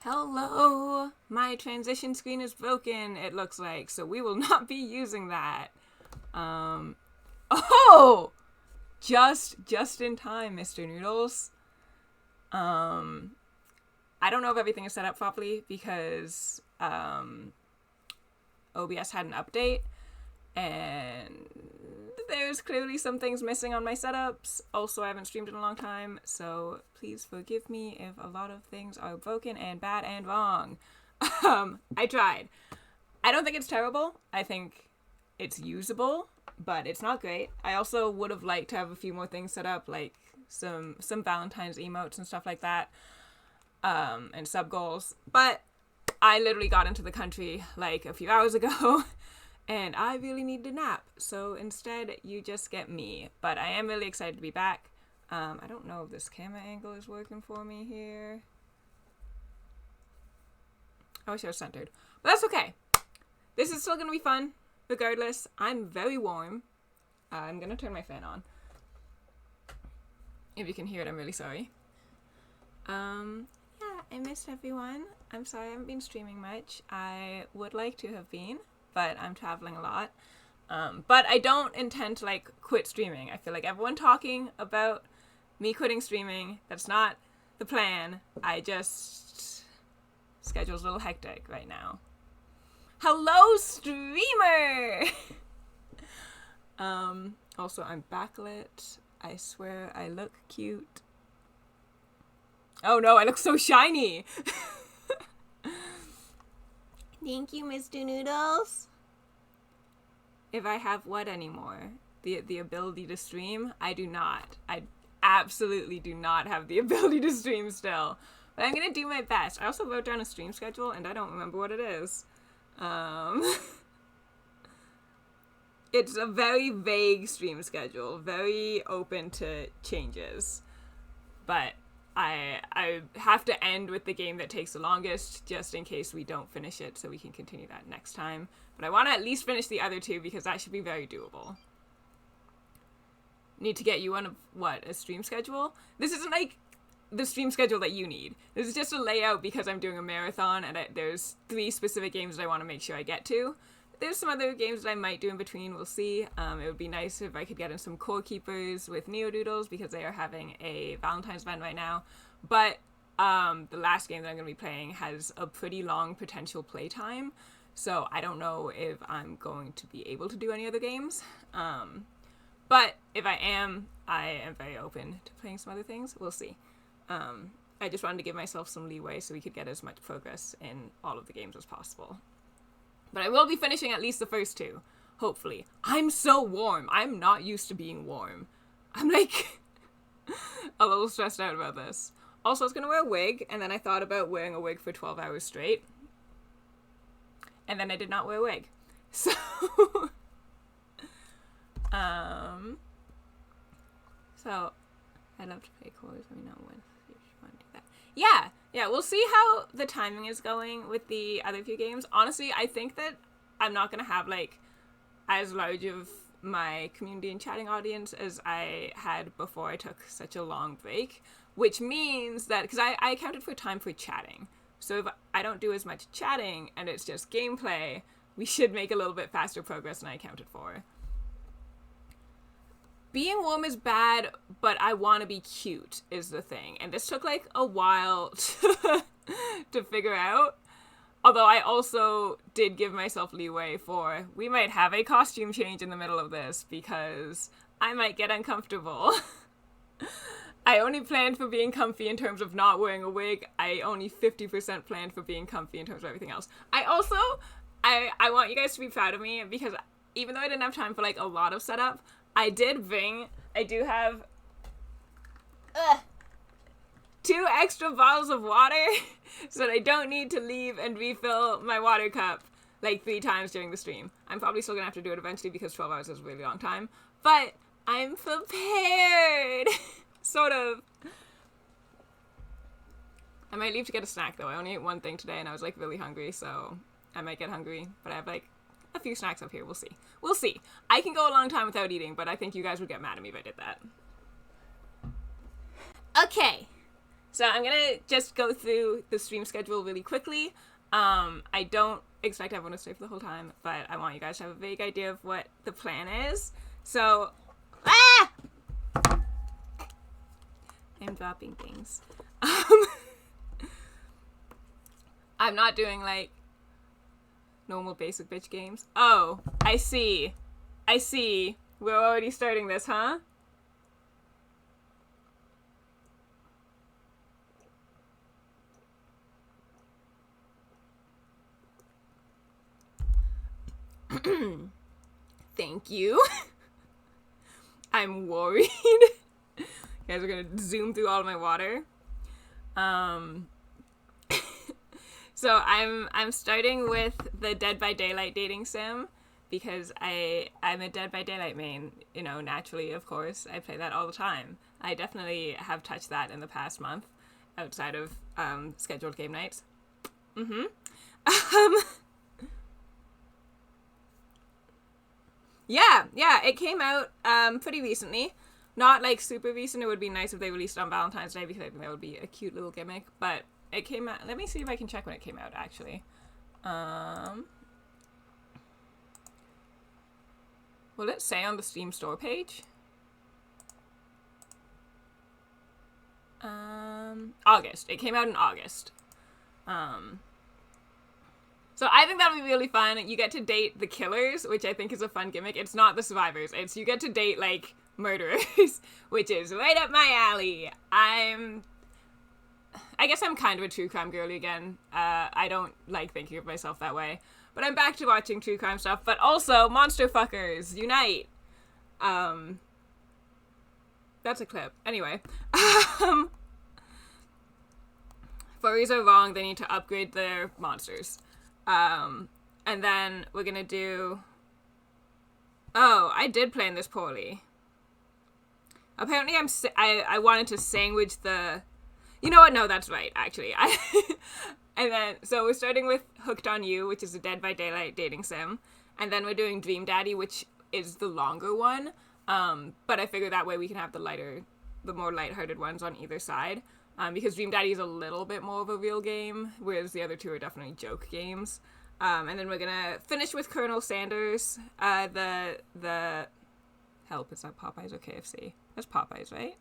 Hello! My transition screen is broken, it looks like, so we will not be using that. Oh! Just in time, Mr. Noodles. I don't know if everything is set up properly because, OBS had an update, and there's clearly some things missing on my setups. Also, I haven't streamed in a long time, so please forgive me if a lot of things are broken and bad and wrong. I tried. I don't think it's terrible. I think it's usable, but it's not great. I also would have liked to have a few more things set up, like some Valentine's emotes and stuff like that, and sub goals. But I literally got into the country like a few hours ago, and I really need a nap. So instead, you just get me. But I am really excited to be back. I don't know if this camera angle is working for me here. I wish I was centered. But that's okay. This is still going to be fun. Regardless, I'm very warm. I'm going to turn my fan on. If you can hear it, I'm really sorry. Yeah, I missed everyone. I'm sorry I haven't been streaming much. I would like to have been, but I'm traveling a lot. But I don't intend to, quit streaming. I feel like everyone talking about me quitting streaming, that's not the plan. Schedule's a little hectic right now. Hello, streamer! Also, I'm backlit. I swear I look cute. Oh no, I look so shiny! Thank you, Mr. Noodles. If I have what anymore? The ability to stream? I do not. I absolutely do not have the ability to stream still. But I'm gonna do my best. I also wrote down a stream schedule and I don't remember what it is. It's a very vague stream schedule, very open to changes. But I have to end with the game that takes the longest, just in case we don't finish it, so we can continue that next time. But I want to at least finish the other two, because that should be very doable. Need to get you on a stream schedule? This isn't like the stream schedule that you need. This is just a layout because I'm doing a marathon, and there's 3 specific games that I want to make sure I get to. There's some other games that I might do in between, we'll see. It would be nice if I could get in some Core Keepers with Neodoodles, because they are having a Valentine's event right now. But the last game that I'm going to be playing has a pretty long potential playtime, so I don't know if I'm going to be able to do any other games. But if I am very open to playing some other things. We'll see. I just wanted to give myself some leeway so we could get as much progress in all of the games as possible. But I will be finishing at least the first 2, hopefully. I'm so warm. I'm not used to being warm. I'm a little stressed out about this. Also, I was going to wear a wig, and then I thought about wearing a wig for 12 hours straight. And then I did not wear a wig. So, so I'd love to play chords. Let me know when you want to do that. Yeah, we'll see how the timing is going with the other few games. Honestly, I think that I'm not going to have, as large of my community and chatting audience as I had before I took such a long break, which means that, because I accounted for time for chatting, so if I don't do as much chatting and it's just gameplay, we should make a little bit faster progress than I accounted for. Being warm is bad, but I want to be cute is the thing. And this took a while to figure out. Although I also did give myself leeway for, we might have a costume change in the middle of this because I might get uncomfortable. I only planned for being comfy in terms of not wearing a wig. I only 50% planned for being comfy in terms of everything else. I also, I want you guys to be proud of me, because even though I didn't have time for a lot of setup, I do have 2 extra bottles of water so that I don't need to leave and refill my water cup 3 times during the stream. I'm probably still gonna have to do it eventually because 12 hours is a really long time, but I'm prepared. Sort of. I might leave to get a snack though. I only ate one thing today and I was really hungry, so I might get hungry, but I have a few snacks up here. We'll see. I can go a long time without eating, but I think you guys would get mad at me if I did that. Okay. So I'm gonna just go through the stream schedule really quickly. I don't expect everyone to stay for the whole time, but I want you guys to have a vague idea of what the plan is. So, I'm dropping things. I'm not doing like normal basic bitch games. Oh, I see. We're already starting this, huh? Thank you. I'm worried. You guys are gonna zoom through all of my water. So I'm starting with the Dead by Daylight dating sim because I'm a Dead by Daylight main, you know, naturally, of course. I play that all the time. I definitely have touched that in the past month outside of scheduled game nights. Yeah, it came out pretty recently. Not like super recent. It would be nice if they released it on Valentine's Day because I think that would be a cute little gimmick. But it came out. Let me see if I can check when it came out, actually. Will it say on the Steam store page? August. It came out in August. So I think that'll be really fun. You get to date the killers, which I think is a fun gimmick. It's not the survivors. It's you get to date, like, murderers, which is right up my alley. I guess I'm kind of a true crime girly again. I don't like thinking of myself that way. But I'm back to watching true crime stuff. But also, monster fuckers, unite. That's a clip. Anyway. Furries are wrong. They need to upgrade their monsters. And then we're gonna do... Oh, I did plan this poorly. Apparently I wanted to sandwich the... You know what? No, that's right, actually. And then, so we're starting with Hooked on You, which is a Dead by Daylight dating sim. And then we're doing Dream Daddy, which is the longer one. But I figured that way we can have the more lighthearted ones on either side. Because Dream Daddy is a little bit more of a real game, whereas the other two are definitely joke games. And then we're gonna finish with Colonel Sanders. The help, is that Popeyes or KFC? That's Popeyes, right?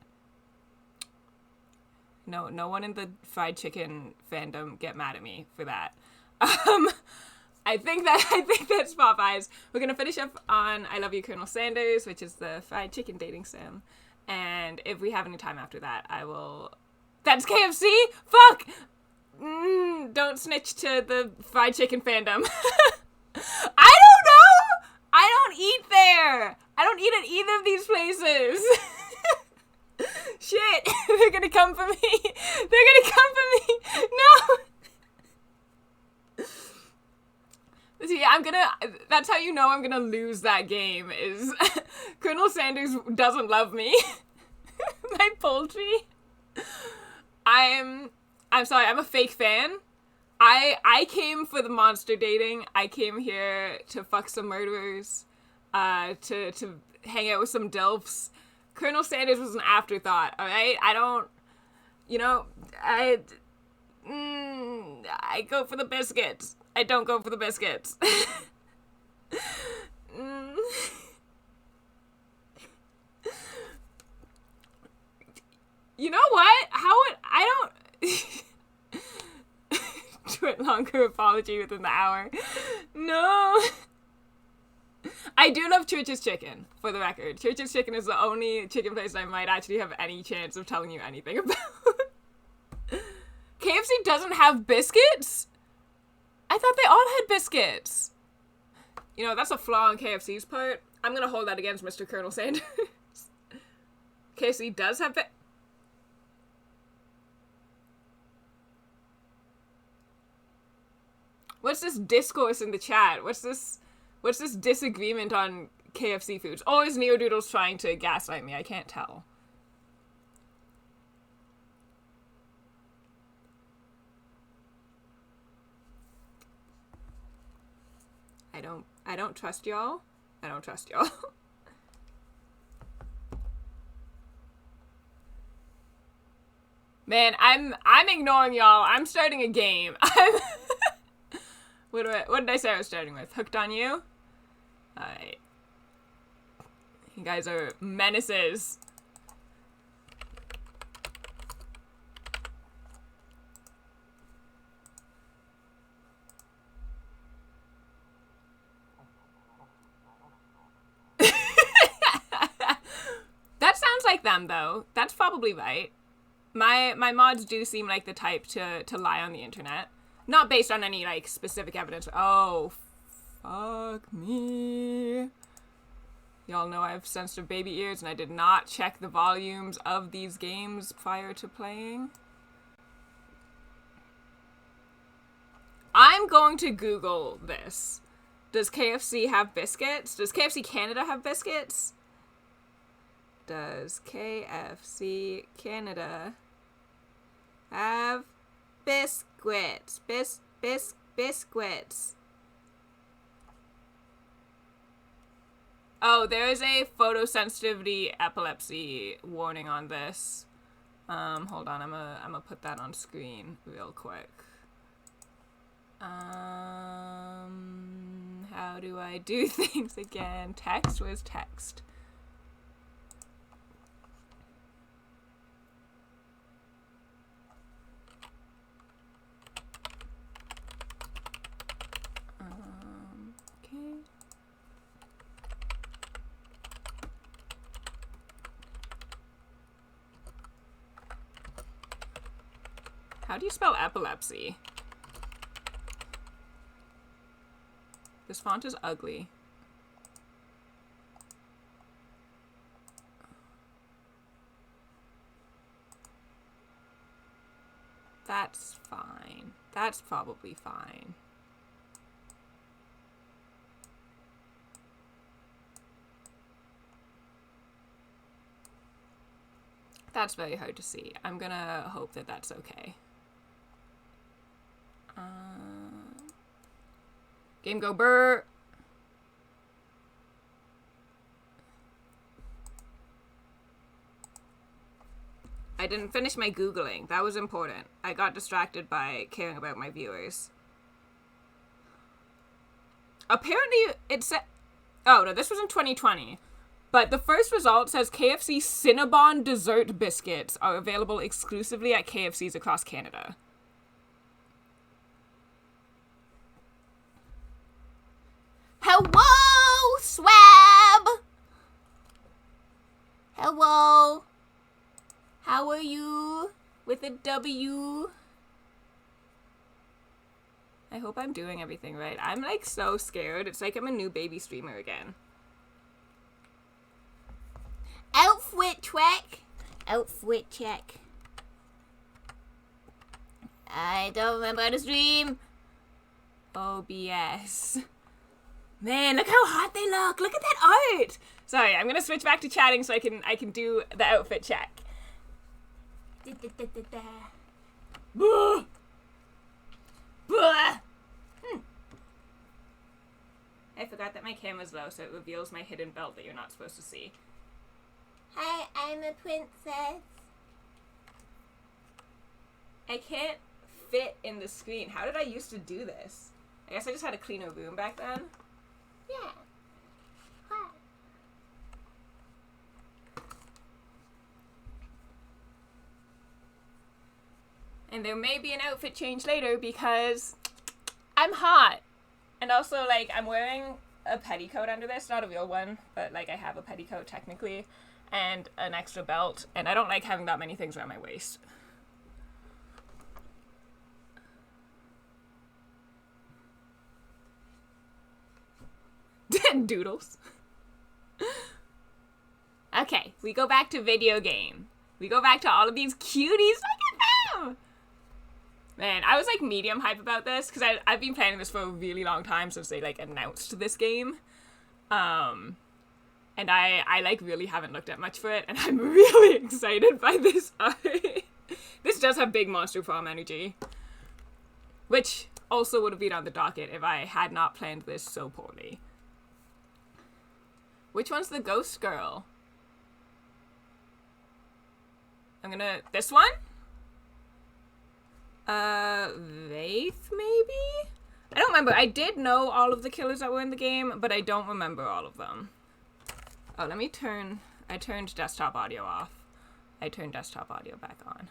No one in the fried chicken fandom get mad at me for that. I think that's Popeyes. We're gonna finish up on I Love You, Colonel Sanders, which is the fried chicken dating sim. And if we have any time after that, I will... That's KFC? Fuck! Don't snitch to the fried chicken fandom. I don't know! I don't eat there! I don't eat at either of these places! Shit! They're gonna come for me! They're gonna come for me! No! See, that's how you know I'm gonna lose that game, is Colonel Sanders doesn't love me. My poultry. I'm sorry, I'm a fake fan. I came for the monster dating. I came here to fuck some murderers, to hang out with some DILFs. Colonel Sanders was an afterthought, alright? I don't, I go for the biscuits. I don't go for the biscuits. You know what? I don't... Do it longer apology within the hour. No. I do love Church's Chicken, for the record. Church's Chicken is the only chicken place I might actually have any chance of telling you anything about. KFC doesn't have biscuits? I thought they all had biscuits. You know, that's a flaw on KFC's part. I'm gonna hold that against Mr. Colonel Sanders. KFC does have What's this discourse in the chat? What's this disagreement on KFC foods? Oh, is Neodoodles trying to gaslight me? I can't tell. I don't trust y'all. I don't trust y'all. Man, I'm ignoring y'all. I'm starting a game. What did I say I was starting with? Hooked on You? Alright. You guys are menaces. That sounds like them, though. That's probably right. My mods do seem like the type to lie on the internet. Not based on any, like, specific evidence. Oh, fuck me. Y'all know I have sensitive baby ears, and I did not check the volumes of these games prior to playing. I'm going to Google this. Does KFC have biscuits? Does KFC Canada have biscuits? Does KFC Canada have biscuits? Biscuits. Oh, there is a photosensitivity epilepsy warning on this. Hold on, I'm gonna put that on screen real quick. How do I do things again? Text? Where's text? Okay. How do you spell epilepsy? This font is ugly. That's fine. That's probably fine. That's very hard to see. I'm gonna hope that that's okay. Game go burr. I didn't finish my Googling. That was important. I got distracted by caring about my viewers. Apparently, it said... Oh, no, this was in 2020. But the first result says KFC Cinnabon dessert biscuits are available exclusively at KFCs across Canada. Hello, Swab! Hello. How are you? With a W. I hope I'm doing everything right. I'm like so scared. It's like I'm a new baby streamer again. Outfit check. Outfit check. I don't remember how to stream. OBS. Man, look how hot they look. Look at that art. Sorry, I'm gonna switch back to chatting so I can do the outfit check. Buh. Buh. I forgot that my camera's low, so it reveals my hidden belt that you're not supposed to see. Hi, I'm a princess. I can't fit in the screen. How did I used to do this? I guess I just had a cleaner room back then. Yeah. What? And there may be an outfit change later because I'm hot. And also, like, I'm wearing a petticoat under this. Not a real one, but, like, I have a petticoat technically. And an extra belt. And I don't like having that many things around my waist. Doodles. Okay, we go back to video game. We go back to all of these cuties. Look at them! Man, I was like medium hype about this because I've been playing this for a really long time since they like announced this game. And I like really haven't looked at much for it, and I'm really excited by this art. This does have big Monster Farm energy. Which also would have been on the docket if I had not planned this so poorly. Which one's the ghost girl? This one? Wraith, maybe? I don't remember. I did know all of the killers that were in the game, but I don't remember all of them. Oh, let me turn... I turned desktop audio off. I turned desktop audio back on.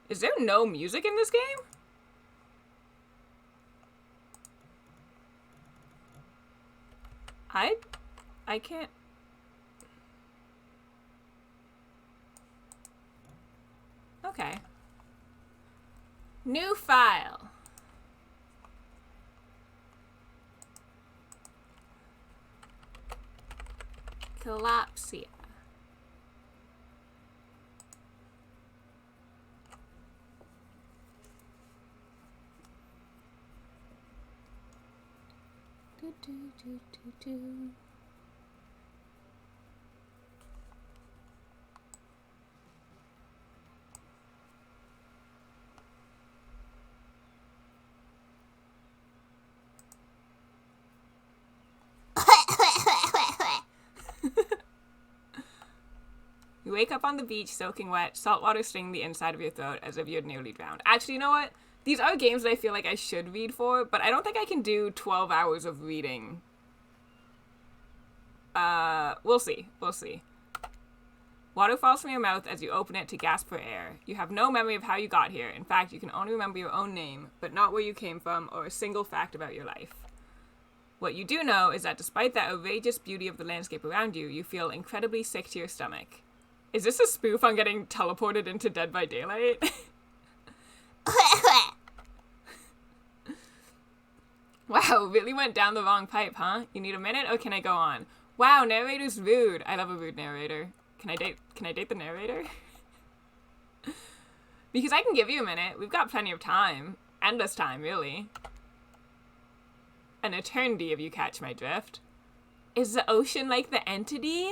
Is there no music in this game? I can't... Okay. New file. Collapsia. Do, do, do, do, do. You wake up on the beach soaking wet, salt water stinging the inside of your throat as if you had nearly drowned. Actually, you know what? These are games that I feel like I should read for, but I don't think I can do 12 hours of reading. We'll see. We'll see. Water falls from your mouth as you open it to gasp for air. You have no memory of how you got here. In fact, you can only remember your own name, but not where you came from or a single fact about your life. What you do know is that despite that outrageous beauty of the landscape around you, you feel incredibly sick to your stomach. Is this a spoof on getting teleported into Dead by Daylight? Wow, really went down the wrong pipe, huh? You need a minute, or can I go on? Wow, narrator's rude. I love a rude narrator. Can I date the narrator? Because I can give you a minute. We've got plenty of time. Endless time, really. An eternity, if you catch my drift. Is the ocean like the entity?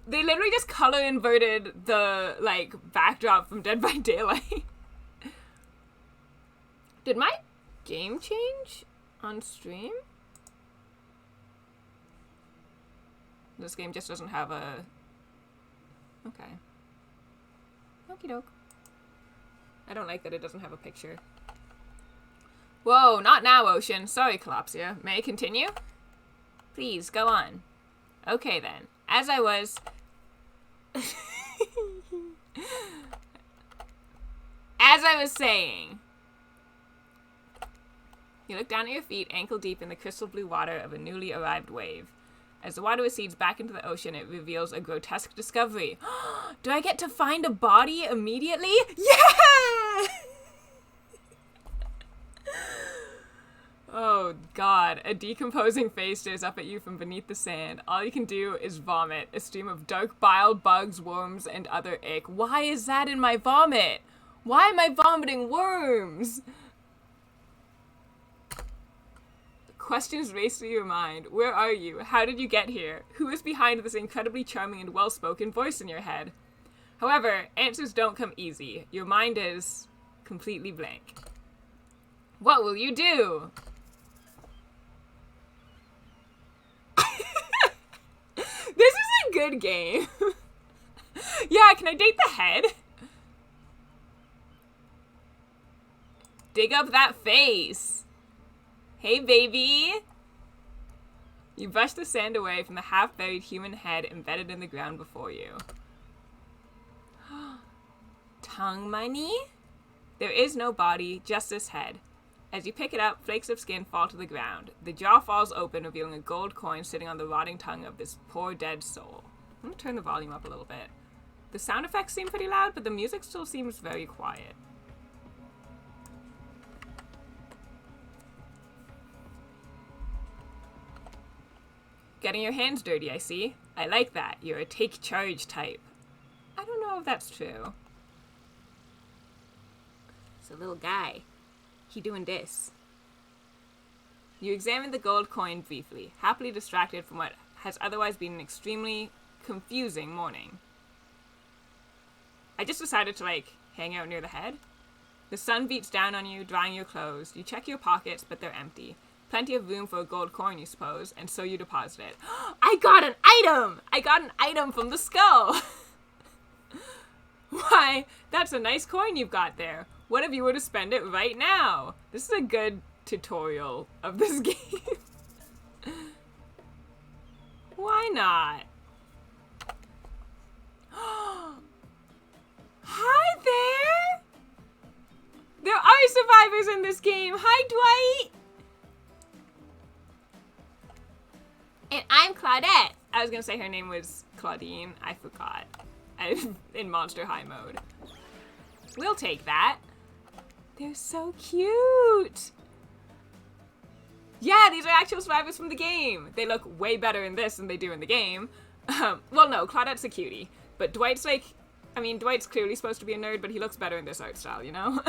They literally just color inverted the, like, backdrop from Dead by Daylight. Did my game change on stream? This game just doesn't have a... Okay. Okie doke. I don't like that it doesn't have a picture. Whoa, not now, Ocean. Sorry, Collapsia. May I continue? Please, go on. Okay, then. As I was... As I was saying... You look down at your feet, ankle deep in the crystal blue water of a newly arrived wave. As the water recedes back into the ocean, it reveals a grotesque discovery. Do I get to find a body immediately? Yeah! Oh, God. A decomposing face stares up at you from beneath the sand. All you can do is vomit, a stream of dark bile, bugs, worms, and other ick. Why is that in my vomit? Why am I vomiting worms? Questions race through your mind. Where are you? How did you get here? Who is behind this incredibly charming and well-spoken voice in your head? However, answers don't come easy. Your mind is completely blank. What will you do? This is a good game. Yeah, can I date the head? Dig up that face. Hey, baby. You brush the sand away from the half-buried human head embedded in the ground before you. Tongue money? There is no body, just this head. As you pick it up, flakes of skin fall to the ground. The jaw falls open, revealing a gold coin sitting on the rotting tongue of this poor dead soul. I'm gonna turn the volume up a little bit. The sound effects seem pretty loud, but the music still seems very quiet. Getting your hands dirty, I see. I like that. You're a take charge type. I don't know if that's true. It's a little guy. He doing this. You examine the gold coin briefly, happily distracted from what has otherwise been an extremely confusing morning. I just decided to, like, hang out near the head. The sun beats down on you, drying your clothes. You check your pockets, but they're empty. Plenty of room for a gold coin, you suppose, and so you deposit it. I got an item! I got an item from the skull! Why, that's a nice coin you've got there. What if you were to spend it right now? This is a good tutorial of this game. Why not? Hi there! There are survivors in this game. Hi, Dwight! And I'm Claudette. I was gonna say her name was Claudine. I forgot. I'm in Monster High mode. We'll take that. They're so cute. Yeah, these are actual survivors from the game. They look way better in this than they do in the game. Well, no, Claudette's a cutie. But Dwight's like... I mean, Dwight's clearly supposed to be a nerd, but he looks better in this art style, you know?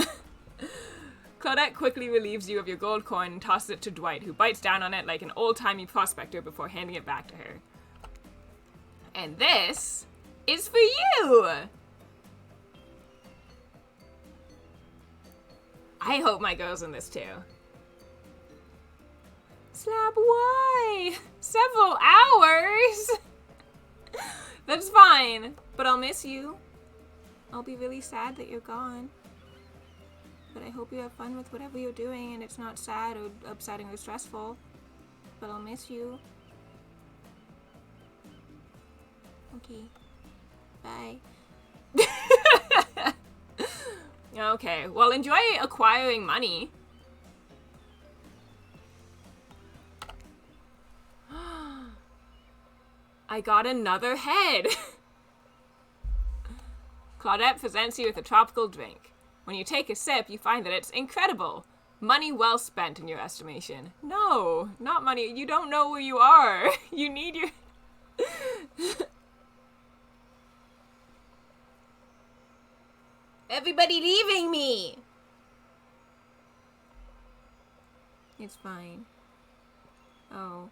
Claudette quickly relieves you of your gold coin and tosses it to Dwight, who bites down on it like an old-timey prospector before handing it back to her. And this is for you! I hope my girl's in this too. Slab, why? Several hours? That's fine, but I'll miss you. I'll be really sad that you're gone. But I hope you have fun with whatever you're doing and it's not sad or upsetting or stressful. But I'll miss you. Okay. Bye. Okay, well, enjoy acquiring money. I got another head. Claudette presents you with a tropical drink. When you take a sip, you find that it's incredible. Money well spent in your estimation. No, not money. You don't know where you are. You need your... Everybody leaving me! It's fine. Oh.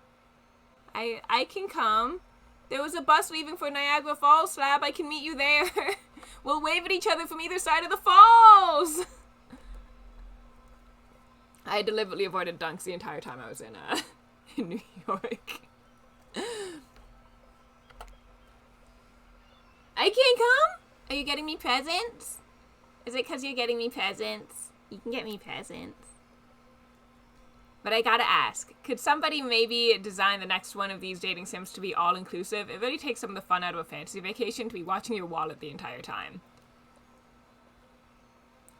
I can come. There was a bus leaving for Niagara Falls, Slab. I can meet you there. We'll wave at each other from either side of the falls! I deliberately avoided dunks the entire time I was in New York. I can't come? Are you getting me presents? Is it because you're getting me presents? You can get me presents. But I gotta ask, could somebody maybe design the next one of these dating sims to be all-inclusive? It really takes some of the fun out of a fantasy vacation to be watching your wallet the entire time.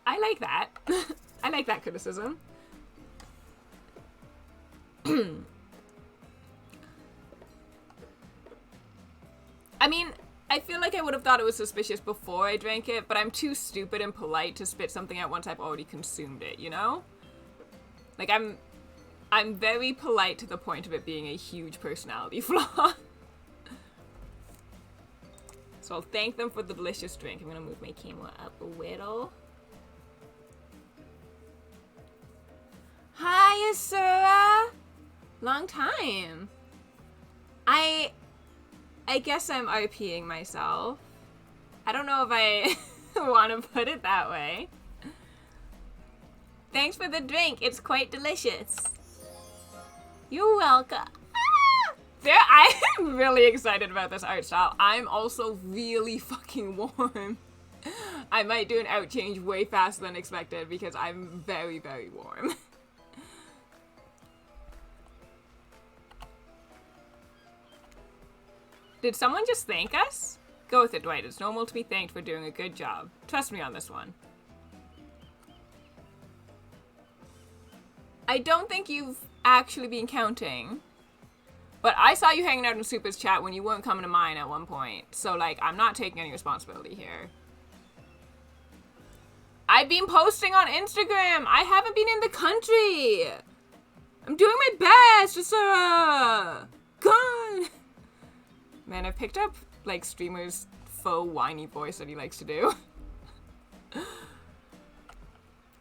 I like that. I like that criticism. I mean, I feel like I would have thought it was suspicious before I drank it, but I'm too stupid and polite to spit something out once I've already consumed it, you know? Like, I'm very polite to the point of it being a huge personality flaw. So I'll thank them for the delicious drink. I'm gonna move my camera up a little. Hi, Asura! Long time. I guess I'm RPing myself. I don't know if I want to put it that way. Thanks for the drink. It's quite delicious. You're welcome. Ah! I'm really excited about this art style. I'm also really fucking warm. I might do an out change way faster than expected because I'm very, very warm. Did someone just thank us? Go with it, Dwight. It's normal to be thanked for doing a good job. Trust me on this one. I don't think you've actually been counting. But I saw you hanging out in Super's chat when you weren't coming to mine at one point. So, like, I'm not taking any responsibility here. I've been posting on Instagram. I haven't been in the country. I'm doing my best, Asura. God. Man, I've picked up, like, streamers' faux whiny voice that he likes to do.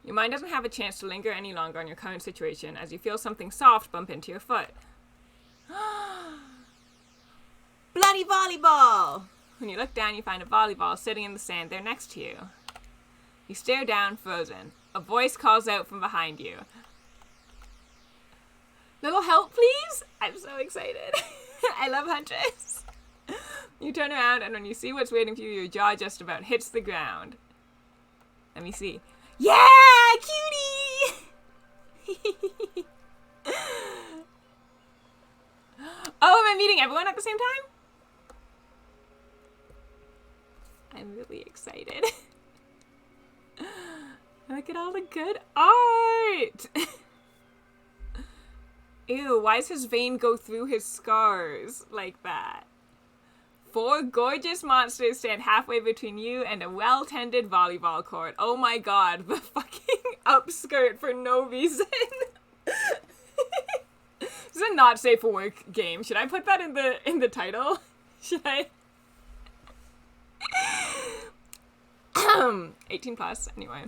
Your mind doesn't have a chance to linger any longer on your current situation as you feel something soft bump into your foot. Bloody volleyball! When you look down, you find a volleyball sitting in the sand there next to you. You stare down, frozen. A voice calls out from behind you. Little help, please? I'm so excited. I love Huntress. You turn around, and when you see what's waiting for you, your jaw just about hits the ground. Let me see. Yeah, cutie! Oh, am I meeting everyone at the same time? I'm really excited. Look at all the good art! Ew, why does his vein go through his scars like that? 4 gorgeous monsters stand halfway between you and a well-tended volleyball court. Oh my god, the fucking upskirt for no reason. This is a not safe for work game. Should I put that in the title? Should I? 18 plus, anyway.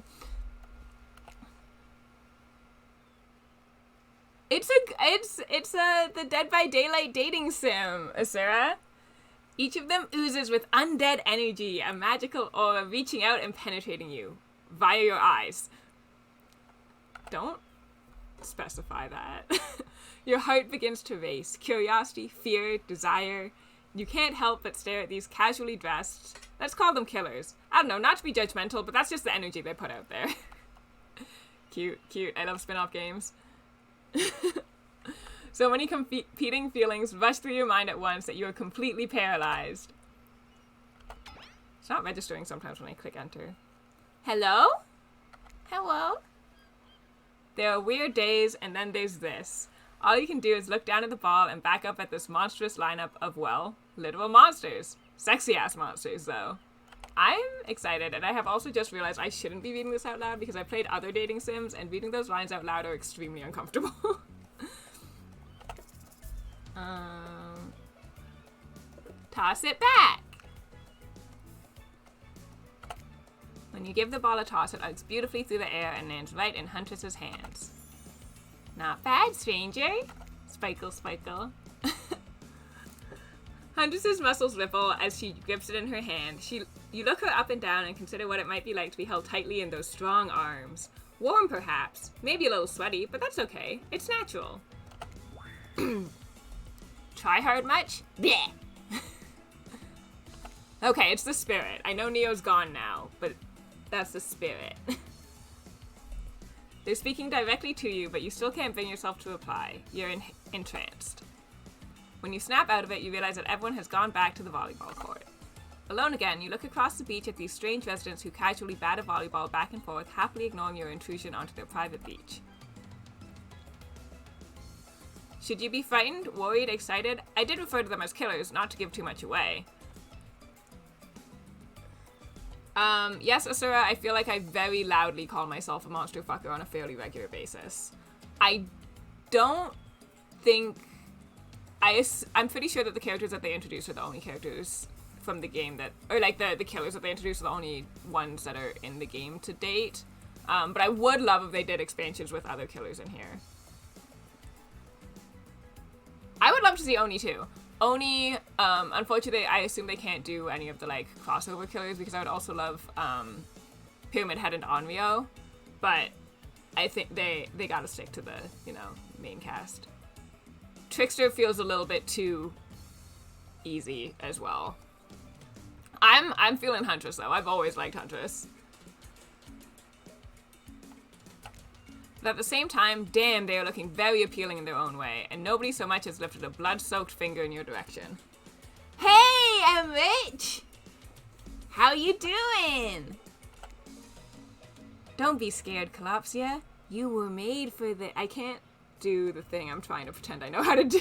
It's the Dead by Daylight dating sim, Asura. Each of them oozes with undead energy, a magical aura reaching out and penetrating you via your eyes. Don't specify that. Your heart begins to race. Curiosity, fear, desire. You can't help but stare at these casually dressed, let's call them killers. I don't know, not to be judgmental, but that's just the energy they put out there. Cute, cute. I love spin-off games. So many competing feelings rush through your mind at once that you are completely paralyzed. It's not registering sometimes when I click enter. Hello? Hello? There are weird days, and then there's this. All you can do is look down at the ball and back up at this monstrous lineup of, well, literal monsters. Sexy-ass monsters, though. I'm excited, and I have also just realized I shouldn't be reading this out loud because I played other dating sims, and reading those lines out loud are extremely uncomfortable. Toss it back! When you give the ball a toss, it arcs beautifully through the air and lands right in Huntress's hands. Not bad, stranger. Spikel, spikel. Huntress's muscles ripple as she grips it in her hand. You look her up and down and consider what it might be like to be held tightly in those strong arms. Warm, perhaps. Maybe a little sweaty, but that's okay. It's natural. Try hard much? Bleh. Okay, it's the spirit. I know Neo's gone now, but that's the spirit. They're speaking directly to you, but you still can't bring yourself to reply. You're entranced. When you snap out of it, you realize that everyone has gone back to the volleyball court. Alone again, you look across the beach at these strange residents who casually bat a volleyball back and forth, happily ignoring your intrusion onto their private beach. Should you be frightened, worried, excited? I did refer to them as killers, not to give too much away. Yes, Asura, I feel like I very loudly call myself a monster fucker on a fairly regular basis. I don't think... I'm pretty sure that the characters that they introduced are the only characters from the game that... Or, like, the killers that they introduced are the only ones that are in the game to date. But I would love if they did expansions with other killers in here. I would love to see Oni, too. Oni, unfortunately, I assume they can't do any of the, like, crossover killers, because I would also love, Pyramid Head and Onryo, but I think they gotta stick to the, you know, main cast. Trickster feels a little bit too easy as well. I'm feeling Huntress, though. I've always liked Huntress. But at the same time, damn, they are looking very appealing in their own way, and nobody so much as lifted a blood-soaked finger in your direction. Hey, I'm Rich! How you doing? Don't be scared, Kalopsia. You were made for the... I can't do the thing I'm trying to pretend I know how to do.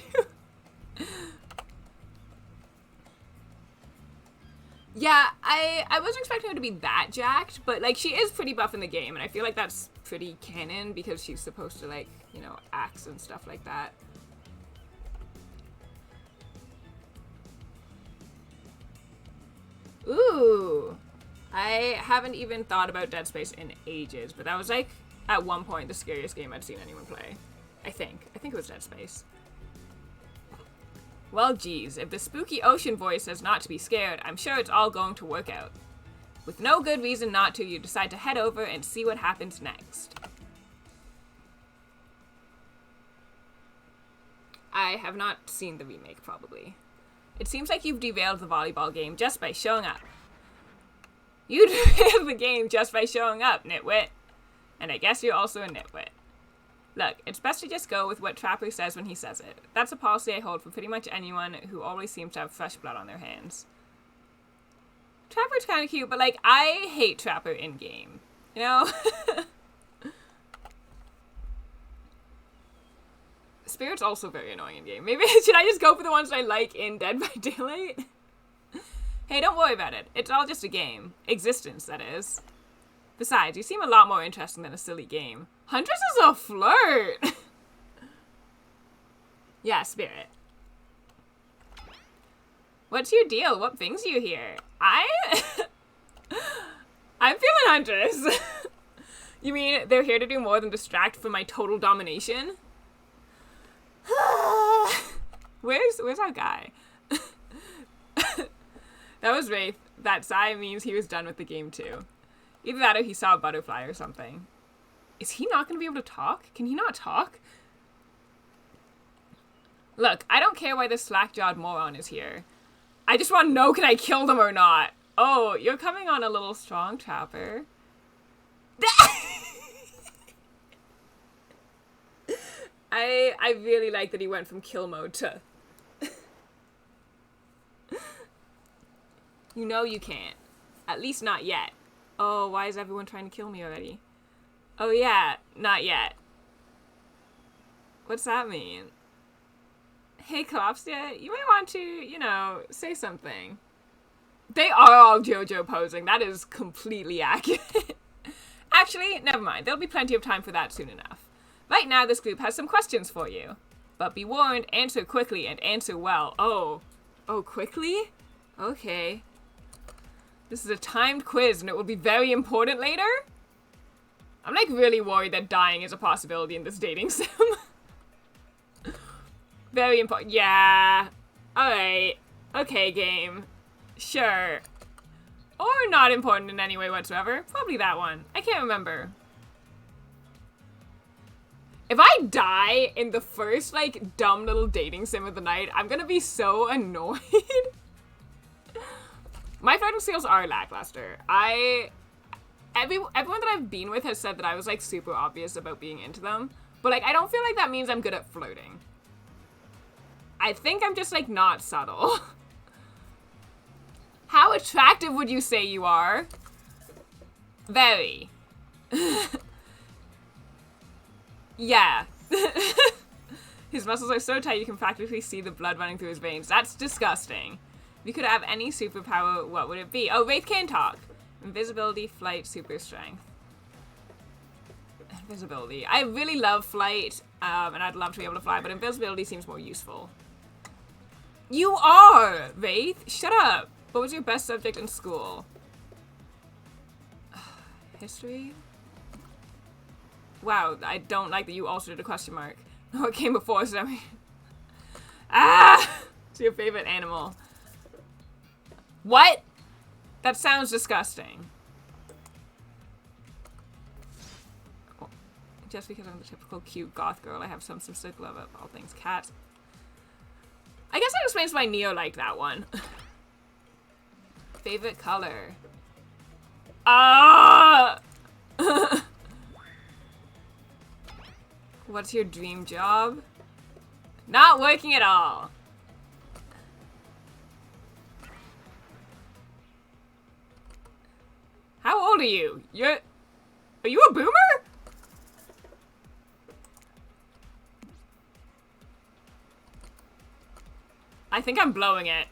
Yeah, I wasn't expecting her to be that jacked, but, like, she is pretty buff in the game, and I feel like that's pretty canon because she's supposed to, like, you know, axe and stuff like that. Ooh. I haven't even thought about Dead Space in ages, but that was, like, at one point the scariest game I'd seen anyone play. I think it was Dead Space. Well, geez, if the spooky ocean voice says not to be scared, I'm sure it's all going to work out. With no good reason not to, you decide to head over and see what happens next. I have not seen the remake, probably. It seems like you've derailed the volleyball game just by showing up. You derailed the game just by showing up, nitwit. And I guess you're also a nitwit. Look, it's best to just go with what Trapper says when he says it. That's a policy I hold for pretty much anyone who always seems to have fresh blood on their hands. Trapper's kind of cute, but, like, I hate Trapper in-game. You know? Spirit's also very annoying in-game. Maybe should I just go for the ones I like in Dead by Daylight? Hey, don't worry about it. It's all just a game. Existence, that is. Besides, you seem a lot more interesting than a silly game. Huntress is a flirt! Yeah, Spirit. What's your deal? What brings you here? I'm feeling Huntress. You mean they're here to do more than distract from my total domination? Where's our guy? That was Wraith. That sigh means he was done with the game too. Either that or he saw a butterfly or something. Is he not going to be able to talk? Can he not talk? Look, I don't care why this slack-jawed moron is here. I just want to know, can I kill them or not? Oh, you're coming on a little strong, Trapper. I really like that he went from kill mode to... You know you can't. At least not yet. Oh, why is everyone trying to kill me already? Oh yeah, not yet. What's that mean? Hey, Kalopstia, you might want to, you know, say something. They are all JoJo posing. That is completely accurate. Actually, never mind. There'll be plenty of time for that soon enough. Right now, this group has some questions for you. But be warned, answer quickly and answer well. Oh, quickly? Okay. This is a timed quiz and it will be very important later? I'm like really worried that dying is a possibility in this dating sim. Very important. Yeah. Alright. Okay, game. Sure. Or not important in any way whatsoever. Probably that one. I can't remember. If I die in the first, like, dumb little dating sim of the night, I'm gonna be so annoyed. My flirting skills are lackluster. Everyone that I've been with has said that I was, like, super obvious about being into them. But, like, I don't feel like that means I'm good at flirting. I think I'm just, like, not subtle. How attractive would you say you are? Very. Yeah. His muscles are so tight you can practically see the blood running through his veins. That's disgusting. If you could have any superpower, what would it be? Oh, Wraith can talk. Invisibility, flight, super strength. Invisibility. I really love flight, and I'd love to be able to fly, but invisibility seems more useful. You are, Wraith. Shut up. What was your best subject in school? History? Wow, I don't like that you also did a question mark. No, it came before, so I mean... Ah! It's your favorite animal. What? That sounds disgusting. Oh, just because I'm the typical cute goth girl, I have some specific love of all things cat. I guess that explains why Neo liked that one. Favorite color. Ah! What's your dream job? Not working at all. How old are you? Are you a boomer? I think I'm blowing it.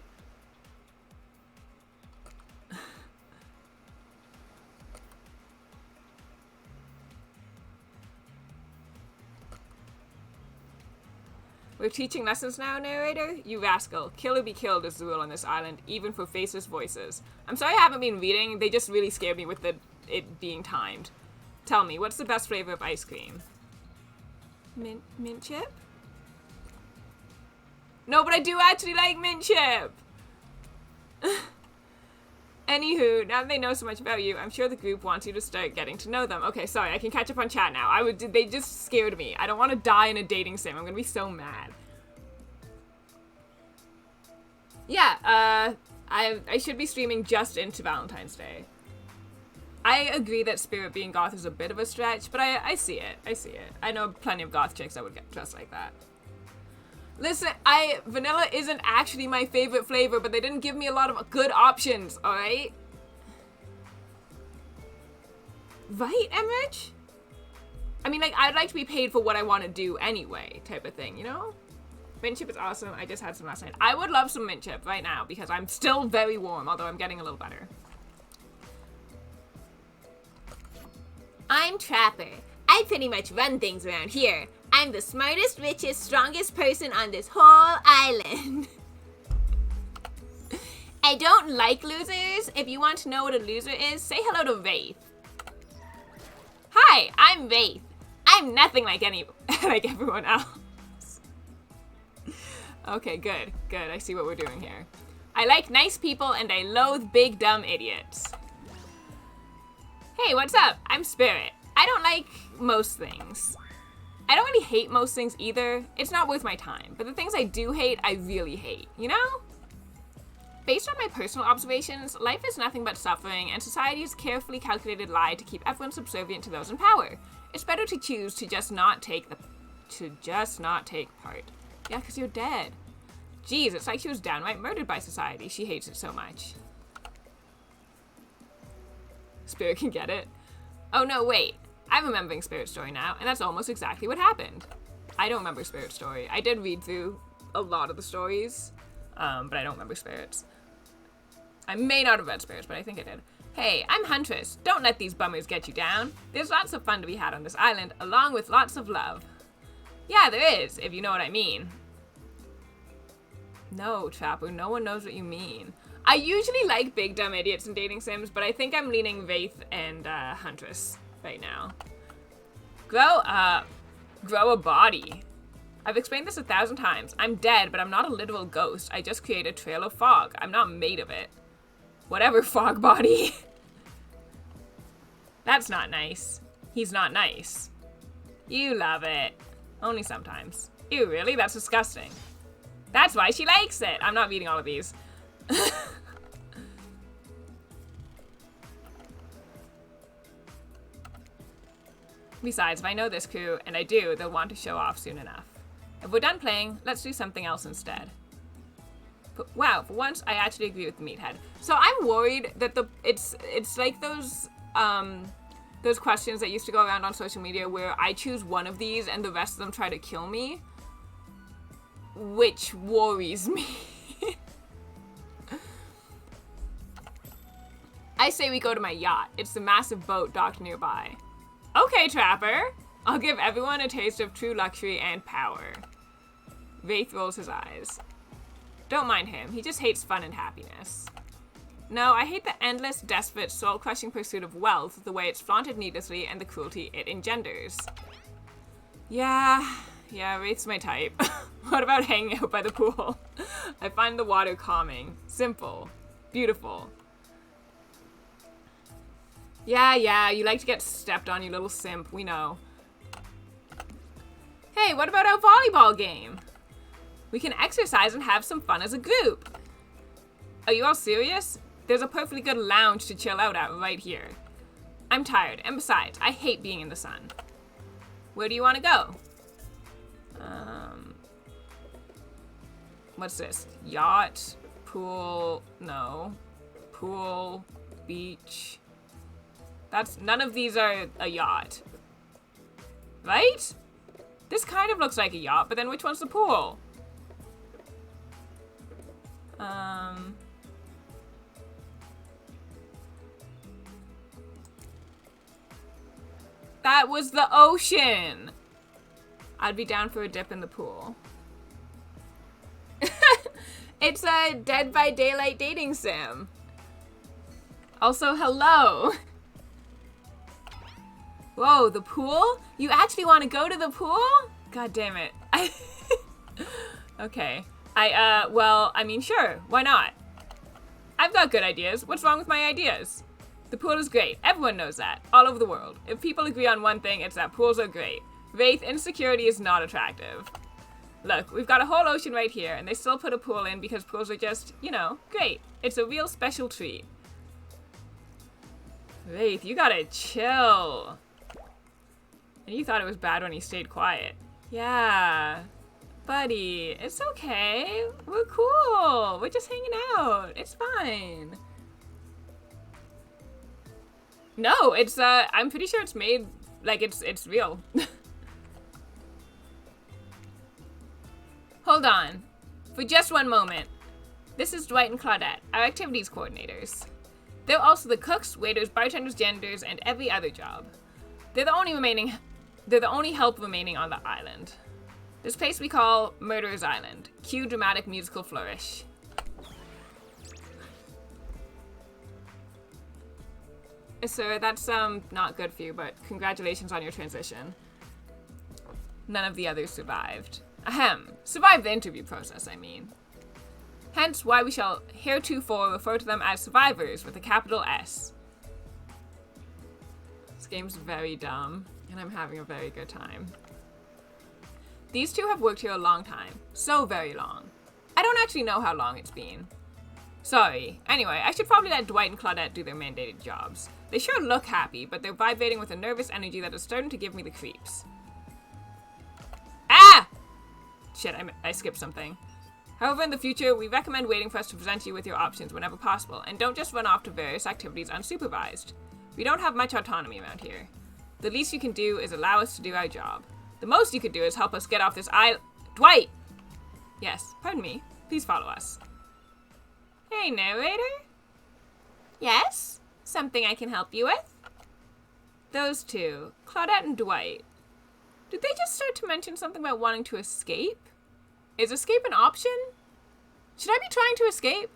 We're teaching lessons now, narrator? You rascal. Kill or be killed is the rule on this island, even for faceless voices. I'm sorry I haven't been reading. They just really scared me with it being timed. Tell me, what's the best flavor of ice cream? Mint chip? No, but I do actually like mint chip! Anywho, now that they know so much about you, I'm sure the group wants you to start getting to know them. Okay, sorry, I can catch up on chat now. They just scared me. I don't want to die in a dating sim. I'm gonna be so mad. Yeah, I should be streaming just into Valentine's Day. I agree that Spirit being goth is a bit of a stretch, but I see it. I see it. I know plenty of goth chicks that would get dressed like that. Listen, vanilla isn't actually my favorite flavor, but they didn't give me a lot of good options, alright? Right, Emmerich? I mean, like, I'd like to be paid for what I want to do anyway, type of thing, you know? Mint chip is awesome. I just had some last night. I would love some mint chip right now, because I'm still very warm, although I'm getting a little better. I'm Trapper. I pretty much run things around here. I'm the smartest, richest, strongest person on this whole island. I don't like losers. If you want to know what a loser is, say hello to Wraith. Hi, I'm Wraith. I'm nothing like everyone else. Okay, good. I see what we're doing here. I like nice people and I loathe big dumb idiots. Hey, what's up? I'm Spirit. I don't like most things. I don't really hate most things either. It's not worth my time. But the things I do hate, I really hate, you know? Based on my personal observations, life is nothing but suffering, and society's carefully calculated lie to keep everyone subservient to those in power. It's better to choose to just not take part. Yeah, because you're dead. Jeez, it's like she was downright murdered by society. She hates it so much. Spirit can get it. Oh no, wait. I'm remembering Spirit's story now, and that's almost exactly what happened. I don't remember Spirit's story. I did read through a lot of the stories, but I don't remember Spirit's. I may not have read Spirit's, but I think I did. Hey, I'm Huntress. Don't let these bummers get you down. There's lots of fun to be had on this island, along with lots of love. Yeah, there is, if you know what I mean. No, Trapper, no one knows what you mean. I usually like big dumb idiots in dating sims, but I think I'm leaning Wraith and Huntress right now. Grow a body. I've explained this 1,000 times. I'm dead, but I'm not a literal ghost. I just create a trail of fog. I'm not made of it. Whatever, fog body. That's not nice. He's not nice. You love it. Only sometimes. Ew, really? That's disgusting. That's why she likes it. I'm not reading all of these. Besides, if I know this crew, and I do, they'll want to show off soon enough. If we're done playing, let's do something else instead. But, wow, for once, I actually agree with the meathead. So I'm worried that it's like those questions that used to go around on social media where I choose one of these and the rest of them try to kill me, which worries me. I say we go to my yacht. It's the massive boat docked nearby. Okay, Trapper. I'll give everyone a taste of true luxury and power. Wraith rolls his eyes. Don't mind him. He just hates fun and happiness. No, I hate the endless, desperate, soul-crushing pursuit of wealth, the way it's flaunted needlessly, and the cruelty it engenders. Yeah, Wraith's my type. What about hanging out by the pool? I find the water calming, simple, beautiful. Yeah, you like to get stepped on, you little simp, we know. Hey, what about our volleyball game? We can exercise and have some fun as a group. Are you all serious? There's a perfectly good lounge to chill out at right here. I'm tired, and besides, I hate being in the sun. Where do you want to go? What's this? Yacht, pool, no. Pool, beach. None of these are a yacht. Right? This kind of looks like a yacht, but then which one's the pool? That was the ocean! I'd be down for a dip in the pool. It's a Dead by Daylight dating sim. Also, hello! Whoa, the pool? You actually want to go to the pool? God damn it. Okay. Well, I mean, sure. Why not? I've got good ideas. What's wrong with my ideas? The pool is great. Everyone knows that. All over the world. If people agree on one thing, it's that pools are great. Wraith, insecurity is not attractive. Look, we've got a whole ocean right here, and they still put a pool in because pools are just, you know, great. It's a real special treat. Wraith, you gotta chill. And you thought it was bad when he stayed quiet. Yeah. Buddy, it's okay. We're cool. We're just hanging out. It's fine. No, it's, I'm pretty sure it's made, like, it's real. Hold on. For just one moment. This is Dwight and Claudette, our activities coordinators. They're also the cooks, waiters, bartenders, janitors, and every other job. They're the only help remaining on the island. This place we call Murderer's Island. Cue dramatic musical flourish. Sir, that's not good for you, but congratulations on your transition. None of the others survived. Ahem. Survived the interview process, I mean. Hence why we shall heretofore refer to them as survivors with a capital S. This game's very dumb, and I'm having a very good time. These two have worked here a long time. So very long. I don't actually know how long it's been. Sorry. Anyway, I should probably let Dwight and Claudette do their mandated jobs. They sure look happy, but they're vibrating with a nervous energy that is starting to give me the creeps. Ah! Shit, I skipped something. However, in the future, we recommend waiting for us to present you with your options whenever possible, and don't just run off to various activities unsupervised. We don't have much autonomy around here. The least you can do is allow us to do our job. The most you could do is help us get off this island. Dwight! Yes, pardon me. Please follow us. Hey, narrator? Yes? Something I can help you with? Those two, Claudette and Dwight. Did they just start to mention something about wanting to escape? Is escape an option? Should I be trying to escape?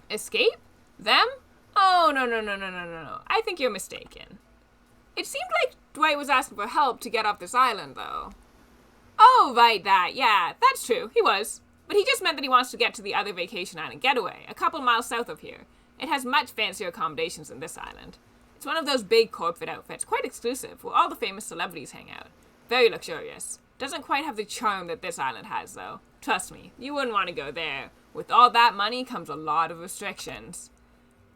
Escape? Them? Oh, no. I think you're mistaken. It seemed like Dwight was asking for help to get off this island, though. Oh, right, that. Yeah, that's true. He was. But he just meant that he wants to get to the other vacation island getaway, a couple miles south of here. It has much fancier accommodations than this island. It's one of those big corporate outfits, quite exclusive, where all the famous celebrities hang out. Very luxurious. Doesn't quite have the charm that this island has, though. Trust me, you wouldn't want to go there. With all that money comes a lot of restrictions.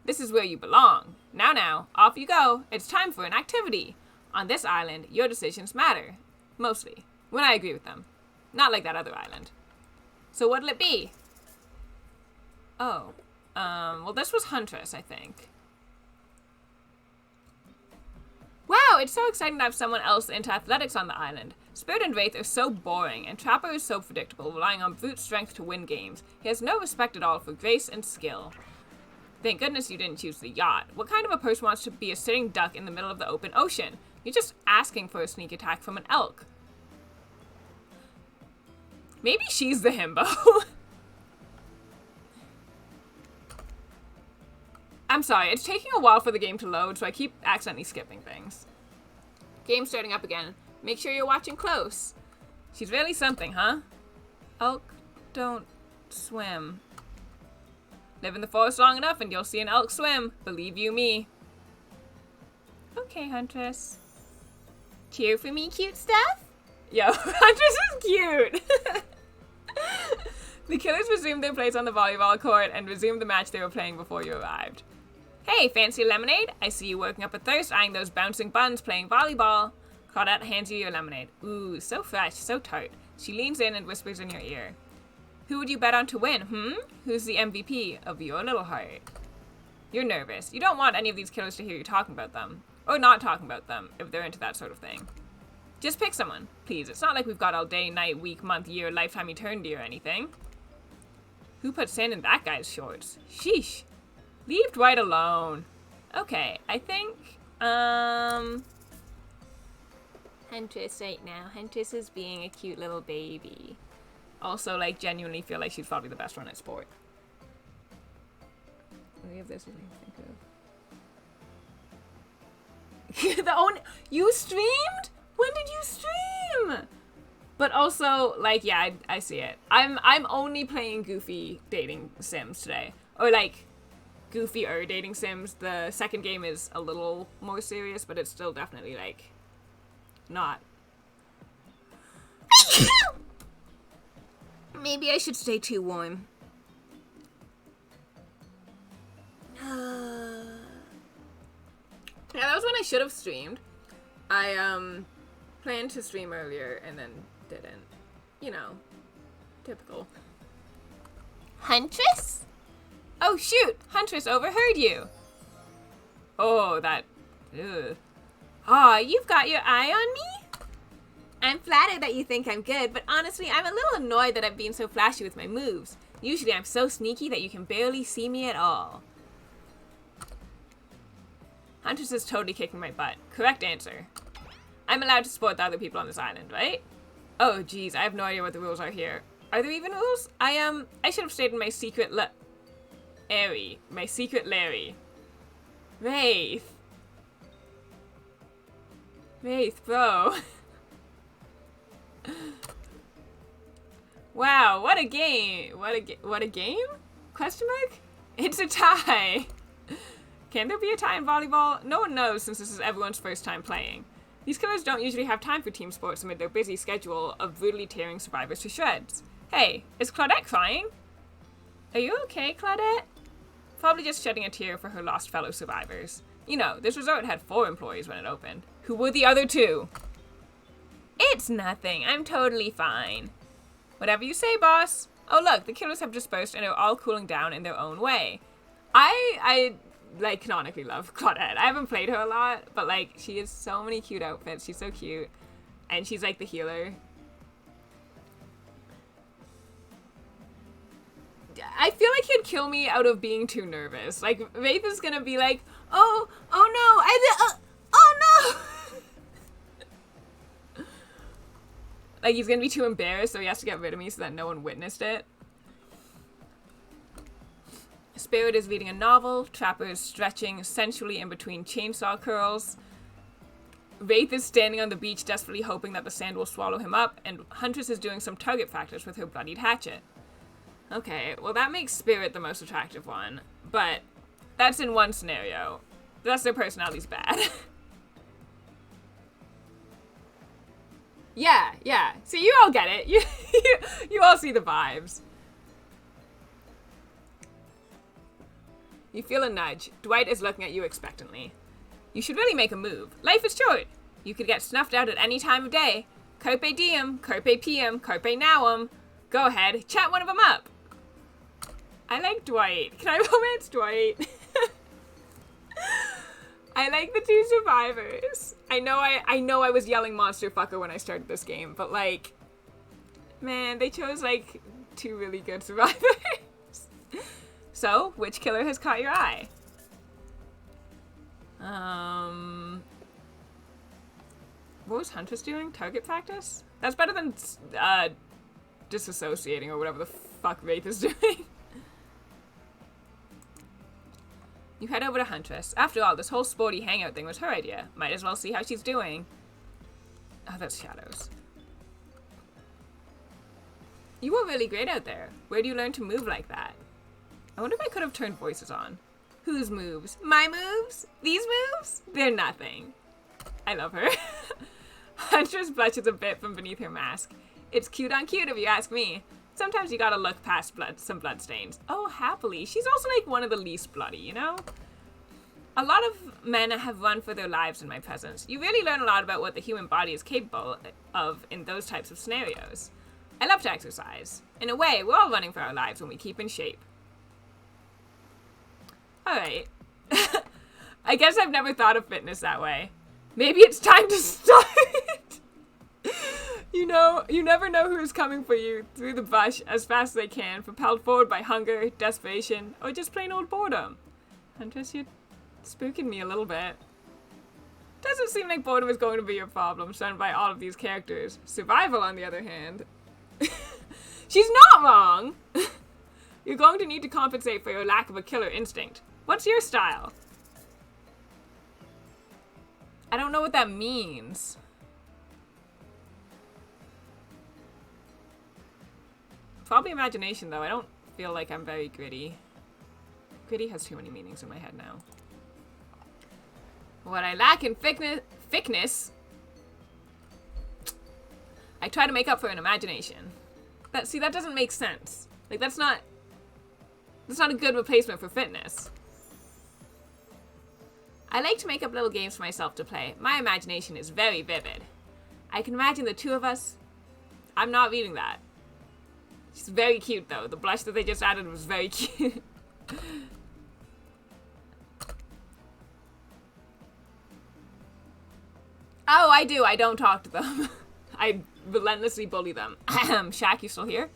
This is where you belong. Now, off you go. It's time for an activity. On this island, your decisions matter. Mostly. When I agree with them. Not like that other island. So what'll it be? Oh. Well, this was Huntress, I think. Wow, it's so exciting to have someone else into athletics on the island. Spirit and Wraith are so boring, and Trapper is so predictable, relying on brute strength to win games. He has no respect at all for grace and skill. Thank goodness you didn't choose the yacht. What kind of a person wants to be a sitting duck in the middle of the open ocean? You're just asking for a sneak attack from an elk. Maybe she's the himbo. I'm sorry, it's taking a while for the game to load, so I keep accidentally skipping things. Game starting up again. Make sure you're watching close. She's really something, huh? Elk don't swim. Live in the forest long enough and you'll see an elk swim. Believe you me. Okay, Huntress. Cheer for me, cute stuff? Yo, Huntress is cute. The killers resumed their place on the volleyball court and resumed the match they were playing before you arrived. Hey, fancy lemonade? I see you working up a thirst eyeing those bouncing buns playing volleyball. Claudette hands you your lemonade. Ooh, so fresh, so tart. She leans in and whispers in your ear. Who would you bet on to win, Who's the MVP of your little heart? You're nervous. You don't want any of these killers to hear you talking about them. Or not talking about them, if they're into that sort of thing. Just pick someone, please. It's not like we've got all day, night, week, month, year, lifetime, eternity or anything. Who put sand in that guy's shorts? Sheesh. Leave Dwight alone. Okay, I think, Huntress right now. Huntress is being a cute little baby. Also, like, genuinely feel like she's probably the best one at sport. Any of this is think of. You streamed? When did you stream? But also, like, yeah, I see it. I'm only playing goofy dating sims today. Or, like, goofier dating sims. The second game is a little more serious, but it's still definitely, like, not. Maybe I should stay too warm. Yeah, that was when I should have streamed. I planned to stream earlier and then didn't. You know, typical. Huntress? Oh shoot, Huntress overheard you. Oh, that. Ugh. Aw, you've got your eye on me? I'm flattered that you think I'm good, but honestly, I'm a little annoyed that I'm being so flashy with my moves. Usually I'm so sneaky that you can barely see me at all. Huntress is totally kicking my butt. Correct answer. I'm allowed to support the other people on this island, right? Oh, geez, I have no idea what the rules are here. Are there even rules? I should have stayed in my secret my secret Larry. Wraith, bro. Wow, what a game. What a game? Question mark? It's a tie. Can there be a tie in volleyball? No one knows since this is everyone's first time playing. These killers don't usually have time for team sports amid their busy schedule of brutally tearing survivors to shreds. Hey, is Claudette crying? Are you okay, Claudette? Probably just shedding a tear for her lost fellow survivors. You know, this resort had 4 employees when it opened. Who were the other 2? It's nothing. I'm totally fine. Whatever you say, boss. Oh look, the killers have dispersed and are all cooling down in their own way. I like, canonically love Claudette. I haven't played her a lot, but, like, she has so many cute outfits. She's so cute. And she's, like, the healer. I feel like he'd kill me out of being too nervous. Like, Wraith is gonna be like, oh no, oh no! Like, he's gonna be too embarrassed, so he has to get rid of me so that no one witnessed it. Spirit is reading a novel. Trapper is stretching sensually in between chainsaw curls. Wraith is standing on the beach desperately hoping that the sand will swallow him up, and Huntress is doing some target practice with her bloodied hatchet. Okay, well that makes Spirit the most attractive one, but that's in one scenario. The rest of their personality's bad. Yeah. See, you all get it. You all see the vibes. You feel a nudge. Dwight is looking at you expectantly. You should really make a move. Life is short. You could get snuffed out at any time of day. Carpe diem, carpe PM, carpe nowem. Go ahead, chat one of them up. I like Dwight. Can I romance Dwight? I like the 2 survivors. I know I was yelling monster fucker when I started this game, but, like, man, they chose, like, 2 really good survivors. So, which killer has caught your eye? What was Huntress doing? Target practice? That's better than disassociating or whatever the fuck Wraith is doing. You head over to Huntress. After all, this whole sporty hangout thing was her idea. Might as well see how she's doing. Oh, that's Shadows. You were really great out there. Where do you learn to move like that? I wonder if I could have turned voices on. Whose moves? My moves? These moves? They're nothing. I love her. Huntress blushes a bit from beneath her mask. It's cute on cute if you ask me. Sometimes you gotta look past some bloodstains. Oh, happily. She's also, like, one of the least bloody, you know? A lot of men have run for their lives in my presence. You really learn a lot about what the human body is capable of in those types of scenarios. I love to exercise. In a way, we're all running for our lives when we keep in shape. Alright. I guess I've never thought of fitness that way. Maybe it's time to start. You know, you never know who is coming for you through the bush as fast as they can, propelled forward by hunger, desperation, or just plain old boredom. Huntress, you're spooking me a little bit. Doesn't seem like boredom is going to be your problem, shown by all of these characters. Survival, on the other hand. She's not wrong! You're going to need to compensate for your lack of a killer instinct. What's your style? I don't know what that means. Probably imagination, though. I don't feel like I'm very gritty. Gritty has too many meanings in my head now. What I lack in thickness, I try to make up for in imagination. That doesn't make sense. Like, that's not a good replacement for fitness. I like to make up little games for myself to play. My imagination is very vivid. I can imagine the two of us. I'm not reading that. She's very cute, though. The blush that they just added was very cute. Oh, I do. I don't talk to them. I relentlessly bully them. Shaq, you still here?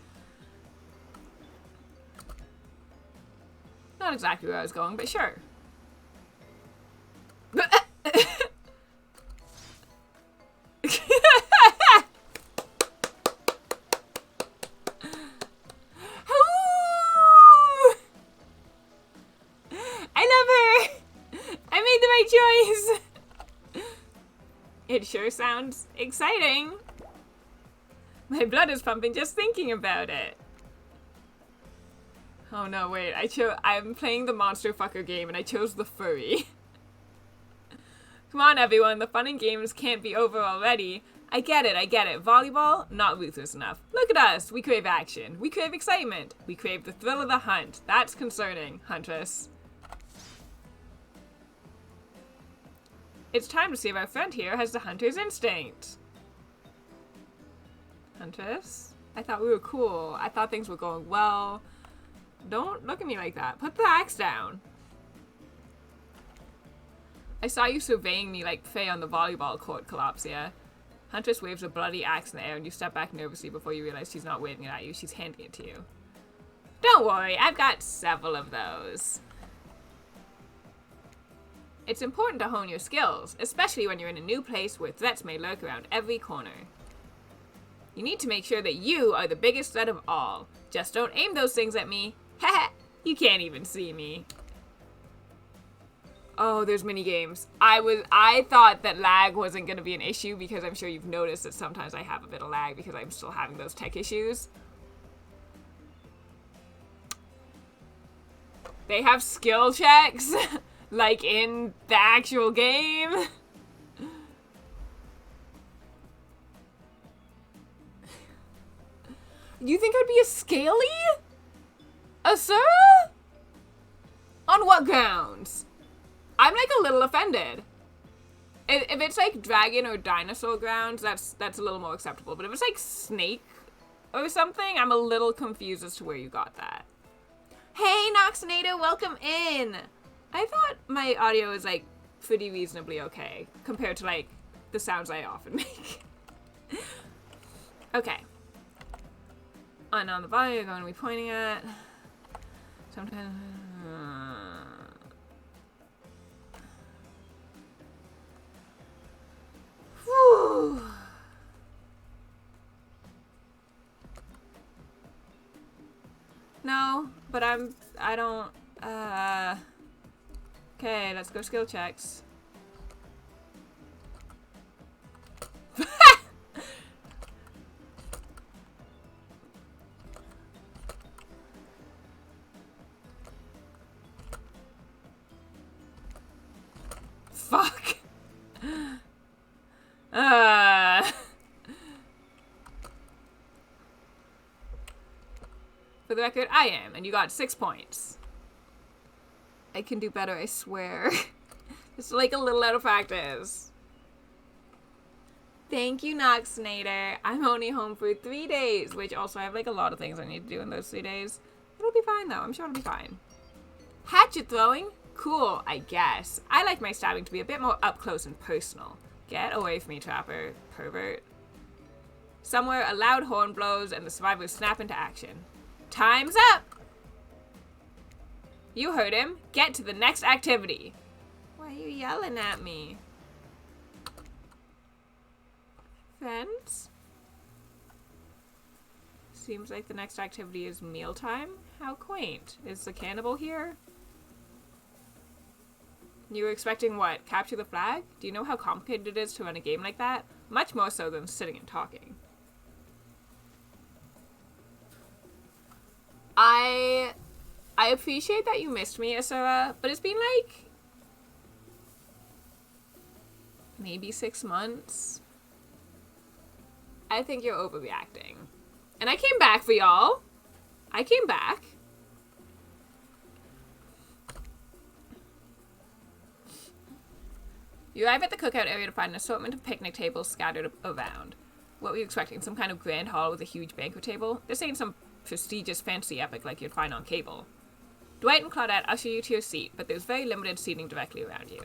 Not exactly where I was going, but sure. I love her! I made the right choice! It sure sounds exciting. My blood is pumping just thinking about it. Oh no, wait, I'm playing the monster fucker game and I chose the furry. Come on everyone, the fun and games can't be over already. I get it. Volleyball, not ruthless enough. Look at us, we crave action. We crave excitement. We crave the thrill of the hunt. That's concerning, Huntress. It's time to see if our friend here has the hunter's instinct. Huntress? I thought we were cool. I thought things were going well. Don't look at me like that. Put the axe down. I saw you surveying me like Faye on the volleyball court, Collapsia. Huntress waves a bloody axe in the air and you step back nervously before you realize she's not waving it at you. She's handing it to you. Don't worry, I've got several of those. It's important to hone your skills, especially when you're in a new place where threats may lurk around every corner. You need to make sure that you are the biggest threat of all. Just don't aim those things at me. Heh, you can't even see me. Oh, there's mini games. I thought that lag wasn't going to be an issue because I'm sure you've noticed that sometimes I have a bit of lag because I'm still having those tech issues. They have skill checks, like in the actual game. You think I'd be a Scaly? Asura? On what grounds? I'm like a little offended. If it's like dragon or dinosaur grounds, that's a little more acceptable. But if it's like snake or something, I'm a little confused as to where you got that. Hey, Noxinator, welcome in. I thought my audio is like pretty reasonably okay compared to like the sounds I often make. Okay. And on the body, you're going to be pointing at. Sometimes. Whew. No, but I don't, okay, let's go skill checks. Fuck. For the record, I am, and you got 6 points. I can do better, I swear. Just like a little out of practice. Thank you, Noxinator. I'm only home for 3 days, which also I have like a lot of things I need to do in those 3 days. It'll be fine though, I'm sure it'll be fine. Hatchet throwing? Cool, I guess. I like my stabbing to be a bit more up close and personal. Get away from me, Trapper, pervert. Somewhere, a loud horn blows and the survivors snap into action. Time's up! You heard him. Get to the next activity. Why are you yelling at me? Friends? Seems like the next activity is mealtime. How quaint. Is the cannibal here? You were expecting what? Capture the flag? Do you know how complicated it is to run a game like that? Much more so than sitting and talking. I appreciate that you missed me, Asura, but it's been like maybe 6 months. I think you're overreacting. And I came back for y'all. I came back. You arrive at the cookout area to find an assortment of picnic tables scattered around. What were you expecting? Some kind of grand hall with a huge banquet table? This ain't some prestigious fancy epic like you'd find on cable. Dwight and Claudette usher you to your seat, but there's very limited seating directly around you.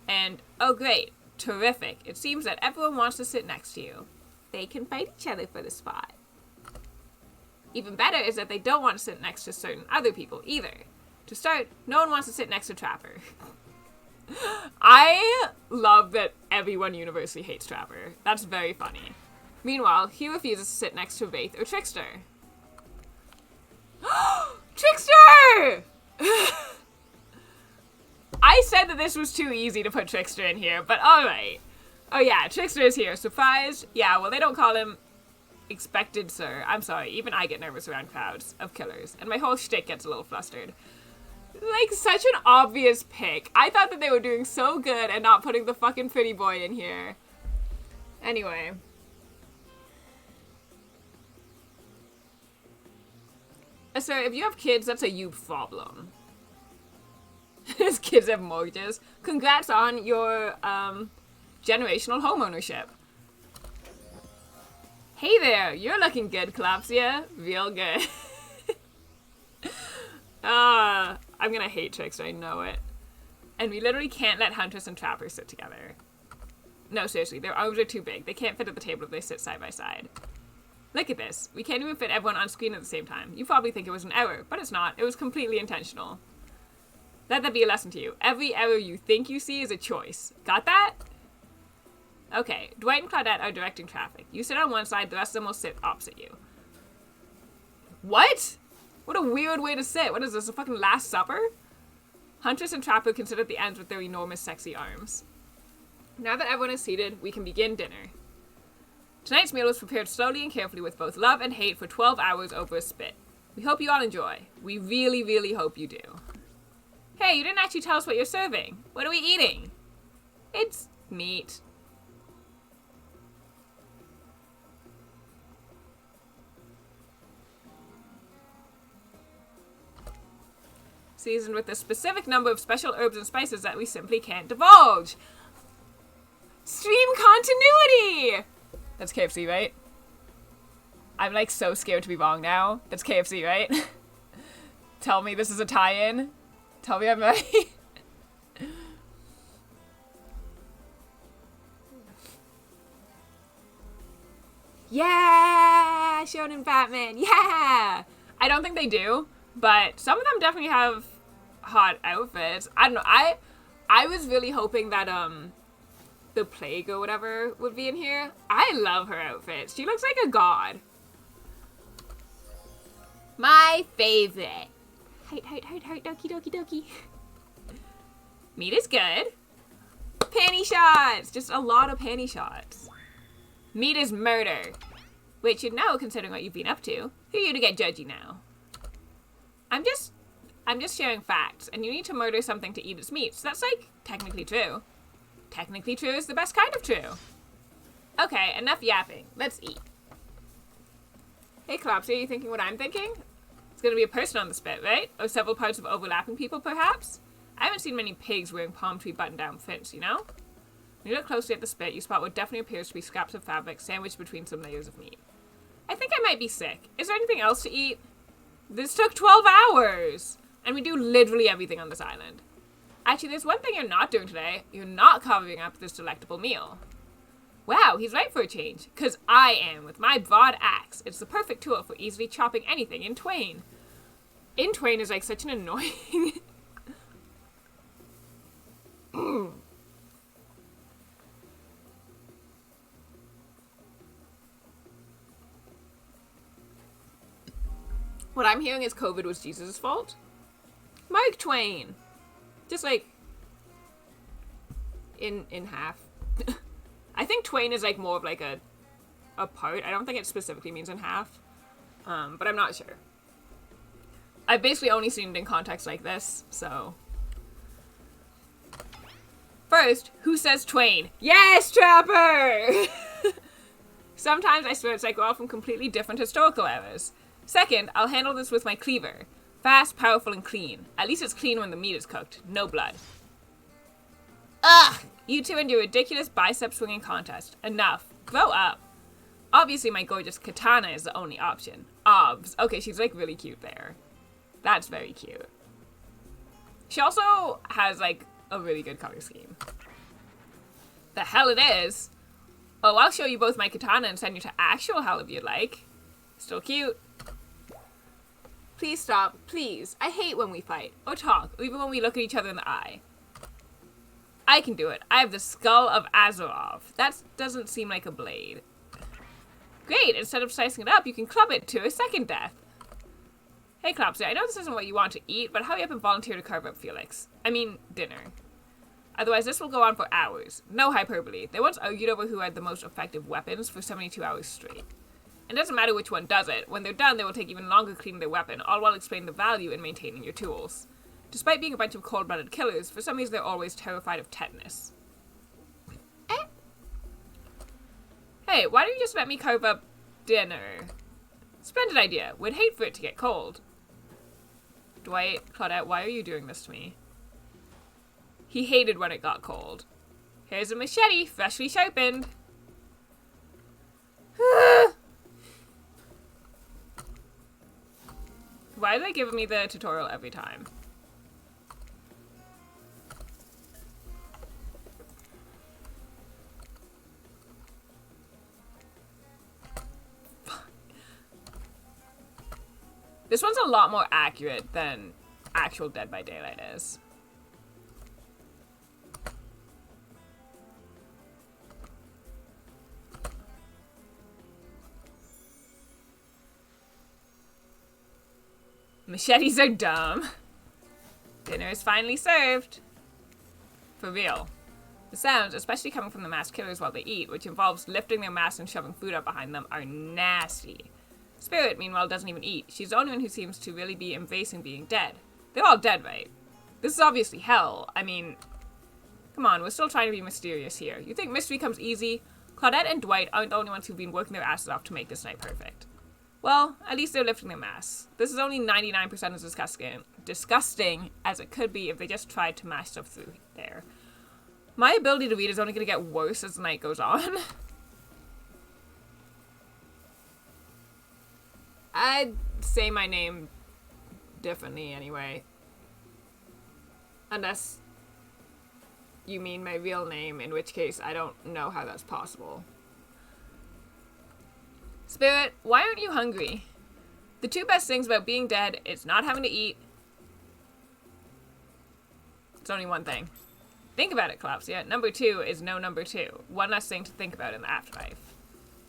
And, oh great, terrific, it seems that everyone wants to sit next to you. They can fight each other for the spot. Even better is that they don't want to sit next to certain other people either. To start, no one wants to sit next to Trapper. I love that everyone universally hates Trapper. That's very funny. Meanwhile, he refuses to sit next to Wraith or Trickster. Trickster! I said that this was too easy to put Trickster in here, but alright. Oh yeah, Trickster is here. Surprised? Yeah, well they don't call him Expected Sir. I'm sorry, even I get nervous around crowds of killers, and my whole shtick gets a little flustered. Like, such an obvious pick. I thought that they were doing so good and not putting the fucking pretty boy in here. Anyway. Sir, if you have kids, that's a you problem. His kids have mortgages. Congrats on your, generational homeownership. Hey there, you're looking good, Collapsia. Real good. I'm gonna hate Trickster, I know it. And we literally can't let Huntress and Trapper sit together. No, seriously, their arms are too big. They can't fit at the table if they sit side by side. Look at this. We can't even fit everyone on screen at the same time. You probably think it was an error, but it's not. It was completely intentional. Let that be a lesson to you. Every error you think you see is a choice. Got that? Okay, Dwight and Claudette are directing traffic. You sit on one side, the rest of them will sit opposite you. What? What a weird way to sit. What is this, a fucking Last Supper? Huntress and Trapper can sit at the ends with their enormous sexy arms. Now that everyone is seated, we can begin dinner. Tonight's meal was prepared slowly and carefully with both love and hate for 12 hours over a spit. We hope you all enjoy. We really, really hope you do. Hey, you didn't actually tell us what you're serving. What are we eating? It's meat. Seasoned with a specific number of special herbs and spices that we simply can't divulge. Stream continuity! That's KFC, right? I'm like so scared to be wrong now. That's KFC, right? Tell me this is a tie-in. Tell me I'm right. Yeah! Shonen Batman, yeah! I don't think they do, but some of them definitely have hot outfits. I don't know, I was really hoping that, the Plague or whatever would be in here. I love her outfit. She looks like a god. My favorite. Heart, doki doki doki. Meat is good. Panty shots! Just a lot of panty shots. Meat is murder. Which you'd know considering what you've been up to. Who are you to get judgy now? I'm just sharing facts, and you need to murder something to eat its meat, so that's like technically true. Technically true is the best kind of true. Okay, enough yapping. Let's eat. Hey, Collapsia, are you thinking what I'm thinking? It's gonna be a person on the spit, right? Or several parts of overlapping people, perhaps? I haven't seen many pigs wearing palm tree button-down fits, you know? When you look closely at the spit, you spot what definitely appears to be scraps of fabric sandwiched between some layers of meat. I think I might be sick. Is there anything else to eat? This took 12 hours! And we do literally everything on this island. Actually, there's one thing you're not doing today. You're not covering up this delectable meal. Wow, he's right for a change. Because I am, with my broad axe. It's the perfect tool for easily chopping anything in twain. In twain is like such an annoying... What I'm hearing is COVID was Jesus' fault. Mark Twain. Just like in half. I think twain is like more of like a part. I don't think it specifically means in half. But I'm not sure. I've basically only seen it in contexts like this, so... First, who says twain? Yes, Trapper! Sometimes I swear it's like we're all from completely different historical eras. Second, I'll handle this with my cleaver. Fast, powerful, and clean. At least it's clean when the meat is cooked. No blood. Ugh! You two and your ridiculous bicep swinging contest. Enough. Grow up. Obviously my gorgeous katana is the only option. Obs. Okay, she's like really cute there. That's very cute. She also has like a really good color scheme. The hell it is. Oh, I'll show you both my katana and send you to actual hell if you'd like. Still cute. Please stop. Please. I hate when we fight. Or talk. Or even when we look at each other in the eye. I can do it. I have the skull of Azarov. That doesn't seem like a blade. Great. Instead of slicing it up, you can club it to a second death. Hey, Clopsy, I know this isn't what you want to eat, but hurry up and volunteer to carve up Felix. I mean, dinner. Otherwise, this will go on for hours. No hyperbole. They once argued over who had the most effective weapons for 72 hours straight. It doesn't matter which one does it. When they're done, they will take even longer cleaning their weapon, all while explaining the value in maintaining your tools. Despite being a bunch of cold-blooded killers, for some reason they're always terrified of tetanus. Hey, why don't you just let me carve up dinner? Splendid idea. Would hate for it to get cold. Dwight, Claudette, why are you doing this to me? He hated when it got cold. Here's a machete, freshly sharpened. Why are they giving me the tutorial every time? This one's a lot more accurate than actual Dead by Daylight is. Machetes are dumb. Dinner is finally served. For real. The sounds, especially coming from the masked killers while they eat, which involves lifting their masks and shoving food up behind them, are nasty. Spirit, meanwhile, doesn't even eat. She's the only one who seems to really be embracing being dead. They're all dead, right? This is obviously hell. I mean, come on, we're still trying to be mysterious here. You think mystery comes easy? Claudette and Dwight aren't the only ones who've been working their asses off to make this night perfect. Well, at least they're lifting their masks. This is only 99% as disgusting as it could be if they just tried to mash stuff through there. My ability to read is only going to get worse as the night goes on. I'd say my name differently anyway. Unless you mean my real name, in which case I don't know how that's possible. Spirit, why aren't you hungry? The two best things about being dead is not having to eat. It's only one thing. Think about it, Clopsia. Number 2 is no number 2. One less thing to think about in the afterlife.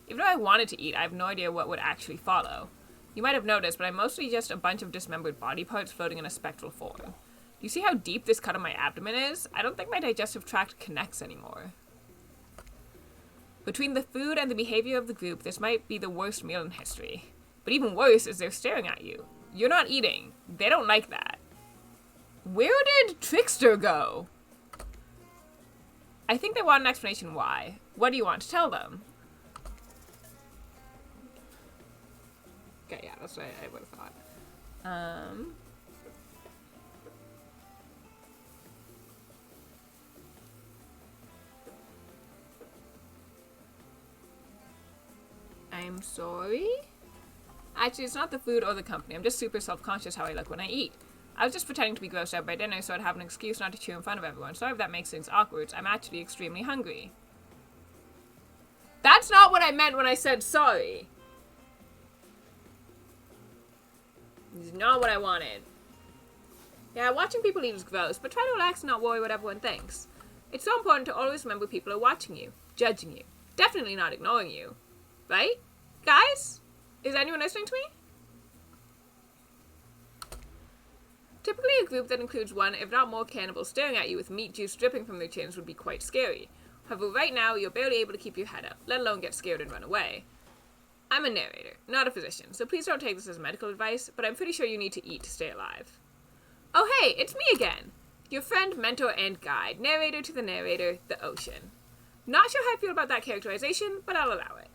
Even though I wanted to eat, I have no idea what would actually follow. You might have noticed, but I'm mostly just a bunch of dismembered body parts floating in a spectral form. Do you see how deep this cut on my abdomen is? I don't think my digestive tract connects anymore. Between the food and the behavior of the group, this might be the worst meal in history. But even worse is they're staring at you. You're not eating. They don't like that. Where did Trickster go? I think they want an explanation why. What do you want to tell them? Okay, yeah, that's what I would have thought. I'm sorry? Actually, it's not the food or the company. I'm just super self-conscious how I look when I eat. I was just pretending to be grossed out by dinner so I'd have an excuse not to chew in front of everyone. Sorry if that makes things awkward. I'm actually extremely hungry. That's not what I meant when I said sorry. It's not what I wanted. Yeah, watching people eat is gross, but try to relax and not worry what everyone thinks. It's so important to always remember people are watching you, judging you, definitely not ignoring you. Right? Guys? Is anyone listening to me? Typically a group that includes one, if not more cannibals staring at you with meat juice dripping from their chins would be quite scary. However, right now, you're barely able to keep your head up, let alone get scared and run away. I'm a narrator, not a physician, so please don't take this as medical advice, but I'm pretty sure you need to eat to stay alive. Oh hey, it's me again! Your friend, mentor, and guide, narrator to the narrator, the ocean. Not sure how I feel about that characterization, but I'll allow it.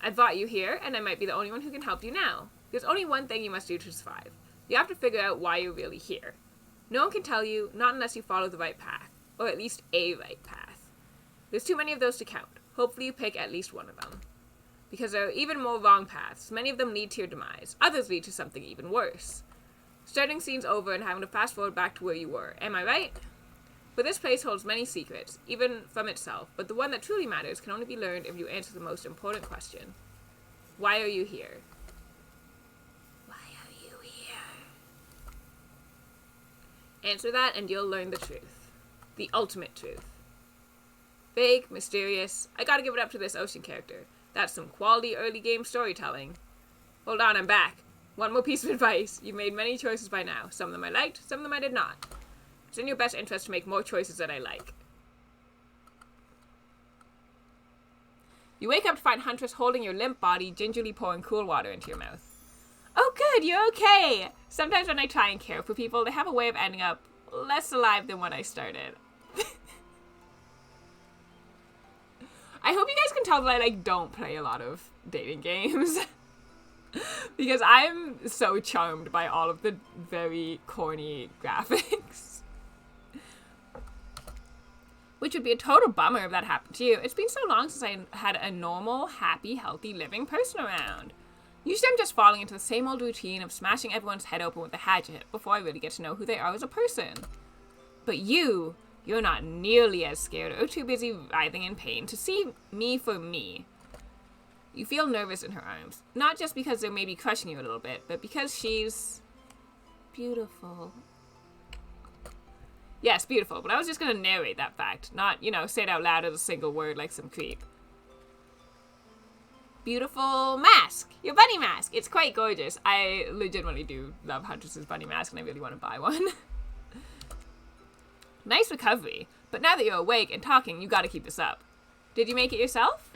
I brought you here, and I might be the only one who can help you now. There's only one thing you must do to survive. You have to figure out why you're really here. No one can tell you, not unless you follow the right path, or at least a right path. There's too many of those to count. Hopefully you pick at least one of them. Because there are even more wrong paths. Many of them lead to your demise. Others lead to something even worse. Starting scenes over and having to fast forward back to where you were. Am I right? But this place holds many secrets, even from itself, but the one that truly matters can only be learned if you answer the most important question. Why are you here? Why are you here? Answer that and you'll learn the truth. The ultimate truth. Vague, mysterious. I gotta give it up to this ocean character. That's some quality early game storytelling. Hold on, I'm back. One more piece of advice. You've made many choices by now. Some of them I liked, some of them I did not. It's in your best interest to make more choices that I like. You wake up to find Huntress holding your limp body, gingerly pouring cool water into your mouth. Oh good, you're okay! Sometimes when I try and care for people, they have a way of ending up less alive than when I started. I hope you guys can tell that I, don't play a lot of dating games. Because I'm so charmed by all of the very corny graphics. Which would be a total bummer if that happened to you. It's been so long since I had a normal, happy, healthy, living person around. Usually I'm just falling into the same old routine of smashing everyone's head open with a hatchet before I really get to know who they are as a person. But you're not nearly as scared or too busy writhing in pain to see me for me. You feel nervous in her arms. Not just because they may be crushing you a little bit, but because she's beautiful. Yes, beautiful, but I was just going to narrate that fact, not, say it out loud as a single word like some creep. Beautiful mask! Your bunny mask! It's quite gorgeous. I legitimately do love Huntress's bunny mask, and I really want to buy one. Nice recovery, but now that you're awake and talking, you gotta keep this up. Did you make it yourself?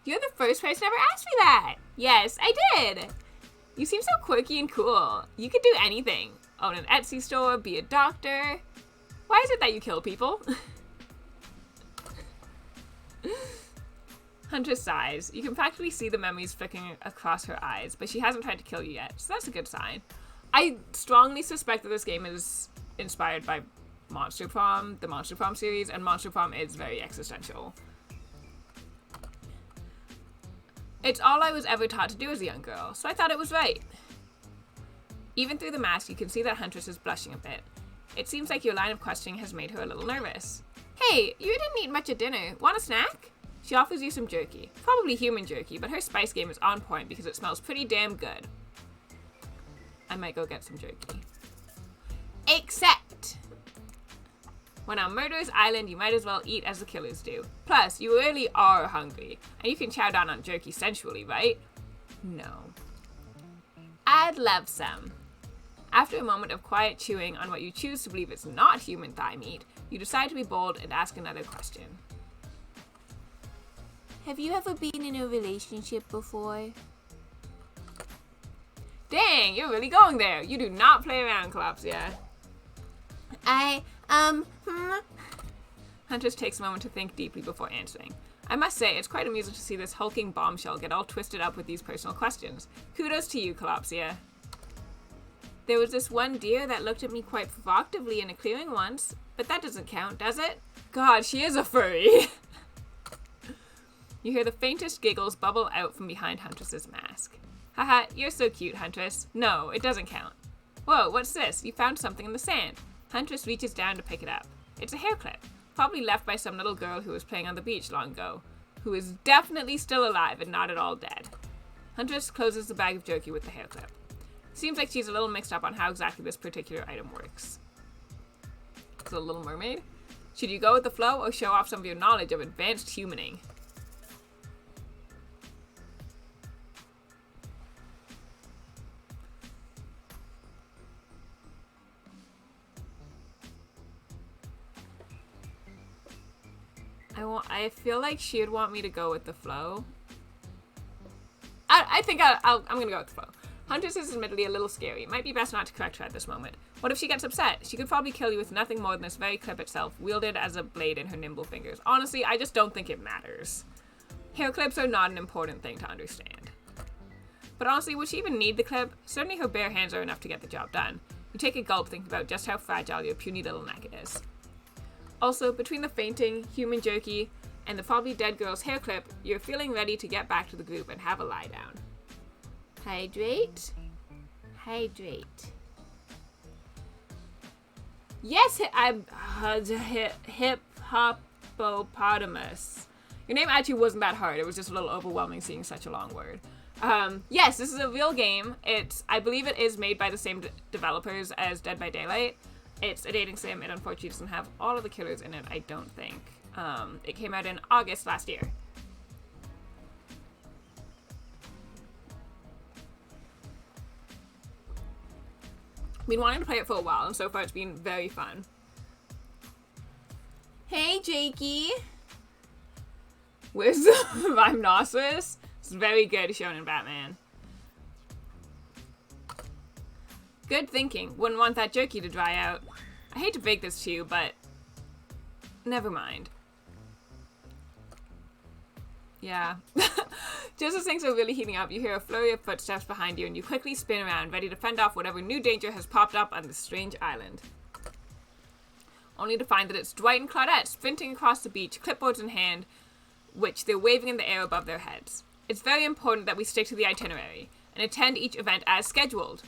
You're the first person ever asked me that! Yes, I did! You seem so quirky and cool. You could do anything. Own an Etsy store, be a doctor. Why is it that you kill people? Huntress sighs. You can practically see the memories flickering across her eyes, but she hasn't tried to kill you yet, so that's a good sign. I strongly suspect that this game is inspired by Monster Prom, the Monster Prom series, and Monster Prom is very existential. It's all I was ever taught to do as a young girl, so I thought it was right. Even through the mask, you can see that Huntress is blushing a bit. It seems like your line of questioning has made her a little nervous. Hey, you didn't eat much at dinner. Want a snack? She offers you some jerky. Probably human jerky, but her spice game is on point because it smells pretty damn good. I might go get some jerky. Except, when on Murderer's Island, you might as well eat as the killers do. Plus, you really are hungry, and you can chow down on jerky sensually, right? No. I'd love some. After a moment of quiet chewing on what you choose to believe is not human thigh meat, you decide to be bold and ask another question. Have you ever been in a relationship before? Dang, you're really going there. You do not play around, Collapsia. Huntress takes a moment to think deeply before answering. I must say, it's quite amusing to see this hulking bombshell get all twisted up with these personal questions. Kudos to you, Collapsia. There was this one deer that looked at me quite provocatively in a clearing once, but that doesn't count, does it? God, she is a furry. You hear the faintest giggles bubble out from behind Huntress's mask. Haha, you're so cute, Huntress. No, it doesn't count. Whoa, what's this? You found something in the sand. Huntress reaches down to pick it up. It's a hair clip, probably left by some little girl who was playing on the beach long ago, who is definitely still alive and not at all dead. Huntress closes the bag of jerky with the hair clip. Seems like she's a little mixed up on how exactly this particular item works. The Little Mermaid? Should you go with the flow or show off some of your knowledge of advanced humaning? I feel like she would want me to go with the flow. I think I'm gonna go with Flo. Huntress is admittedly a little scary. It might be best not to correct her at this moment. What if she gets upset? She could probably kill you with nothing more than this very clip itself, wielded as a blade in her nimble fingers. Honestly, I just don't think it matters. Hair clips are not an important thing to understand. But honestly, would she even need the clip? Certainly her bare hands are enough to get the job done. You take a gulp thinking about just how fragile your puny little neck is. Also, between the fainting, human jerky, and the probably dead girl's hair clip, you're feeling ready to get back to the group and have a lie down. Hydrate. Hydrate. Yes, I'm hippopotamus. Your name actually wasn't that hard. It was just a little overwhelming seeing such a long word. Yes, this is a real game. I believe it is made by the same developers as Dead by Daylight. It's a dating sim. It unfortunately doesn't have all of the killers in it, I don't think. It came out in August last year. Been wanting to play it for a while, and so far it's been very fun. Hey, Jakey. Where's the rhinoceros? It's very good shown in Batman. Good thinking. Wouldn't want that jerky to dry out. I hate to break this to you, but never mind. Yeah. Just as things are really heating up, you hear a flurry of footsteps behind you, and you quickly spin around, ready to fend off whatever new danger has popped up on this strange island. Only to find that it's Dwight and Claudette sprinting across the beach, clipboards in hand, which they're waving in the air above their heads. It's very important that we stick to the itinerary, and attend each event as scheduled.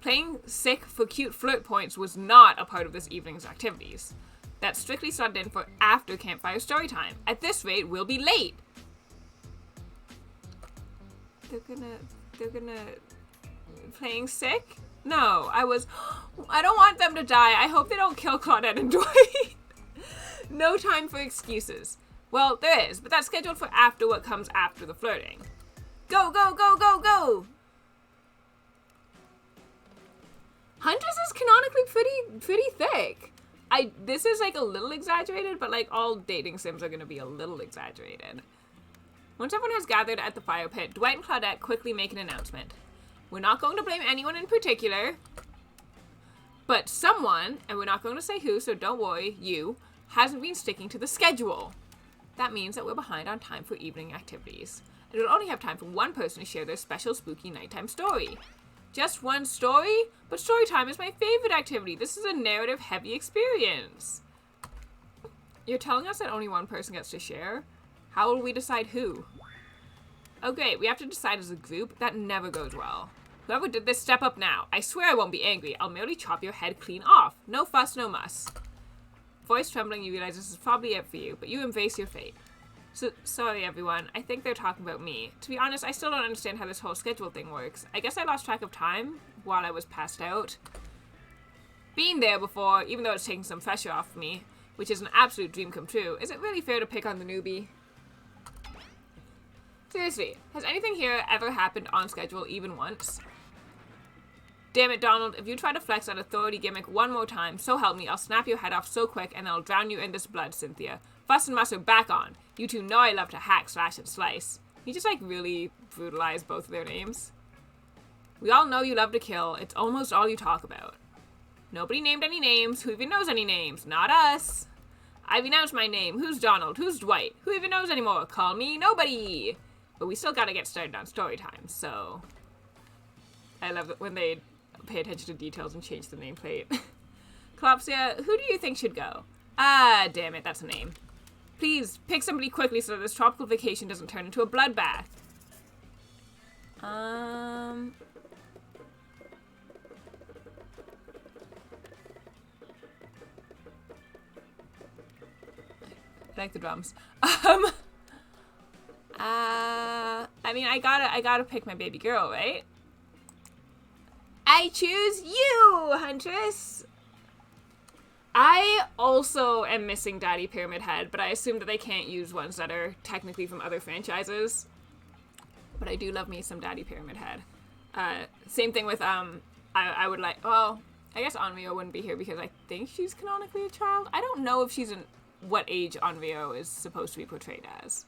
Playing sick for cute flirt points was not a part of this evening's activities. That's strictly slotted in for after campfire story time. At this rate, we'll be late. They're gonna playing sick? No, I don't want them to die. I hope they don't kill Claudette and Dwight. No time for excuses. Well, there is, but that's scheduled for after what comes after the flirting. Go, go, go, go, go! Huntress is canonically pretty thick. This is like a little exaggerated, but like all dating sims are gonna be a little exaggerated. Once everyone has gathered at the fire pit, Dwight and Claudette quickly make an announcement. We're not going to blame anyone in particular, but someone, and we're not going to say who, so don't worry, you, hasn't been sticking to the schedule. That means that we're behind on time for evening activities, and we'll only have time for one person to share their special spooky nighttime story. Just one story? But story time is my favorite activity. This is a narrative-heavy experience. You're telling us that only one person gets to share? How will we decide who? Oh great, we have to decide as a group? That never goes well. Whoever did this, step up now. I swear I won't be angry. I'll merely chop your head clean off. No fuss, no muss. Voice trembling, you realize this is probably it for you, but you embrace your fate. So, sorry everyone, I think they're talking about me. To be honest, I still don't understand how this whole schedule thing works. I guess I lost track of time while I was passed out. Been there before, even though it's taking some pressure off me, which is an absolute dream come true. Is it really fair to pick on the newbie? Seriously, has anything here ever happened on schedule even once? Damn it, Donald, if you try to flex that authority gimmick one more time, so help me, I'll snap your head off so quick and I'll drown you in this blood, Cynthia. Fuss and muss are back on. You two know I love to hack, slash, and slice. You just, like, really brutalize both of their names. We all know you love to kill. It's almost all you talk about. Nobody named any names. Who even knows any names? Not us. I've announced my name. Who's Donald? Who's Dwight? Who even knows anymore? Call me nobody. But we still gotta get started on story time, so... I love it when they pay attention to details and change the nameplate. Clopsia, who do you think should go? Ah, damn it, that's a name. Please, pick somebody quickly so that this tropical vacation doesn't turn into a bloodbath. I like the drums. I mean, I gotta pick my baby girl, right? I choose you, Huntress! I also am missing Daddy Pyramid Head, but I assume that they can't use ones that are technically from other franchises. But I do love me some Daddy Pyramid Head. Same thing with, I would like, well, I guess Onryo wouldn't be here because I think she's canonically a child. I don't know if she's what age Onryo is supposed to be portrayed as.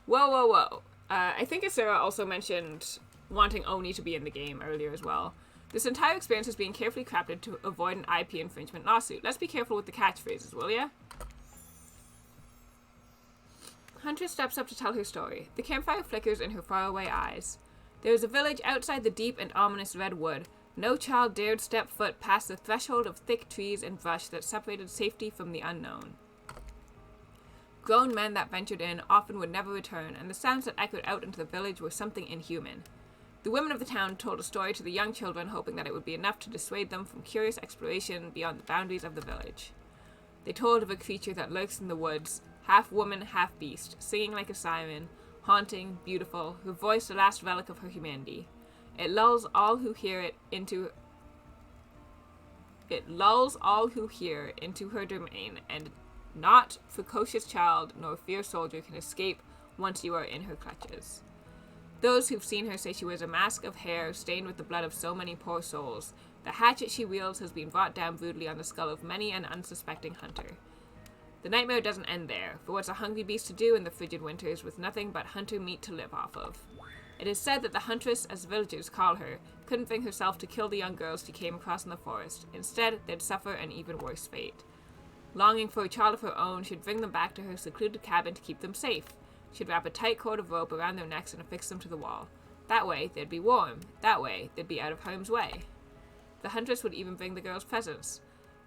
Whoa, whoa, whoa. I think Sarah also mentioned wanting Oni to be in the game earlier as well. This entire experience is being carefully crafted to avoid an IP infringement lawsuit. Let's be careful with the catchphrases, will ya? Huntress steps up to tell her story. The campfire flickers in her faraway eyes. There is a village outside the deep and ominous red wood. No child dared step foot past the threshold of thick trees and brush that separated safety from the unknown. Grown men that ventured in often would never return, and the sounds that echoed out into the village were something inhuman. The women of the town told a story to the young children, hoping that it would be enough to dissuade them from curious exploration beyond the boundaries of the village. They told of a creature that lurks in the woods, half woman, half beast, singing like a siren, haunting, beautiful, her voice the last relic of her humanity. It lulls all who hear into her domain, and not precocious child nor fierce soldier can escape once you are in her clutches. Those who've seen her say she wears a mask of hair stained with the blood of so many poor souls. The hatchet she wields has been brought down brutally on the skull of many an unsuspecting hunter. The nightmare doesn't end there, for what's a hungry beast to do in the frigid winters with nothing but hunter meat to live off of? It is said that the huntress, as villagers call her, couldn't bring herself to kill the young girls she came across in the forest. Instead, they'd suffer an even worse fate. Longing for a child of her own, she'd bring them back to her secluded cabin to keep them safe. She'd wrap a tight cord of rope around their necks and affix them to the wall. That way, they'd be warm. That way, they'd be out of harm's way. The huntress would even bring the girls presents.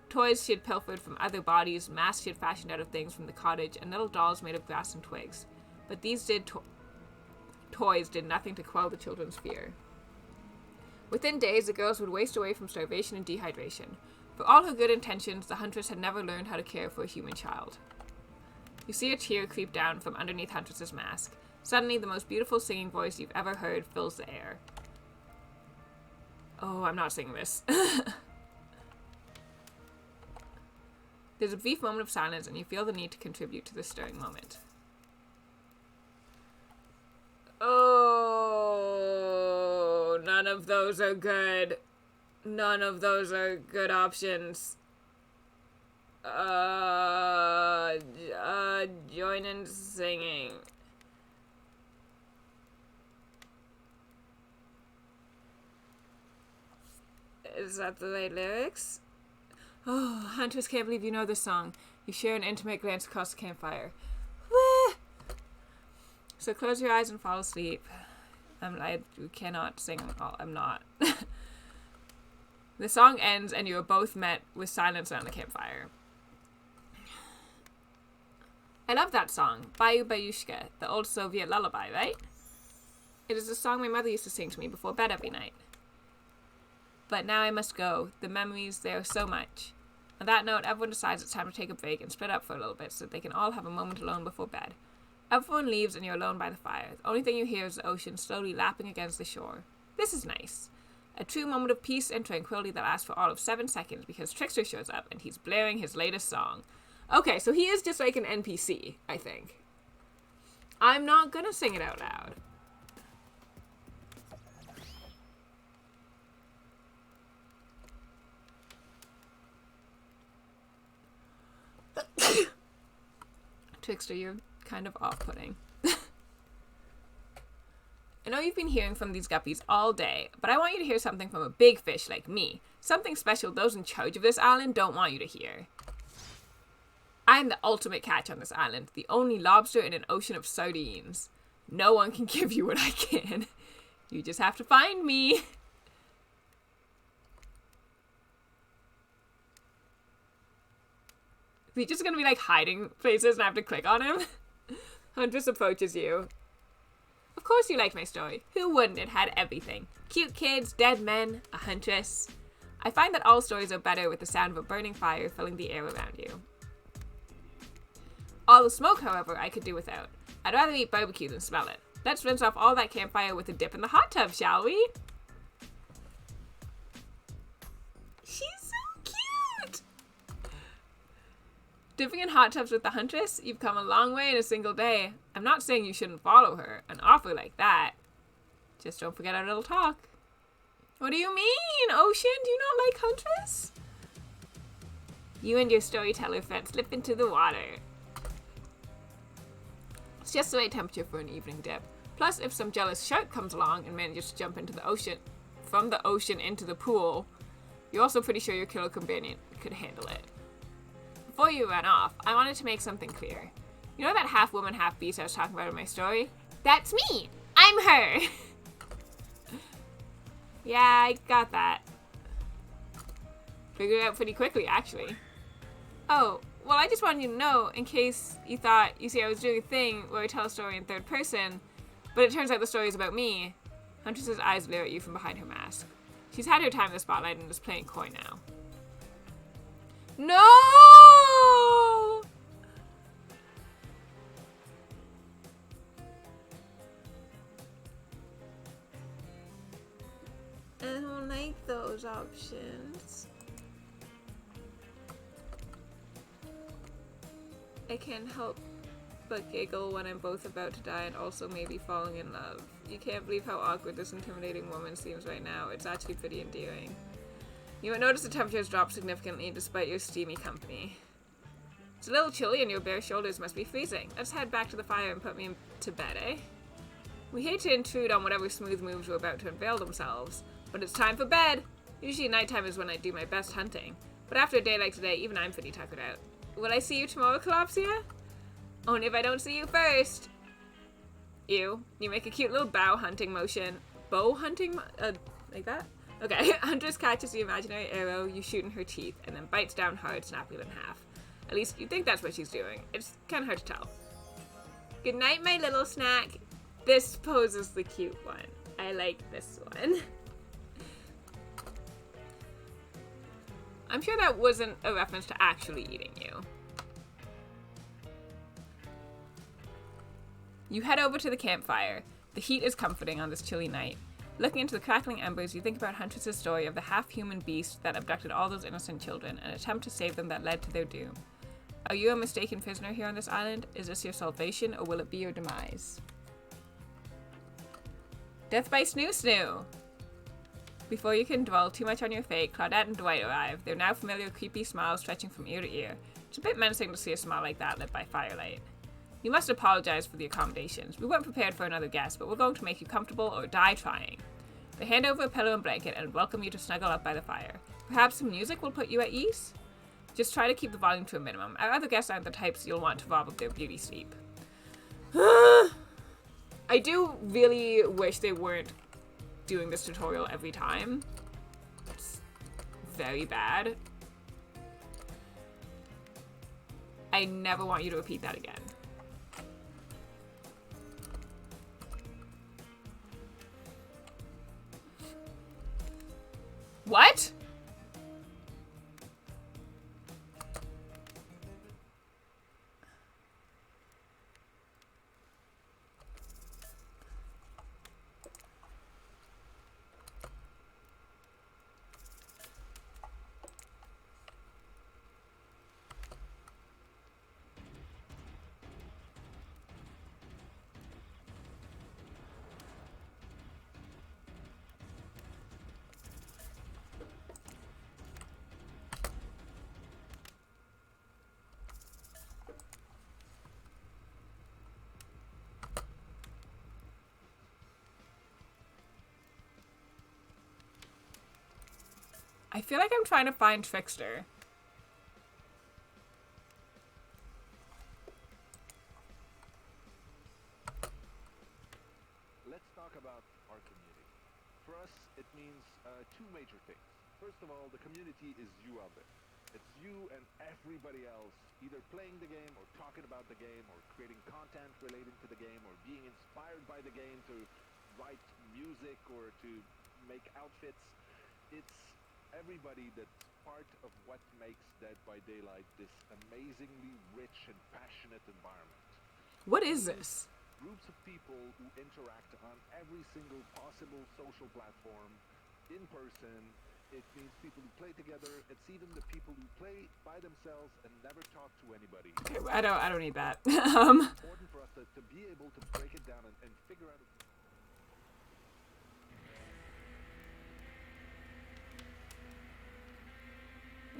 Toys she had pilfered from other bodies, masks she had fashioned out of things from the cottage, and little dolls made of grass and twigs. But these toys did nothing to quell the children's fear. Within days, the girls would waste away from starvation and dehydration. For all her good intentions, the huntress had never learned how to care for a human child. You see a tear creep down from underneath Huntress's mask. Suddenly, the most beautiful singing voice you've ever heard fills the air. Oh, I'm not singing this. There's a brief moment of silence, and you feel the need to contribute to this stirring moment. Oh, none of those are good. None of those are good options. Join in singing. Is that the right lyrics? Oh, Huntress, can't believe you know this song. You share an intimate glance across the campfire. Wah! So close your eyes and fall asleep. I cannot sing. I'm not. The song ends and you are both met with silence around the campfire. I love that song, Bayu Bayushka, the old Soviet lullaby, right? It is a song my mother used to sing to me before bed every night. But now I must go. The memories, they are so much. On that note, everyone decides it's time to take a break and split up for a little bit so that they can all have a moment alone before bed. Everyone leaves and you're alone by the fire. The only thing you hear is the ocean slowly lapping against the shore. This is nice. A true moment of peace and tranquility that lasts for all of 7 seconds because Trickster shows up and he's blaring his latest song. Okay, so he is just like an NPC, I think. I'm not gonna sing it out loud. Trickster, you're kind of off-putting. I know you've been hearing from these guppies all day, but I want you to hear something from a big fish like me. Something special those in charge of this island don't want you to hear. I am the ultimate catch on this island, the only lobster in an ocean of sardines. No one can give you what I can. You just have to find me. Is he just gonna be like hiding places and I have to click on him? Huntress approaches you. Of course you liked my story. Who wouldn't? It had everything. Cute kids, dead men, a huntress. I find that all stories are better with the sound of a burning fire filling the air around you. All the smoke, however, I could do without. I'd rather eat barbecue than smell it. Let's rinse off all that campfire with a dip in the hot tub, shall we? She's so cute! Dipping in hot tubs with the huntress? You've come a long way in a single day. I'm not saying you shouldn't follow her. An offer like that. Just don't forget our little talk. What do you mean, Ocean? Do you not like Huntress? You and your storyteller friend slip into the water. just the right temperature for an evening dip. Plus, if some jealous shark comes along and manages to jump into the ocean, from the ocean into the pool, you're also pretty sure your killer companion could handle it. Before you run off, I wanted to make something clear. You know that half woman, half beast I was talking about in my story? That's me! I'm her! Yeah, I got that. Figured it out pretty quickly, actually. Oh, well, I just wanted you to know, in case you thought, you see, I was doing a thing where I tell a story in third person, but it turns out the story is about me. Huntress's eyes leer at you from behind her mask. She's had her time in the spotlight and is playing coy now. No! I don't like those options. I can't help but giggle when I'm both about to die and also maybe falling in love. You can't believe how awkward this intimidating woman seems right now. It's actually pretty endearing. You might notice the temperature has dropped significantly despite your steamy company. It's a little chilly and your bare shoulders must be freezing. Let's head back to the fire and put me to bed, eh? We hate to intrude on whatever smooth moves are about to unveil themselves, but it's time for bed! Usually nighttime is when I do my best hunting, but after a day like today, even I'm pretty tuckered out. Will I see you tomorrow, Calopsia? Only if I don't see you first. Ew. You make a cute little bow hunting motion. Bow hunting? Like that? Okay. Huntress catches the imaginary arrow you shoot in her teeth and then bites down hard, snapping it in half. At least you think that's what she's doing. It's kind of hard to tell. Good night, my little snack. This pose is the cute one. I like this one. I'm sure that wasn't a reference to actually eating you. You head over to the campfire. The heat is comforting on this chilly night. Looking into the crackling embers, you think about Huntress's story of the half-human beast that abducted all those innocent children, an attempt to save them that led to their doom. Are you a mistaken prisoner here on this island? Is this your salvation, or will it be your demise? Death by Snoo Snoo! Before you can dwell too much on your fate, Claudette and Dwight arrive, their now familiar creepy smiles stretching from ear to ear. It's a bit menacing to see a smile like that lit by firelight. You must apologize for the accommodations. We weren't prepared for another guest, but we're going to make you comfortable or die trying. They hand over a pillow and blanket and welcome you to snuggle up by the fire. Perhaps some music will put you at ease? Just try to keep the volume to a minimum. Our other guests aren't the types you'll want to rob of their beauty sleep. I do really wish they weren't doing this tutorial every time. It's very bad. I never want you to repeat that again. What? I feel like I'm trying to find Trickster. Let's talk about our community. For us, it means two major things. First of all, the community is you out there. It's you and everybody else either playing the game or talking about the game or creating content relating to the game or being inspired by the game to write music or to make outfits. It's everybody that's part of what makes Dead by Daylight this amazingly rich and passionate environment. What is this? Groups of people who interact on every single possible social platform, in person. It means people who play together. It's even the people who play by themselves and never talk to anybody. Okay, I don't need that. It's important for us to be able to break it down and figure out.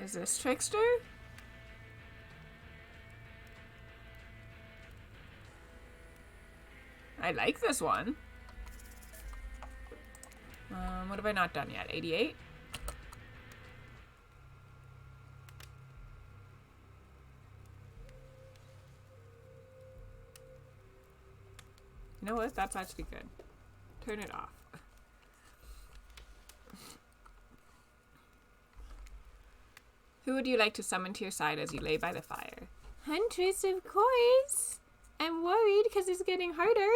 Is this Trickster? I like this one. What have I not done yet? 88? You know what? That's actually good. Turn it off. Who would you like to summon to your side as you lay by the fire? Huntress, of course. I'm worried because it's getting harder.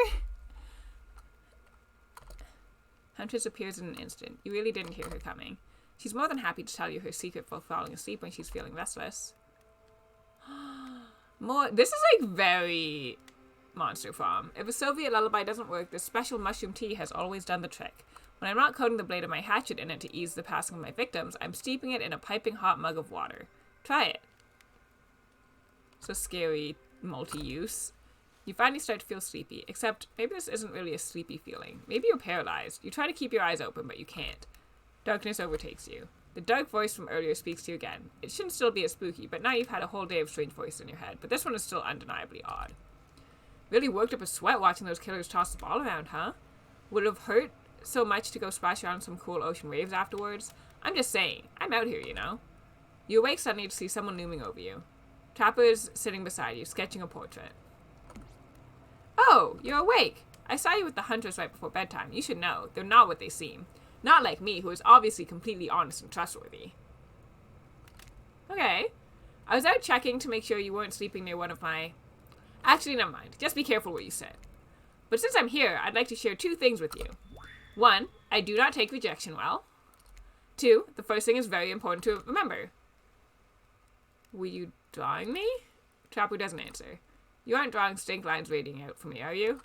Huntress appears in an instant. You really didn't hear her coming. She's more than happy to tell you her secret for falling asleep when she's feeling restless. This is like very Monster Farm. If a Soviet lullaby doesn't work, this special mushroom tea has always done the trick. When I'm not coating the blade of my hatchet in it to ease the passing of my victims, I'm steeping it in a piping hot mug of water. Try it. So scary, multi-use. You finally start to feel sleepy, except maybe this isn't really a sleepy feeling. Maybe you're paralyzed. You try to keep your eyes open, but you can't. Darkness overtakes you. The dark voice from earlier speaks to you again. It shouldn't still be as spooky, but now you've had a whole day of strange voices in your head, but this one is still undeniably odd. Really worked up a sweat watching those killers toss the ball around, huh? Would it have hurt so much to go splash around some cool ocean waves afterwards? I'm just saying. I'm out here, you know? You awake suddenly to see someone looming over you. Trapper is sitting beside you, sketching a portrait. Oh, you're awake. I saw you with the Huntress right before bedtime. You should know. They're not what they seem. Not like me, who is obviously completely honest and trustworthy. Okay. I was out checking to make sure you weren't sleeping near one of my... Actually, never mind. Just be careful what you said. But since I'm here, I'd like to share 2 things with you. 1, I do not take rejection well. 2, the first thing is very important to remember. Were you drawing me? Trapper doesn't answer. You aren't drawing stink lines radiating out for me, are you?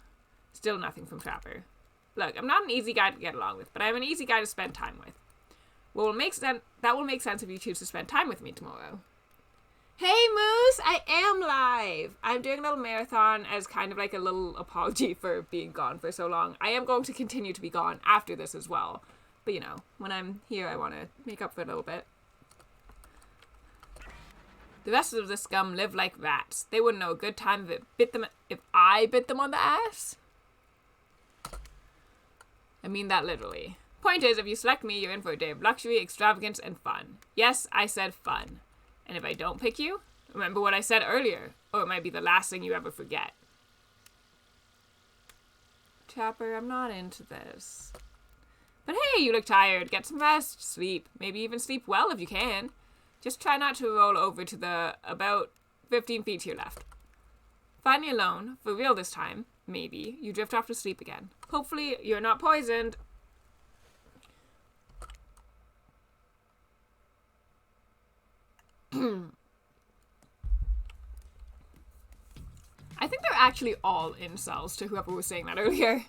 Still nothing from Trapper. Look, I'm not an easy guy to get along with, but I'm an easy guy to spend time with. That will make sense if you choose to spend time with me tomorrow. Hey, Moose! I am live! I'm doing a little marathon as kind of like a little apology for being gone for so long. I am going to continue to be gone after this as well. But, you know, when I'm here, I want to make up for a little bit. The rest of the scum live like rats. They wouldn't know a good time if I bit them on the ass. I mean that literally. Point is, if you select me, you're in for a day of luxury, extravagance, and fun. Yes, I said fun. And if I don't pick you, remember what I said earlier, or it might be the last thing you ever forget. Trapper, I'm not into this. But hey, you look tired. Get some rest, sleep. Maybe even sleep well if you can. Just try not to roll over to the about 15 feet to your left. Finally alone, for real this time, maybe, you drift off to sleep again. Hopefully, you're not poisoned. I think they're actually all incels to whoever was saying that earlier.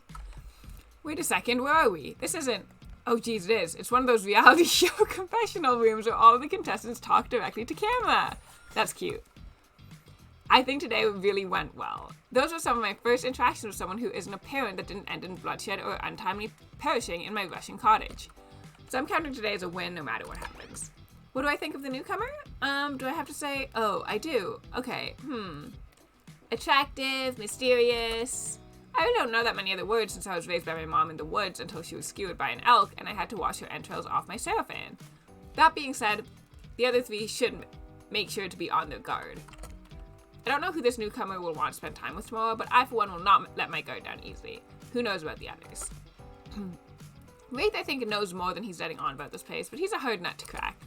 Wait a second, where are we? This isn't... Oh, geez, it is. It's one of those reality show confessional rooms where all of the contestants talk directly to camera. That's cute. I think today really went well. Those were some of my first interactions with someone who isn't a parent that didn't end in bloodshed or untimely perishing in my Russian cottage. So I'm counting today as a win no matter what happens. What do I think of the newcomer? Do I have to say? Oh, I do. Okay, Attractive, mysterious. I really don't know that many other words since I was raised by my mom in the woods until she was skewered by an elk and I had to wash her entrails off my sarafan. That being said, the other 3 should make sure to be on their guard. I don't know who this newcomer will want to spend time with tomorrow, but I for one will not let my guard down easily. Who knows about the others? Wraith, I think, knows more than he's letting on about this place, but he's a hard nut to crack.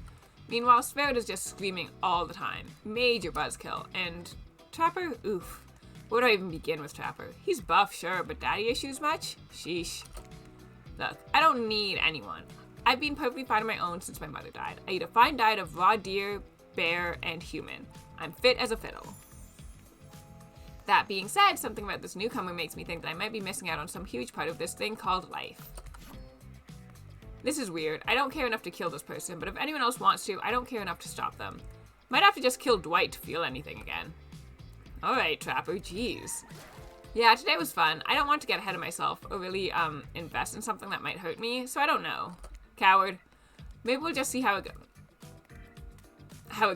Meanwhile, Spirit is just screaming all the time. Major buzzkill. And Trapper? Oof. Where do I even begin with Trapper? He's buff, sure, but daddy issues much? Sheesh. Look, I don't need anyone. I've been perfectly fine on my own since my mother died. I eat a fine diet of raw deer, bear, and human. I'm fit as a fiddle. That being said, something about this newcomer makes me think that I might be missing out on some huge part of this thing called life. This is weird. I don't care enough to kill this person, but if anyone else wants to, I don't care enough to stop them. Might have to just kill Dwight to feel anything again. Alright, Trapper, jeez. Yeah, today was fun. I don't want to get ahead of myself or really, invest in something that might hurt me, so I don't know. Coward. Maybe we'll just see how it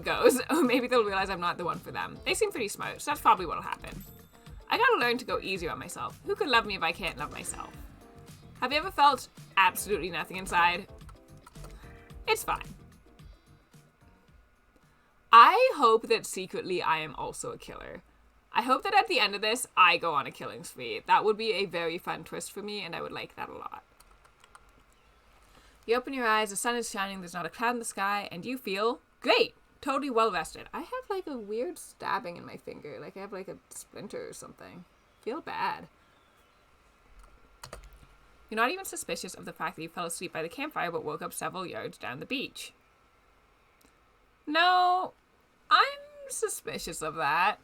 goes. Or maybe they'll realize I'm not the one for them. They seem pretty smart, so that's probably what'll happen. I gotta learn to go easier on myself. Who could love me if I can't love myself? Have you ever felt absolutely nothing inside? It's fine. I hope that secretly I am also a killer. I hope that at the end of this, I go on a killing spree. That would be a very fun twist for me, and I would like that a lot. You open your eyes, the sun is shining, there's not a cloud in the sky, and you feel great. Totally well rested. I have like a weird stabbing in my finger. Like I have like a splinter or something. Feel bad. You're not even suspicious of the fact that you fell asleep by the campfire but woke up several yards down the beach. No, I'm suspicious of that.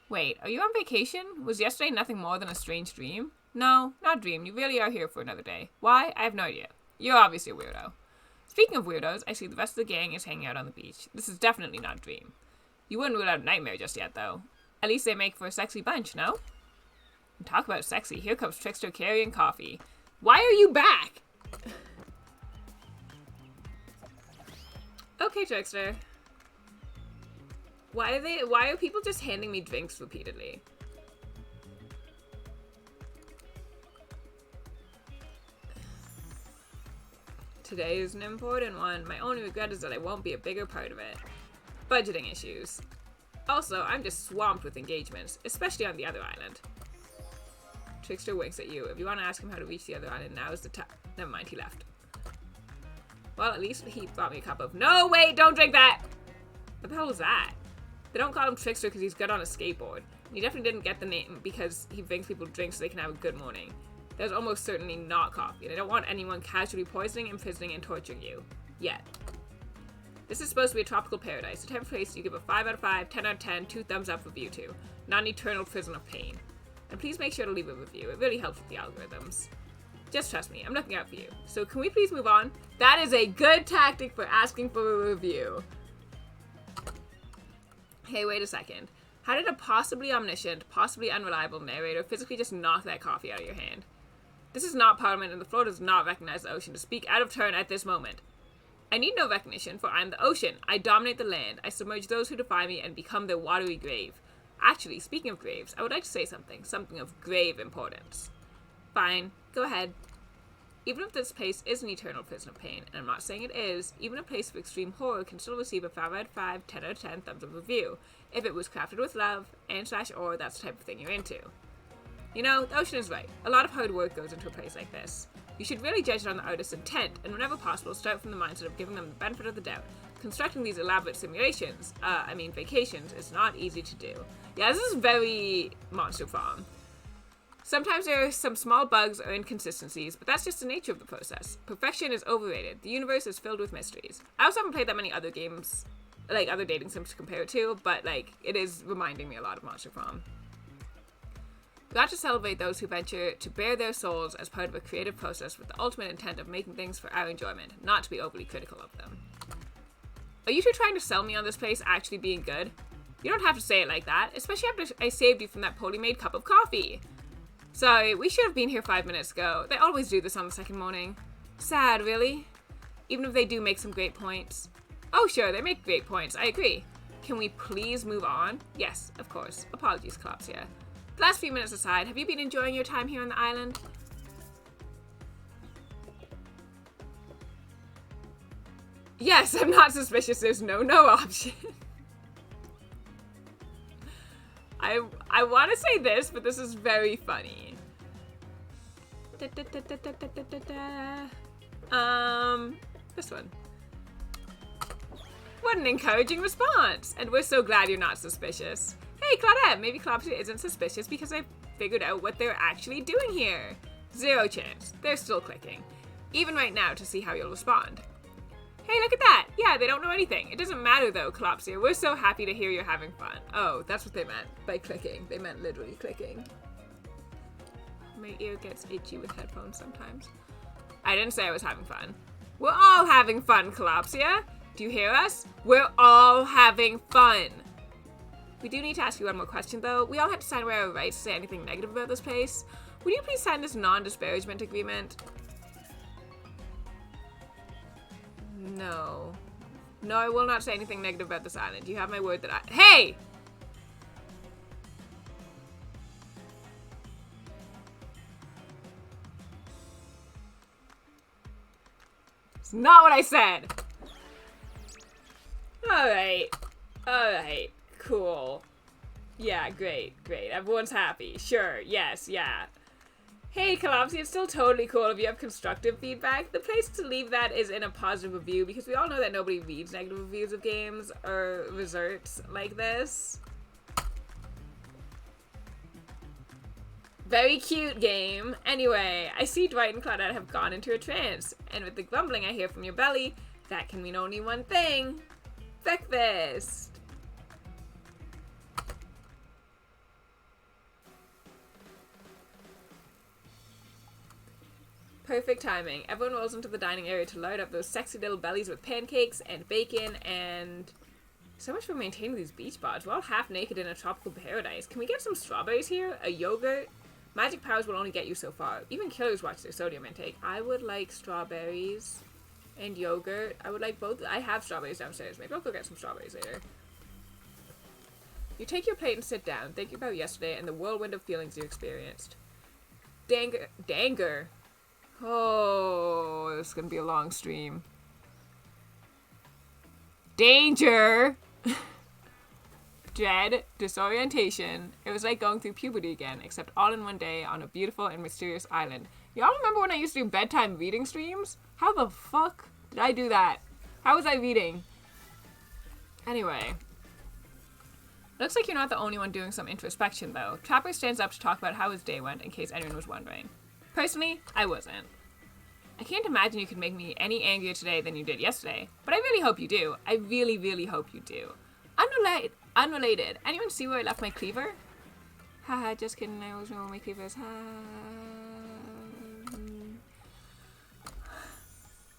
Wait, are you on vacation? Was yesterday nothing more than a strange dream? No, not a dream. You really are here for another day. Why? I have no idea. You're obviously a weirdo. Speaking of weirdos, I see the rest of the gang is hanging out on the beach. This is definitely not a dream. You wouldn't rule out a nightmare just yet, though. At least they make for a sexy bunch, no? And talk about sexy. Here comes Trickster carrying coffee. Why are you back? Okay, Trickster. Why are people just handing me drinks repeatedly? Today is an important one. My only regret is that I won't be a bigger part of it. Budgeting issues. Also, I'm just swamped with engagements, especially on the other island. Trickster winks at you. If you want to ask him how to reach the other island, now is the time. Never mind, he left. Well, at least he brought me a cup of... No, wait, don't drink that! What the hell was that? They don't call him Trickster because he's good on a skateboard. He definitely didn't get the name because he brings people drinks so they can have a good morning. There's almost certainly not coffee, and I don't want anyone casually poisoning, imprisoning, and torturing you. Yet. This is supposed to be a tropical paradise. The type of place you give a 5 out of 5, 10 out of 10, 2 thumbs up review to. Not an eternal prison of pain. And please make sure to leave a review. It really helps with the algorithms. Just trust me, I'm looking out for you. So can we please move on? That is a good tactic for asking for a review. Hey, wait a second. How did a possibly omniscient, possibly unreliable narrator physically just knock that coffee out of your hand? This is not Parliament, and the floor does not recognize the ocean to speak out of turn at this moment. I need no recognition, for I am the ocean. I dominate the land. I submerge those who defy me and become their watery grave. Actually, speaking of graves, I would like to say something of grave importance. Fine, go ahead. Even if this place is an eternal prison of pain, and I'm not saying it is, even a place of extreme horror can still receive a 5 out of 5, 10 out of 10 thumbs up review, if it was crafted with love, and/or that's the type of thing you're into. You know, the ocean is right. A lot of hard work goes into a place like this. You should really judge it on the artist's intent, and whenever possible, start from the mindset of giving them the benefit of the doubt. Constructing these elaborate simulations, vacations, is not easy to do. Yeah, this is very Monster Farm. Sometimes there are some small bugs or inconsistencies, but that's just the nature of the process. Perfection is overrated. The universe is filled with mysteries. I also haven't played that many other games, like other dating sims to compare it to, but like it is reminding me a lot of Monster Farm. We got to celebrate those who venture to bare their souls as part of a creative process with the ultimate intent of making things for our enjoyment, not to be overly critical of them. Are you two trying to sell me on this place actually being good? You don't have to say it like that, especially after I saved you from that poorly made cup of coffee. Sorry, we should have been here 5 minutes ago. They always do this on the second morning. Sad, really? Even if they do make some great points. Oh, sure, they make great points. I agree. Can we please move on? Yes, of course. Apologies, Collapsia. The last few minutes aside, have you been enjoying your time here on the island? Yes, I'm not suspicious. There's no option. I want to say this, but this is very funny. This one. What an encouraging response! And we're so glad you're not suspicious. Hey, Claudette, maybe Collapsia isn't suspicious because I figured out what they're actually doing here. 0 chance. They're still clicking. Even right now to see how you'll respond. Hey, look at that! Yeah, they don't know anything. It doesn't matter though, Collapsia. We're so happy to hear you're having fun. Oh, that's what they meant by clicking. They meant literally clicking. My ear gets itchy with headphones sometimes. I didn't say I was having fun. We're all having fun, Collapsia. Do you hear us? We're all having fun. We do need to ask you one more question though. We all had to sign away our rights to say anything negative about this place. Would you please sign this non-disparagement agreement? No. No, I will not say anything negative about this island. You have my word that Hey! It's not what I said. Alright. Alright. Cool. Yeah, great. Everyone's happy. Sure. Yes. Yeah. Hey, Kalopsy, it's still totally cool if you have constructive feedback. The place to leave that is in a positive review, because we all know that nobody reads negative reviews of games or results like this. Very cute game. Anyway, I see Dwight and Claudette have gone into a trance, and with the grumbling I hear from your belly, that can mean only one thing. Breakfast. Perfect timing. Everyone rolls into the dining area to load up those sexy little bellies with pancakes and bacon and... So much for maintaining these beach bars. We're all half naked in a tropical paradise. Can we get some strawberries here? A yogurt? Magic powers will only get you so far. Even killers watch their sodium intake. I would like strawberries and yogurt. I would like both. I have strawberries downstairs. Maybe I'll go get some strawberries later. You take your plate and sit down, thinking about yesterday and the whirlwind of feelings you experienced. Danger. Oh, this is going to be a long stream. Danger! Dread, disorientation. It was like going through puberty again, except all in one day on a beautiful and mysterious island. Y'all remember when I used to do bedtime reading streams? How the fuck did I do that? How was I reading? Anyway. Looks like you're not the only one doing some introspection, though. Trapper stands up to talk about how his day went, in case anyone was wondering. Personally, I wasn't. I can't imagine you could make me any angrier today than you did yesterday, but I really hope you do. I really, really hope you do. Unrelated. Anyone see where I left my cleaver? Haha, just kidding. I always know where my cleaver is.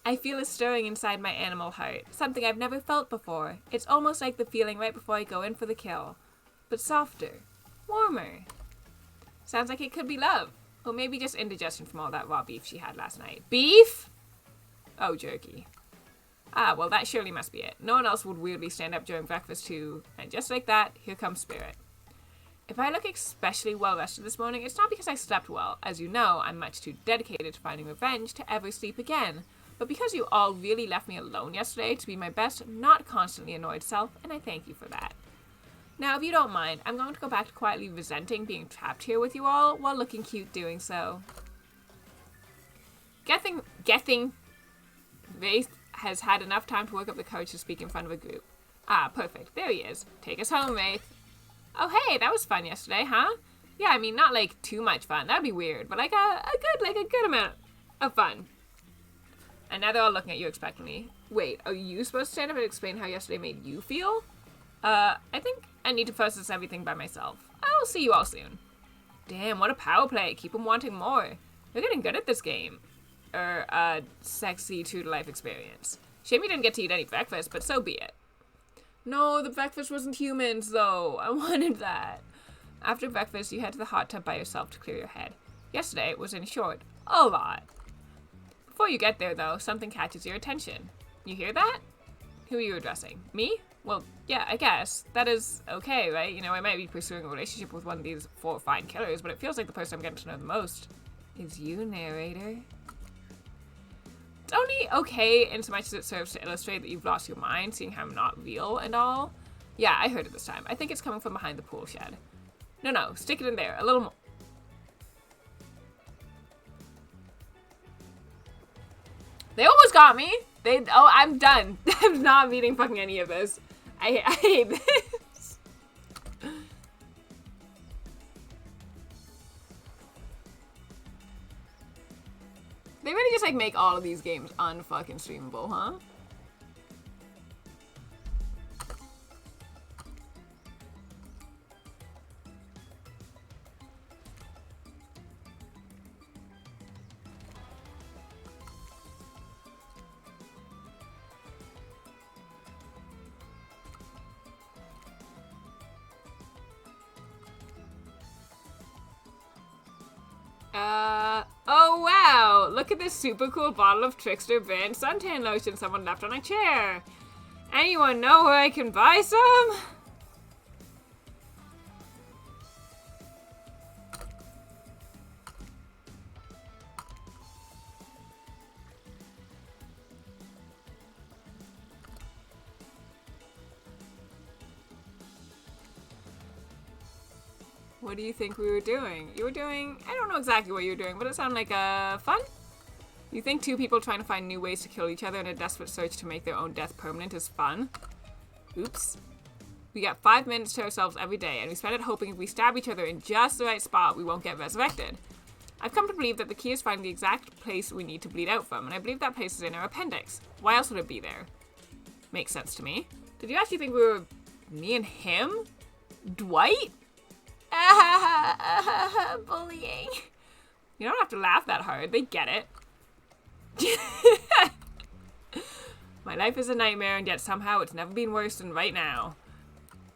I feel a stirring inside my animal heart. Something I've never felt before. It's almost like the feeling right before I go in for the kill. But softer. Warmer. Sounds like it could be love. Or maybe just indigestion from all that raw beef she had last night. Beef? Oh, jerky. Ah, well, that surely must be it. No one else would weirdly stand up during breakfast too. And just like that, here comes Spirit. If I look especially well rested this morning, it's not because I slept well. As you know, I'm much too dedicated to finding revenge to ever sleep again. But because you all really left me alone yesterday to be my best, not constantly annoyed self, and I thank you for that. Now, if you don't mind, I'm going to go back to quietly resenting being trapped here with you all while looking cute doing so. Gething Wraith has had enough time to work up the courage to speak in front of a group. Ah, perfect. There he is. Take us home, Wraith. Oh, hey, that was fun yesterday, huh? Yeah, I mean, not like too much fun. That'd be weird, but like a good amount of fun. And now they're all looking at you expectantly. Wait, are you supposed to stand up and explain how yesterday made you feel? I think I need to process everything by myself. I'll see you all soon. Damn, what a power play. Keep them wanting more. You're getting good at this game. Sexy true-to-life experience. Shame you didn't get to eat any breakfast, but so be it. No, the breakfast wasn't humans, though. I wanted that. After breakfast, you head to the hot tub by yourself to clear your head. Yesterday, it was in short, a lot. Before you get there, though, something catches your attention. You hear that? Who are you addressing? Me? Well, yeah, I guess. That is okay, right? You know, I might be pursuing a relationship with one of these 4 fine killers, but it feels like the person I'm getting to know the most is you, narrator. It's only okay in so much as it serves to illustrate that you've lost your mind, seeing how I'm not real and all. Yeah, I heard it this time. I think it's coming from behind the pool shed. No, stick it in there. A little more. They almost got me. I'm done. I'm not reading fucking any of this. I hate this. They really just like make all of these games unfucking streamable, huh? Oh wow! Look at this super cool bottle of Trickster brand suntan lotion someone left on a chair. Anyone know where I can buy some? What do you think we were doing? You were doing... I don't know exactly what you were doing, but it sounded like fun. You think two people trying to find new ways to kill each other in a desperate search to make their own death permanent is fun? Oops. We got 5 minutes to ourselves every day, and we spend it hoping if we stab each other in just the right spot, we won't get resurrected. I've come to believe that the key is finding the exact place we need to bleed out from, and I believe that place is in our appendix. Why else would it be there? Makes sense to me. Did you actually think we were... me and him? Dwight? Bullying. You don't have to laugh that hard. They get it. My life is a nightmare, and yet somehow it's never been worse than right now.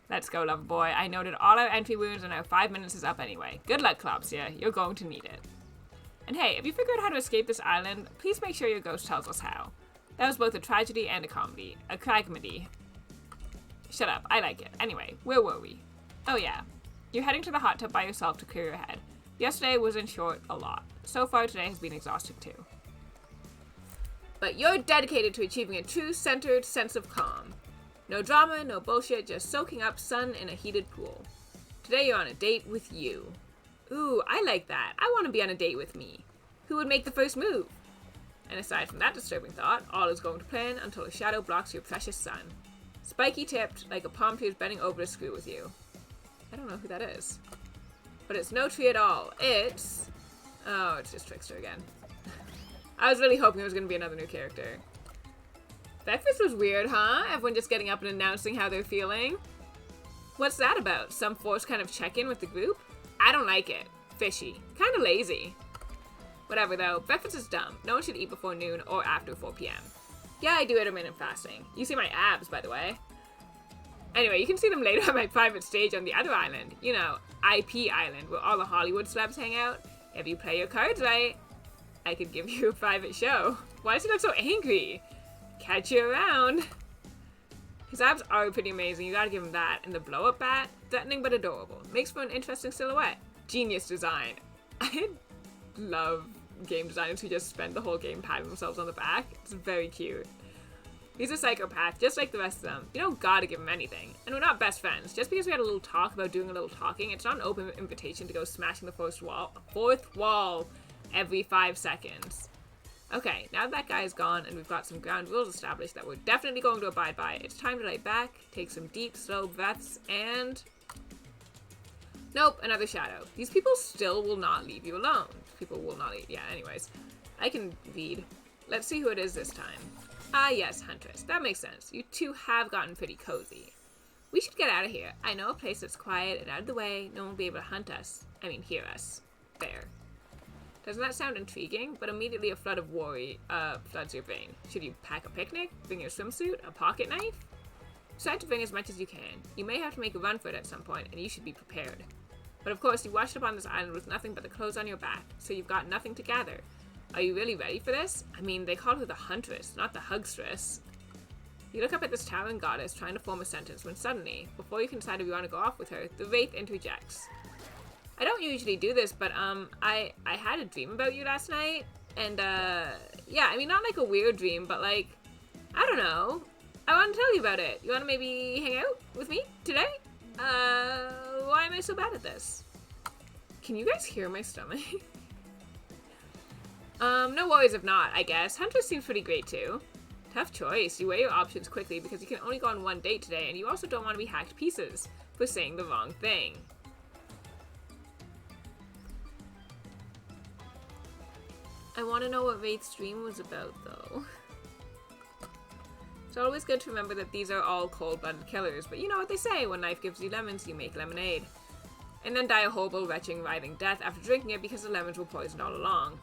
Let's go, lover boy. I noted all our entry wounds, and our 5 minutes is up anyway. Good luck, Clopsia. You're going to need it. And hey, if you figure out how to escape this island, please make sure your ghost tells us how. That was both a tragedy and a comedy. A cragmedy. Shut up. I like it. Anyway, where were we? Oh yeah. You're heading to the hot tub by yourself to clear your head. Yesterday was, in short, a lot. So far, today has been exhausting too. But you're dedicated to achieving a true centered sense of calm. No drama, no bullshit, just soaking up sun in a heated pool. Today you're on a date with you. Ooh, I like that. I want to be on a date with me. Who would make the first move? And aside from that disturbing thought, all is going to plan until a shadow blocks your precious sun. Spiky tipped, like a palm tree is bending over to screw with you. I don't know who that is. But it's no tree at all. It's... oh, it's just Trickster again. I was really hoping it was going to be another new character. Breakfast was weird, huh? Everyone just getting up and announcing how they're feeling. What's that about? Some forced kind of check-in with the group? I don't like it. Fishy. Kind of lazy. Whatever though, breakfast is dumb. No one should eat before noon or after 4 p.m. Yeah, I do intermittent fasting. You see my abs, by the way. Anyway, you can see them later on my private stage on the other island. You know, IP Island, where all the Hollywood celebs hang out. If you play your cards right, I could give you a private show. Why does he look so angry? Catch you around. His abs are pretty amazing, you gotta give him that. And the blow-up bat, threatening but adorable. Makes for an interesting silhouette. Genius design. I love game designers who just spend the whole game patting themselves on the back. It's very cute. He's a psychopath, just like the rest of them. You don't gotta give him anything. And we're not best friends. Just because we had a little talk about doing a little talking, it's not an open invitation to go smashing the fourth wall every 5 seconds. Okay, now that guy is gone and we've got some ground rules established that we're definitely going to abide by, it's time to lay back, take some deep, slow breaths, and... nope, another shadow. These people still will not leave you alone. People will not leave. Yeah, anyways. I can read. Let's see who it is this time. Ah, yes, Huntress. That makes sense. You two have gotten pretty cozy. We should get out of here. I know a place that's quiet and out of the way. No one will be able to hunt us. I mean, hear us. There. Doesn't that sound intriguing? But immediately a flood of worry floods your brain. Should you pack a picnic? Bring your swimsuit? A pocket knife? Decide to bring as much as you can. You may have to make a run for it at some point, and you should be prepared. But of course, you washed up on this island with nothing but the clothes on your back, so you've got nothing to gather. Are you really ready for this? I mean, they called her the Huntress, not the Hugstress. You look up at this towering goddess trying to form a sentence when suddenly, before you can decide if you want to go off with her, the Wraith interjects. I don't usually do this, but I had a dream about you last night, and yeah, I mean, not like a weird dream, but like, I don't know. I want to tell you about it. You want to maybe hang out with me today? Why am I so bad at this? Can you guys hear my stomach? No worries if not, I guess. Huntress seems pretty great too. Tough choice. You weigh your options quickly because you can only go on one date today, and you also don't want to be hacked to pieces for saying the wrong thing. I want to know what Wraith's dream was about, though. It's always good to remember that these are all cold-blooded killers, but you know what they say, when life gives you lemons, you make lemonade. And then die a horrible, retching, writhing death after drinking it because the lemons were poisoned all along.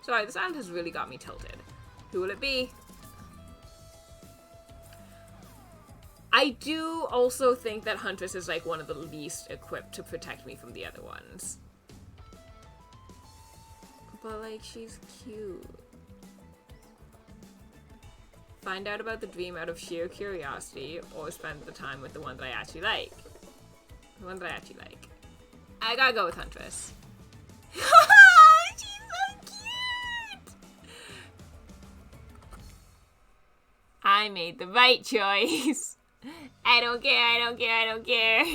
Sorry, this island has really got me tilted. Who will it be? I do also think that Huntress is like one of the least equipped to protect me from the other ones. But like, she's cute. Find out about the dream out of sheer curiosity, or spend the time with the one that I actually like. The one that I actually like. I gotta go with Huntress. She's so cute! I made the right choice. I don't care, I don't care, I don't care.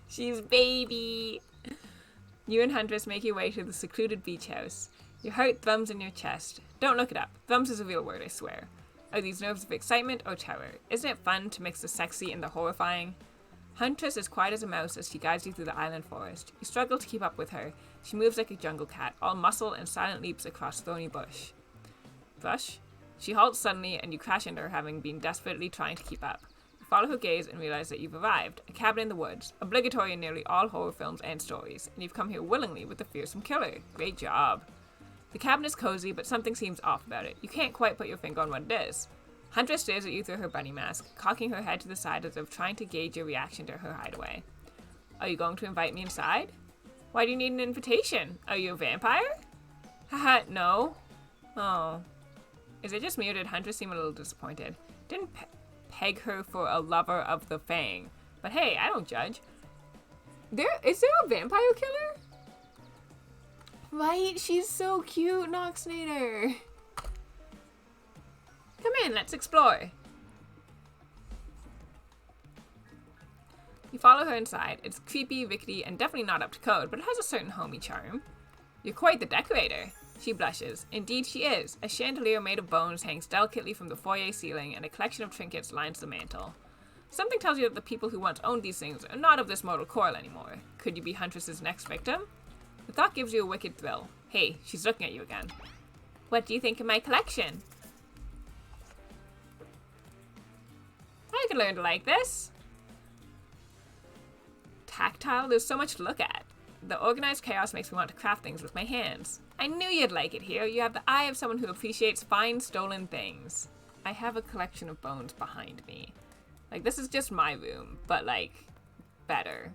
She's baby. You and Huntress make your way to the secluded beach house. Your heart thrums in your chest. Don't look it up. Thrums is a real word, I swear. Are these nerves of excitement or terror? Isn't it fun to mix the sexy and the horrifying? Huntress is quiet as a mouse as she guides you through the island forest. You struggle to keep up with her. She moves like a jungle cat, all muscle and silent leaps across thorny bush. Brush? She halts suddenly and you crash into her, having been desperately trying to keep up. You follow her gaze and realize that you've arrived. A cabin in the woods, obligatory in nearly all horror films and stories, and you've come here willingly with the fearsome killer. Great job. The cabin is cozy, but something seems off about it. You can't quite put your finger on what it is. Huntress stares at you through her bunny mask, cocking her head to the side as if trying to gauge your reaction to her hideaway. Are you going to invite me inside? Why do you need an invitation? Are you a vampire? Haha, no. Oh. Is it just me or did Huntress seem a little disappointed? Didn't peg her for a lover of the Fang. But hey, I don't judge. Is there a vampire killer? Right, she's so cute, Noxnator. Come in, let's explore. You follow her inside. It's creepy, rickety, and definitely not up to code, but it has a certain homey charm. You're quite the decorator. She blushes. Indeed she is. A chandelier made of bones hangs delicately from the foyer ceiling, and a collection of trinkets lines the mantel. Something tells you that the people who once owned these things are not of this mortal coil anymore. Could you be Huntress's next victim? The thought gives you a wicked thrill. Hey, she's looking at you again. What do you think of my collection? I could learn to like this. Tactile, there's so much to look at. The organized chaos makes me want to craft things with my hands. I knew you'd like it here. You have the eye of someone who appreciates fine stolen things. I have a collection of bones behind me. Like, this is just my room, but like, better.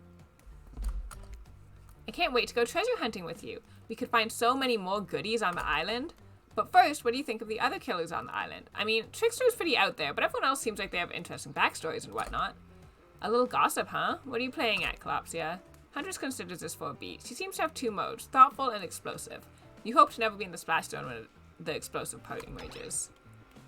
I can't wait to go treasure hunting with you. We could find so many more goodies on the island. But first, what do you think of the other killers on the island? I mean, Trickster's pretty out there, but everyone else seems like they have interesting backstories and whatnot. A little gossip, huh? What are you playing at, Calopsia? Huntress considers this for a beat. She seems to have two modes, thoughtful and explosive. You hope to never be in the splashdown when the explosive part emerges.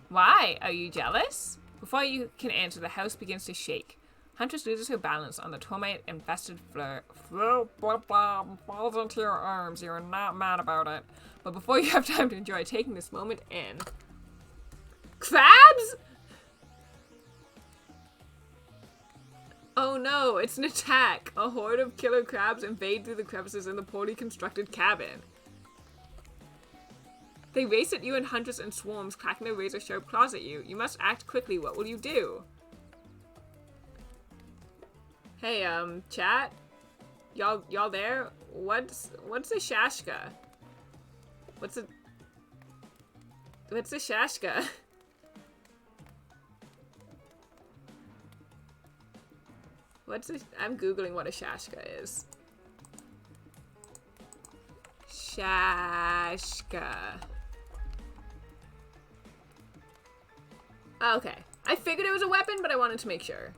Why? Are you jealous? Before you can answer, the house begins to shake. Huntress loses her balance on the termite-infested floor. Falls into your arms. You're not mad about it. But before you have time to enjoy taking this moment in... Crabs?! Oh no, it's an attack! A horde of killer crabs invade through the crevices in the poorly constructed cabin. They race at you and Huntress in swarms, cracking their razor-sharp claws at you. You must act quickly. What will you do? Hey, chat? Y'all there? What's a shashka? What's a shashka? I'm googling what a shashka is. Shashka. Okay. I figured it was a weapon, but I wanted to make sure.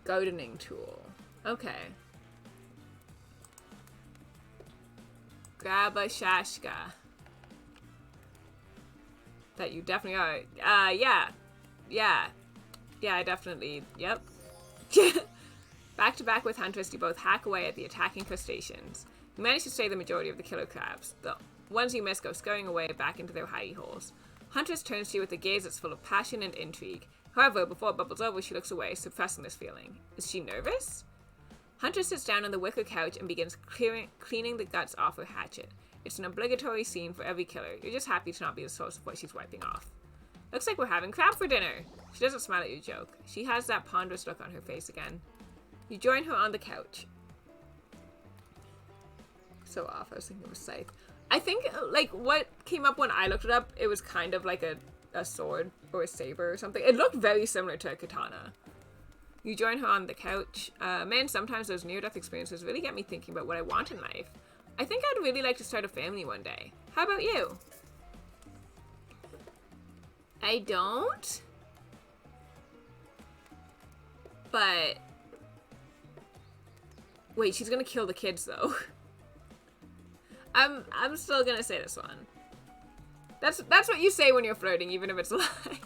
Gardening tool. Okay. Grab a shashka. That you definitely are. Yeah. Yeah, I definitely... Yep. Back to back with Huntress, you both hack away at the attacking crustaceans. You manage to slay the majority of the killer crabs. The ones you miss go scurrying away back into their hidey holes. Huntress turns to you with a gaze that's full of passion and intrigue. However, before it bubbles over, she looks away, suppressing this feeling. Is she nervous? Huntress sits down on the wicker couch and begins cleaning the guts off her hatchet. It's an obligatory scene for every killer. You're just happy to not be the source of what she's wiping off. Looks like we're having crab for dinner. She doesn't smile at your joke. She has that ponderous look on her face again. You join her on the couch. So off, I was thinking of a scythe. I think, like, what came up when I looked it up, it was kind of like a sword or a saber or something. It looked very similar to a katana. You join her on the couch. Man, sometimes those near-death experiences really get me thinking about what I want in life. I think I'd really like to start a family one day. How about you? I don't. But... Wait, she's gonna kill the kids, though. I'm still gonna say this one. That's what you say when you're flirting, even if it's a lie.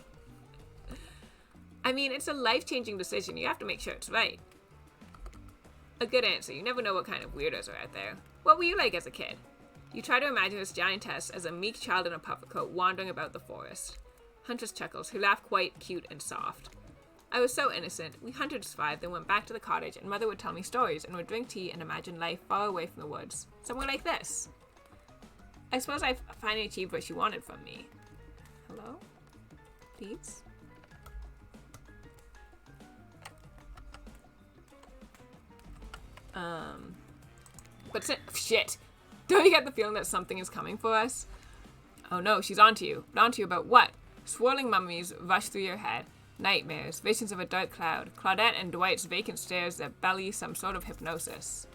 I mean, it's a life-changing decision. You have to make sure it's right. A good answer. You never know what kind of weirdos are out there. What were you like as a kid? You try to imagine this giantess as a meek child in a puffer coat wandering about the forest. Huntress chuckles, her laugh quite cute and soft. I was so innocent. We hunted to survive, then went back to the cottage, and Mother would tell me stories and would drink tea and imagine life far away from the woods. Somewhere like this. I suppose I finally achieved what she wanted from me. Hello? Please? But shit! Don't you get the feeling that something is coming for us? Oh no, she's onto you. But onto you about what? Swirling memories rush through your head. Nightmares, visions of a dark cloud, Claudette and Dwight's vacant stares that belly some sort of hypnosis.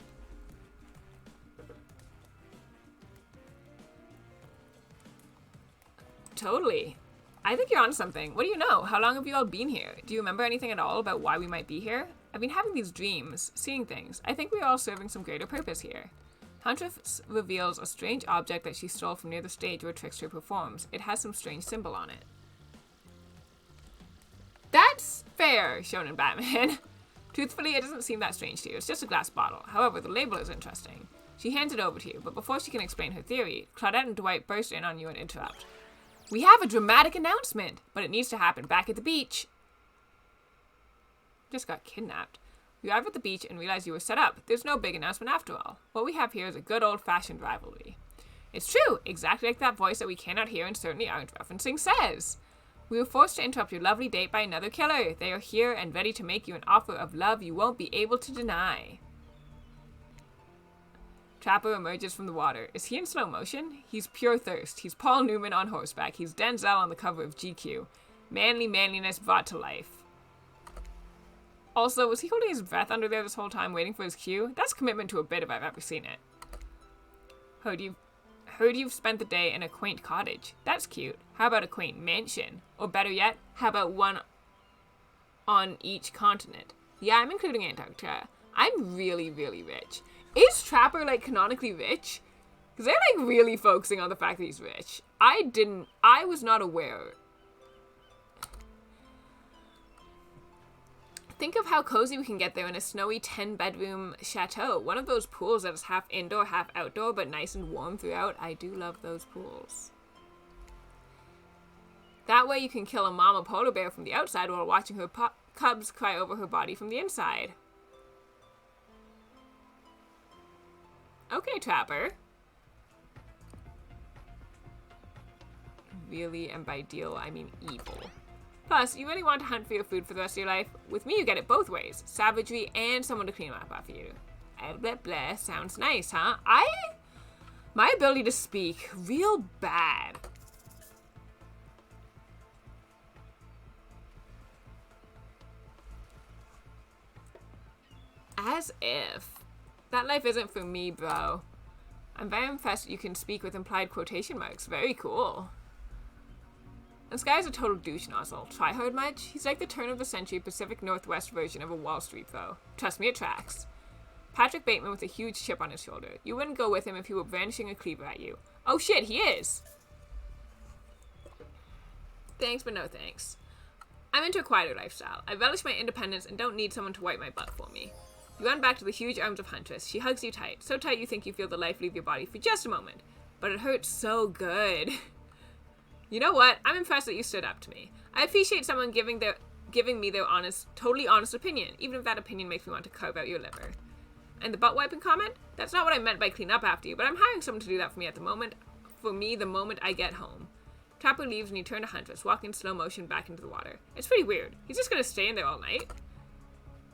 Totally. I think you're on something. What do you know? How long have you all been here? Do you remember anything at all about why we might be here? I've been having these dreams, seeing things. I think we're all serving some greater purpose here. Huntress reveals a strange object that she stole from near the stage where Trickster performs. It has some strange symbol on it. That's fair, Shonen Batman. Truthfully, it doesn't seem that strange to you. It's just a glass bottle. However, the label is interesting. She hands it over to you, but before she can explain her theory, Claudette and Dwight burst in on you and interrupt. We have a dramatic announcement, but it needs to happen back at the beach. Just got kidnapped. You arrive at the beach and realize you were set up. There's no big announcement after all. What we have here is a good old-fashioned rivalry. It's true, exactly like that voice that we cannot hear and certainly aren't referencing says. We were forced to interrupt your lovely date by another killer. They are here and ready to make you an offer of love you won't be able to deny. Trapper emerges from the water. Is he in slow motion? He's pure thirst. He's Paul Newman on horseback. He's Denzel on the cover of GQ. Manly manliness brought to life. Also, was he holding his breath under there this whole time waiting for his cue? That's commitment to a bit if I've ever seen it. Heard you've spent the day in a quaint cottage. That's cute. How about a quaint mansion? Or better yet, how about one on each continent? Yeah, I'm including Antarctica. I'm really, really rich. Is Trapper, like, canonically rich? Because they're, like, really focusing on the fact that he's rich. I was not aware. Think of how cozy we can get there in a snowy 10-bedroom chateau. One of those pools that is half indoor, half outdoor, but nice and warm throughout. I do love those pools. That way you can kill a mama polar bear from the outside while watching her cubs cry over her body from the inside. Okay, Trapper. Really, and by deal, I mean evil. Plus, you really want to hunt for your food for the rest of your life? With me, you get it both ways. Savagery and someone to clean up after you. Blah, blah. Sounds nice, huh? My ability to speak, real bad. As if. That life isn't for me, bro. I'm very impressed you can speak with implied quotation marks. Very cool. This guy's a total douche nozzle. Try hard much? He's like the turn-of-the-century Pacific Northwest version of a Wall Street foe. Trust me, it tracks. Patrick Bateman with a huge chip on his shoulder. You wouldn't go with him if he were brandishing a cleaver at you. Oh shit, he is! Thanks, but no thanks. I'm into a quieter lifestyle. I relish my independence and don't need someone to wipe my butt for me. You run back to the huge arms of Huntress. She hugs you tight. So tight you think you feel the life leave your body for just a moment. But it hurts so good. You know what? I'm impressed that you stood up to me. I appreciate someone giving me their honest, totally honest opinion, even if that opinion makes me want to carve out your liver. And the butt wiping comment? That's not what I meant by clean up after you, but I'm hiring someone to do that for me at the moment. For me, the moment I get home. Trapper leaves and you turn to Huntress, walking in slow motion back into the water. It's pretty weird. He's just gonna stay in there all night.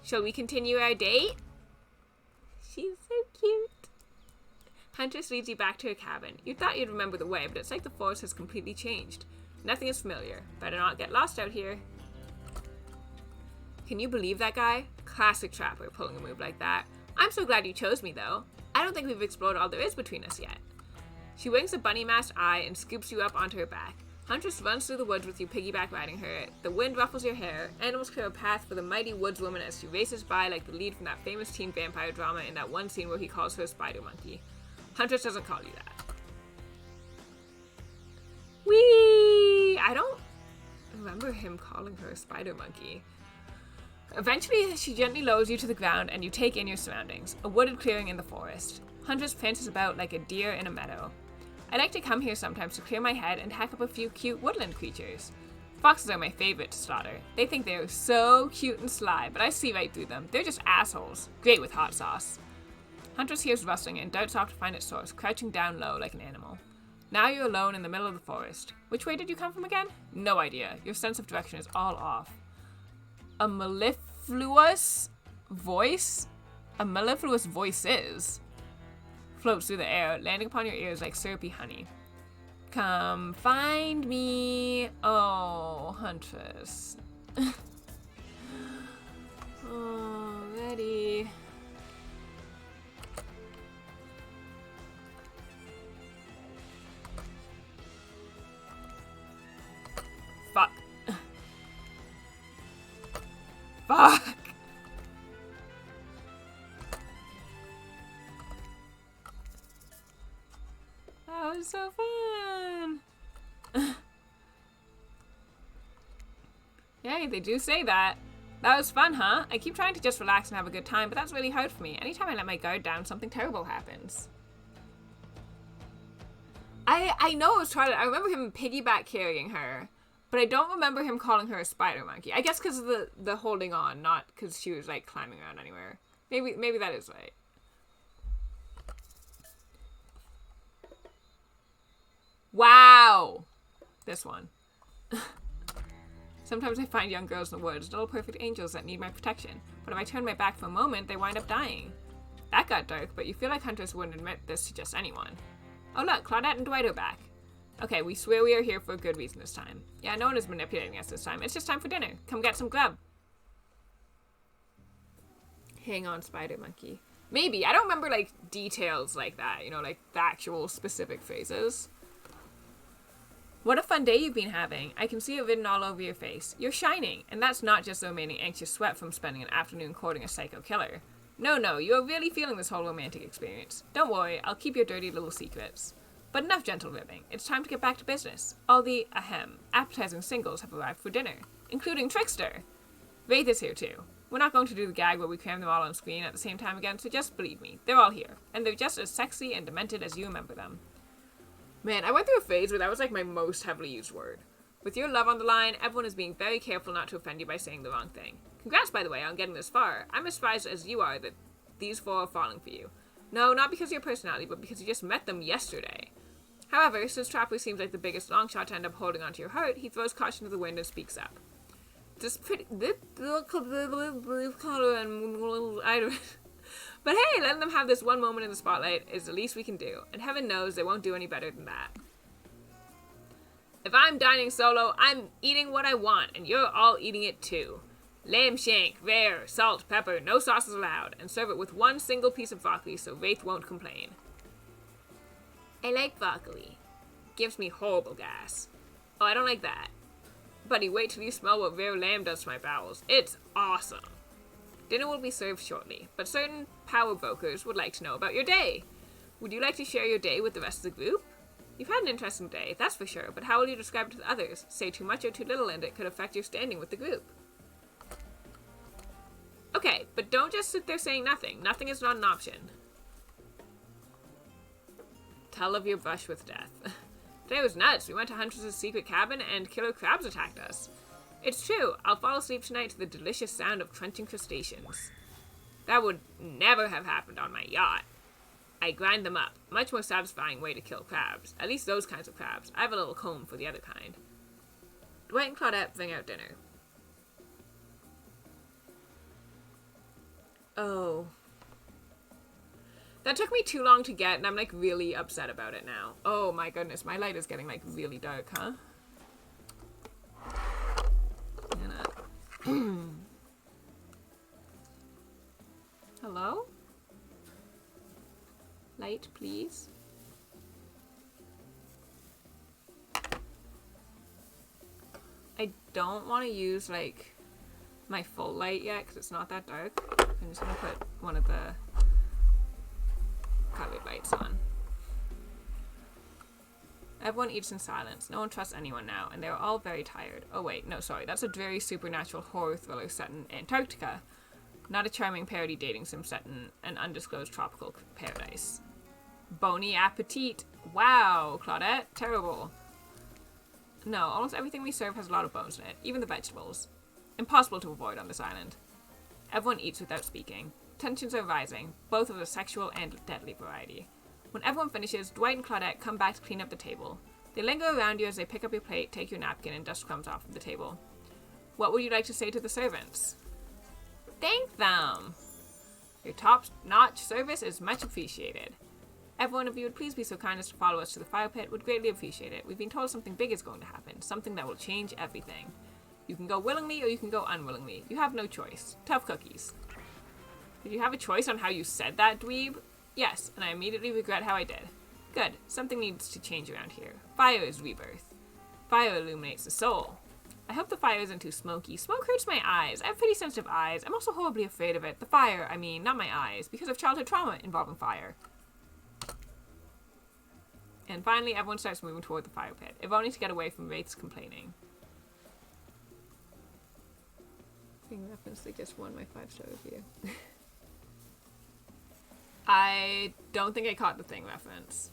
Shall we continue our date? She's so cute. Huntress leads you back to her cabin. You thought you'd remember the way, but it's like the forest has completely changed. Nothing is familiar. Better not get lost out here. Can you believe that guy? Classic Trapper, pulling a move like that. I'm so glad you chose me, though. I don't think we've explored all there is between us yet. She winks a bunny-masked eye and scoops you up onto her back. Huntress runs through the woods with you piggyback riding her. The wind ruffles your hair. Animals clear a path for the mighty woodswoman as she races by like the lead from that famous teen vampire drama in that one scene where he calls her a spider monkey. Huntress doesn't call you that. Whee! I don't remember him calling her a spider monkey. Eventually, she gently lowers you to the ground and you take in your surroundings, a wooded clearing in the forest. Huntress prances about like a deer in a meadow. I like to come here sometimes to clear my head and hack up a few cute woodland creatures. Foxes are my favorite to slaughter. They think they are so cute and sly, but I see right through them. They're just assholes. Great with hot sauce. Huntress hears rustling and darts off to find its source, crouching down low like an animal. Now you're alone in the middle of the forest. Which way did you come from again? No idea. Your sense of direction is all off. A mellifluous voices floats through the air, landing upon your ears like syrupy honey. Come find me, oh Huntress. Already. Fuck. Fuck! That was so fun! Yay, they do say that. That was fun, huh? I keep trying to just relax and have a good time, but that's really hard for me. Anytime I let my guard down, something terrible happens. I know it was Twilight. I remember him piggyback carrying her, but I don't remember him calling her a spider monkey. I guess because of the holding on, not because she was like climbing around anywhere. Maybe that is right. Wow! This one. Sometimes I find young girls in the woods, little perfect angels that need my protection. But if I turn my back for a moment, they wind up dying. That got dark, but you feel like Huntress wouldn't admit this to just anyone. Oh look, Claudette and Dwight are back. Okay, we swear we are here for a good reason this time. Yeah, no one is manipulating us this time. It's just time for dinner. Come get some grub. Hang on, spider monkey. Maybe. I don't remember, like, details like that. You know, like, the actual specific phrases. What a fun day you've been having. I can see it written all over your face. You're shining. And that's not just the remaining anxious sweat from spending an afternoon courting a psycho killer. No, you are really feeling this whole romantic experience. Don't worry, I'll keep your dirty little secrets. But enough gentle ribbing. It's time to get back to business. All the, appetizing singles have arrived for dinner, including Trickster. Wraith is here too. We're not going to do the gag where we cram them all on screen at the same time again, so just believe me, they're all here. And they're just as sexy and demented as you remember them. Man, I went through a phase where that was like my most heavily used word. With your love on the line, everyone is being very careful not to offend you by saying the wrong thing. Congrats, by the way, on getting this far. I'm as surprised as you are that these four are falling for you. No, not because of your personality, but because you just met them yesterday. However, since Trapper seems like the biggest long shot to end up holding onto your heart, he throws caution to the wind and speaks up. But hey, letting them have this one moment in the spotlight is the least we can do, and heaven knows they won't do any better than that. If I'm dining solo, I'm eating what I want, and you're all eating it too. Lamb shank, rare, salt, pepper, no sauces allowed, and serve it with one single piece of broccoli so Wraith won't complain. I like broccoli. Gives me horrible gas. Oh, I don't like that. Buddy, wait till you smell what rare lamb does to my bowels. It's awesome. Dinner will be served shortly, but certain power brokers would like to know about your day. Would you like to share your day with the rest of the group? You've had an interesting day, that's for sure, but how will you describe it to the others? Say too much or too little and it could affect your standing with the group. Okay, but don't just sit there saying nothing. Nothing is not an option. Tell of your brush with death. Today was nuts. We went to Huntress's secret cabin and killer crabs attacked us. It's true. I'll fall asleep tonight to the delicious sound of crunching crustaceans. That would never have happened on my yacht. I grind them up. Much more satisfying way to kill crabs. At least those kinds of crabs. I have a little comb for the other kind. Dwight and Claudette bring out dinner. Oh. That took me too long to get, and I'm, like, really upset about it now. Oh my goodness, my light is getting, like, really dark, huh? Hello? Light, please. I don't want to use, like, my full light yet, because it's not that dark. I'm just going to put one of the colored lights on. Everyone eats in silence. No one trusts anyone now, and they are all very tired. Oh wait, no, sorry. That's a very supernatural horror thriller set in Antarctica. Not a charming parody dating sim set in an undisclosed tropical paradise. Bony appetit. Wow, Claudette. Terrible. No, almost everything we serve has a lot of bones in it. Even the vegetables. Impossible to avoid on this island. Everyone eats without speaking. Tensions are rising, both of the sexual and deadly variety. When everyone finishes, Dwight and Claudette come back to clean up the table. They linger around you as they pick up your plate, take your napkin, and dust crumbs off of the table. What would you like to say to the servants? Thank them! Your top-notch service is much appreciated. Everyone, if you would please be so kind as to follow us to the fire pit, would greatly appreciate it. We've been told something big is going to happen, something that will change everything. You can go willingly or you can go unwillingly. You have no choice. Tough cookies. Did you have a choice on how you said that, dweeb? Yes, and I immediately regret how I did. Good. Something needs to change around here. Fire is rebirth. Fire illuminates the soul. I hope the fire isn't too smoky. Smoke hurts my eyes. I have pretty sensitive eyes. I'm also horribly afraid of it. The fire, I mean, not my eyes, because of childhood trauma involving fire. And finally, everyone starts moving toward the fire pit, if only to get away from Wraith's complaining. Thing reference, they just won my 5-star review. I don't think I caught the thing reference.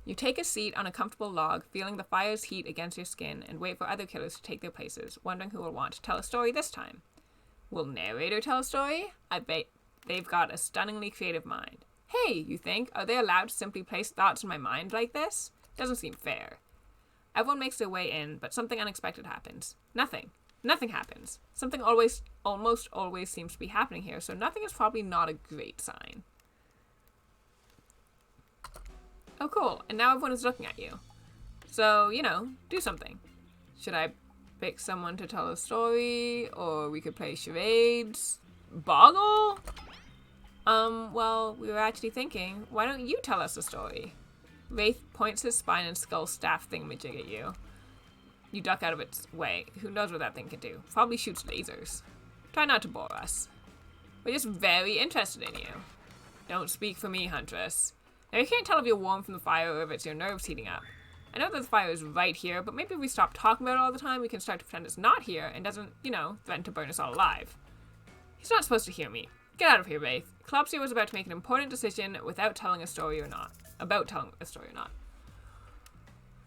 You take a seat on a comfortable log, feeling the fire's heat against your skin, and wait for other killers to take their places, wondering who will want to tell a story this time. Will narrator tell a story? I bet they've got a stunningly creative mind. Hey, you think, are they allowed to simply place thoughts in my mind like this? Doesn't seem fair. Everyone makes their way in, but something unexpected happens. Nothing. Nothing happens. Something almost always seems to be happening here, so nothing is probably not a great sign. Oh, cool. And now everyone is looking at you. So, you know, do something. Should I pick someone to tell a story? Or we could play charades? Boggle? Well, we were actually thinking, why don't you tell us a story? Wraith points his spine and skull staff thingamajig at you. You duck out of its way. Who knows what that thing can do? Probably shoots lasers. Try not to bore us. We're just very interested in you. Don't speak for me, Huntress. Now, you can't tell if you're warm from the fire or if it's your nerves heating up. I know that the fire is right here, but maybe if we stop talking about it all the time, we can start to pretend it's not here and doesn't, you know, threaten to burn us all alive. He's not supposed to hear me. Get out of here, Wraith. Klopsy was about to make an important decision without telling a story or not. About telling a story or not.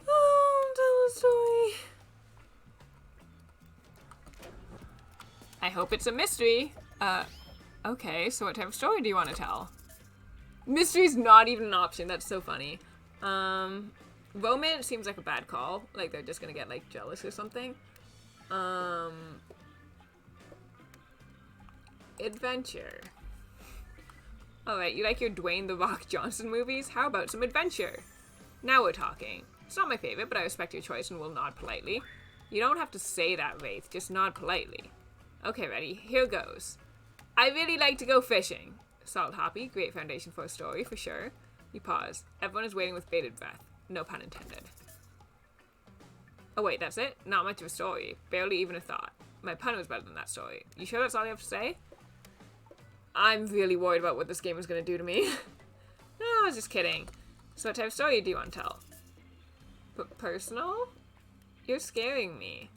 Oh, tell a story. I hope it's a mystery. Okay, so what type of story do you want to tell? Mystery's not even an option. That's so funny. Romance seems like a bad call. Like, they're just gonna get, like, jealous or something. Adventure. Alright, you like your Dwayne The Rock Johnson movies? How about some adventure? Now we're talking. It's not my favorite, but I respect your choice and will nod politely. You don't have to say that, Wraith. Just nod politely. Okay, ready? Here goes. I really like to go fishing. Solid Hoppy, great foundation for a story, for sure. You pause. Everyone is waiting with bated breath. No pun intended. Oh wait, that's it? Not much of a story. Barely even a thought. My pun was better than that story. You sure that's all you have to say? I'm really worried about what this game is going to do to me. No, I was just kidding. So what type of story do you want to tell? Personal? You're scaring me.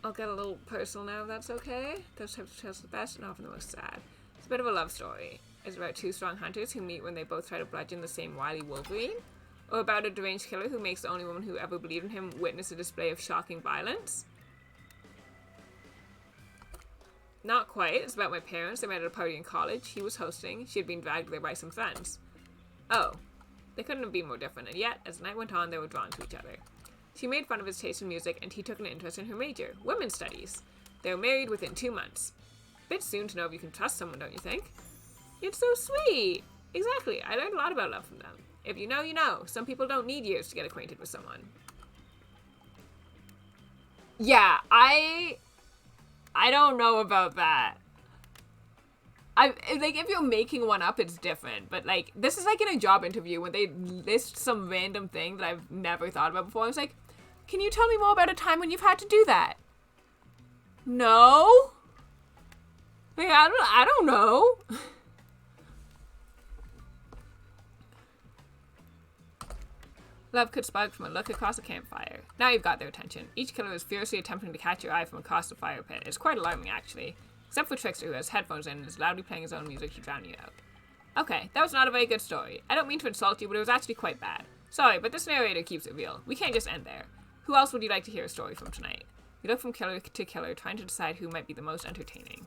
I'll get a little personal now if that's okay. Those types of tales are the best and often the most sad. It's a bit of a love story. Is it about two strong hunters who meet when they both try to bludgeon the same wily Wolverine? Or about a deranged killer who makes the only woman who ever believed in him witness a display of shocking violence? Not quite. It's about my parents. They met at a party in college. He was hosting. She had been dragged there by some friends. Oh. They couldn't have been more different, and yet, as the night went on, they were drawn to each other. She made fun of his taste in music, and he took an interest in her major, women's studies. They were married within 2 months. Bit soon to know if you can trust someone, don't you think? It's so sweet! Exactly. I learned a lot about love from them. If you know, you know. Some people don't need years to get acquainted with someone. Yeah, I don't know about that. Like, if you're making one up, it's different. But, like, this is like in a job interview when they list some random thing that I've never thought about before. I was like, can you tell me more about a time when you've had to do that? No? Like, I don't know. Love could spark from a look across a campfire. Now you've got their attention. Each killer is furiously attempting to catch your eye from across the fire pit. It's quite alarming, actually. Except for Trickster, who has headphones in and is loudly playing his own music to drown you out. Okay, that was not a very good story. I don't mean to insult you, but it was actually quite bad. Sorry, but this narrator keeps it real. We can't just end there. Who else would you like to hear a story from tonight? We look from killer to killer, trying to decide who might be the most entertaining.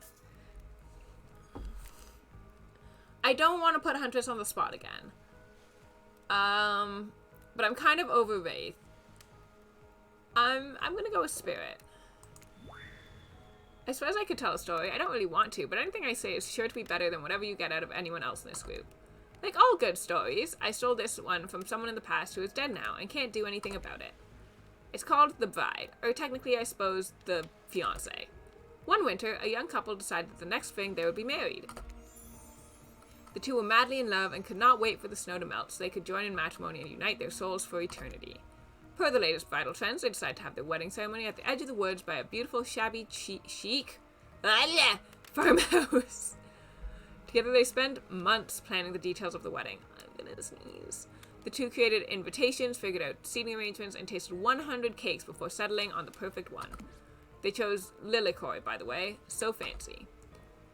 I don't want to put Huntress on the spot again. But I'm kind of over Wraith. I'm gonna go with Spirit. I suppose I could tell a story. I don't really want to, but anything I say is sure to be better than whatever you get out of anyone else in this group. Like all good stories, I stole this one from someone in the past who is dead now and can't do anything about it. It's called The Bride, or technically I suppose the fiancé. One winter, a young couple decided that the next spring they would be married. The two were madly in love and could not wait for the snow to melt so they could join in matrimony and unite their souls for eternity. Per the latest bridal trends, they decided to have their wedding ceremony at the edge of the woods by a beautiful, shabby, chic farmhouse. Together they spent months planning the details of the wedding. I'm gonna sneeze. The two created invitations, figured out seating arrangements, and tasted 100 cakes before settling on the perfect one. They chose Lilikoi, by the way. So fancy.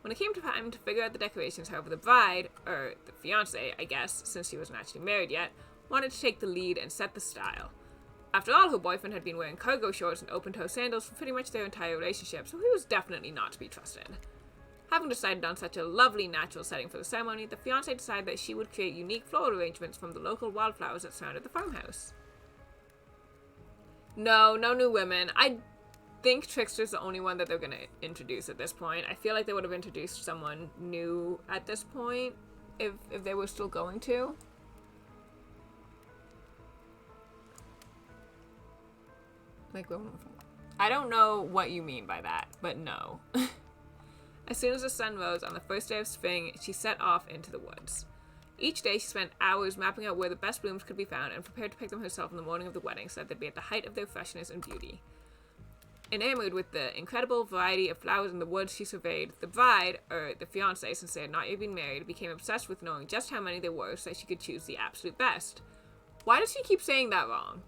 When it came time to figure out the decorations, however, the bride, or the fiancé, I guess, since she wasn't actually married yet, wanted to take the lead and set the style. After all, her boyfriend had been wearing cargo shorts and open-toe sandals for pretty much their entire relationship, so he was definitely not to be trusted. Having decided on such a lovely natural setting for the ceremony, the fiancé decided that she would create unique floral arrangements from the local wildflowers that surrounded the farmhouse. No new women. I think Trickster's the only one that they're going to introduce at this point. I feel like they would have introduced someone new at this point if they were still going to. Like, I don't know what you mean by that, but no. As soon as the sun rose on the first day of spring, she set off into the woods. Each day she spent hours mapping out where the best blooms could be found and prepared to pick them herself in the morning of the wedding so that they'd be at the height of their freshness and beauty. Enamored with the incredible variety of flowers in the woods she surveyed, the bride, or the fiancé since they had not yet been married, became obsessed with knowing just how many there were so that she could choose the absolute best. Why does she keep saying that wrong?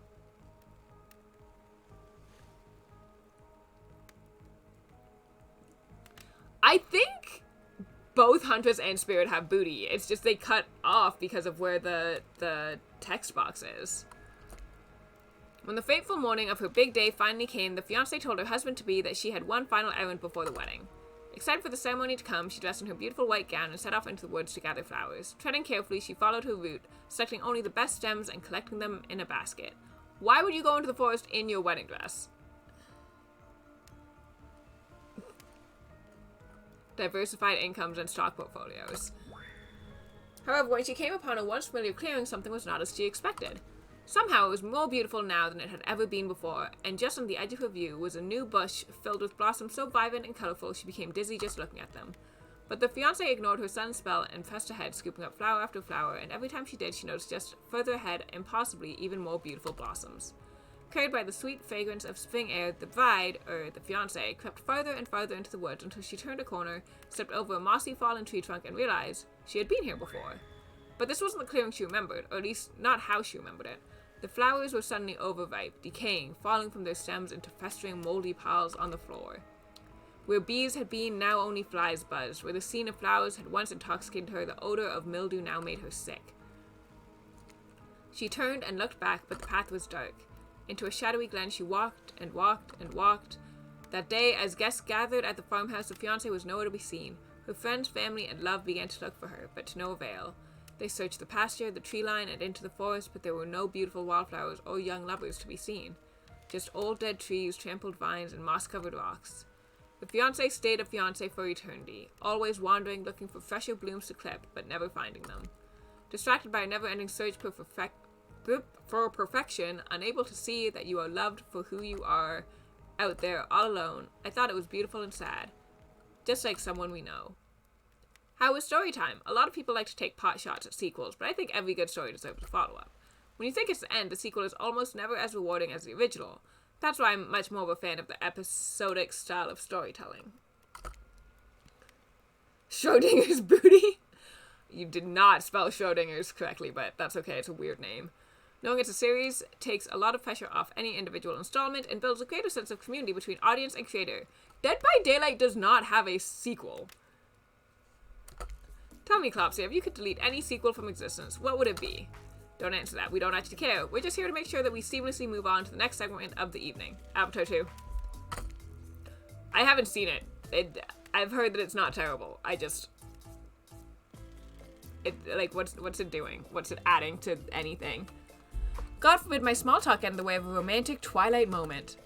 I think both Huntress and Spirit have booty. It's just they cut off because of where the text box is. When the fateful morning of her big day finally came, the fiancée told her husband-to-be that she had one final errand before the wedding. Excited for the ceremony to come, she dressed in her beautiful white gown and set off into the woods to gather flowers. Treading carefully, she followed her route, selecting only the best stems and collecting them in a basket. Why would you go into the forest in your wedding dress? Diversified incomes and stock portfolios. However, when she came upon a once familiar clearing, something was not as she expected. Somehow it was more beautiful now than it had ever been before, and just on the edge of her view was a new bush filled with blossoms so vibrant and colorful she became dizzy just looking at them. But the fiancé ignored her son's spell and pressed ahead, scooping up flower after flower, and every time she did, she noticed just further ahead and possibly even more beautiful blossoms. Carried by the sweet fragrance of spring air, the bride, or the fiancé, crept farther and farther into the woods until she turned a corner, stepped over a mossy fallen tree trunk, and realized she had been here before. But this wasn't the clearing she remembered, or at least not how she remembered it. The flowers were suddenly overripe, decaying, falling from their stems into festering moldy piles on the floor. Where bees had been, now only flies buzzed. Where the scene of flowers had once intoxicated her, the odor of mildew now made her sick. She turned and looked back, but the path was dark. Into a shadowy glen she walked and walked and walked. That day, as guests gathered at the farmhouse, the fiancé was nowhere to be seen. Her friends, family, and love began to look for her, but to no avail. They searched the pasture, the tree line, and into the forest, but there were no beautiful wildflowers or young lovers to be seen. Just old dead trees, trampled vines, and moss-covered rocks. The fiancé stayed a fiancé for eternity, always wandering, looking for fresher blooms to clip, but never finding them. Distracted by a never-ending search for perfection, unable to see that you are loved for who you are, out there all alone, I thought it was beautiful and sad. Just like someone we know. How was story time? A lot of people like to take pot shots at sequels, but I think every good story deserves a follow-up. When you think it's the end, the sequel is almost never as rewarding as the original. That's why I'm much more of a fan of the episodic style of storytelling. Schrodinger's booty? You did not spell Schrodinger's correctly, but that's okay, it's a weird name. Knowing it's a series takes a lot of pressure off any individual installment and builds a greater sense of community between audience and creator. Dead by Daylight does not have a sequel. Tell me, Clopsy, if you could delete any sequel from existence, what would it be? Don't answer that. We don't actually care. We're just here to make sure that we seamlessly move on to the next segment of the evening. Avatar 2. I haven't seen it. I've heard that it's not terrible. What's it doing? What's it adding to anything? God forbid my small talk get in the way of a romantic twilight moment.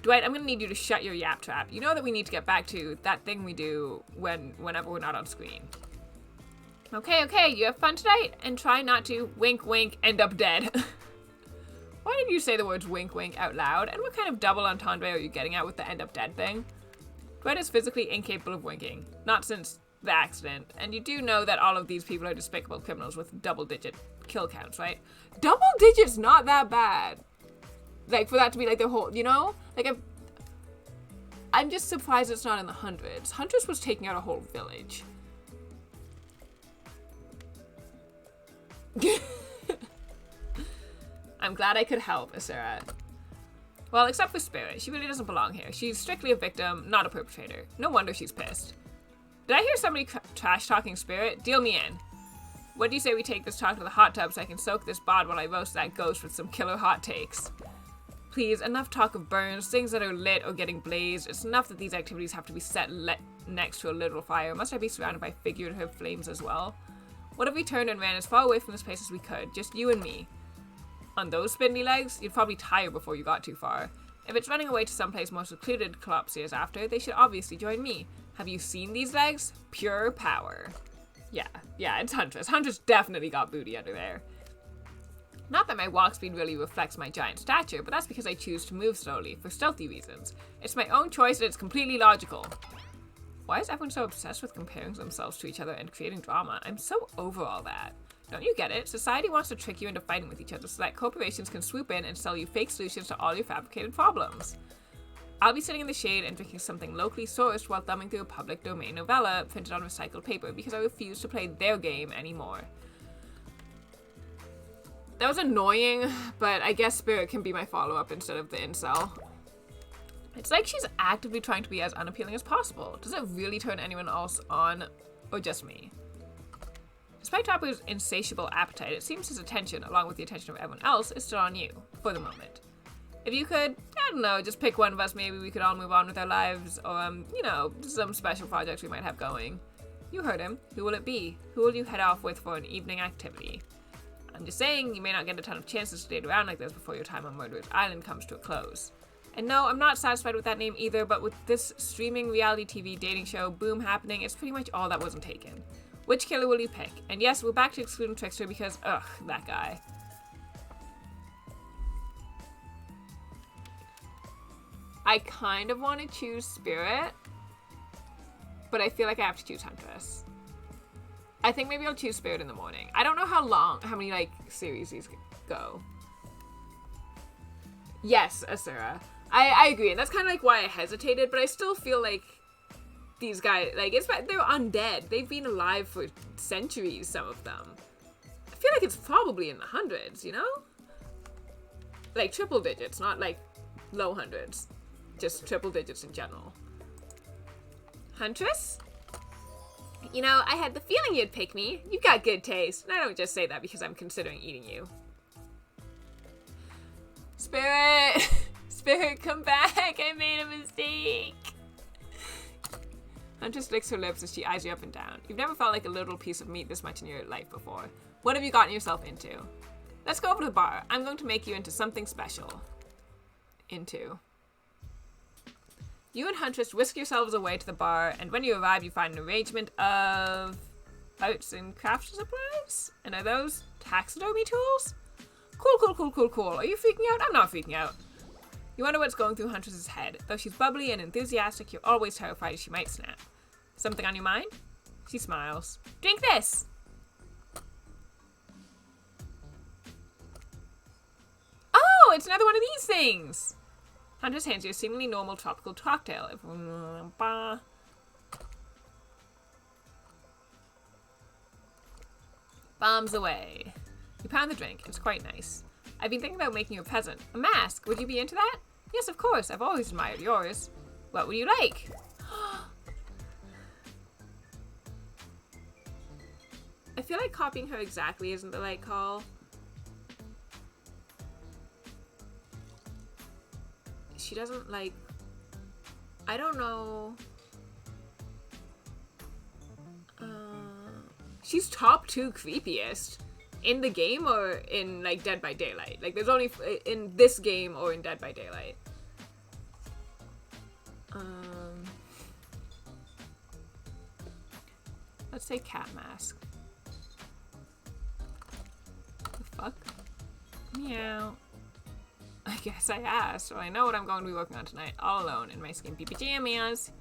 Dwight, I'm gonna need you to shut your yap trap. You know that we need to get back to that thing we do whenever we're not on screen. Okay, you have fun tonight, and try not to, wink wink, end up dead. Why did you say the words wink wink out loud, and what kind of double entendre are you getting at with the end up dead thing? Dwight is physically incapable of winking, not since the accident, and you do know that all of these people are despicable criminals with double-digit kill counts, right? Double digits not that bad. Like, for that to be like their whole, you know? Like, I'm just surprised it's not in the hundreds. Huntress was taking out a whole village. I'm glad I could help, Asura. Well, except for Spirit. She really doesn't belong here. She's strictly a victim, not a perpetrator. No wonder she's pissed. Did I hear somebody trash-talking Spirit? Deal me in. What do you say we take this talk to the hot tub so I can soak this bod while I roast that ghost with some killer hot takes? Please, enough talk of burns, things that are lit or getting blazed. It's enough that these activities have to be set next to a literal fire. Must I be surrounded by figurative flames as well? What if we turned and ran as far away from this place as we could? Just you and me. On those spindly legs, you'd probably tire before you got too far. If it's running away to someplace more secluded Colopsia is after, they should obviously join me. Have you seen these legs? Pure power. Yeah, it's Huntress. Huntress definitely got booty under there. Not that my walk speed really reflects my giant stature, but that's because I choose to move slowly, for stealthy reasons. It's my own choice and it's completely logical. Why is everyone so obsessed with comparing themselves to each other and creating drama? I'm so over all that. Don't you get it? Society wants to trick you into fighting with each other so that corporations can swoop in and sell you fake solutions to all your fabricated problems. I'll be sitting in the shade and drinking something locally sourced while thumbing through a public domain novella printed on recycled paper because I refuse to play their game anymore. That was annoying, but I guess Spirit can be my follow-up instead of the incel. It's like she's actively trying to be as unappealing as possible. Does it really turn anyone else on, or just me? Despite Tapu's insatiable appetite, it seems his attention, along with the attention of everyone else, is still on you, for the moment. If you could, I don't know, just pick one of us, maybe we could all move on with our lives, or, some special projects we might have going. You heard him. Who will it be? Who will you head off with for an evening activity? I'm just saying, you may not get a ton of chances to date around like this before your time on Murderer's Island comes to a close. And no, I'm not satisfied with that name either, but with this streaming reality TV dating show boom happening, it's pretty much all that wasn't taken. Which killer will you pick? And yes, we're back to excluding Trickster because, ugh, that guy. I kind of want to choose Spirit, but I feel like I have to choose Huntress. I think maybe I'll choose Spirit in the morning. I don't know how many, series these go. Yes, Asura. I agree, and that's kind of, why I hesitated, but I still feel like these guys, they're undead. They've been alive for centuries, some of them. I feel like it's probably in the hundreds, you know? Like, triple digits, not, low hundreds. Just triple digits in general. Huntress? You know, I had the feeling you'd pick me. You've got good taste. And I don't just say that because I'm considering eating you. Spirit! Spirit, come back! I made a mistake! Huntress licks her lips as she eyes you up and down. You've never felt like a little piece of meat this much in your life before. What have you gotten yourself into? Let's go over to the bar. I'm going to make you into something special. You and Huntress whisk yourselves away to the bar, and when you arrive, you find an arrangement of arts and crafts supplies? And are those taxidermy tools? Cool. Are you freaking out? I'm not freaking out. You wonder what's going through Huntress's head. Though she's bubbly and enthusiastic, you're always terrified she might snap. Something on your mind? She smiles. Drink this! Oh, it's another one of these things! Huntress hands you a seemingly normal tropical cocktail. Bombs away. You pound the drink. It's quite nice. I've been thinking about making you a present. A mask. Would you be into that? Yes, of course. I've always admired yours. What would you like? I feel like copying her exactly isn't the right call. She doesn't like... I don't know. She's top 2 creepiest. In the game or in, like, Dead by Daylight? Like, there's only in this game or in Dead by Daylight. Let's say cat mask. The fuck? Meow. I guess I asked. Well, I know what I'm going to be working on tonight, all alone in my skimpy pajamas.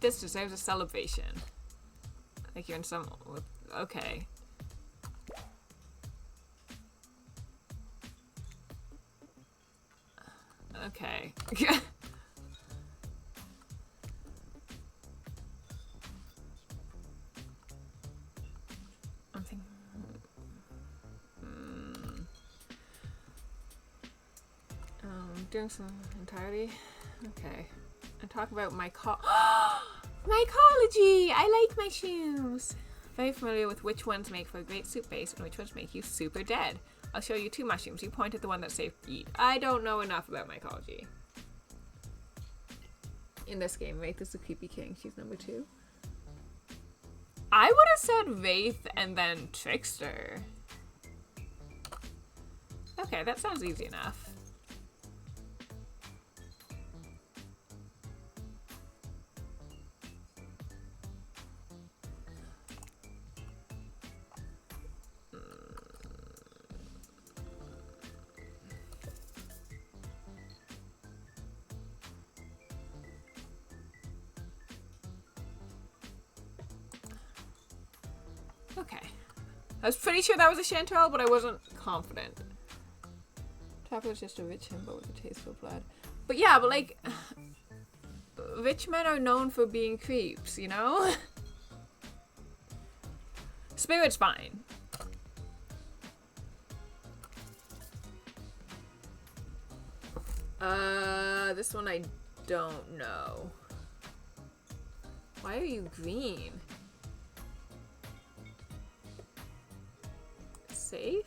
This deserves a celebration. Like you're in some... Okay. Okay. I'm thinking... doing some entirety? Okay. And talk about mycology. I like mushrooms. Very familiar with which ones make for a great soup base and which ones make you super dead. I'll show you 2 mushrooms. You point at the one that's safe to eat. I don't know enough about mycology. In this game, Wraith is the creepy king. She's number 2. I would have said Wraith and then Trickster. Okay, that sounds easy enough. Okay. I was pretty sure that was a chanterelle, but I wasn't confident. Trapper is just a rich himbo with a taste for blood. But yeah, but like... rich men are known for being creeps, you know? Spirit's fine. This one I don't know. Why are you green? Safe?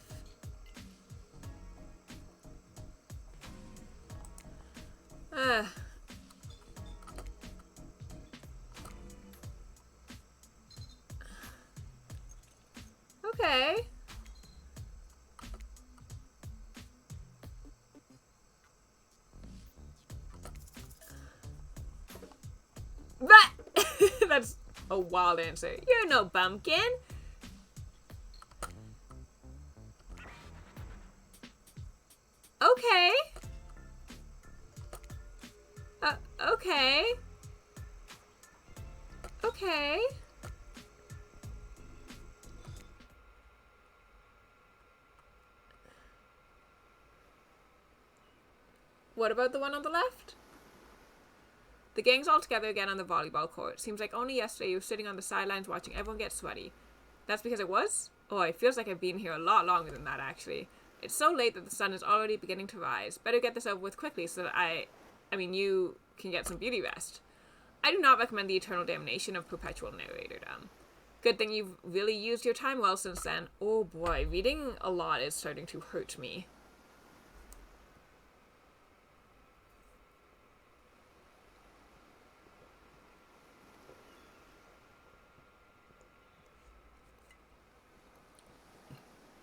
Okay. That's a wild answer. You're no bumpkin. Okay. Okay. Okay. What about the one on the left? The gang's all together again on the volleyball court. Seems like only yesterday you were sitting on the sidelines watching everyone get sweaty. That's because it was? Oh, it feels like I've been here a lot longer than that, actually. It's so late that the sun is already beginning to rise. Better get this over with quickly so that you can get some beauty rest. I do not recommend the eternal damnation of perpetual narratordom. Good thing you've really used your time well since then. Oh boy, reading a lot is starting to hurt me.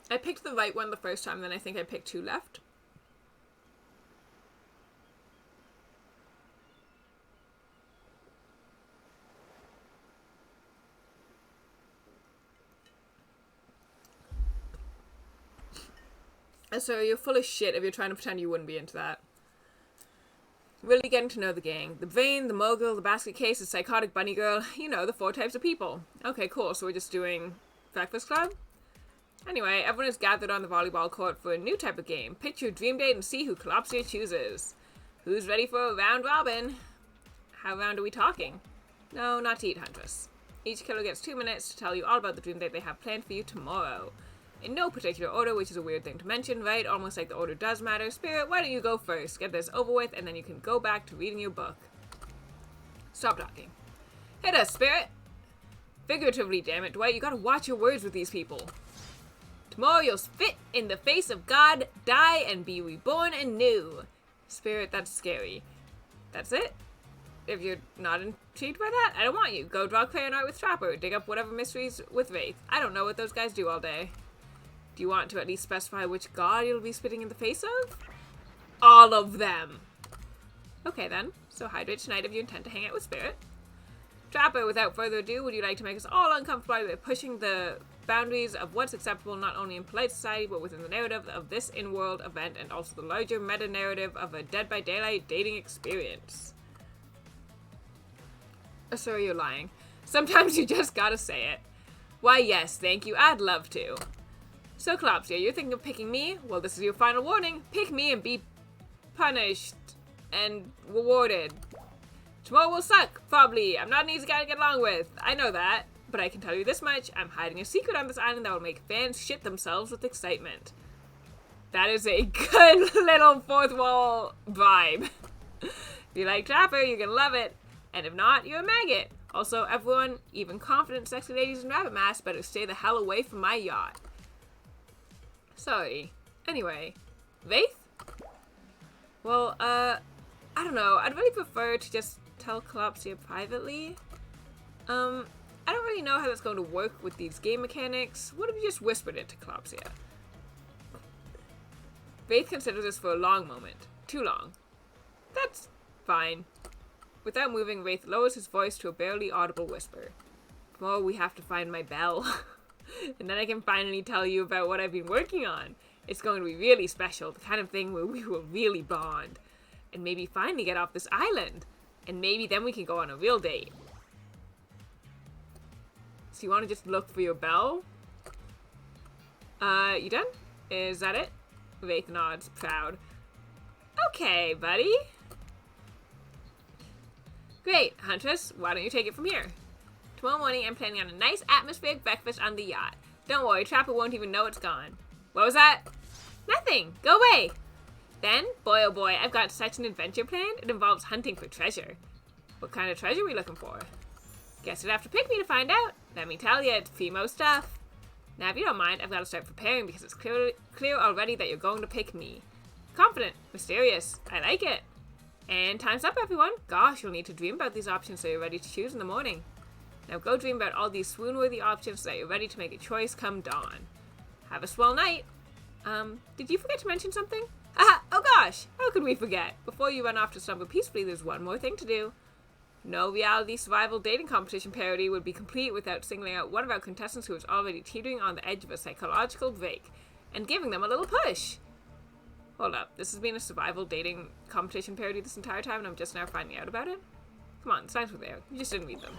I picked the right one the first time, then I think I picked 2 left. So you're full of shit if you're trying to pretend you wouldn't be into that. Really getting to know the gang. The brain, the mogul, the basket case, the psychotic bunny girl. You know, the 4 types of people. Okay, cool. So we're just doing Breakfast Club? Anyway, everyone is gathered on the volleyball court for a new type of game. Pick your dream date and see who Collapsia chooses. Who's ready for a round robin? How round are we talking? No, not to eat, Huntress. Each killer gets 2 minutes to tell you all about the dream date they have planned for you tomorrow. In no particular order, which is a weird thing to mention, right? Almost like the order does matter. Spirit, why don't you go first? Get this over with, and then you can go back to reading your book. Stop talking. Hit us, Spirit! Figuratively, damn it, Dwight. You gotta watch your words with these people. Tomorrow you'll spit in the face of God, die, and be reborn anew. Spirit, that's scary. That's it? If you're not intrigued by that, I don't want you. Go draw Clarinet with Trapper. Dig up whatever mysteries with Wraith. I don't know what those guys do all day. Do you want to at least specify which god you'll be spitting in the face of? All of them. Okay then. So hydrate tonight if you intend to hang out with Spirit. Trapper, without further ado, would you like to make us all uncomfortable by pushing the boundaries of what's acceptable not only in polite society but within the narrative of this in-world event and also the larger meta-narrative of a Dead by Daylight dating experience? Oh, sorry, you're lying. Sometimes you just gotta say it. Why, yes, thank you. I'd love to. So, Klopsia, you're thinking of picking me? Well, this is your final warning. Pick me and be punished and rewarded. Tomorrow will suck, probably. I'm not an easy guy to get along with. I know that. But I can tell you this much. I'm hiding a secret on this island that will make fans shit themselves with excitement. That is a good little fourth wall vibe. If you like Trapper, you're gonna love it. And if not, you're a maggot. Also, everyone, even confident sexy ladies in rabbit masks, better stay the hell away from my yacht. Sorry. Anyway, Wraith? Well, I don't know. I'd really prefer to just tell Klopsia privately. I don't really know how that's going to work with these game mechanics. What if you just whispered it to Klopsia? Wraith considers this for a long moment. Too long. That's fine. Without moving, Wraith lowers his voice to a barely audible whisper. Tomorrow we have to find my bell. And then I can finally tell you about what I've been working on. It's going to be really special, the kind of thing where we will really bond. And maybe finally get off this island. And maybe then we can go on a real date. So you want to just look for your bell? You done? Is that it? Wraith nods, proud. Okay, buddy. Great, Huntress, why don't you take it from here? Tomorrow morning, I'm planning on a nice atmospheric breakfast on the yacht. Don't worry, Trapper won't even know it's gone. What was that? Nothing. Go away. Then, boy oh boy, I've got such an adventure planned. It involves hunting for treasure. What kind of treasure are we looking for? Guess you'd have to pick me to find out. Let me tell you, it's Fimo stuff. Now, if you don't mind, I've got to start preparing because it's clear already that you're going to pick me. Confident, mysterious. I like it. And time's up, everyone. Gosh, you'll need to dream about these options so you're ready to choose in the morning. Now go dream about all these swoon-worthy options so that you're ready to make a choice come dawn. Have a swell night. Did you forget to mention something? Aha! Oh gosh! How could we forget? Before you run off to slumber peacefully, there's one more thing to do. No reality survival dating competition parody would be complete without singling out one of our contestants who is already teetering on the edge of a psychological break, and giving them a little push. Hold up, this has been a survival dating competition parody this entire time and I'm just now finding out about it? Come on, the signs were there. You just didn't read them.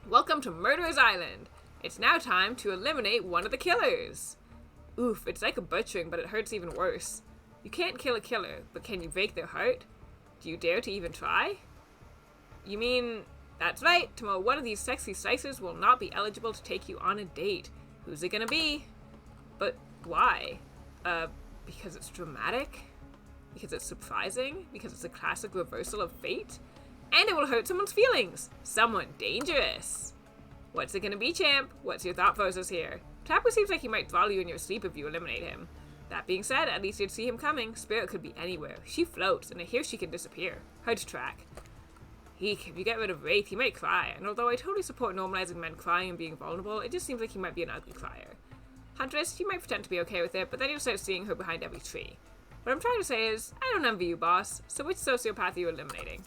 Welcome to Murderer's Island. It's now time to eliminate one of the killers. Oof, it's like a butchering, but it hurts even worse. You can't kill a killer, but can you break their heart? Do you dare to even try? You mean, that's right, tomorrow one of these sexy slicers will not be eligible to take you on a date. Who's it gonna be? But why? Because it's dramatic? Because it's surprising? Because it's a classic reversal of fate? And it will hurt someone's feelings. Someone dangerous. What's it gonna be, champ? What's your thought process here? Trapper seems like he might throttle you in your sleep if you eliminate him. That being said, at least you'd see him coming. Spirit could be anywhere. She floats, and I hear she can disappear. Hard to track. Eek, if you get rid of Wraith, he might cry. And although I totally support normalizing men crying and being vulnerable, it just seems like he might be an ugly crier. Huntress, you might pretend to be okay with it, but then you'll start seeing her behind every tree. What I'm trying to say is, I don't envy you, boss. So which sociopath are you eliminating?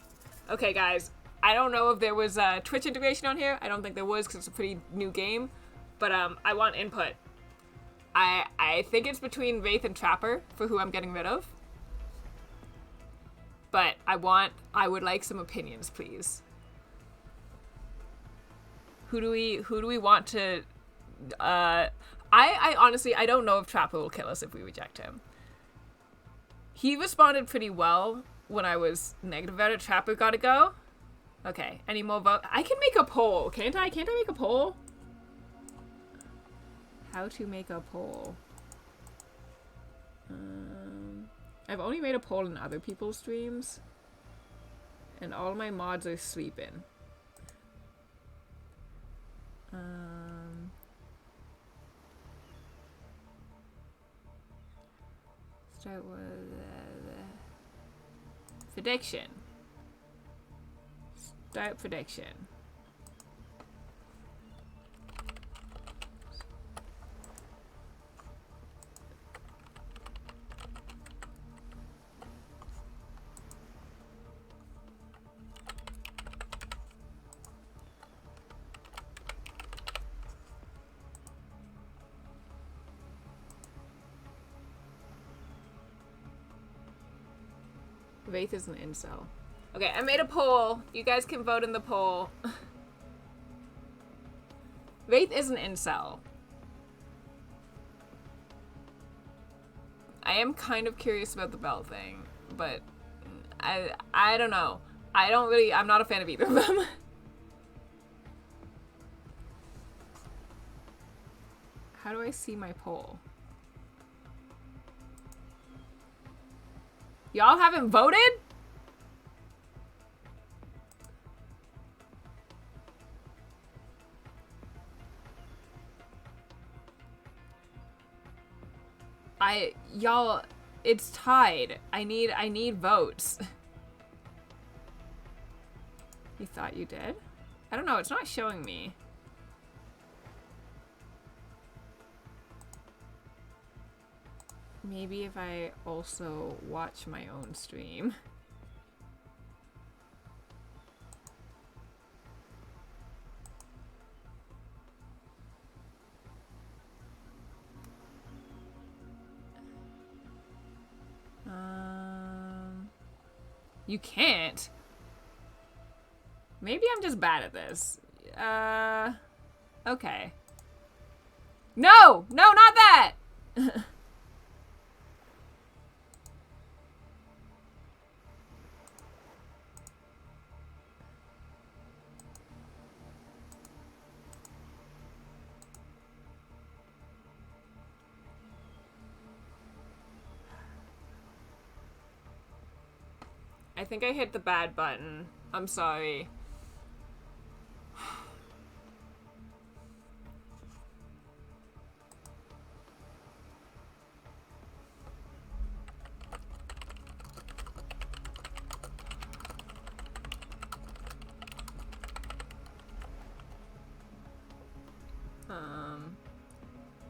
Okay, guys, I don't know if there was a Twitch integration on here. I don't think there was because it's a pretty new game. But I want input. I think it's between Wraith and Trapper for who I'm getting rid of. But I would like some opinions, please. Who do we want to... I honestly, I don't know if Trapper will kill us if we reject him. He responded pretty well when I was negative about it. Trapper gotta go. Okay, any more vote? I can make a poll, can't I? Can't I make a poll? How to make a poll. I've only made a poll in other people's streams. And all my mods are sleeping. Start with prediction. Start prediction. Wraith is an incel. Okay, I made a poll. You guys can vote in the poll. Wraith is an incel. I am kind of curious about the belt thing, but I don't know. I'm not a fan of either of them. How do I see my poll? Y'all haven't voted? Y'all, it's tied. I need votes. You thought you did? I don't know, it's not showing me. Maybe if I also watch my own stream. You can't. Maybe I'm just bad at this. Okay. No! No, not that! I think I hit the bad button. I'm sorry.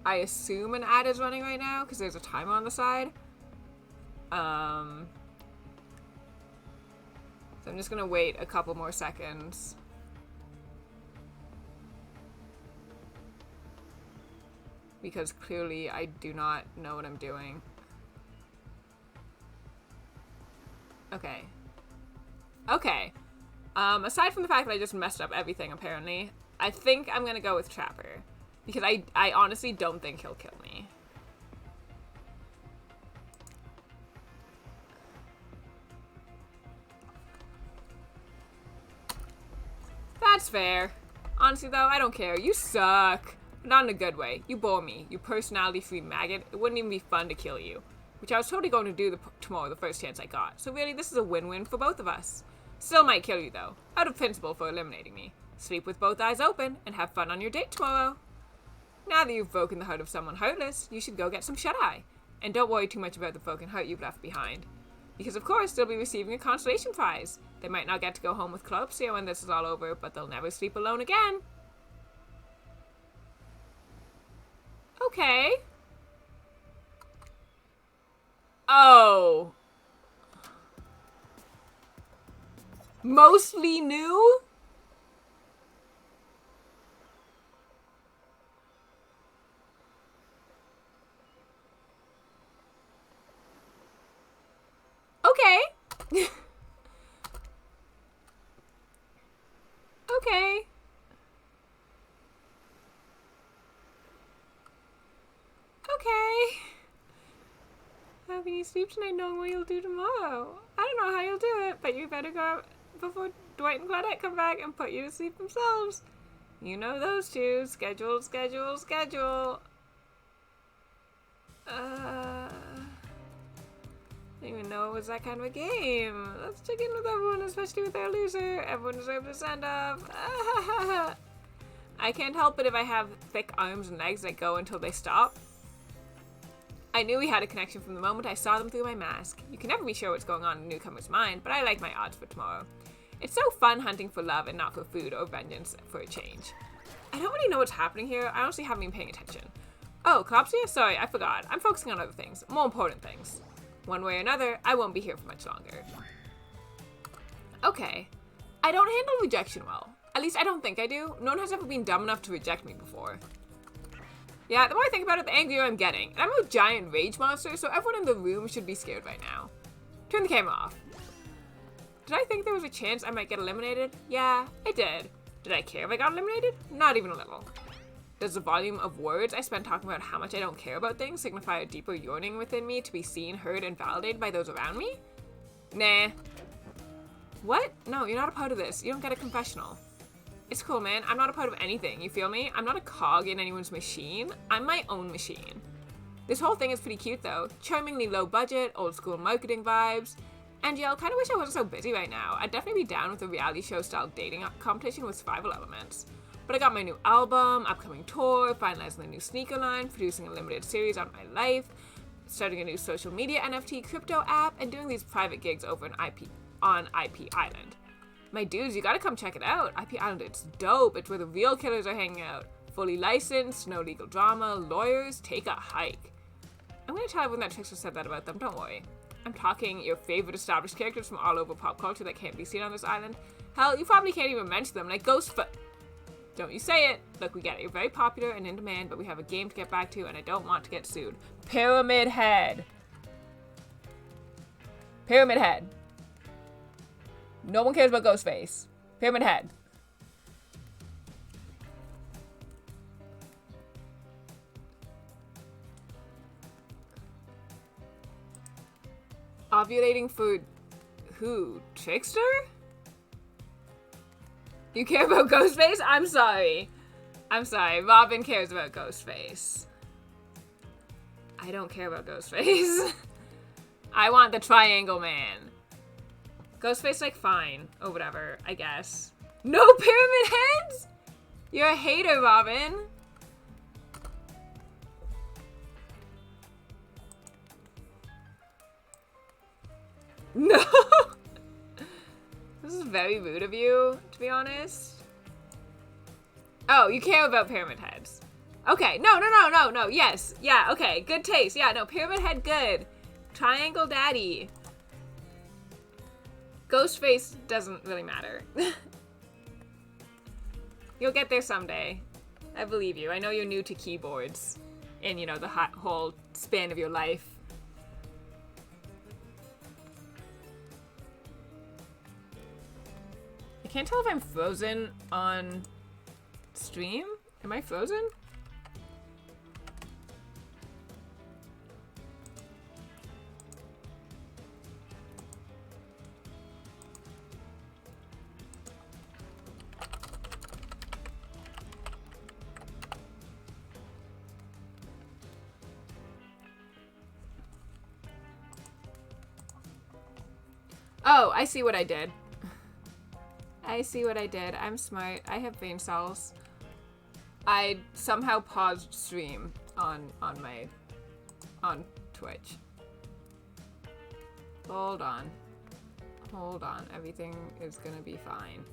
I assume an ad is running right now because there's a timer on the side. So I'm just gonna wait a couple more seconds. Because clearly I do not know what I'm doing. Okay. Okay. Aside from the fact that I just messed up everything, apparently, I think I'm gonna go with Trapper. Because I honestly don't think he'll kill me. That's fair. Honestly, though, I don't care. You suck. But not in a good way. You bore me. You personality-free maggot. It wouldn't even be fun to kill you. Which I was totally going to do tomorrow the first chance I got. So really, this is a win-win for both of us. Still might kill you, though. Out of principle for eliminating me. Sleep with both eyes open and have fun on your date tomorrow. Now that you've broken the heart of someone heartless, you should go get some shut-eye. And don't worry too much about the broken heart you've left behind. Because of course, they'll be receiving a consolation prize. They might not get to go home with Clopsia when this is all over, but they'll never sleep alone again. Okay. Oh. Mostly new? Okay. Okay. Okay. How can you sleep tonight knowing what you'll do tomorrow? I don't know how you'll do it, but you better go out before Dwight and Claudette come back and put you to sleep themselves. You know those two. Schedule, schedule, schedule. I didn't even know it was that kind of a game. Let's check in with everyone, especially with our loser. Everyone deserves a send-off. I can't help it if I have thick arms and legs that go until they stop. I knew we had a connection from the moment I saw them through my mask. You can never be sure what's going on in a newcomer's mind, but I like my odds for tomorrow. It's so fun hunting for love and not for food or vengeance for a change. I don't really know what's happening here. I honestly haven't been paying attention. Oh, Clopsia? Sorry, I forgot. I'm focusing on other things. More important things. One way or another, I won't be here for much longer. Okay. I don't handle rejection well. At least I don't think I do. No one has ever been dumb enough to reject me before. Yeah, the more I think about it, the angrier I'm getting. And I'm a giant rage monster, so everyone in the room should be scared right now. Turn the camera off. Did I think there was a chance I might get eliminated? Yeah, I did. Did I care if I got eliminated? Not even a little. Does the volume of words I spend talking about how much I don't care about things signify a deeper yearning within me to be seen, heard, and validated by those around me? Nah. What? No, you're not a part of this. You don't get a confessional. It's cool, man. I'm not a part of anything. You feel me? I'm not a cog in anyone's machine. I'm my own machine. This whole thing is pretty cute, though. Charmingly low budget, old school marketing vibes. And yeah, I kind of wish I wasn't so busy right now. I'd definitely be down with a reality show style dating competition with survival elements. But I got my new album, upcoming tour, finalizing the new sneaker line, producing a limited series on my life, starting a new social media NFT crypto app, and doing these private gigs over on IP Island. My dudes, you gotta come check it out. IP Island, it's dope. It's where the real killers are hanging out. Fully licensed, no legal drama, lawyers, take a hike. I'm gonna tell everyone that Trickster said that about them, don't worry. I'm talking your favorite established characters from all over pop culture that can't be seen on this island. Hell, you probably can't even mention them, like Don't you say it. Look, we get it. You're very popular and in demand, but we have a game to get back to, and I don't want to get sued. Pyramid Head. Pyramid Head. No one cares about Ghostface. Pyramid Head. Ovulating for who? Trickster? You care about Ghostface? I'm sorry. I'm sorry. Robin cares about Ghostface. I don't care about Ghostface. I want the Triangle Man. Ghostface, like, fine. Or whatever, I guess. No pyramid heads? You're a hater, Robin. No! This is very rude of you, to be honest. Oh, you care about pyramid heads. Okay, no. Yes, yeah, okay, good taste. Yeah, no, pyramid head, good. Triangle daddy. Ghostface doesn't really matter. You'll get there someday. I believe you. I know you're new to keyboards in, you know, the whole span of your life. I can't tell if I'm frozen on stream. Am I frozen? Oh, I see what I did. I see what I did. I'm smart. I have brain cells. I somehow paused stream on Twitch. Hold on. Everything is gonna be fine.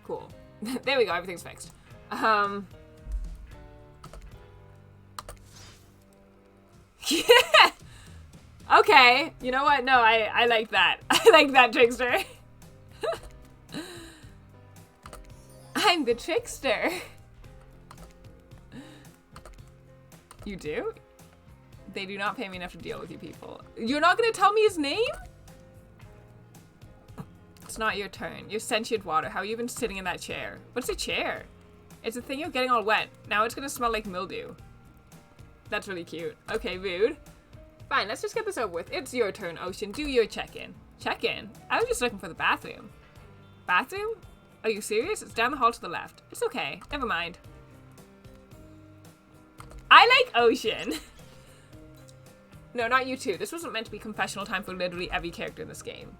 Cool. There we go. Everything's fixed. Yeah. Okay, you know what? No, I like that. I like that, Trickster. I'm the Trickster. You do? They do not pay me enough to deal with you people. You're not gonna tell me his name? It's not your turn. You're sentient water. How are you even sitting in that chair? What's a chair? It's a thing you're getting all wet. Now it's gonna smell like mildew. That's really cute. Okay, rude. Fine, let's just get this over with. It's your turn, Ocean. Do your check-in. Check in. I was just looking for the bathroom. Bathroom? Are you serious? It's down the hall to the left. It's okay. Never mind. I like Ocean. No, not you two. This wasn't meant to be confessional time for literally every character in this game.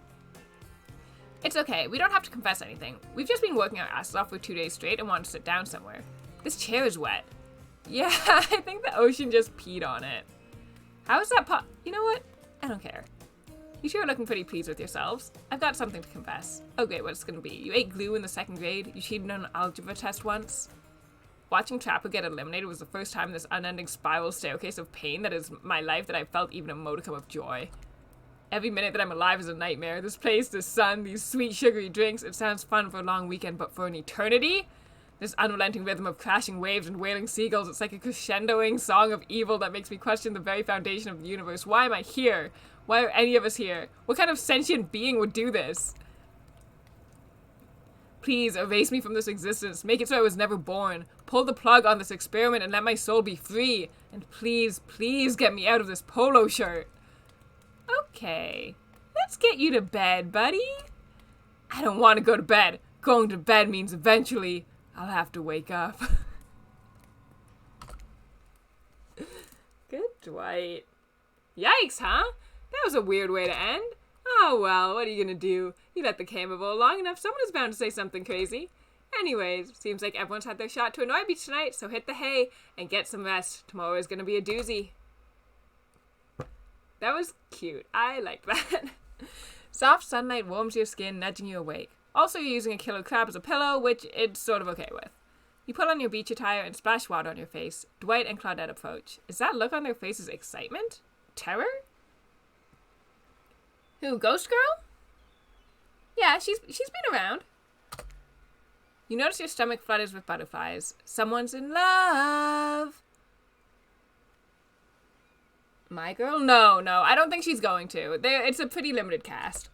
It's okay. We don't have to confess anything. We've just been working our asses off for 2 days straight and want to sit down somewhere. This chair is wet. Yeah, I think the Ocean just peed on it. How is that You know what? I don't care. You two are looking pretty pleased with yourselves. I've got something to confess. Oh great, what's it gonna be? You ate glue in the 2nd grade? You cheated on an algebra test once? Watching Trapper get eliminated was the first time in this unending spiral staircase of pain that is my life that I felt even a modicum of joy. Every minute that I'm alive is a nightmare. This place, this sun, these sweet sugary drinks, it sounds fun for a long weekend, but for an eternity? This unrelenting rhythm of crashing waves and wailing seagulls, it's like a crescendoing song of evil that makes me question the very foundation of the universe. Why am I here? Why are any of us here? What kind of sentient being would do this? Please, erase me from this existence. Make it so I was never born. Pull the plug on this experiment and let my soul be free. And please, please get me out of this polo shirt. Okay. Let's get you to bed, buddy. I don't want to go to bed. Going to bed means eventually I'll have to wake up. Good Dwight. Yikes, huh? That was a weird way to end. Oh well, what are you gonna do? You let the camera roll long enough, someone is bound to say something crazy. Anyways, seems like everyone's had their shot to annoy me tonight, so hit the hay and get some rest. Tomorrow is gonna be a doozy. That was cute. I like that. Soft sunlight warms your skin, nudging you awake. Also, you're using a killer crab as a pillow, which it's sort of okay with. You put on your beach attire and splash water on your face. Dwight and Claudette approach. Is that look on their faces excitement? Terror? Who, Ghost Girl? Yeah, she's been around. You notice your stomach flutters with butterflies. Someone's in love. My girl? No, I don't think she's going to. It's a pretty limited cast.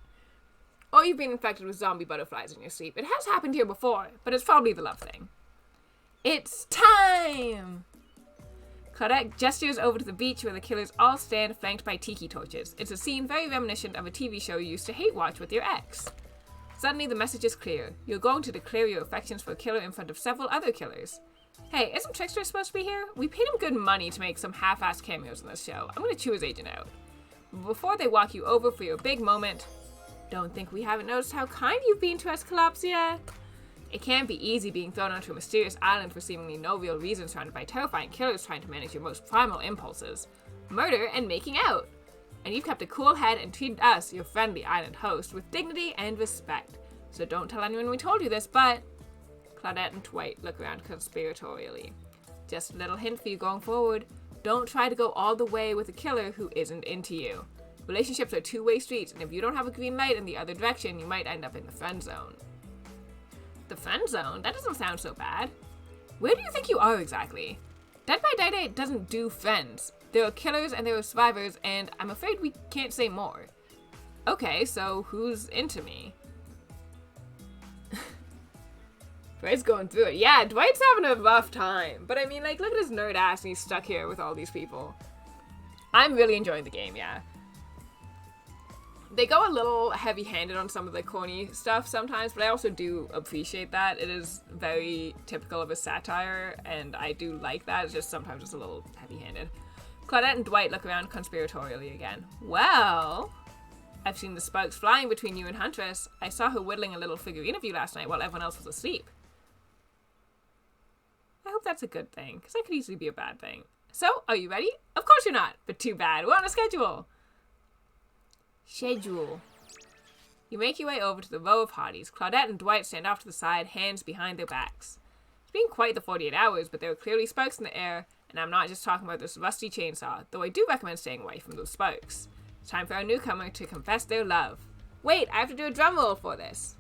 Or you've been infected with zombie butterflies in your sleep. It has happened here before, but it's probably the love thing. It's time! Claudette gestures over to the beach where the killers all stand flanked by tiki torches. It's a scene very reminiscent of a TV show you used to hate watch with your ex. Suddenly the message is clear. You're going to declare your affections for a killer in front of several other killers. Hey, isn't Trickster supposed to be here? We paid him good money to make some half-assed cameos in this show. I'm gonna chew his agent out. But before they walk you over for your big moment, don't think we haven't noticed how kind you've been to us, Calopsia. It can't be easy being thrown onto a mysterious island for seemingly no real reason, surrounded by terrifying killers trying to manage your most primal impulses. Murder and making out. And you've kept a cool head and treated us, your friendly island host, with dignity and respect. So don't tell anyone we told you this, but... Claudette and Dwight look around conspiratorially. Just a little hint for you going forward. Don't try to go all the way with a killer who isn't into you. Relationships are two-way streets, and if you don't have a green light in the other direction, you might end up in the friend zone. The friend zone? That doesn't sound so bad. Where do you think you are exactly? Dead by Daylight doesn't do friends. There are killers and there are survivors, and I'm afraid we can't say more. Okay, so who's into me? Dwight's going through it. Yeah, Dwight's having a rough time. But I mean, like, look at his nerd ass and he's stuck here with all these people. I'm really enjoying the game, yeah. They go a little heavy-handed on some of the corny stuff sometimes, but I also do appreciate that. It is very typical of a satire, and I do like that. It's just sometimes it's a little heavy-handed. Claudette and Dwight look around conspiratorially again. Well, I've seen the sparks flying between you and Huntress. I saw her whittling a little figurine of you last night while everyone else was asleep. I hope that's a good thing, because that could easily be a bad thing. So, are you ready? Of course you're not, but too bad. We're on a schedule. Schedule. You make your way over to the row of hotties. Claudette and Dwight stand off to the side, hands behind their backs. It's been quite the 48 hours, but there are clearly sparks in the air, and I'm not just talking about this rusty chainsaw, though I do recommend staying away from those sparks. It's time for our newcomer to confess their love. Wait, I have to do a drum roll for this.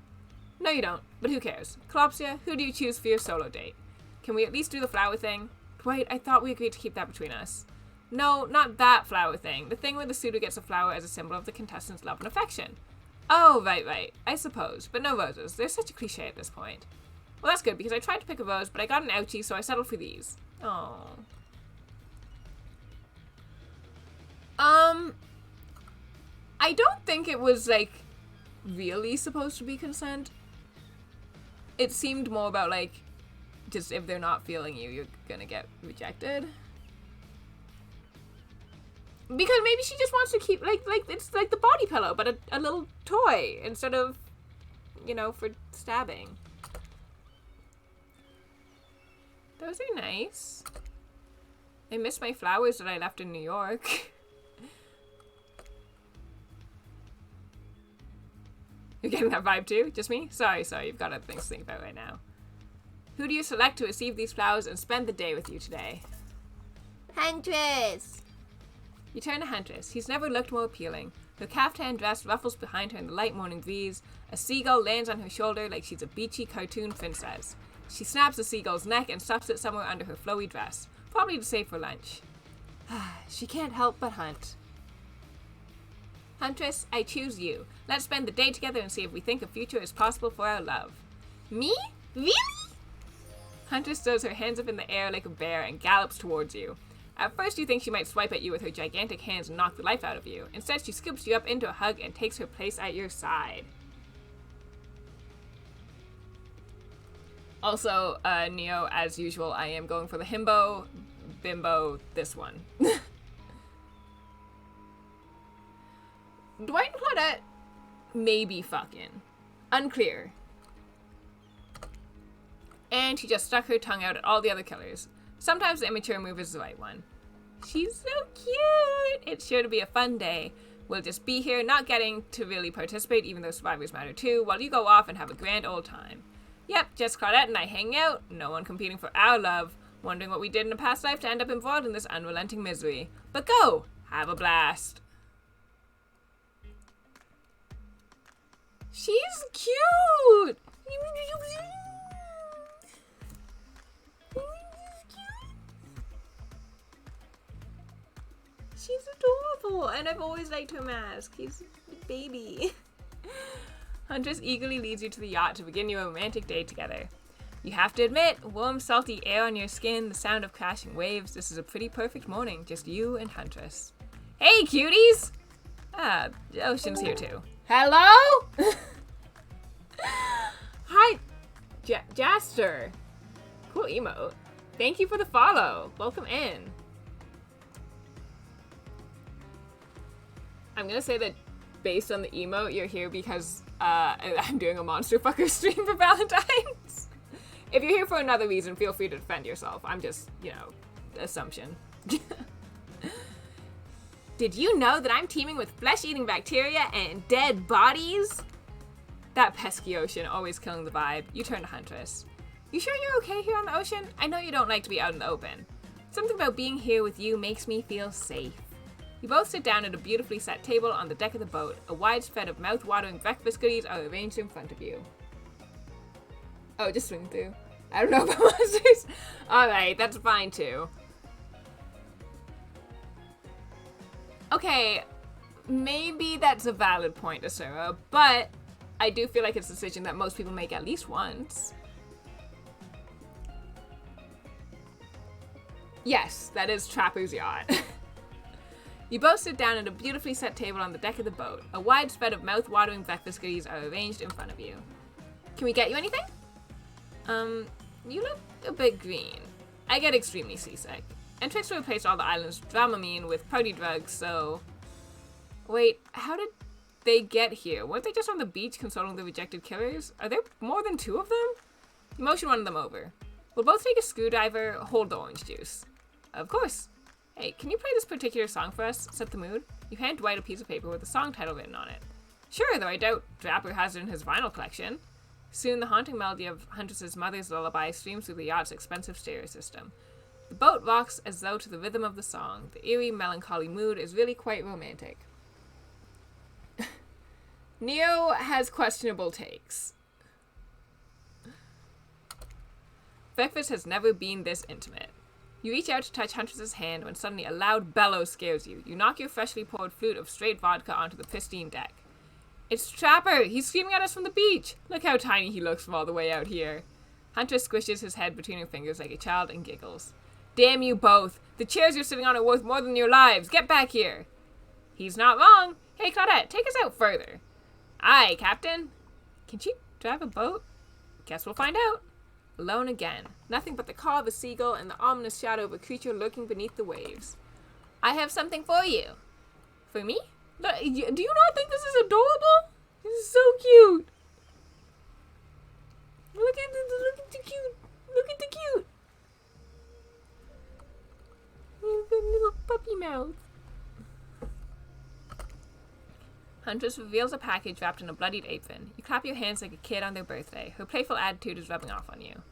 No, you don't, but who cares? Calopsia, who do you choose for your solo date? Can we at least do the flower thing? Dwight, I thought we agreed to keep that between us. No, not that flower thing. The thing where the suitor gets a flower as a symbol of the contestant's love and affection. Oh, right. I suppose. But no roses. They're such a cliche at this point. Well, that's good, because I tried to pick a rose, but I got an ouchie, so I settled for these. Oh. I don't think it was, like, really supposed to be consent. It seemed more about, like, just if they're not feeling you, you're gonna get rejected. Because maybe she just wants to keep, like it's like the body pillow, but a little toy instead of, you know, for stabbing. Those are nice. I miss my flowers that I left in New York. You're getting that vibe too? Just me? Sorry, you've got other things to think about right now. Who do you select to receive these flowers and spend the day with you today? Huntress! You turn to Huntress. He's never looked more appealing. Her caftan dress ruffles behind her in the light morning breeze. A seagull lands on her shoulder like she's a beachy cartoon princess. She snaps the seagull's neck and stuffs it somewhere under her flowy dress. Probably to save for lunch. She can't help but hunt. Huntress, I choose you. Let's spend the day together and see if we think a future is possible for our love. Me? Really? Huntress throws her hands up in the air like a bear and gallops towards you. At first you think she might swipe at you with her gigantic hands and knock the life out of you. Instead she scoops you up into a hug and takes her place at your side. Also, Neo, as usual, I am going for the himbo, bimbo, this one. Dwight and Claudette maybe fucking. Unclear. And she just stuck her tongue out at all the other killers. Sometimes the immature move is the right one. She's so cute! It's sure to be a fun day. We'll just be here, not getting to really participate, even though survivors matter too, while you go off and have a grand old time. Yep, just Claudette and I hang out, no one competing for our love, wondering what we did in a past life to end up embroiled in this unrelenting misery. But go! Have a blast. She's cute! She's adorable, and I've always liked her mask. He's a baby. Huntress eagerly leads you to the yacht to begin your romantic day together. You have to admit, warm, salty air on your skin, the sound of crashing waves. This is a pretty perfect morning, just you and Huntress. Hey, cuties! Ah, Ocean's here too. Hello? Hi, Jaster. Cool emote. Thank you for the follow. Welcome in. I'm gonna say that based on the emote, you're here because I'm doing a monster fucker stream for Valentines. If you're here for another reason, feel free to defend yourself. I'm just, you know, assumption. Did you know that I'm teaming with flesh-eating bacteria and dead bodies? That pesky ocean, always killing the vibe. You turn to Huntress. You sure you're okay here on the ocean? I know you don't like to be out in the open. Something about being here with you makes me feel safe. You both sit down at a beautifully set table on the deck of the boat. A wide spread of mouth-watering breakfast goodies are arranged in front of you. Oh, just swing through. I don't know about monsters. Alright, that's fine too. Okay, maybe that's a valid point, Asura, but I do feel like it's a decision that most people make at least once. Yes, that is Trapper's yacht. You both sit down at a beautifully set table on the deck of the boat. A wide spread of mouth-watering breakfast goodies are arranged in front of you. Can we get you anything? You look a bit green. I get extremely seasick. And Trixter replaced all the island's Dramamine with party drugs, so... Wait, how did they get here? Weren't they just on the beach consoling the rejected killers? Are there more than two of them? You motion one of them over. We'll both take a screwdriver, hold the orange juice. Of course. Hey, can you play this particular song for us? Set the mood. You hand Dwight a piece of paper with a song title written on it. Sure, though I doubt Draper has it in his vinyl collection. Soon the haunting melody of Huntress's mother's lullaby streams through the yacht's expensive stereo system. The boat rocks as though to the rhythm of the song. The eerie, melancholy mood is really quite romantic. Neo has questionable takes. Breakfast has never been this intimate. You reach out to touch Huntress's hand when suddenly a loud bellow scares you. You knock your freshly poured flute of straight vodka onto the pristine deck. It's Trapper! He's screaming at us from the beach! Look how tiny he looks from all the way out here. Huntress squishes his head between her fingers like a child and giggles. Damn you both! The chairs you're sitting on are worth more than your lives! Get back here! He's not wrong! Hey, Claudette, take us out further. Aye, Captain. Can she drive a boat? Guess we'll find out. Alone again. Nothing but the call of a seagull and the ominous shadow of a creature lurking beneath the waves. I have something for you. For me? Do you not think this is adorable? This is so cute. Look at the cute. Look at the cute. Little puppy mouth. Huntress reveals a package wrapped in a bloodied apron. You clap your hands like a kid on their birthday. Her playful attitude is rubbing off on you.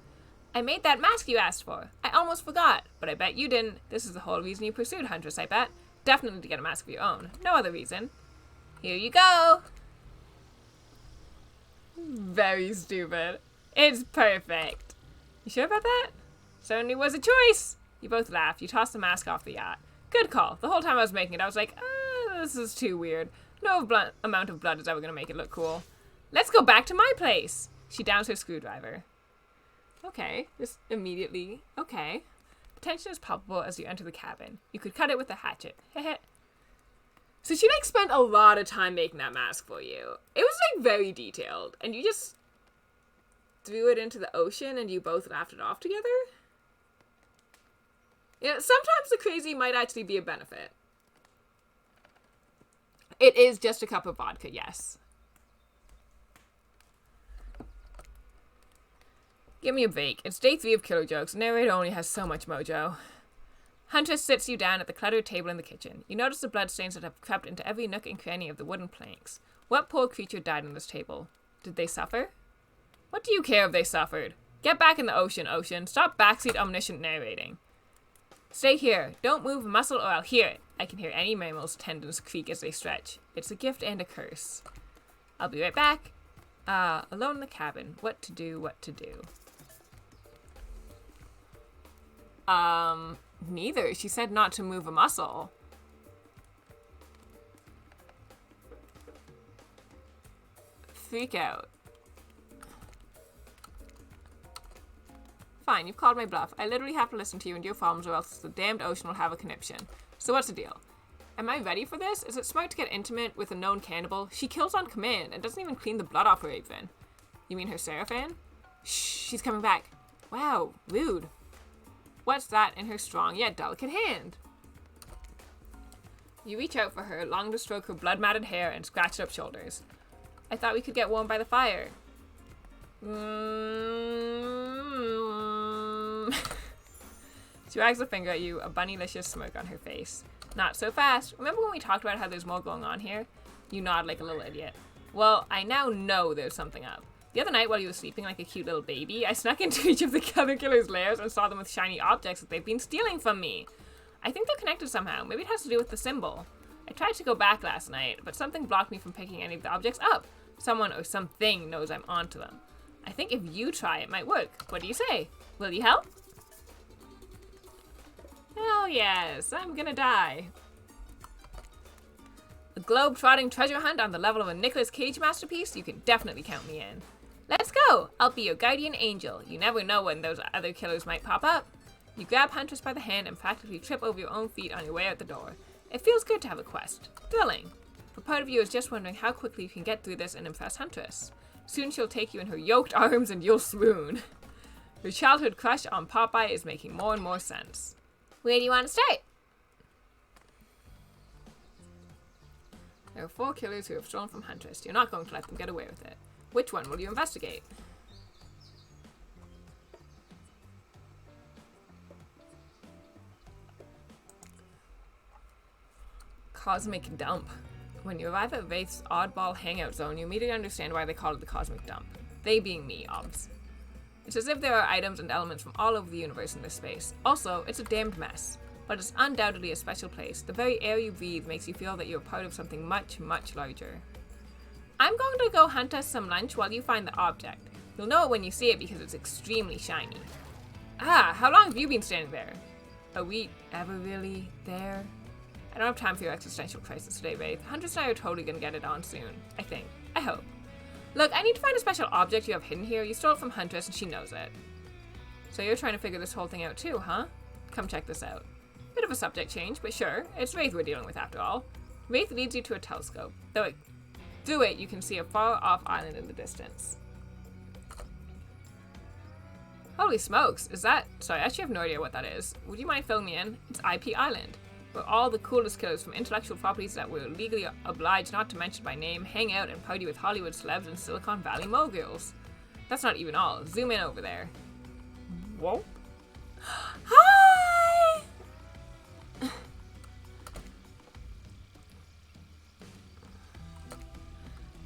I made that mask you asked for. I almost forgot, but I bet you didn't. This is the whole reason you pursued Huntress, I bet. Definitely to get a mask of your own. No other reason. Here you go. Very stupid. It's perfect. You sure about that? Certainly was a choice. You both laugh. You toss the mask off the yacht. Good call. The whole time I was making it, I was like, this is too weird. No amount of blood is ever going to make it look cool. Let's go back to my place. She downs her screwdriver. Okay. Just immediately. Okay. The tension is palpable as you enter the cabin. You could cut it with a hatchet. Heh. So she, spent a lot of time making that mask for you. It was, very detailed. And you just threw it into the ocean and you both laughed it off together? Yeah, sometimes the crazy might actually be a benefit. It is just a cup of vodka, yes. Give me a break. It's day 3 of Killer Jokes. Narrator only has so much mojo. Huntress sits you down at the cluttered table in the kitchen. You notice the bloodstains that have crept into every nook and cranny of the wooden planks. What poor creature died on this table? Did they suffer? What do you care if they suffered? Get back in the ocean, Ocean. Stop backseat omniscient narrating. Stay here. Don't move a muscle or I'll hear it. I can hear any mammal's tendons creak as they stretch. It's a gift and a curse. I'll be right back. Alone in the cabin. What to do, what to do. Neither. She said not to move a muscle. Freak out. Fine, you've called my bluff. I literally have to listen to you and your farms or else the damned ocean will have a conniption. So what's the deal? Am I ready for this? Is it smart to get intimate with a known cannibal? She kills on command and doesn't even clean the blood off her apron. You mean her Seraphan? Shh, she's coming back. Wow, rude. What's that in her strong yet delicate hand? You reach out for her, long to stroke her blood-matted hair and scratched up shoulders. I thought we could get warm by the fire. She wags a finger at you, a bunnylicious smirk on her face. Not so fast. Remember when we talked about how there's more going on here? You nod like a little idiot. Well, I now know there's something up. The other night while you were sleeping like a cute little baby, I snuck into each of the other killers' lairs and saw them with shiny objects that they've been stealing from me. I think they're connected somehow. Maybe it has to do with the symbol. I tried to go back last night, but something blocked me from picking any of the objects up. Someone or something knows I'm onto them. I think if you try, it might work. What do you say? Will you help? Hell yes, I'm gonna die. A globe-trotting treasure hunt on the level of a Nicolas Cage masterpiece? You can definitely count me in. Let's go! I'll be your guardian angel. You never know when those other killers might pop up. You grab Huntress by the hand and practically trip over your own feet on your way out the door. It feels good to have a quest. Thrilling. But part of you is just wondering how quickly you can get through this and impress Huntress. Soon she'll take you in her yoked arms and you'll swoon. Your childhood crush on Popeye is making more and more sense. Where do you want to start? There are 4 killers who have stolen from Huntress. You're not going to let them get away with it. Which one will you investigate? Cosmic Dump. When you arrive at Wraith's oddball hangout zone, you immediately understand why they call it the Cosmic Dump. They being me, obs. It's as if there are items and elements from all over the universe in this space. Also, it's a damned mess. But it's undoubtedly a special place. The very air you breathe makes you feel that you're part of something much, much larger. I'm going to go hunt us some lunch while you find the object. You'll know it when you see it because it's extremely shiny. How long have you been standing there? Are we ever really there? I don't have time for your existential crisis today, Wraith. Huntress and I are totally gonna get it on soon. I think. I hope. Look, I need to find a special object you have hidden here. You stole it from Huntress and she knows it. So you're trying to figure this whole thing out too, huh? Come check this out. Bit of a subject change, but sure. It's Wraith we're dealing with after all. Wraith leads you to a telescope. Though Through it, you can see a far-off island in the distance. Holy smokes, is that... Sorry, I actually have no idea what that is. Would you mind filling me in? It's IP Island, where all the coolest killers from intellectual properties that we're legally obliged not to mention by name hang out and party with Hollywood celebs and Silicon Valley moguls. That's not even all. Zoom in over there. Whoa. Hi!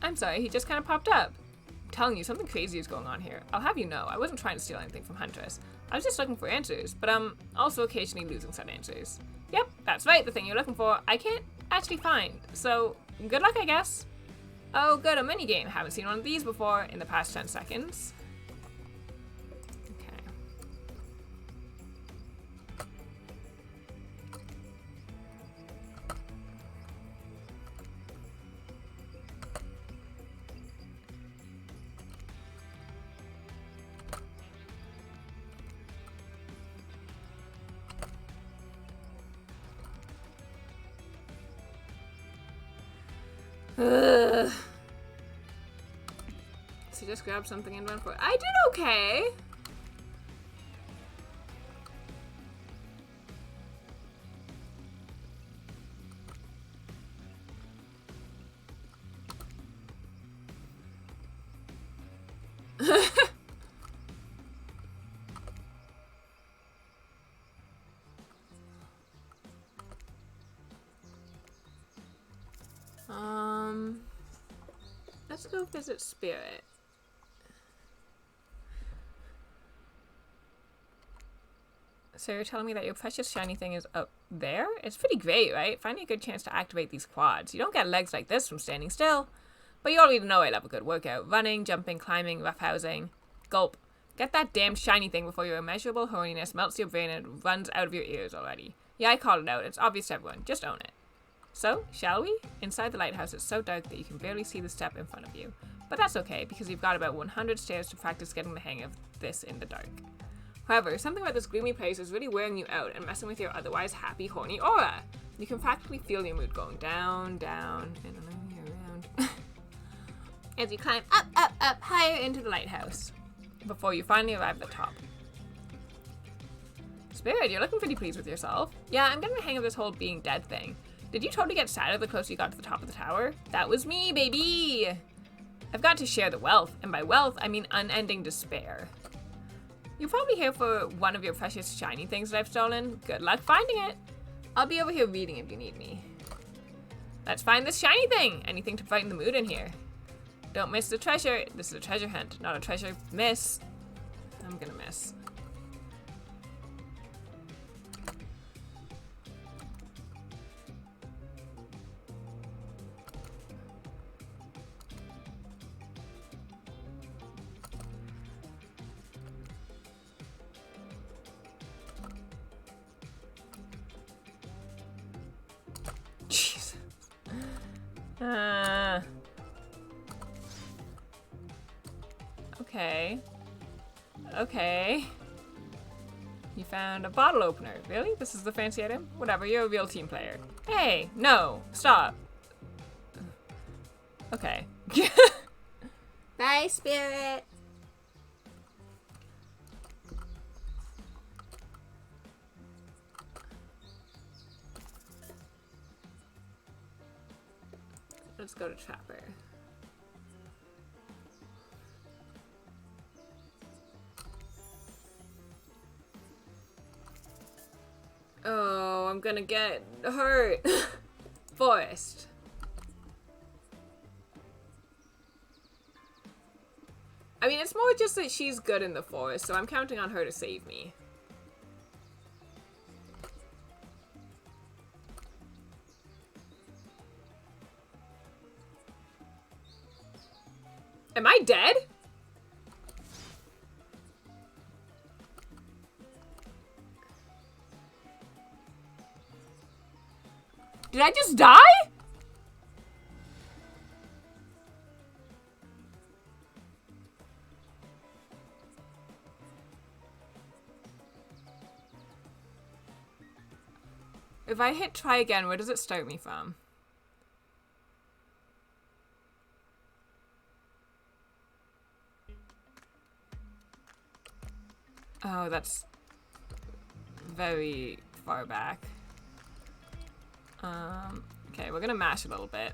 I'm sorry, he just kind of popped up. I'm telling you, something crazy is going on here. I'll have you know, I wasn't trying to steal anything from Huntress. I was just looking for answers, but I'm also occasionally losing said answers. Yep, that's right, the thing you're looking for, I can't actually find. So, good luck, I guess. Oh, good, a minigame. Haven't seen one of these before in the past 10 seconds. Okay. Ugh. So just grab something and run for it. I did okay. Let's go visit Spirit. So you're telling me that your precious shiny thing is up there? It's pretty great, right? Finding a good chance to activate these quads. You don't get legs like this from standing still. But you already know I love a good workout. Running, jumping, climbing, roughhousing. Gulp. Get that damn shiny thing before your immeasurable horniness melts your brain and runs out of your ears already. Yeah, I called it out. It's obvious to everyone. Just own it. So, shall we? Inside the lighthouse, it's so dark that you can barely see the step in front of you. But that's okay, because you've got about 100 stairs to practice getting the hang of this in the dark. However, something about this gloomy place is really wearing you out and messing with your otherwise happy, horny aura. You can practically feel your mood going down, down, and around. As you climb up, up, up, higher into the lighthouse, before you finally arrive at the top. Spirit, you're looking pretty pleased with yourself. Yeah, I'm getting the hang of this whole being dead thing. Did you totally get sadder the closer you got to the top of the tower? That was me, baby! I've got to share the wealth, and by wealth, I mean unending despair. You're probably here for one of your precious shiny things that I've stolen. Good luck finding it. I'll be over here reading if you need me. Let's find this shiny thing! Anything to brighten the mood in here. Don't miss the treasure. This is a treasure hunt, not a treasure miss. I'm gonna miss. Jeez. Okay. Okay. You found a bottle opener. Really? This is the fancy item? Whatever, you're a real team player. Hey, no, stop. Okay. Bye, Spirit. Let's go to Trapper. Oh, I'm gonna get hurt. Forest. I mean, it's more just that she's good in the forest, so I'm counting on her to save me. Am I dead? Did I just die? If I hit try again, where does it start me from? Oh, that's very far back. Okay, we're gonna mash a little bit.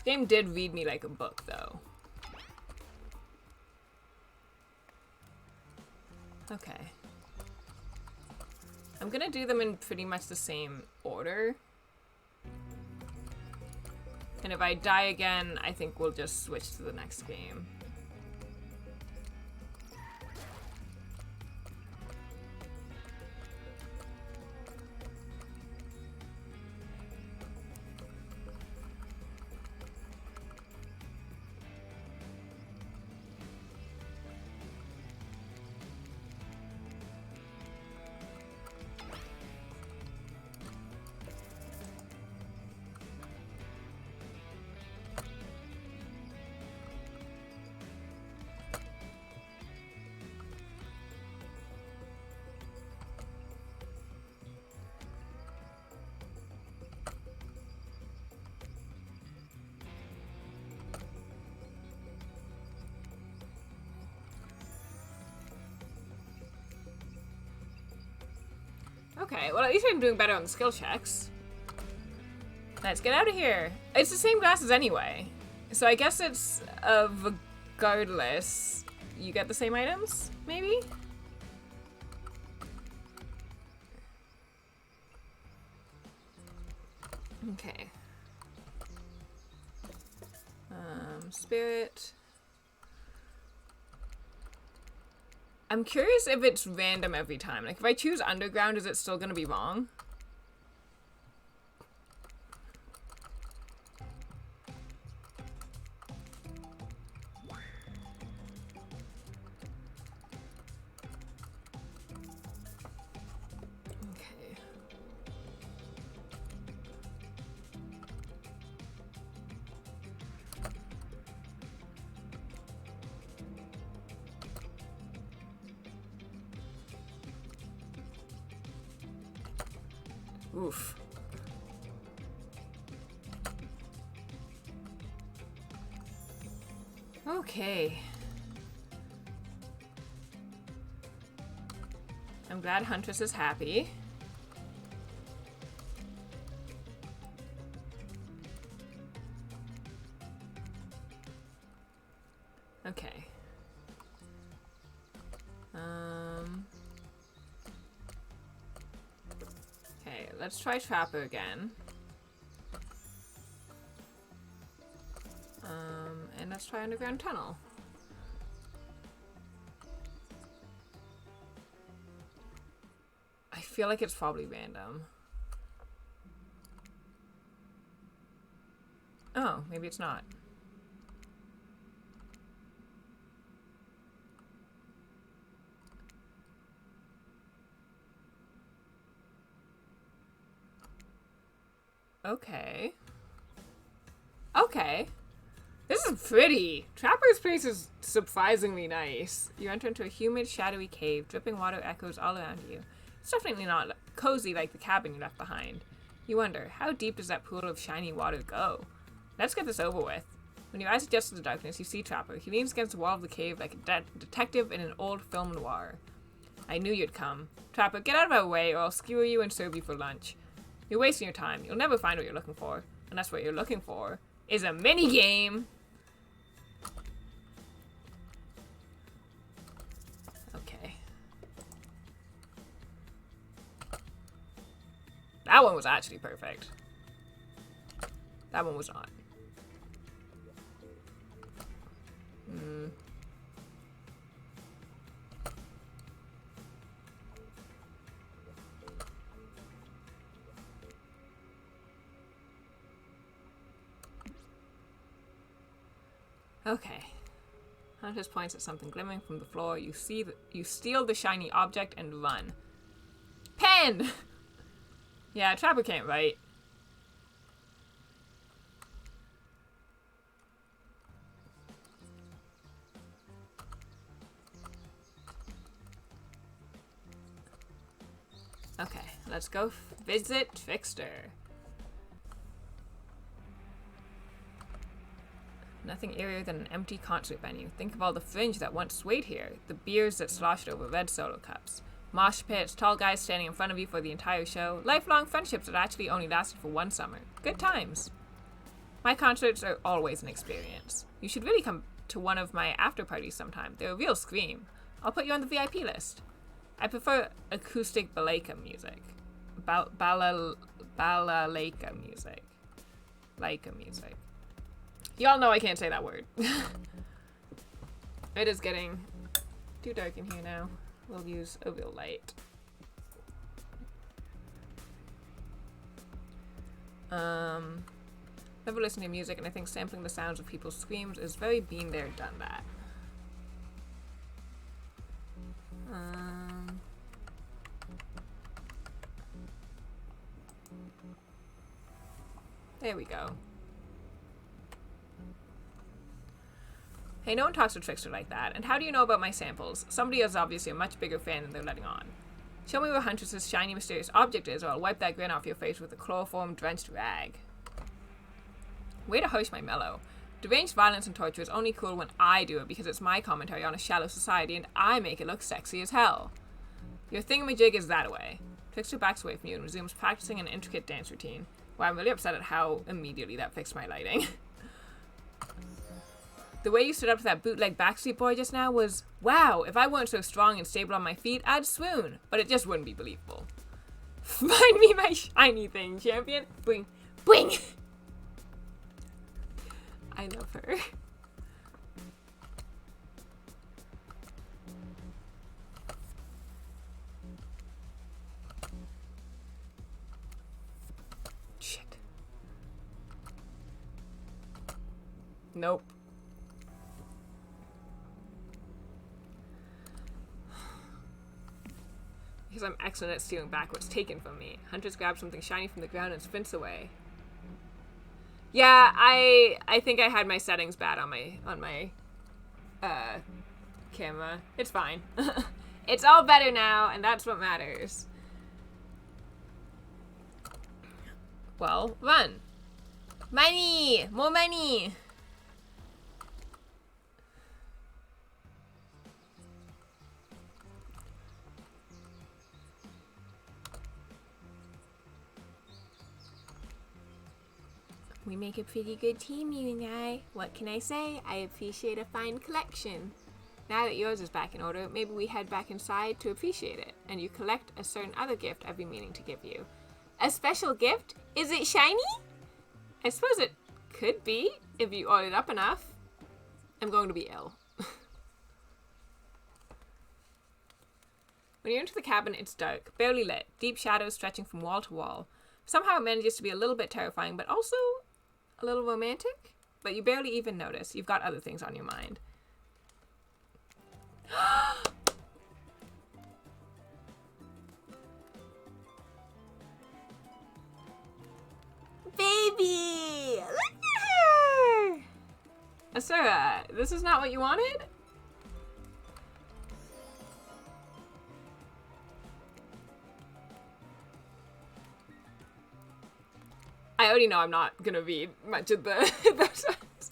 This game did read me like a book, though. Okay. I'm gonna do them in pretty much the same order. And if I die again, I think we'll just switch to the next game. Okay, well at least I'm doing better on the skill checks. Let's get out of here. It's the same glasses anyway. So I guess it's, regardless, you get the same items, maybe? Okay. Spirit. I'm curious if it's random every time. Like, if I choose underground, is it still gonna be wrong? Okay. Oof. Okay. I'm glad Huntress is happy. Okay. Okay, let's try Trapper again. And let's try Underground Tunnel. I feel like it's probably random. Oh, maybe it's not. Okay. Okay. This is pretty. Trapper's place is surprisingly nice. You enter into a humid, shadowy cave. Dripping water echoes all around you. It's definitely not cozy like the cabin you left behind. You wonder, how deep does that pool of shiny water go? Let's get this over with. When your eyes adjust to the darkness, you see Trapper. He leans against the wall of the cave like a detective in an old film noir. I knew you'd come. Trapper, get out of our way or I'll skewer you and serve you for lunch. You're wasting your time. You'll never find what you're looking for. Unless what you're looking for is a mini-game. Okay. That one was actually perfect. That one was not. Okay. Huntress points at something glimmering from the floor. You steal the shiny object and run. Pen! Yeah, Trapper can't write. Okay, let's go visit Trickster. Nothing eerier than an empty concert venue. Think of all the fringe that once swayed here. The beers that sloshed over red solo cups. Mosh pits, tall guys standing in front of you for the entire show. Lifelong friendships that actually only lasted for one summer. Good times. My concerts are always an experience. You should really come to one of my after parties sometime. They're a real scream. I'll put you on the VIP list. I prefer acoustic balalaika music. Balalaika music. Laika music. Y'all know I can't say that word. It is getting too dark in here now. We'll use a real light. Never listen to music, and I think sampling the sounds of people's screams is very been there, done that. There we go. Hey, no one talks to Trickster like that. And how do you know about my samples? Somebody is obviously a much bigger fan than they're letting on. Show me where Huntress's shiny, mysterious object is, or I'll wipe that grin off your face with a chloroform-drenched rag. Way to host my mellow. Deranged violence and torture is only cool when I do it because it's my commentary on a shallow society and I make it look sexy as hell. Your thingamajig is that away. Trickster backs away from you and resumes practicing an intricate dance routine. Wow, I'm really upset at how immediately that fixed my lighting. The way you stood up to that bootleg Backstreet Boy just now was, wow, if I weren't so strong and stable on my feet, I'd swoon. But it just wouldn't be believable. Find me my shiny thing, champion. Bling. Bling! I love her. Shit. Nope. Because I'm excellent at stealing back what's taken from me. Huntress grabs something shiny from the ground and sprints away. Yeah, I think I had my settings bad on my camera. It's fine. It's all better now, and that's what matters. Well, run. Money! More money! We make a pretty good team, you and I. What can I say? I appreciate a fine collection. Now that yours is back in order, maybe we head back inside to appreciate it, and you collect a certain other gift I've been meaning to give you. A special gift? Is it shiny? I suppose it could be, if you ordered up enough. I'm going to be ill. When you enter the cabin, it's dark, barely lit, deep shadows stretching from wall to wall. Somehow it manages to be a little bit terrifying, but also a little romantic. But you barely even notice. You've got other things on your mind. Baby! Look at her! Asura, this is not what you wanted? I already know I'm not gonna read much of the those ones.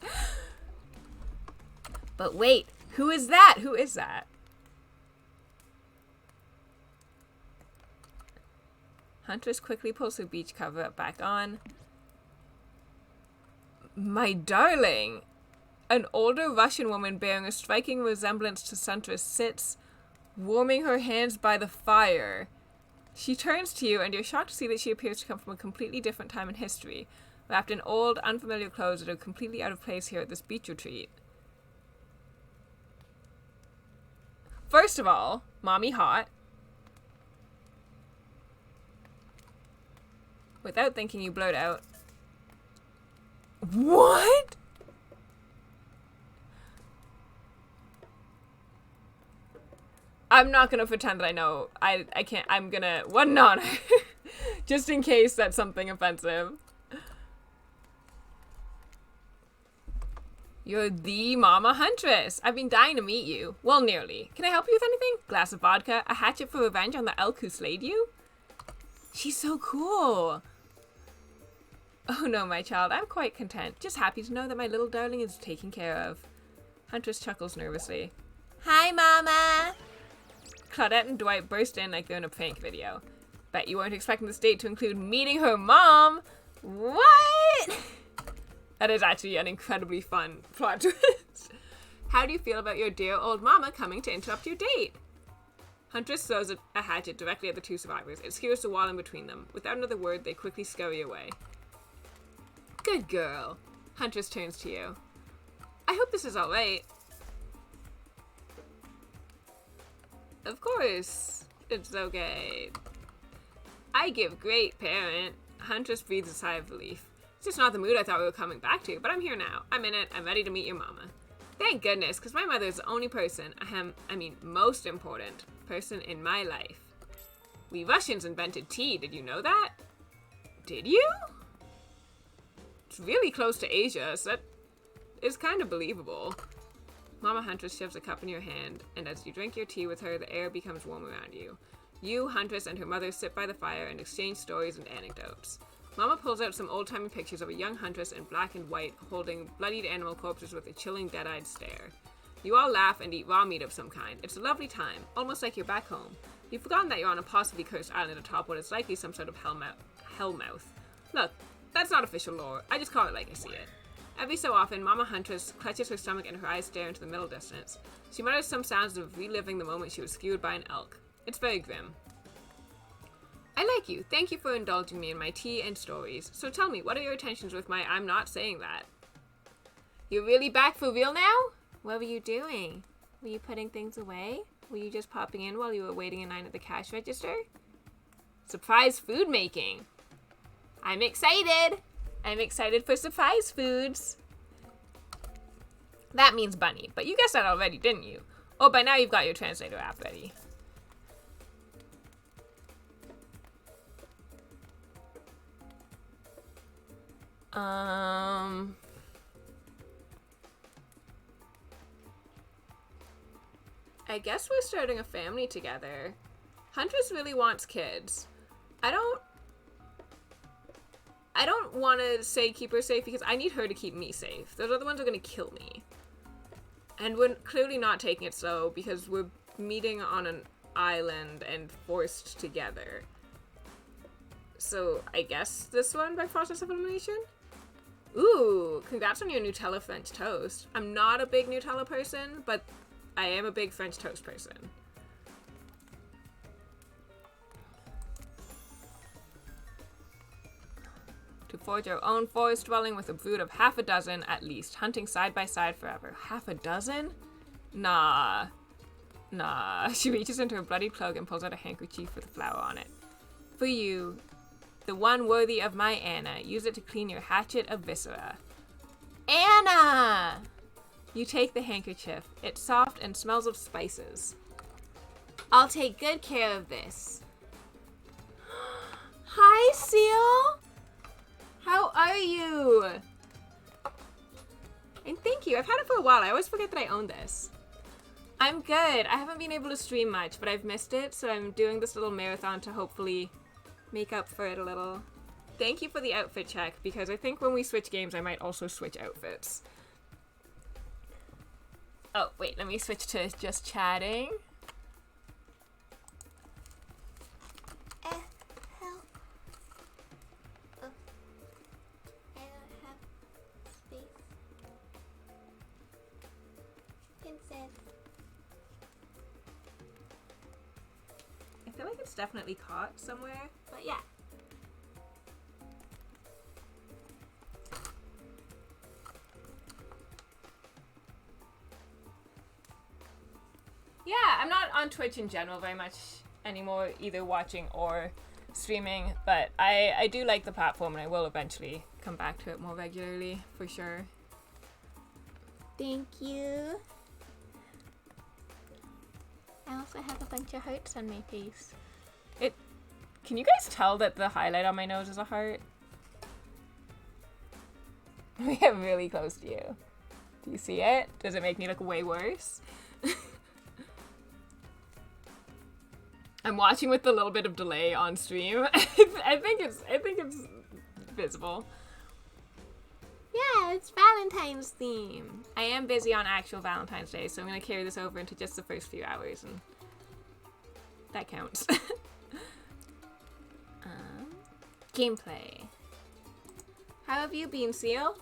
But wait, who is that? Who is that? Huntress quickly pulls her beach cover back on. My darling! An older Russian woman bearing a striking resemblance to Huntress sits, warming her hands by the fire. She turns to you, and you're shocked to see that she appears to come from a completely different time in history, wrapped in old, unfamiliar clothes that are completely out of place here at this beach retreat. First of all, mommy hot. Without thinking, you blurt out, what? I'm not gonna pretend that I know. I can't. I'm gonna. What an honor. Just in case that's something offensive. You're the Mama Huntress. I've been dying to meet you. Well, nearly. Can I help you with anything? Glass of vodka? A hatchet for revenge on the elk who slayed you? She's so cool. Oh no, my child. I'm quite content. Just happy to know that my little darling is taken care of. Huntress chuckles nervously. Hi, Mama. Claudette and Dwight burst in like they're in a prank video. Bet you weren't expecting this date to include meeting her mom. What? That is actually an incredibly fun plot twist. How do you feel about your dear old mama coming to interrupt your date? Huntress throws a hatchet directly at the two survivors. It skewers the wall in between them. Without another word, they quickly scurry away. Good girl. Huntress turns to you. I hope this is alright. Of course, it's okay. I give great parent. Huntress breathes a sigh of relief. It's just not the mood I thought we were coming back to, but I'm here now. I'm in it. I'm ready to meet your mama. Thank goodness, because my mother is the only person, most important person in my life. We Russians invented tea. Did you know that? Did you? It's really close to Asia, so that is kind of believable. Mama Huntress shoves a cup in your hand, and as you drink your tea with her, the air becomes warm around you. You, Huntress, and her mother sit by the fire and exchange stories and anecdotes. Mama pulls out some old-timey pictures of a young Huntress in black and white, holding bloodied animal corpses with a chilling, dead-eyed stare. You all laugh and eat raw meat of some kind. It's a lovely time, almost like you're back home. You've forgotten that you're on a possibly cursed island atop what is likely some sort of hellmouth. Look, that's not official lore. I just call it like I see it. Every so often, Mama Huntress clutches her stomach and her eyes stare into the middle distance. She mutters some sounds of reliving the moment she was skewered by an elk. It's very grim. I like you. Thank you for indulging me in my tea and stories. So tell me, what are your intentions with my I'm not saying that? You're really back for real now? What were you doing? Were you putting things away? Were you just popping in while you were waiting in line at the cash register? Surprise food making. I'm excited. I'm excited for surprise foods. That means bunny, but you guessed that already, didn't you? Oh, by now you've got your translator app ready. I guess we're starting a family together. Huntress really wants kids. I don't want to say keep her safe because I need her to keep me safe. Those other ones are going to kill me. And we're clearly not taking it slow because we're meeting on an island and forced together. So I guess this one by process of elimination? Ooh, congrats on your Nutella French toast. I'm not a big Nutella person, but I am a big French toast person. To forge our own forest dwelling with a brood of 6 at least, hunting side by side forever. 6? Nah. She reaches into her bloody cloak and pulls out a handkerchief with a flower on it. For you, the one worthy of my Anna. Use it to clean your hatchet of viscera. Anna! You take the handkerchief. It's soft and smells of spices. I'll take good care of this. Hi, Seal! How are you? And thank you. I've had it for a while. I always forget that I own this. I'm good. I haven't been able to stream much, but I've missed it, so I'm doing this little marathon to hopefully make up for it a little. Thank you for the outfit check, because I think when we switch games, I might also switch outfits. Oh, wait, let me switch to just chatting. Help. Oh, I don't have space. Princess. I feel like it's definitely caught somewhere, but yeah. Yeah, I'm not on Twitch in general very much anymore, either watching or streaming, but I do like the platform and I will eventually come back to it more regularly, for sure. Thank you. I also have a bunch of hearts on my face. Can you guys tell that the highlight on my nose is a heart? We get really close to you. Do you see it? Does it make me look way worse? I'm watching with a little bit of delay on stream. I think it's visible. Yeah, it's Valentine's theme. I am busy on actual Valentine's Day, so I'm gonna carry this over into just the first few hours, and that counts. Gameplay. How have you been, Seal?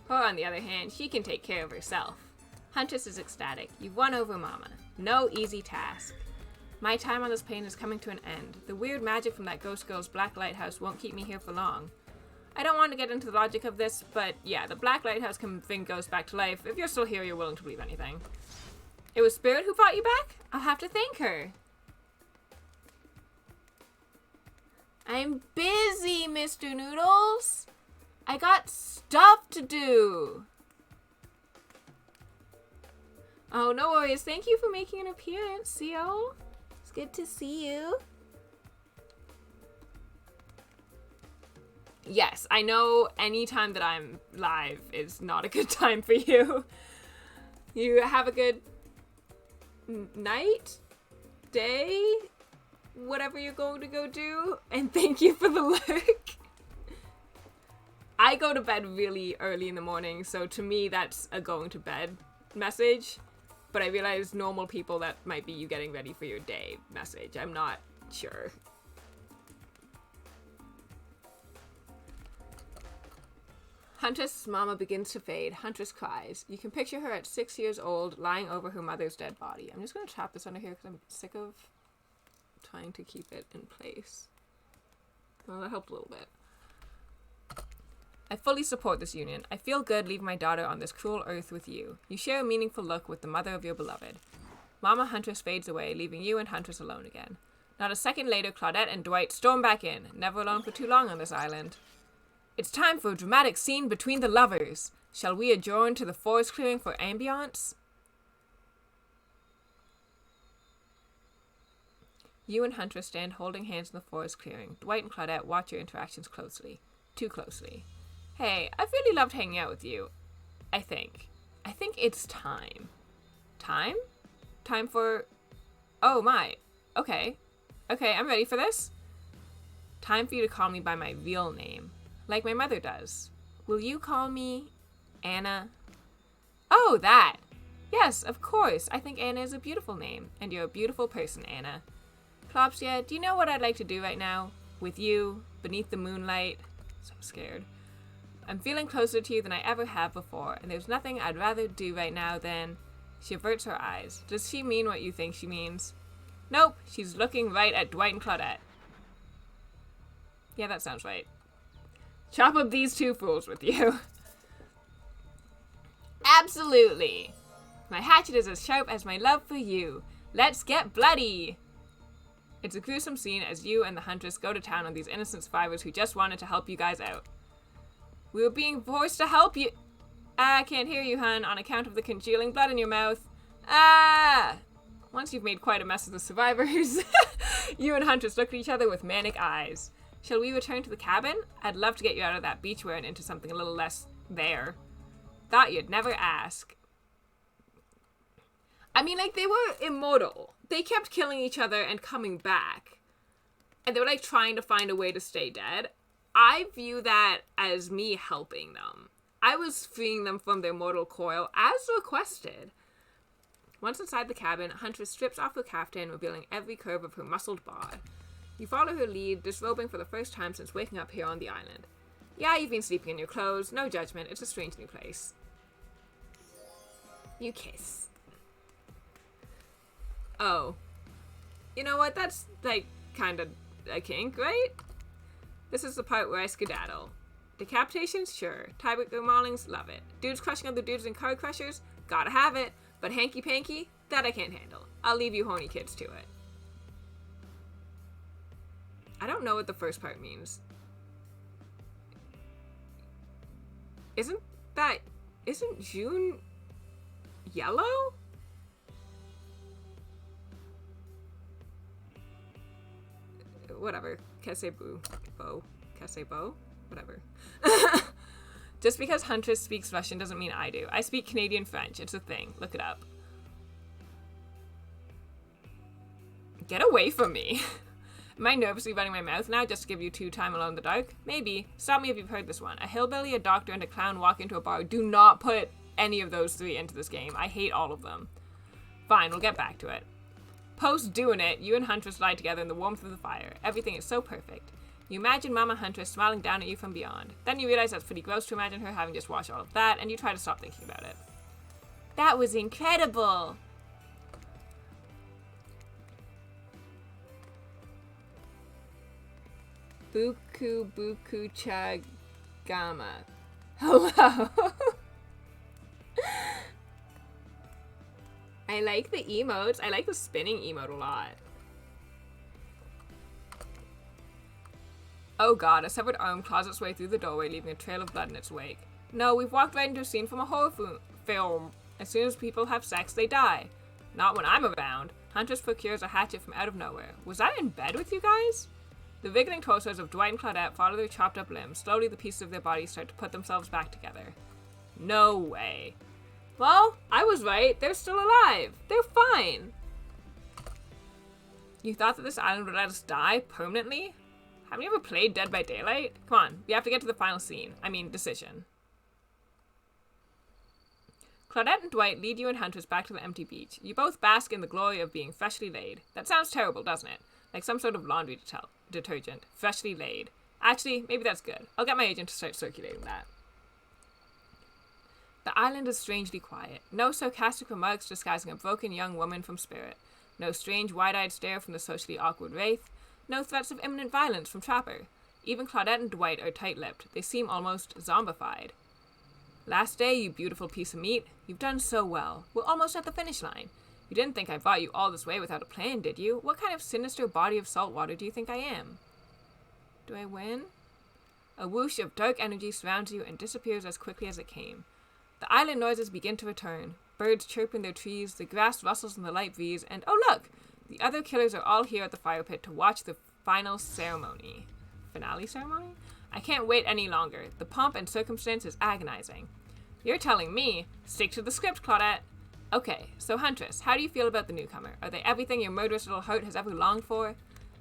Her, on the other hand, she can take care of herself. Huntress is ecstatic. You've won over Mama. No easy task. My time on this plane is coming to an end. The weird magic from that ghost girl's black lighthouse won't keep me here for long. I don't want to get into the logic of this, but yeah, the black lighthouse can bring ghosts back to life. If you're still here, you're willing to believe anything. It was Spirit who brought you back? I'll have to thank her. I'm busy, Mr. Noodles. I got stuff to do. Oh, no worries. Thank you for making an appearance, Seal. It's good to see you. Yes, I know any time that I'm live is not a good time for you. You have a good night, day, whatever you're going to go do, and thank you for the lurk. I go to bed really early in the morning, so to me that's a going to bed message, but I realize normal people that might be you getting ready for your day message. I'm not sure. Huntress' mama begins to fade. Huntress cries. You can picture her at 6 years old, lying over her mother's dead body. I'm just going to chop this under here because I'm sick of trying to keep it in place. Well, that helped a little bit. I fully support this union. I feel good leaving my daughter on this cruel earth with you. You share a meaningful look with the mother of your beloved. Mama Huntress fades away, leaving you and Huntress alone again. Not a second later, Claudette and Dwight storm back in, never alone for too long on this island. It's time for a dramatic scene between the lovers. Shall we adjourn to the forest clearing for ambiance? You and Huntress stand holding hands in the forest clearing. Dwight and Claudette watch your interactions closely. Too closely. Hey, I've really loved hanging out with you. I think it's time. Time? Time for... Oh my. Okay, I'm ready for this. Time for you to call me by my real name. Like my mother does. Will you call me Anna? Oh, that! Yes, of course. I think Anna is a beautiful name. And you're a beautiful person, Anna. Klopsia, do you know what I'd like to do right now? With you, beneath the moonlight. So scared. I'm feeling closer to you than I ever have before, and there's nothing I'd rather do right now than... She averts her eyes. Does she mean what you think she means? Nope, she's looking right at Dwight and Claudette. Yeah, that sounds right. Chop up these two fools with you. Absolutely. My hatchet is as sharp as my love for you. Let's get bloody. It's a gruesome scene as you and the Huntress go to town on these innocent survivors who just wanted to help you guys out. We were being forced to help you. I can't hear you, hun, on account of the congealing blood in your mouth. Once you've made quite a mess of the survivors, you and Huntress look at each other with manic eyes. Shall we return to the cabin? I'd love to get you out of that beachwear and into something a little less there. Thought you'd never ask. I mean, like, they were immortal. They kept killing each other and coming back. And they were, like, trying to find a way to stay dead. I view that as me helping them. I was freeing them from their mortal coil, as requested. Once inside the cabin, Huntress strips off her caftan, revealing every curve of her muscled bod. You follow her lead, disrobing for the first time since waking up here on the island. Yeah, you've been sleeping in your clothes. No judgment. It's a strange new place. You kiss. Oh. You know what? That's, like, kind of a kink, right? This is the part where I skedaddle. Decapitations? Sure. Tiebreaker maulings? Love it. Dudes crushing other dudes in car crushers? Gotta have it. But hanky-panky? That I can't handle. I'll leave you horny kids to it. I don't know what the first part means. Isn't June yellow? Whatever. Casse-beau. Casse-beau? Whatever. Just because Huntress speaks Russian doesn't mean I do. I speak Canadian French. It's a thing. Look it up. Get away from me. Am I nervously running my mouth now just to give you 2 time alone in the dark? Maybe. Stop me if you've heard this one. A hillbilly, a doctor, and a clown walk into a bar. Do not put any of those 3 into this game. I hate all of them. Fine, we'll get back to it. Post doing it, you and Huntress lie together in the warmth of the fire. Everything is so perfect. You imagine Mama Huntress smiling down at you from beyond. Then you realize that's pretty gross to imagine her having just watched all of that, and you try to stop thinking about it. That was incredible! Buku Chagama. Hello! I like the emotes. I like the spinning emote a lot. Oh god, a severed arm claws its way through the doorway, leaving a trail of blood in its wake. No, we've walked right into a scene from a horror film. As soon as people have sex, they die. Not when I'm around. Huntress procures a hatchet from out of nowhere. Was I in bed with you guys? The wriggling torsos of Dwight and Claudette follow their chopped up limbs. Slowly, the pieces of their bodies start to put themselves back together. No way. Well, I was right. They're still alive. They're fine. You thought that this island would let us die permanently? Have you ever played Dead by Daylight? Come on, we have to get to the final scene. I mean, decision. Claudette and Dwight lead you and Huntress back to the empty beach. You both bask in the glory of being freshly laid. That sounds terrible, doesn't it? Like some sort of laundry detergent. Freshly laid. Actually, maybe that's good. I'll get my agent to start circulating that. The island is strangely quiet. No sarcastic remarks disguising a broken young woman from spirit. No strange wide-eyed stare from the socially awkward wraith. No threats of imminent violence from Trapper. Even Claudette and Dwight are tight-lipped. They seem almost zombified. Last day, you beautiful piece of meat. You've done so well. We're almost at the finish line. You didn't think I brought you all this way without a plan, did you? What kind of sinister body of salt water do you think I am? Do I win? A whoosh of dark energy surrounds you and disappears as quickly as it came. The island noises begin to return. Birds chirp in their trees, the grass rustles in the light breeze, and oh look! The other killers are all here at the fire pit to watch the final ceremony. Finale ceremony? I can't wait any longer. The pomp and circumstance is agonizing. You're telling me. Stick to the script, Claudette. Okay, so Huntress, how do you feel about the newcomer? Are they everything your murderous little heart has ever longed for?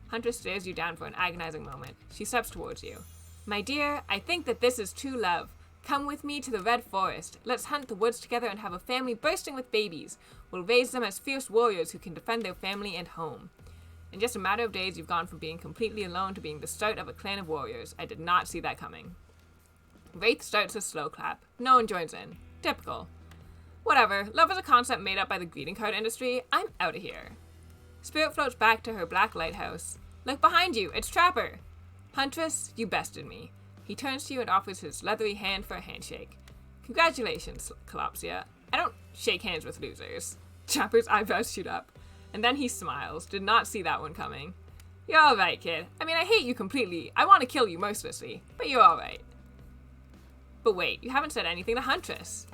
Huntress stares you down for an agonizing moment. She steps towards you. My dear, I think that this is true love. Come with me to the Red Forest. Let's hunt the woods together and have a family bursting with babies. We'll raise them as fierce warriors who can defend their family and home. In just a matter of days, you've gone from being completely alone to being the start of a clan of warriors. I did not see that coming. Wraith starts a slow clap. No one joins in. Typical. Whatever. Love is a concept made up by the greeting card industry. I'm out of here. Spirit floats back to her black lighthouse. Look behind you. It's Trapper. Huntress, you bested me. He turns to you and offers his leathery hand for a handshake. Congratulations, Calopsia. I don't shake hands with losers. Trapper's eyebrows shoot up. And then he smiles. Did not see that one coming. You're alright, kid. I mean, I hate you completely. I want to kill you mercilessly. But you're alright. But wait, you haven't said anything to Huntress.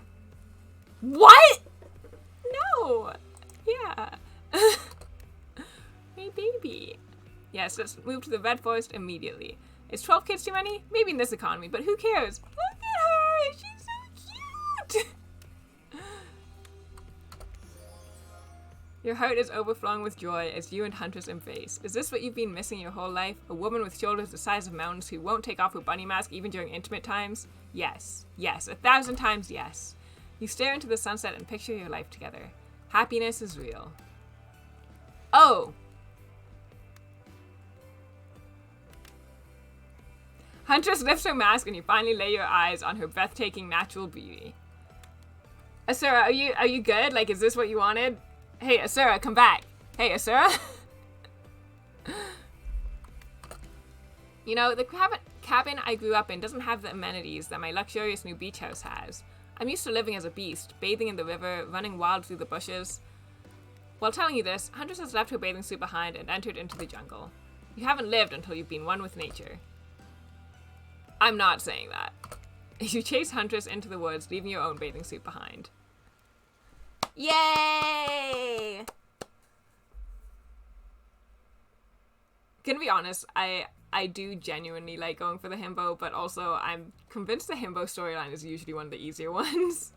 What? No. Yeah. Hey, baby. Yes, let's move to the Red Forest immediately. Is 12 kids too many? Maybe in this economy, but who cares? Look at her! She's so cute! Your heart is overflowing with joy as you and Huntress embrace. Is this what you've been missing your whole life? A woman with shoulders the size of mountains who won't take off her bunny mask even during intimate times? Yes. Yes. 1,000 times yes. You stare into the sunset and picture your life together. Happiness is real. Oh! Huntress lifts her mask and you finally lay your eyes on her breathtaking natural beauty. Asura, are you good? Like, is this what you wanted? Hey, Asura, come back. Hey, Asura. You know, the cabin I grew up in doesn't have the amenities that my luxurious new beach house has. I'm used to living as a beast, bathing in the river, running wild through the bushes. While telling you this, Huntress has left her bathing suit behind and entered into the jungle. You haven't lived until you've been one with nature. I'm not saying that. You chase Huntress into the woods, leaving your own bathing suit behind. Yay! Gonna be honest, I do genuinely like going for the himbo, but also I'm convinced the himbo storyline is usually one of the easier ones.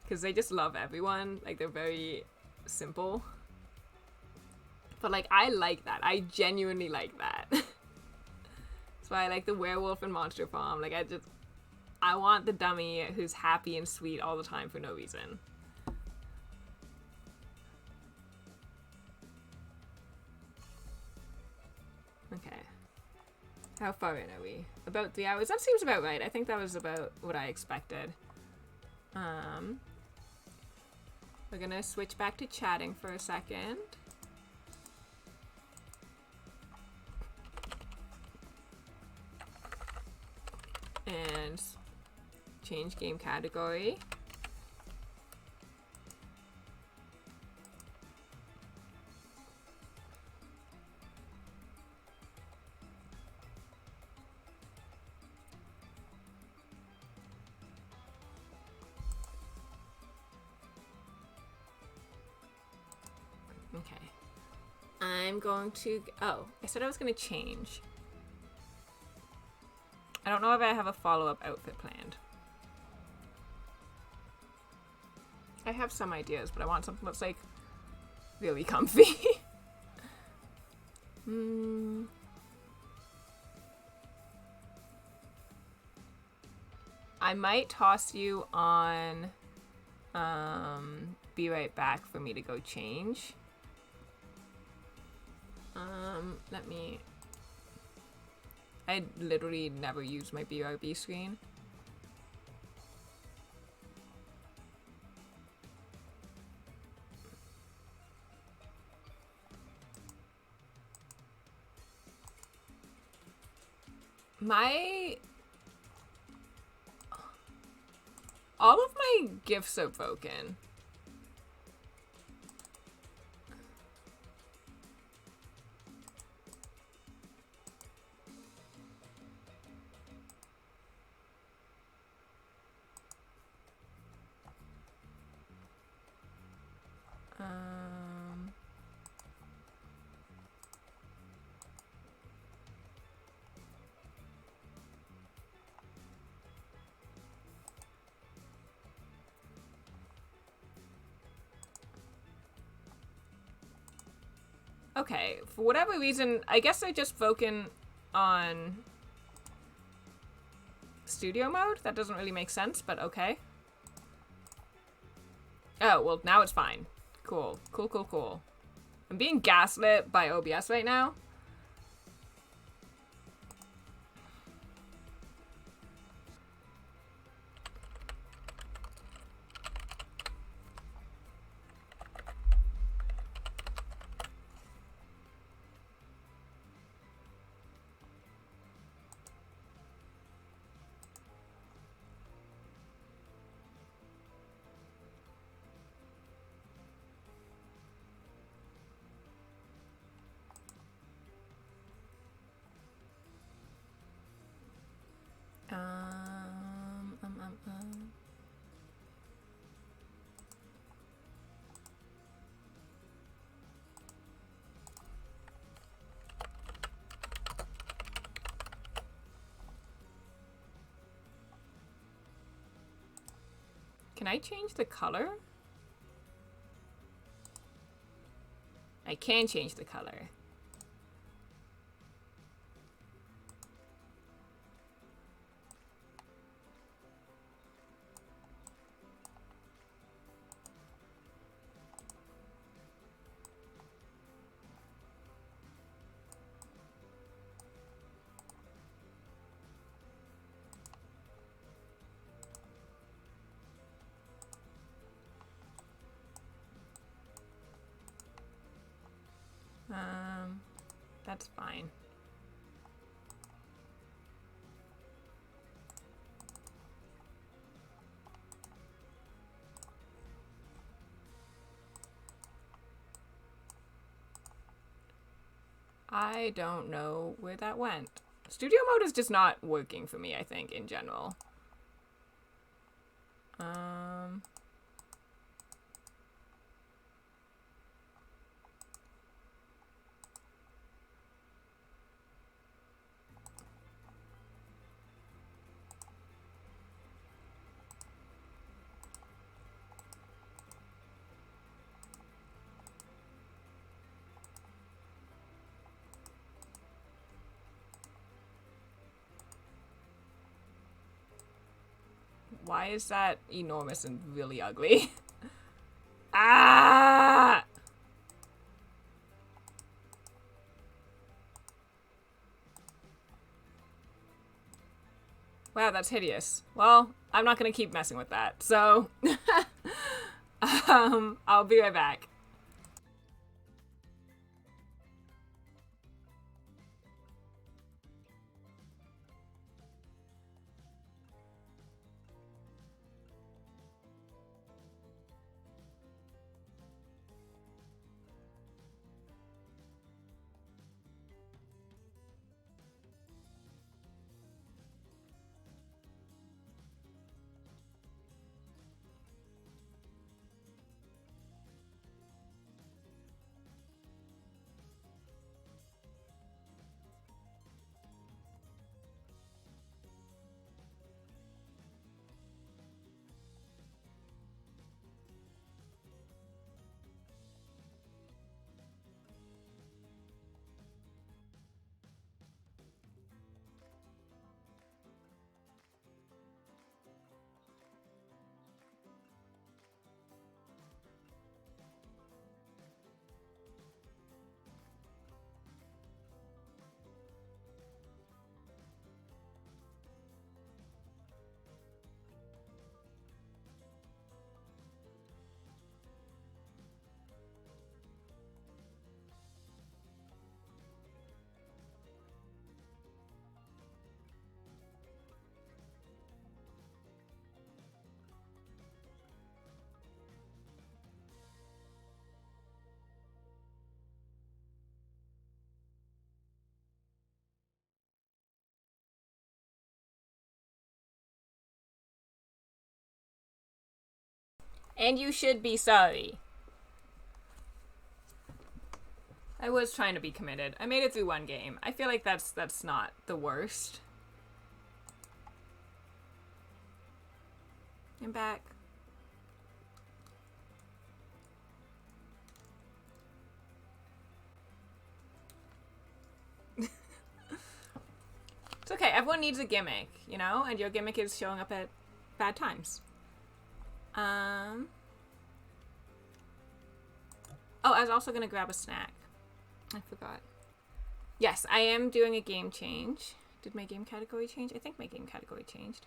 Because they just love everyone. Like, they're very simple. But, like, I like that. I genuinely like that. That's why I like the werewolf and monster farm. Like, I want the dummy who's happy and sweet all the time for no reason. Okay. How far in are we? About 3 hours? That seems about right. I think that was about what I expected. We're gonna switch back to chatting for a second. And change game category. Okay. I'm going to... Oh, I said I was going to change. I don't know if I have a follow-up outfit planned. I have some ideas, but I want something that's, like, really comfy. I might toss you on... be right back for me to go change. Let me... I literally never use my BRB screen. All of my gifts are broken. Okay, for whatever reason, I guess I just broken on studio mode? That doesn't really make sense, but okay. Oh, well, now it's fine. Cool. Cool, cool, cool. I'm being gaslit by OBS right now. Can I change the color? I can change the color. That's fine. I don't know where that went. Studio mode is just not working for me, I think, in general. Why is that enormous and really ugly? Ah! Wow, that's hideous. Well, I'm not gonna keep messing with that, so... I'll be right back. And you should be sorry. I was trying to be committed. I made it through one game. I feel like that's not the worst. I'm back. It's okay. Everyone needs a gimmick, you know? And your gimmick is showing up at bad times. Oh, I was also gonna grab a snack. I forgot. Yes, I am doing a game change. Did my game category change? I think my game category changed.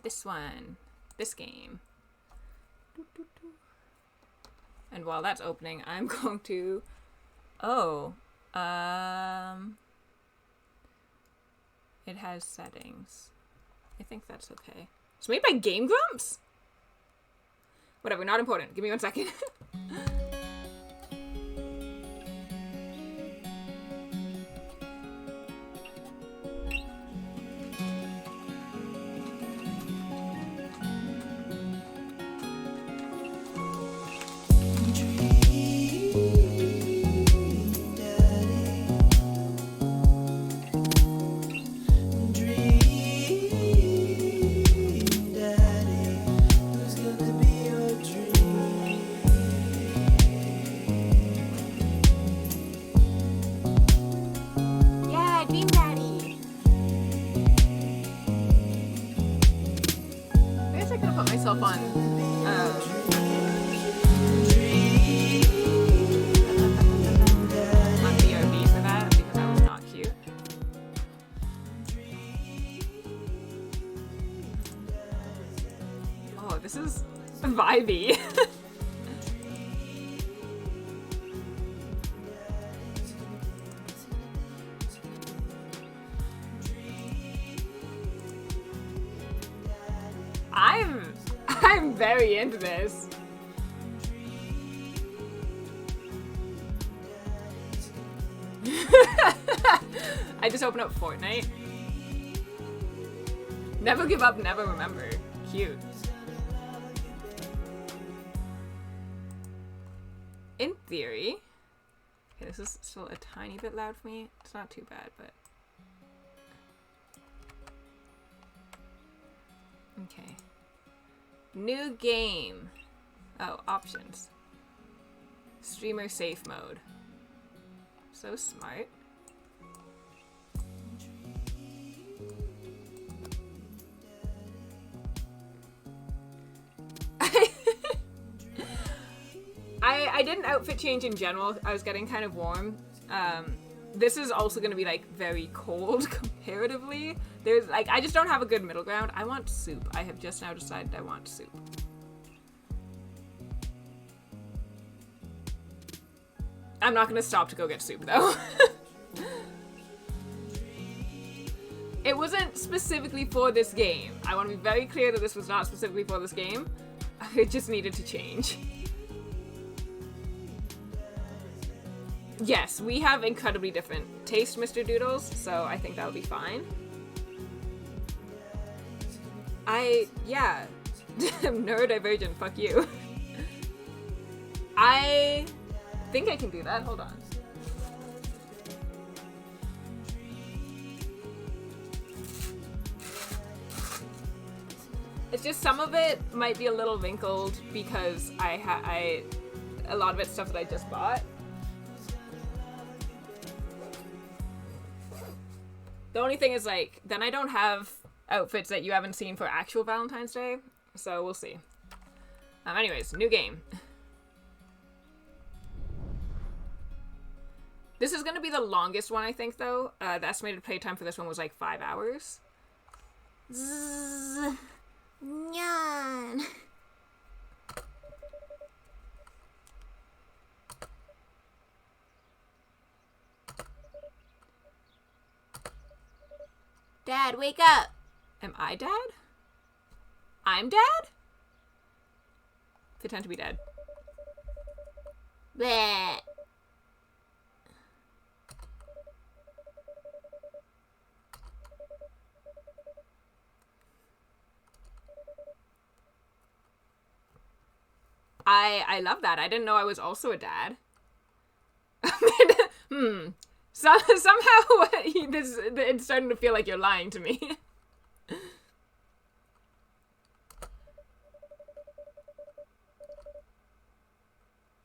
This one. This game. And while that's opening, I'm going to... Oh. It has settings. I think that's okay. It's made by Game Grumps? Whatever, not important. Give me 1 second. This is vibey. I'm very into this. I just opened up Fortnite. Never give up, never remember. Cute. In theory, okay, this is still a tiny bit loud for me. It's not too bad, but okay. New game. Oh, options. Streamer safe mode. So smart. I did an outfit change in general. I was getting kind of warm. This is also going to be like very cold comparatively. There's like, I just don't have a good middle ground. I want soup. I have just now decided I want soup. I'm not going to stop to go get soup though. It wasn't specifically for this game. I want to be very clear that this was not specifically for this game. It just needed to change. Yes, we have incredibly different taste, Mr. Doodles, so I think that'll be fine. Yeah. Neurodivergent, fuck you. I think I can do that, hold on. It's just some of it might be a little wrinkled because a lot of it's stuff that I just bought. The only thing is, like, then I don't have outfits that you haven't seen for actual Valentine's Day, so we'll see. Anyways, new game. This is going to be the longest one, I think, though. The estimated playtime for this one was, like, 5 hours. Zzz. Nyan. Dad, wake up! Am I dad? I'm dad? Pretend to be dead. Bleh. I love that. I didn't know I was also a dad. Somehow it's starting to feel like you're lying to me.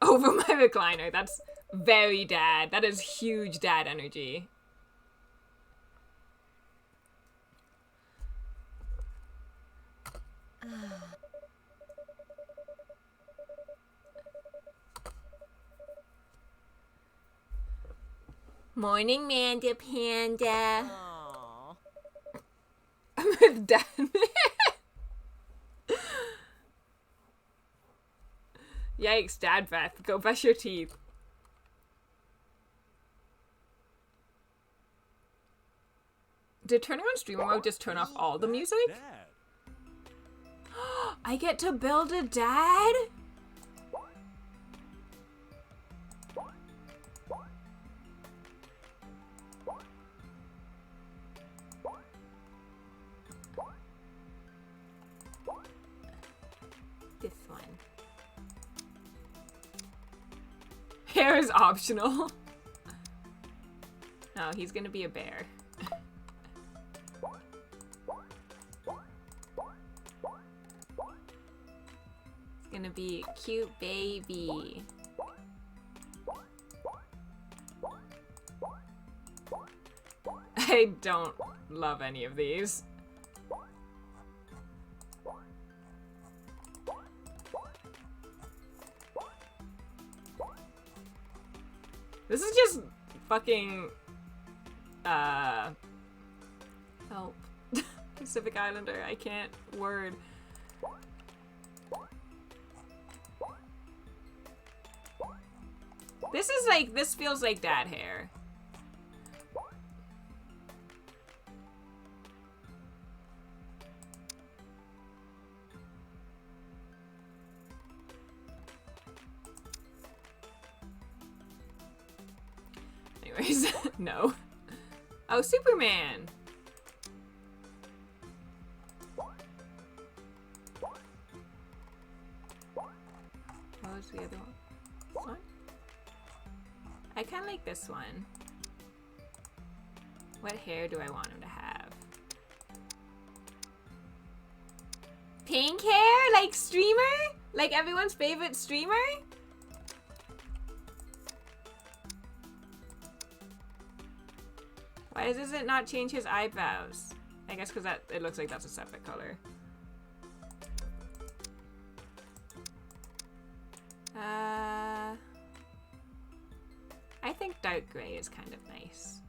Over my recliner. That's very dad. That is huge dad energy. Morning, Manda Panda. I'm with dad. Yikes, dad breath. Go brush your teeth. Did turning on streamer mode just turn off all the music? I get to build a dad? This one. Hair is optional. No, he's gonna be a bear. It's gonna be a cute baby. I don't love any of these. This is just fucking, help. Pacific Islander, I can't word. This is like, this feels like dad hair. Anyways, no. Oh, Superman! What was the other one? This one? I kind of like this one. What hair do I want him to have? Pink hair? Like streamer? Like everyone's favorite streamer? Why does it not change his eyebrows? I guess because that it looks like that's a separate color. I think dark gray is kind of nice.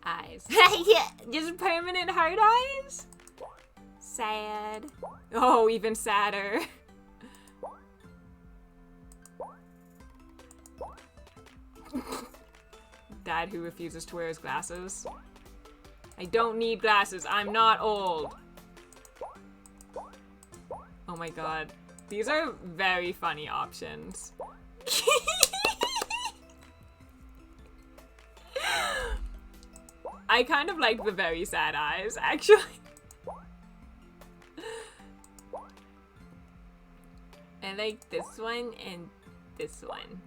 Eyes. Yeah, just permanent hard eyes? Sad. Oh, even sadder. Dad who refuses to wear his glasses. I don't need glasses. I'm not old. Oh my god. These are very funny options. I kind of like the very sad eyes, actually. I like this one and this one.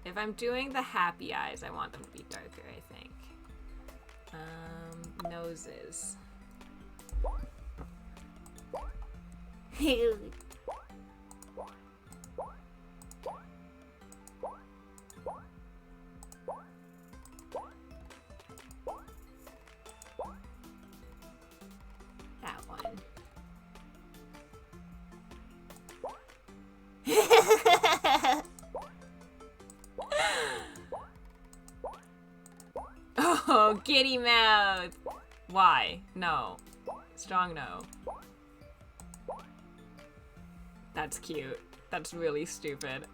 If I'm doing the happy eyes, I want them to be darker, I think. Noses. That one. Oh, giddy mouth. Why? No. Strong no. That's cute. That's really stupid.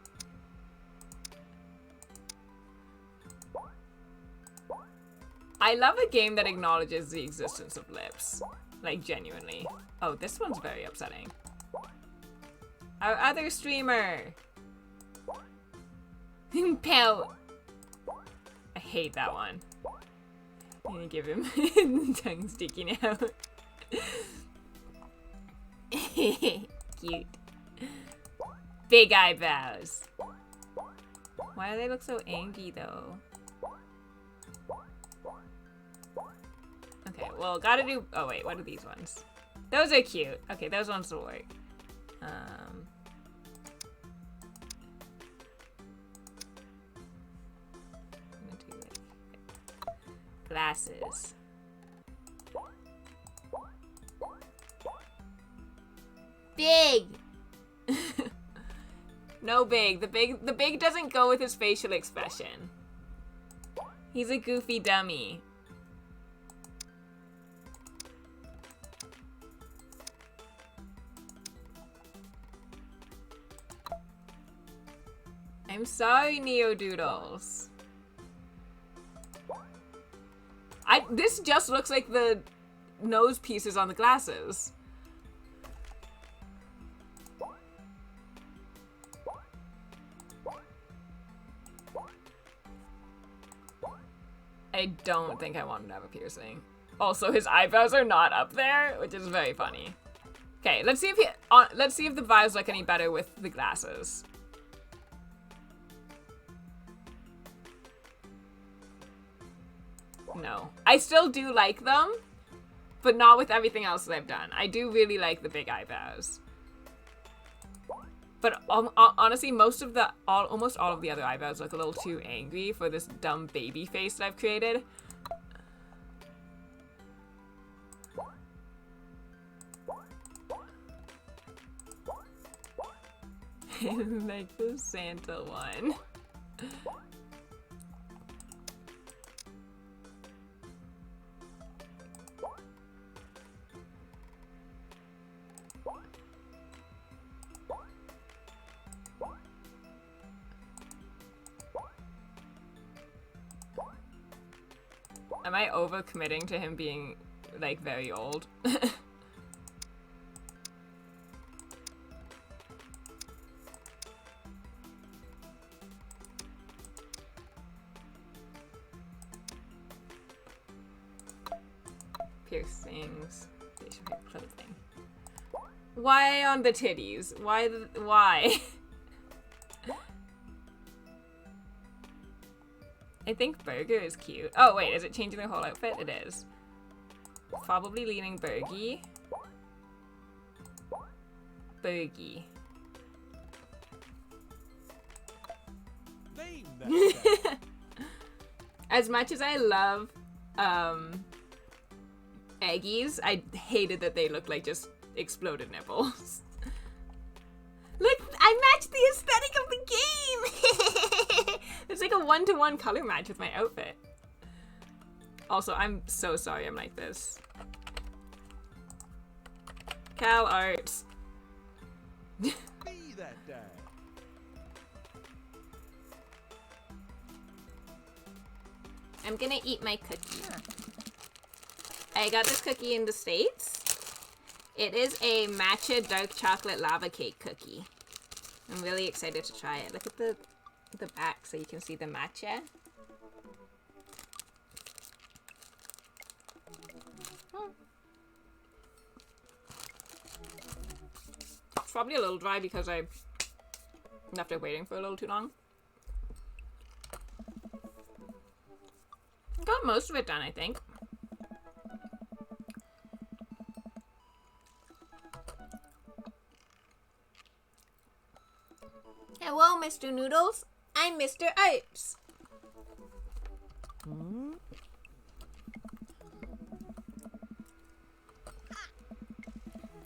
I love a game that acknowledges the existence of lips. Like, genuinely. Oh, this one's very upsetting. Our other streamer! Pout! I hate that one. I'm gonna give him tongue sticking out. Cute. Big eyebrows. Why do they look so angry though? Okay, well, gotta do. Oh, wait, what are these ones? Those are cute. Okay, those ones will work. I'm gonna do like glasses. Big! No big. The big doesn't go with his facial expression. He's a goofy dummy. I'm sorry, Neodoodles. This just looks like the nose pieces on the glasses. I don't think I want him to have a piercing. Also, his eyebrows are not up there, which is very funny. Okay, let's see if the vibes look any better with the glasses. No. I still do like them, but not with everything else that I've done. I do really like the big eyebrows. But honestly, almost all of the other eyebrows look a little too angry for this dumb baby face that I've created. Like the Santa one. I over-committing to him being, like, very old? Piercings. Facial hair, clothing. Why on the titties? Why? I think Burger is cute. Oh wait, is it changing the whole outfit? It is. Probably leaning Bergie. Bergie. Name that. As much as I love Eggies, I hated that they looked like just exploded nipples. Look, I matched the aesthetic of the game! It's like a 1-to-1 color match with my outfit. Also, I'm so sorry I'm like this. Cal Arts. Be that dad. I'm gonna eat my cookie. I got this cookie in the States. It is a matcha dark chocolate lava cake cookie. I'm really excited to try it. Look at the back so you can see the matcha. It's probably a little dry because I left it waiting for a little too long. Got most of it done, I think. Hello, Mr. Noodles. I'm Mr. Oats.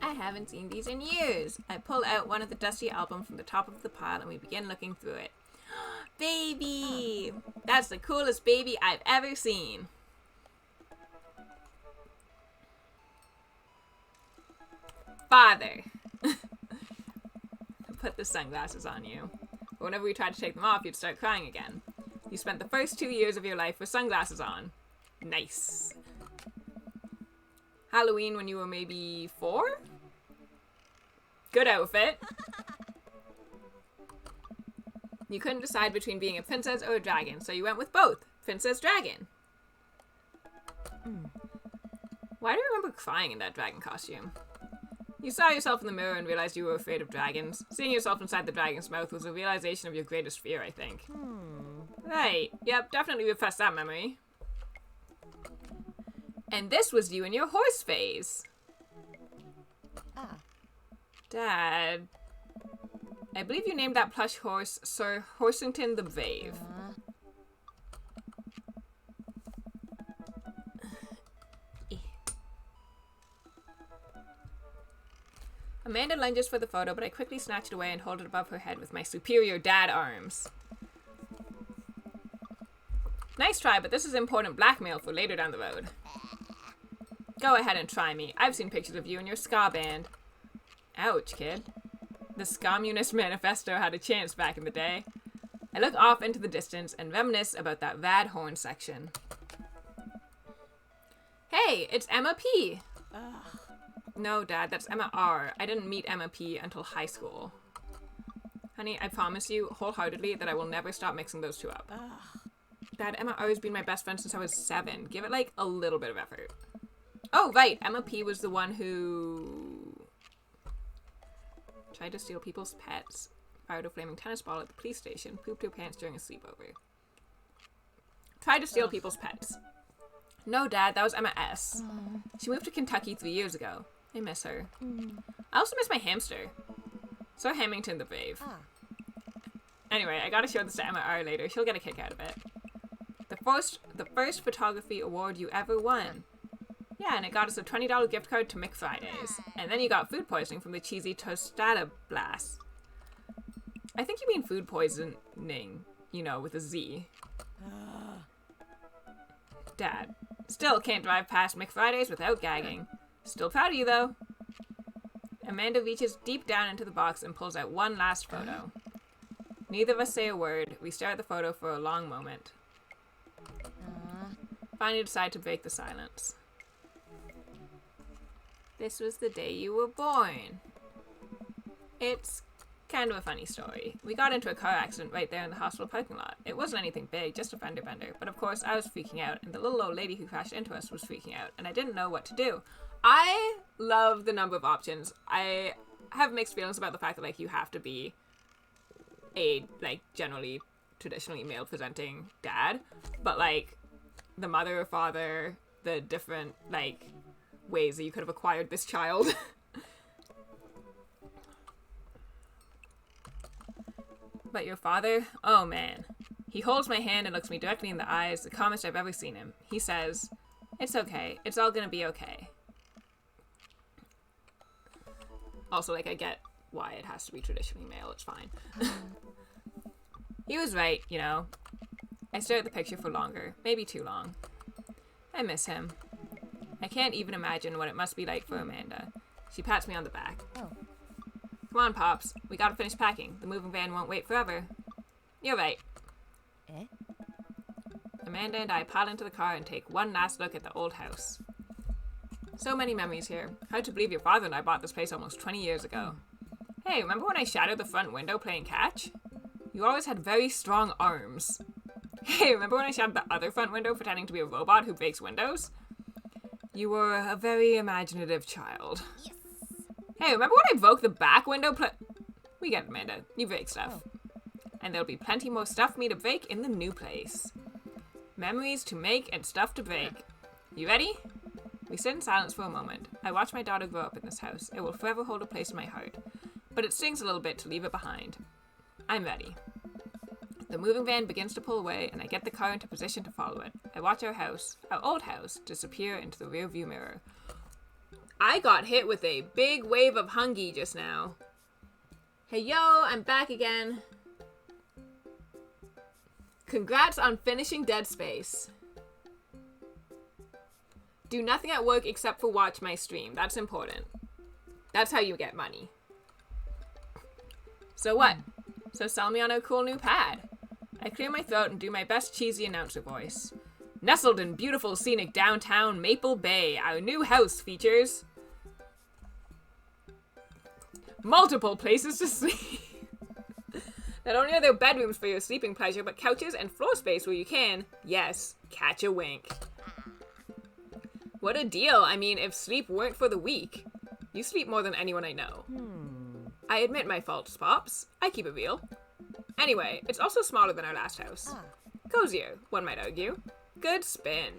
I haven't seen these in years. I pull out one of the dusty albums from the top of the pile and we begin looking through it. Baby! That's the coolest baby I've ever seen. Father. Put the sunglasses on you. But whenever we tried to take them off, you'd start crying again. You spent the first 2 years of your life with sunglasses on. Nice. Halloween when you were maybe 4? Good outfit. You couldn't decide between being a princess or a dragon, so you went with both. Princess Dragon. Why do I remember crying in that dragon costume? You saw yourself in the mirror and realized you were afraid of dragons. Seeing yourself inside the dragon's mouth was a realization of your greatest fear, I think. Right. Yep, definitely repressed that memory. And this was you in your horse phase. Dad. I believe you named that plush horse Sir Horsington the Brave. Amanda lunges for the photo, but I quickly snatch it away and hold it above her head with my superior dad arms. Nice try, but this is important blackmail for later down the road. Go ahead and try me. I've seen pictures of you and your ska band. Ouch, kid. The Communist Manifesto had a chance back in the day. I look off into the distance and reminisce about that rad horn section. Hey, it's Emma P. No, Dad, that's Emma R. I didn't meet Emma P until high school. Honey, I promise you wholeheartedly that I will never stop mixing those two up. Dad, Emma R has been my best friend since I was 7. Give it, like, a little bit of effort. Oh, right, Emma P was the one who tried to steal people's pets, fired a flaming tennis ball at the police station, pooped her pants during a sleepover. Tried to steal people's pets. No, Dad, that was Emma S. She moved to Kentucky 3 years ago. I miss her. I also miss my hamster. So Hamilton the Brave. Anyway, I gotta show this to Emma R later. She'll get a kick out of it. The first photography award you ever won. Yeah, and it got us a $20 gift card to McFridays. And then you got food poisoning from the cheesy tostada blast. I think you mean food poisoning, you know, with a Z. Dad. Still can't drive past McFridays without gagging. Still proud of you, though. Amanda reaches deep down into the box and pulls out one last photo. Neither of us say a word. We stare at the photo for a long moment. Finally decide to break the silence. This was the day you were born. It's kind of a funny story. We got into a car accident right there in the hospital parking lot. It wasn't anything big, just a fender bender. But of course, I was freaking out, and the little old lady who crashed into us was freaking out, and I didn't know what to do. I love the number of options. I have mixed feelings about the fact that, like, you have to be a, like, generally, traditionally male-presenting dad. But, like, the mother or father, the different, like, ways that you could have acquired this child. But your father? Oh, man. He holds my hand and looks me directly in the eyes, the calmest I've ever seen him. He says, "It's okay. It's all gonna be okay." Also, like, I get why it has to be traditionally male. It's fine. He was right, you know. I stare at the picture for longer. Maybe too long. I miss him. I can't even imagine what it must be like for Amanda. She pats me on the back. Oh. Come on, Pops. We gotta finish packing. The moving van won't wait forever. You're right. Eh? Amanda and I pile into the car and take one last look at the old house. So many memories here. Hard to believe your father and I bought this place almost 20 years ago. Hey, remember when I shattered the front window playing catch? You always had very strong arms. Hey, remember when I shattered the other front window pretending to be a robot who breaks windows? You were a very imaginative child. Yes. Hey, remember when I broke the back window We get it, Amanda. You break stuff. And there'll be plenty more stuff for me to break in the new place. Memories to make and stuff to break. You ready? We sit in silence for a moment. I watch my daughter grow up in this house. It will forever hold a place in my heart. But it stings a little bit to leave it behind. I'm ready. The moving van begins to pull away, and I get the car into position to follow it. I watch our old house, disappear into the rearview mirror. I got hit with a big wave of hungy just now. Hey yo, I'm back again. Congrats on finishing Dead Space. Do nothing at work except for watch my stream. That's important. That's how you get money. So what? So sell me on a cool new pad. I clear my throat and do my best cheesy announcer voice. Nestled in beautiful scenic downtown Maple Bay, our new house features multiple places to sleep. Not only are there bedrooms for your sleeping pleasure, but couches and floor space where you can, yes, catch a wink. What a deal. I mean, if sleep weren't for the weak. You sleep more than anyone I know. I admit my faults, Pops. I keep it real. Anyway, it's also smaller than our last house. Cozier, one might argue. Good spin.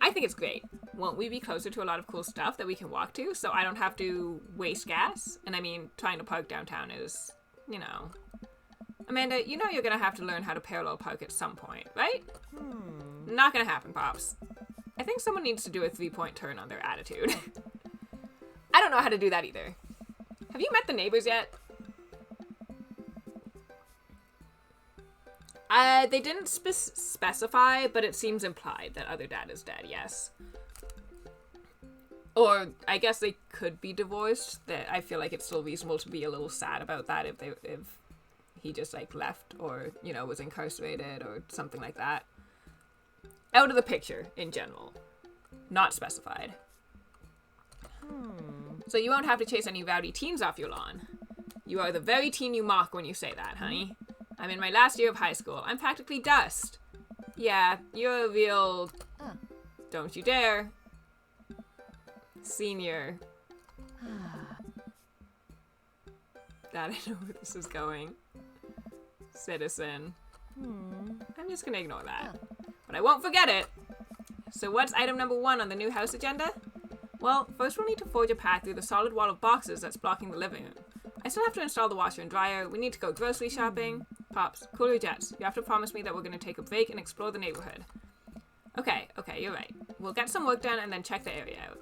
I think it's great. Won't we be closer to a lot of cool stuff that we can walk to so I don't have to waste gas? And I mean, trying to park downtown is, you know. Amanda, you know you're gonna have to learn how to parallel park at some point, right? Not gonna happen, Pops. I think someone needs to do a 3-point turn on their attitude. I don't know how to do that either. Have you met the neighbors yet? They didn't specify, but it seems implied that other dad is dead, yes. Or, I guess they could be divorced. That I feel like it's still reasonable to be a little sad about that if he just, like, left or, you know, was incarcerated or something like that. Out of the picture, in general. Not specified. So you won't have to chase any rowdy teens off your lawn. You are the very teen you mock when you say that, honey. I'm in my last year of high school. I'm practically dust. Yeah, you're a real... Don't you dare. Senior. That I know where this is going. Citizen. I'm just gonna ignore that. But I won't forget it. So what's item number 1 on the new house agenda? Well, first we'll need to forge a path through the solid wall of boxes that's blocking the living room. I still have to install the washer and dryer. We need to go grocery shopping. Pops, cool your jets. You have to promise me that we're going to take a break and explore the neighborhood. Okay, you're right. We'll get some work done and then check the area out.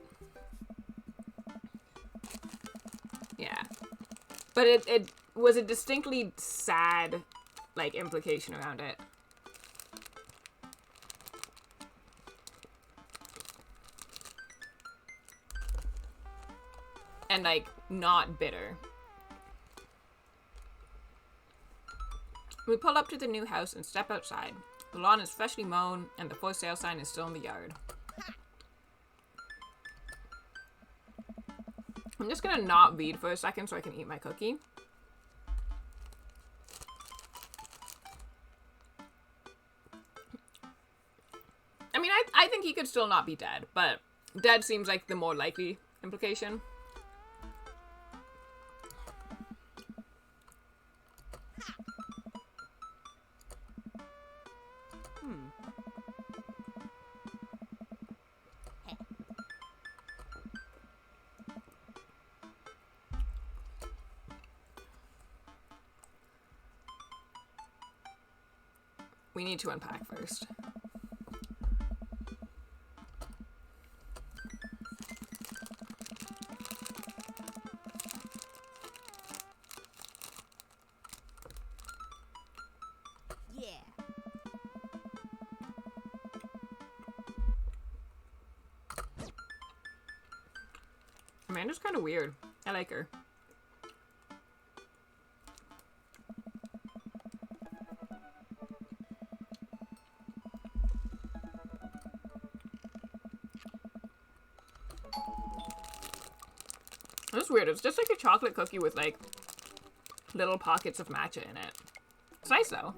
Yeah. But it was a distinctly sad, like, implication around it. And, like, not bitter. We pull up to the new house and step outside. The lawn is freshly mown, and the for sale sign is still in the yard. I'm just gonna not read for a second so I can eat my cookie. I mean, I think he could still not be dead, but dead seems like the more likely implication. We need to unpack first. Yeah. Amanda's kind of weird. I like her. That's weird. It's just like a chocolate cookie with like little pockets of matcha in it. It's nice though.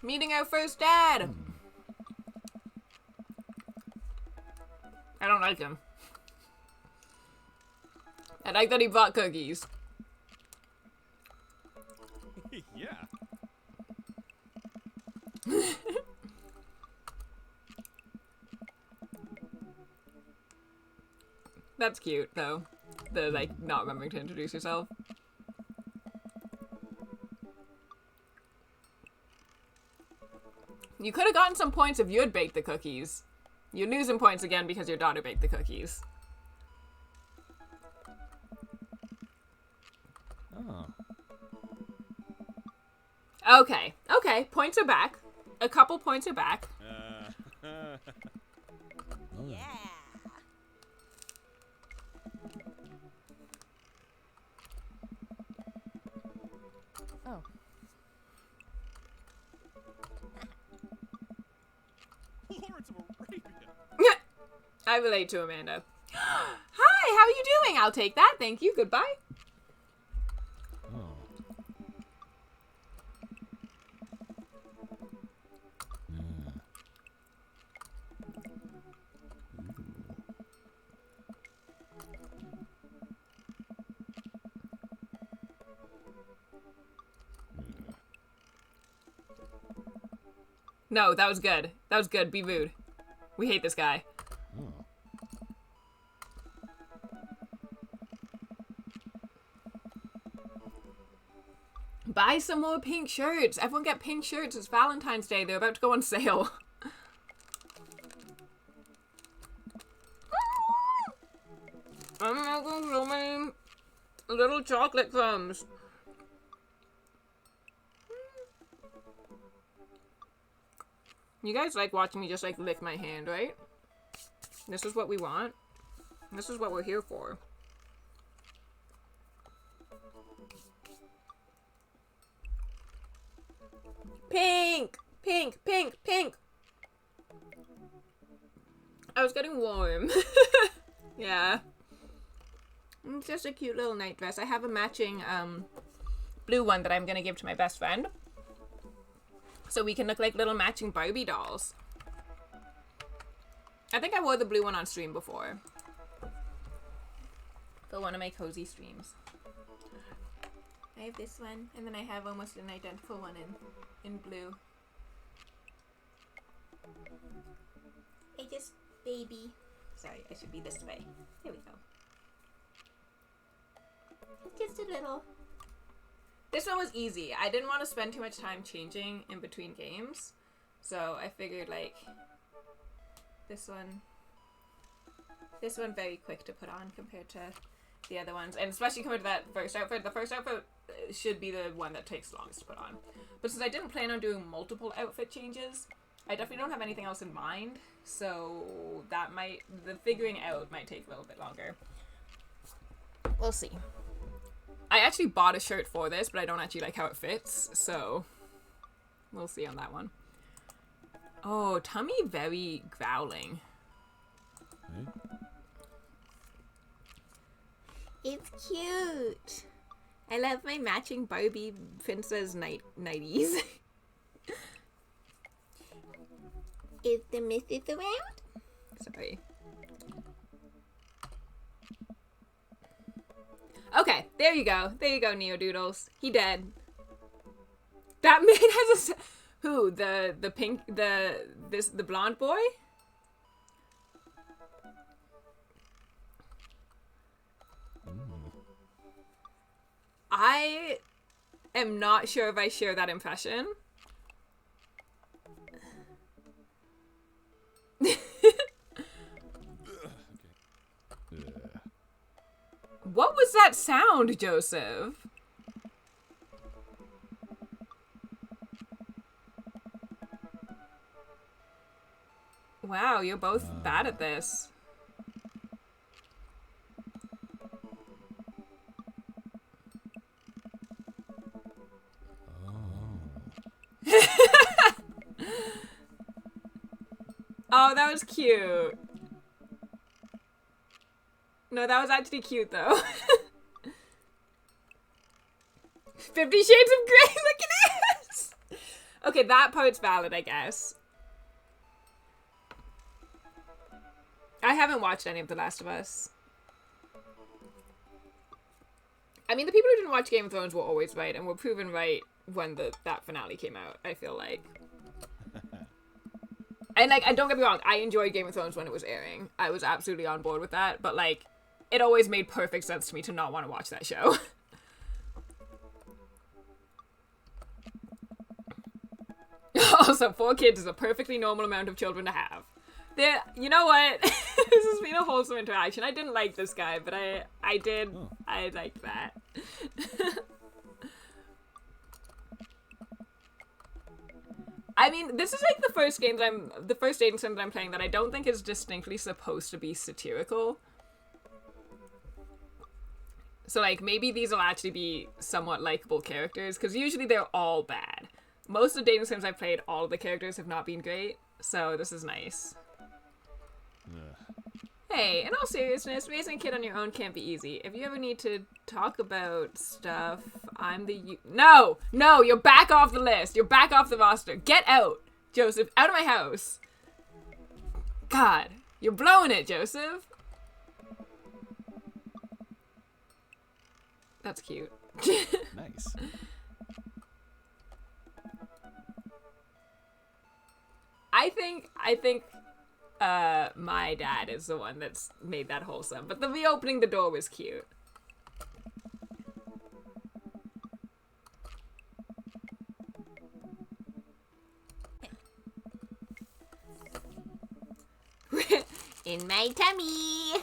Meeting our first dad. I don't like him. I like that he bought cookies. Yeah. That's cute, though. The, like, not remembering to introduce yourself. You could have gotten some points if you had baked the cookies. You're losing points again because your daughter baked the cookies. Oh. Okay, okay, points are back. A couple points are back. Yeah. Oh. Lawrence of Arabia. I relate to Amanda. Hi, how are you doing? I'll take that. Thank you. Goodbye. Oh. No, that was good. That was good. Be rude. We hate this guy. Oh. Buy some more pink shirts. Everyone get pink shirts. It's Valentine's Day. They're about to go on sale. I'm making so many little chocolate crumbs. You guys like watching me just like lick my hand, right? This is what we want. This is what we're here for. Pink! Pink, pink, pink! I was getting warm. Yeah. It's just a cute little night dress. I have a matching blue one that I'm gonna give to my best friend. So we can look like little matching Barbie dolls. I think I wore the blue one on stream before. For one of my cozy streams. I have this one, and then I have almost an identical one in blue. I just baby. Sorry, I should be this way. Here we go. Just a little. This one was easy. I didn't want to spend too much time changing in between games. So I figured like this one very quick to put on compared to the other ones. And especially compared to that first outfit. The first outfit should be the one that takes longest to put on. But since I didn't plan on doing multiple outfit changes, I definitely don't have anything else in mind. So that the figuring out might take a little bit longer. We'll see. I actually bought a shirt for this, but I don't actually like how it fits, so we'll see on that one. Oh, tummy very growling. Hey? It's cute. I love my matching Barbie princess nighties. Is the missus around? Sorry. Okay, there you go. There you go, Neodoodles. He dead. That man has a... Who? The pink... The blonde boy? I am not sure if I share that impression. What was that sound, Joseph? Wow, you're both bad at this. Oh, that was cute. No, that was actually cute, though. 50 Shades of Grey, look at this! Okay, that part's valid, I guess. I haven't watched any of The Last of Us. I mean, the people who didn't watch Game of Thrones were always right, and were proven right when that finale came out, I feel like. And, like, don't get me wrong, I enjoyed Game of Thrones when it was airing. I was absolutely on board with that, but, like, it always made perfect sense to me to not want to watch that show. Also, 4 kids is a perfectly normal amount of children to have. You know what? This has been a wholesome interaction. I didn't like this guy, but I did. Oh. I liked that. I mean, this is like the first dating sim that I'm playing that I don't think is distinctly supposed to be satirical. So, like, maybe these will actually be somewhat likable characters, because usually they're all bad. Most of the dating sims I've played, all of the characters have not been great, so this is nice. Hey, in all seriousness, raising a kid on your own can't be easy. If you ever need to talk about stuff, I'm the... No! No! You're back off the list! You're back off the roster! Get out! Joseph, out of my house! God, you're blowing it, Joseph! That's cute. Nice. I think my dad is the one that's made that wholesome, but the reopening the door was cute. In my tummy.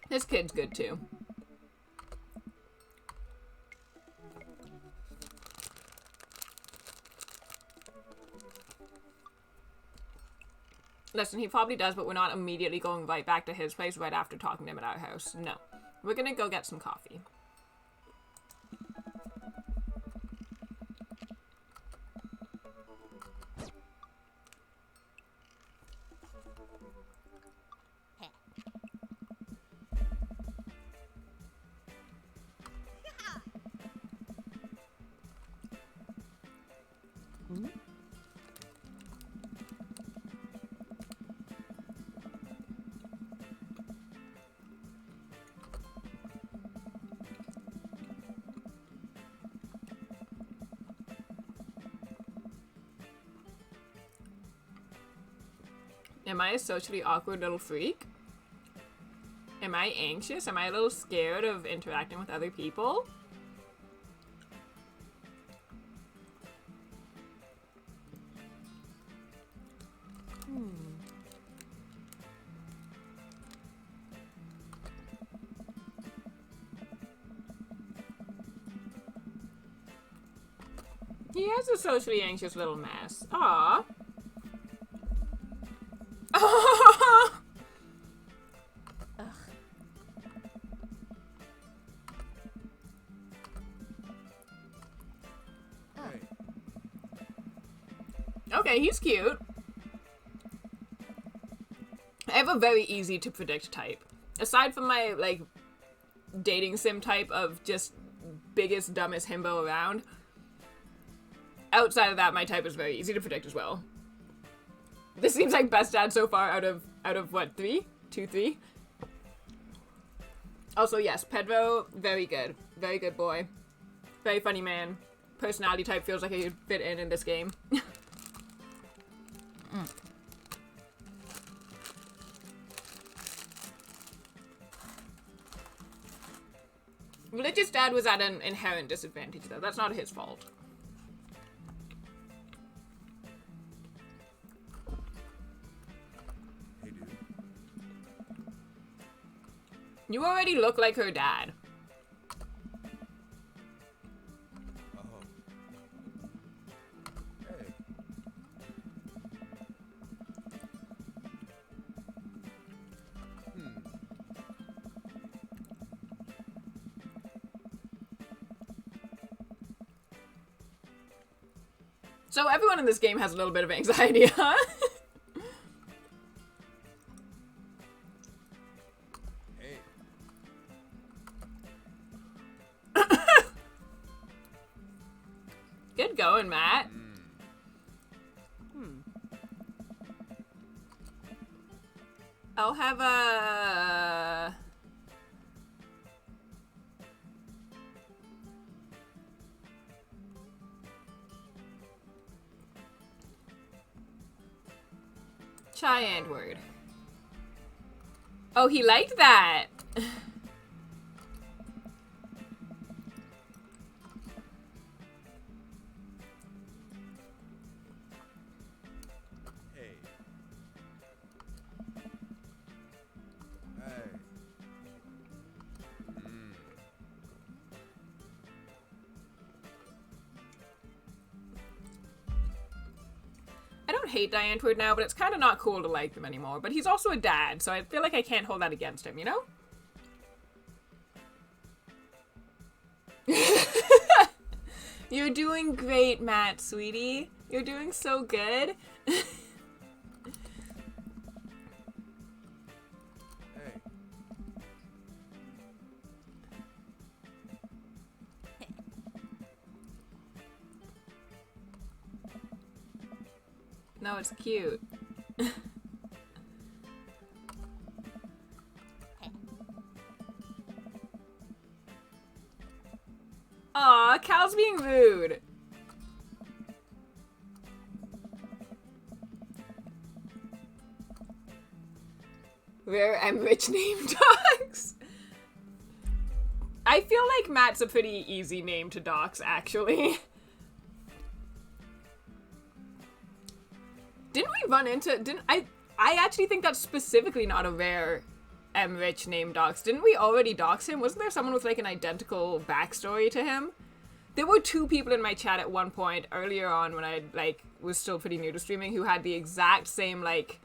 This kid's good too. Listen, he probably does, but we're not immediately going right back to his place right after talking to him at our house. No. We're gonna go get some coffee. Am I a socially awkward little freak? Am I anxious? Am I a little scared of interacting with other people? He has a socially anxious little mess. Aww. Ugh. Hey, Okay, he's cute. I have a very easy to predict type. Aside from my, like, dating sim type of just biggest, dumbest himbo around, outside of that, my type is very easy to predict as well. This seems like best dad so far out of what, 3? 2, 3? Also, yes, Pedro, very good. Very good boy. Very funny man. Personality type feels like he could fit in this game. Religious dad was at an inherent disadvantage, though. That's not his fault. hey, dude. You already look like her dad. Oh. Hey. So everyone in this game has a little bit of anxiety, huh? Hey. Good going, Matt. I'll have a... Giant word. Oh, he liked that. Hey. Hey. I don't hate Diane Tward now, but it's kind of not cool to like him anymore. But he's also a dad, so I feel like I can't hold that against him, you know? You're doing great, Matt, sweetie. You're doing so good. Hey. No, it's cute. Aw, Cal's being rude. Rare and rich name dogs. I feel like Matt's a pretty easy name to dox, actually. Didn't we run into... I actually think that's specifically not a rare M. Rich name dox. Didn't we already dox him? Wasn't there someone with, like, an identical backstory to him? There were 2 people in my chat at one point earlier on when I, like, was still pretty new to streaming who had the exact same, like,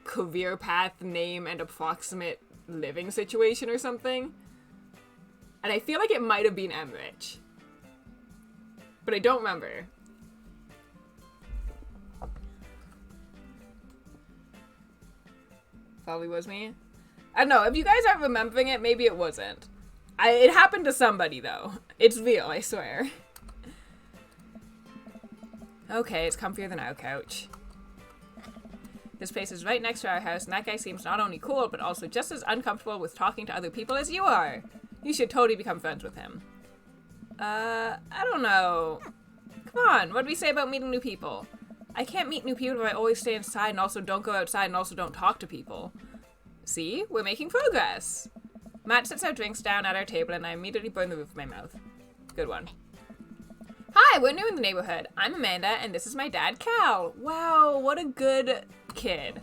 career path, name, and approximate living situation or something. And I feel like it might have been M. Rich. But I don't remember. Probably was me. I don't know. If you guys aren't remembering it, maybe it wasn't. It happened to somebody, though. It's real, I swear. Okay, it's comfier than our couch. This place is right next to our house, and that guy seems not only cool, but also just as uncomfortable with talking to other people as you are. You should totally become friends with him. I don't know. Come on, what do we say about meeting new people? I can't meet new people if I always stay inside and also don't go outside and also don't talk to people. See? We're making progress. Matt sets our drinks down at our table and I immediately burn the roof of my mouth. Good one. Hi, we're new in the neighborhood. I'm Amanda and this is my dad, Cal. Wow, what a good kid.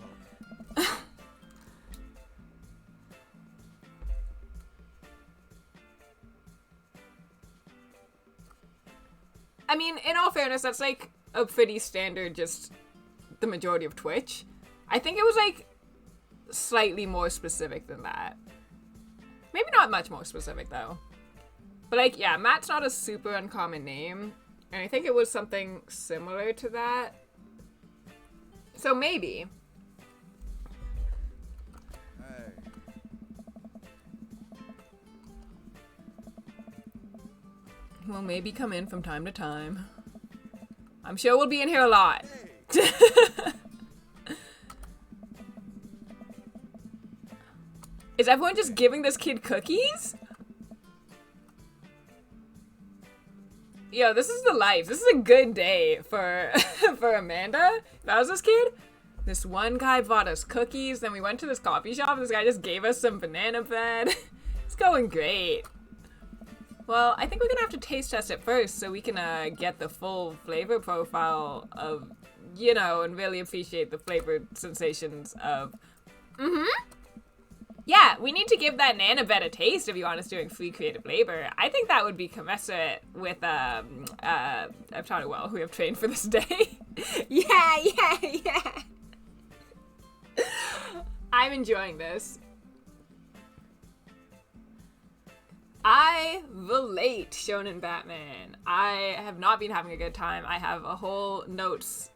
I mean, in all fairness, that's like a pretty standard, just the majority of Twitch. I think it was like slightly more specific than that. Maybe not much more specific though. But like, yeah, Matt's not a super uncommon name. And I think it was something similar to that. So maybe. We'll maybe come in from time to time. I'm sure we'll be in here a lot. Is everyone just giving this kid cookies? Yo, this is the life. This is a good day for for Amanda. If I was this kid, this one guy bought us cookies, then we went to this coffee shop, and this guy just gave us some banana bread. It's going great. Well, I think we're gonna have to taste test it first so we can get the full flavor profile of, you know, and really appreciate the flavor sensations of. Yeah, we need to give that Nana Bed a taste if you want us doing free creative labor. I think that would be commensurate with I've taught it well, who we have trained for this day. Yeah. I'm enjoying this. I relate, Shonen Batman. I have not been having a good time. I have a whole notes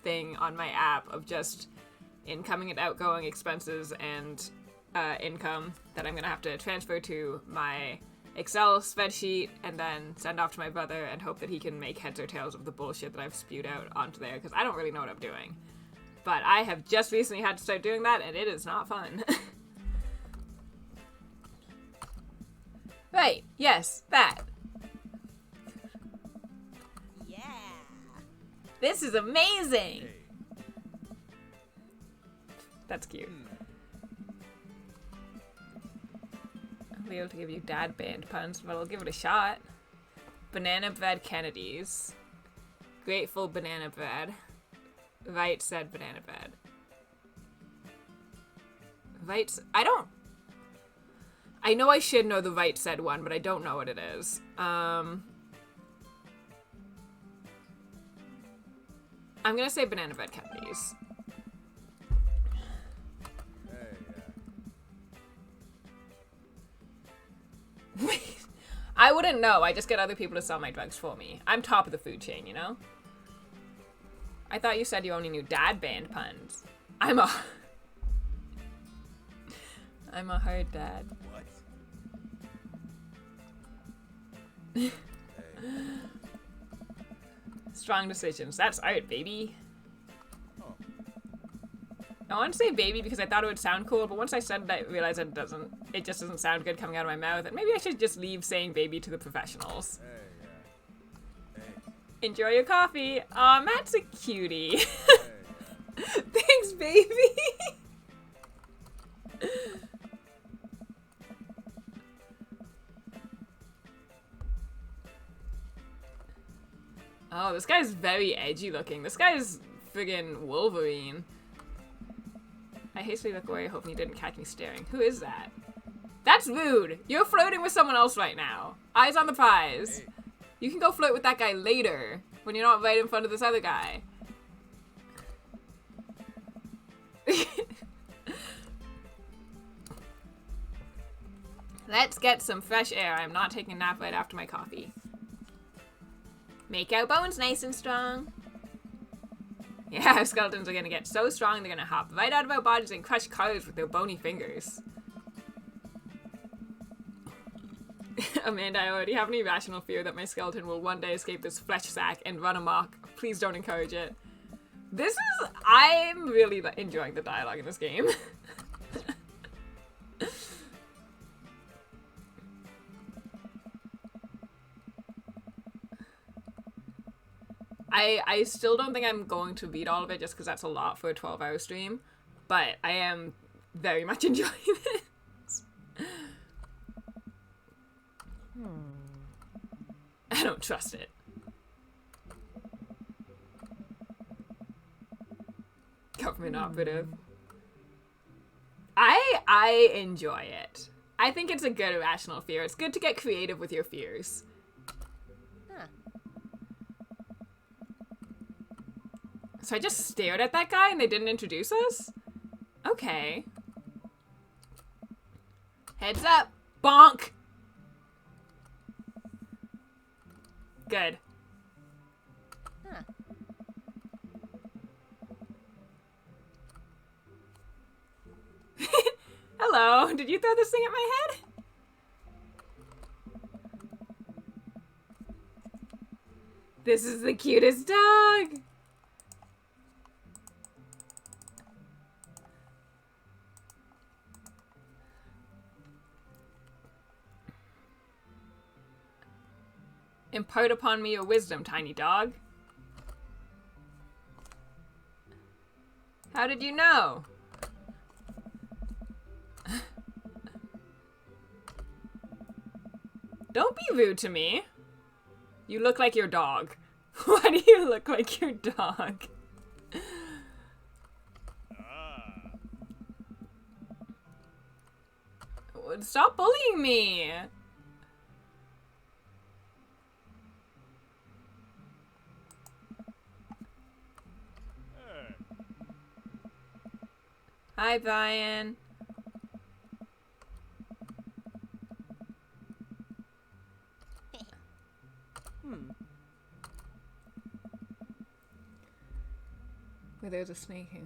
thing on my app of just incoming and outgoing expenses and income that I'm gonna have to transfer to my Excel spreadsheet and then send off to my brother and hope that he can make heads or tails of the bullshit that I've spewed out onto there, because I don't really know what I'm doing. But I have just recently had to start doing that, and it is not fun. Right, yes, that. Yeah. This is amazing! That's cute. I'll be able to give you dad band puns, but I'll give it a shot. Banana bread Kennedys. Grateful banana bread. Right said banana bread. Right, I know I should know the right said one, but I don't know what it is. I'm gonna say banana bread Kennedys. I wouldn't know. I just get other people to sell my drugs for me. I'm top of the food chain, you know? I thought you said you only knew dad band puns. I'm a hard dad. What? Strong decisions. That's art, baby. Oh. I want to say baby because I thought it would sound cool, but once I said it, I realized it doesn't. It just doesn't sound good coming out of my mouth, and maybe I should just leave saying baby to the professionals. Hey. Enjoy your coffee. Aw, Matt's a cutie. Hey. Thanks, baby. Oh, this guy's very edgy looking. This guy's friggin' Wolverine. I hastily look away, hoping he didn't catch me staring. Who is that? That's rude. You're flirting with someone else right now. Eyes on the prize. Hey. You can go flirt with that guy later, when you're not right in front of this other guy. Let's get some fresh air. I'm not taking a nap right after my coffee. Make our bones nice and strong. Yeah, our skeletons are gonna get so strong they're gonna hop right out of our bodies and crush cars with their bony fingers. Amanda, I already have an irrational fear that my skeleton will one day escape this flesh sack and run amok. Please don't encourage it. I'm really enjoying the dialogue in this game. I still don't think I'm going to beat all of it just because that's a lot for a 12-hour stream, but I am very much enjoying this. I don't trust it. Government operative. I enjoy it. I think it's a good irrational fear. It's good to get creative with your fears. Huh. So I just stared at that guy and they didn't introduce us? Okay. Heads up! Bonk! Good. Huh. Hello, did you throw this thing at my head? This is the cutest dog! Impart upon me your wisdom, tiny dog. How did you know? Don't be rude to me. You look like your dog. Why do you look like your dog? Stop bullying me. Hi, Brian. Wait, there's a snake here.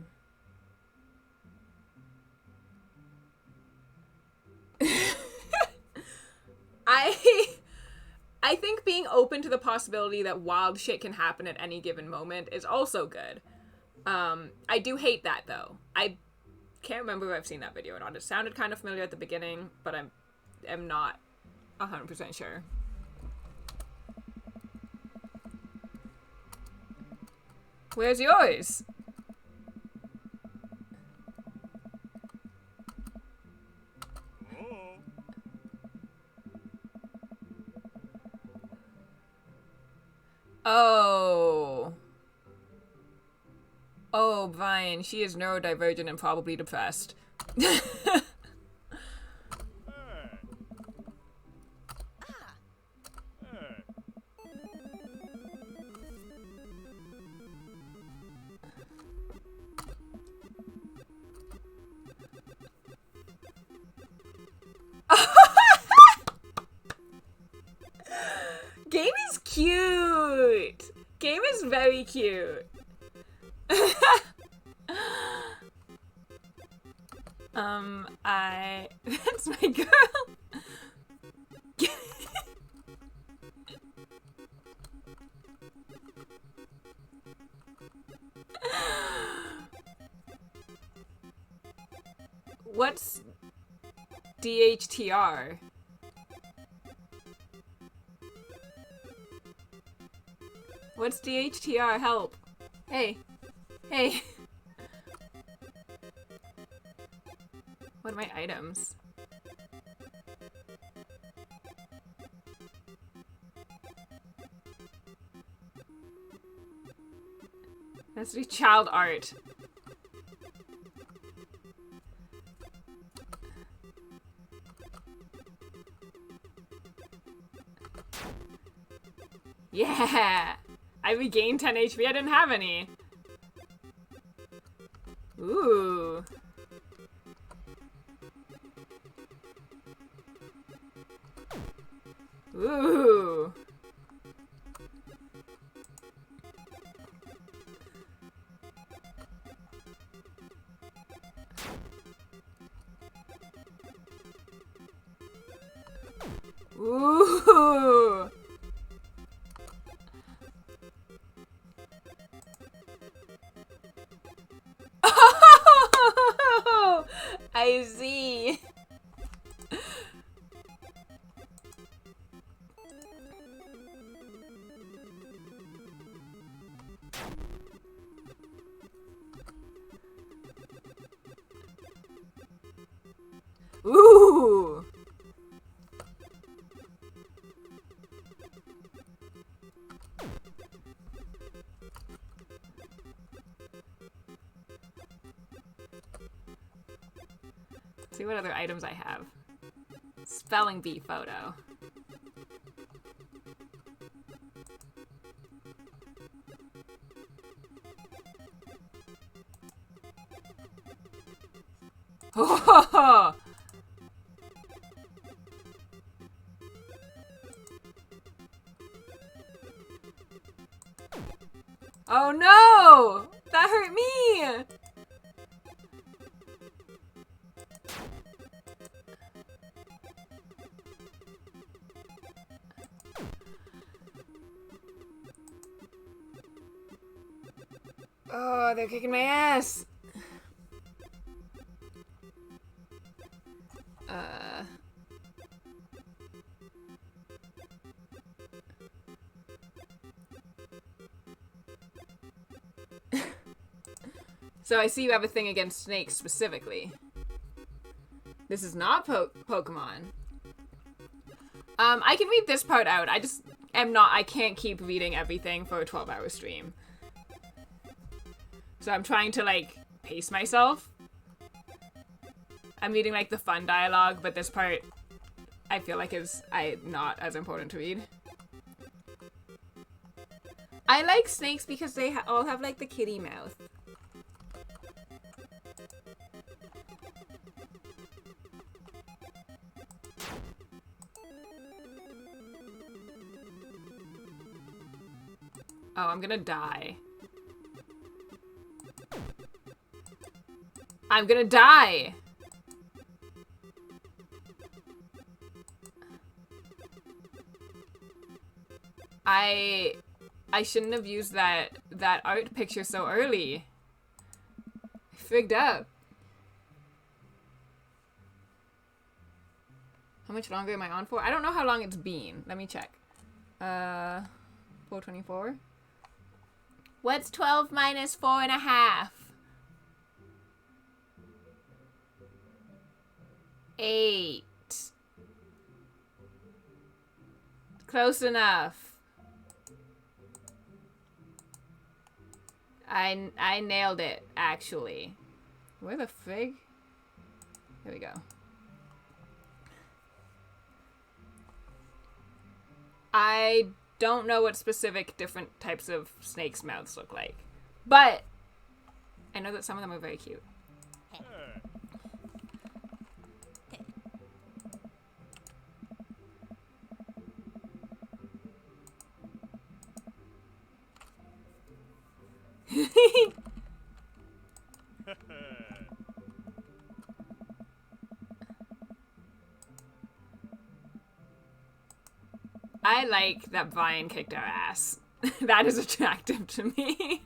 I think being open to the possibility that wild shit can happen at any given moment is also good. I do hate that though. I can't remember if I've seen that video or not. It sounded kind of familiar at the beginning, but I'm not 100% sure. Where's yours? Oh. Oh, Brian, she is neurodivergent and probably depressed. Game is cute. Game is very cute. That's my girl. What's DHTR? What's DHTR? Help. Hey. Hey. What are my items? That's the child art. Yeah! I regained 10 HP. I didn't have any. Ooh. Ooh. Ooh. Oh, I see. Ooh. See what other items I have. Spelling bee photo. Oh, oh no! That hurt me! Oh, they're kicking my ass! So I see you have a thing against snakes specifically. This is not Pokemon. I can read this part out. I just am not, I can't keep reading everything for a 12-hour stream. So I'm trying to, like, pace myself. I'm reading, like, the fun dialogue, but this part I feel like is not as important to read. I like snakes because they all have, like, the kitty mouth. Oh, I'm gonna die. I'm gonna die! I shouldn't have used that art picture so early. I frigged up. How much longer am I on for? I don't know how long it's been. Let me check. 4:24? What's 12 minus 4.5? 8. Close enough. I nailed it, actually. Where the frig? Here we go. I don't know what specific different types of snakes' mouths look like, but I know that some of them are very cute. I like that Vine kicked our ass. That is attractive to me.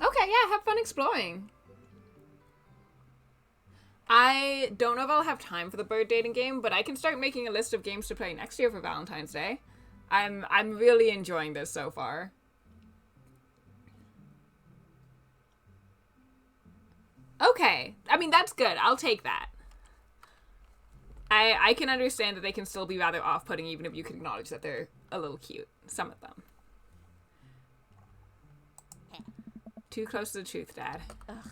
Okay, yeah, have fun exploring. I don't know if I'll have time for the bird dating game, but I can start making a list of games to play next year for Valentine's Day. I'm really enjoying this so far. Okay. I mean, that's good. I'll take that. I can understand that they can still be rather off-putting even if you can acknowledge that they're a little cute. Some of them. Too close to the truth, Dad. Ugh.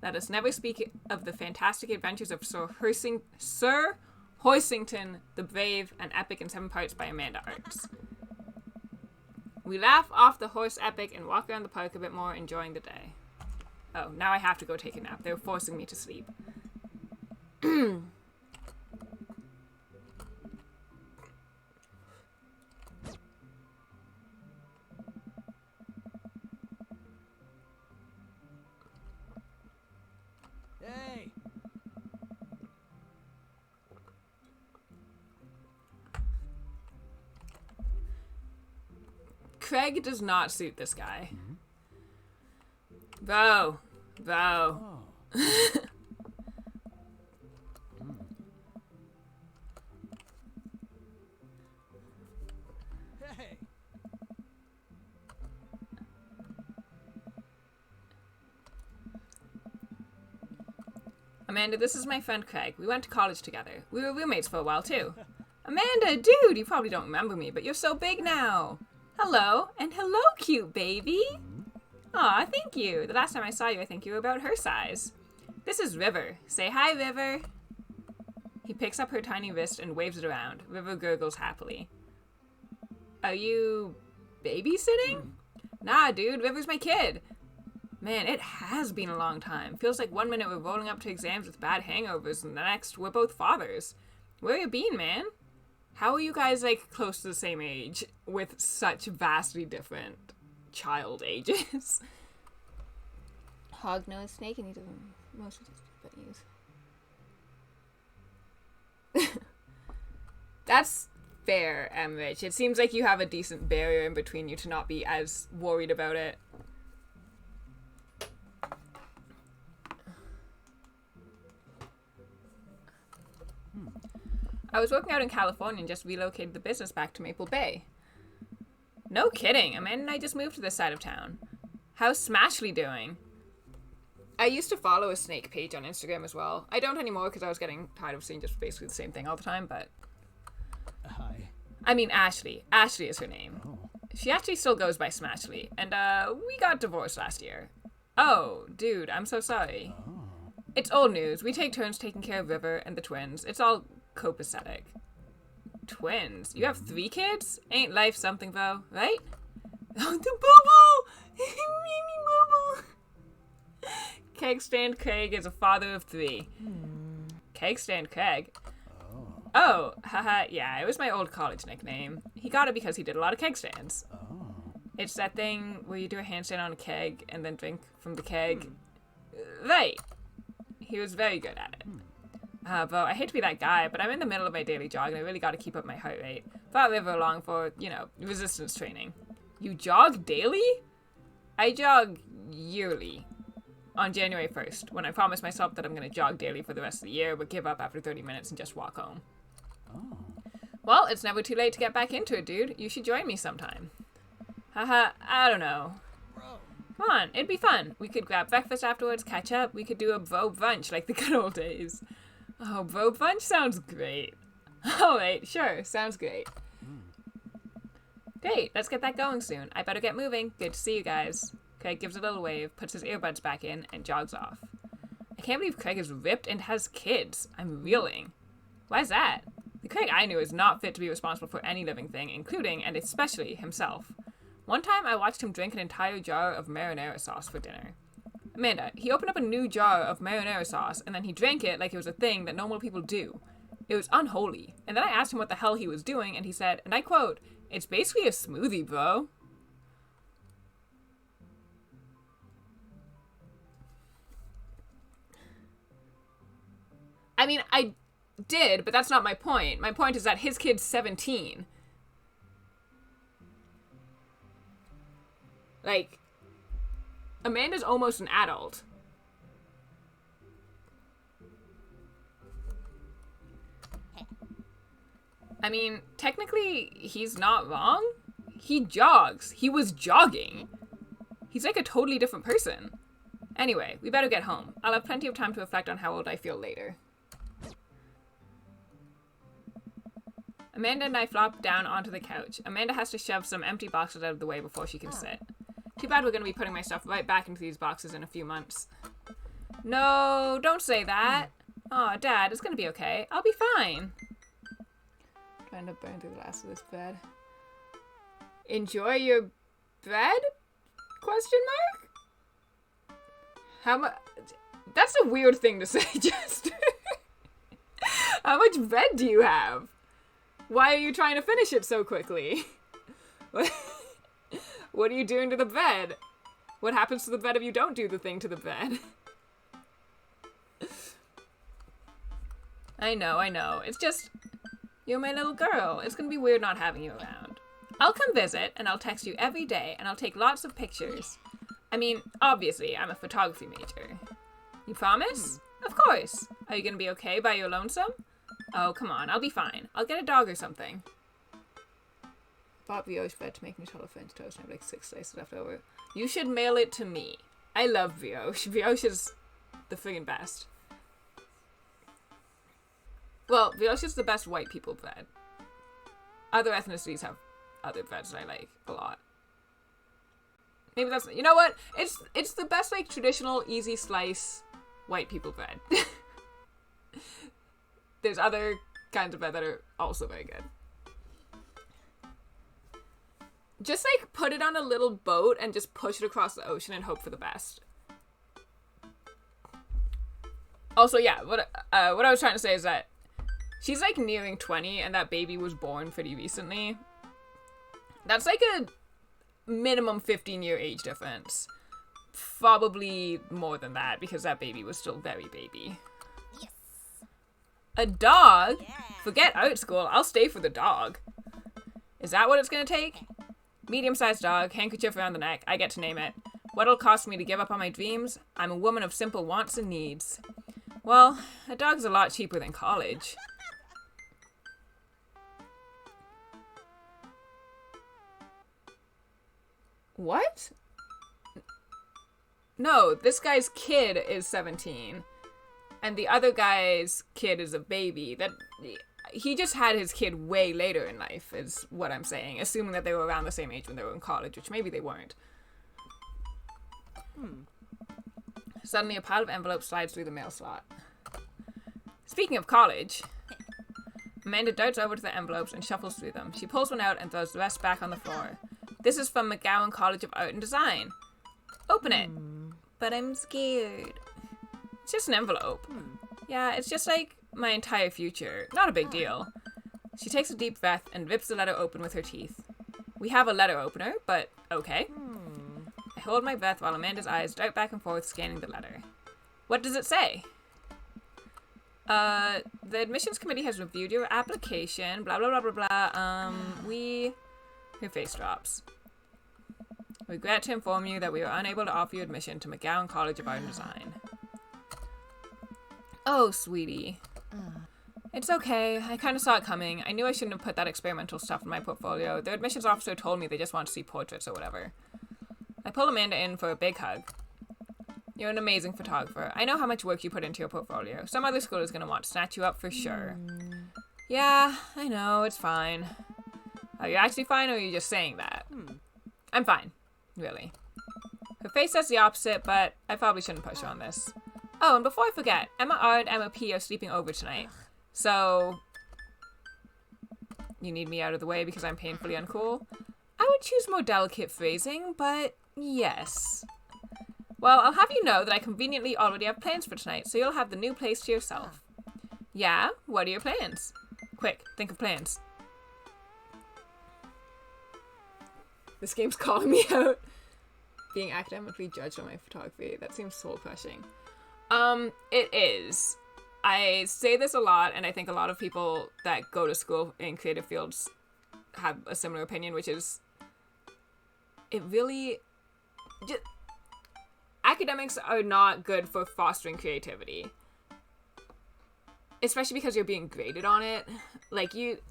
Let us never speak of the fantastic adventures of Sir Hoisington the Brave, an epic in 7 parts by Amanda Arts. We laugh off the horse epic and walk around the park a bit more, enjoying the day. Oh, now I have to go take a nap. They're forcing me to sleep. Hey! Craig does not suit this guy. Bo. Oh. Hey! Amanda, this is my friend Craig. We went to college together. We were roommates for a while, too. Amanda, dude, you probably don't remember me, but you're so big now. Hello, and hello, cute baby. Aw, thank you. The last time I saw you, I think you were about her size. This is River. Say hi, River. He picks up her tiny wrist and waves it around. River gurgles happily. Are you babysitting? Nah, dude, River's my kid. Man, it has been a long time. Feels like 1 minute we're rolling up to exams with bad hangovers, and the next we're both fathers. Where you been, man? How are you guys, like, close to the same age with such vastly different child ages? Hog-nosed snake, and he doesn't mostly just bunnies. That's fair, Rich. It seems like you have a decent barrier in between you to not be as worried about it. I was working out in California and just relocated the business back to Maple Bay. No kidding. Amanda and I just moved to this side of town. How's Smashly doing? I used to follow a snake page on Instagram as well. I don't anymore because I was getting tired of seeing just basically the same thing all the time, but... Hi. I mean, Ashley. Ashley is her name. Oh. She actually still goes by Smashly, and, we got divorced last year. Oh, dude, I'm so sorry. Oh. It's old news. We take turns taking care of River and the twins. It's all copacetic. Twins? You have 3 kids? Ain't life something, though, right? Oh, the bubble! Baby bubble! Kegstand Craig is a father of 3. Kegstand Craig? Oh, haha, yeah, it was my old college nickname. He got it because he did a lot of keg stands. Oh. It's that thing where you do a handstand on a keg and then drink from the keg. Right. He was very good at it. But I hate to be that guy, but I'm in the middle of my daily jog and I really gotta keep up my heart rate. Brought River along for, resistance training. You jog daily? I jog yearly. On January 1st, when I promise myself that I'm gonna jog daily for the rest of the year, but give up after 30 minutes and just walk home. Oh. Well, it's never too late to get back into it, dude. You should join me sometime. Haha, I don't know. Come on, it'd be fun. We could grab breakfast afterwards, catch up. We could do a bro brunch like the good old days. Oh, bro brunch sounds great. Alright, sure, sounds great. Great, let's get that going soon. I better get moving. Good to see you guys. Craig gives a little wave, puts his earbuds back in, and jogs off. I can't believe Craig is ripped and has kids. I'm reeling. Why's that? The Craig I knew is not fit to be responsible for any living thing, including and especially himself. One time I watched him drink an entire jar of marinara sauce for dinner. Amanda, he opened up a new jar of marinara sauce, and then he drank it like it was a thing that normal people do. It was unholy. And then I asked him what the hell he was doing, and he said, and I quote, "It's basically a smoothie, bro." I mean, I did, but that's not my point. My point is that his kid's 17. Like, Amanda's almost an adult. I mean, technically, he's not wrong. He jogs. He was jogging. He's like a totally different person. Anyway, we better get home. I'll have plenty of time to reflect on how old I feel later. Amanda and I flop down onto the couch. Amanda has to shove some empty boxes out of the way before she can sit. Too bad we're going to be putting my stuff right back into these boxes in a few months. No, don't say that. Aw, Dad, it's going to be okay. I'll be fine. Trying to burn through the last of this bread. Enjoy your bread? Question mark? How much? That's a weird thing to say, Jester. How much bread do you have? Why are you trying to finish it so quickly? What are you doing to the bread? What happens to the bread if you don't do the thing to the bread? I know. It's just, you're my little girl. It's gonna be weird not having you around. I'll come visit, and I'll text you every day, and I'll take lots of pictures. I mean, obviously, I'm a photography major. You promise? Of course. Are you gonna be okay by your lonesome? Oh, come on, I'll be fine. I'll get a dog or something. Bought brioche bread to make Nutella French toast and I have like 6 slices left over. You should mail it to me. I love brioche. Brioche is the friggin' best. Well, brioche is the best white people bread. Other ethnicities have other breads that I like a lot. Maybe that's, you know what? It's the best, like, traditional, easy slice white people bread. There's other kinds of bread that are also very good. Just, like, put it on a little boat and just push it across the ocean and hope for the best. Also, yeah, what I was trying to say is that she's, like, nearing 20, and that baby was born pretty recently. That's, like, a minimum 15-year age difference. Probably more than that, because that baby was still very baby. Yes. A dog? Yeah. Forget art school, I'll stay for the dog. Is that what it's gonna take? Medium-sized dog, handkerchief around the neck, I get to name it. What'll cost me to give up on my dreams? I'm a woman of simple wants and needs. Well, a dog's a lot cheaper than college. What? No, this guy's kid is 17. And the other guy's kid is a baby. He just had his kid way later in life, is what I'm saying. Assuming that they were around the same age when they were in college, which maybe they weren't. Suddenly, a pile of envelopes slides through the mail slot. Speaking of college, Amanda darts over to the envelopes and shuffles through them. She pulls one out and throws the rest back on the floor. This is from McGowan College of Art and Design. Open it. But I'm scared. It's just an envelope. Yeah, it's just like my entire future. Not a big deal. She takes a deep breath and rips the letter open with her teeth. We have a letter opener, but okay. I hold my breath while Amanda's eyes dart back and forth scanning the letter. What does it say? The admissions committee has reviewed your application, blah, blah, blah, blah, blah. Her face drops. Regret to inform you that we are unable to offer you admission to McGowan College of Art and Design. Oh, sweetie. It's okay. I kind of saw it coming. I knew I shouldn't have put that experimental stuff in my portfolio. The admissions officer told me they just want to see portraits or whatever. I pull Amanda in for a big hug. You're an amazing photographer. I know how much work you put into your portfolio. Some other school is going to want to snatch you up for sure. Yeah, I know. It's fine. Are you actually fine, or are you just saying that? I'm fine. Really. Her face says the opposite, but I probably shouldn't push her on this. Oh, and before I forget, Emma R and Emma P are sleeping over tonight. So, you need me out of the way because I'm painfully uncool? I would choose more delicate phrasing, but yes. Well, I'll have you know that I conveniently already have plans for tonight, so you'll have the new place to yourself. Yeah? What are your plans? Quick, think of plans. This game's calling me out. Being academically judged on my photography. That seems soul-crushing. It is. I say this a lot, and I think a lot of people that go to school in creative fields have a similar opinion, which is it really... academics are not good for fostering creativity. Especially because you're being graded on it. Like, it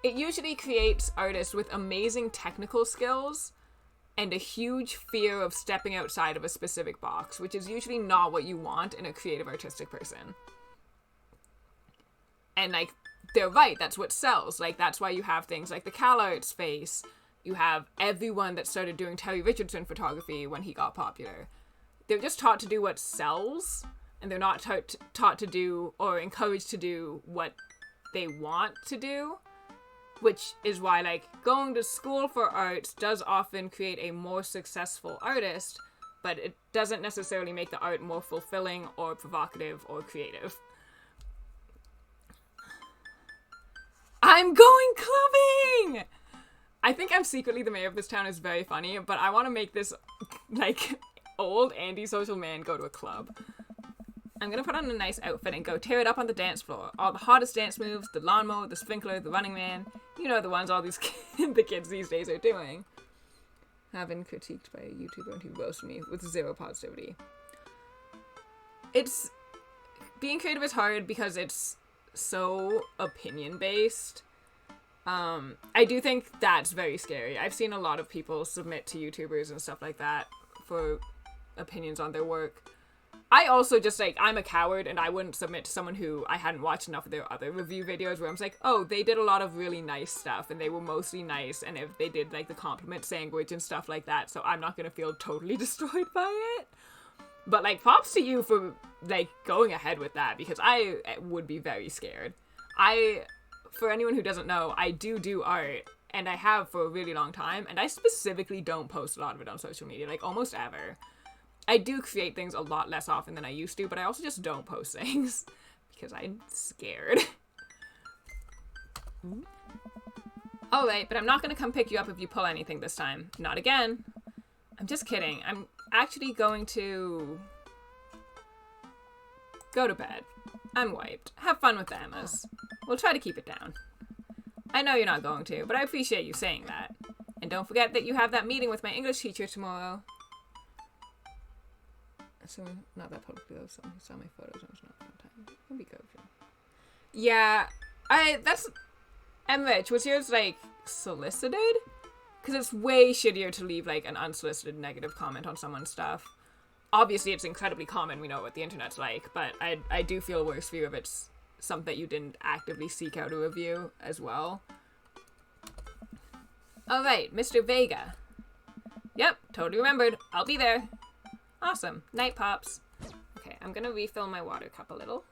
usually creates artists with amazing technical skills and a huge fear of stepping outside of a specific box, which is usually not what you want in a creative artistic person. And, like, they're right, that's what sells. Like, that's why you have things like the CalArts space. You have everyone that started doing Terry Richardson photography when he got popular. They're just taught to do what sells, and they're not taught to do or encouraged to do what they want to do. Which is why, like, going to school for arts does often create a more successful artist, but it doesn't necessarily make the art more fulfilling or provocative or creative. I'm going clubbing! I think I'm secretly the mayor of this town is very funny, but I want to make this, like, old anti-social man go to a club. I'm gonna put on a nice outfit and go tear it up on the dance floor. All the hottest dance moves, the lawnmower, the sprinkler, the running man. You know, the ones all these the kids these days are doing. I've been critiqued by a YouTuber who roasted me with zero positivity. Being creative is hard because it's so opinion-based. I do think that's very scary. I've seen a lot of people submit to YouTubers and stuff like that for opinions on their work. I also just, like, I'm a coward, and I wouldn't submit to someone who I hadn't watched enough of their other review videos where I'm like, oh, they did a lot of really nice stuff, and they were mostly nice, and if they did, like, the compliment sandwich and stuff like that, so I'm not gonna feel totally destroyed by it. But, like, props to you for, like, going ahead with that, because I would be very scared. For anyone who doesn't know, I do art, and I have for a really long time, and I specifically don't post a lot of it on social media, like, almost ever. I do create things a lot less often than I used to, but I also just don't post things because I'm scared. Alright, but I'm not going to come pick you up if you pull anything this time. Not again. I'm just kidding. I'm actually going to go to bed. I'm wiped. Have fun with the Emmas. We'll try to keep it down. I know you're not going to, but I appreciate you saying that. And don't forget that you have that meeting with my English teacher tomorrow. So, not that publicly though, someone saw my photos and it's not fun time. It'll be good. Yeah, that's... Rich, was yours, like, solicited? Because it's way shittier to leave, like, an unsolicited negative comment on someone's stuff. Obviously, it's incredibly common, we know what the internet's like, but I do feel worse for you if it's something that you didn't actively seek out a review as well. Alright, Mr. Vega. Yep, totally remembered. I'll be there. Awesome. Night, Pops. Okay, I'm gonna refill my water cup a little.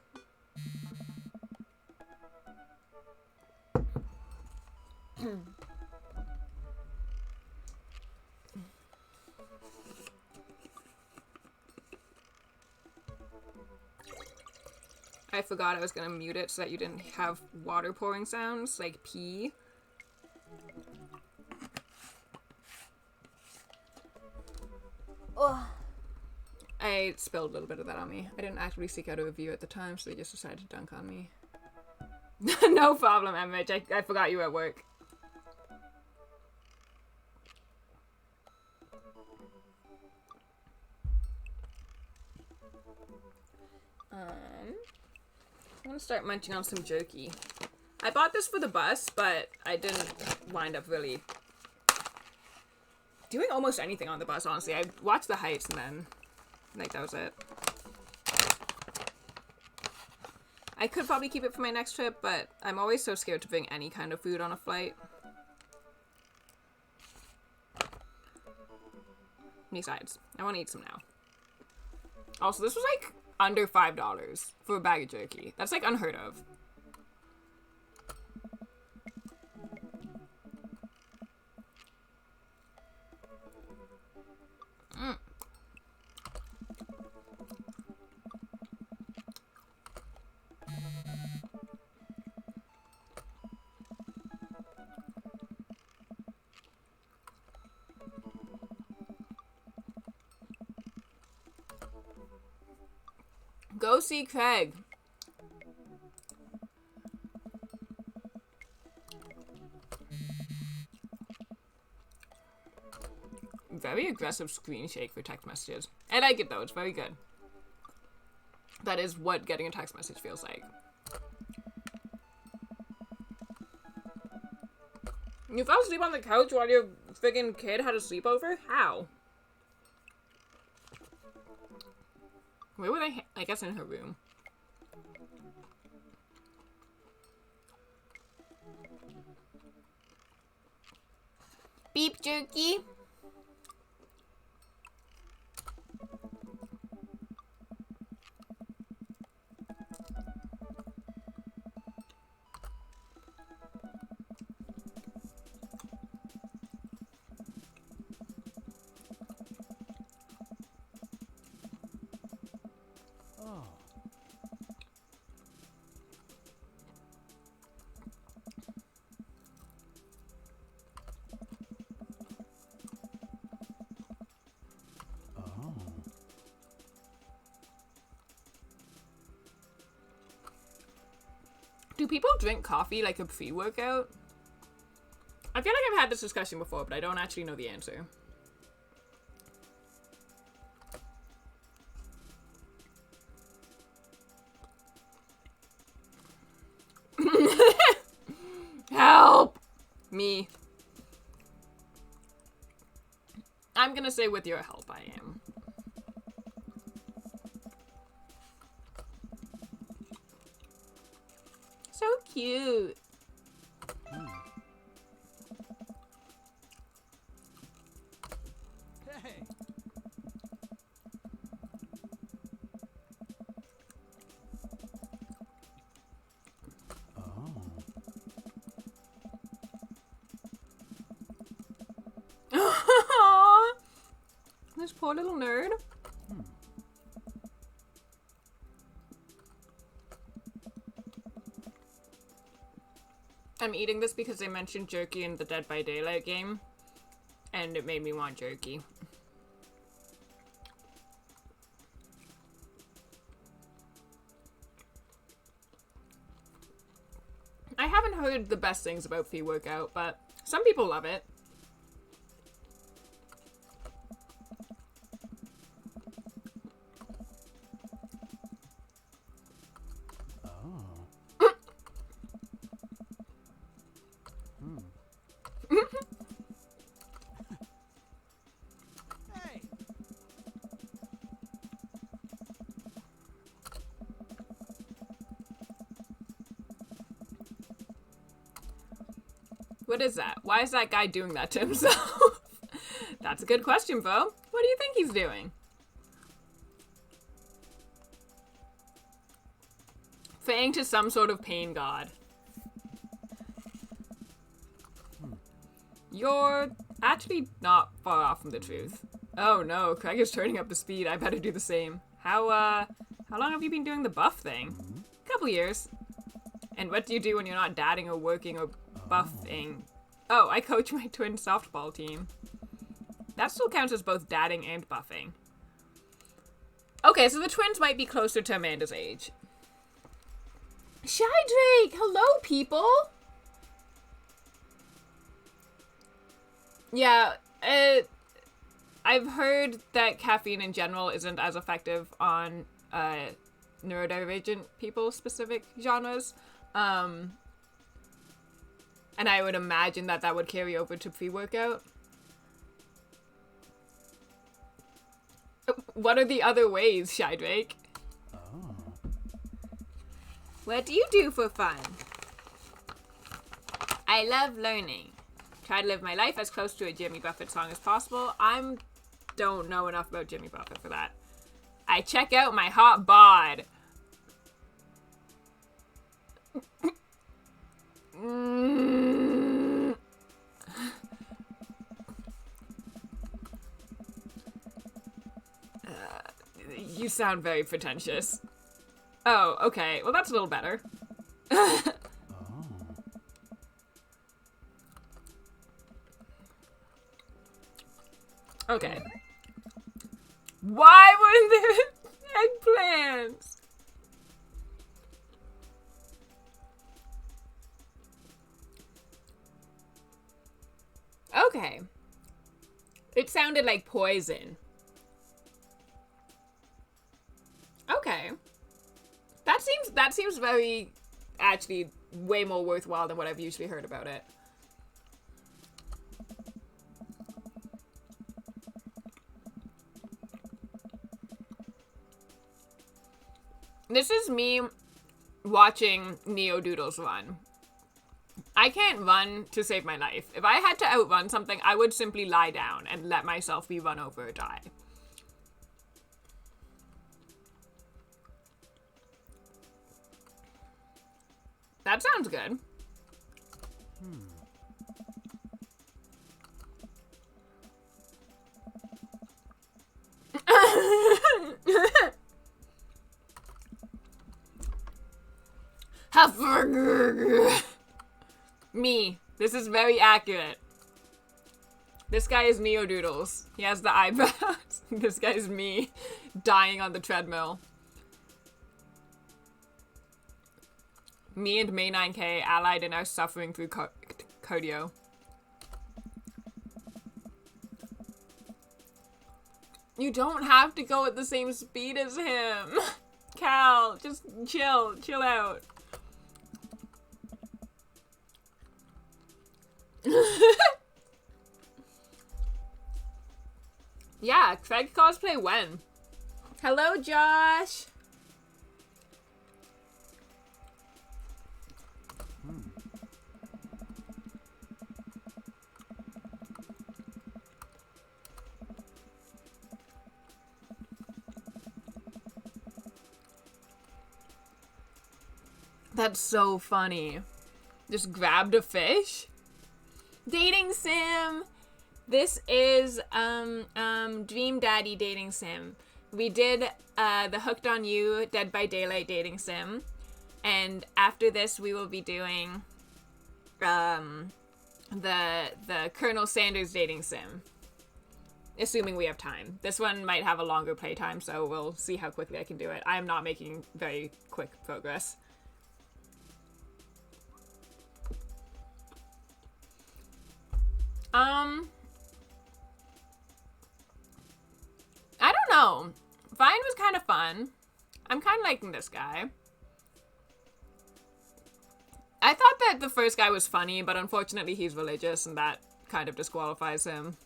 I forgot I was gonna mute it so that you didn't have water pouring sounds, like pee. Oh. I spilled a little bit of that on me. I didn't actively seek out a review at the time, so they just decided to dunk on me. No problem, Emrich. I forgot you were at work. I'm gonna start munching on some jerky. I bought this for the bus, but I didn't wind up really doing almost anything on the bus, honestly. I watched the Heights and then, like, that was it. I could probably keep it for my next trip, but I'm always so scared to bring any kind of food on a flight. Besides, I want to eat some now. Also, this was like under $5 for a bag of jerky. That's like unheard of. Go see Craig. Very aggressive screen shake for text messages. I like it though, it's very good. That is what getting a text message feels like. You fell asleep on the couch while your friggin' kid had a sleepover? How? Where were they? I guess in her room. Beep jerky. Oh. Oh. Do people drink coffee like a pre-workout? I feel like I've had this discussion before, but I don't actually know the answer. Help me. I'm gonna say with your help, I am. cute. Hey. Aww. This poor little nerd. I'm eating this because they mentioned jerky in the Dead by Daylight game, and it made me want jerky. I haven't heard the best things about Fee Workout, but some people love it. Hey. What is that? Why is that guy doing that to himself? That's a good question, Bo. What do you think he's doing? Fang to some sort of pain god. You're actually not far off from the truth. Oh no, Craig is turning up the speed. I better do the same. How long have you been doing the buff thing? Couple years. And what do you do when you're not dadding or working or buffing? Oh, I coach my twin softball team. That still counts as both dadding and buffing. Okay, so the twins might be closer to Amanda's age. Shy Drake! Hello, people! Yeah, I've heard that caffeine in general isn't as effective on neurodivergent people-specific genres. And I would imagine that that would carry over to pre-workout. What are the other ways, Shy Drake? What do you do for fun? I love learning. Try to live my life as close to a Jimmy Buffett song as possible. Don't know enough about Jimmy Buffett for that. I check out my hot bod. You sound very pretentious. Oh, okay. Well, that's a little better. Okay. Why weren't there eggplants? Okay. It sounded like poison. Okay. That seems very, actually, way more worthwhile than what I've usually heard about it. This is me watching Neodoodles run. I can't run to save my life. If I had to outrun something, I would simply lie down and let myself be run over or die. That sounds good. Me. This is very accurate. This guy is Neodoodles. He has the eyebrows. This guy is me, dying on the treadmill. Me and May 9K allied in our suffering through cardio. You don't have to go at the same speed as him. Cal, just chill out. Yeah, Craig cosplay when? Hello, Josh. That's so funny. Just grabbed a fish? Dating sim! This is, Dream Daddy dating sim. We did, the Hooked on You Dead by Daylight dating sim. And after this, we will be doing, the Colonel Sanders dating sim. Assuming we have time. This one might have a longer playtime, so we'll see how quickly I can do it. I am not making very quick progress. I don't know. Vine was kind of fun. I'm kind of liking this guy. I thought that the first guy was funny, but unfortunately he's religious, and that kind of disqualifies him.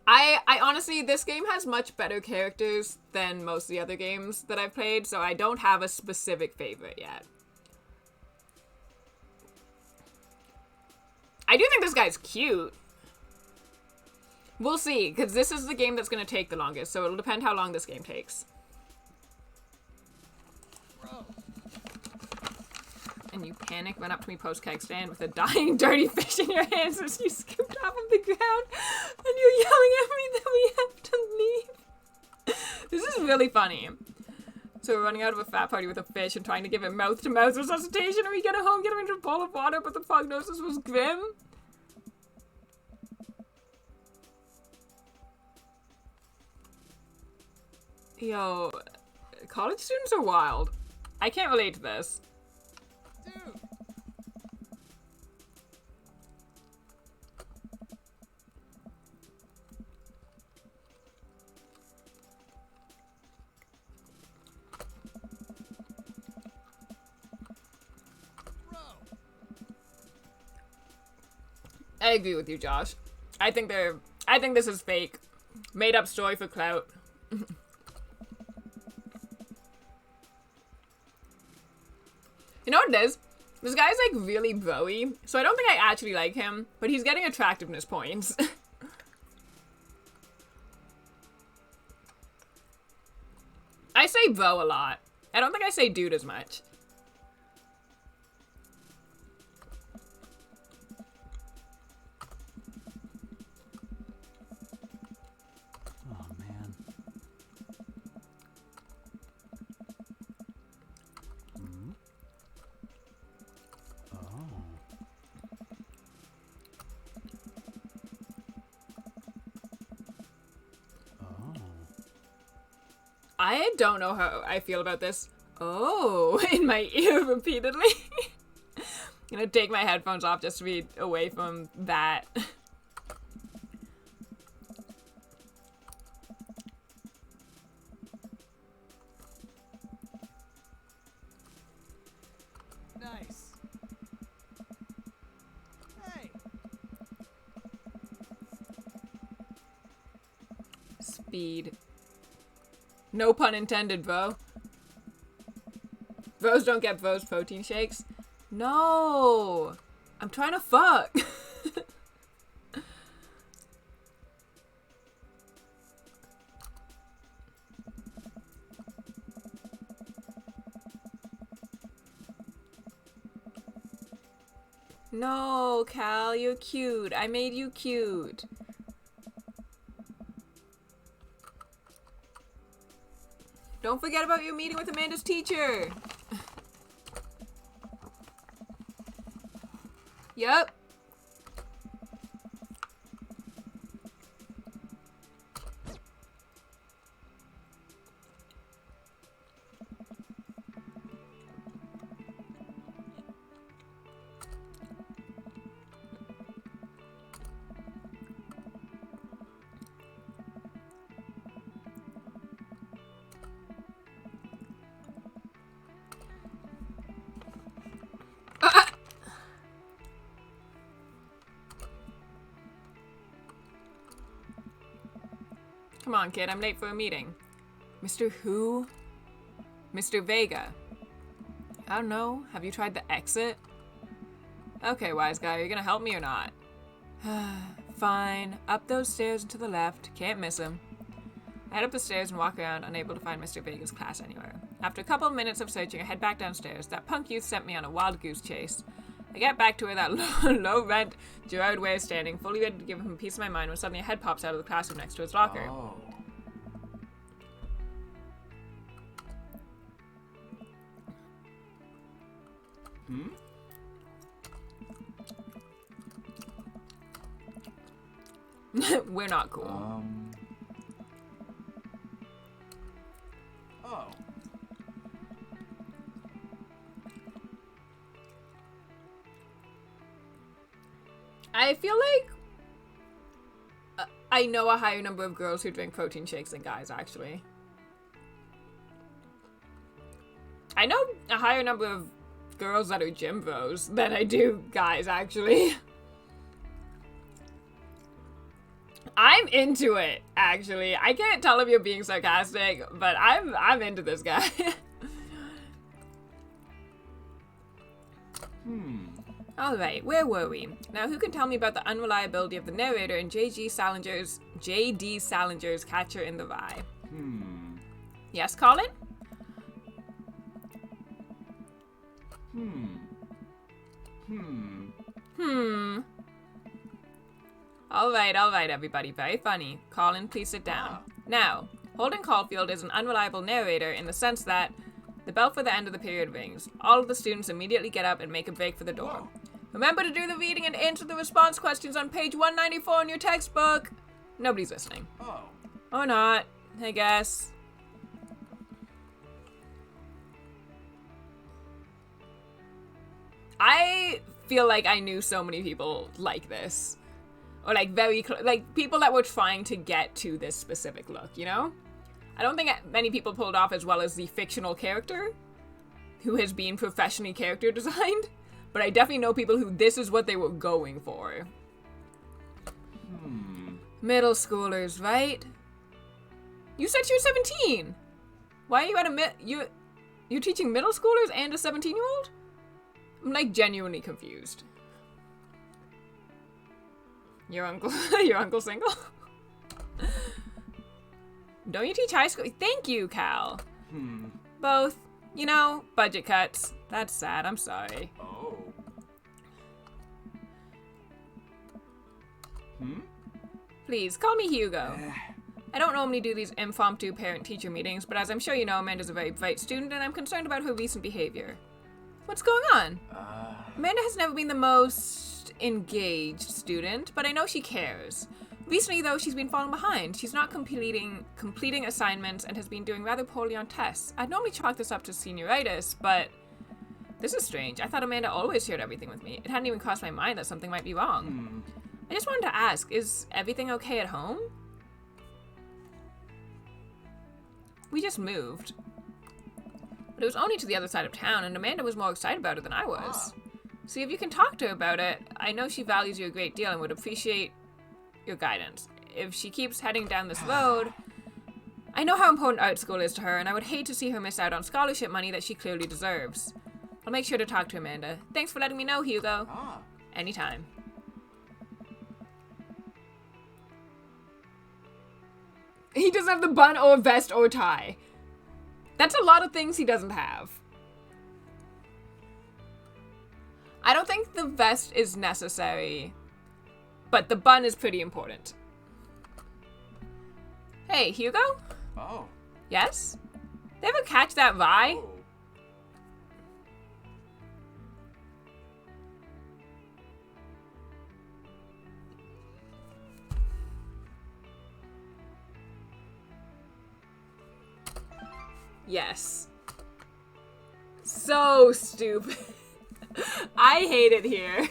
I honestly, this game has much better characters than most of the other games that I've played, so I don't have a specific favorite yet. I do think this guy's cute. We'll see, because this is the game that's going to take the longest, so it'll depend how long this game takes. Bro. And you panic, run up to me post-keg stand with a dying, dirty fish in your hands as you scooped off of the ground, and you're yelling at me that we have to leave. This is really funny. So we're running out of a fat party with a fish and trying to give it mouth-to-mouth resuscitation, and we get home, get him into a bowl of water, but the prognosis was grim. Yo, college students are wild. I can't relate to this. Dude. Bro. I agree with you, Josh. I think this is fake. Made up story for clout. You know what it is? This guy's like really bro-y, so I don't think I actually like him, but he's getting attractiveness points. I say bro a lot. I don't think I say dude as much. Oh, man. Hmm? Oh. Oh. I don't know how I feel about this. Oh, in my ear repeatedly. I'm gonna take my headphones off just to be away from that. Nice. Hey. Speed. No pun intended, bro. Bros don't get bros protein shakes. No! I'm trying to fuck. No, Cal, you're cute. I made you cute. Don't forget about your meeting with Amanda's teacher. Yep. Come on, kid, I'm late for a meeting. Mr. Who? Mr. Vega. I don't know. Have you tried the exit? Okay, wise guy, are you gonna help me or not? Fine. Up those stairs and to the left. Can't miss him. I head up the stairs and walk around, unable to find Mr. Vega's class anywhere. After a couple of minutes of searching, I head back downstairs. That punk youth sent me on a wild goose chase. I get back to where that low-rent Gerard Way is standing, fully ready to give him a piece of my mind when suddenly a head pops out of the classroom next to his locker. Oh. Hmm? We're not cool. Oh. I feel like I know a higher number of girls who drink protein shakes than guys, actually. I know a higher number of girls that are gym bros than I do guys, actually. I'm into it, actually. I can't tell if you're being sarcastic, but I'm into this guy. Alright, where were we? Now, who can tell me about the unreliability of the narrator in J.D. Salinger's Catcher in the Rye? Yes, Colin? Alright, everybody. Very funny. Colin, please sit down. Now, Holden Caulfield is an unreliable narrator in the sense that the bell for the end of the period rings. All of the students immediately get up and make a break for the door. Remember to do the reading and answer the response questions on page 194 in your textbook. Nobody's listening. Oh. Or not, I guess. I feel like I knew so many people like this. Or like like people that were trying to get to this specific look, you know? I don't think many people pulled off as well as the fictional character who has been professionally character designed, but I definitely know people who this is what they were going for. Middle schoolers, right? You said you were 17. Why are you at you're teaching middle schoolers and a 17-year-old? I'm like genuinely confused. Your uncle single? Don't you teach high school? Thank you, Cal. Both. You know, budget cuts. That's sad. I'm sorry. Oh. Please, call me Hugo. I don't normally do these impromptu parent-teacher meetings, but as I'm sure you know, Amanda's a very bright student, and I'm concerned about her recent behavior. What's going on? Amanda has never been the most engaged student, but I know she cares. Recently, though, she's been falling behind. She's not completing assignments and has been doing rather poorly on tests. I'd normally chalk this up to senioritis, but this is strange. I thought Amanda always shared everything with me. It hadn't even crossed my mind that something might be wrong. I just wanted to ask, is everything okay at home? We just moved. But it was only to the other side of town, and Amanda was more excited about it than I was. See if you can talk to her about it. I know she values you a great deal and would appreciate your guidance. If she keeps heading down this road, I know how important art school is to her, and I would hate to see her miss out on scholarship money that she clearly deserves. I'll make sure to talk to Amanda. Thanks for letting me know, Hugo. Anytime. He doesn't have the bun or vest or tie. That's a lot of things he doesn't have. I don't think the vest is necessary, but the bun is pretty important. Hey, Hugo? Oh. Yes? Did you ever catch that rye? Oh. Yes. So stupid. I hate it here.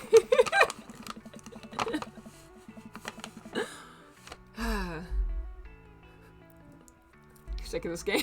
Sick of this game.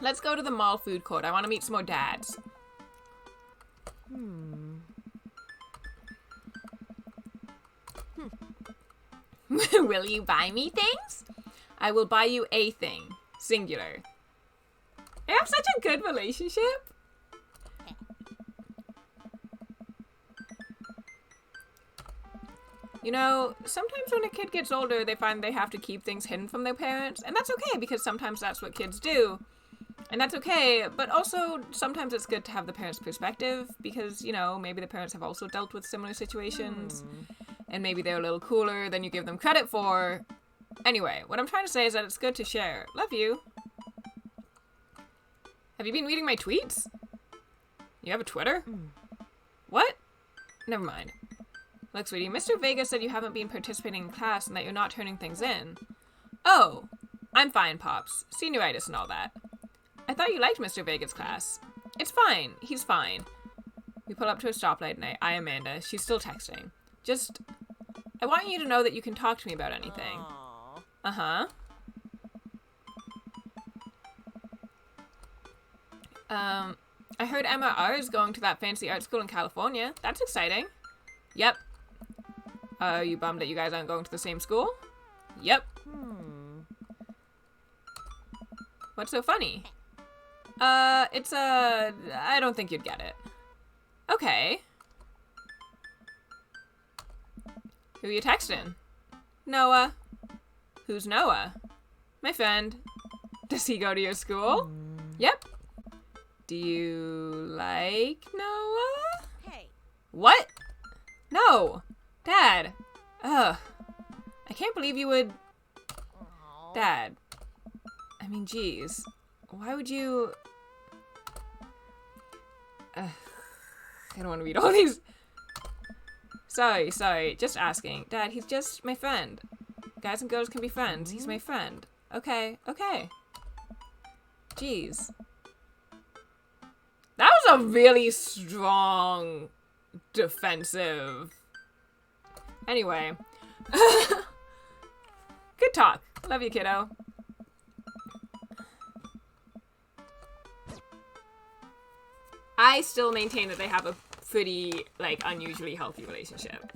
Let's go to the mall food court. I want to meet some more dads. Will you buy me things? I will buy you a thing. Singular. I have such a good relationship. You know, sometimes when a kid gets older, they find they have to keep things hidden from their parents. And that's okay, because sometimes that's what kids do. And that's okay, but also sometimes it's good to have the parents' perspective, because, you know, maybe the parents have also dealt with similar situations. And maybe they're a little cooler than you give them credit for. Anyway, what I'm trying to say is that it's good to share. Love you. Have you been reading my tweets? You have a Twitter? What? Never mind. Look, sweetie, Mr. Vega said you haven't been participating in class and that you're not turning things in. Oh, I'm fine, Pops. Senioritis and all that. I thought you liked Mr. Vega's class. It's fine. He's fine. We pull up to a stoplight and I eye Amanda. She's still texting. Just, I want you to know that you can talk to me about anything. Uh-huh. I heard Emma R is going to that fancy art school in California. That's exciting. Yep. Are you bummed that you guys aren't going to the same school? Yep. What's so funny? I don't think you'd get it. Okay. Who are you texting? Noah. Who's Noah? My friend. Does he go to your school? Yep. Do you like Noah? Hey. What? No. Dad. Ugh. I can't believe you would... Dad. I mean, geez. Why would you... I don't want to read all these. Sorry. Just asking. Dad, he's just my friend. Guys and girls can be friends. He's my friend. Okay. Jeez. That was a really strong defensive. Anyway. Good talk. Love you, kiddo. I still maintain that they have a pretty, like, unusually healthy relationship.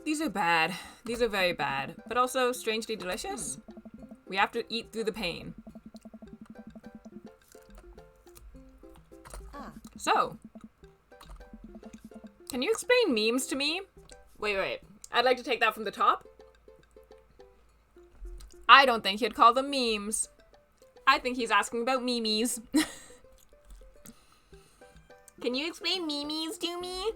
These are bad. These are very bad. But also strangely delicious. We have to eat through the pain. So, can you explain memes to me? Wait. I'd like to take that from the top. I don't think he'd call them memes. I think he's asking about memes. Can you explain memes to me?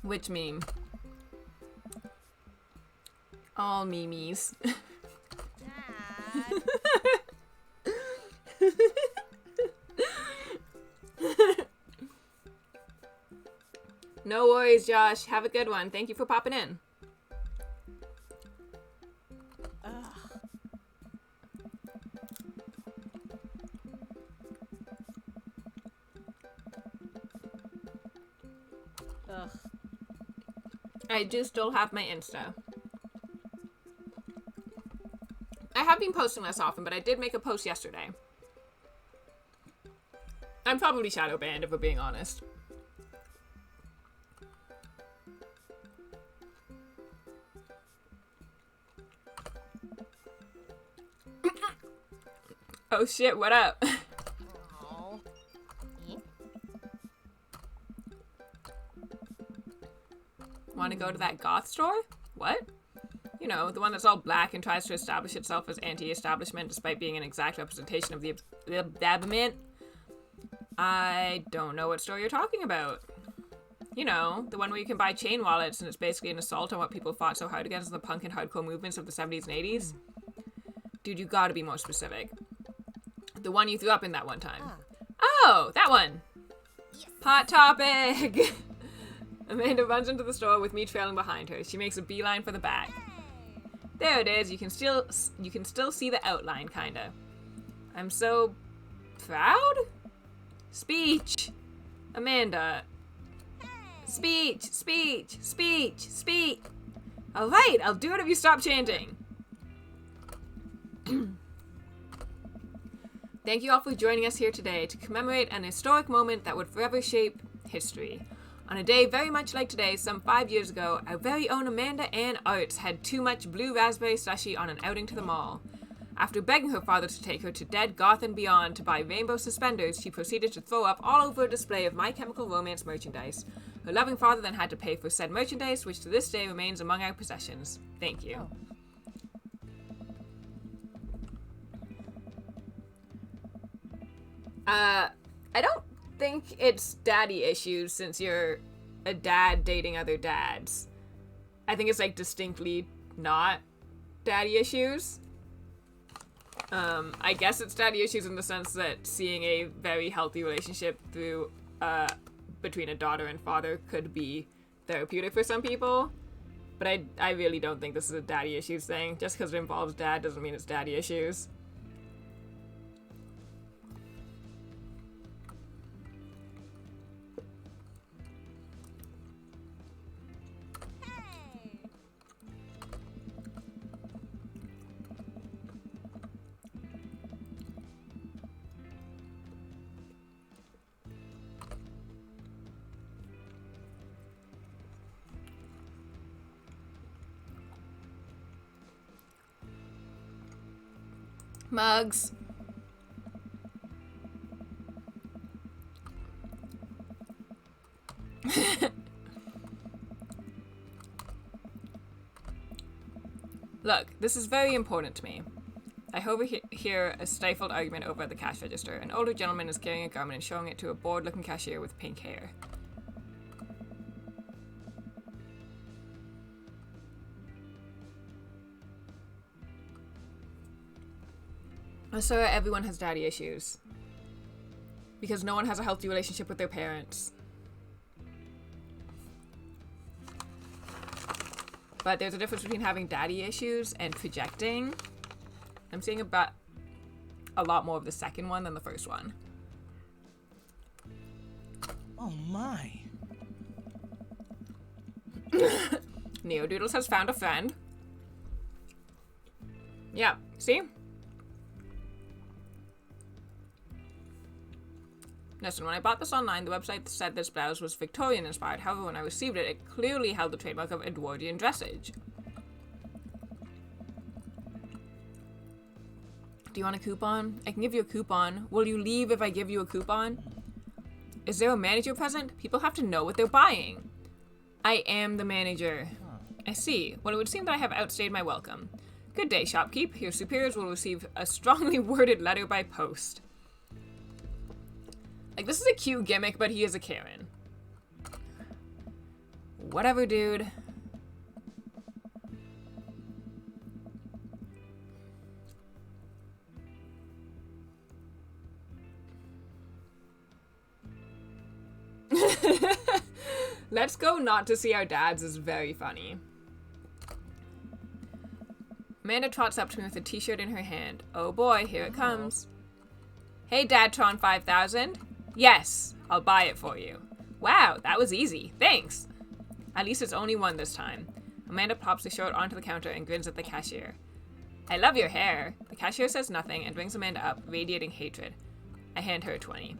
Which meme? All memes. No worries, Josh. Have a good one. Thank you for popping in. I do still have my Insta. I have been posting less often, but I did make a post yesterday. I'm probably shadow banned, if we're being honest. Oh shit, what up? Want to go to that goth store? What? You know, the one that's all black and tries to establish itself as anti-establishment despite being an exact representation of the establishment. I don't know what store you're talking about. You know, the one where you can buy chain wallets and it's basically an assault on what people fought so hard against in the punk and hardcore movements of the 70s and 80s. Dude, you gotta be more specific. The one you threw up in that one time. Oh, that one. Hot topic. Amanda runs into the store with me trailing behind her. She makes a beeline for the back. There it is. You can still see the outline, kinda. I'm so proud? Speech. Amanda. Speech. Speech. Speech. Speech. All right, I'll do it if you stop chanting. Thank you all for joining us here today to commemorate an historic moment that would forever shape history. On a day very much like today, some 5 years ago, our very own Amanda Ann Arts had too much blue raspberry slushy on an outing to the mall. After begging her father to take her to Dead Goth and Beyond to buy rainbow suspenders, she proceeded to throw up all over a display of My Chemical Romance merchandise. Her loving father then had to pay for said merchandise, which to this day remains among our possessions. Thank you. I don't think it's daddy issues since you're a dad dating other dads. I think it's like distinctly not daddy issues. I guess it's daddy issues in the sense that seeing a very healthy relationship through between a daughter and father could be therapeutic for some people. But I really don't think this is a daddy issues thing. Just because it involves dad doesn't mean it's daddy issues. Mugs. Look, this is very important to me. I overhear a stifled argument over at the cash register. An older gentleman is carrying a garment and showing it to a bored-looking cashier with pink hair. So everyone has daddy issues. Because no one has a healthy relationship with their parents. But there's a difference between having daddy issues and projecting. I'm seeing about a lot more of the second one than the first one. Oh my. Neodoodles has found a friend. Yeah, see? Listen, when I bought this online, the website said this blouse was Victorian-inspired. However, when I received it, it clearly held the trademark of Edwardian dressage. Do you want a coupon? I can give you a coupon. Will you leave if I give you a coupon? Is there a manager present? People have to know what they're buying. I am the manager. I see. Well, it would seem that I have outstayed my welcome. Good day, shopkeep. Your superiors will receive a strongly worded letter by post. Like, this is a cute gimmick, but he is a Karen. Whatever, dude. Let's go not to see our dads is very funny. Amanda trots up to me with a t-shirt in her hand. Oh boy, here it comes. Hey, Dadtron 5000. Yes, I'll buy it for you. Wow, that was easy. Thanks. At least it's only one this time. Amanda pops the shirt onto the counter and grins at the cashier. I love your hair. The cashier says nothing and brings Amanda up, radiating hatred. I hand her a 20.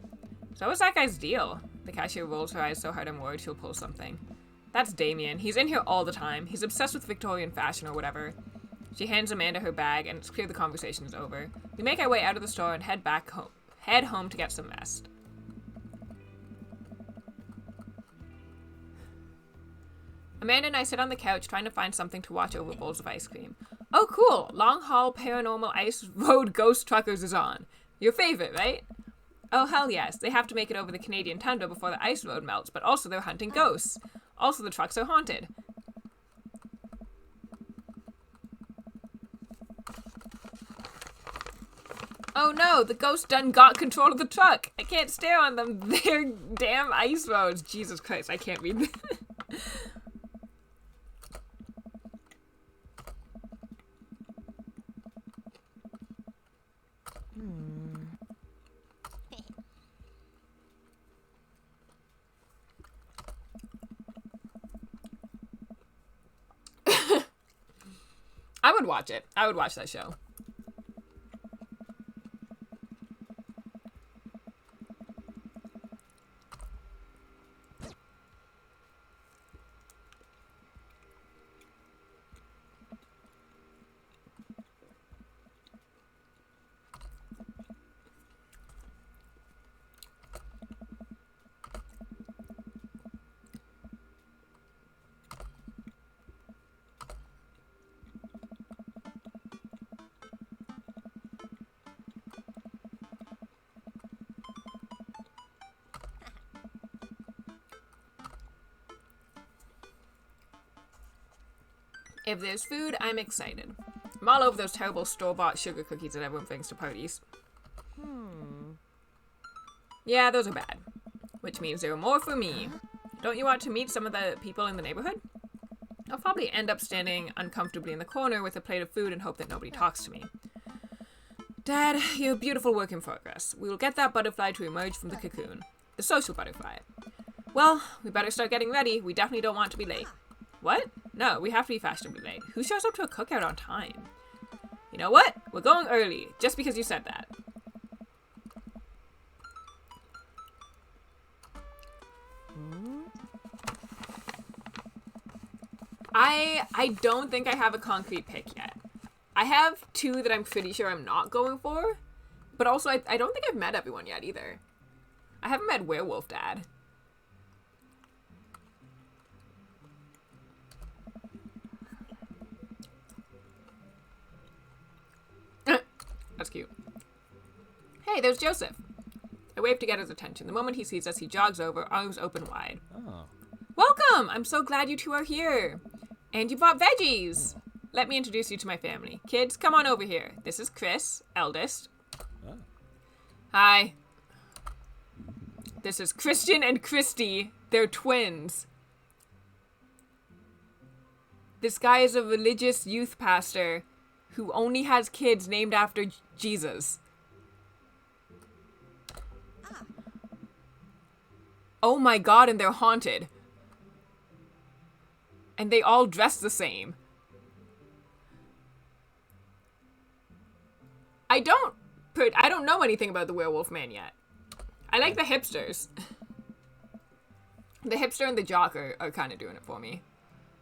So what's that guy's deal? The cashier rolls her eyes so hard I'm worried she'll pull something. That's Damien. He's in here all the time. He's obsessed with Victorian fashion or whatever. She hands Amanda her bag and it's clear the conversation is over. We make our way out of the store and head home to get some rest. Amanda and I sit on the couch trying to find something to watch over bowls of ice cream. Oh, cool! Long Haul Paranormal Ice Road Ghost Truckers is on. Your favorite, right? Oh, hell yes. They have to make it over the Canadian tundra before the ice road melts, but also they're hunting ghosts. Also, the trucks are haunted. Oh no, the ghost done got control of the truck. I can't stare on them. They're damn ice roads. Jesus Christ, I can't read this. I would watch it. I would watch that show. If there's food, I'm excited. I'm all over those terrible store-bought sugar cookies that everyone brings to parties. Yeah, those are bad. Which means there are more for me. Don't you want to meet some of the people in the neighborhood? I'll probably end up standing uncomfortably in the corner with a plate of food and hope that nobody talks to me. Dad, you're a beautiful work in progress. We will get that butterfly to emerge from the cocoon. The social butterfly. Well, we better start getting ready. We definitely don't want to be late. What? No, we have to be fashionably late. Who shows up to a cookout on time? You know what? We're going early, just because you said that. I don't think I have a concrete pick yet. I have two that I'm pretty sure I'm not going for, but also I don't think I've met everyone yet either. I haven't met Werewolf Dad. That's cute. Hey, there's Joseph. I wave to get his attention. The moment he sees us, he jogs over, arms open wide. Oh. Welcome! I'm so glad you two are here. And you brought veggies. Let me introduce you to my family. Kids, come on over here. This is Chris, eldest. Oh. Hi. This is Christian and Christy. They're twins. This guy is a religious youth pastor who only has kids named after Jesus. Oh my god, and they're haunted. And they all dress the same. I don't know anything about the Werewolf Man yet. I like the hipsters. The hipster and the jock are kind of doing it for me.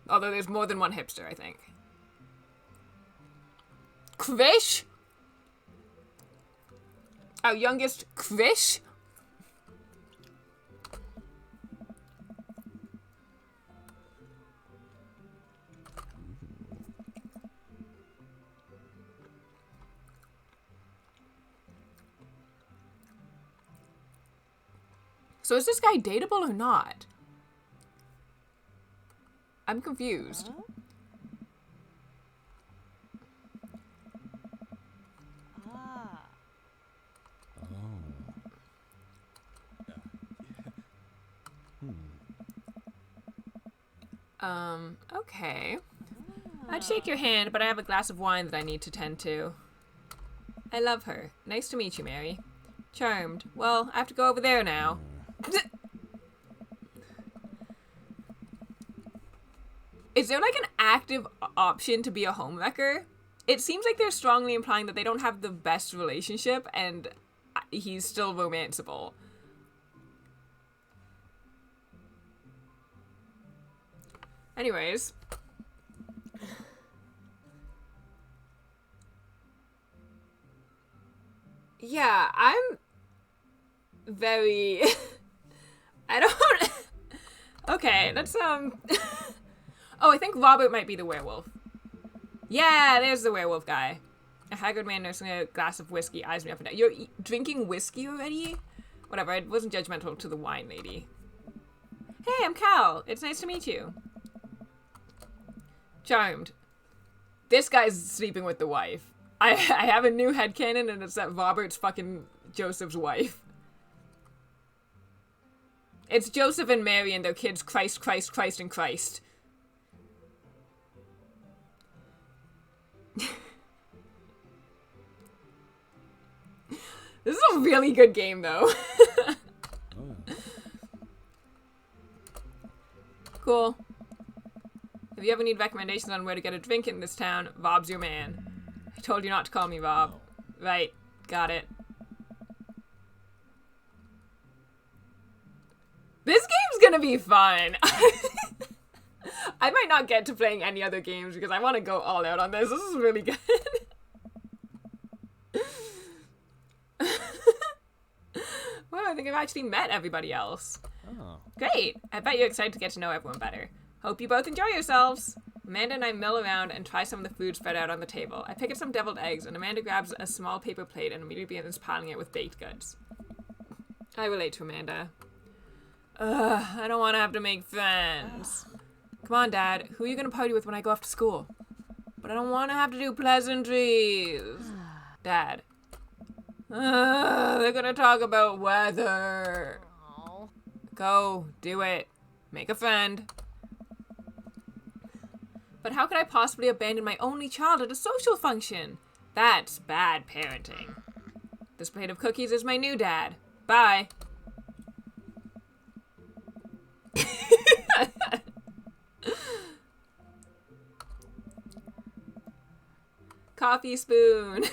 Although there's more than one hipster, I think. Krish? Our youngest Krish? So is this guy dateable or not? I'm confused. Okay. I'd shake your hand, but I have a glass of wine that I need to tend to. I love her. Nice to meet you, Mary. Charmed. Well, I have to go over there now. Is there like an active option to be a homewrecker? It seems like they're strongly implying that they don't have the best relationship and he's still romanceable. Anyways. Yeah, I'm very... I don't... Okay, let's, Oh, I think Robert might be the werewolf. Yeah, there's the werewolf guy. A haggard man nursing a glass of whiskey eyes me up and down. You're drinking whiskey already? Whatever, I wasn't judgmental to the wine lady. Hey, I'm Cal. It's nice to meet you. Charmed. This guy's sleeping with the wife. I have a new headcanon, and it's that Robert's fucking Joseph's wife. It's Joseph and Mary and their kids Christ, Christ, Christ, and Christ. This is a really good game, though. Cool. If you ever need recommendations on where to get a drink in this town, Rob's your man. I told you not to call me Rob. Right. Got it. This game's gonna be fun. I might not get to playing any other games because I want to go all out on this. This is really good. Wow, I think I've actually met everybody else. Oh. Great. I bet you're excited to get to know everyone better. Hope you both enjoy yourselves. Amanda and I mill around and try some of the food spread out on the table. I pick up some deviled eggs, and Amanda grabs a small paper plate and immediately begins piling it with baked goods. I relate to Amanda. Ugh, I don't want to have to make friends. Come on, Dad. Who are you going to party with when I go off to school? But I don't want to have to do pleasantries. Dad. They're going to talk about weather. Go. Do it. Make a friend. But how could I possibly abandon my only child at a social function? That's bad parenting. This plate of cookies is my new dad. Bye. Coffee spoon.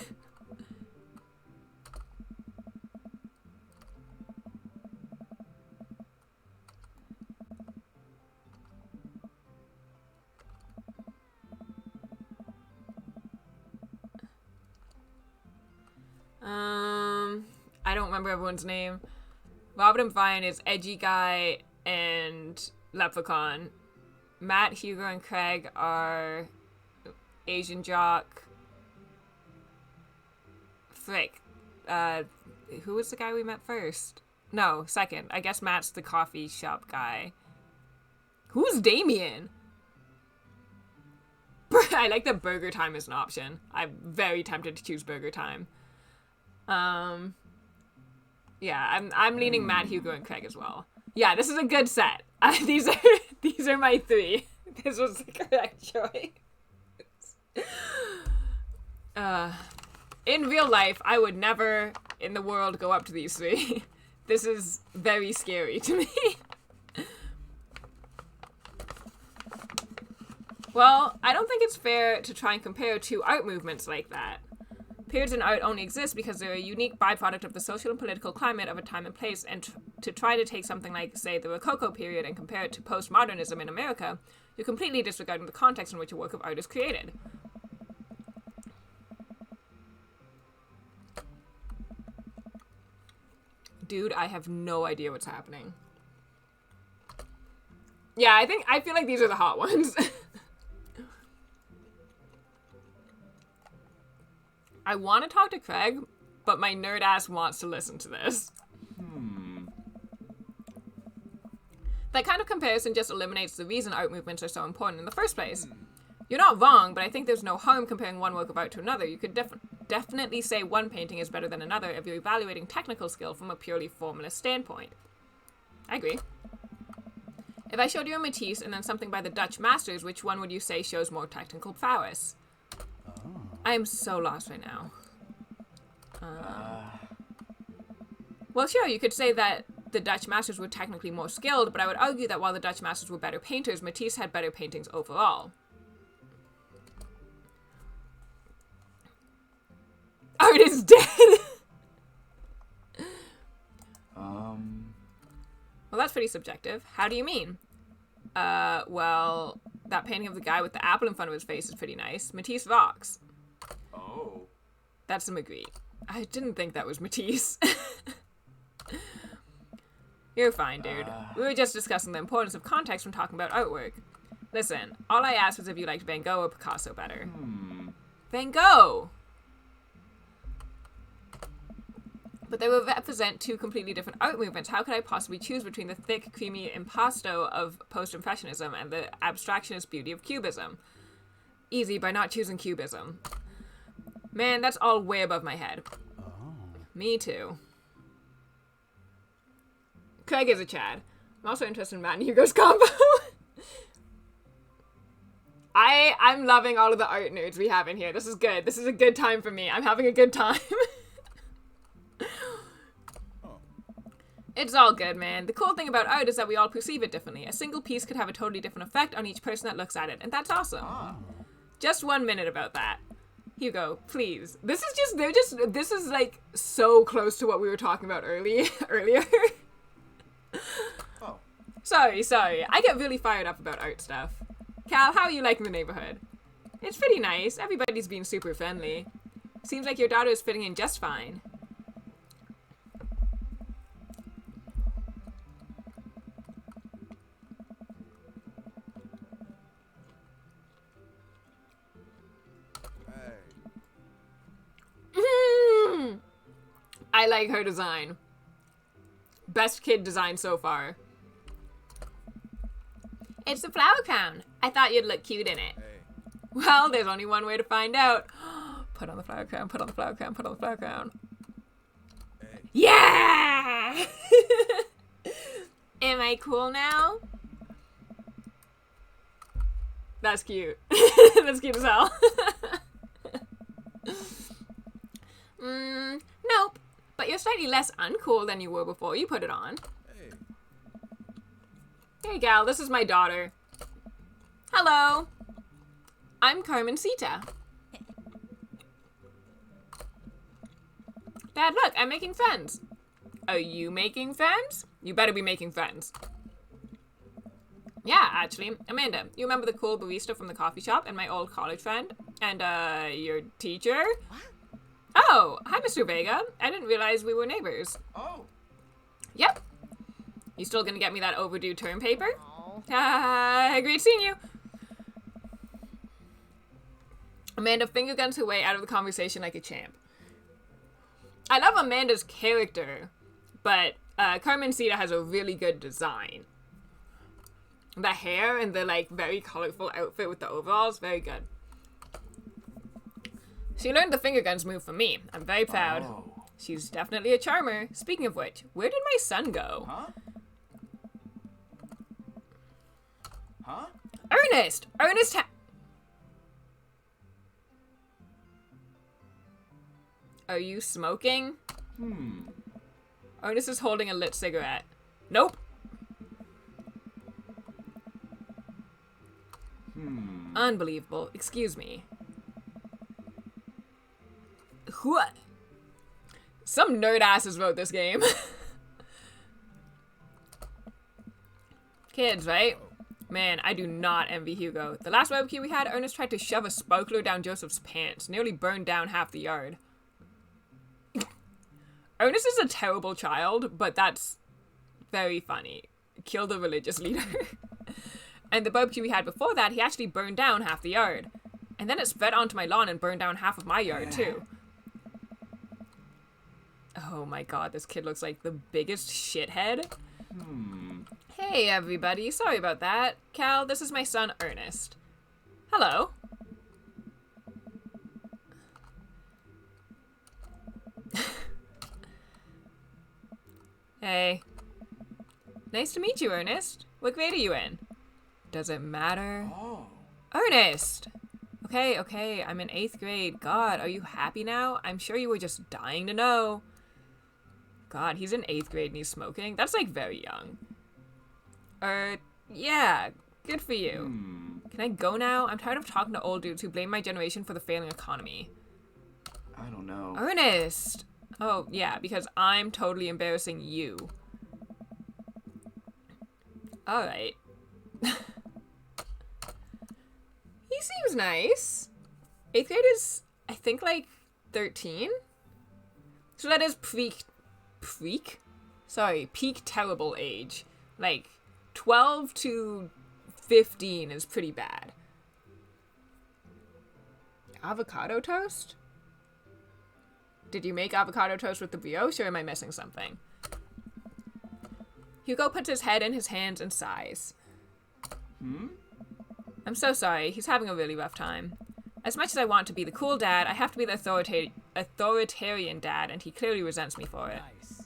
I don't remember everyone's name. Robert and Brian is Edgy Guy and Leprechaun. Matt, Hugo, and Craig are Asian Jock. Frick. Who was the guy we met first? No, second. I guess Matt's the coffee shop guy. Who's Damien? I like that Burger Time is an option. I'm very tempted to choose Burger Time. Yeah, I'm leaning Matt, Hugo, and Craig as well. Yeah, this is a good set. These are my three. This was the correct choice. In real life, I would never in the world go up to these three. This is very scary to me. Well, I don't think it's fair to try and compare two art movements like that. Periods in art only exist because they're a unique byproduct of the social and political climate of a time and place, and to try to take something like, say, the Rococo period and compare it to postmodernism in America, you're completely disregarding the context in which a work of art is created. Dude, I have no idea what's happening. Yeah, I feel like these are the hot ones. I want to talk to Craig, but my nerd ass wants to listen to this. That kind of comparison just eliminates the reason art movements are so important in the first place. You're not wrong, but I think there's no harm comparing one work of art to another. You could definitely say one painting is better than another if you're evaluating technical skill from a purely formalist standpoint. I agree. If I showed you a Matisse and then something by the Dutch masters, which one would you say shows more technical prowess? I am so lost right now. Well, sure, you could say that the Dutch masters were technically more skilled, but I would argue that while the Dutch masters were better painters, Matisse had better paintings overall. Art is dead! Well, that's pretty subjective. How do you mean? Well, that painting of the guy with the apple in front of his face is pretty nice. Matisse rocks. Oh. That's a Magritte. I didn't think that was Matisse. You're fine, dude. We were just discussing the importance of context when talking about artwork. Listen, all I asked was if you liked Van Gogh or Picasso better. Van Gogh! But they will represent two completely different art movements. How could I possibly choose between the thick, creamy impasto of post-impressionism and the abstractionist beauty of cubism? Easy by not choosing cubism. Man, that's all way above my head. Oh. Me too. Craig is a Chad. I'm also interested in Matt and Hugo's combo. I'm loving all of the art nerds we have in here. This is good. This is a good time for me. I'm having a good time. It's all good, man. The cool thing about art is that we all perceive it differently. A single piece could have a totally different effect on each person that looks at it, and that's awesome. Just 1 minute about that. Hugo, please. This is like so close to what we were talking about earlier. Oh. Sorry. I get really fired up about art stuff. Cal, how are you liking the neighborhood? It's pretty nice. Everybody's being super friendly. Seems like your daughter is fitting in just fine. I like her design. Best kid design so far. It's the flower crown. I thought you'd look cute in it. Well, there's only one way to find out. Put on the flower crown, put on the flower crown, put on the flower crown. Yeah! Am I cool now? That's cute. That's cute as hell. Nope. But you're slightly less uncool than you were before you put it on. Hey, gal, this is my daughter. Hello. I'm Carmencita. Dad, look, I'm making friends. Are you making friends? You better be making friends. Yeah, actually. Amanda, you remember the cool barista from the coffee shop and my old college friend? And, your teacher? What? Oh, hi, Mr. Vega. I didn't realize we were neighbors. Oh. Yep. You still gonna get me that overdue term paper? Aw. Great seeing you. Amanda finger guns her way out of the conversation like a champ. I love Amanda's character, but Carmencita has a really good design. The hair and the like very colorful outfit with the overalls, very good. She learned the finger guns move from me. I'm very proud. Oh. She's definitely a charmer. Speaking of which, where did my son go? Huh? Ernest! Are you smoking? Ernest is holding a lit cigarette. Nope. Unbelievable. Excuse me. What? Some nerd asses wrote this game. Kids, right? Man, I do not envy Hugo. The last barbecue we had, Ernest tried to shove a sparkler down Joseph's pants. Nearly burned down half the yard. Ernest is a terrible child, but that's very funny. Kill the religious leader. And the barbecue we had before that, he actually burned down half the yard. And then it spread onto my lawn and burned down half of my yard, too. Oh my god, this kid looks like the biggest shithead. Hey, everybody. Sorry about that. Cal, this is my son, Ernest. Hello. Hey. Nice to meet you, Ernest. What grade are you in? Does it matter? Oh. Ernest! Okay, I'm in 8th grade. God, are you happy now? I'm sure you were just dying to know. God, he's in 8th grade and he's smoking? That's, like, very young. Yeah, good for you. Can I go now? I'm tired of talking to old dudes who blame my generation for the failing economy. I don't know. Ernest! Oh, yeah, because I'm totally embarrassing you. Alright. He seems nice. 8th grade is, I think, like, 13? So that is peak terrible age. Like, 12 to 15 is pretty bad. Avocado toast? Did you make avocado toast with the brioche, or am I missing something? Hugo puts his head in his hands and sighs. I'm so sorry. He's having a really rough time. As much as I want to be the cool dad, I have to be the authoritarian dad, and he clearly resents me for it. Nice.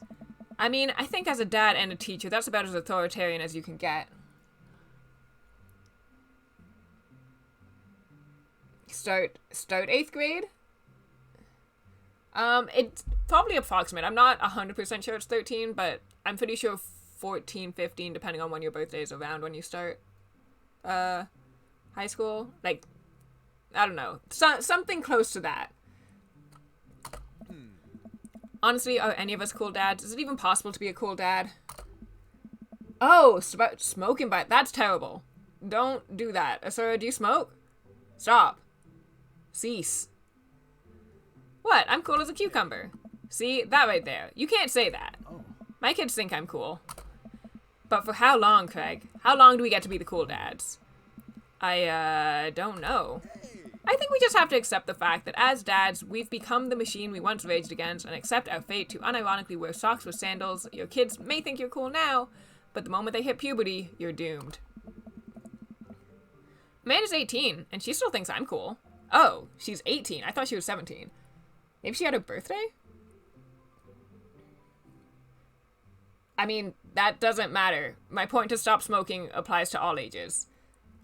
I mean, I think as a dad and a teacher, that's about as authoritarian as you can get. Start 8th grade? It's probably approximate. I'm not 100% sure it's 13, but I'm pretty sure 14, 15, depending on when your birthday is around when you start high school. Like, I don't know. Something close to that. Honestly, are any of us cool dads? Is it even possible to be a cool dad? Oh, smoking by... That's terrible. Don't do that. Asura, do you smoke? Stop. Cease. What? I'm cool as a cucumber. See? That right there. You can't say that. Oh. My kids think I'm cool. But for how long, Craig? How long do we get to be the cool dads? I don't know. I think we just have to accept the fact that as dads, we've become the machine we once raged against and accept our fate to unironically wear socks with sandals. Your kids may think you're cool now, but the moment they hit puberty, you're doomed. Amanda's 18, and she still thinks I'm cool. Oh, she's 18. I thought she was 17. Maybe she had her birthday? I mean, that doesn't matter. My point to stop smoking applies to all ages.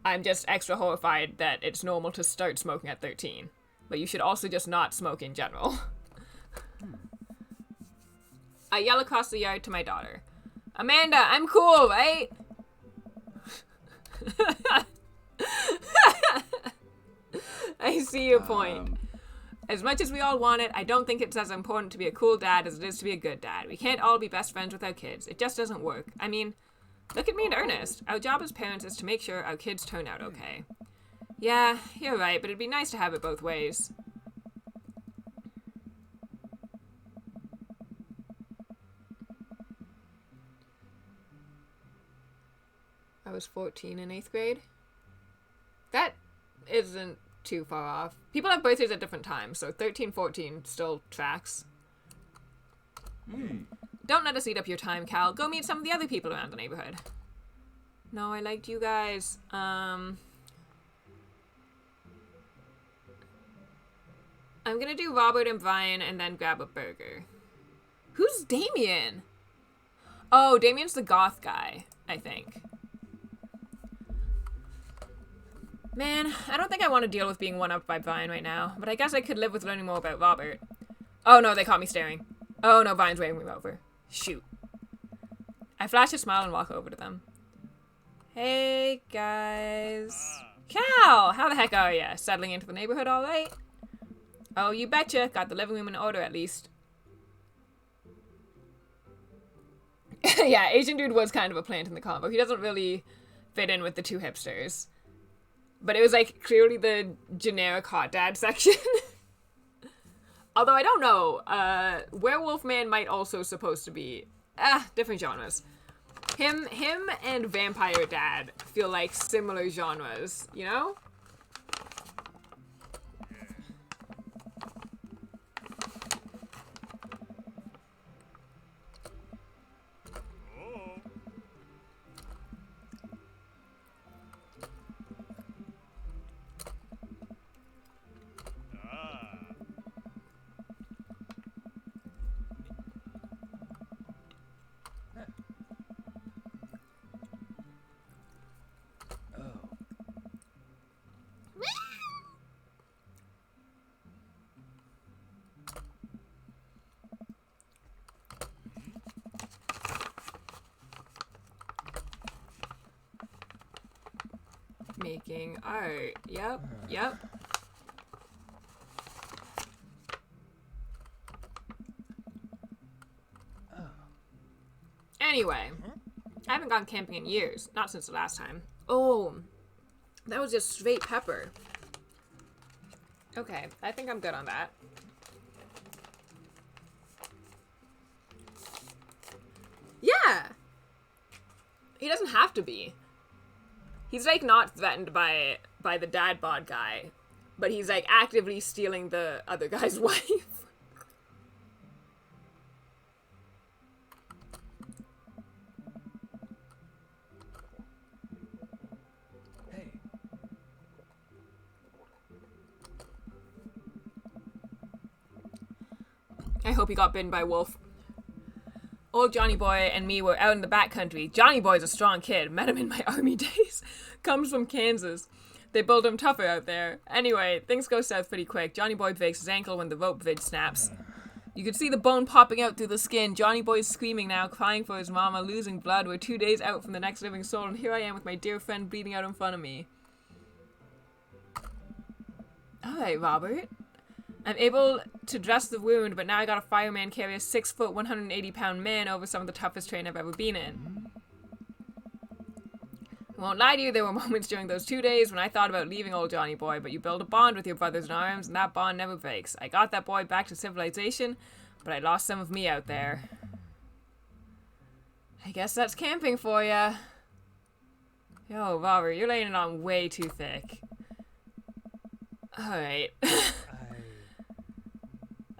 I'm just extra horrified that it's normal to start smoking at 13. But you should also just not smoke in general. I yell across the yard to my daughter. Amanda, I'm cool, right? I see your point. As much as we all want it, I don't think it's as important to be a cool dad as it is to be a good dad. We can't all be best friends with our kids. It just doesn't work. I mean, look at me and Ernest. Our job as parents is to make sure our kids turn out okay. Yeah, you're right, but it'd be nice to have it both ways. I was 14 in 8th grade. That isn't too far off. People have birthdays at different times, so 13, 14 still tracks. Don't let us eat up your time, Cal. Go meet some of the other people around the neighborhood. No, I liked you guys. I'm gonna do Robert and Brian and then grab a burger. Who's Damien? Oh, Damien's the goth guy, I think. Man, I don't think I want to deal with being one-upped by Brian right now, but I guess I could live with learning more about Robert. Oh no, they caught me staring. Oh no, Brian's waving me over. Shoot. I flash a smile and walk over to them. Hey, guys. Cal, how the heck are ya? Settling into the neighborhood all right? Oh, you betcha. Got the living room in order, at least. Yeah, Asian dude was kind of a plant in the combo. He doesn't really fit in with the two hipsters. But it was, like, clearly the generic hot dad section. Although, I don't know. Werewolf Man might also supposed to be... different genres. Him and Vampire Dad feel like similar genres, you know? Making art. Yep. Anyway, I haven't gone camping in years. Not since the last time. Oh, that was just straight pepper. Okay, I think I'm good on that. Yeah! He doesn't have to be. He's, like, not threatened by the dad bod guy, but he's, like, actively stealing the other guy's wife. Hey. I hope he got bitten by a wolf. Old Johnny Boy and me were out in the backcountry. Johnny Boy's a strong kid. Met him in my army days. Comes from Kansas. They build him tougher out there. Anyway, things go south pretty quick. Johnny Boy breaks his ankle when the rope vid snaps. You can see the bone popping out through the skin. Johnny Boy's screaming now, crying for his mama, losing blood. We're 2 days out from the next living soul, and here I am with my dear friend bleeding out in front of me. Alright, Robert. I'm able to dress the wound, but now I got a fireman carry a 6 foot, 180-pound man over some of the toughest terrain I've ever been in. I won't lie to you, there were moments during those 2 days when I thought about leaving old Johnny Boy, but you build a bond with your brothers in arms, and that bond never breaks. I got that boy back to civilization, but I lost some of me out there. I guess that's camping for ya. Yo, Robert, you're laying it on way too thick. Alright.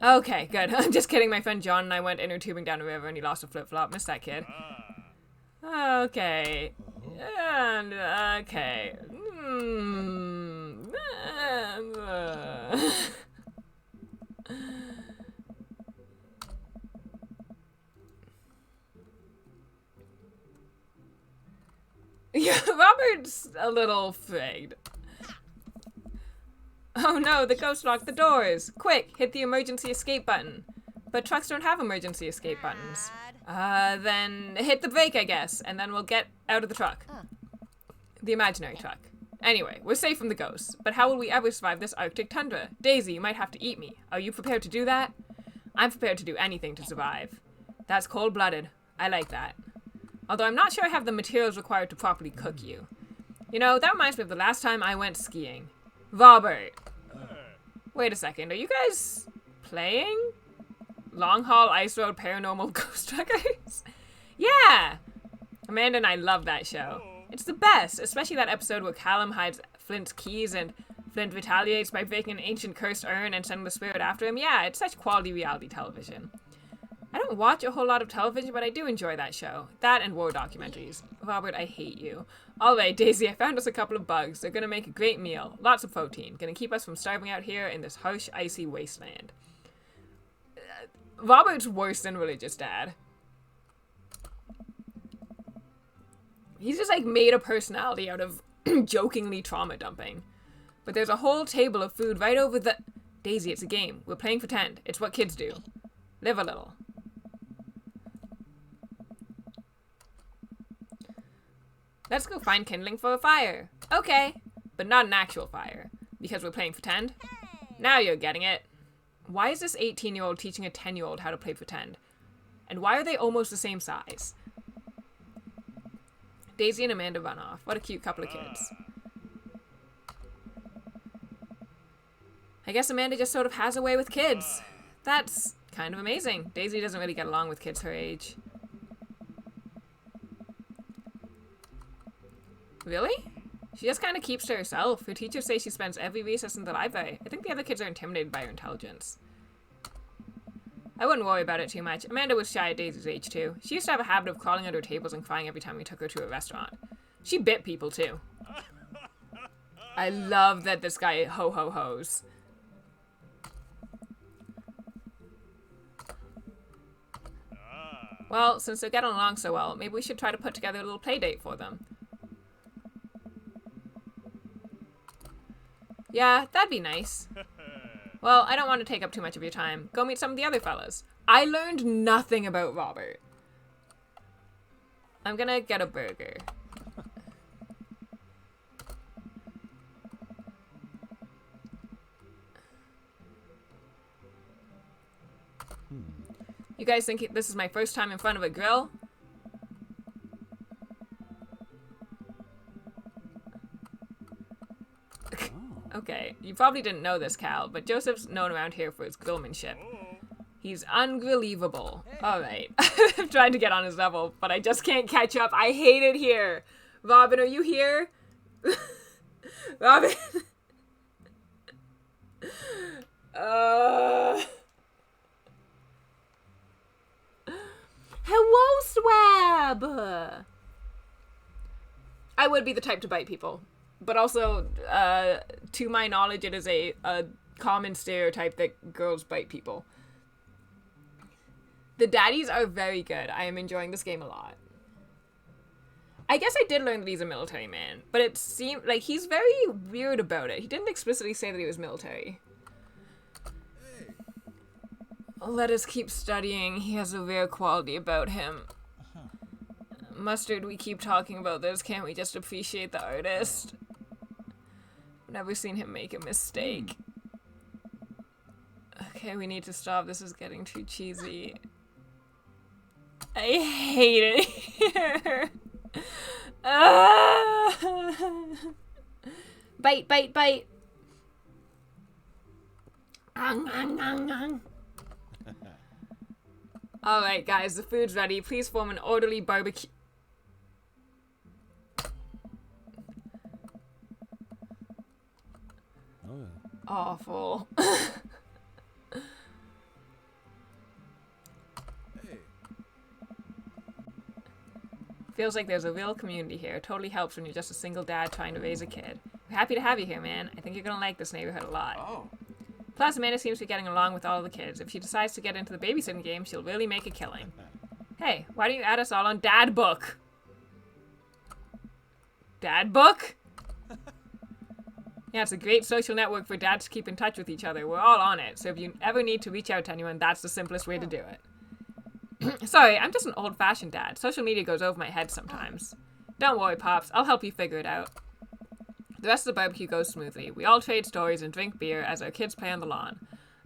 Okay, good. I'm just kidding. My friend John and I went inner tubing down the river and he lost a flip-flop. Missed that kid. Okay. And, okay. Yeah, Robert's a little afraid. Oh no, the ghost locked the doors. Quick, hit the emergency escape button. But trucks don't have emergency escape buttons. Then hit the brake, I guess, and then we'll get out of the truck. The imaginary truck. Anyway, we're safe from the ghosts, but how will we ever survive this Arctic tundra? Daisy, you might have to eat me. Are you prepared to do that? I'm prepared to do anything to survive. That's cold-blooded. I like that. Although I'm not sure I have the materials required to properly cook you. You know, that reminds me of the last time I went skiing. Robert. Wait a second, are you guys playing? Long Haul Ice Road Paranormal Ghost Truckers? Yeah! Amanda and I love that show. It's the best, especially that episode where Callum hides Flint's keys and Flint retaliates by breaking an ancient cursed urn and sending the spirit after him. Yeah, it's such quality reality television. I don't watch a whole lot of television, but I do enjoy that show. That and war documentaries. Robert, I hate you. Alright, Daisy, I found us a couple of bugs. They're gonna make a great meal. Lots of protein. Gonna keep us from starving out here in this harsh, icy wasteland. Robert's worse than religious dad. He's just like made a personality out of jokingly trauma dumping. But there's a whole table of food right over the... Daisy, it's a game. We're playing pretend. It's what kids do. Live a little. Let's go find kindling for a fire. Okay, but not an actual fire. Because we're playing pretend. Now you're getting it. Why is this 18-year-old teaching a 10-year-old how to play pretend? And why are they almost the same size? Daisy and Amanda run off. What a cute couple of kids. I guess Amanda just sort of has a way with kids. That's kind of amazing. Daisy doesn't really get along with kids her age. Really? She just kind of keeps to herself. Her teachers say she spends every recess in the library. I think the other kids are intimidated by her intelligence. I wouldn't worry about it too much. Amanda was shy at Daisy's age too. She used to have a habit of crawling under tables and crying every time we took her to a restaurant. She bit people too. I love that this guy ho-ho-hos. Well, since they're getting along so well, maybe we should try to put together a little play date for them. Yeah, that'd be nice. Well, I don't want to take up too much of your time. Go meet some of the other fellas. I learned nothing about Robert. I'm gonna get a burger. You guys think this is my first time in front of a grill? Okay, you probably didn't know this, Cal, but Joseph's known around here for his grillmanship. He's ungrillevable. Alright. I'm trying to get on his level, but I just can't catch up. I hate it here. Robin, are you here? Robin. uh. Hello, Swab. I would be the type to bite people, but also, to my knowledge, it is a common stereotype that girls bite people. The daddies are very good. I am enjoying this game a lot. I guess I did learn that he's a military man, but it seemed like he's very weird about it. He didn't explicitly say that he was military. Let us keep studying. He has a rare quality about him. Mustard, we keep talking about this. Can't we just appreciate the artist? I've never seen him make a mistake. Okay, we need to stop. This is getting too cheesy. I hate it here. Bite, bite, bite. Alright, guys, the food's ready. Please form an orderly barbecue. Awful. Feels like there's a real community here. Totally helps when you're just a single dad trying to raise a kid. We're happy to have you here, man. I think you're gonna like this neighborhood a lot. Oh. Plus, Amanda seems to be getting along with all the kids. If she decides to get into the babysitting game, she'll really make a killing. Hey, why don't you add us all on Dad Book? Dad Book? Yeah, it's a great social network for dads to keep in touch with each other. We're all on it, so if you ever need to reach out to anyone, that's the simplest way to do it. Sorry, I'm just an old-fashioned dad. Social media goes over my head sometimes. Don't worry, Pops. I'll help you figure it out. The rest of the barbecue goes smoothly. We all trade stories and drink beer as our kids play on the lawn.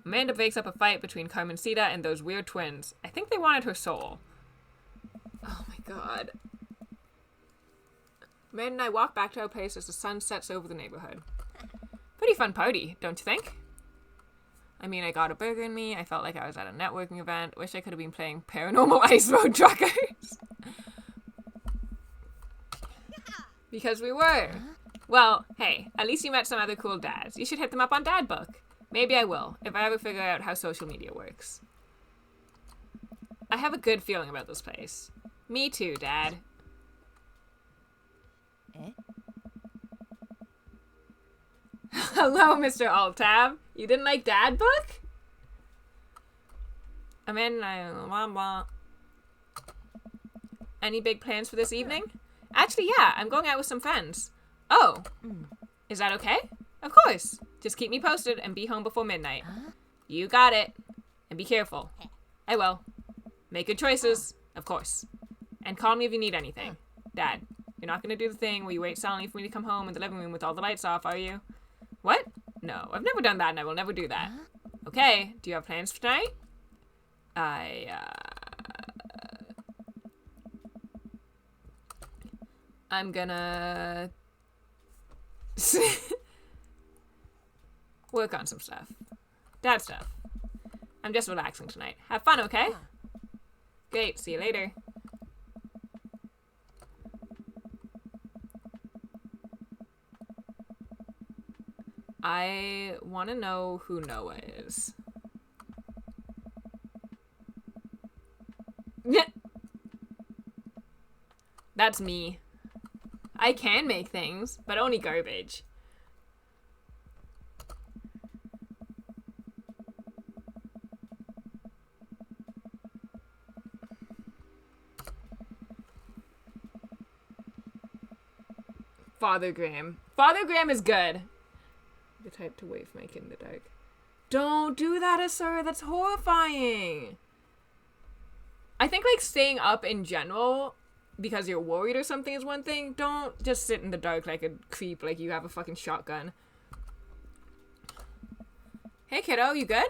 Amanda breaks up a fight between Carmencita and those weird twins. I think they wanted her soul. Oh my god. Amanda and I walk back to our place as the sun sets over the neighborhood. Pretty fun party, don't you think? I mean, I got a burger in me. I felt like I was at a networking event. Wish I could have been playing Paranormal Ice Road Truckers. Because we were. Well, hey, at least you met some other cool dads. You should hit them up on Dad Book. Maybe I will, if I ever figure out how social media works. I have a good feeling about this place. Me too, Dad. Hello, Mr. Alt-Tab. You didn't like Dad Book? I'm in, blah, blah. Any big plans for this evening? Actually, yeah, I'm going out with some friends. Oh, is that okay? Of course. Just keep me posted and be home before midnight. You got it. And be careful. I will. Make good choices, of course. And call me if you need anything. Dad, you're not going to do the thing where you wait silently for me to come home in the living room with all the lights off, are you? What? No, I've never done that and I will never do that. Okay, do you have plans for tonight? I'm gonna work on some stuff. Dad stuff. I'm just relaxing tonight. Have fun, okay? Great, see you later. I want to know who Noah is. That's me. I can make things, but only garbage. Father Graham. Father Graham is good. The type to wait for my kid in the dark. Don't do that, Asura. That's horrifying. I think, like, staying up in general because you're worried or something is one thing. Don't just sit in the dark like a creep, like you have a fucking shotgun. Hey, kiddo, you good?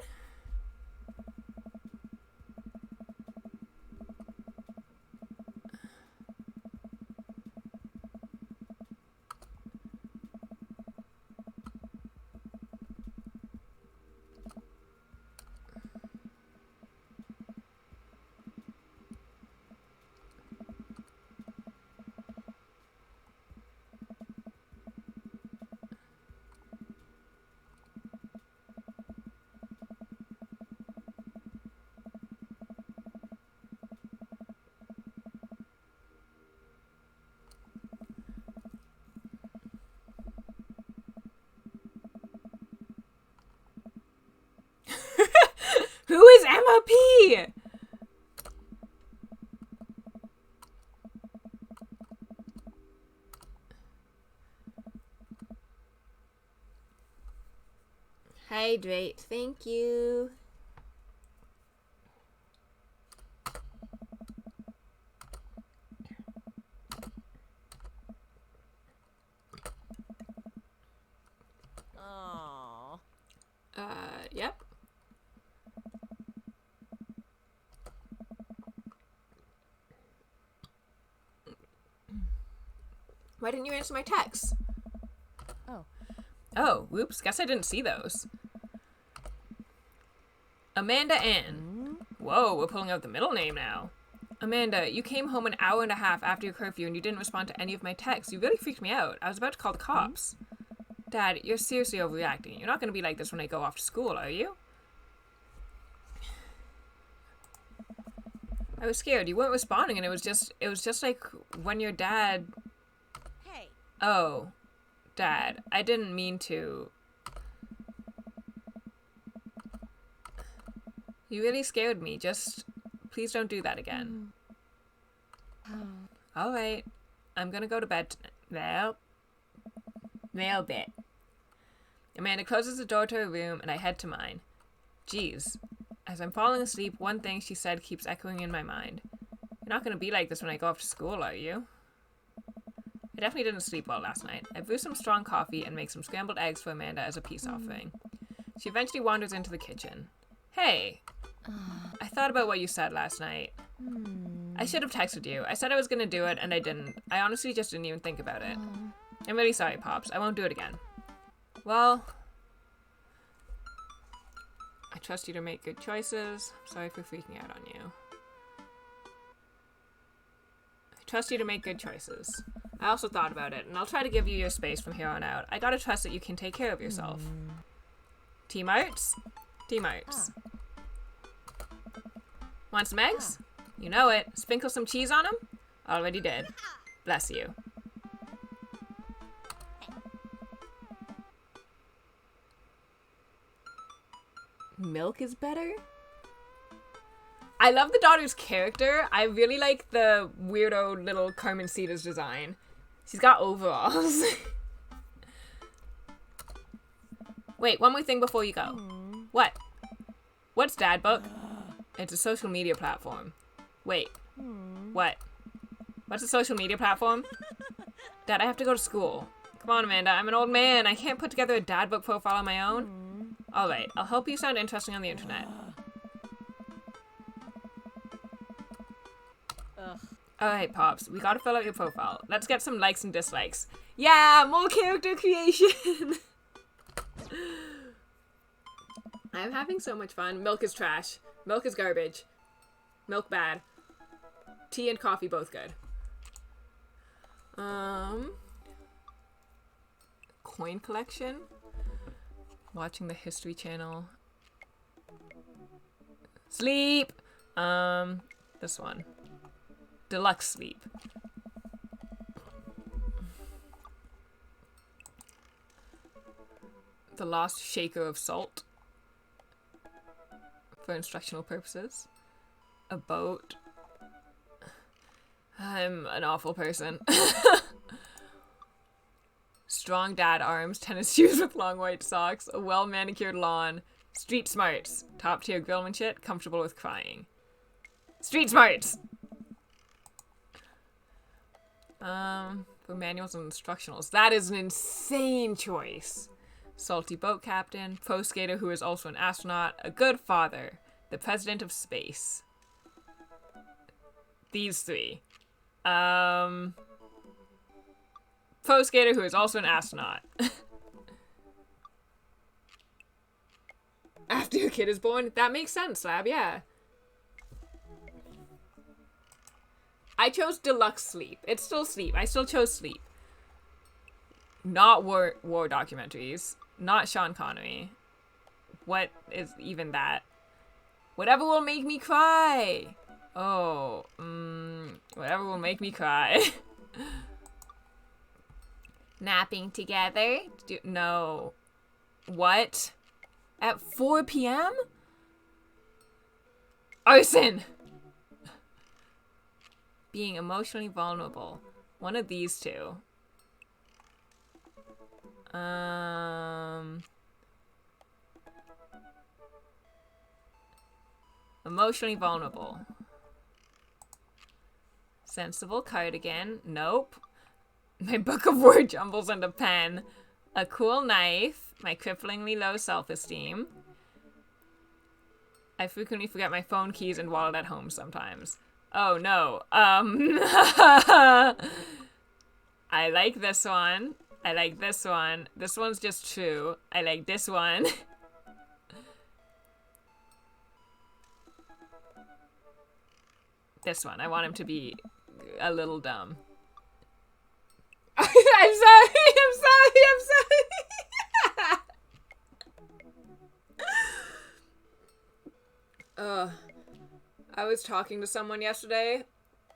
gotta pee! Hydrate, thank you. Aww. Yep. Why didn't you answer my text? Oh, whoops, guess I didn't see those. Amanda Ann. Whoa, we're pulling out the middle name now. Amanda, you came home an hour and a half after your curfew and you didn't respond to any of my texts. You really freaked me out. I was about to call the cops. Dad, you're seriously overreacting. You're not going to be like this when I go off to school, are you? I was scared. You weren't responding, and it was just like when your dad... Hey. Oh, Dad, I didn't mean to. You really scared me. Just, please don't do that again. All right, I'm gonna go to bed. Nailed it. Amanda closes the door to her room, and I head to mine. Geez. As I'm falling asleep, one thing she said keeps echoing in my mind. You're not gonna be like this when I go off to school, are you? I definitely didn't sleep well last night. I brew some strong coffee and make some scrambled eggs for Amanda as a peace offering. She eventually wanders into the kitchen. Hey, I thought about what you said last night. I should have texted you. I said I was gonna do it, and I didn't. I honestly just didn't even think about it. I'm really sorry, Pops. I won't do it again. Well, I trust you to make good choices. Sorry for freaking out on you. I trust you to make good choices. I also thought about it, and I'll try to give you your space from here on out. I gotta trust that you can take care of yourself. Team Arts? Team Arts. Want some eggs? You know it. Sprinkle some cheese on them? Already did. Bless you. Milk is better? I love the daughter's character. I really like the weirdo little Carmencita's design. She's got overalls. Wait, one more thing before you go. What? What's Dad Book? It's a social media platform. Wait. What? What's a social media platform? Dad, I have to go to school. Come on, Amanda. I'm an old man. I can't put together a Dad Book profile on my own. Alright, I'll help you sound interesting on the internet. Alright, Pops, we gotta fill out your profile. Let's get some likes and dislikes. Yeah, more character creation! I'm having so much fun. Milk is trash. Milk is garbage. Milk bad. Tea and coffee both good. Coin collection? Watching the History Channel. Sleep! This one. Deluxe sleep. The Lost Shaker of Salt. For instructional purposes. A boat. I'm an awful person. Strong dad arms, tennis shoes with long white socks, a well-manicured lawn, street smarts, top-tier grillmanship, comfortable with crying. Street smarts! For manuals and instructionals. That is an insane choice. Salty boat captain, pro skater who is also an astronaut, a good father, the president of space. These three. Pro skater who is also an astronaut. After your kid is born? That makes sense, Lab, yeah. I chose deluxe sleep. It's still sleep. I still chose sleep. Not war documentaries. Not Sean Connery. What is even that? Whatever will make me cry. Oh, whatever will make me cry. Napping together? No. What? At 4 p.m.? Arson! Being emotionally vulnerable. One of these two. Emotionally vulnerable. Sensible cardigan. Nope. My book of word jumbles and a pen. A cool knife. My cripplingly low self-esteem. I frequently forget my phone keys and wallet at home sometimes. Oh no. I like this one. I like this one. This one's just true. I like this one. This one. I want him to be a little dumb. I'm sorry. I'm sorry. I'm sorry. I was talking to someone yesterday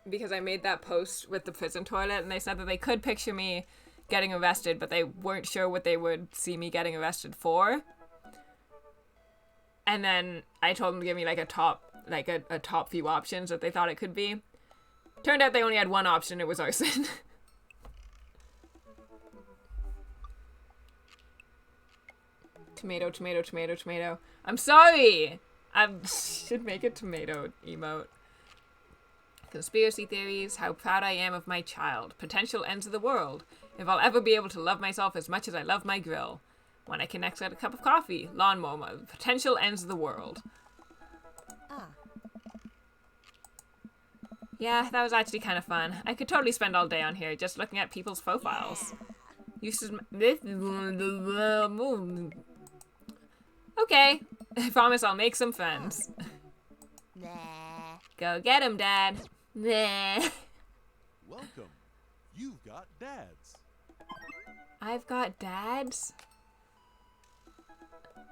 because I made that post with the prison toilet, and they said that they could picture me getting arrested, but they weren't sure what they would see me getting arrested for. And then I told them to give me like a top few options that they thought it could be. Turned out they only had one option. It was arson. Tomato, tomato, tomato, tomato. I'm sorry! I should make a tomato emote. Conspiracy theories. How proud I am of my child. Potential ends of the world. If I'll ever be able to love myself as much as I love my grill. When I can next get a cup of coffee. Lawnmower. Potential ends of the world. Yeah, that was actually kind of fun. I could totally spend all day on here just looking at people's profiles. Okay. I promise I'll make some friends. Go get him, Dad. Welcome. You've got dads. I've got dads?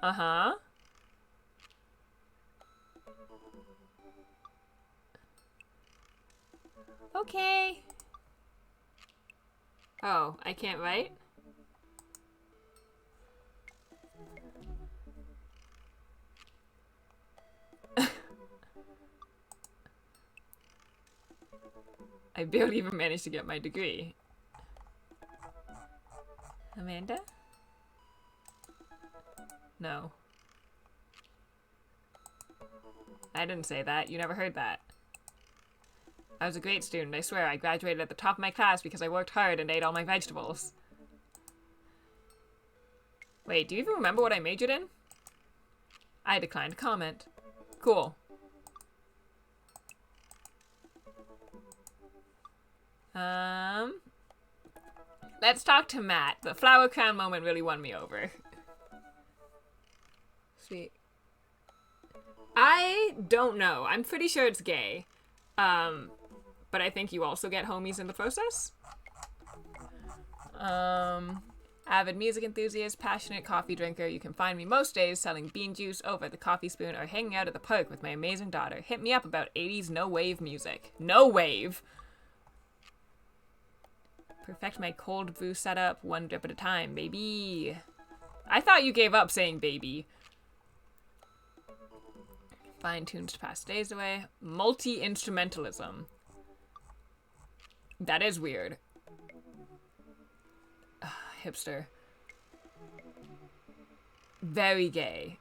Uh-huh. Okay. Oh, I can't write? I barely even managed to get my degree. Amanda? No. I didn't say that. You never heard that. I was a great student, I swear. I graduated at the top of my class because I worked hard and ate all my vegetables. Wait, do you even remember what I majored in? I declined to comment. Cool. Let's talk to Matt. The flower crown moment really won me over. Sweet. I don't know. I'm pretty sure it's gay. But I think you also get homies in the process. Avid music enthusiast, passionate coffee drinker. You can find me most days selling bean juice over at the coffee spoon or hanging out at the park with my amazing daughter. Hit me up about 80s no-wave music. No wave! Perfect my cold brew setup, one drip at a time, baby. I thought you gave up saying baby. Fine tunes to pass days away. Multi-instrumentalism. That is weird. Ugh, hipster. Very gay.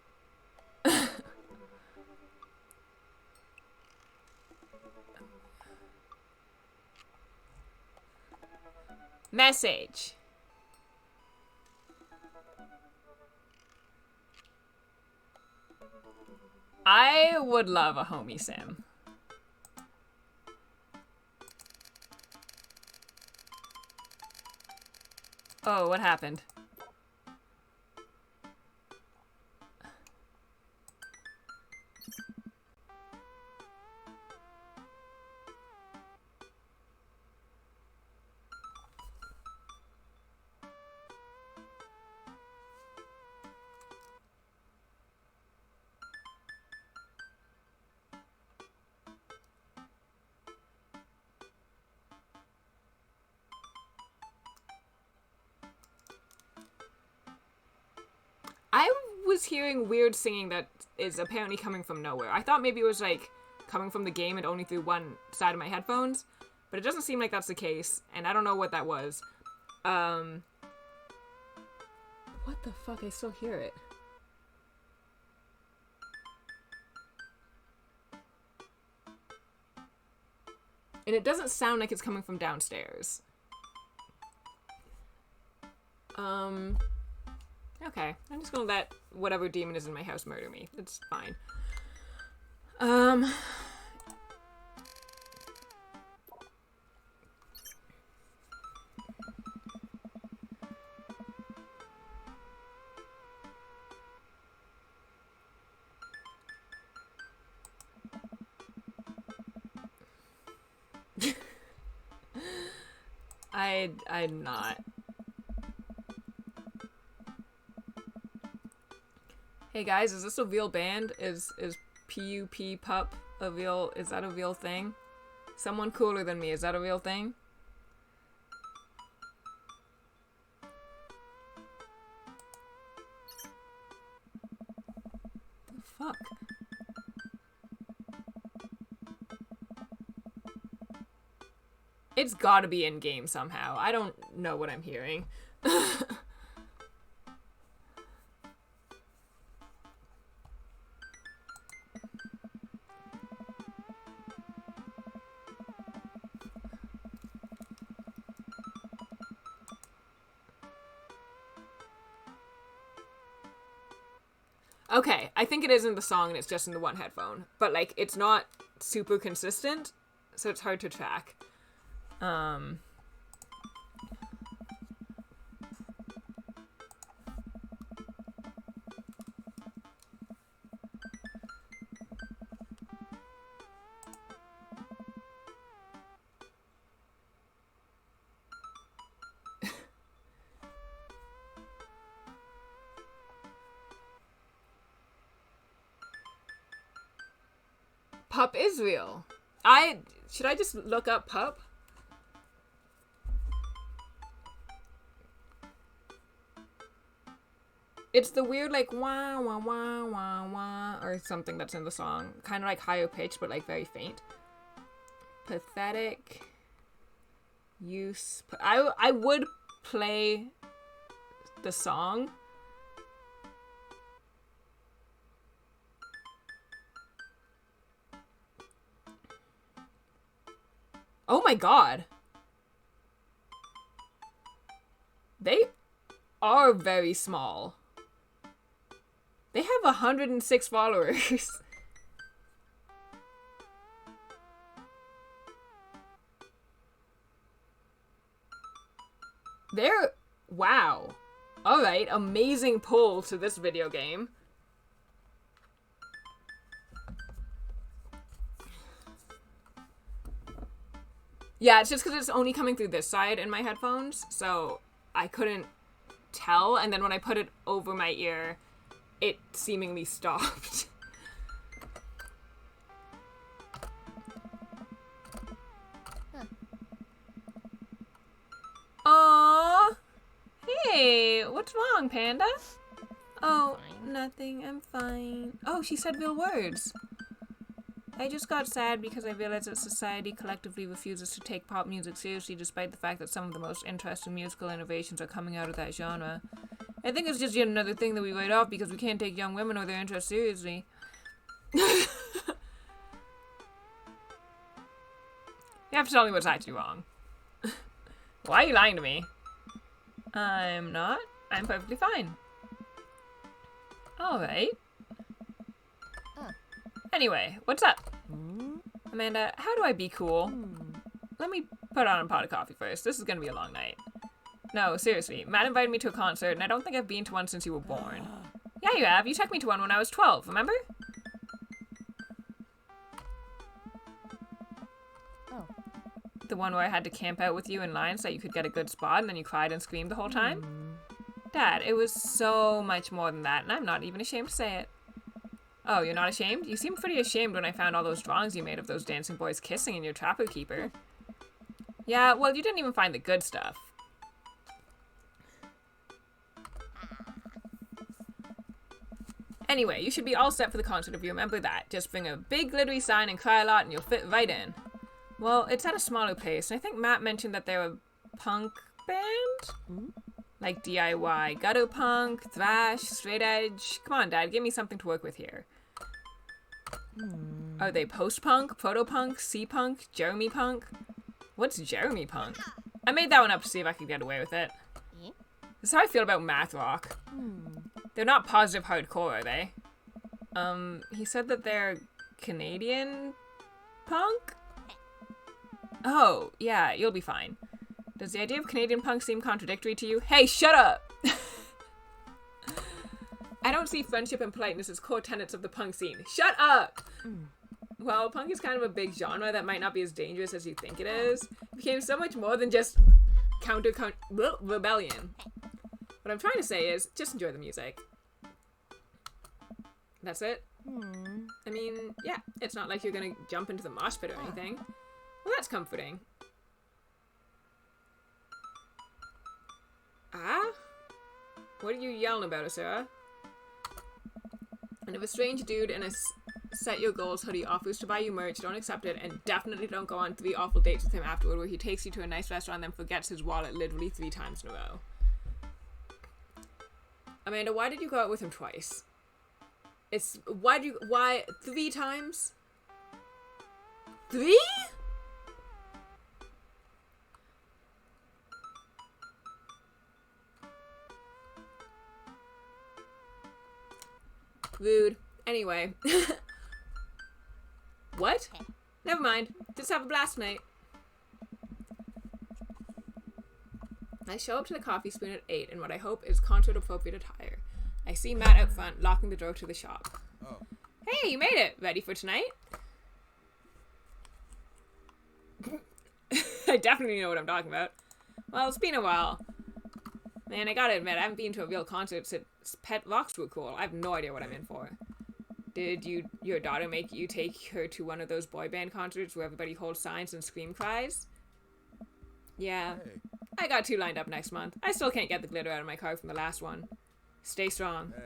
Message. I would love a homie sim. Oh, what happened? I was hearing weird singing that is apparently coming from nowhere. I thought maybe it was like coming from the game and only through one side of my headphones. But it doesn't seem like that's the case, and I don't know what that was. What the fuck? I still hear it. And it doesn't sound like it's coming from downstairs. Okay. I'm just gonna let whatever demon is in my house murder me. It's fine. I'm not. Hey guys, is this a real band? Is PUP Pup a real, is that a real thing? Someone cooler than me, is that a real thing? The fuck? It's gotta be in game somehow. I don't know what I'm hearing. Okay, I think it is in the song and it's just in the one headphone. But, like, it's not super consistent, so it's hard to track. Pup is real. Should I just look up Pup? It's the weird, like, wah, wah, wah, wah, wah, or something that's in the song. Kind of like higher pitched, but like very faint. Pathetic. Use. I would play the song. Oh my god. They are very small. They have 106 followers. They're... wow. Alright, amazing pull to this video game. Yeah, it's just because it's only coming through this side in my headphones, so I couldn't tell, and then when I put it over my ear, it seemingly stopped. Aww! Hey, what's wrong, Panda? Oh, nothing, I'm fine. Oh, she said real words. I just got sad because I realized that society collectively refuses to take pop music seriously despite the fact that some of the most interesting musical innovations are coming out of that genre. I think it's just yet another thing that we write off because we can't take young women or their interests seriously. You have to tell me what's actually wrong. Why are you lying to me? I'm not. I'm perfectly fine. Alright. Anyway, what's up? Amanda, how do I be cool? Let me put on a pot of coffee first. This is gonna be a long night. No, seriously. Matt invited me to a concert, and I don't think I've been to one since you were born. Yeah, you have. You took me to one when I was 12, remember? Oh. The one where I had to camp out with you in line so that you could get a good spot, and then you cried and screamed the whole time? Dad, it was so much more than that, and I'm not even ashamed to say it. Oh, you're not ashamed? You seemed pretty ashamed when I found all those drawings you made of those dancing boys kissing in your Trapper Keeper. Yeah, well, you didn't even find the good stuff. Anyway, you should be all set for the concert if you remember that. Just bring a big glittery sign and cry a lot and you'll fit right in. Well, it's at a smaller place, and I think Matt mentioned that they're a punk band? Like DIY, gutter punk, thrash, straight edge. Come on, Dad, give me something to work with here. Are they post-punk, proto-punk, C-punk, Jeremy punk? What's Jeremy punk? I made that one up to see if I could get away with it. This is how I feel about math rock. They're not positive hardcore, are they? He said that they're Canadian punk? Oh, yeah, you'll be fine. Does the idea of Canadian punk seem contradictory to you? Hey, shut up! I don't see friendship and politeness as core tenets of the punk scene. Shut up! Well, punk is kind of a big genre that might not be as dangerous as you think it is. It became so much more than just rebellion. What I'm trying to say is, just enjoy the music. That's it? I mean, yeah, it's not like you're gonna jump into the mosh pit or anything. Well, that's comforting. Ah? What are you yelling about, Asura? And if a strange dude in a set your goals hoodie offers to buy you merch, don't accept it, and definitely don't go on 3 awful dates with him afterward where he takes you to a nice restaurant and then forgets his wallet literally 3 times in a row. Amanda, why did you go out with him twice? Why 3 times? 3? Rude. Anyway. What? Never mind. Just have a blast tonight. I show up to the coffee spoon at 8 in what I hope is concert-appropriate attire. I see Matt out front, locking the door to the shop. Oh. Hey, you made it! Ready for tonight? I definitely know what I'm talking about. Well, it's been a while. Man, I gotta admit, I haven't been to a real concert since Pet Rocks were cool. I have no idea what I'm in for. Did your daughter make you take her to one of those boy band concerts where everybody holds signs and scream cries? Yeah. Hey. I got 2 lined up next month. I still can't get the glitter out of my car from the last one. Stay strong. Hey,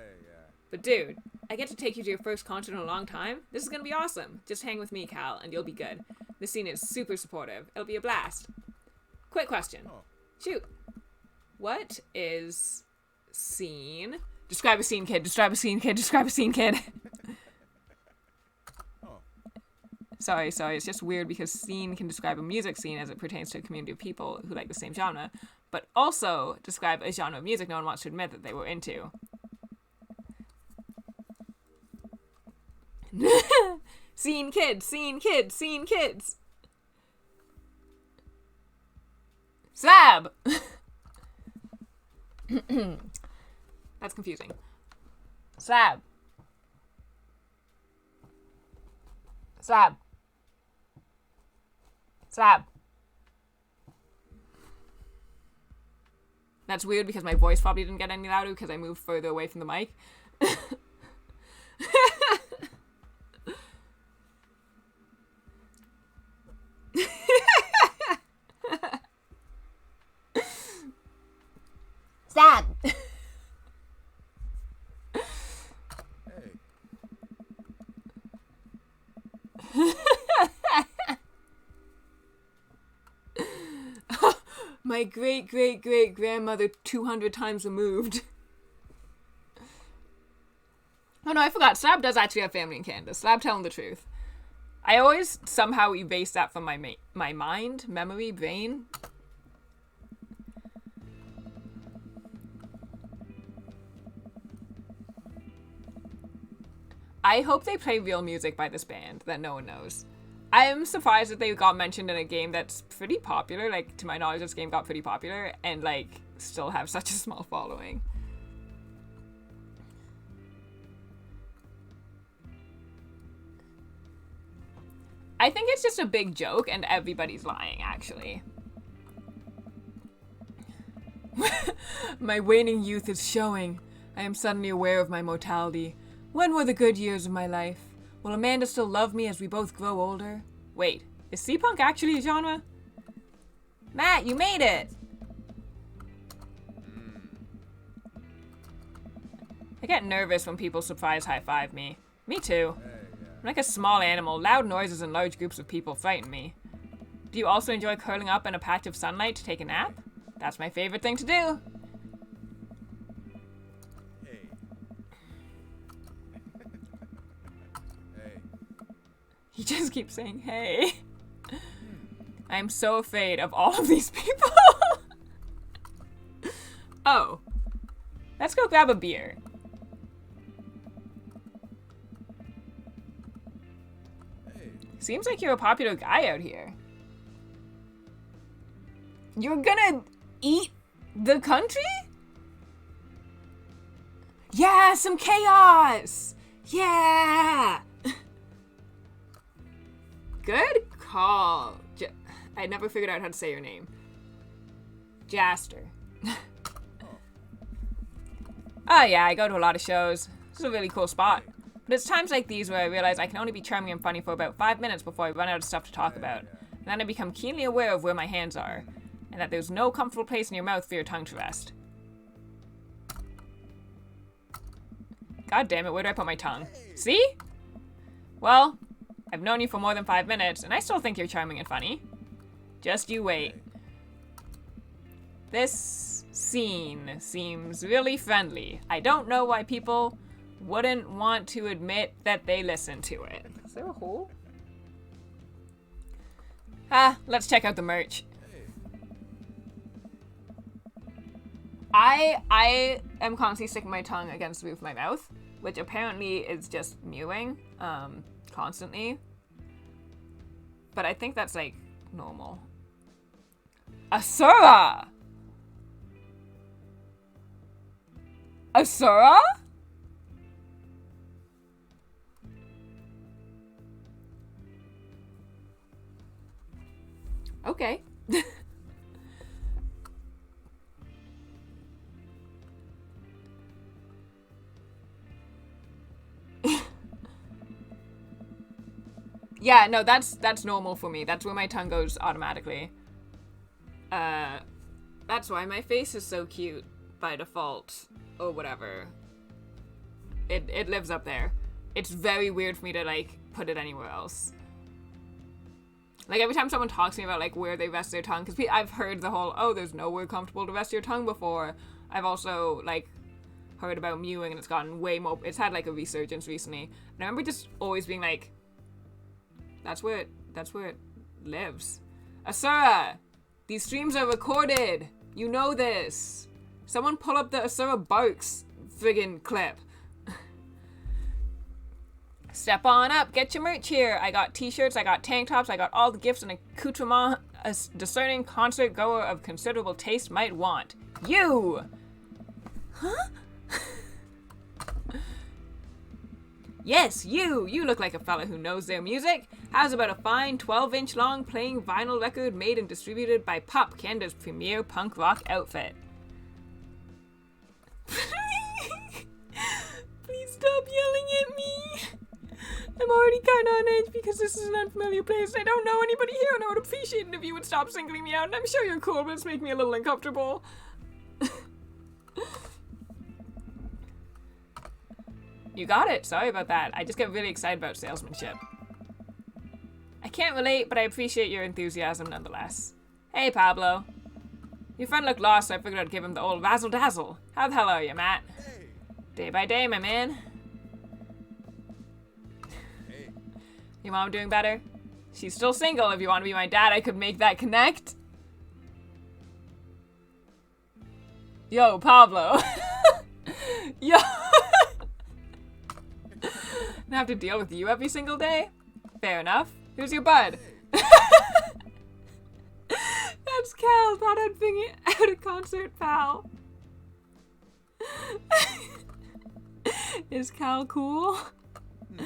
But dude, I get to take you to your first concert in a long time. This is gonna be awesome. Just hang with me, Cal, and you'll be good. The scene is super supportive. It'll be a blast. Quick question. Oh. Shoot. What is scene? Describe a scene, kid. Describe a scene, kid. Describe a scene, kid. Oh. Sorry. It's just weird because scene can describe a music scene as it pertains to a community of people who like the same genre, but also describe a genre of music no one wants to admit that they were into. Scene kids, scene kids, scene kids. Slab! That's confusing. Slab. Slab. Slab. That's weird because my voice probably didn't get any louder because I moved further away from the mic. Sad. Hey. My great-great-great-grandmother 200 times removed. Oh no, I forgot. Slab does actually have family in Canada. Slab telling the truth. I always somehow erase that from my mind, memory, brain. I hope they play real music by this band that no one knows. I am surprised that they got mentioned in a game that's pretty popular. Like, to my knowledge, this game got pretty popular and, like, still have such a small following. I think it's just a big joke and everybody's lying, actually. My waning youth is showing. I am suddenly aware of my mortality. When were the good years of my life? Will Amanda still love me as we both grow older? Wait, is C-punk actually a genre? Matt, you made it! I get nervous when people surprise high-five me. Me too. I'm like a small animal. Loud noises and large groups of people frighten me. Do you also enjoy curling up in a patch of sunlight to take a nap? That's my favorite thing to do. Hey. Hey. He just keeps saying, hey. I'm so afraid of all of these people. Oh. Let's go grab a beer. Hey. Seems like you're a popular guy out here. You're gonna eat the country? Yeah, some chaos! Yeah! Good call. I never figured out how to say your name. Jaster. Oh yeah, I go to a lot of shows. This is a really cool spot. But it's times like these where I realize I can only be charming and funny for about 5 minutes before I run out of stuff to talk about. And then I become keenly aware of where my hands are, and that there's no comfortable place in your mouth for your tongue to rest. God damn it, where do I put my tongue? See? Well, I've known you for more than 5 minutes, and I still think you're charming and funny. Just you wait. This scene seems really friendly. I don't know why people wouldn't want to admit that they listen to it. Is there a hole? Let's check out the merch. I am constantly sticking my tongue against the roof of my mouth, which apparently is just mewing, constantly. But I think that's, like, normal. Asura! Asura? Okay. Yeah, no, that's normal for me. That's where my tongue goes automatically. That's why my face is so cute by default, or whatever. It lives up there. It's very weird for me to, like, put it anywhere else. Like, every time someone talks to me about, like, where they rest their tongue, because I've heard the whole, oh, there's nowhere comfortable to rest your tongue before. I've also, like, heard about mewing, and it's gotten way more, it's had, like, a resurgence recently. And I remember just always being like, that's where it lives. Asura! These streams are recorded! You know this! Someone pull up the Asura Barks friggin' clip. Step on up, get your merch here. I got t-shirts, I got tank tops, I got all the gifts and accoutrement a discerning concert goer of considerable taste might want. You! Huh? Yes, you! You look like a fella who knows their music. How's about a fine 12-inch long playing vinyl record made and distributed by Pup, Canada's premier punk rock outfit? Please stop yelling at me! I'm already kinda on edge because this is an unfamiliar place. I don't know anybody here, and I would appreciate it if you would stop singling me out. And I'm sure you're cool, but it's making me a little uncomfortable. You got it. Sorry about that. I just get really excited about salesmanship. I can't relate, but I appreciate your enthusiasm nonetheless. Hey, Pablo. Your friend looked lost, so I figured I'd give him the old razzle-dazzle. How the hell are you, Matt? Hey. Day by day, my man. Hey. Your mom doing better? She's still single. If you want to be my dad, I could make that connect. Yo, Pablo. Yo. I have to deal with you every single day? Fair enough. Who's your bud? That's Cal. Thought I'd bring it out a concert, pal. Is Cal cool? Hey.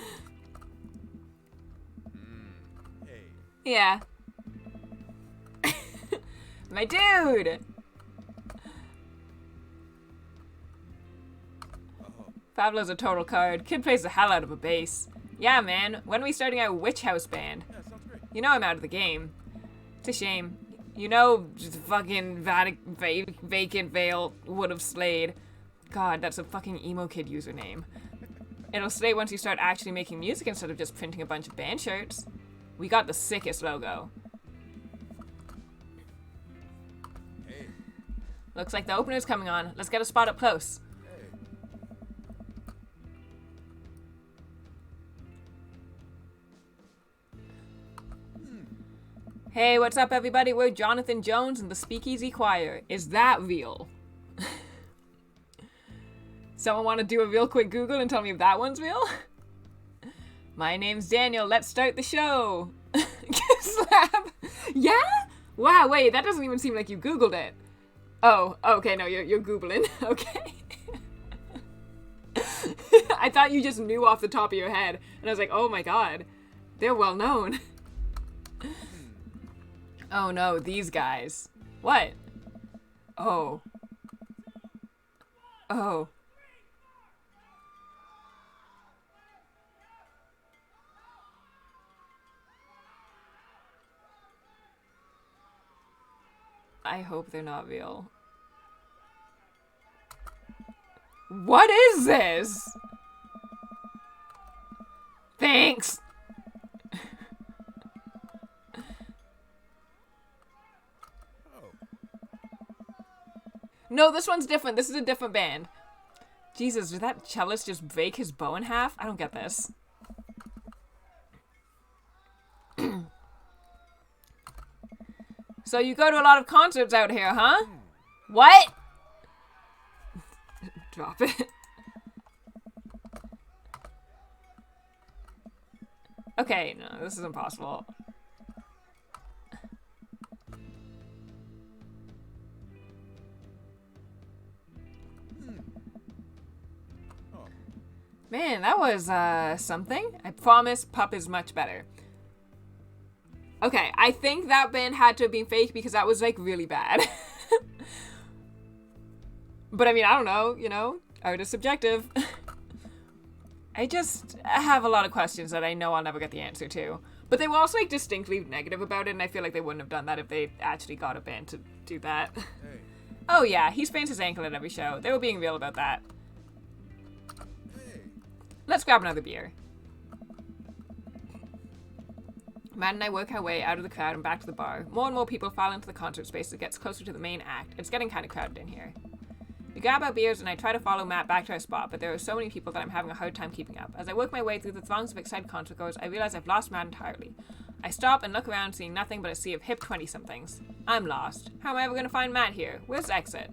Yeah. My dude! Pablo's a total card. Kid plays the hell out of a bass. Yeah, man. When are we starting our witch house band? Yeah, sounds great. You know I'm out of the game. It's a shame. You know, just fucking vacant veil would have slayed. God, that's a fucking emo kid username. It'll stay once you start actually making music instead of just printing a bunch of band shirts. We got the sickest logo. Hey. Looks like the opener's coming on. Let's get a spot up close. Hey. Hey, what's up, everybody? We're Jonathan Jones and the Speakeasy Choir. Is that real? Someone want to do a real quick Google and tell me if that one's real? My name's Daniel. Let's start the show. Slap. Yeah? Wow, wait, that doesn't even seem like you Googled it. Oh, okay, no, you're Googling. Okay. I thought you just knew off the top of your head. And I was like, oh my god. They're well known. Oh no, these guys. What? Oh. Oh. I hope they're not real. What is this? Thanks. No, this one's different. This is a different band. Jesus, did that cellist just break his bow in half? I don't get this. So you go to a lot of concerts out here, huh? What? Drop it. Okay, no, this is impossible. Man, that was, something. I promise Pup is much better. Okay, I think that band had to have been fake because that was, like, really bad. But, I mean, I don't know, you know? Art is subjective. I have a lot of questions that I know I'll never get the answer to. But they were also, like, distinctly negative about it, and I feel like they wouldn't have done that if they actually got a band to do that. Hey. Oh, yeah, he sprains his ankle at every show. They were being real about that. Hey. Let's grab another beer. Matt and I work our way out of the crowd and back to the bar. More and more people file into the concert space as it gets closer to the main act. It's getting kind of crowded in here. We grab our beers and I try to follow Matt back to our spot, but there are so many people that I'm having a hard time keeping up. As I work my way through the throngs of excited concertgoers, I realize I've lost Matt entirely. I stop and look around, seeing nothing but a sea of hip 20-somethings. I'm lost. How am I ever going to find Matt here? Where's the exit?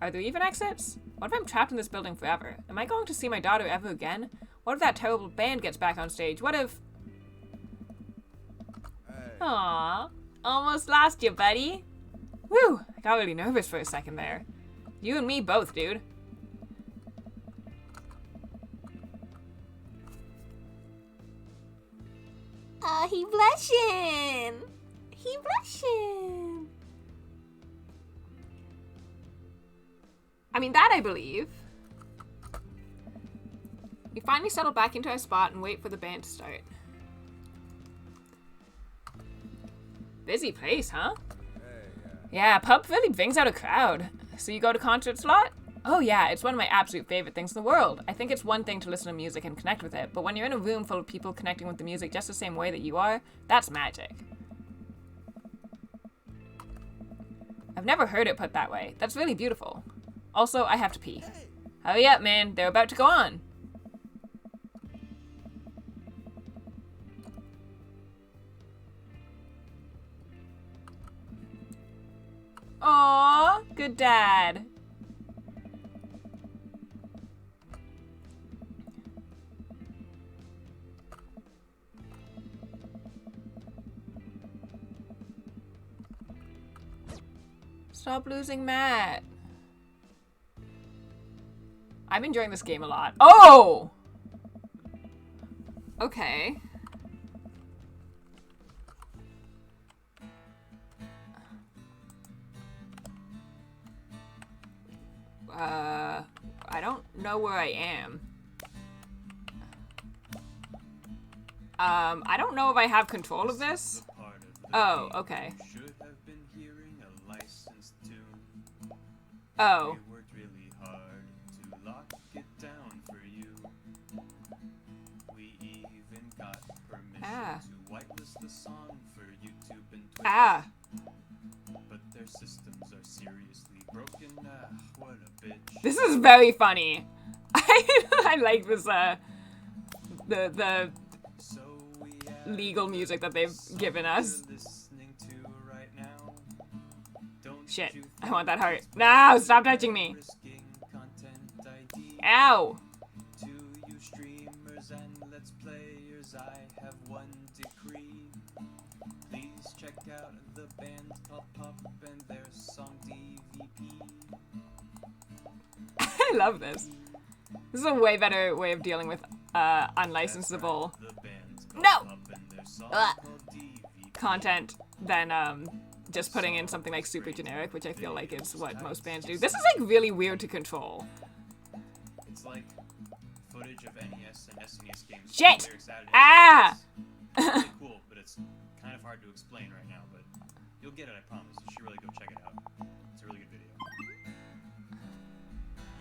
Are there even exits? What if I'm trapped in this building forever? Am I going to see my daughter ever again? What if that terrible band gets back on stage? What if... Aww, almost lost you, buddy. Woo, I got really nervous for a second there. You and me both, dude. Oh, he blushing. He blushing. I mean, that I believe. We finally settle back into our spot and wait for the band to start. Busy place, huh? Yeah, Pub really brings out a crowd. So you go to concerts a lot? Oh yeah, it's one of my absolute favorite things in the world. I think it's one thing to listen to music and connect with it, but when you're in a room full of people connecting with the music just the same way that you are, that's magic. I've never heard it put that way. That's really beautiful. Also, I have to pee. Hurry up, man. They're about to go on. Aww, good dad. Stop losing Matt. I'm enjoying this game a lot. Oh! Okay. I don't know where I am. I don't know if I have control of this. Oh, okay. Should have been hearing a licensed tune. Oh. They worked really hard to Ah. to whitelist the song for YouTube and Twitter. Ah. But their systems are seriously broken. What a bitch. This is very funny. I like this, the So we legal music that they've given us. listening to right now. Don't Shit. you I want that heart. No, stop touching me. risking content ID Ow. to you streamers and let's players? I have one decree. Please check out the band called Pup and their song DVP. I love this. This is a way better way of dealing with unlicensable The band's called No! Pup and their song Ugh. called DVP. content than just putting in something like super generic, which I feel like is what most bands do. This is like really weird to control. It's like footage of NES and SNES games. with Shit! lyrics added in. Ah! It's really cool, but it's kind of hard to explain right now, but you'll get it, I promise. You should really go check it out. It's a really good video.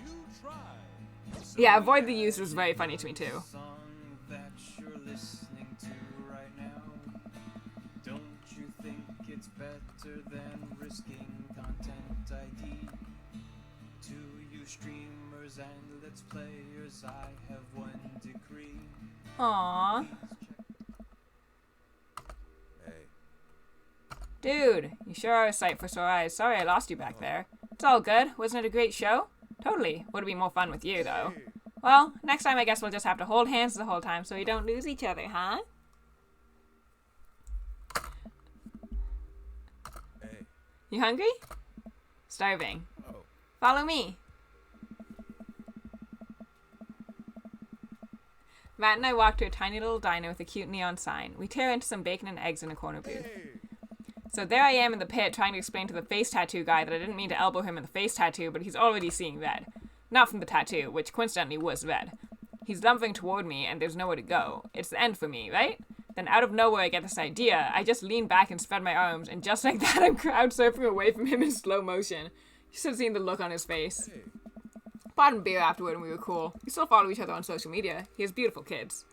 You try. Yeah, avoid the use was very funny to me too. Song that you're listening to right now. Don't you think it's better than risking content ID? To you streamers and let's players, I have one decree. Aww. Hey. Dude, you sure are a sight for sore eyes. Sorry I lost you back there. It's all good. Wasn't it a great show? Totally. Would have been more fun with you, though. Well, next time I guess we'll just have to hold hands the whole time so we don't lose each other, huh? Hey. You hungry? Starving. Oh. Follow me. Matt and I walked to a tiny little diner with a cute neon sign. We tear into some bacon and eggs in a corner booth. Hey. So there I am in the pit trying to explain to the face tattoo guy that I didn't mean to elbow him in the face tattoo, but he's already seeing red. Not from the tattoo, which coincidentally was red. He's lumbering toward me and there's nowhere to go. It's the end for me, right? Then out of nowhere I get this idea. I just lean back and spread my arms, and just like that I'm crowd surfing away from him in slow motion. You should have seen the look on his face. Hey. Bought him beer afterward and we were cool. We still follow each other on social media. He has beautiful kids.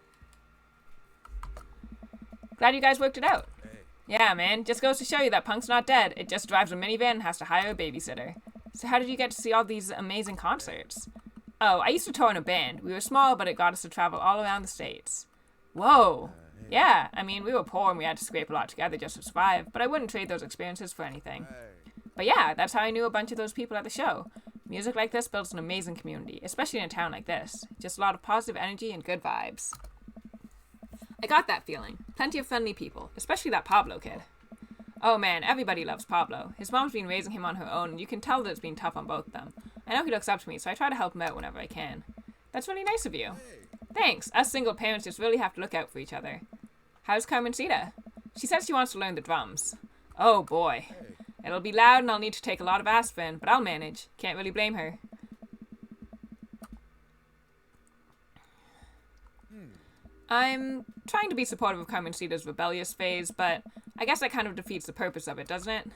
Glad you guys worked it out. Hey. Yeah, man. Just goes to show you that Punk's not dead. It just drives a minivan and has to hire a babysitter. So how did you get to see all these amazing concerts? Oh, I used to tour in a band. We were small, but it got us to travel all around the States. Whoa. Yeah, I mean, we were poor and we had to scrape a lot together just to survive, but I wouldn't trade those experiences for anything. Hey. But yeah, that's how I knew a bunch of those people at the show. Music like this builds an amazing community, especially in a town like this. Just a lot of positive energy and good vibes. I got that feeling. Plenty of friendly people, especially that Pablo kid. Oh man, everybody loves Pablo. His mom's been raising him on her own, and you can tell that it's been tough on both of them. I know he looks up to me, so I try to help him out whenever I can. That's really nice of you. Thanks. Us single parents just really have to look out for each other. How's Carmencita? She says she wants to learn the drums. Oh boy. It'll be loud and I'll need to take a lot of aspirin, but I'll manage. Can't really blame her. I'm trying to be supportive of Carmencita's rebellious phase, but I guess that kind of defeats the purpose of it, doesn't it?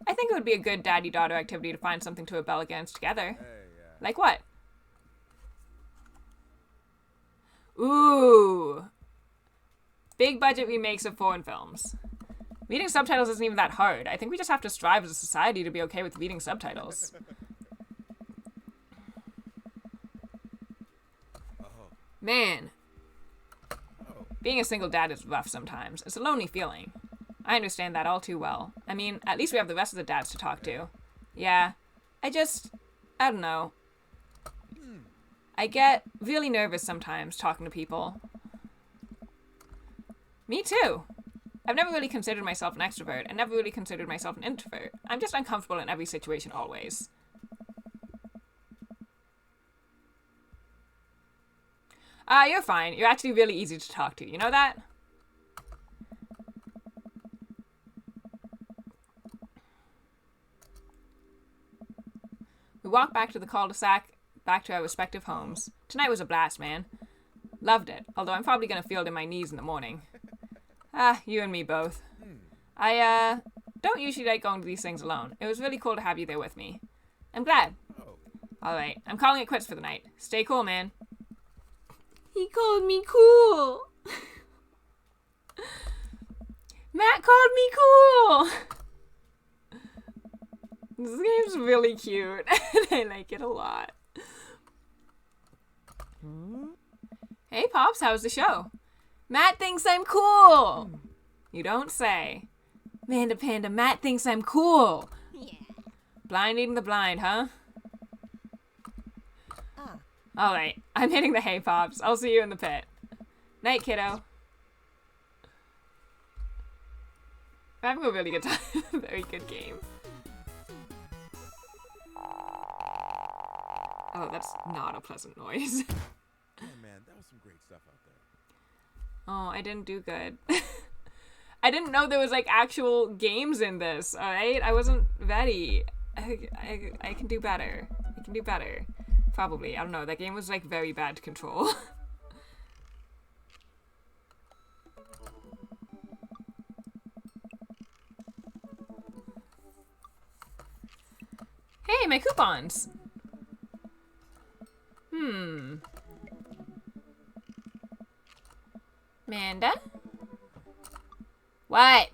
I think it would be a good daddy-daughter activity to find something to rebel against together. Hey. Like what? Ooh. Big budget remakes of foreign films. Reading subtitles isn't even that hard. I think we just have to strive as a society to be okay with reading subtitles. Oh. Man, Oh. being a single dad is rough sometimes. It's a lonely feeling. I understand that all too well. I mean, at least we have the rest of the dads to talk to. Yeah, I don't know. I get really nervous sometimes talking to people. Me too. I've never really considered myself an extrovert and never really considered myself an introvert. I'm just uncomfortable in every situation always. You're fine. You're actually really easy to talk to. You know that? We walked back to the cul-de-sac, back to our respective homes. Tonight was a blast, man. Loved it, although I'm probably going to feel it in my knees in the morning. You and me both. I, don't usually like going to these things alone. It was really cool to have you there with me. I'm glad. Oh. Alright, I'm calling it quits for the night. Stay cool, man. He called me cool. Matt called me cool! This game's really cute, and I like it a lot. Hey, Pops, how's the show? Matt thinks I'm cool! You don't say. Manda Panda, Matt thinks I'm cool! Yeah. Blind eating the blind, huh? Ah. Alright, I'm hitting the hay, Pops. I'll see you in the pit. Night, kiddo. I'm having a really good time. Very good game. Oh, that's not a pleasant noise. Yeah, man, that was some great stuff out there. Oh, I didn't do good. I didn't know there was like actual games in this, alright? I wasn't ready. I can do better. I can do better. Probably. I don't know. That game was like very bad to control. Hey, my coupons! Manda? What?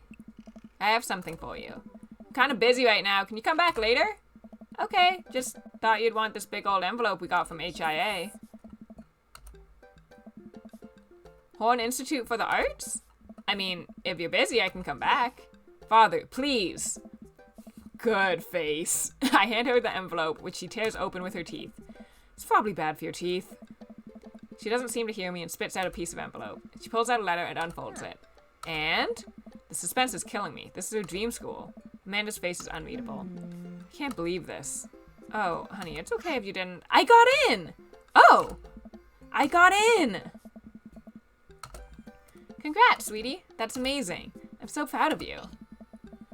I have something for you. I'm kind of busy right now. Can you come back later? Okay, just thought you'd want this big old envelope we got from HIA. Horn Institute for the Arts? I mean, if you're busy, I can come back. Father, please. Good face. I hand her the envelope, which she tears open with her teeth. It's probably bad for your teeth. She doesn't seem to hear me and spits out a piece of envelope. She pulls out a letter and unfolds it. And? The suspense is killing me. This is her dream school. Amanda's face is unreadable. I can't believe this. Oh, honey, it's okay if you didn't. I got in! Oh! I got in! Congrats, sweetie. That's amazing. I'm so proud of you.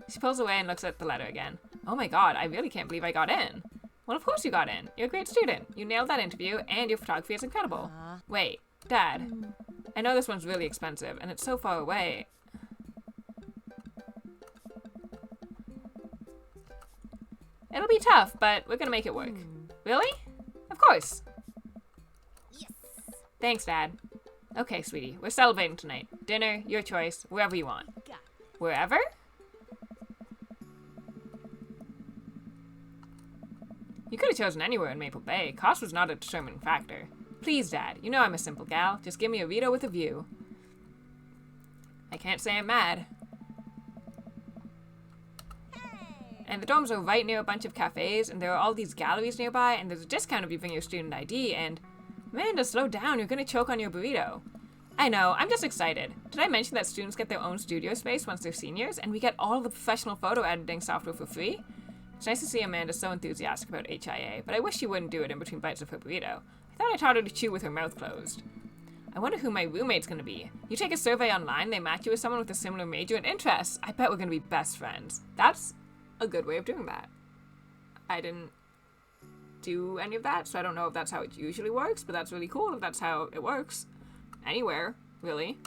She pulls away and looks at the letter again. Oh my god, I really can't believe I got in. Well, of course you got in. You're a great student. You nailed that interview, and your photography is incredible. Wait, Dad. I know this one's really expensive, and it's so far away. It'll be tough, but we're gonna make it work. Really? Of course. Yes. Thanks, Dad. Okay, sweetie, we're celebrating tonight. Dinner, your choice, wherever you want. Got it. Wherever? You could have chosen anywhere in Maple Bay. Cost was not a determining factor. Please, Dad, you know I'm a simple gal. Just give me a Rito with a view. I can't say I'm mad. And the dorms are right near a bunch of cafes, and there are all these galleries nearby, and there's a discount if you bring your student ID, and... Amanda, slow down, you're gonna choke on your burrito. I know, I'm just excited. Did I mention that students get their own studio space once they're seniors, and we get all the professional photo editing software for free? It's nice to see Amanda so enthusiastic about HIA, but I wish she wouldn't do it in between bites of her burrito. I thought I taught her to chew with her mouth closed. I wonder who my roommate's gonna be. You take a survey online, they match you with someone with a similar major and interests. I bet we're gonna be best friends. That's a good way of doing that. I didn't do any of that, so I don't know if that's how it usually works, but that's really cool if that's how it works. Anywhere, really.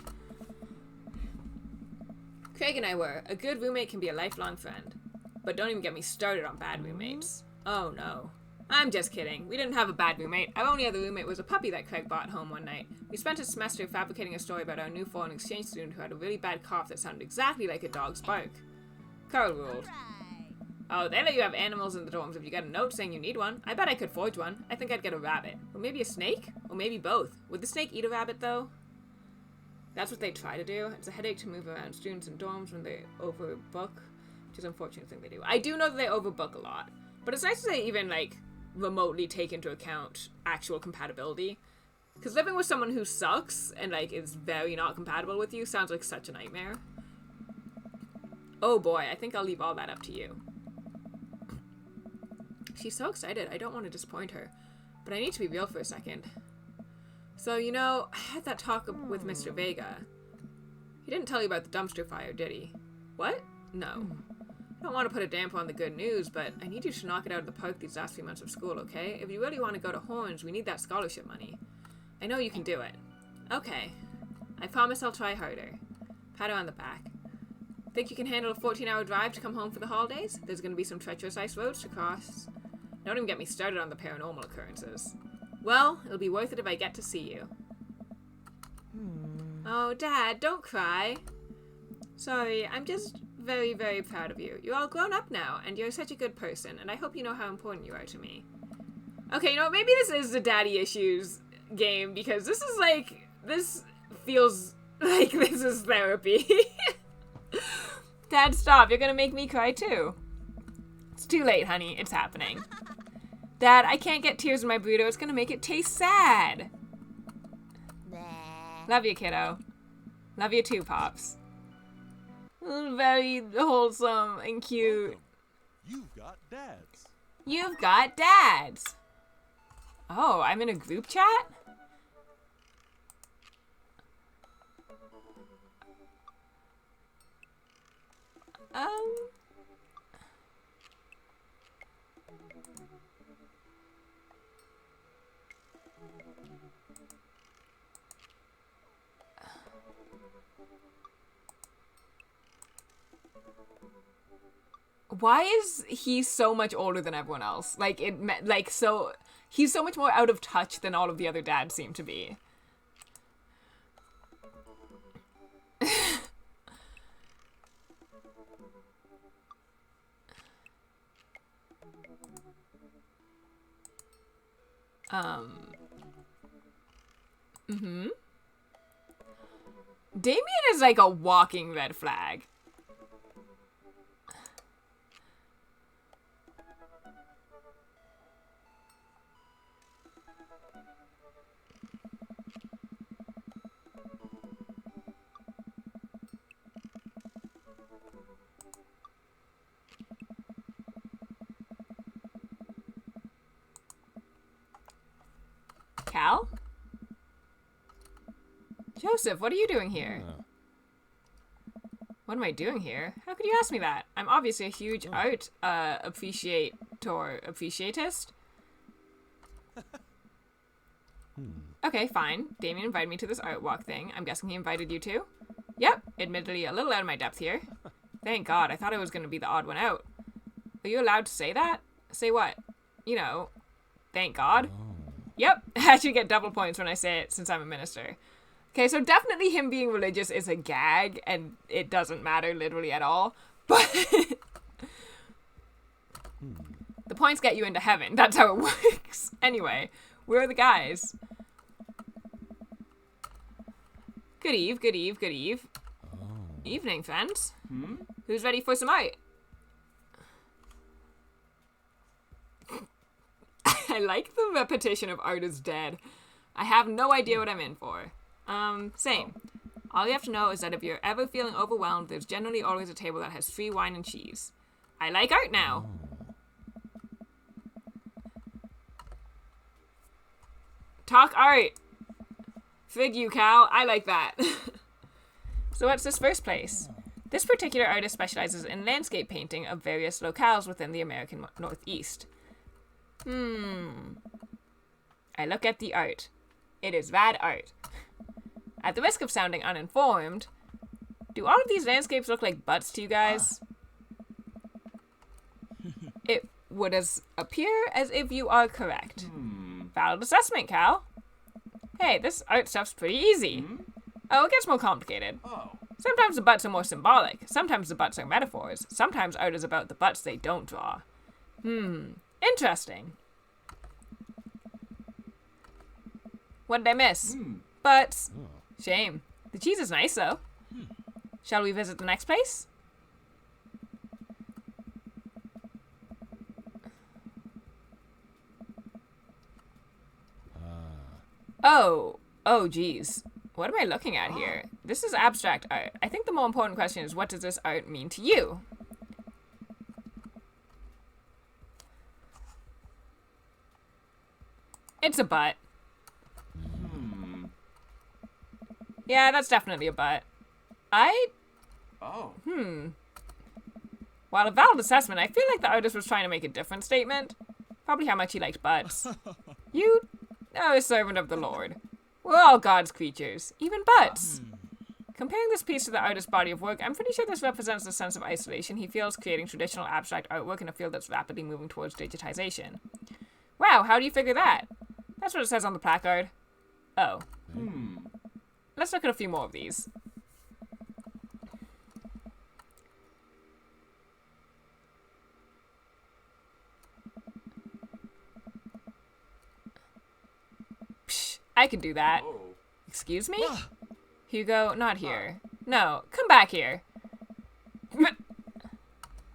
Craig and I were. A good roommate can be a lifelong friend. But don't even get me started on bad roommates. Oh no. I'm just kidding. We didn't have a bad roommate. Our only other roommate was a puppy that Craig brought home one night. We spent a semester fabricating a story about our new foreign exchange student who had a really bad cough that sounded exactly like a dog's bark. Carl ruled. Oh, they let you have animals in the dorms if you get a note saying you need one. I bet I could forge one. I think I'd get a rabbit. Or maybe a snake? Or maybe both. Would the snake eat a rabbit, though? That's what they try to do. It's a headache to move around students in dorms when they overbook, which is an unfortunate thing they do. I do know that they overbook a lot. But it's nice that they even, like, remotely take into account actual compatibility. Because living with someone who sucks and, like, is very not compatible with you sounds like such a nightmare. Oh boy, I think I'll leave all that up to you. She's so excited, I don't want to disappoint her. But I need to be real for a second. So, you know, I had that talk with Mr. Vega. He didn't tell you about the dumpster fire, did he? What? No. I don't want to put a damper on the good news, but I need you to knock it out of the park these last few months of school, okay? If you really want to go to Horns, we need that scholarship money. I know you can do it. Okay. I promise I'll try harder. Pat her on the back. Think you can handle a 14-hour drive to come home for the holidays? There's going to be some treacherous ice roads to cross. Don't even get me started on the paranormal occurrences. Well, it'll be worth it if I get to see you. Oh, Dad, don't cry. Sorry, I'm just very, very proud of you. You're all grown up now, and you're such a good person, and I hope you know how important you are to me. Okay, you know what? Maybe this is the daddy issues game, because this is like, this feels like this is therapy. Dad, stop. You're gonna make me cry too. It's too late, honey. It's happening. Dad, I can't get tears in my burrito. It's gonna make it taste sad. Love you, kiddo. Love you too, Pops. Very wholesome and cute. Welcome. You've got dads. You've got dads. Oh, I'm in a group chat? Why is he so much older than everyone else? So he's so much more out of touch than all of the other dads seem to be. Damien is like a walking red flag. Cal? Joseph, what are you doing here? What am I doing here? How could you ask me that? I'm obviously a huge art appreciatist. Okay, fine. Damien invited me to this art walk thing. I'm guessing he invited you too? Yep, admittedly a little out of my depth here. Thank God, I thought I was going to be the odd one out. Are you allowed to say that? Say what? You know, thank God. Yep, I should get double points when I say it since I'm a minister. Okay, so definitely him being religious is a gag, and it doesn't matter literally at all. But the points get you into heaven. That's how it works. Anyway, where are the guys? Good eve, good eve, good eve. Evening, friends. Who's ready for some art? I like the repetition of art is dead. I have no idea what I'm in for. Same. All you have to know is that if you're ever feeling overwhelmed, there's generally always a table that has free wine and cheese. I like art now. Talk art. Fig you, Cal. I like that. So what's this first place? This particular artist specializes in landscape painting of various locales within the American Northeast. I look at the art. It is bad art. At the risk of sounding uninformed, do all of these landscapes look like butts to you guys? It would appear as if you are correct. Valid assessment, Cal. Hey, this art stuff's pretty easy. Oh, it gets more complicated. Sometimes the butts are more symbolic. Sometimes the butts are metaphors. Sometimes art is about the butts they don't draw. Interesting. What did I miss? Butts. Shame. The cheese is nice, though. Shall we visit the next place? Oh, geez. What am I looking at here? This is abstract art. I think the more important question is, what does this art mean to you? It's a butt. Yeah, that's definitely a butt. While a valid assessment, I feel like the artist was trying to make a different statement. Probably how much he liked butts. You are a servant of the Lord. We're all God's creatures, even butts. Comparing this piece to the artist's body of work, I'm pretty sure this represents the sense of isolation he feels creating traditional abstract artwork in a field that's rapidly moving towards digitization. Wow, how do you figure that? That's what it says on the placard. Oh. Let's look at a few more of these. I could do that. Oh. Excuse me? Hugo, not here. No, come back here.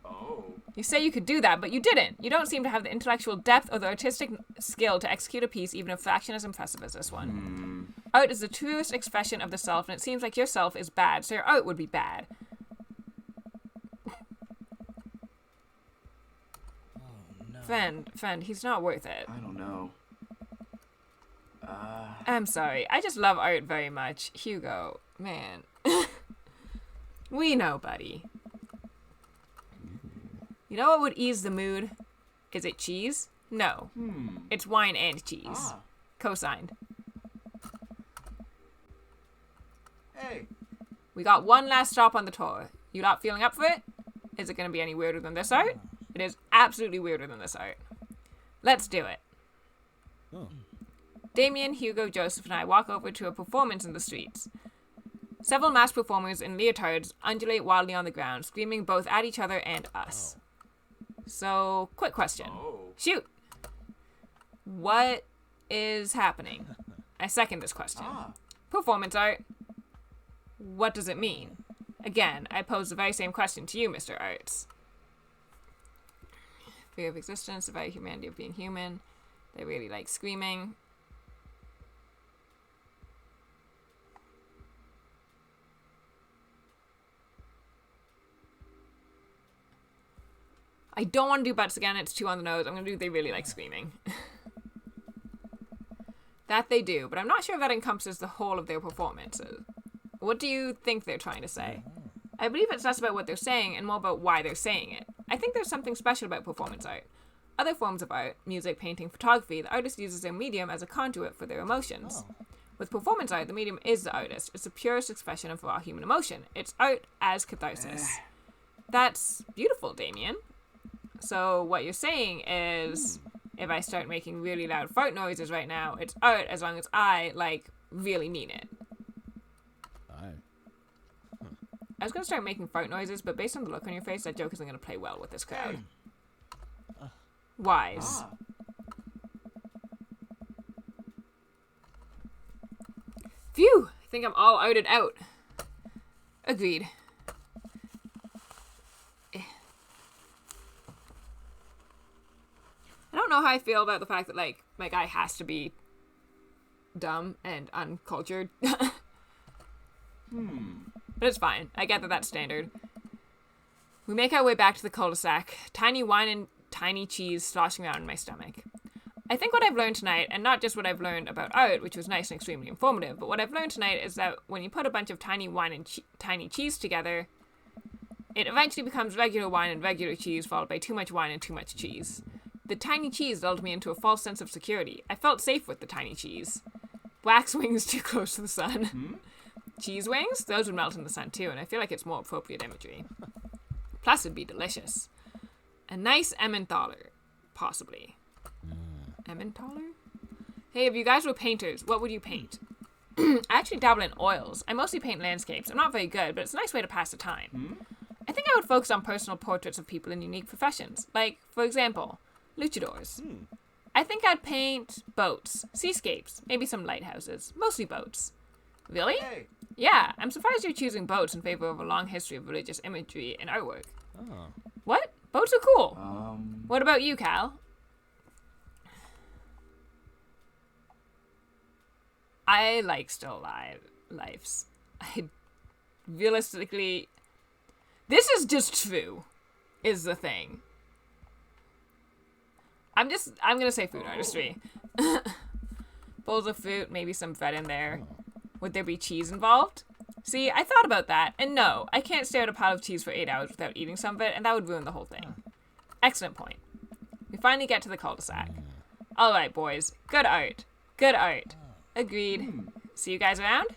Oh. You say you could do that, but you didn't. You don't seem to have the intellectual depth or the artistic skill to execute a piece even a fraction as impressive as this one. Art is the truest expression of the self, and it seems like your self is bad, so your art would be bad. Friend, he's not worth it. I don't know. I'm sorry. I just love art very much. Hugo, man. We know, buddy. You know what would ease the mood? Is it cheese? No. It's wine and cheese. Co-signed. Hey. We got one last stop on the tour. You not feeling up for it? Is it going to be any weirder than this art? It is absolutely weirder than this art. Let's do it. Oh. Damien, Hugo, Joseph, and I walk over to a performance in the streets. Several masked performers in leotards undulate wildly on the ground, screaming both at each other and us. So, quick question. Oh. Shoot! What is happening? I second this question. Performance art. What does it mean? Again, I pose the very same question to you, Mr. Arts. Fear of existence, the very humanity of being human. They really like screaming. I don't want to do butts again, it's too on the nose. I'm going to do they really like screaming. That they do, but I'm not sure if that encompasses the whole of their performances. What do you think they're trying to say? I believe it's less about what they're saying and more about why they're saying it. I think there's something special about performance art. Other forms of art, music, painting, photography, the artist uses their medium as a conduit for their emotions. With performance art, the medium is the artist. It's the purest expression of raw human emotion. It's art as catharsis. That's beautiful, Damien. So what you're saying is, if I start making really loud fart noises right now, it's art as long as I, really mean it. I was going to start making fart noises, but based on the look on your face, that joke isn't going to play well with this crowd. Wise. Phew! I think I'm all outed out. Agreed. I don't know how I feel about the fact that, my guy has to be dumb and uncultured. But it's fine. I get that that's standard. We make our way back to the cul-de-sac. Tiny wine and tiny cheese sloshing around in my stomach. I think what I've learned tonight, and not just what I've learned about art, which was nice and extremely informative, but what I've learned tonight is that when you put a bunch of tiny wine and tiny cheese together, it eventually becomes regular wine and regular cheese, followed by too much wine and too much cheese. The tiny cheese lulled me into a false sense of security. I felt safe with the tiny cheese. Wax wings too close to the sun. Cheese wings? Those would melt in the sun too, and I feel like it's more appropriate imagery. Plus, it'd be delicious. A nice Emmentaler, possibly. Emmentaler? Hey, if you guys were painters, what would you paint? I actually dabble in oils. I mostly paint landscapes. I'm not very good, but it's a nice way to pass the time. I think I would focus on personal portraits of people in unique professions. Like, for example, luchadors. I think I'd paint boats, seascapes, maybe some lighthouses. Mostly boats. Really? Hey. Yeah, I'm surprised you're choosing boats in favor of a long history of religious imagery and artwork. What? Boats are cool. What about you, Cal? I like still lifes. I realistically... This is just true, is the thing. I'm gonna say food artistry. Bowls of fruit, maybe some bread in there. Would there be cheese involved? See, I thought about that, and no, I can't stare at a pile of cheese for 8 hours without eating some of it, and that would ruin the whole thing. Excellent point. We finally get to the cul-de-sac. Alright, boys. Good art. Good art. Agreed. See you guys around?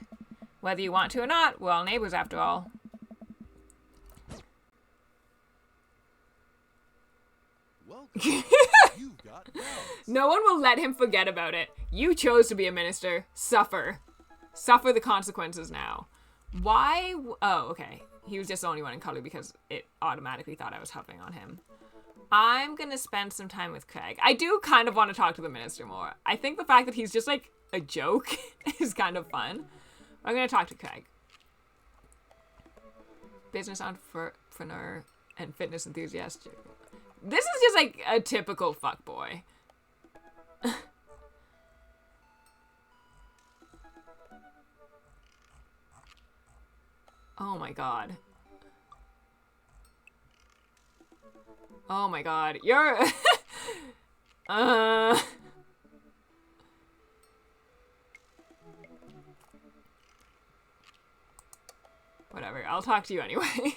Whether you want to or not, we're all neighbors after all. Welcome. You got dads. No one will let him forget about it. You chose to be a minister. Suffer. Suffer the consequences now. Why? Oh, okay. He was just the only one in color because it automatically thought I was hovering on him. I'm gonna spend some time with Craig. I do kind of want to talk to the minister more. I think the fact that he's just a joke is kind of fun. I'm gonna talk to Craig. Business entrepreneur and fitness enthusiast. This is just like a typical fuckboy. Oh my god. Oh my god. You're... Whatever. I'll talk to you anyway.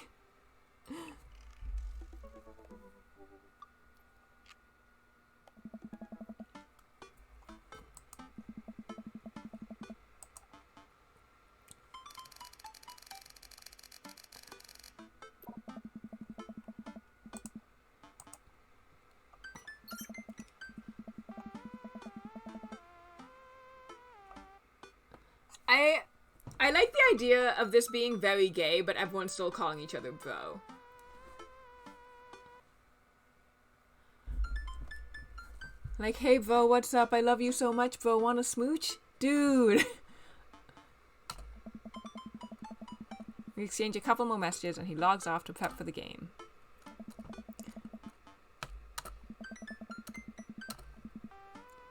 I like the idea of this being very gay, but everyone's still calling each other bro. Like, hey bro, what's up? I love you so much, bro. Want a smooch? Dude. We exchange a couple more messages and he logs off to prep for the game.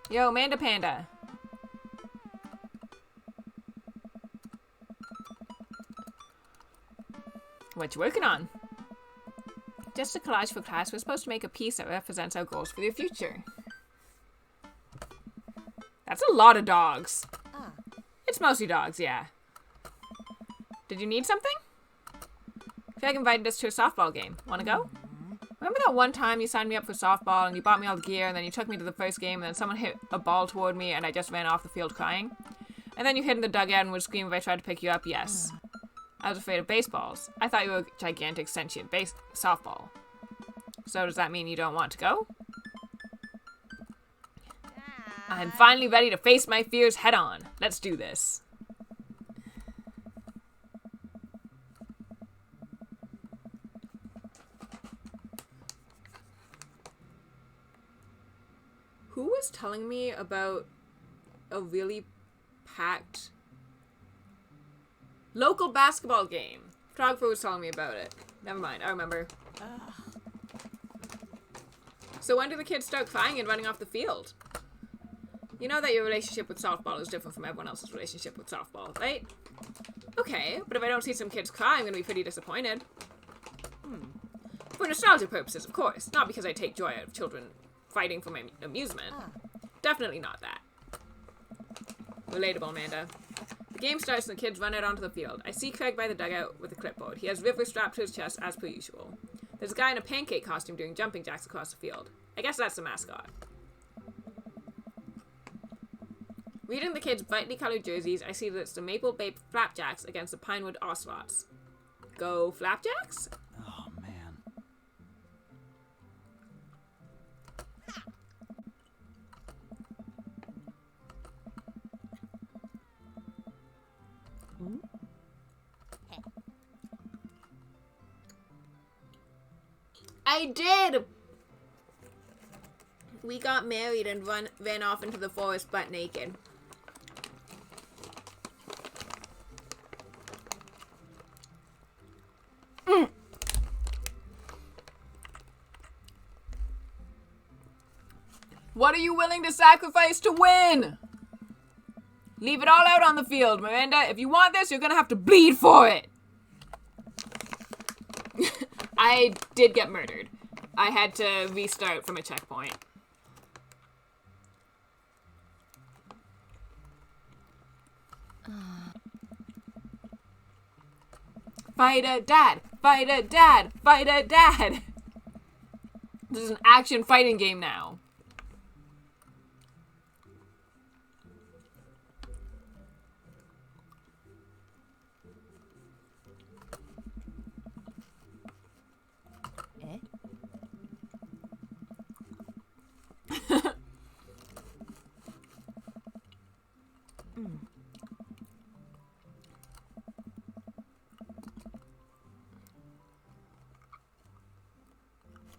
Yo, Manda Panda. What you working on? Just a collage for class. We're supposed to make a piece that represents our goals for the future. That's a lot of dogs. It's mostly dogs, yeah. Did you need something? Craig invited us to a softball game. Wanna go? Remember that one time you signed me up for softball and you bought me all the gear and then you took me to the first game and then someone hit a ball toward me and I just ran off the field crying? And then you hid in the dugout and would scream if I tried to pick you up? Yes. I was afraid of baseballs. I thought you were a gigantic sentient softball. So does that mean you don't want to go? I'm finally ready to face my fears head on. Let's do this. Who was telling me about a really packed local basketball game? Photographer was telling me about it. Never mind, I remember. So when do the kids start crying and running off the field? You know that your relationship with softball is different from everyone else's relationship with softball, right? Okay, but if I don't see some kids cry, I'm gonna be pretty disappointed. For nostalgia purposes, of course. Not because I take joy out of children fighting for my amusement. Definitely not that. Relatable, Amanda. The game starts and the kids run out onto the field. I see Craig by the dugout with a clipboard. He has River strapped to his chest as per usual. There's a guy in a pancake costume doing jumping jacks across the field. I guess that's the mascot. Reading the kids' brightly colored jerseys, I see that it's the Maple Bay Flapjacks against the Pinewood Ocelots. Go Flapjacks? Oh, man. I did! We got married and ran off into the forest butt naked. What are you willing to sacrifice to win? Leave it all out on the field, Miranda. If you want this, you're gonna have to bleed for it. I did get murdered. I had to restart from a checkpoint. Fight a dad! Fight a dad! Fight a dad! This is an action fighting game now.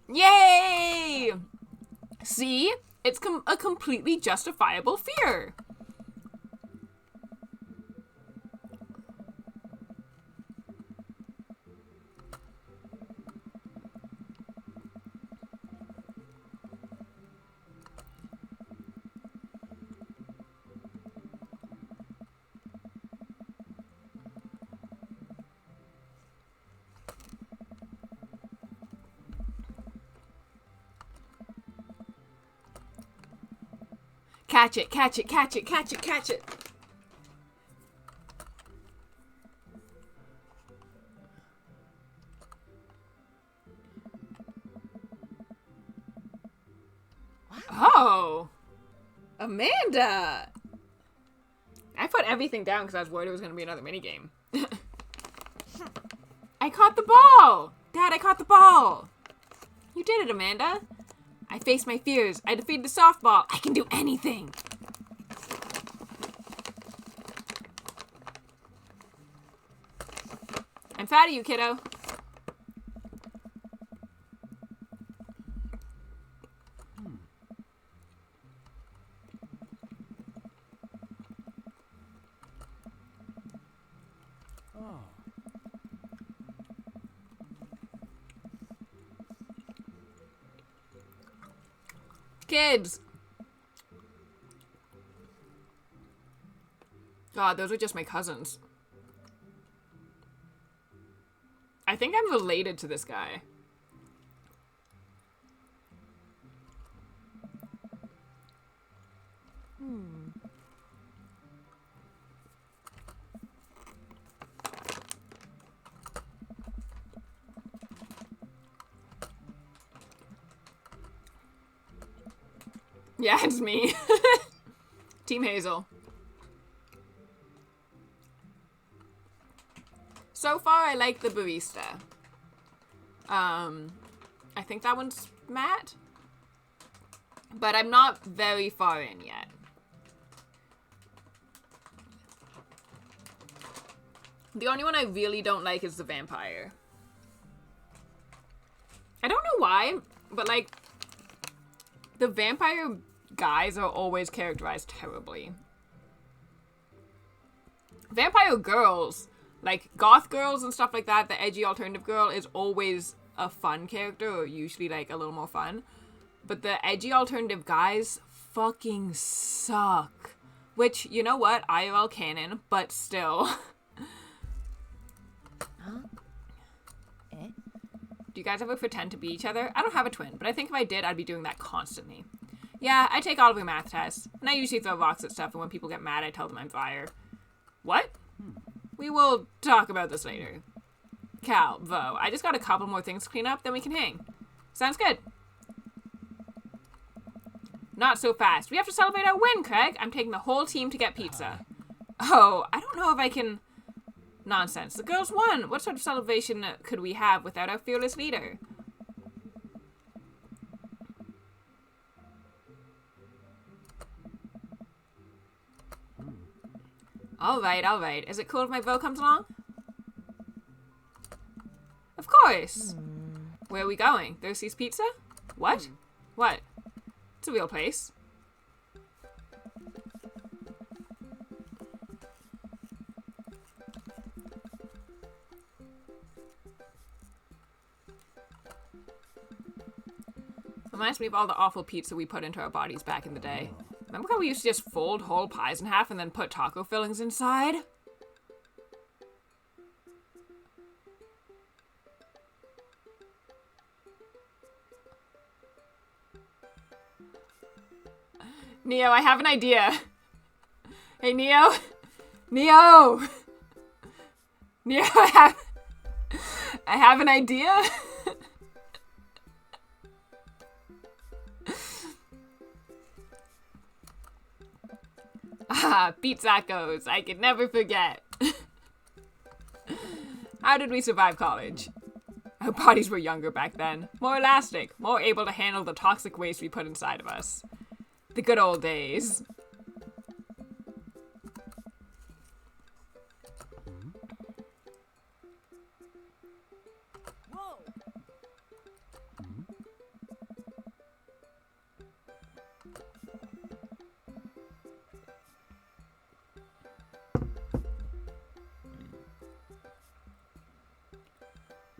Yay! See? It's a completely justifiable fear. Catch it, catch it, catch it, catch it, catch it. Oh, Amanda. I put everything down because I was worried it was going to be another minigame. I caught the ball! Dad, I caught the ball! You did it, Amanda. I faced my fears. I defeated the softball. I can do anything. I'm proud of you, kiddo. Oh. Kids! God, those are just my cousins. I think I'm related to this guy. Yeah, it's me. Team Hazel. So far, I like the barista. I think that one's Matt. But I'm not very far in yet. The only one I really don't like is the vampire. I don't know why, but like, the vampire guys are always characterized terribly. Vampire girls, like goth girls and stuff like that, the edgy alternative girl is always a fun character, or usually like a little more fun. But the edgy alternative guys fucking suck. Which, you know what? IRL canon, but still. Do you guys ever pretend to be each other? I don't have a twin, but I think if I did, I'd be doing that constantly. Yeah, I take all of your math tests, and I usually throw rocks at stuff, and when people get mad, I tell them I'm fire. What? We will talk about this later. Cal, Vo, I just got a couple more things to clean up, then we can hang. Sounds good. Not so fast. We have to celebrate our win, Craig. I'm taking the whole team to get pizza. Oh, I don't know if I can... Nonsense. The girls won. What sort of celebration could we have without our fearless leader? All right. Is it cool if my Vo comes along? Of course. Where are we going? Thirsty's Pizza? What? What? It's a real place. Reminds me of all the awful pizza we put into our bodies back in the day. Remember how we used to just fold whole pies in half and then put taco fillings inside? Neo, I have an idea. Hey, Neo. Neo, I have an idea. Ah, pizzacos. I can never forget. How did we survive college? Our bodies were younger back then. More elastic. More able to handle the toxic waste we put inside of us. The good old days. Whoa!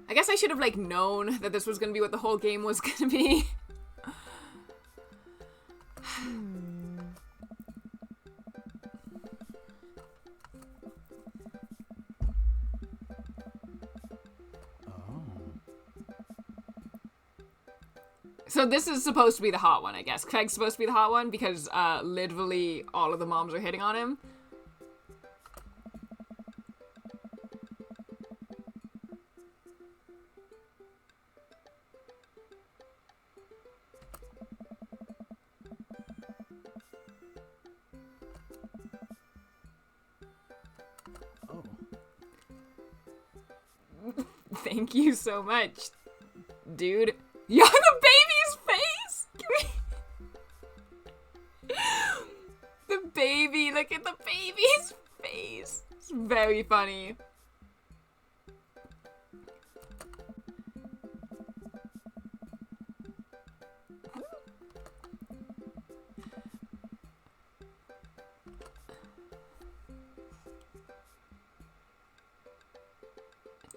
I guess I should have, like, known that this was gonna be what the whole game was gonna be. So this is supposed to be the hot one, I guess. Craig's supposed to be the hot one because literally all of the moms are hitting on him. Oh. Thank you so much, dude. Yo, the baby's face! The baby, look at the baby's face. It's very funny.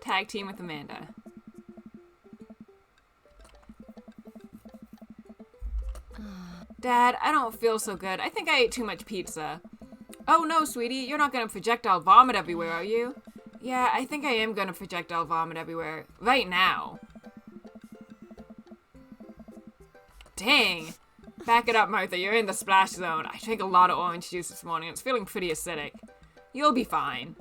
Tag team with Amanda. Dad, I don't feel so good. I think I ate too much pizza. Oh no, sweetie, you're not gonna projectile vomit everywhere, are you? Yeah, I think I am gonna projectile vomit everywhere. Right now. Dang. Back it up, Martha. You're in the splash zone. I drank a lot of orange juice this morning. It's feeling pretty acidic. You'll be fine.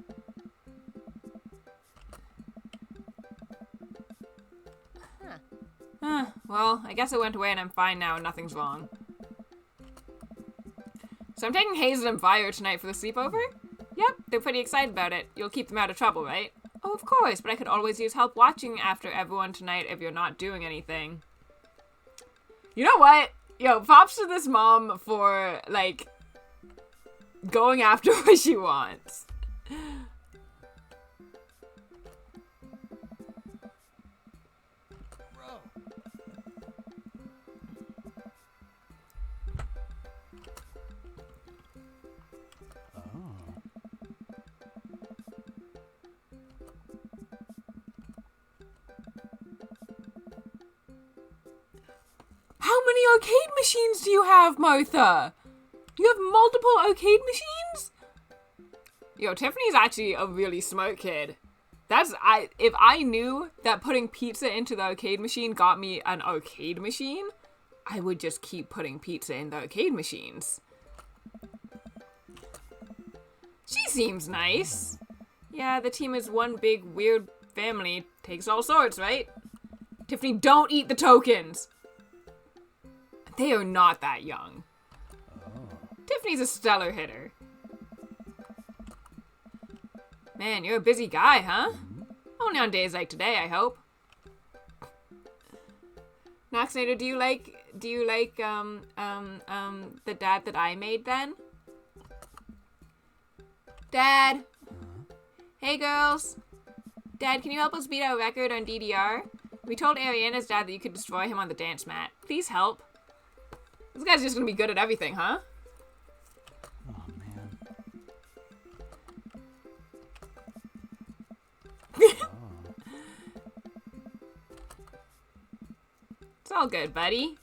Well, I guess it went away and I'm fine now and nothing's wrong. So I'm taking Hazel and Fire tonight for the sleepover? Yep, they're pretty excited about it. You'll keep them out of trouble, right? Oh, of course, but I could always use help watching after everyone tonight if you're not doing anything. You know what? Yo, props to this mom for, like, going after what she wants. How many arcade machines do you have, Martha? You have multiple arcade machines? Yo, Tiffany's actually a really smart kid. If I knew that putting pizza into the arcade machine got me an arcade machine, I would just keep putting pizza in the arcade machines. She seems nice. Yeah, the team is one big weird family. Takes all sorts, right? Tiffany, don't eat the tokens. They are not that young. Tiffany's a stellar hitter. Man, you're a busy guy, huh? Only on days like today, I hope. Noxinator, do you like the dad that I made then? Dad? Hey girls. Dad, can you help us beat our record on DDR? We told Ariana's dad that you could destroy him on the dance mat. Please help. This guy's just gonna be good at everything, huh? Oh, man. It's all good, buddy.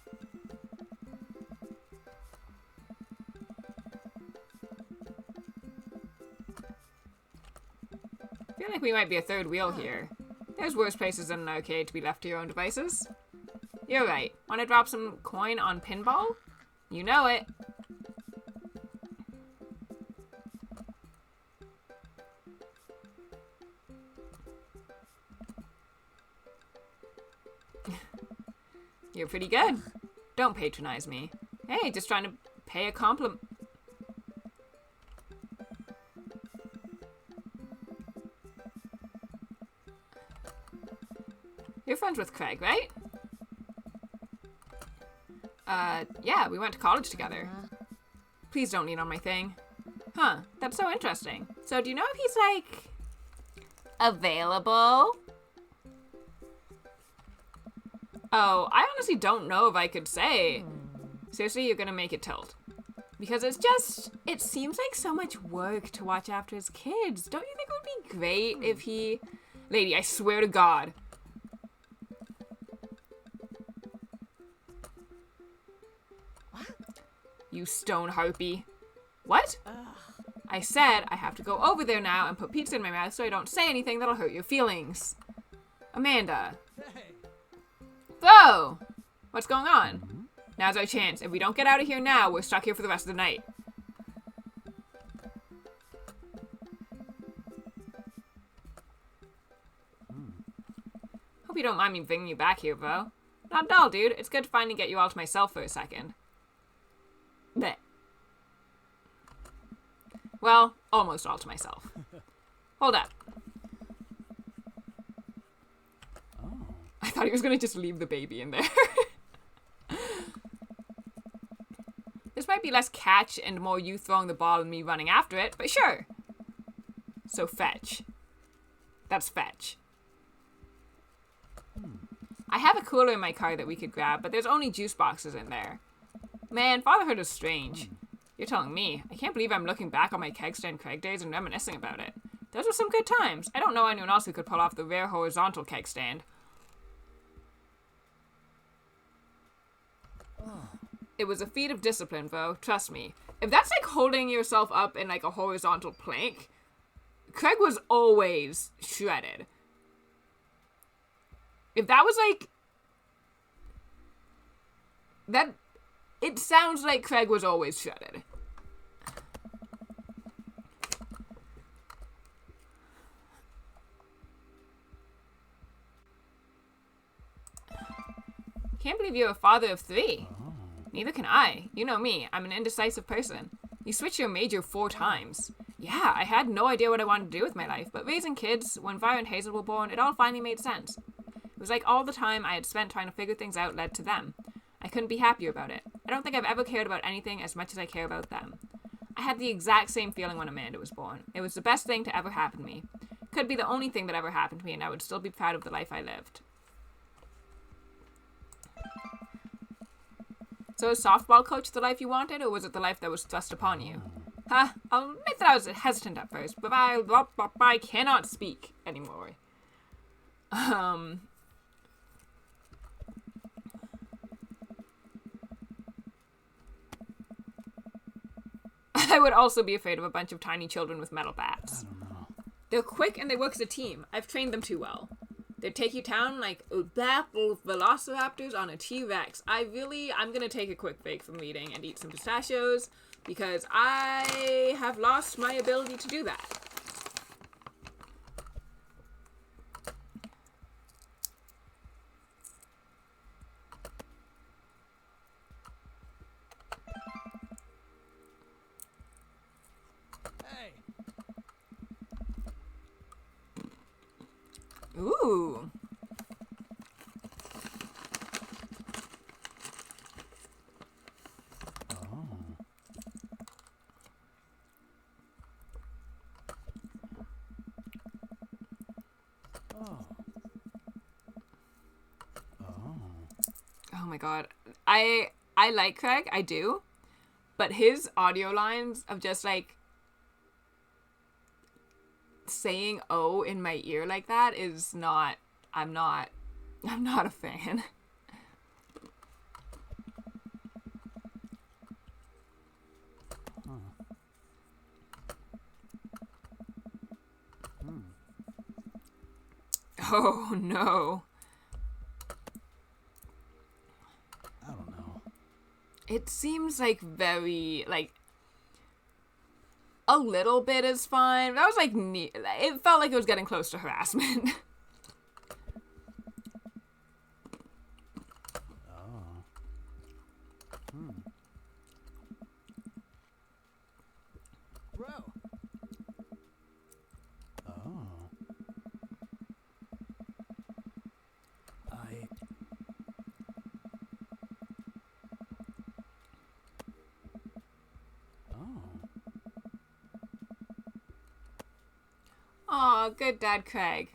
I feel like we might be a third wheel here. There's worse places than an arcade to be left to your own devices. You're right. Want to drop some coin on pinball? You know it. You're pretty good. Don't patronize me. Hey, just trying to pay a compliment. You're friends with Craig, right? Yeah, we went to college together. Please don't lean on my thing. Huh, that's so interesting. So do you know if he's, like, available? Oh, I honestly don't know if I could say. Seriously, you're gonna make it tilt. Because it seems like so much work to watch after his kids. Don't you think it would be great if he... Lady, I swear to God. You stone harpy. What? I said I have to go over there now and put pizza in my mouth so I don't say anything that'll hurt your feelings. Amanda. Hey. Whoa! What's going on? Now's our chance. If we don't get out of here now, we're stuck here for the rest of the night. Hope you don't mind me bringing you back here, bro. Not at all, dude. It's good to finally get you all to myself for a second. Blech. Well, almost all to myself. Hold up. Oh. I thought he was going to just leave the baby in there. This might be less catch and more you throwing the ball and me running after it, but sure. So fetch. That's fetch. I have a cooler in my car that we could grab, but there's only juice boxes in there. Man, fatherhood is strange. You're telling me. I can't believe I'm looking back on my keg stand Craig days and reminiscing about it. Those were some good times. I don't know anyone else who could pull off the rare horizontal keg stand. It was a feat of discipline, Bo. Trust me. If that's like holding yourself up in like a horizontal plank, Craig was always shredded. If that was like... That... It sounds like Craig was always shredded. Can't believe you're a father of 3. Neither can I. You know me. I'm an indecisive person. You switched your major 4 times. Yeah, I had no idea what I wanted to do with my life, but raising kids, when Vire and Hazel were born, it all finally made sense. It was like all the time I had spent trying to figure things out led to them. I couldn't be happier about it. I don't think I've ever cared about anything as much as I care about them. I had the exact same feeling when Amanda was born. It was the best thing to ever happen to me. Could be the only thing that ever happened to me, and I would still be proud of the life I lived. So is softball coach the life you wanted, or was it the life that was thrust upon you? Huh? I'll admit that I was hesitant at first, but I cannot speak anymore. I would also be afraid of a bunch of tiny children with metal bats. I don't know. They're quick and they work as a team. I've trained them too well. They'd take you down like battle velociraptors on a T-Rex. I'm gonna take a quick break from reading and eat some pistachios because I have lost my ability to do that. Hey! Ooh. Oh. Oh. Oh. Oh my god. I like Craig, I do. But his audio lines of just like saying "oh" in my ear like that is not I'm not a fan. Oh no. I don't know. It seems like very like a little bit is fine. That was like it felt like it was getting close to harassment. Oh. Bro! Oh. Oh. Aw, good dad Craig.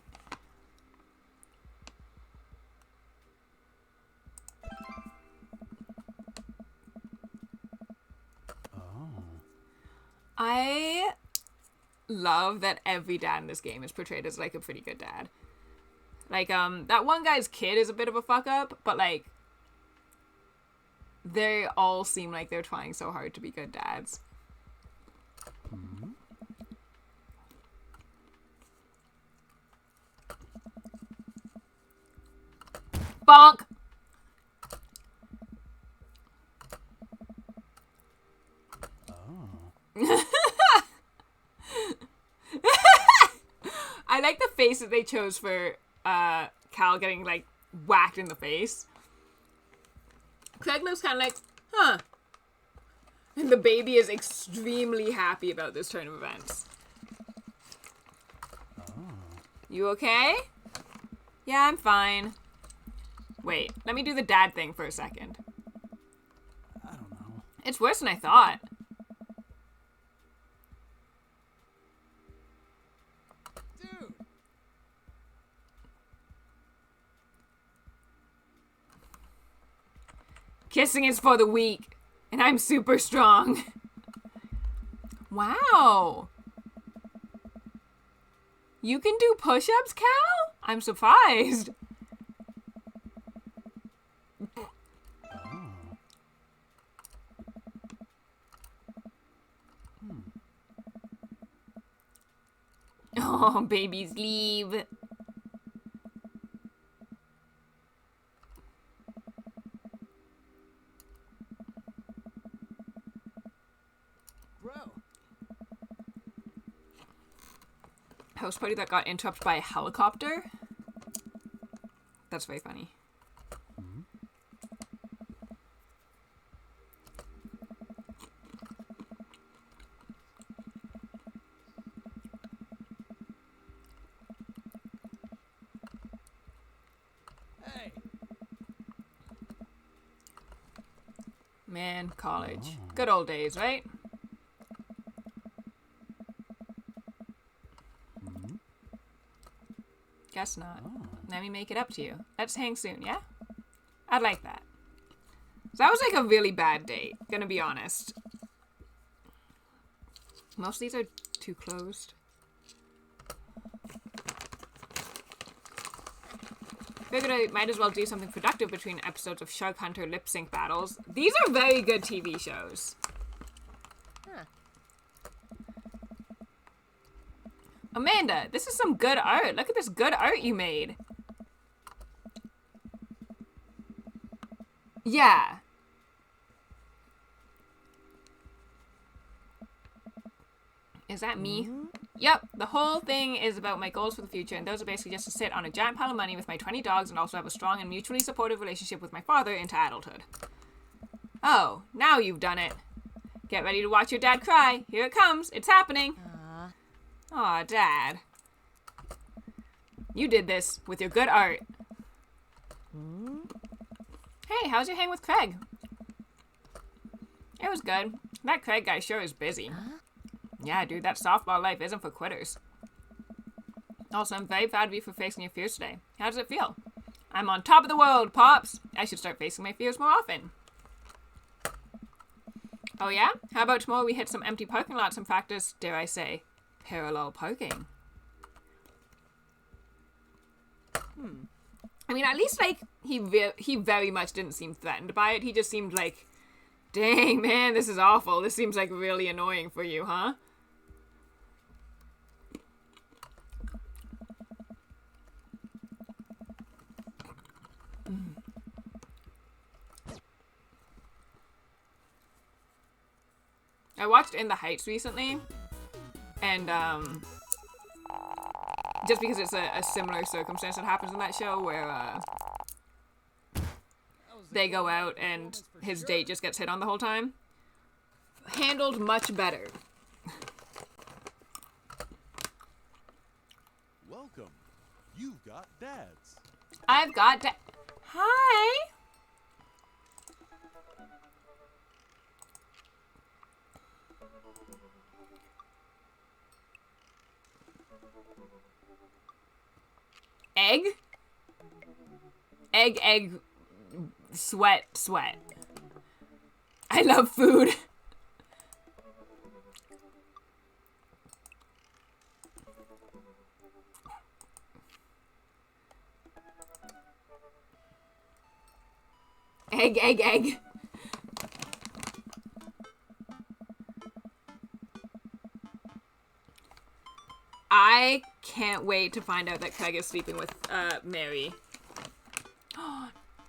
Oh. I love that every dad in this game is portrayed as like a pretty good dad. Like, that one guy's kid is a bit of a fuck up, but like they all seem like they're trying so hard to be good dads. Bonk! like the face that they chose for Cal getting, like, whacked in the face. Craig looks kind of like, huh. And the baby is extremely happy about this turn of events. You okay? Yeah, I'm fine. Wait, let me do the dad thing for a second. I don't know. It's worse than I thought. Dude! Kissing is for the weak, and I'm super strong. Wow. You can do push-ups, Cal? I'm surprised. Oh, babies leave. Bro! House party that got interrupted by a helicopter? That's very funny. Hey! Man, college. Good old days, right? Guess not. Let me make it up to you. Let's hang soon, yeah? I'd like that. So that was like a really bad date, gonna be honest. Most of these are too closed. Figured I might as well do something productive between episodes of Shark Hunter lip sync battles. These are very good TV shows. Huh. Amanda, this is some good art. Look at this good art you made. Yeah. Is that me? Yep, the whole thing is about my goals for the future, and those are basically just to sit on a giant pile of money with my 20 dogs and also have a strong and mutually supportive relationship with my father into adulthood. Oh, now you've done it. Get ready to watch your dad cry. Here it comes. It's happening. Aw, Dad. You did this with your good art. Hey, how's your hang with Craig? It was good. That Craig guy sure is busy. Yeah, dude, that softball life isn't for quitters. Also, I'm very proud of you for facing your fears today. How does it feel? I'm on top of the world, Pops. I should start facing my fears more often. Oh yeah? How about tomorrow we hit some empty parking lots and practice, dare I say, parallel parking? I mean, at least, like, he very much didn't seem threatened by it. He just seemed like, dang, man, this is awful. This seems, like, really annoying for you, huh? I watched In the Heights recently, and, just because it's a similar circumstance that happens in that show where, they go out and his date just gets hit on the whole time. Handled much better. Welcome. You've got dads. I've got Hi! Egg? Egg, sweat. I love food. Egg. I can't wait to find out that Craig is sleeping with Mary.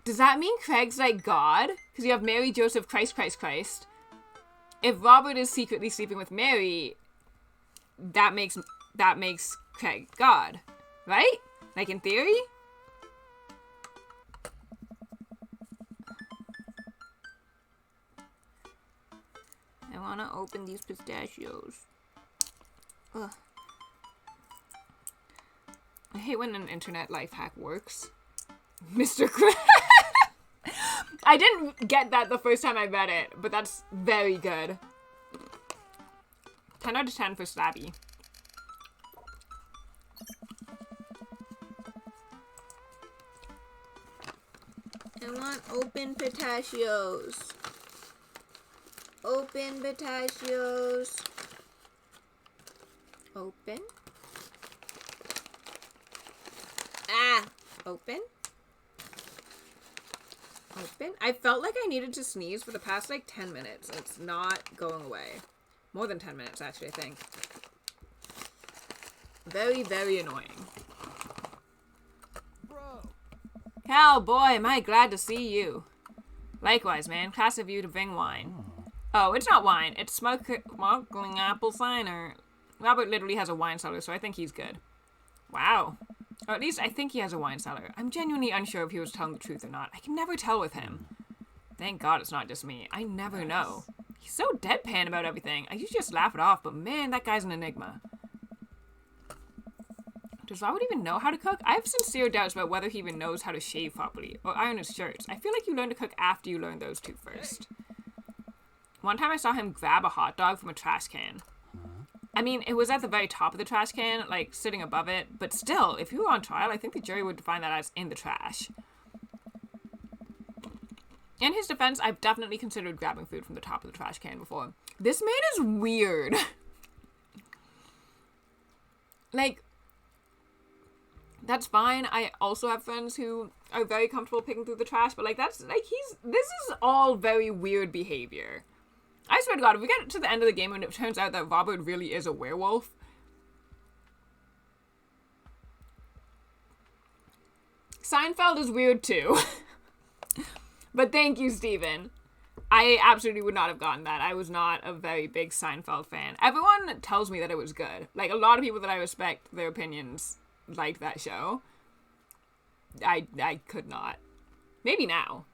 Does that mean Craig's like God? Because you have Mary, Joseph, Christ. If Robert is secretly sleeping with Mary, that makes Craig God. Right? Like in theory? I want to open these pistachios. Ugh. I hate when an internet life hack works. Mr. I didn't get that the first time I read it, but that's very good. 10 out of 10 for Stabby. I want open pistachios. Open pistachios. Open. Ah! Open. Open. I felt like I needed to sneeze for the past like 10 minutes. It's not going away. More than 10 minutes, actually, I think. Very, very annoying. Bro. Cal, boy, am I glad to see you. Likewise, man. Class of you to bring wine. Oh, it's not wine. It's sparkling apple cider. Robert literally has a wine cellar, so I think he's good. Wow. Or at least I think he has a wine cellar. I'm genuinely unsure if he was telling the truth or not. I can never tell with him. Thank God it's not just me. I never know. He's so deadpan about everything. I usually just laugh it off, but man, that guy's an enigma. Does Robert even know how to cook? I have sincere doubts about whether he even knows how to shave properly or iron his shirts. I feel like you learn to cook after you learn those two first. One time I saw him grab a hot dog from a trash can. I mean, it was at the very top of the trash can, like, sitting above it. But still, if you were on trial, I think the jury would define that as in the trash. In his defense, I've definitely considered grabbing food from the top of the trash can before. This man is weird. Like, that's fine. I also have friends who are very comfortable picking through the trash, but, like, that's, like, this is all very weird behavior. I swear to God, if we get to the end of the game and it turns out that Robert really is a werewolf. Seinfeld is weird too. But thank you, Steven. I absolutely would not have gotten that. I was not a very big Seinfeld fan. Everyone tells me that it was good. Like, a lot of people that I respect their opinions liked that show. I could not. Maybe now.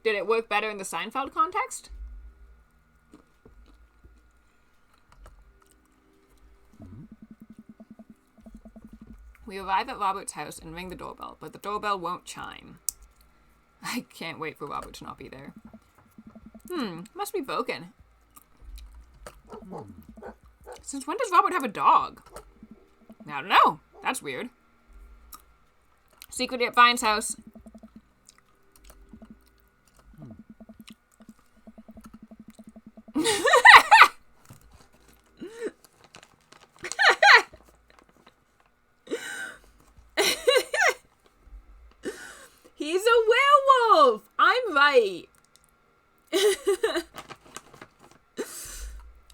Did it work better in the Seinfeld context? We arrive at Robert's house and ring the doorbell, but the doorbell won't chime. I can't wait for Robert to not be there. Must be broken. Since when does Robert have a dog? I don't know. That's weird. Secretly at Vine's house. He's a werewolf! I'm right.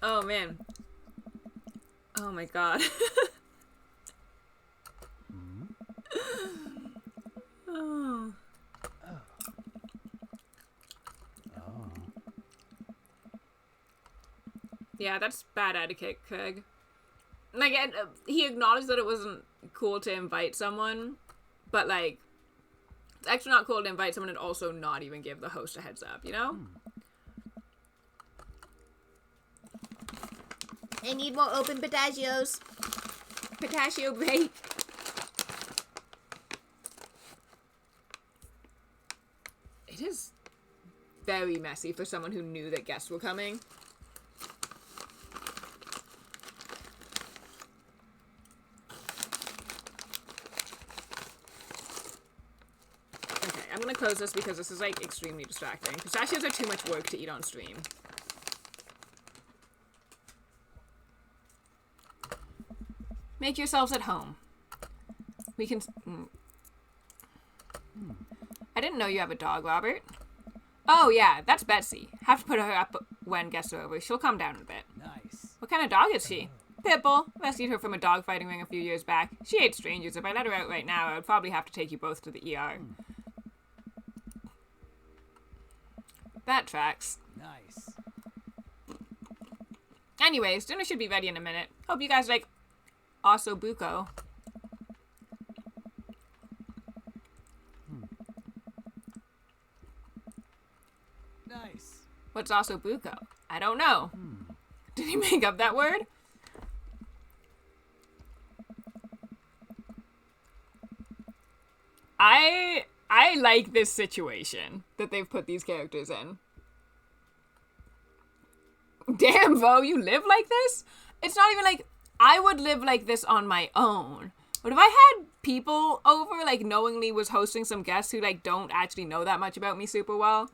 Oh, man. Oh, my God. Oh. Yeah, that's bad etiquette, Craig. Like, he acknowledged that it wasn't cool to invite someone, but, like, it's actually not cool to invite someone and also not even give the host a heads up, you know? I need more open pistachios. Pistachio bake. It is very messy for someone who knew that guests were coming. Okay, I'm gonna close this because this is, like, extremely distracting. Pistachios are too much work to eat on stream. Make yourselves at home. We can... I didn't know you have a dog, Robert. Oh, yeah, that's Betsy. Have to put her up when guests are over. She'll calm down a bit. Nice. What kind of dog is she? Pipple. Rescued her from a dogfighting ring a few years back. She hates strangers. If I let her out right now, I would probably have to take you both to the ER. That tracks. Nice. Anyways, dinner should be ready in a minute. Hope you guys like ossobuco. Nice. What's ossobuco? I don't know. Did he make up that word? I like this situation that they've put these characters in. Damn, Vo, you live like this? It's not even like I would live like this on my own. But if I had people over, like knowingly was hosting some guests who like don't actually know that much about me super well,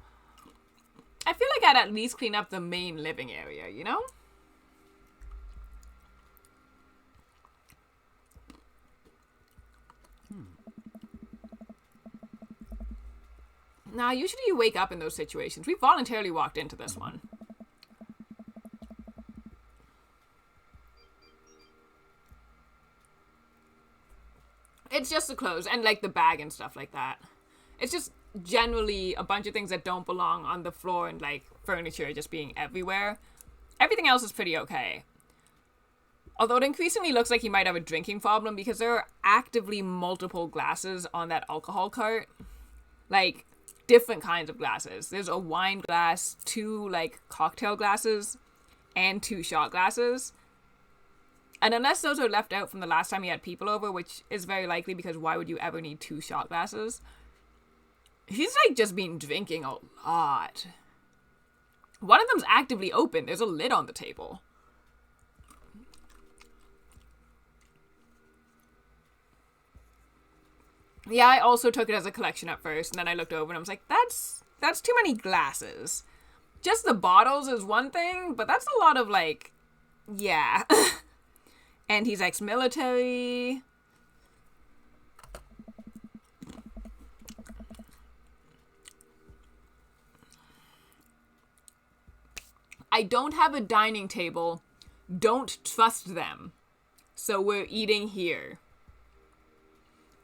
I feel like I'd at least clean up the main living area, you know? Nah, usually you wake up in those situations. We voluntarily walked into this one. It's just the clothes and like the bag and stuff like that. It's just generally a bunch of things that don't belong on the floor and like furniture just being everywhere. Everything else is pretty okay. Although it increasingly looks like he might have a drinking problem because there are actively multiple glasses on that alcohol cart. Like, different kinds of glasses. There's a wine glass, 2 like cocktail glasses, and 2 shot glasses. And unless those are left out from the last time he had people over, which is very likely because why would you ever need 2 shot glasses? He's like just been drinking a lot. One of them's actively open. There's a lid on the table. Yeah, I also took it as a collection at first, and then I looked over and I was like, that's too many glasses. Just the bottles is one thing, but that's a lot of, like, yeah. And he's ex-military. I don't have a dining table. Don't trust them. So we're eating here.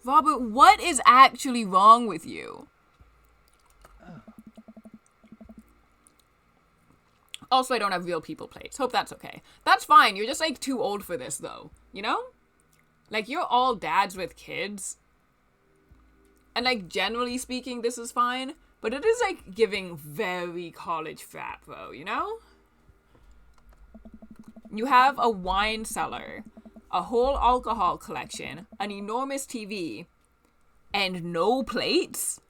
Robert, what is actually wrong with you? Also, I don't have real people plates. Hope that's okay. That's fine. You're just, like, too old for this, though. You know? Like, you're all dads with kids. And, like, generally speaking, this is fine. But it is, like, giving very college frat, bro, you know? You have a wine cellar, a whole alcohol collection, an enormous TV, and no plates?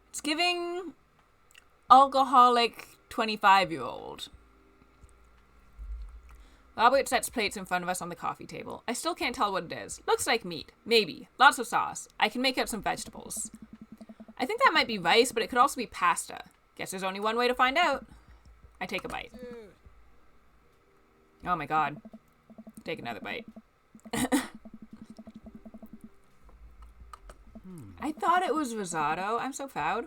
It's giving alcoholic 25-year-old. Robert sets plates in front of us on the coffee table. I still can't tell what it is. Looks like meat. Maybe. Lots of sauce. I can make out some vegetables. I think that might be rice, but it could also be pasta. Guess there's only one way to find out. I take a bite. Oh my god. Take another bite. I thought it was risotto. I'm so proud.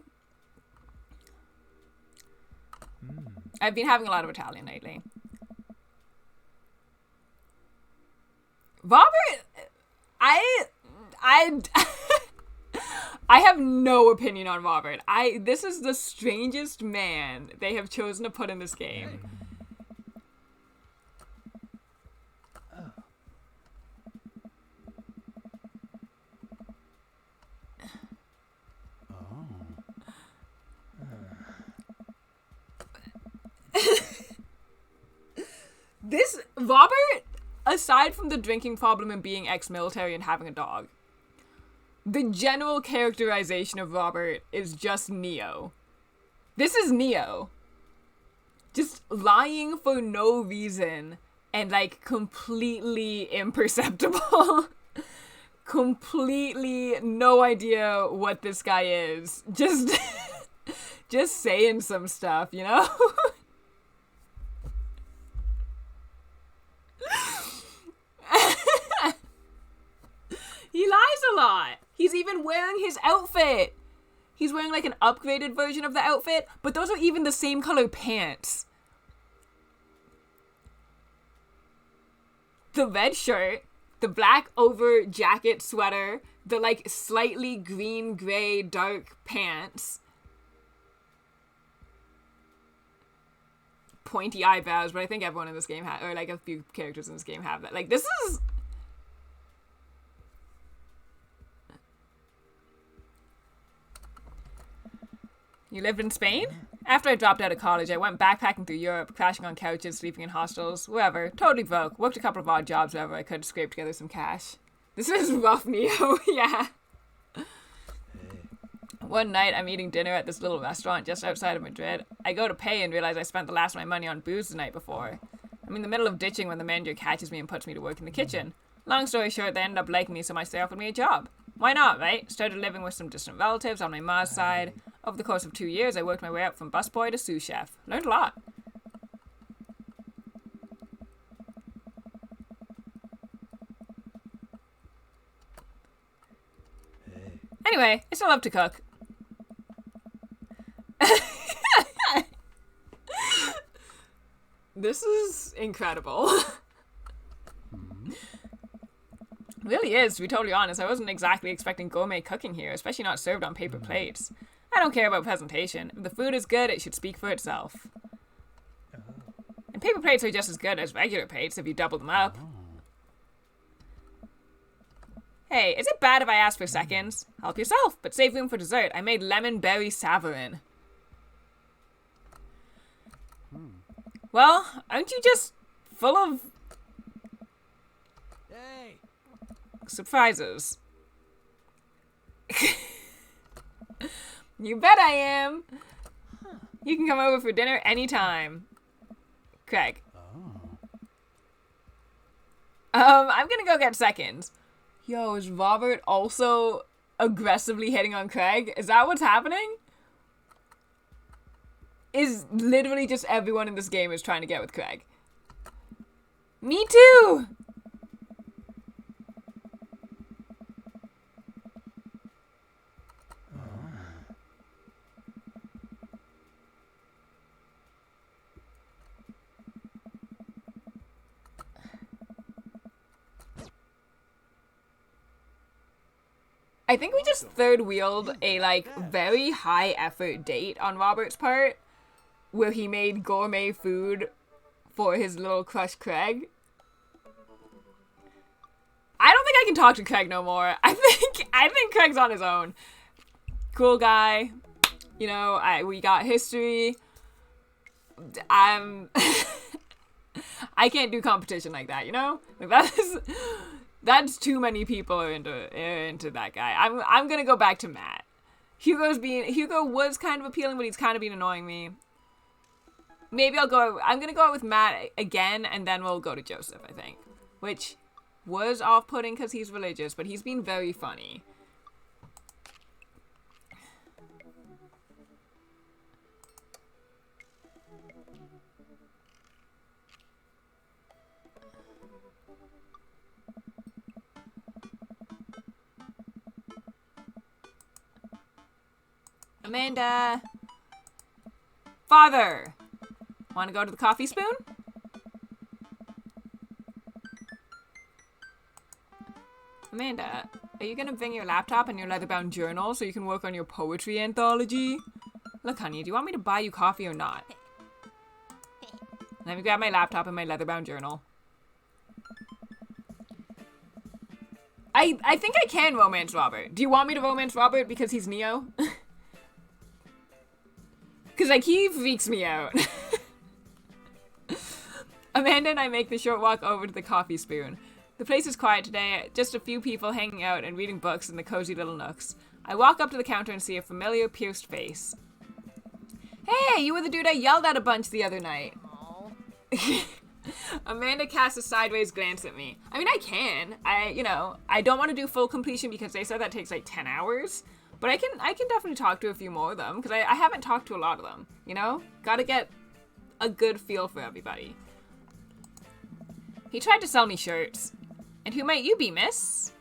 I've been having a lot of Italian lately. Robert, I have no opinion on Robert. This is the strangest man they have chosen to put in this game. This Robert, aside from the drinking problem and being ex-military and having a dog, the general characterization of Robert is just Neo. This is Neo. Just lying for no reason and, like, completely imperceptible. Completely no idea what this guy is. Just saying some stuff, you know? He lies a lot. He's even wearing his outfit. He's wearing like an upgraded version of the outfit, but those are even the same color pants. the red shirt, the black over jacket sweater, the like slightly green gray dark pants, pointy eyebrows, but I think everyone in this game or like a few characters in this game have that. Like, this is... You lived in Spain? After I dropped out of college, I went backpacking through Europe, crashing on couches, sleeping in hostels, wherever. Totally broke. Worked a couple of odd jobs wherever I could, scrape together some cash. This is rough, Neo. Yeah. One night, I'm eating dinner at this little restaurant just outside of Madrid. I go to pay and realize I spent the last of my money on booze the night before. I'm in the middle of ditching when the manager catches me and puts me to work in the kitchen. Long story short, they ended up liking me, so much they offered me a job. Why not, right? Started living with some distant relatives on my ma's side. Over the course of 2 years, I worked my way up from busboy to sous chef. Learned a lot. Anyway, I still love to cook. This is incredible. Really is, to be totally honest. I wasn't exactly expecting gourmet cooking here, especially not served on paper plates. I don't care about presentation. If the food is good, it should speak for itself. And paper plates are just as good as regular plates if you double them up. Hey, is it bad if I ask for seconds? Help yourself, but save room for dessert. I made lemon berry savarin. Well, aren't you just full of surprises? You bet I am. You can come over for dinner anytime. Craig. I'm gonna go get seconds. Yo, is Robert also aggressively hitting on Craig? Is that what's happening? Is literally just everyone in this game is trying to get with Craig. Me too! I think we just third wheeled a like very high effort date on Robert's part, where he made gourmet food for his little crush Craig. I don't think I can talk to Craig no more. I think Craig's on his own. Cool guy. You know, we got history. I can't do competition like that, you know? Like, that's too many people are into that guy. I'm gonna go back to Matt. Hugo was kind of appealing, but he's kind of been annoying me. Maybe I'm gonna go out with Matt again, and then we'll go to Joseph, I think. Which was off-putting because he's religious, but he's been very funny. Amanda! Father! Want to go to the coffee spoon? Amanda, are you gonna bring your laptop and your leather-bound journal so you can work on your poetry anthology? Look, honey, do you want me to buy you coffee or not? Let me grab my laptop and my leather-bound journal. I think I can romance Robert. Do you want me to romance Robert because he's Neo? Because, like, he freaks me out. Amanda and I make the short walk over to the coffee spoon. The place is quiet today, just a few people hanging out and reading books in the cozy little nooks. I walk up to the counter and see a familiar, pierced face. Hey, you were the dude I yelled at a bunch the other night. Amanda casts a sideways glance at me. I mean, I can. I don't want to do full completion because they said that takes like 10 hours. But I can definitely talk to a few more of them because I haven't talked to a lot of them, you know? Gotta get a good feel for everybody. He tried to sell me shirts. And who might you be, miss?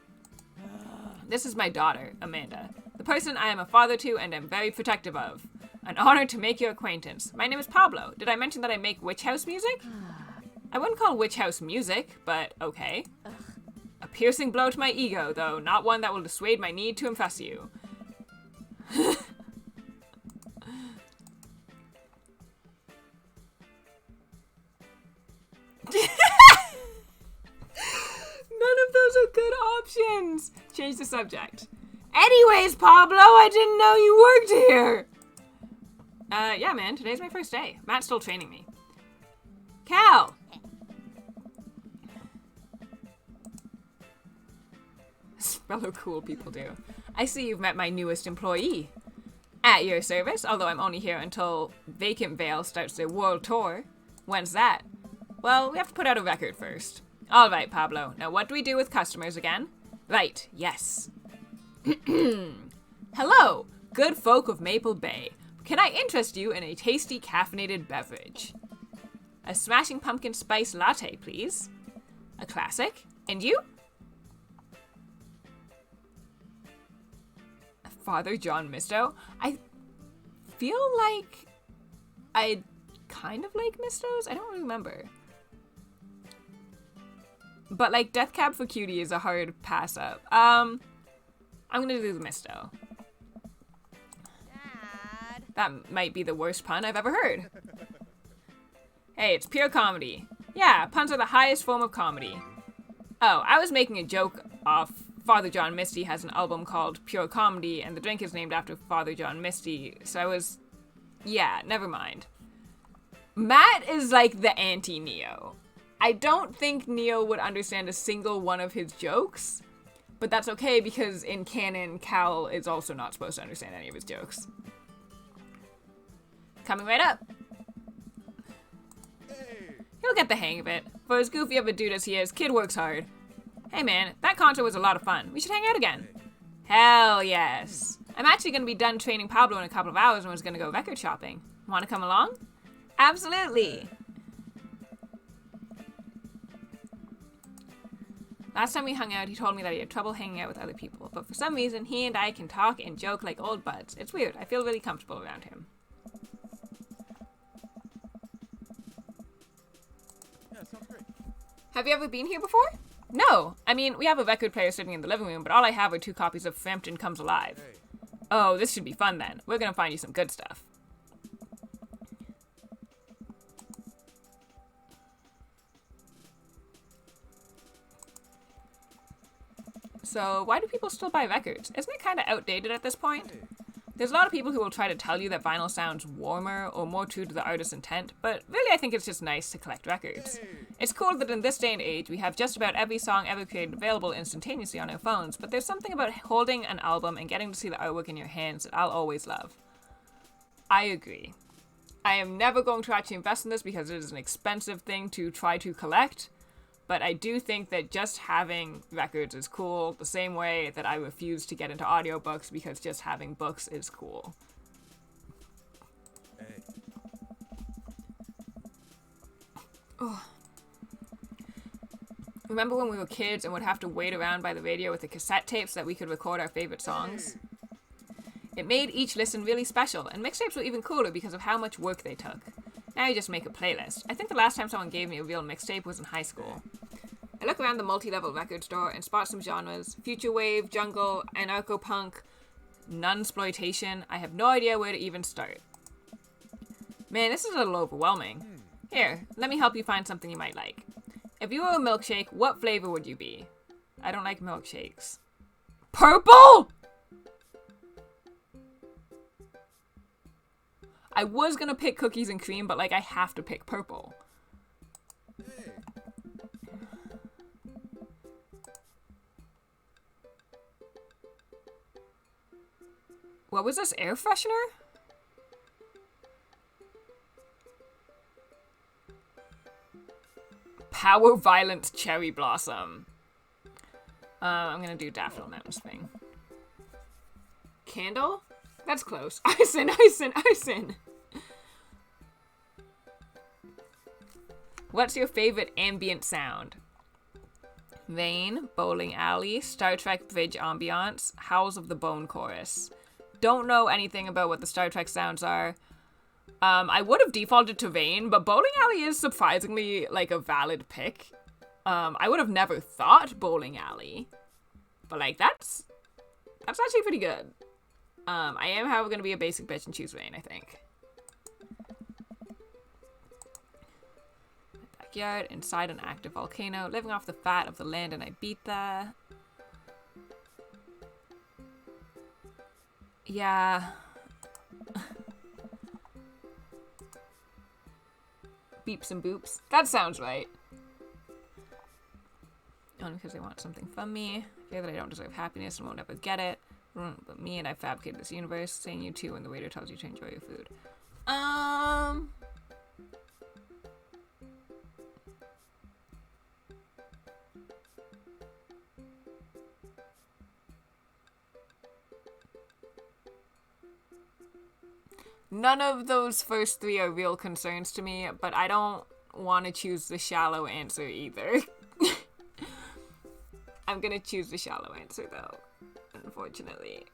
This is my daughter, Amanda. The person I am a father to and am very protective of. An honor to make your acquaintance. My name is Pablo. Did I mention that I make witch house music? I wouldn't call Witch House music, but okay. A piercing blow to my ego, though, not one that will dissuade my need to impress you. None of those are good options. Change the subject. Anyways, Pablo, I didn't know you worked here. Yeah, man, today's my first day. Matt's still training me. Cal! Fellow cool people do. I see you've met my newest employee. At your service, although I'm only here until Vacant Vale starts their world tour. When's that? Well, we have to put out a record first. All right, Pablo. Now what do we do with customers again? Right, yes. Hello, good folk of Maple Bay. Can I interest you in a tasty caffeinated beverage? A smashing pumpkin spice latte, please. A classic. And you? Father John Misto? I feel like I kind of like Mistos. I don't remember. But like Death Cab for Cutie is a hard pass up. I'm gonna do the Misto. Dad. That might be the worst pun I've ever heard. Hey, it's pure comedy. Yeah, puns are the highest form of comedy. Oh, I was making a joke off Father John Misty has an album called Pure Comedy, and the drink is named after Father John Misty, so I was... Yeah, never mind. Matt is like the anti-Neo. I don't think Neo would understand a single one of his jokes, but that's okay because in canon, Cal is also not supposed to understand any of his jokes. Coming right up. He'll get the hang of it. For as goofy of a dude as he is, kid works hard. Hey man, that concert was a lot of fun. We should hang out again. Hell yes. I'm actually going to be done training Pablo in a couple of hours and was going to go record shopping. Want to come along? Absolutely. Last time we hung out, he told me that he had trouble hanging out with other people, but for some reason, he and I can talk and joke like old buds. It's weird. I feel really comfortable around him. Yeah, sounds great. Have you ever been here before? No. I mean, we have a record player sitting in the living room, but all I have are 2 copies of Frampton Comes Alive. Hey. Oh, this should be fun then. We're gonna find you some good stuff. So, why do people still buy records? Isn't it kind of outdated at this point? Hey. There's a lot of people who will try to tell you that vinyl sounds warmer or more true to the artist's intent, but really I think it's just nice to collect records. Hey. It's cool that in this day and age we have just about every song ever created available instantaneously on our phones, but there's something about holding an album and getting to see the artwork in your hands that I'll always love. I agree. I am never going to actually invest in this because it is an expensive thing to try to collect, but I do think that just having records is cool, the same way that I refuse to get into audiobooks because just having books is cool. Hey. Oh. Remember when we were kids and would have to wait around by the radio with the cassette tapes so that we could record our favorite songs? It made each listen really special, and mixtapes were even cooler because of how much work they took. Now you just make a playlist. I think the last time someone gave me a real mixtape was in high school. I look around the multi-level record store and spot some genres: future wave, jungle, anarcho-punk, nunsploitation. I have no idea where to even start. Man, this is a little overwhelming. Here, let me help you find something you might like. If you were a milkshake, what flavor would you be? I don't like milkshakes. Purple?! I was gonna pick cookies and cream, but like I have to pick purple. Hey. What was this, air freshener? Power Violence Cherry Blossom. I'm gonna do Daffodil Mountain Spring. Candle? That's close. Icin. What's your favorite ambient sound? Rain, Bowling Alley, Star Trek Bridge Ambiance, Howls of the Bone Chorus. Don't know anything about what the Star Trek sounds are. I would have defaulted to Vane, but bowling alley is surprisingly, like, a valid pick. I would have never thought bowling alley, but, like, that's actually pretty good. I am, however, going to be a basic bitch and choose Vane, I think. Backyard, inside an active volcano, living off the fat of the land, and I beat that. Yeah. Beeps and boops. That sounds right. Only because they want something from me. Fear that I don't deserve happiness and won't ever get it. But me and I fabricated this universe, saying you too when the waiter tells you to enjoy your food. None of those first three are real concerns to me, but I don't want to choose the shallow answer either. I'm gonna choose the shallow answer though, unfortunately.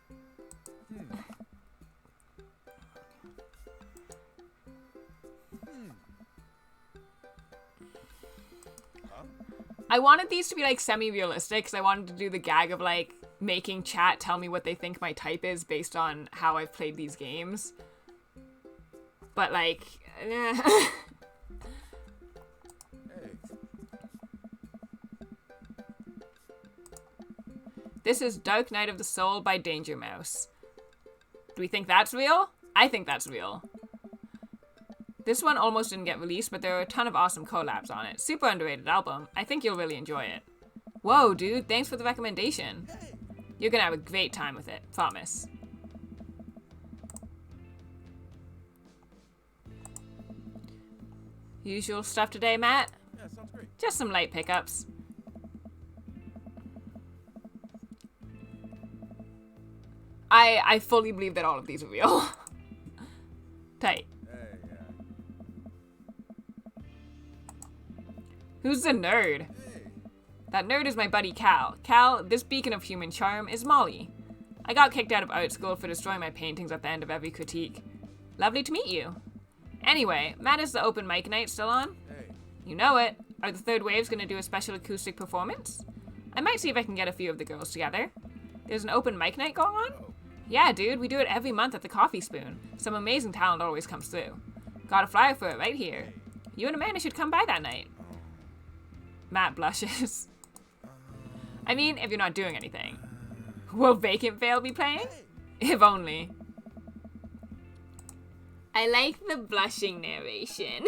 I wanted these to be like semi-realistic because I wanted to do the gag of like making chat tell me what they think my type is based on how I've played these games. But like, Hey. This is Dark Night of the Soul by Danger Mouse. Do we think that's real? I think that's real. This one almost didn't get released, but there are a ton of awesome collabs on it. Super underrated album. I think you'll really enjoy it. Whoa, dude, thanks for the recommendation. You're gonna have a great time with it, promise. Usual stuff today, Matt? Yeah, sounds great. Just some light pickups. I fully believe that all of these are real. Tight. Hey, yeah. Who's the nerd? Hey. That nerd is my buddy Cal. Cal, this beacon of human charm is Molly. I got kicked out of art school for destroying my paintings at the end of every critique. Lovely to meet you. Anyway, Matt, is the open mic night still on? Hey. You know it. Are the Third Waves gonna do a special acoustic performance? I might see if I can get a few of the girls together. There's an open mic night going on? Yeah, dude, we do it every month at the Coffee Spoon. Some amazing talent always comes through. Got a flyer for it right here. You and Amanda should come by that night. Matt blushes. I mean, if you're not doing anything. Will Vacant Veil be playing? If only. I like the blushing narration.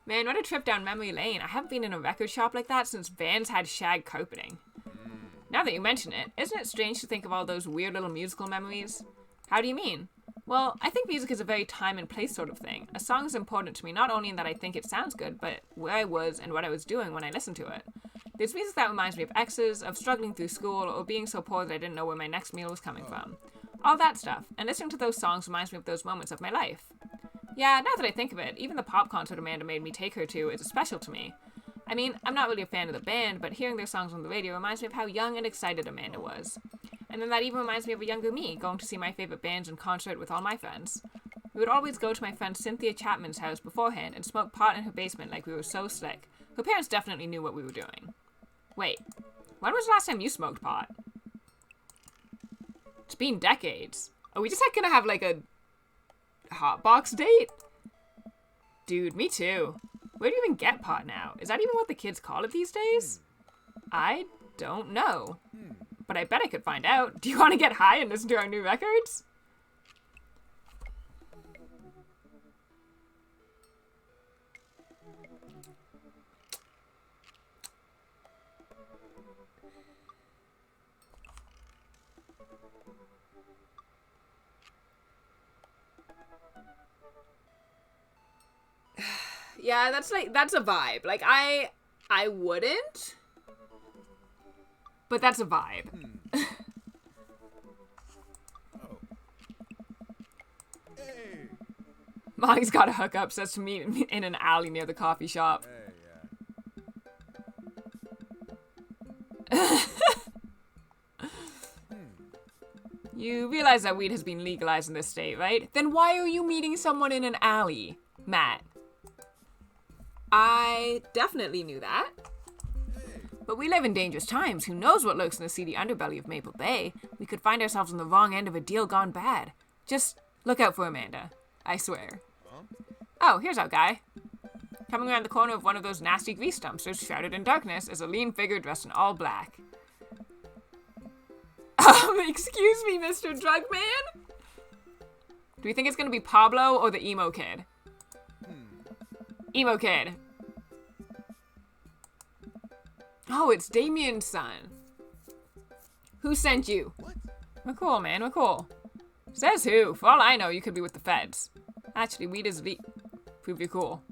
Man, what a trip down memory lane. I haven't been in a record shop like that since Vans had shag carpeting. Now that you mention it, isn't it strange to think of all those weird little musical memories? How do you mean? Well, I think music is a very time and place sort of thing. A song is important to me not only in that I think it sounds good, but where I was and what I was doing when I listened to it. There's music that reminds me of exes, of struggling through school, or being so poor that I didn't know where my next meal was coming from. All that stuff, and listening to those songs reminds me of those moments of my life. Yeah, now that I think of it, even the pop concert Amanda made me take her to is special to me. I mean, I'm not really a fan of the band, but hearing their songs on the radio reminds me of how young and excited Amanda was. And then that even reminds me of a younger me, going to see my favorite bands in concert with all my friends. We would always go to my friend Cynthia Chapman's house beforehand and smoke pot in her basement like we were so slick. Her parents definitely knew what we were doing. Wait, when was the last time you smoked pot? It's been decades. Are we just like gonna have like a hotbox date? Dude, me too. Where do you even get pot now? Is that even what the kids call it these days? I don't know. But I bet I could find out. Do you want to get high and listen to our new records? Yeah, that's a vibe. Like, I wouldn't, but that's a vibe. Oh. Hey. Molly's got a hookup, says to meet in an alley near the coffee shop. Hey, yeah. You realize that weed has been legalized in this state, right? Then why are you meeting someone in an alley, Matt? I definitely knew that. But we live in dangerous times. Who knows what lurks in the seedy underbelly of Maple Bay? We could find ourselves on the wrong end of a deal gone bad. Just look out for Amanda. I swear. Oh, here's our guy. Coming around the corner of one of those nasty grease dumpsters, shrouded in darkness, is a lean figure dressed in all black. Excuse me, Mr. Drug Man? Do we think it's gonna be Pablo or the emo kid? Emo kid. Oh, it's Damien's son. Who sent you? What? We're cool, man. We're cool. Says who? For all I know, you could be with the feds. Actually, weed is prove you're cool.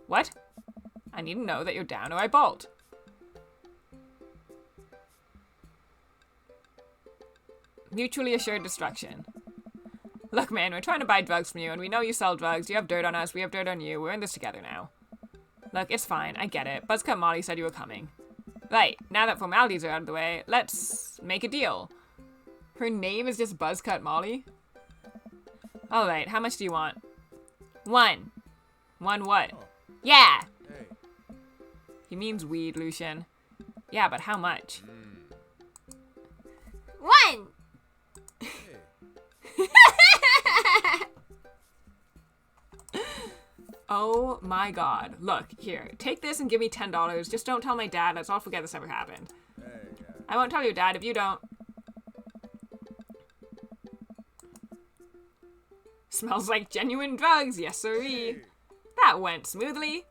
What? I need to know that you're down or I bolt. Mutually assured destruction. Look, man, we're trying to buy drugs from you, and we know you sell drugs. You have dirt on us, we have dirt on you. We're in this together now. Look, it's fine. I get it. Buzzcut Molly said you were coming. Right, now that formalities are out of the way, let's make a deal. Her name is just Buzzcut Molly? Alright, how much do you want? 1. 1 what? Oh. Yeah! Hey. He means weed, Lucian. Yeah, but how much? 1! Hey. Oh my god. Look, here, take this and give me $10. Just don't tell my dad. Let's all forget this ever happened. Hey, yeah. I won't tell your dad if you don't. Smells like genuine drugs, yes sirree. Hey. That went smoothly.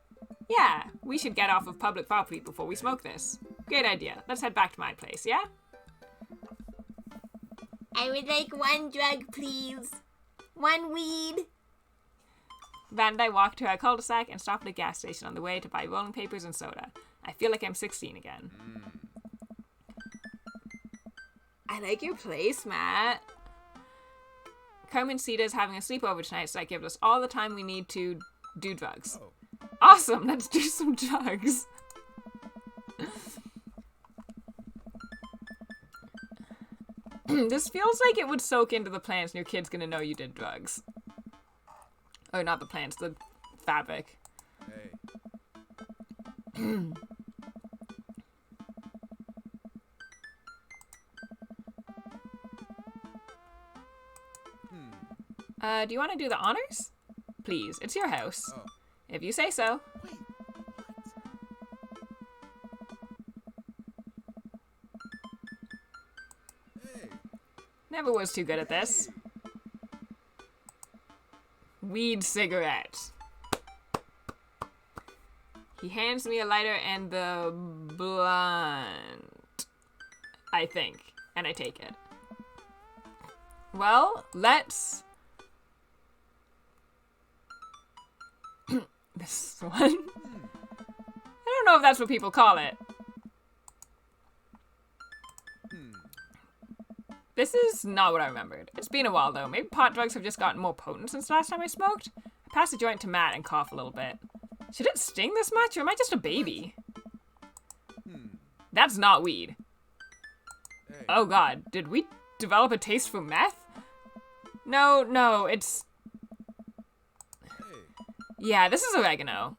Yeah, we should get off of public property before we smoke this. Great idea. Let's head back to my place, yeah? I would like 1 drug, please. 1 weed. Van and I walked to our cul-de-sac and stopped at a gas station on the way to buy rolling papers and soda. I feel like I'm 16 again. I like your place, Matt. Carmen Sita's having a sleepover tonight, so that gives us all the time we need to do drugs. Oh. Awesome, let's do some drugs. This feels like it would soak into the plants and your kid's gonna know you did drugs. Or not the plants, the fabric. Hey. Do you want to do the honors? Please, it's your house. Oh. If you say so. Wait. What? Hey. Never was too good at this. Weed cigarette. He hands me a lighter and the blunt. I think. And I take it. Well, let's... This one? I don't know if that's what people call it. This is not what I remembered. It's been a while though. Maybe pot drugs have just gotten more potent since the last time I smoked. I passed the joint to Matt and cough a little bit. Should it sting this much or am I just a baby? That's not weed. Hey. Oh god, did we develop a taste for meth? No, it's... Hey. Yeah, this is oregano.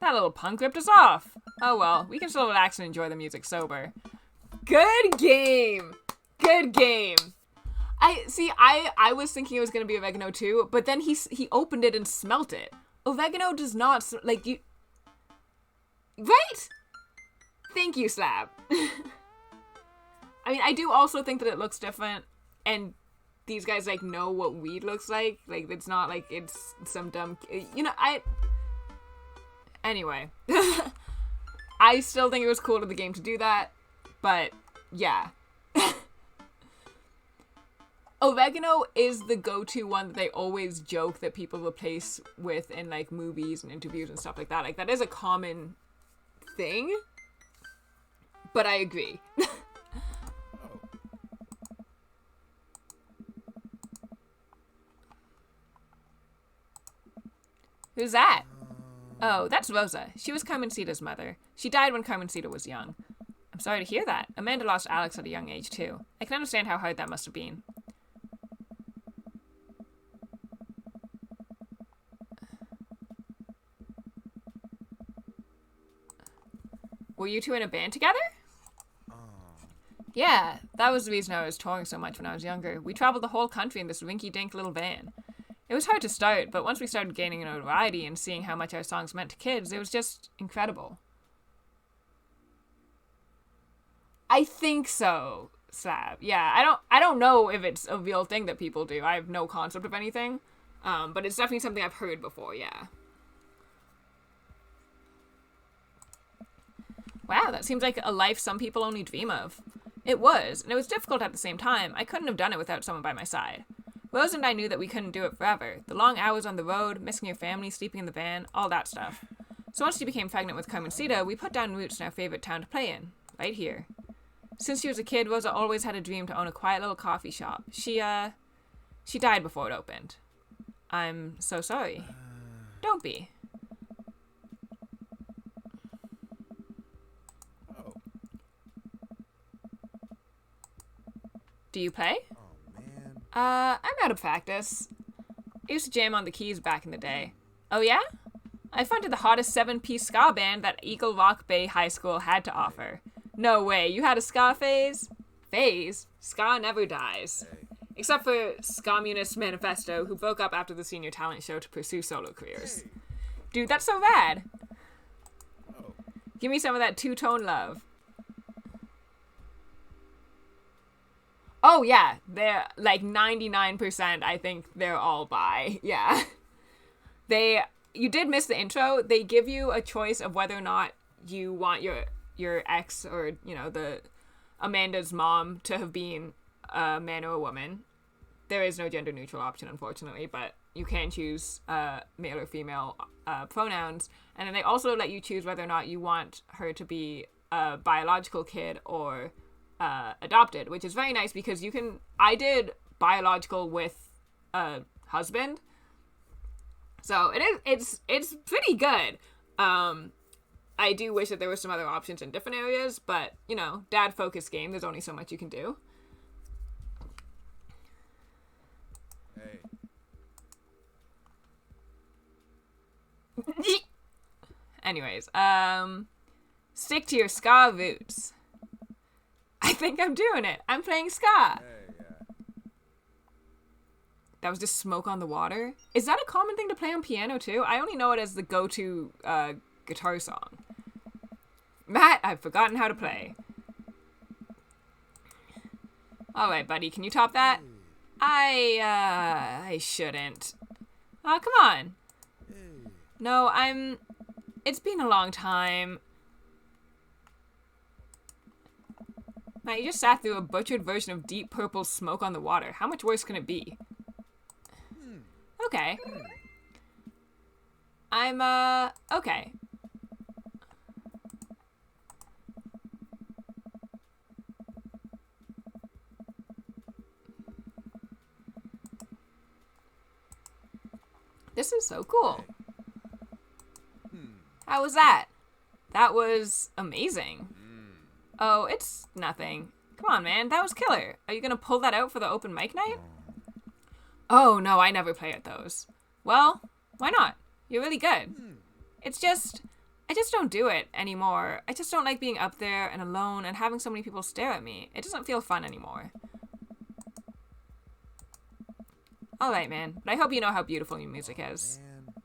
That little punk ripped us off. Oh well, we can still relax and enjoy the music sober. Good game! Good game! I was thinking it was gonna be oregano too, but then he opened it and smelt it. Oregano does not, like, you... Right? Thank you, Slab. I mean, I do also think that it looks different, and these guys, like, know what weed looks like. Like, it's not like it's some dumb... You know, Anyway. I still think it was cool to the game to do that, but, yeah. Oregano is the go-to one that they always joke that people replace with in, like, movies and interviews and stuff like that. Like, that is a common thing, but I agree. Oh. Who's that? Oh, that's Rosa. She was Carmencita's mother. She died when Carmencita was young. I'm sorry to hear that. Amanda lost Alex at a young age, too. I can understand how hard that must have been. Were you two in a band together? Yeah, that was the reason I was touring so much when I was younger. We traveled the whole country in this rinky-dink little van. It was hard to start, but once we started gaining notoriety and seeing how much our songs meant to kids, it was just incredible. I think so, Slab. Yeah, I don't know if it's a real thing that people do. I have no concept of anything. But it's definitely something I've heard before, yeah. Wow, that seems like a life some people only dream of. It was, and it was difficult at the same time. I couldn't have done it without someone by my side. Rose and I knew that we couldn't do it forever. The long hours on the road, missing your family, sleeping in the van, all that stuff. So once she became pregnant with Carmencita, we put down roots in our favorite town to play in. Right here. Since she was a kid, Rosa always had a dream to own a quiet little coffee shop. She died before it opened. I'm so sorry. Don't be. Do you play? Oh, man. I'm out of practice. I used to jam on the keys back in the day. Oh yeah? I fronted the hottest 7-piece ska band that Eagle Rock Bay High School had to offer. No way, you had a ska phase? Phase? Ska never dies. Hey. Except for Scommunist Manifesto, who broke up after the senior talent show to pursue solo careers. Hey. Dude, that's so rad! Oh. Give me some of that two-tone love. Oh, yeah. They're, like, 99%, I think they're all bi. Yeah. You did miss the intro. They give you a choice of whether or not you want your ex or, you know, Amanda's mom to have been a man or a woman. There is no gender-neutral option, unfortunately, but you can choose male or female pronouns. And then they also let you choose whether or not you want her to be a biological kid or adopted, which is very nice because I did biological with a husband, so it's pretty good. I do wish that there were some other options in different areas, but you know, dad focused game, there's only so much you can do. Hey. Anyways, stick to your ska roots. I think I'm doing it. I'm playing ska. Hey, yeah. That was just Smoke on the Water. Is that a common thing to play on piano too? I only know it as the go-to guitar song. Matt, I've forgotten how to play. Alright, buddy, can you top that? I shouldn't. Oh, come on. Hey. No, it's been a long time. Matt, you just sat through a butchered version of Deep Purple's Smoke on the Water. How much worse can it be? Okay. Okay. This is so cool. How was that? That was amazing. Oh, it's nothing. Come on, man. That was killer. Are you gonna pull that out for the open mic night? Oh, no, I never play at those. Well, why not? You're really good. I just don't do it anymore. I just don't like being up there and alone and having so many people stare at me. It doesn't feel fun anymore. Alright, man. But I hope you know how beautiful your music is.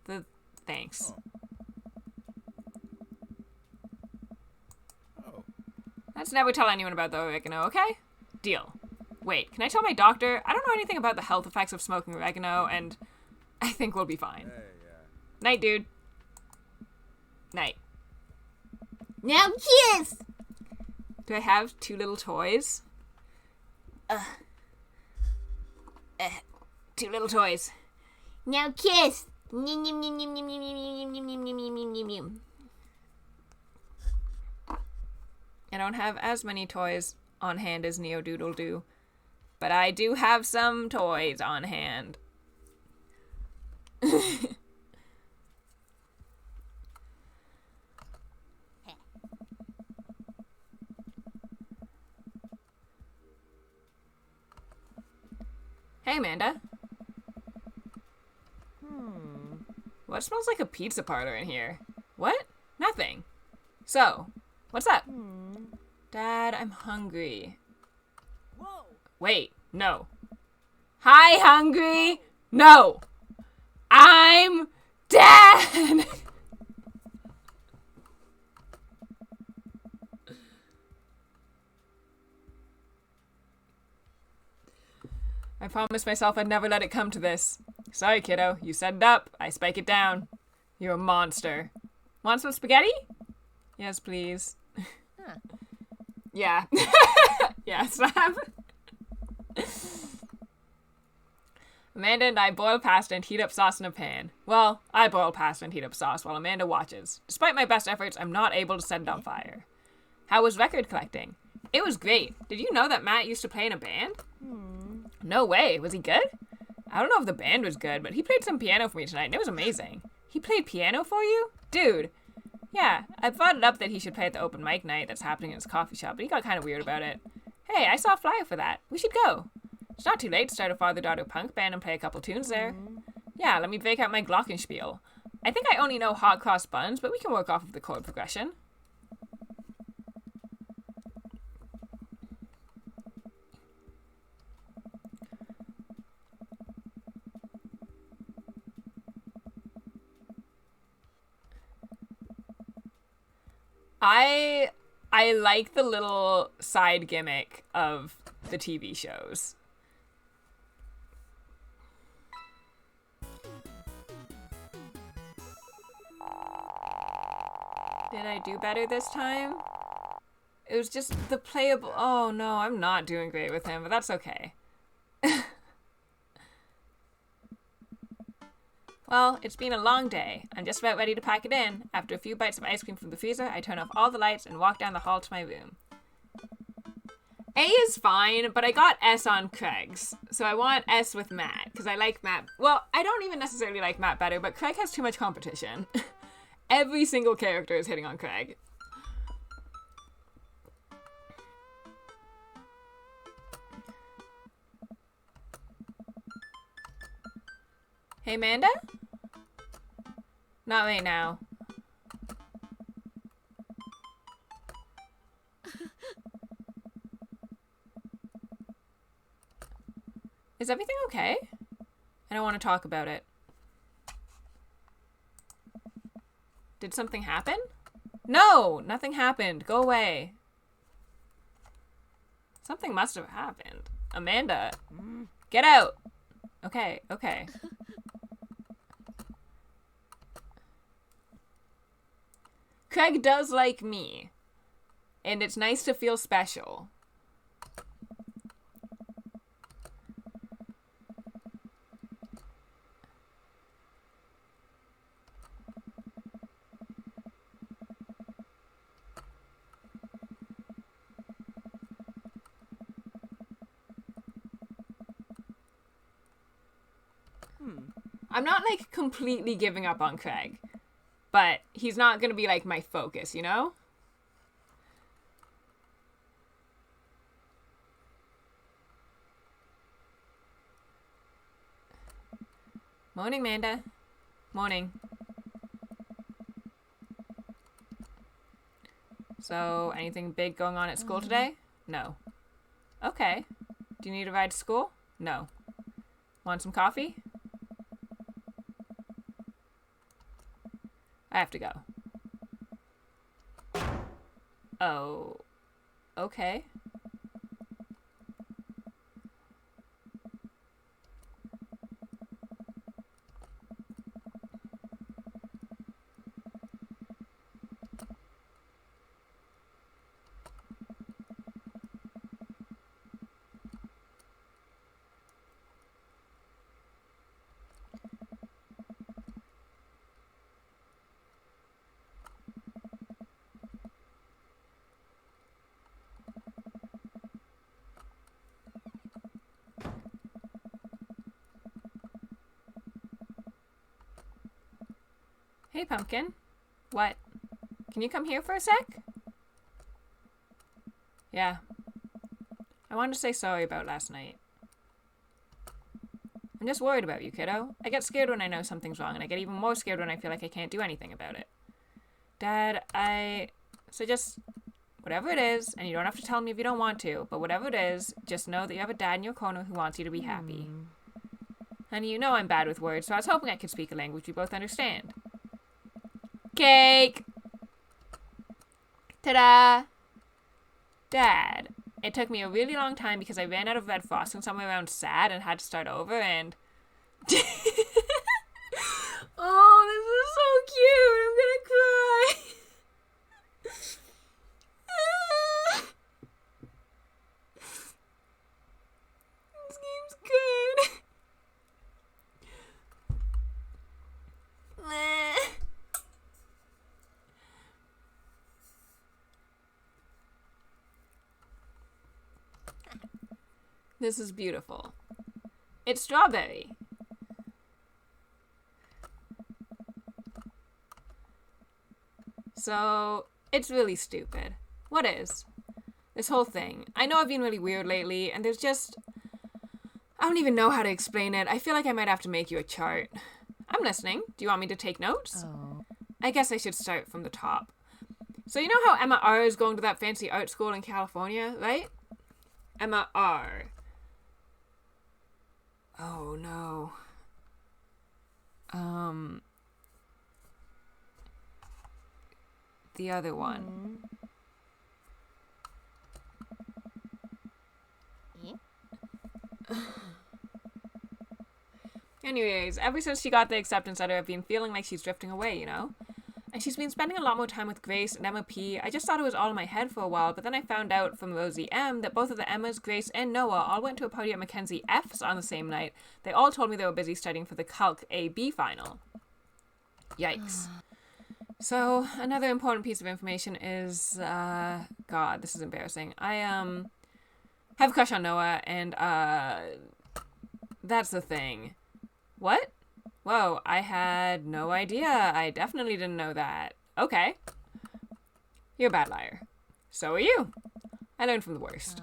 Man. Thanks. Oh. Let's never tell anyone about the oregano, okay? Deal. Wait, can I tell my doctor? I don't know anything about the health effects of smoking oregano, and I think we'll be fine. Hey, yeah. Night, dude. Night. Now kiss! Do I have two little toys? Two little toys. Now kiss! Nim, nim, nim, nim, nim, nim, nim, nim, nim, nim, nim, nim, nim, nim. I don't have as many toys on hand as Neodoodle do, but I do have some toys on hand. Amanda. What smells like a pizza parlor in here? What? Nothing. So, what's up? Dad, I'm hungry. Whoa! Wait, no. Hi, hungry? No. I'm Dad! I promised myself I'd never let it come to this. Sorry, kiddo. You set it up. I spike it down. You're a monster. Want some spaghetti? Yes, please. Huh. Yeah. Yeah, Sam. Amanda and I boil pasta and heat up sauce in a pan. Well, I boil pasta and heat up sauce while Amanda watches. Despite my best efforts, I'm not able to set it on fire. How was record collecting? It was great. Did you know that Matt used to play in a band? No way. Was he good? I don't know if the band was good, but he played some piano for me tonight, and it was amazing. He played piano for you? Dude. Yeah, I brought it up that he should play at the open mic night that's happening in his coffee shop, but he got kind of weird about it. Hey, I saw a flyer for that. We should go. It's not too late to start a father-daughter punk band and play a couple tunes there. Yeah, let me break out my glockenspiel. I think I only know hot cross buns, but we can work off of the chord progression. I like the little side gimmick of the TV shows. Did I do better this time? It was just the playable... Oh no, I'm not doing great with him, but that's okay. Well, it's been a long day. I'm just about ready to pack it in. After a few bites of ice cream from the freezer, I turn off all the lights and walk down the hall to my room. A is fine, but I got S on Craig's. So I want S with Matt, because I like Matt. Well, I don't even necessarily like Matt better, but Craig has too much competition. Every single character is hitting on Craig. Hey, Amanda? Not right now. Is everything okay? I don't want to talk about it. Did something happen? No, nothing happened. Go away. Something must have happened. Amanda, get out. Okay, okay. Craig does like me, and it's nice to feel special. I'm not, like, completely giving up on Craig, but he's not gonna be, like, my focus, you know? Morning, Manda. Morning. So, anything big going on at school today? No. Okay. Do you need a ride to school? No. Want some coffee? I have to go. Oh. Okay. Hey, Pumpkin. What? Can you come here for a sec? Yeah. I wanted to say sorry about last night. I'm just worried about you, kiddo. I get scared when I know something's wrong, and I get even more scared when I feel like I can't do anything about it. Dad, So just, whatever it is, and you don't have to tell me if you don't want to, but whatever it is, just know that you have a dad in your corner who wants you to be happy. Honey, you know I'm bad with words, so I was hoping I could speak a language we both understand. Cake! Ta-da! Dad, it took me a really long time because I ran out of red frosting somewhere around sad and had to start over, and... Oh, this is so cute! I'm gonna cry! This game's good. This is beautiful. It's strawberry. So, it's really stupid. What is? This whole thing. I know I've been really weird lately, and there's just... I don't even know how to explain it. I feel like I might have to make you a chart. I'm listening. Do you want me to take notes? Oh. I guess I should start from the top. So you know how Emma R is going to that fancy art school in California, right? Emma R. Oh, no. The other one. Anyways, ever since she got the acceptance letter, I've been feeling like she's drifting away, you know? And she's been spending a lot more time with Grace and Emma P. I just thought it was all in my head for a while, but then I found out from Rosie M. that both of the Emmas, Grace, and Noah all went to a party at Mackenzie F's on the same night. They all told me they were busy studying for the Calc A-B final. Yikes. So, another important piece of information is, God, this is embarrassing. I, have a crush on Noah, and, that's the thing. What? Whoa, I had no idea. I definitely didn't know that. Okay. You're a bad liar. So are you. I learned from the worst.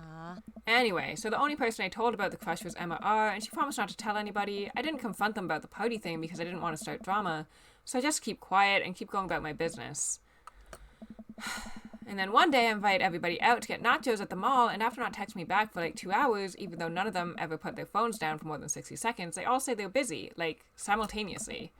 Anyway, so the only person I told about the crush was Emma R, and she promised not to tell anybody. I didn't confront them about the party thing because I didn't want to start drama, so I just keep quiet and keep going about my business. And then one day I invite everybody out to get nachos at the mall, and after not texting me back for like 2 hours, even though none of them ever put their phones down for more than 60 seconds, they all say they're busy, like, simultaneously.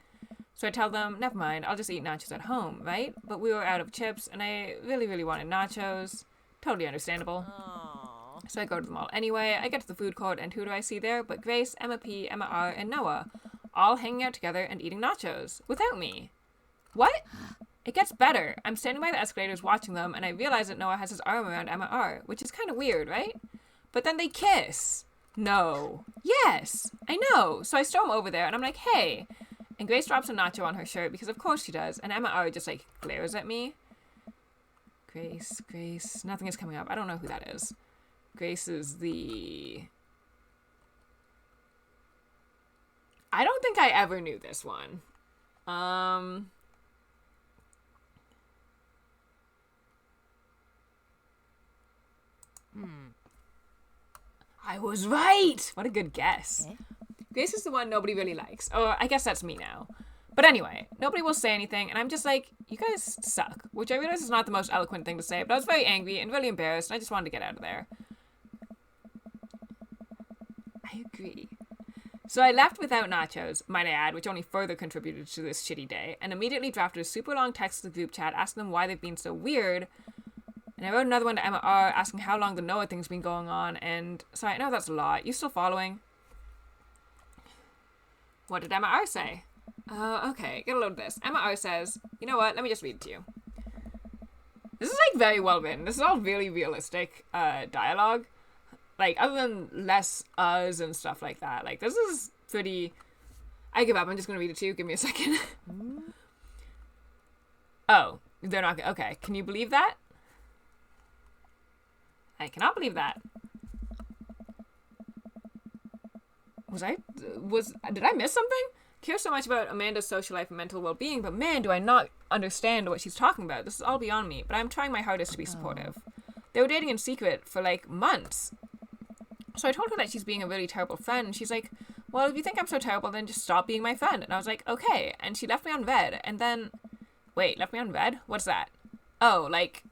So I tell them, never mind, I'll just eat nachos at home, right? But we were out of chips, and I really, really wanted nachos. Totally understandable. Aww. So I go to the mall anyway, I get to the food court, and who do I see there but Grace, Emma P, Emma R, and Noah, all hanging out together and eating nachos, without me. What? It gets better. I'm standing by the escalators watching them, and I realize that Noah has his arm around Emma R, which is kind of weird, right? But then they kiss. No. Yes. I know. So I storm over there, and I'm like, hey. And Grace drops a nacho on her shirt, because of course she does, and Emma R just, like, glares at me. Grace. Nothing is coming up. I don't know who that is. Grace is the... I don't think I ever knew this one. I was right! What a good guess. Grace is the one nobody really likes. Or I guess that's me now. But anyway, nobody will say anything, and I'm just like, you guys suck. Which I realize is not the most eloquent thing to say, but I was very angry and really embarrassed, and I just wanted to get out of there. I agree. So I left without nachos, might I add, which only further contributed to this shitty day, and immediately drafted a super long text to the group chat asking them why they've been so weird. And I wrote another one to Emma R asking how long the Noah thing's been going on, and sorry, I know that's a lot. You still following? What did Emma R say? Okay, get a load of this. Emma R says, you know what, let me just read it to you. This is, like, very well written. This is all really realistic dialogue. Like, other than less us and stuff like that. Like, this is pretty... I give up. I'm just going to read it to you. Give me a second. Oh, they're not... Okay, can you believe that? I cannot believe that. Did I miss something? Care so much about Amanda's social life and mental well-being, but man, do I not understand what she's talking about. This is all beyond me, but I'm trying my hardest to be supportive. They were dating in secret for, like, months. So I told her that she's being a really terrible friend, and she's like, well, if you think I'm so terrible, then just stop being my friend. And I was like, okay. And she left me on red. And then, wait, left me on red? What's that? Oh, like,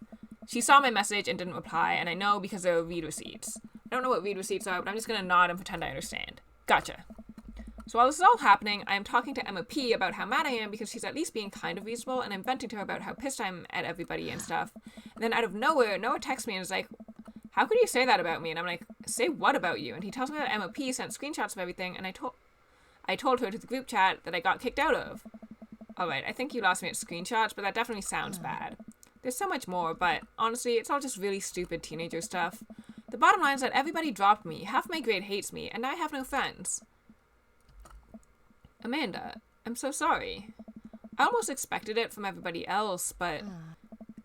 she saw my message and didn't reply. And I know because there were read receipts. I don't know what read receipts are, but I'm just going to nod and pretend I understand. Gotcha. So while this is all happening, I am talking to Emma P about how mad I am because she's at least being kind of reasonable, and I'm venting to her about how pissed I'm at everybody and stuff. And then out of nowhere, Noah texts me and is like, how could you say that about me? And I'm like, say what about you? And he tells me that Emma P sent screenshots of everything, and I told her to the group chat that I got kicked out of. Alright, I think you lost me at screenshots, but that definitely sounds bad. There's so much more, but honestly, it's all just really stupid teenager stuff. The bottom line is that everybody dropped me, half my grade hates me, and now I have no friends. Amanda, I'm so sorry. I almost expected it from everybody else, but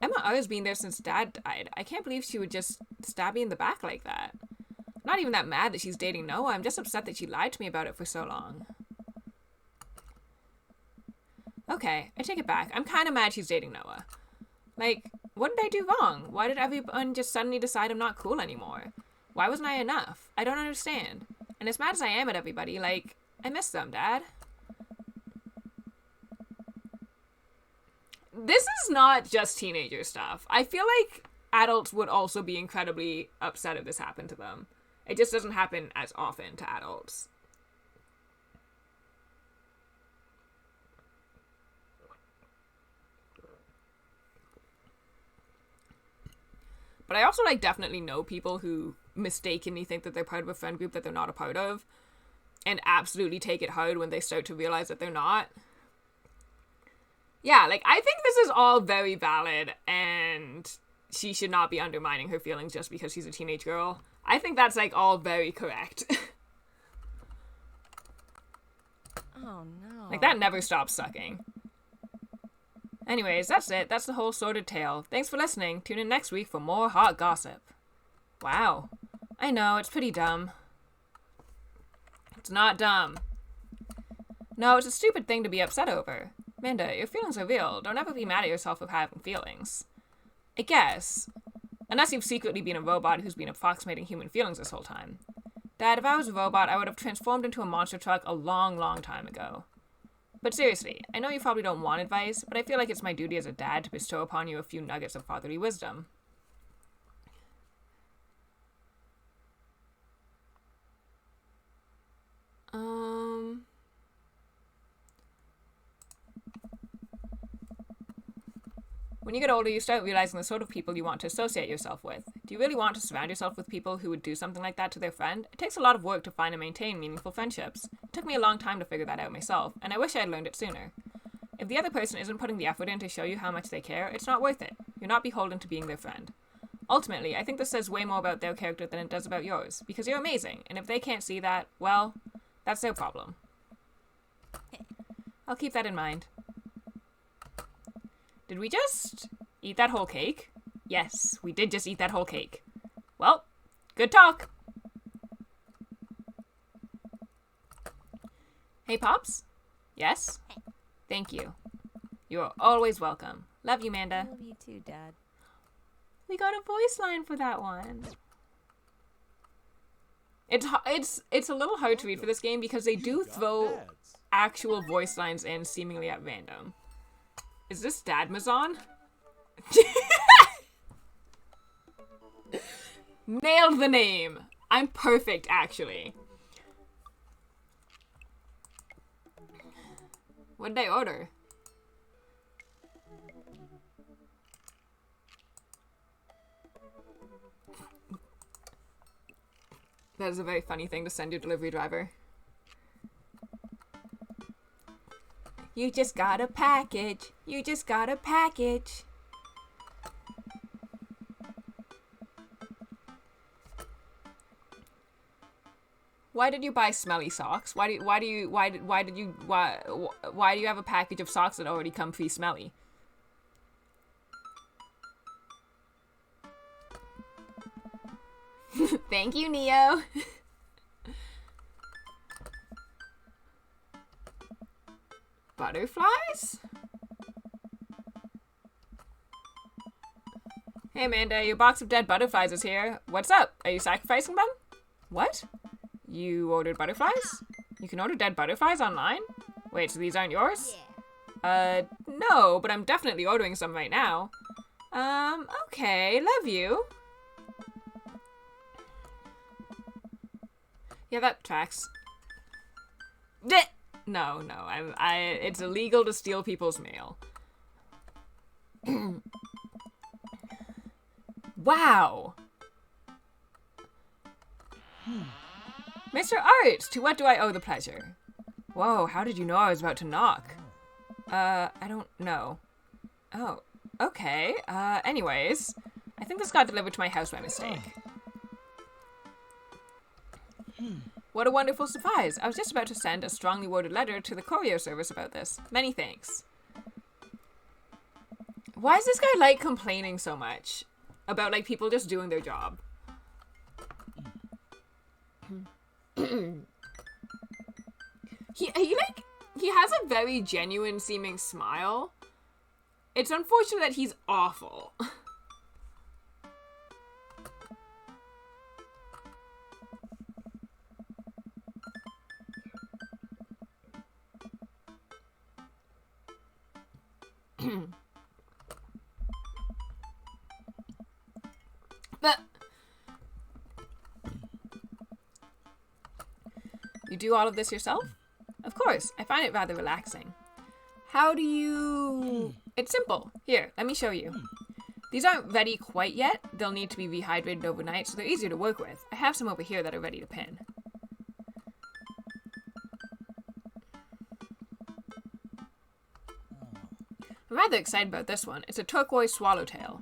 Emma R's been there since Dad died. I can't believe she would just stab me in the back like that. I'm not even that mad that she's dating Noah, I'm just upset that she lied to me about it for so long. Okay, I take it back. I'm kind of mad she's dating Noah. Like, what did I do wrong? Why did everyone just suddenly decide I'm not cool anymore? Why wasn't I enough? I don't understand. And as mad as I am at everybody, like, I miss them, Dad. This is not just teenager stuff. I feel like adults would also be incredibly upset if this happened to them. It just doesn't happen as often to adults. But I also, like, definitely know people who mistakenly think that they're part of a friend group that they're not a part of, and absolutely take it hard when they start to realize that they're not. Yeah, like, I think this is all very valid, and she should not be undermining her feelings just because she's a teenage girl. I think that's, like, all very correct. Oh, no. Like, that never stops sucking. Anyways, that's it. That's the whole sordid tale. Thanks for listening. Tune in next week for more hot gossip. Wow. I know, it's pretty dumb. It's not dumb. No, it's a stupid thing to be upset over. Amanda, your feelings are real. Don't ever be mad at yourself for having feelings. I guess. Unless you've secretly been a robot who's been approximating human feelings this whole time. Dad, if I was a robot, I would have transformed into a monster truck a long, long time ago. But seriously, I know you probably don't want advice, but I feel like it's my duty as a dad to bestow upon you a few nuggets of fatherly wisdom. When you get older, you start realizing the sort of people you want to associate yourself with. Do you really want to surround yourself with people who would do something like that to their friend? It takes a lot of work to find and maintain meaningful friendships. It took me a long time to figure that out myself, and I wish I had learned it sooner. If the other person isn't putting the effort in to show you how much they care, it's not worth it. You're not beholden to being their friend. Ultimately, I think this says way more about their character than it does about yours, because you're amazing, and if they can't see that, well, that's their problem. I'll keep that in mind. Did we just eat that whole cake? Yes, we did just eat that whole cake. Well, good talk. Hey, Pops? Yes? Thank you. You are always welcome. Love you, Manda. Love you too, Dad. We got a voice line for that one. It's a little hard to read for this game because they do throw actual voice lines in seemingly at random. Is this Dadmazon? Nailed the name. I'm perfect, actually. What did I order? That is a very funny thing to send your delivery driver. You just got a package. You just got a package. Why did you buy smelly socks? Why do you have a package of socks that already come pre-smelly? Thank you, Neo. Butterflies? Hey Amanda, your box of dead butterflies is here. What's up? Are you sacrificing them? What? You ordered butterflies? You can order dead butterflies online? Wait, so these aren't yours? Yeah. No, but I'm definitely ordering some right now. Okay, love you. Yeah, that tracks. No, it's illegal to steal people's mail. Wow. Mr. Art, to what do I owe the pleasure? Whoa, how did you know I was about to knock? I don't know. Oh, okay. Anyways, I think this got delivered to my house by mistake. What a wonderful surprise. I was just about to send a strongly worded letter to the courier service about this. Many thanks. Why is this guy, like, complaining so much about, like, people just doing their job? He has a very genuine seeming smile. It's unfortunate that he's awful. But you do all of this yourself? Of course, I find it rather relaxing. How do you... It's simple. Here, let me show you. These aren't ready quite yet. They'll need to be rehydrated overnight, so they're easier to work with. I have some over here that are ready to pin. I'm rather excited about this one. It's a turquoise swallowtail.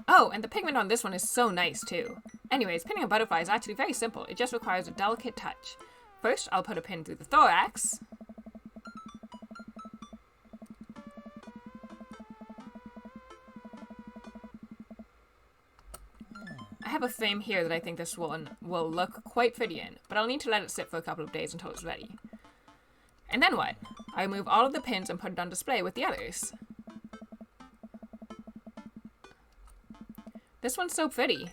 Oh, and the pigment on this one is so nice too. Anyways, pinning a butterfly is actually very simple. It just requires a delicate touch. First, I'll put a pin through the thorax. I have a frame here that I think this one will look quite pretty in, but I'll need to let it sit for a couple of days until it's ready. And then what? I remove all of the pins and put it on display with the others. This one's so pretty.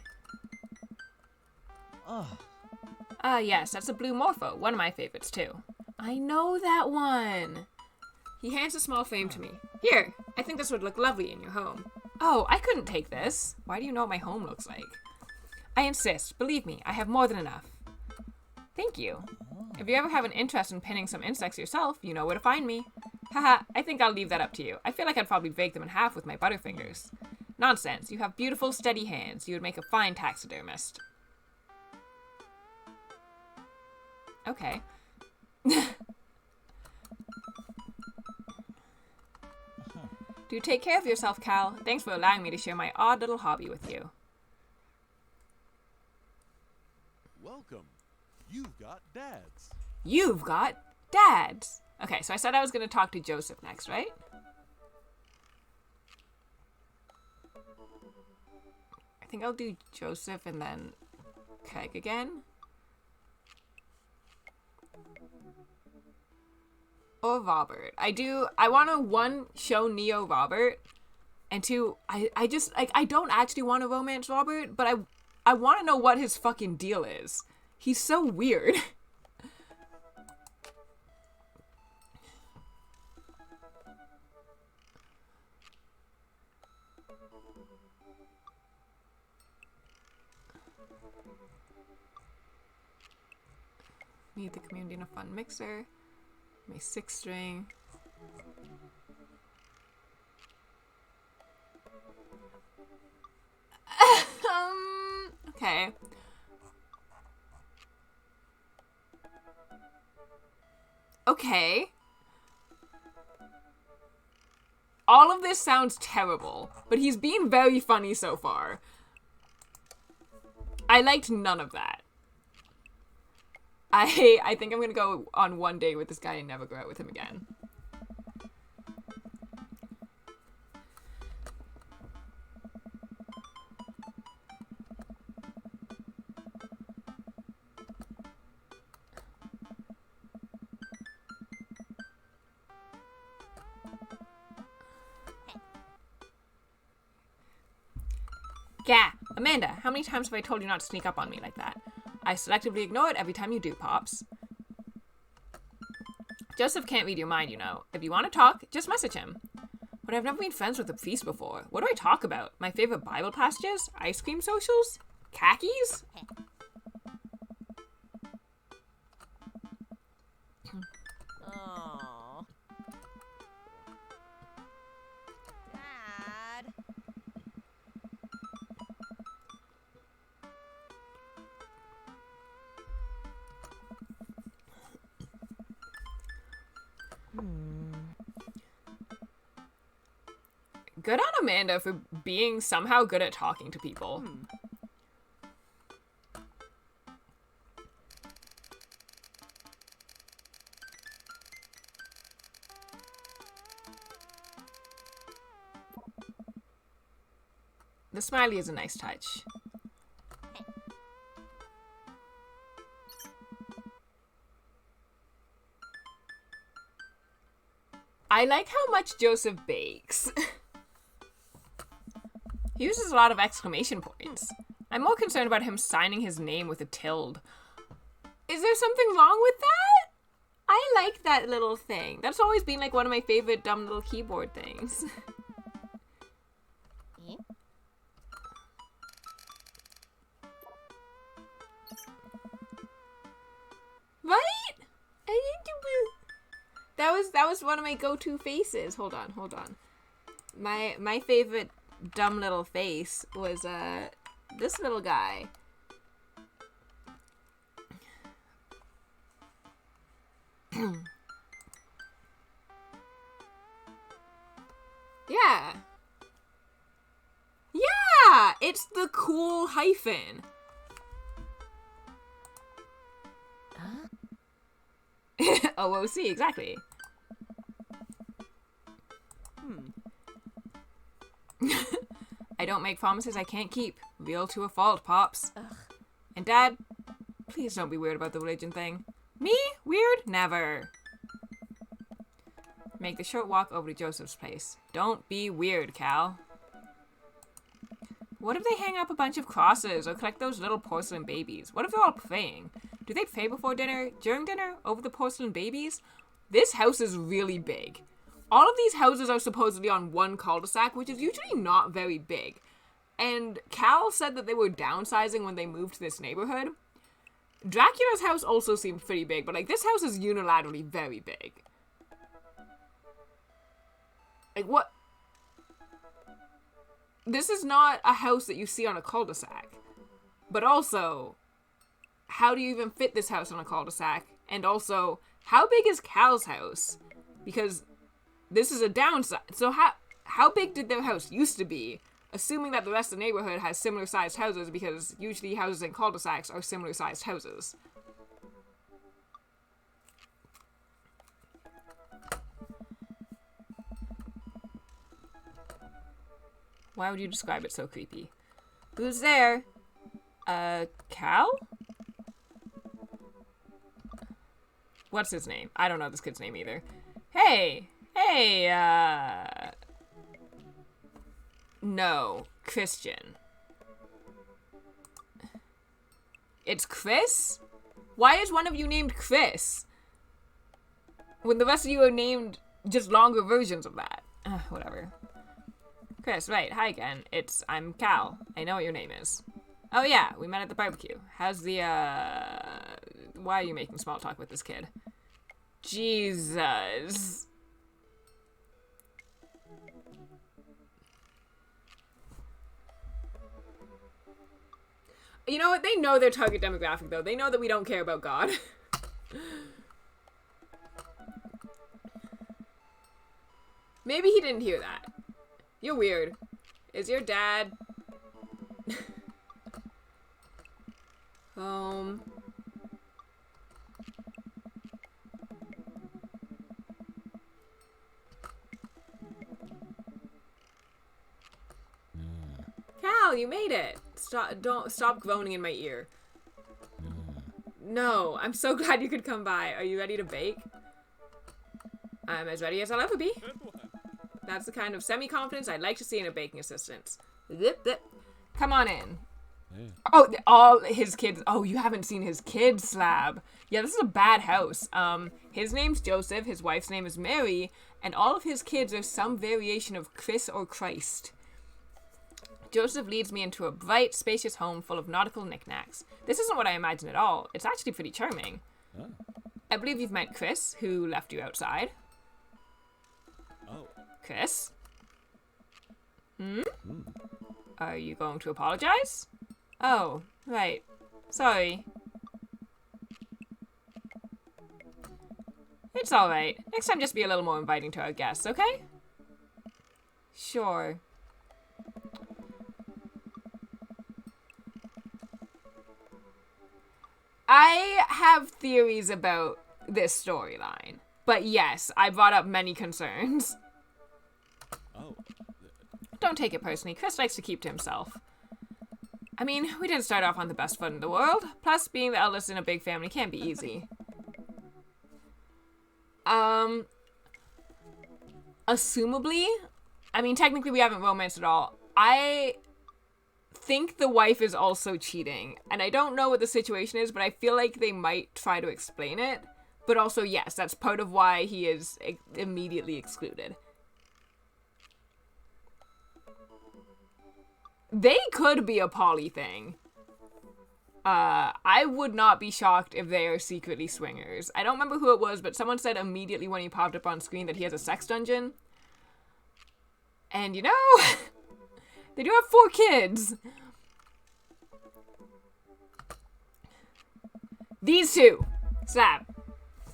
Yes, that's a blue morpho, one of my favorites too. I know that one. He hands a small frame to me. Here, I think this would look lovely in your home. Oh, I couldn't take this. Why do you know what my home looks like? I insist. Believe me, I have more than enough. Thank you. If you ever have an interest in pinning some insects yourself, you know where to find me. Haha, I think I'll leave that up to you. I feel like I'd probably break them in half with my butterfingers. Nonsense. You have beautiful, steady hands. You would make a fine taxidermist. Okay. Do take care of yourself, Cal. Thanks for allowing me to share my odd little hobby with you. Welcome. You've got dads. You've got dads. Okay, so I said I was going to talk to Joseph next, right? I think I'll do Joseph and then Craig again. Or Robert. I want to, one, show Neo Robert, and two, I just, like, I don't actually want to romance Robert, but I want to know what his fucking deal is. He's so weird. Need the community in a fun mixer. My 6 string. Okay. Okay. All of this sounds terrible, but he's being very funny so far. I liked none of that. I think I'm gonna go on one date with this guy and never go out with him again. Yeah, Amanda, how many times have I told you not to sneak up on me like that? I selectively ignore it every time you do, Pops. Joseph can't read your mind, you know. If you want to talk, just message him. But I've never been friends with a priest before. What do I talk about? My favorite Bible passages? Ice cream socials? Khakis? Oh. Dad. Good on Amanda for being somehow good at talking to people. The smiley is a nice touch. I like how much Joseph bakes. He uses a lot of exclamation points. I'm more concerned about him signing his name with a tilde. Is there something wrong with that? I like that little thing. That's always been like one of my favorite dumb little keyboard things. Right? That was one of my go-to faces. Hold on. My favorite dumb little face was this little guy. Yeah. Yeah, it's the cool hyphen. OOC, exactly. I don't make promises I can't keep. Real to a fault, Pops. Ugh. And Dad, please don't be weird about the religion thing. Me? Weird? Never. Make the short walk over to Joseph's place. Don't be weird, Cal. What if they hang up a bunch of crosses or collect those little porcelain babies? What if they're all praying? Do they pray before dinner, during dinner, over the porcelain babies? This house is really big. All of these houses are supposedly on one cul-de-sac, which is usually not very big. And Cal said that they were downsizing when they moved to this neighborhood. Dracula's house also seemed pretty big, but like this house is unilaterally very big. Like what? This is not a house that you see on a cul-de-sac. But also, how do you even fit this house on a cul-de-sac? And also, how big is Cal's house? Because this is a downside. So how big did their house used to be? Assuming that the rest of the neighborhood has similar sized houses, because usually houses in cul-de-sacs are similar sized houses. Why would you describe it so creepy? Who's there? Cal? What's his name? I don't know this kid's name either. Hey! No, Christian. It's Chris? Why is one of you named Chris? When the rest of you are named just longer versions of that. Whatever. Chris, right, hi again. I'm Cal. I know what your name is. Oh yeah, we met at the barbecue. How's the, why are you making small talk with this kid? Jesus. You know what? They know their target demographic, though. They know that we don't care about God. Maybe he didn't hear that. You're weird. Is your dad... home? Cal, you made it. Stop groaning in my ear. No, I'm so glad you could come by. Are you ready to bake? I'm as ready as I'll ever be. That's the kind of semi-confidence I'd like to see in a baking assistant. Zip, zip. Come on in. Hey. Oh, all his kids. Oh, you haven't seen his kids, Slab. Yeah, this is a bad house. His name's Joseph, his wife's name is Mary, and all of his kids are some variation of Chris or Christ. Joseph leads me into a bright, spacious home full of nautical knickknacks. This isn't what I imagined at all. It's actually pretty charming. Oh. I believe you've met Chris, who left you outside. Oh. Chris? Are you going to apologize? Oh, right. Sorry. It's alright. Next time just be a little more inviting to our guests, okay? Sure. I have theories about this storyline. But yes, I brought up many concerns. Oh. Don't take it personally. Chris likes to keep to himself. I mean, we didn't start off on the best foot in the world. Plus, being the eldest in a big family can't be easy. Assumably, I mean, technically we haven't romanced at all. I think the wife is also cheating. And I don't know what the situation is, but I feel like they might try to explain it. But also, yes, that's part of why he is immediately excluded. They could be a poly thing. I would not be shocked if they are secretly swingers. I don't remember who it was, but someone said immediately when he popped up on screen that he has a sex dungeon. And you know, they do have 4 kids. These 2. Slab.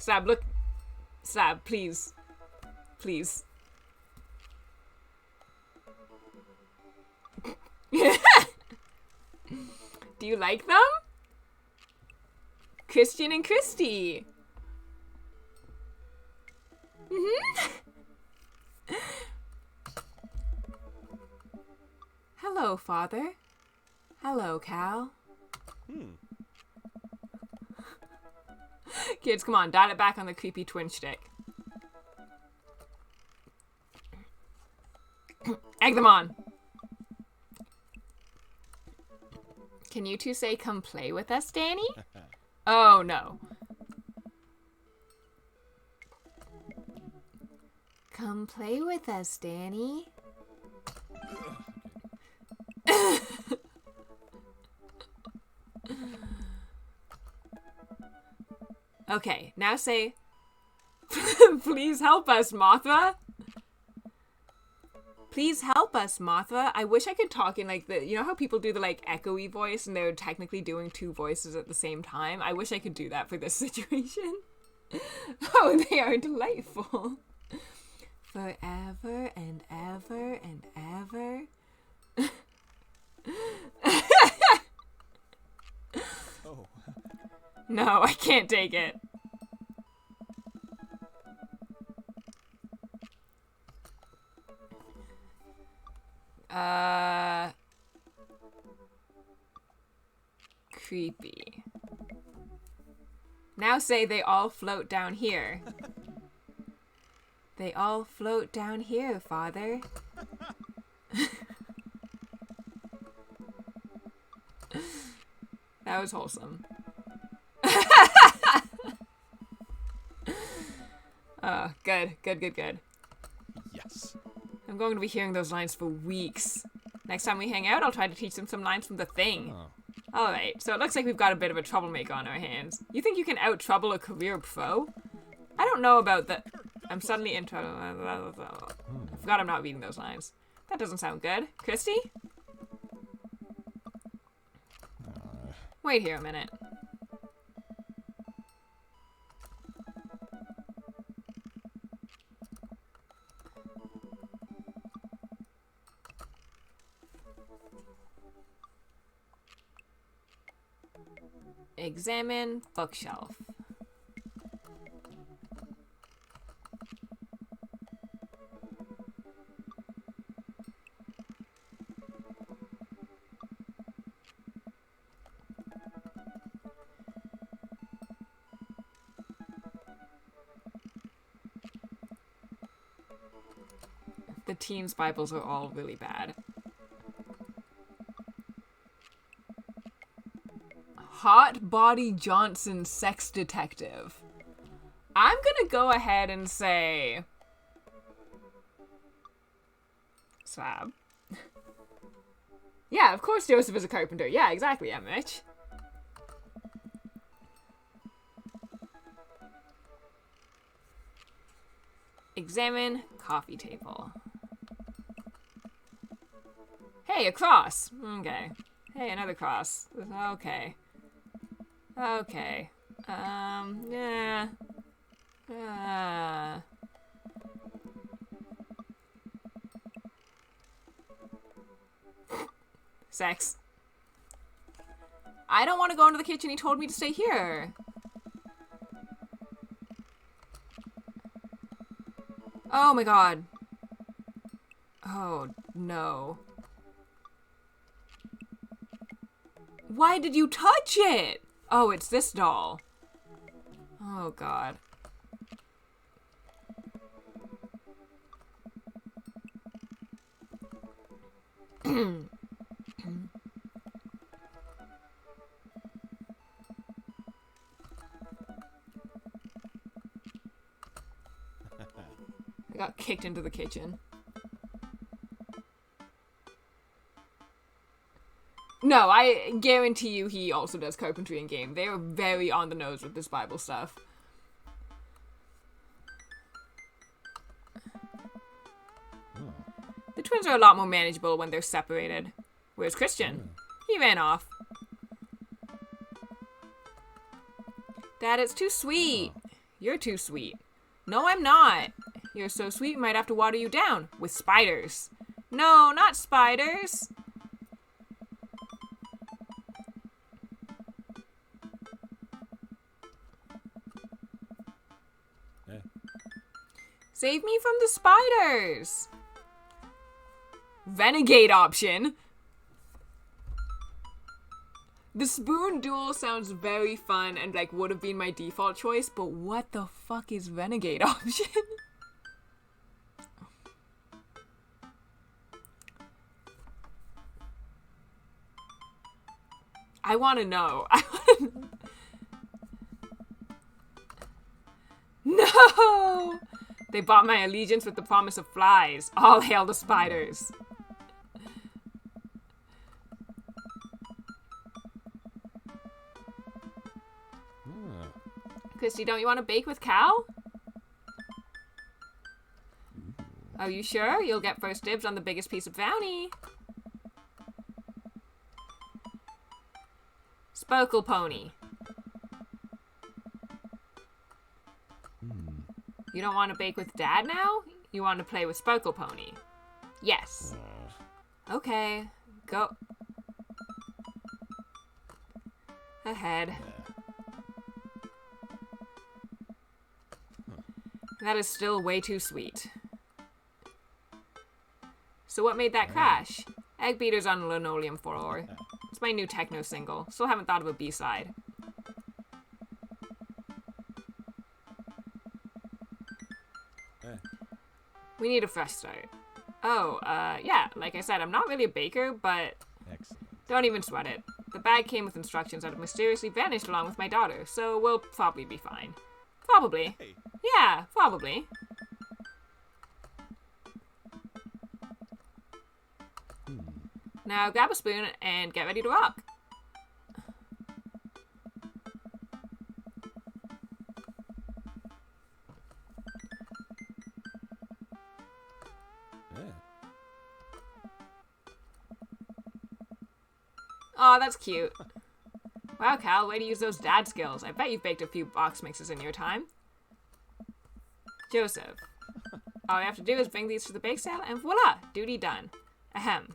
Slab, look. Slab, please. Please. Do you like them? Christian and Christy. Hello, Father. Hello, Cal. Kids, come on, dial it back on the creepy twin shtick. Egg them on. Can you two say, come play with us, Danny? Oh, no. Come play with us, Danny. Okay, now say, please help us, Mothra. Please help us, Mothra. I wish I could talk in like the, you know how people do the like echoey voice and they're technically doing 2 voices at the same time? I wish I could do that for this situation. Oh, they are delightful. Forever and ever and ever. Oh. No, I can't take it. Creepy. Now say they all float down here. They all float down here, Father. That was wholesome. Good. Yes. I'm going to be hearing those lines for weeks. Next time we hang out, I'll try to teach them some lines from The Thing. Oh. Alright, so it looks like we've got a bit of a troublemaker on our hands. You think you can out-trouble a career pro? I don't know about that. I'm suddenly in trouble. I forgot I'm not reading those lines. That doesn't sound good. Christy? Wait here a minute. Examine bookshelf. The teens' Bibles are all really bad. Hot Body Johnson sex detective. I'm gonna go ahead and say Slab. Yeah, of course Joseph is a carpenter. Yeah, exactly, Mitch. Examine coffee table. Hey, a cross. Okay. Hey, another cross. Okay. Okay. Yeah. Sex. I don't want to go into the kitchen. He told me to stay here. Oh my god. Oh, no. Why did you touch it? Oh, it's this doll. Oh god. I got kicked into the kitchen. No, I guarantee you he also does carpentry in game. They are very on the nose with this Bible stuff. The twins are a lot more manageable when they're separated. Where's Christian? He ran off. Dad, it's too sweet. You're too sweet. No, I'm not. You're so sweet, we might have to water you down with spiders. No, not spiders. Save me from the spiders. Renegade option. The spoon duel sounds very fun and like would have been my default choice, but what the fuck is renegade option? I want to know. No! They bought my allegiance with the promise of flies. All hail the spiders. Christy, don't you want to bake with Cal? Are you sure? You'll get first dibs on the biggest piece of bounty. Sparkle Pony. You don't want to bake with Dad now? You want to play with Sparkle Pony? Yes. Okay. Go. Ahead. That is still way too sweet. So what made that crash? Egg beaters on linoleum floor. It's my new techno single. Still haven't thought of a B-side. We need a fresh start. Oh, yeah, like I said, I'm not really a baker, but don't even sweat it. The bag came with instructions that have mysteriously vanished along with my daughter, so we'll probably be fine. Probably. Hey. Yeah, probably. Now grab a spoon and get ready to rock. Aw, that's cute. Wow, Cal, way to use those dad skills. I bet you've baked a few box mixes in your time. Joseph. All we have to do is bring these to the bake sale, and voila, duty done. Ahem.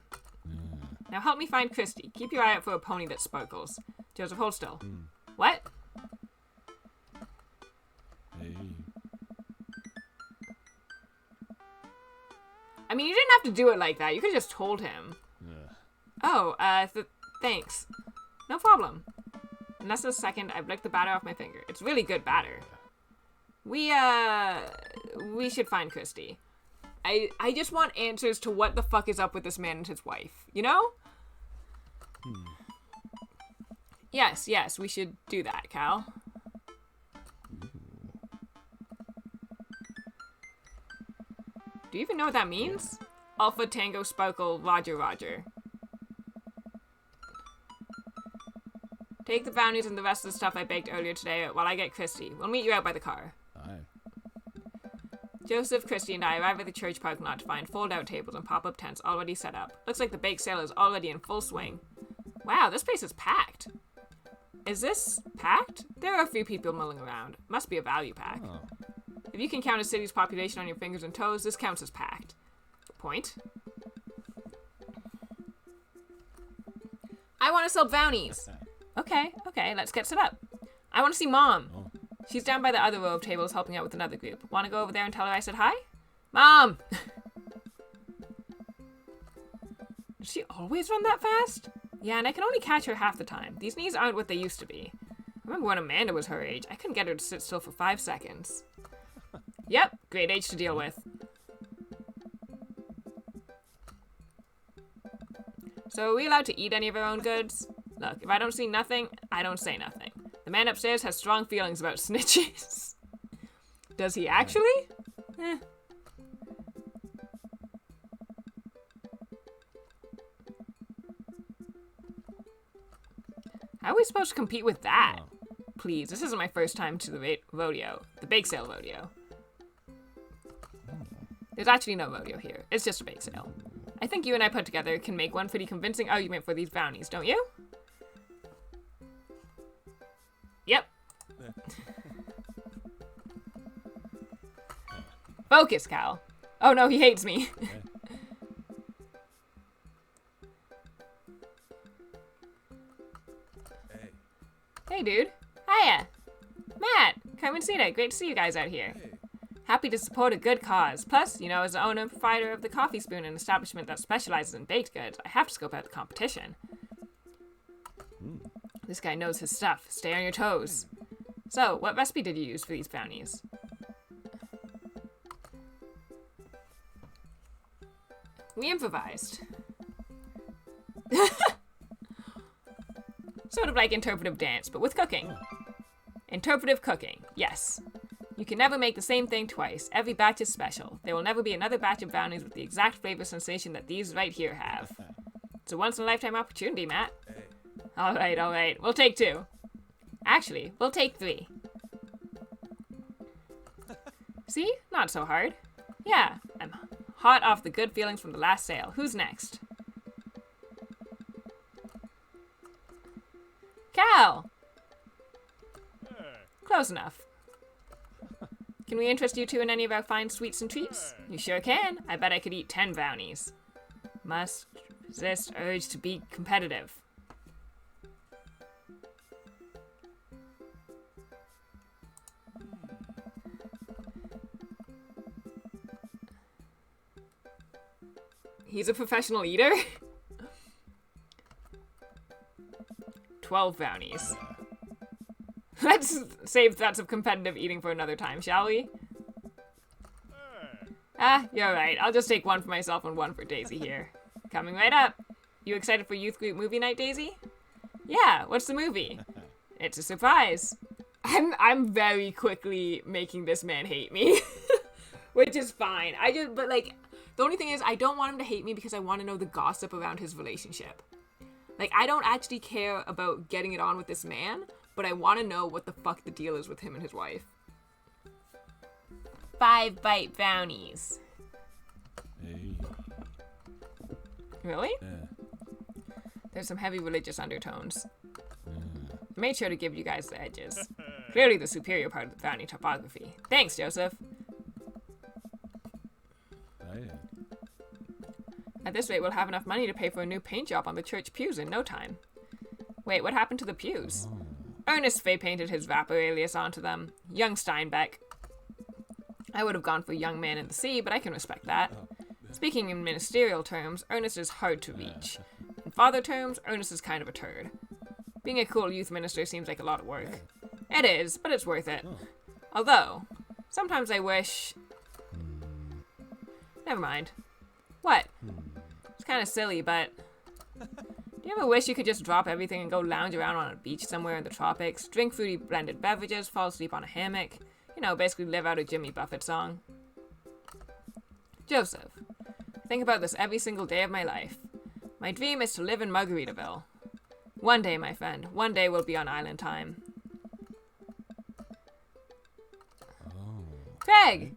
Now help me find Christy. Keep your eye out for a pony that sparkles. Joseph, hold still. What? Hey. I mean, you didn't have to do it like that. You could have just told him. Oh, thanks. No problem. In less than a second, I've licked the batter off my finger. It's really good batter. We should find Christy. I just want answers to what the fuck is up with this man and his wife, you know? Yes, we should do that, Cal. Do you even know what that means? Alpha Tango Sparkle Roger Roger. Take the brownies and the rest of the stuff I baked earlier today while I get Christy. We'll meet you out by the car. Aye. Joseph, Christy, and I arrive at the church parking lot to find fold-out tables and pop-up tents already set up. Looks like the bake sale is already in full swing. Wow, this place is packed. Is this packed? There are a few people milling around. Must be a value pack. Oh. If you can count a city's population on your fingers and toes, this counts as packed. Point. I want to sell brownies. Okay, let's get set up. I want to see Mom. Oh. She's down by the other row of tables helping out with another group. Want to go over there and tell her I said hi? Mom! Does she always run that fast? Yeah, and I can only catch her half the time. These knees aren't what they used to be. I remember when Amanda was her age, I couldn't get her to sit still for 5 seconds. Yep, great age to deal with. So are we allowed to eat any of our own goods? Look, if I don't see nothing, I don't say nothing. The man upstairs has strong feelings about snitches. Does he actually? How are we supposed to compete with that? Oh. Please, this isn't my first time to the rodeo. The bake sale rodeo. There's actually no rodeo here. It's just a bake sale. I think you and I put together can make one pretty convincing argument for these brownies, don't you? Yep. Focus, Cal. Oh no, he hates me. Hey. Hey, dude. Hiya. Matt, come and see it. Great to see you guys out here. Hey. Happy to support a good cause. Plus, you know, as the owner and proprietor of the Coffee Spoon, an establishment that specializes in baked goods, I have to scope out the competition. This guy knows his stuff. Stay on your toes. So, what recipe did you use for these brownies? We improvised. Sort of like interpretive dance, but with cooking. Interpretive cooking, yes. You can never make the same thing twice. Every batch is special. There will never be another batch of brownies with the exact flavor sensation that these right here have. It's a once-in-a-lifetime opportunity, Matt. Hey. All right. We'll take 2. Actually, we'll take 3. See? Not so hard. Yeah, I'm hot off the good feelings from the last sale. Who's next? Cal! Close enough. Can we interest you two in any of our fine sweets and treats? You sure can. I bet I could eat 10 brownies. Must resist urge to be competitive. He's a professional eater? 12 brownies. Let's save thoughts of competitive eating for another time, shall we? You're right. I'll just take 1 for myself and 1 for Daisy here. Coming right up. You excited for youth group movie night, Daisy? Yeah, what's the movie? It's a surprise. I'm very quickly making this man hate me. Which is fine. But like, the only thing is, I don't want him to hate me because I want to know the gossip around his relationship. Like, I don't actually care about getting it on with this man, but I want to know what the fuck the deal is with him and his wife. 5 bite brownies. Hey. Really? Yeah. There's some heavy religious undertones. I made sure to give you guys the edges. Clearly the superior part of the brownie topography. Thanks, Joseph. Aye. At this rate, we'll have enough money to pay for a new paint job on the church pews in no time. Wait, what happened to the pews? Ernest Fay painted his rapper alias onto them. Young Steinbeck. I would have gone for young man in the sea, but I can respect that. Speaking in ministerial terms, Ernest is hard to reach. In father terms, Ernest is kind of a turd. Being a cool youth minister seems like a lot of work. It is, but it's worth it. Although, sometimes I wish... Never mind. What? It's kind of silly, but... Do Do you ever wish you could just drop everything and go lounge around on a beach somewhere in the tropics, drink fruity blended beverages, fall asleep on a hammock? You know, basically live out a Jimmy Buffett song. Joseph. I think about this every single day of my life. My dream is to live in Margaritaville. One day, my friend. One day we'll be on island time. Craig!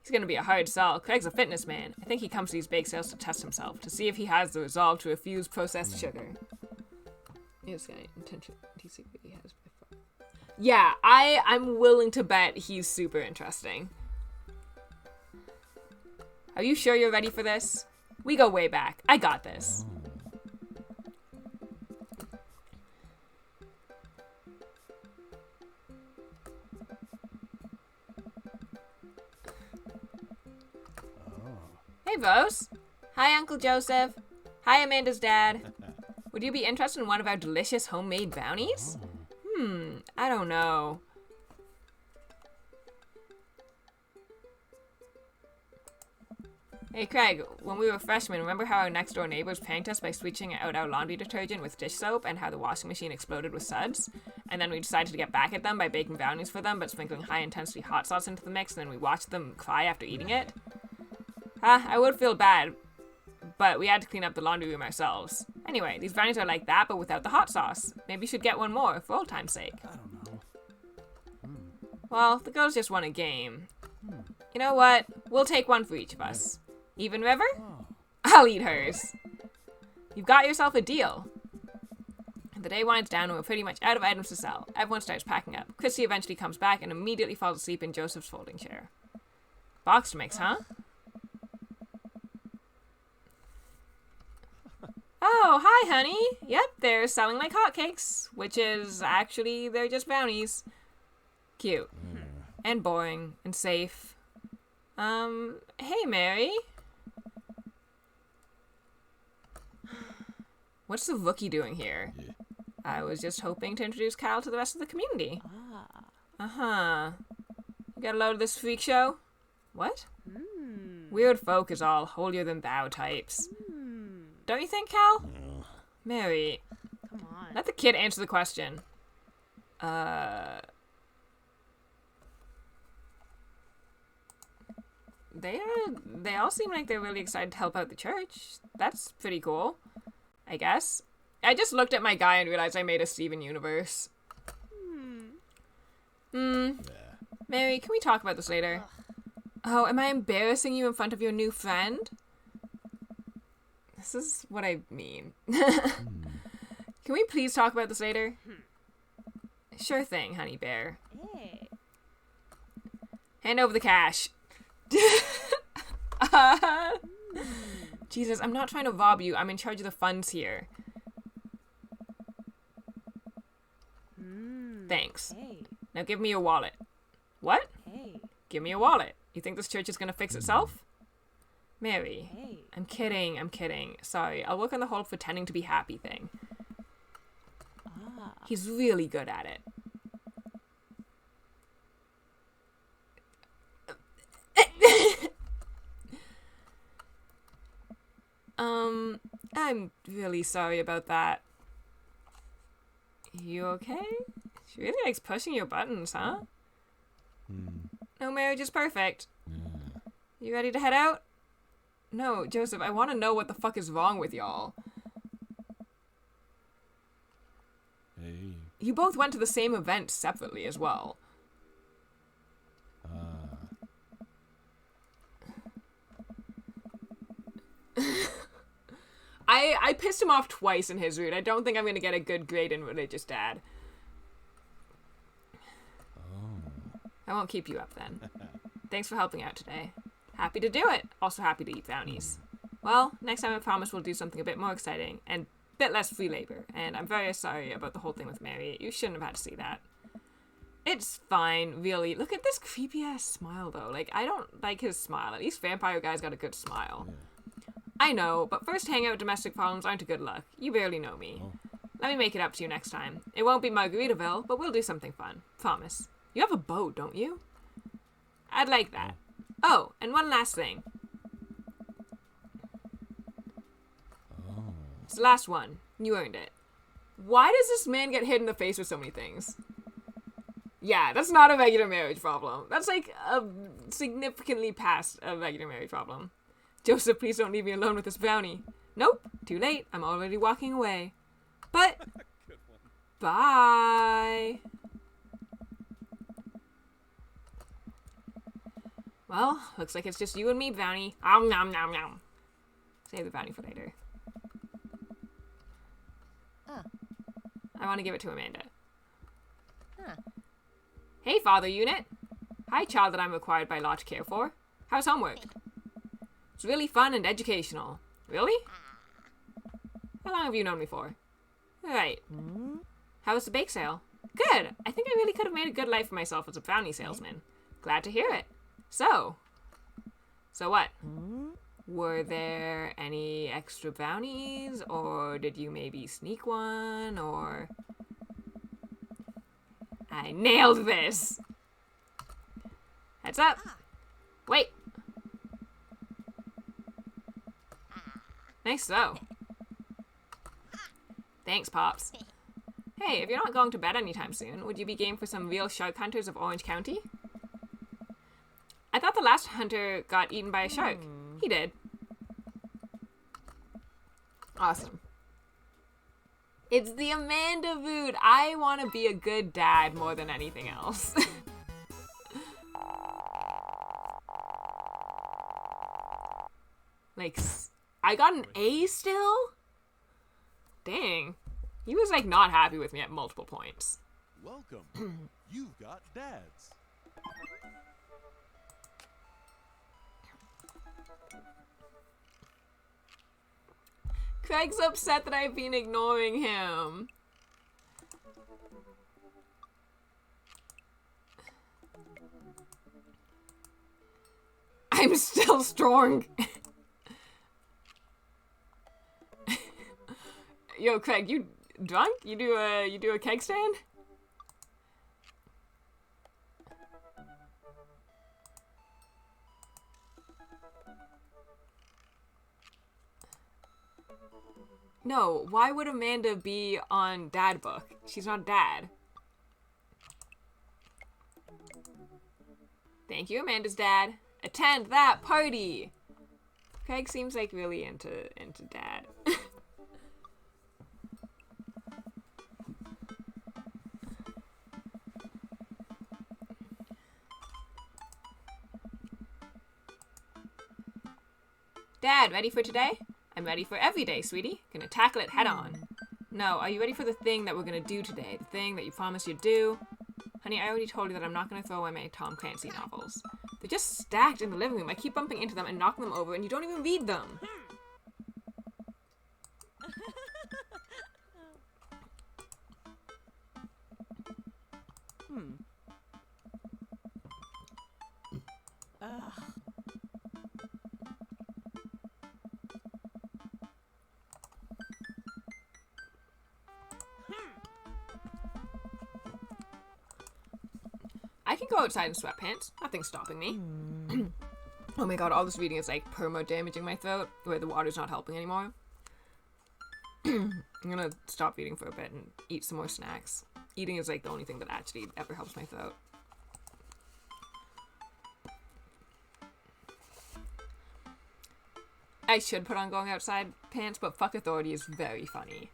He's gonna be a hard sell. Craig's a fitness man. I think he comes to these bake sales to test himself, to see if he has the resolve to refuse processed sugar. Yes, intention. He has by far. Yeah, I'm willing to bet he's super interesting. Are you sure you're ready for this? We go way back. I got this. Hey, Vos. Hi, Uncle Joseph. Hi, Amanda's dad. Would you be interested in one of our delicious homemade brownies? I don't know. Hey, Craig, when we were freshmen, remember how our next door neighbors pranked us by switching out our laundry detergent with dish soap and how the washing machine exploded with suds? And then we decided to get back at them by baking brownies for them, but sprinkling high-intensity hot sauce into the mix, and then we watched them cry after eating it? I would feel bad, but we had to clean up the laundry room ourselves. Anyway, these brownies are like that, but without the hot sauce. Maybe you should get one more, for old time's sake. I don't know. Well, the girls just won a game. You know what? We'll take one for each of us. Even River? I'll eat hers. You've got yourself a deal. The day winds down and we're pretty much out of items to sell. Everyone starts packing up. Chrissy eventually comes back and immediately falls asleep in Joseph's folding chair. Boxed mix, huh? Oh, hi, honey. Yep, they're selling like hotcakes, which is actually, they're just brownies. Cute. And boring. And safe. Hey, Mary. What's the Wookiee doing here? Yeah. I was just hoping to introduce Cal to the rest of the community. Uh-huh. You got a load of this freak show? What? Weird folk is all holier-than-thou types. Don't you think, Cal? No. Mary, Come on. let the kid answer the question. They all seem like they're really excited to help out the church. That's pretty cool, I guess. I just looked at my guy and realized I made a Steven universe. Yeah. Mary, can we talk about this later? Oh, am I embarrassing you in front of your new friend? This is what I mean. Can we please talk about this later? Sure thing, honey bear. Hey. Hand over the cash. Jesus, I'm not trying to rob you. I'm in charge of the funds here. Thanks. Hey. Now give me your wallet. What? Hey. Give me your wallet. You think this church is gonna fix itself? Mary. Hey. I'm kidding. Sorry, I'll work on the whole pretending to be happy thing. He's really good at it. I'm really sorry about that. You okay? She really likes pushing your buttons, huh? No marriage is perfect. You ready to head out? No, Joseph, I want to know what the fuck is wrong with y'all. Hey. You both went to the same event separately as well. I pissed him off twice in his route. I don't think I'm going to get a good grade in Religious Dad. I won't keep you up then. Thanks for helping out today. Happy to do it. Also happy to eat brownies. Well, next time I promise we'll do something a bit more exciting and a bit less free labor. And I'm very sorry about the whole thing with Mary. You shouldn't have had to see that. It's fine, really. Look at this creepy ass smile though. Like, I don't like his smile. At least Vampire Guy's got a good smile. I know, but first hangout domestic problems aren't a good look. You barely know me. Let me make it up to you next time. It won't be Margaritaville, but we'll do something fun. Promise. You have a boat, don't you? I'd like that. Oh, and one last thing. It's the last one. You earned it. Why does this man get hit in the face with so many things? Yeah, that's not a regular marriage problem. That's like a significantly past a regular marriage problem. Joseph, please don't leave me alone with this brownie. Nope, too late. I'm already walking away. But, bye. Well, looks like it's just you and me, brownie. Nom nom nom nom. Save the brownie for later. I want to give it to Amanda. Hey, Father Unit. Hi, child that I'm required by law to care for. How's homework? It's really fun and educational. Really? How long have you known me for? Right. How was the bake sale? Good. I think I really could have made a good life for myself as a brownie salesman. Glad to hear it. So what? Were there any extra brownies, or did you maybe sneak one, or... I nailed this! Heads up! Wait! Nice throw. Thanks, Pops. Hey, if you're not going to bed anytime soon, would you be game for some real shark hunters of Orange County? I thought the last hunter got eaten by a shark. He did. Awesome. It's the Amanda food. I want to be a good dad more than anything else. Like, I got an A still? Dang. He was like not happy with me at multiple points. Welcome. You've got dads. Craig's upset that I've been ignoring him. I'm still strong. Yo, Craig, you drunk? You do a keg stand? No, why would Amanda be on dad book? She's not dad. Thank you, Amanda's dad. Attend that party! Craig seems like really into dad. Dad, ready for today? I'm ready for every day, sweetie. Gonna tackle it head on. No, are you ready for the thing that we're gonna do today? The thing that you promised you'd do? Honey, I already told you that I'm not gonna throw away my Tom Clancy novels. They're just stacked in the living room. I keep bumping into them and knocking them over, and you don't even read them. I can go outside in sweatpants. Nothing's stopping me. Oh my god, all this reading is like perma-damaging my throat, where the water's not helping anymore. I'm gonna stop reading for a bit and eat some more snacks. Eating is like the only thing that actually ever helps my throat. I should put on going outside pants, but fuck authority is very funny.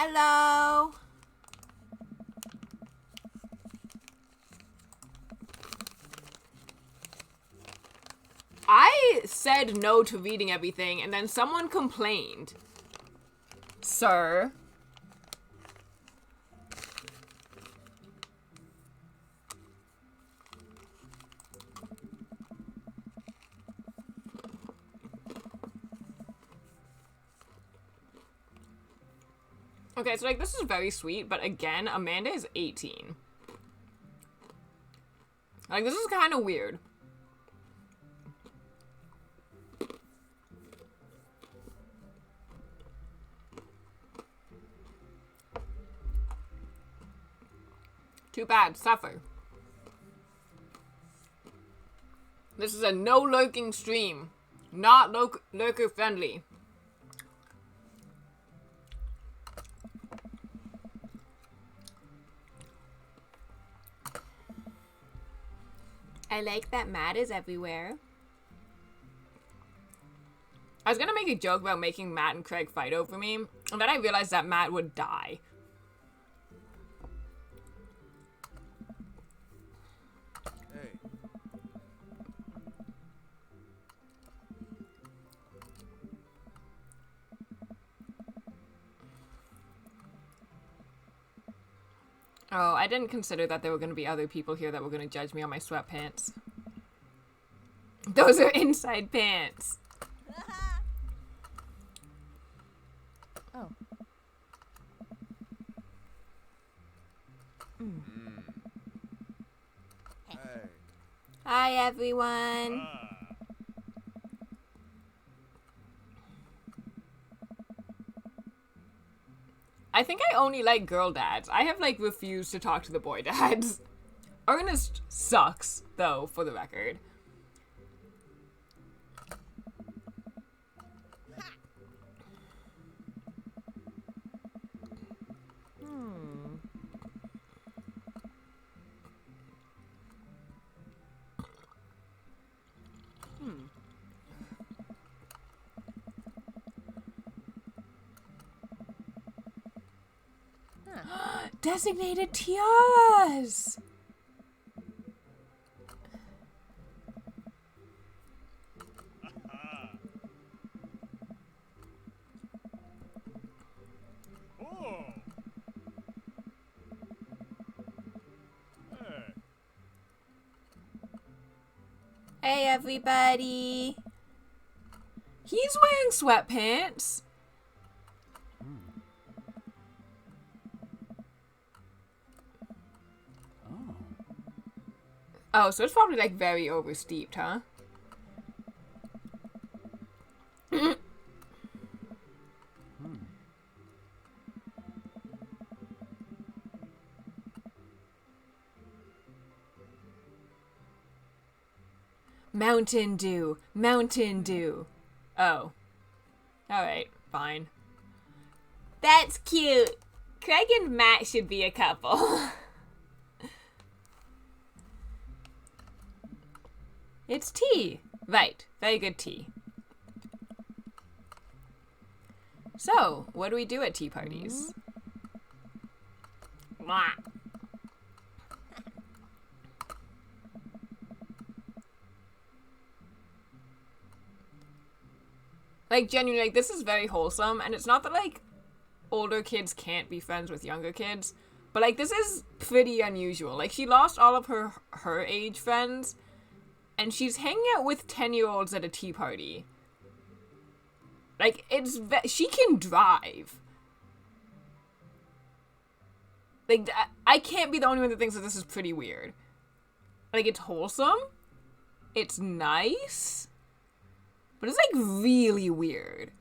Hello. I said no to reading everything, and then someone complained. Sir. Okay, so like this is very sweet, but again, Amanda is 18. Like this is kind of weird. Too bad. Suffer. This is a no lurking stream. Not lurker friendly. I like that Matt is everywhere. I was gonna make a joke about making Matt and Craig fight over me, and then I realized that Matt would die. Hey. Oh, I didn't consider that there were gonna be other people here that were gonna judge me on my sweatpants. Those are inside pants. Oh. Hey. Hi, everyone. I think I only like girl dads. I have, like, refused to talk to the boy dads. Ernest sucks, though, for the record. Designated tiaras! Oh. Hey. Hey, everybody. He's wearing sweatpants. Oh. Oh, so it's probably, like, very oversteeped, huh? Mountain Dew. Mountain Dew. Oh. Alright, fine. That's cute. Craig and Matt should be a couple. It's tea. Right. Very good tea. So, what do we do at tea parties? Mwah. Like, genuinely, like, this is very wholesome, and it's not that, like, older kids can't be friends with younger kids, but, like, this is pretty unusual. Like, she lost all of her age friends, and she's hanging out with 10-year-olds at a tea party. Like, she can drive. Like, I can't be the only one that thinks that this is pretty weird. Like, it's wholesome. It's nice. But it's, like, really weird.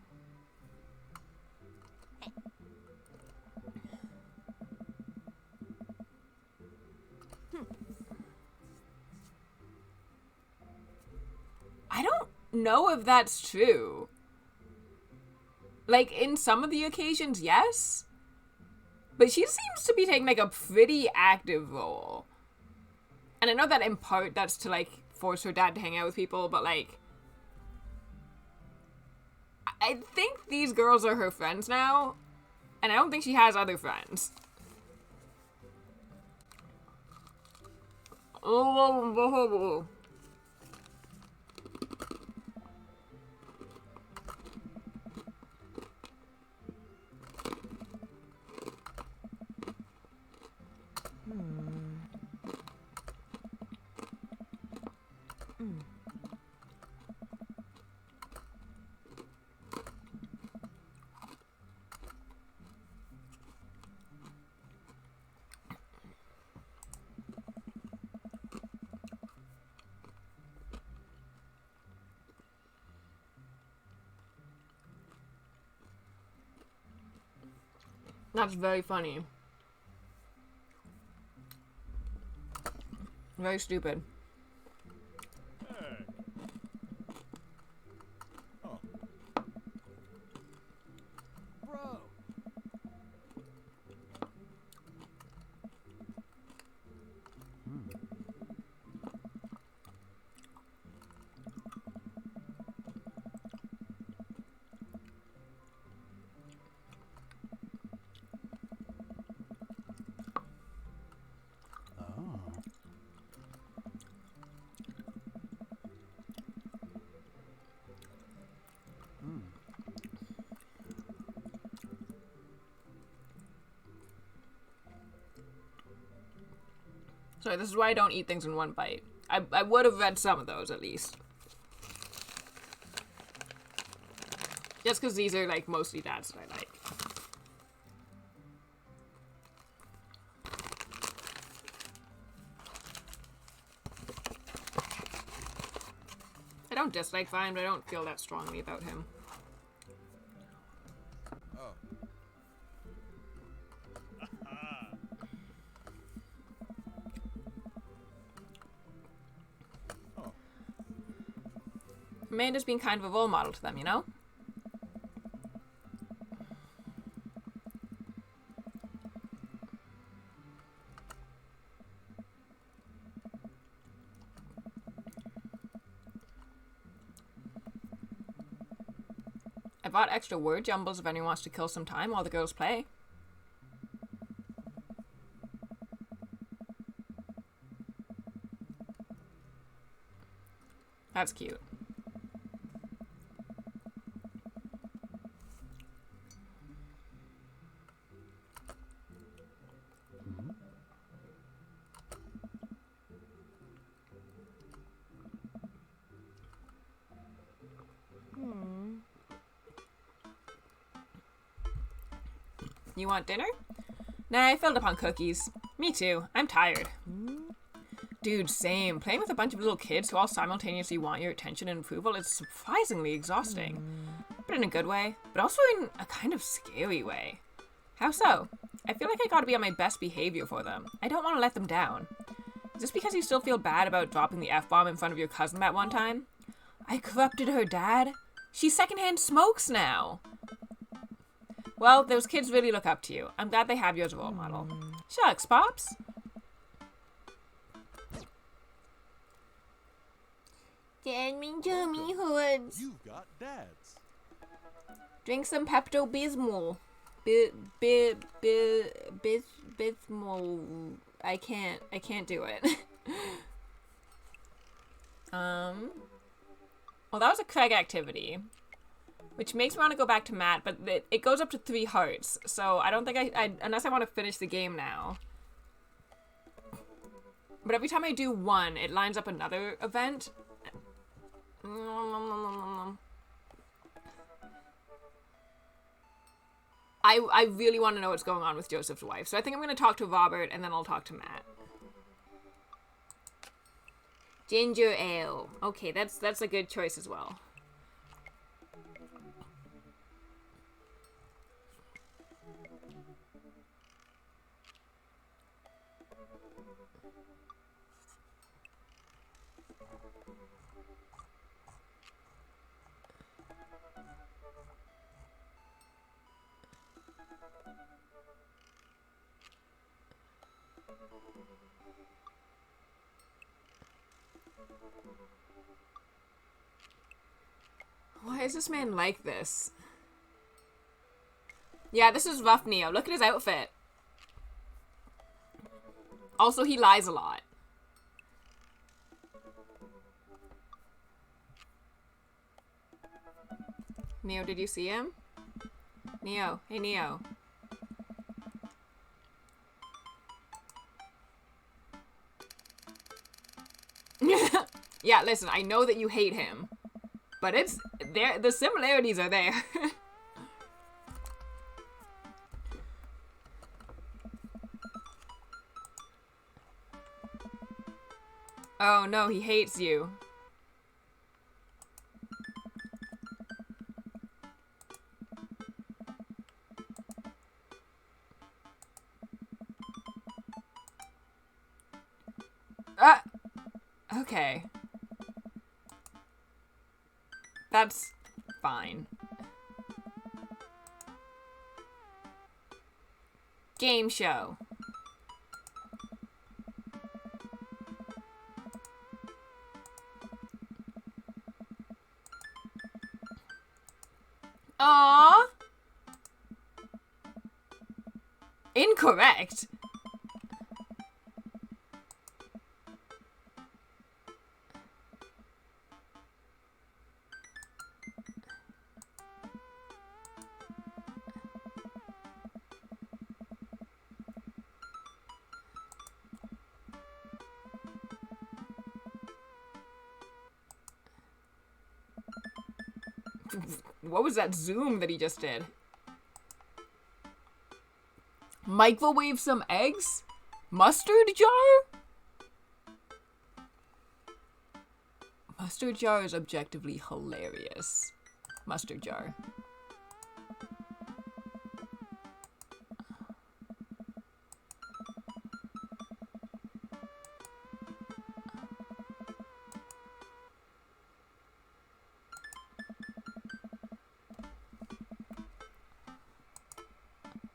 I don't know if that's true. Like, in some of the occasions, yes. But she seems to be taking, like, a pretty active role. And I know that in part that's to, like, force her dad to hang out with people, but, like, I think these girls are her friends now, and I don't think she has other friends. That's very funny. Very stupid. Hey. Oh. Bro. Oh. Sorry, this is why I don't eat things in one bite. I would have read some of those at least. Just because these are like mostly dads that I like. I don't dislike Vine, but I don't feel that strongly about him. Oh. Oh. Amanda's been kind of a role model to them, you know? I bought extra word jumbles if anyone wants to kill some time while the girls play. That's cute. You want dinner? Nah, I filled up on cookies. Me too. I'm tired. Dude, same. Playing with a bunch of little kids who all simultaneously want your attention and approval is surprisingly exhausting. But in a good way, but also in a kind of scary way. How so? I feel like I gotta be on my best behavior for them. I don't want to let them down. Is this because you still feel bad about dropping the F-bomb in front of your cousin that one time? I corrupted her dad? She secondhand smokes now. Well, those kids really look up to you. I'm glad they have you as a role model. Shucks, Pops. Jasmine Jimmy Hoods. You've got dads. Drink some Pepto-Bismol. Bismol. I can't do it. Well, that was a Craig activity, which makes me want to go back to Matt, but it goes up to 3 hearts, so I don't think I unless I want to finish the game now. But every time I do one, it lines up another event. I really want to know what's going on with Joseph's wife, so I think I'm going to talk to Robert, and then I'll talk to Matt. Ginger ale. Okay, that's a good choice as well. Why is this man like this? Yeah, this is rough, Neo. Look at his outfit. Also, he lies a lot. Neo, did you see him? Neo. Hey, Neo. Yeah, listen, I know that you hate him. But it's there. The similarities are there. Oh no, he hates you. Ah! Okay. That's fine. Game show. Aww. Incorrect. What was that zoom that he just did? Microwave some eggs? Mustard jar? Mustard jar is objectively hilarious. Mustard jar.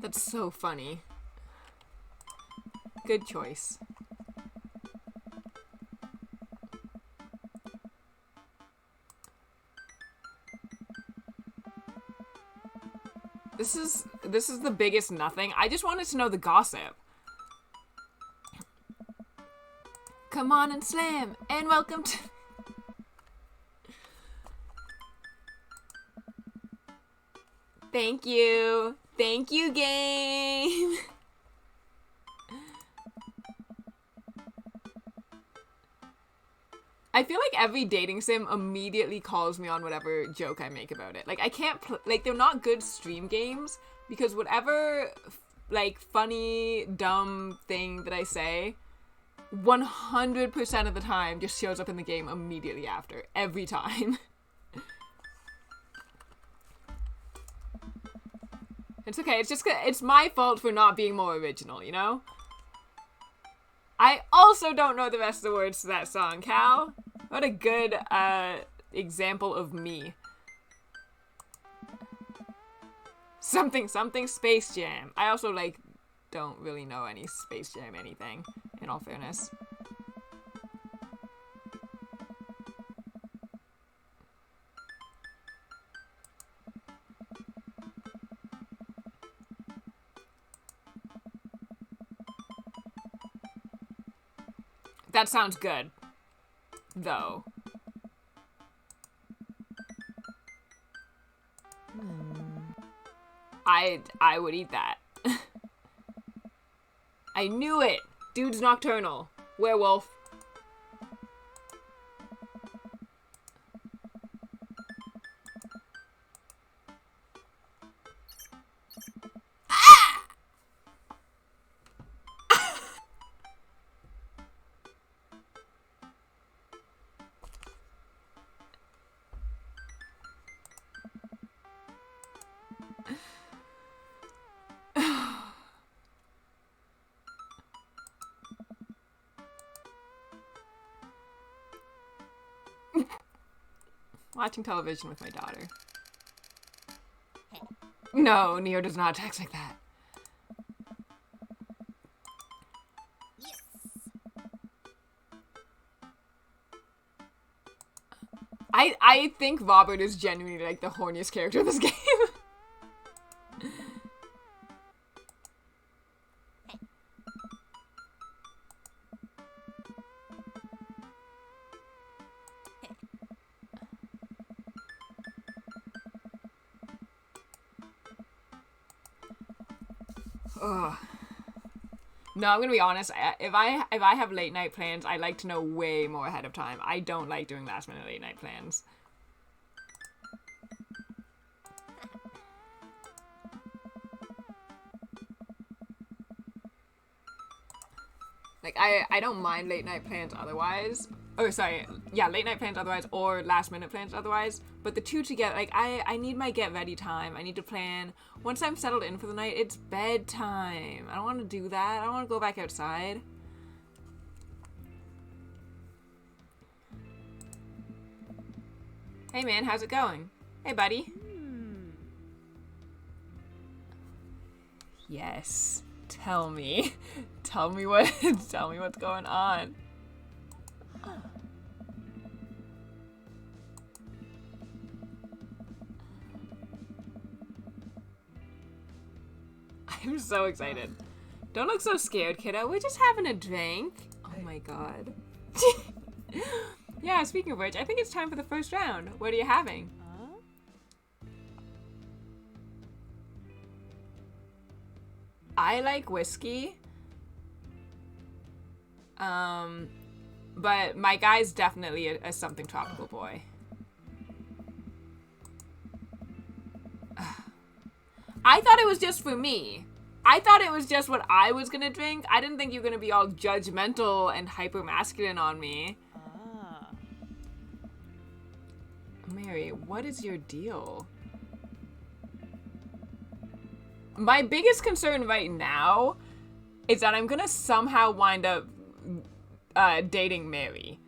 That's so funny. Good choice. This is the biggest nothing. I just wanted to know the gossip. Come on and slam, and welcome to... Thank you. Thank you, game. I feel like every dating sim immediately calls me on whatever joke I make about it. Like, I can't, like, they're not good stream games because whatever, like, funny, dumb thing that I say, 100% of the time just shows up in the game immediately after. Every time. It's okay, it's just, it's my fault for not being more original, you know? I also don't know the rest of the words to that song, Cal. What a good, example of me. Something Space Jam. I also, like, don't really know any Space Jam anything, in all fairness. That sounds good, though. I would eat that. I knew it! Dude's nocturnal. Werewolf. Watching television with my daughter. No, Neo does not text like that. Yes. I think Robert is genuinely like the horniest character in this game. Ugh. No, I'm gonna be honest. If I have late night plans, I like to know way more ahead of time. I don't like doing last minute late night plans. Like I don't mind late night plans otherwise. Oh, sorry. Yeah, late night plans otherwise or last minute plans otherwise. But the two together, like I need my get ready time. I need to plan. Once I'm settled in for the night, it's bedtime. I don't want to do that. I don't want to go back outside. Hey man, how's it going? Hey buddy. Yes. Tell me. Tell me what's going on. I'm so excited. Don't look so scared, kiddo. We're just having a drink. Oh my god. Yeah, speaking of which, I think it's time for the first round. What are you having? I like whiskey. But my guy's definitely a something tropical boy. I thought it was just for me. I thought it was just what I was gonna drink. I didn't think you were gonna be all judgmental and hyper masculine on me. Mary, what is your deal? My biggest concern right now is that I'm gonna somehow wind up dating Mary.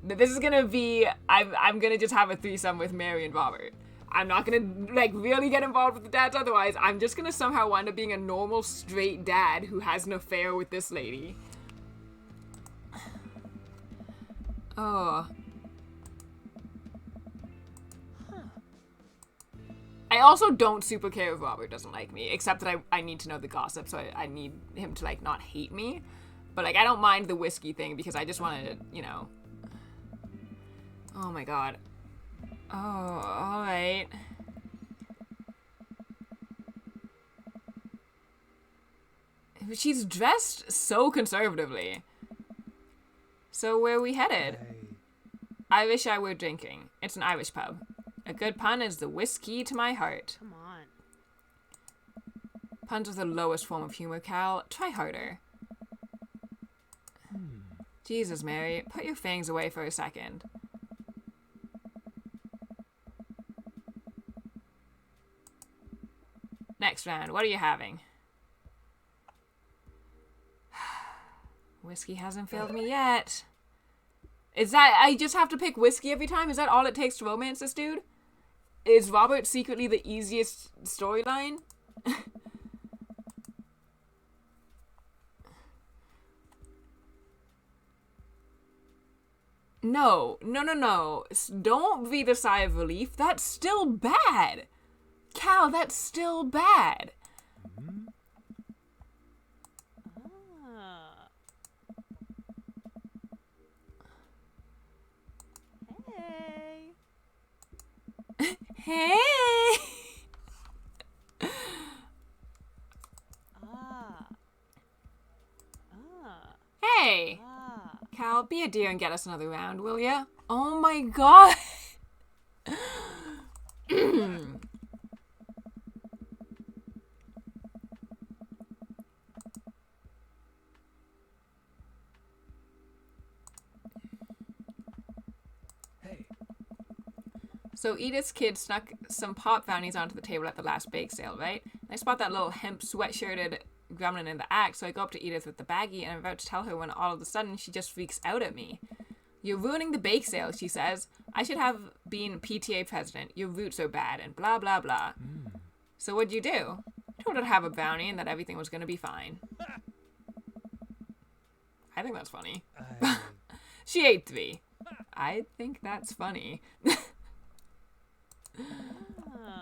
This is gonna be, I'm gonna just have a threesome with Mary and Robert. I'm not gonna, like, really get involved with the dads otherwise. I'm just gonna somehow wind up being a normal, straight dad who has an affair with this lady. Oh. I also don't super care if Robert doesn't like me, except that I need to know the gossip, so I need him to, like, not hate me. But, like, I don't mind the whiskey thing because I just want to, you know. Oh my god. Oh, alright. She's dressed so conservatively. So where are we headed? I wish I were drinking. It's an Irish pub. A good pun is the whiskey to my heart. Come on. Puns are the lowest form of humor, Cal. Try harder. Jesus, Mary. Put your fangs away for a second. Next round. What are you having? Whiskey hasn't failed me yet. Is that... I just have to pick whiskey every time? Is that all it takes to romance this dude? Is Robert secretly the easiest storyline? No. Don't breathe a sigh of relief. That's still bad. Cal, that's still bad. Hey. Hey. Hey. Cal, be a dear and get us another round, will ya? Oh my god. So Edith's kid snuck some pop brownies onto the table at the last bake sale, right? I spot that little hemp sweatshirted gremlin in the act, so I go up to Edith with the baggie and I'm about to tell her when all of a sudden she just freaks out at me. You're ruining the bake sale, she says. I should have been PTA president. Your roots are bad and blah, blah, blah. So what'd you do? I told her to have a brownie and that everything was going to be fine. I think that's funny. She ate 3. I think that's funny.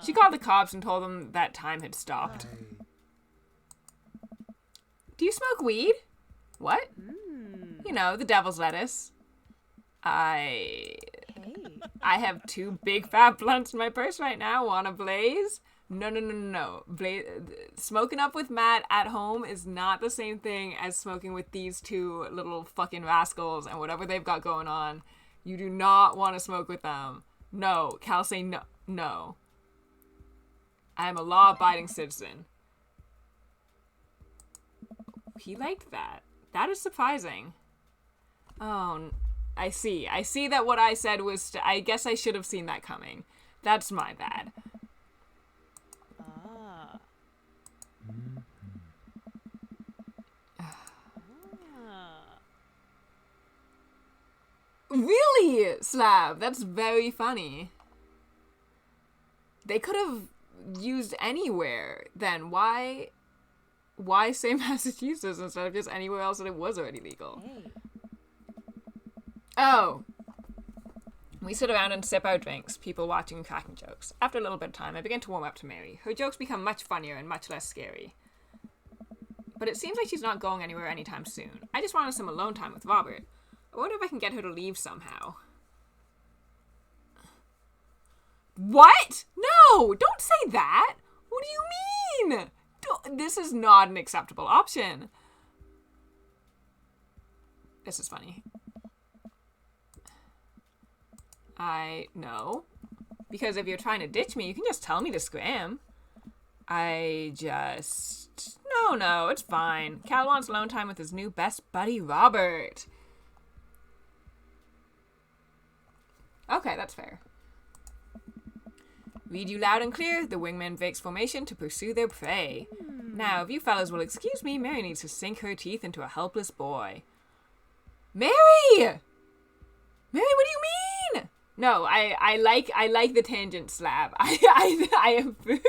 She called the cops and told them that time had stopped. Do you smoke weed? What? You know, the devil's lettuce. I have 2 big fat blunts in my purse right now. Wanna blaze? No. Smoking up with Matt at home is not the same thing as smoking with these 2 little fucking rascals and whatever they've got going on. You do not want to smoke with them. No. Cal, say no. No. I am a law-abiding citizen. He liked that. That is surprising. Oh, I see. I see that what I said was... I guess I should have seen that coming. That's my bad. Really, Slab? That's very funny. They could have used anywhere then. Why say Massachusetts instead of just anywhere else that it was already legal? Hey. Oh. We sit around and sip our drinks, people watching and cracking jokes. After a little bit of time, I begin to warm up to Mary. Her jokes become much funnier and much less scary. But it seems like she's not going anywhere anytime soon. I just wanted some alone time with Robert. I wonder if I can get her to leave somehow. What? No! Don't say that! What do you mean? This is not an acceptable option. This is funny. I know. Because if you're trying to ditch me, you can just tell me to scram. No, it's fine. Cal wants alone time with his new best buddy, Robert. Okay, that's fair. Read you loud and clear. The wingman breaks formation to pursue their prey. Now, if you fellas will excuse me, Mary needs to sink her teeth into a helpless boy. Mary! Mary, what do you mean? No, I like the tangent slab. I approve.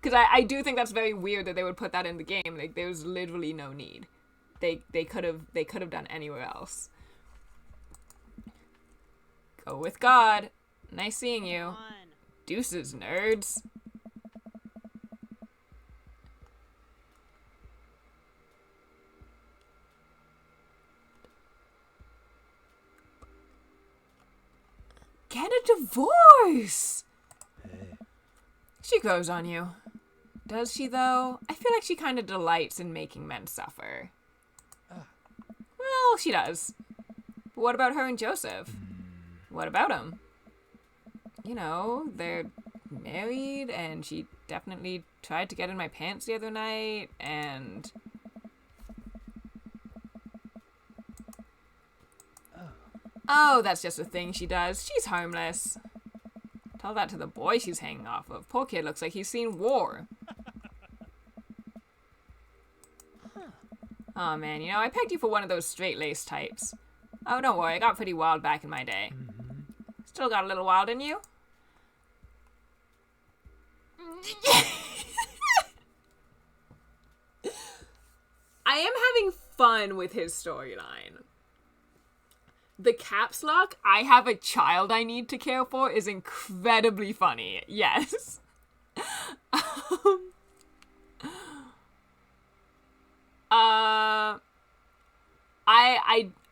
Because I do think that's very weird that they would put that in the game. Like, there's literally no need. They could have done anywhere else. Go with God. Nice seeing you. On. Deuces, nerds. Get a divorce! She grows on you. Does she, though? I feel like she kind of delights in making men suffer. Well, she does. But what about her and Joseph? What about him? You know, they're married, and she definitely tried to get in my pants the other night, and... Oh, that's just a thing she does. She's harmless. Tell that to the boy she's hanging off of. Poor kid looks like he's seen war. Oh man, you know, I pegged you for one of those straight-laced types. Oh, don't worry, I got pretty wild back in my day. Still got a little wild in you? I am having fun with his storyline. The caps lock, I have a child I need to care for, is incredibly funny. Yes.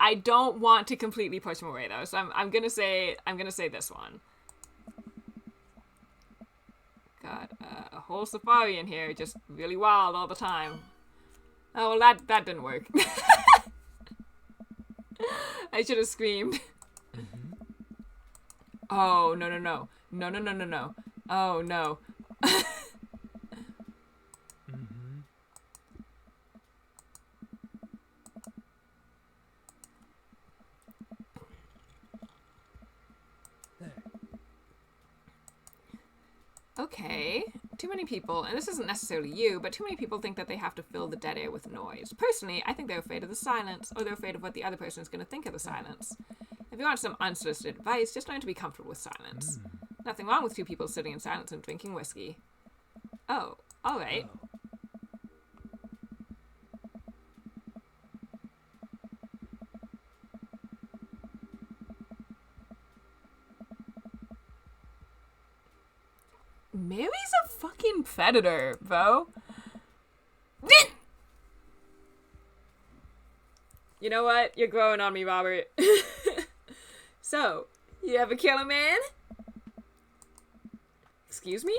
I don't want to completely push him away though, so I'm gonna say this one. Got a whole safari in here, just really wild all the time. Oh well, that didn't work. I should have screamed. Oh no. Oh no. Okay, too many people, and this isn't necessarily you, but too many people think that they have to fill the dead air with noise. Personally, I think they're afraid of the silence, or they're afraid of what the other person is going to think of the silence. If you want some unsolicited advice, just learn to be comfortable with silence. Nothing wrong with two people sitting in silence and drinking whiskey. Oh, alright. Mary's a fucking predator, bro. You know what? You're growing on me, Robert. So, you ever kill a man? Excuse me?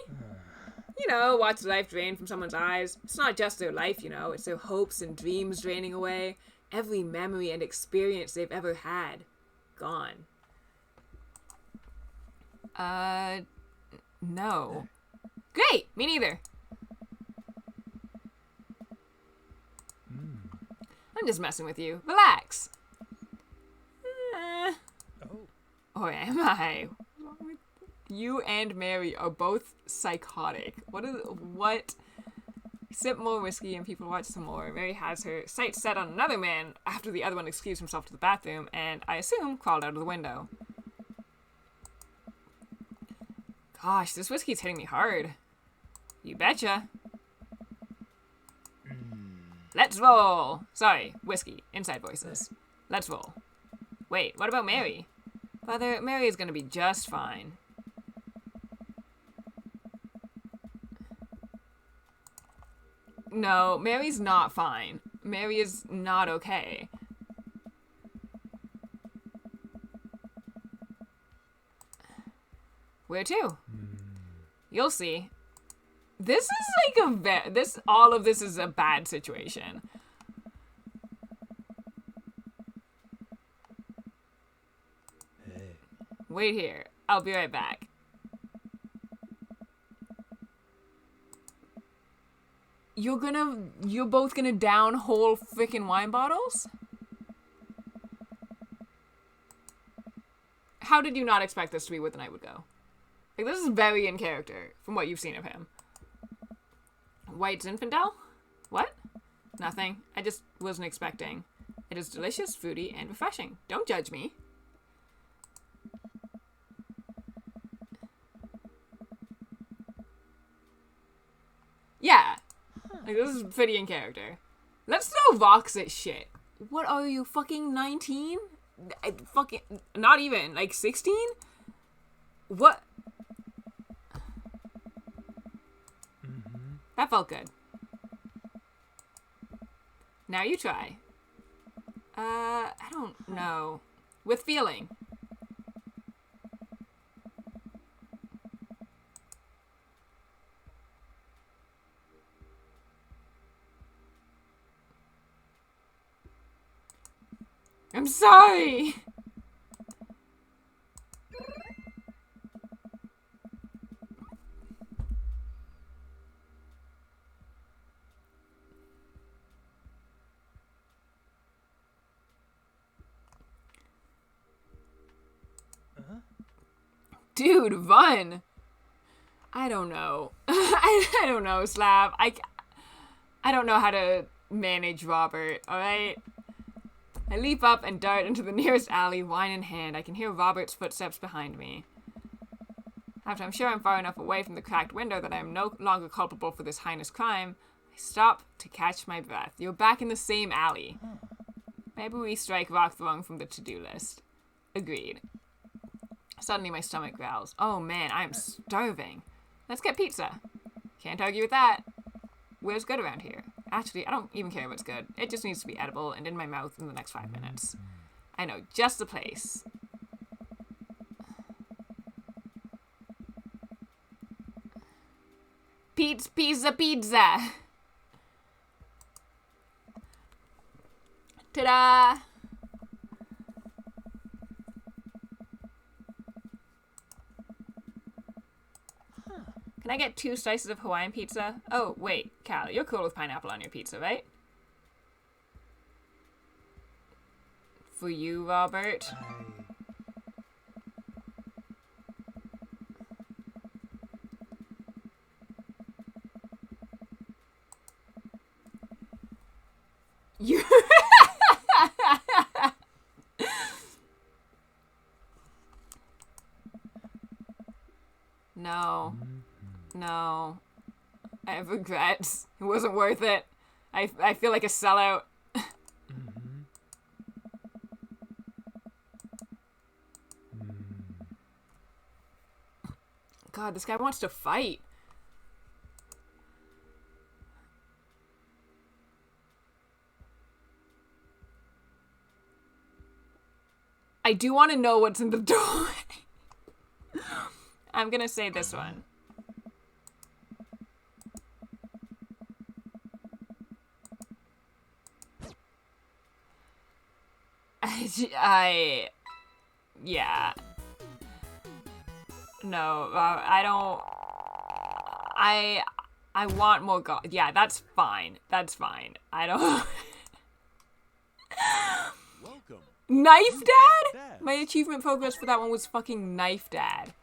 You know, watch life drain from someone's eyes. It's not just their life, you know. It's their hopes and dreams draining away. Every memory and experience they've ever had. Gone. No. Great! Me neither. I'm just messing with you. Relax. Or am I? You and Mary are both psychotic. What? Sip more whiskey and people watch some more. Mary has her sights set on another man after the other one excused himself to the bathroom and, I assume, crawled out of the window. Gosh, this whiskey's hitting me hard. You betcha. Let's roll. Sorry, whiskey. Inside voices. Let's roll. Wait, what about Mary? Father, Mary is gonna be just fine. No, Mary's not fine. Mary is not okay. Where to? You'll see. This is like all of this is a bad situation. Wait here. I'll be right back. You're both gonna down whole freaking wine bottles? How did you not expect this to be where the night would go? Like, this is very in character from what you've seen of him. White Zinfandel? What? Nothing. I just wasn't expecting. It is delicious, fruity, and refreshing. Don't judge me. Yeah. Like, this is pretty in character. Let's throw Vox at shit. What are you, fucking 19? Fucking, not even, like 16? What? That felt good. Now you try. I don't know. With feeling. I'm sorry. Dude, run. I don't know. I don't know, Slav. I don't know how to manage Robert, alright? I leap up and dart into the nearest alley, wine in hand. I can hear Robert's footsteps behind me. After I'm sure I'm far enough away from the cracked window that I am no longer culpable for this heinous crime, I stop to catch my breath. You're back in the same alley. Maybe we strike rock throwing from the to-do list. Agreed. Suddenly my stomach growls. Oh man, I am starving. Let's get pizza. Can't argue with that. Where's good around here? Actually, I don't even care what's good. It just needs to be edible and in my mouth in the next 5 minutes. I know just the place. Pizza. Ta-da! Can I get 2 slices of Hawaiian pizza? Oh, wait, Cal, you're cool with pineapple on your pizza, right? For you, Robert. You... No. I have regrets. It wasn't worth it. I feel like a sellout. God, this guy wants to fight. I do want to know what's in the doorway. I'm gonna say this one. Yeah. No, I don't. I want more God. Yeah, that's fine. I don't. Welcome. Knife Dad? My achievement progress for that one was fucking Knife Dad.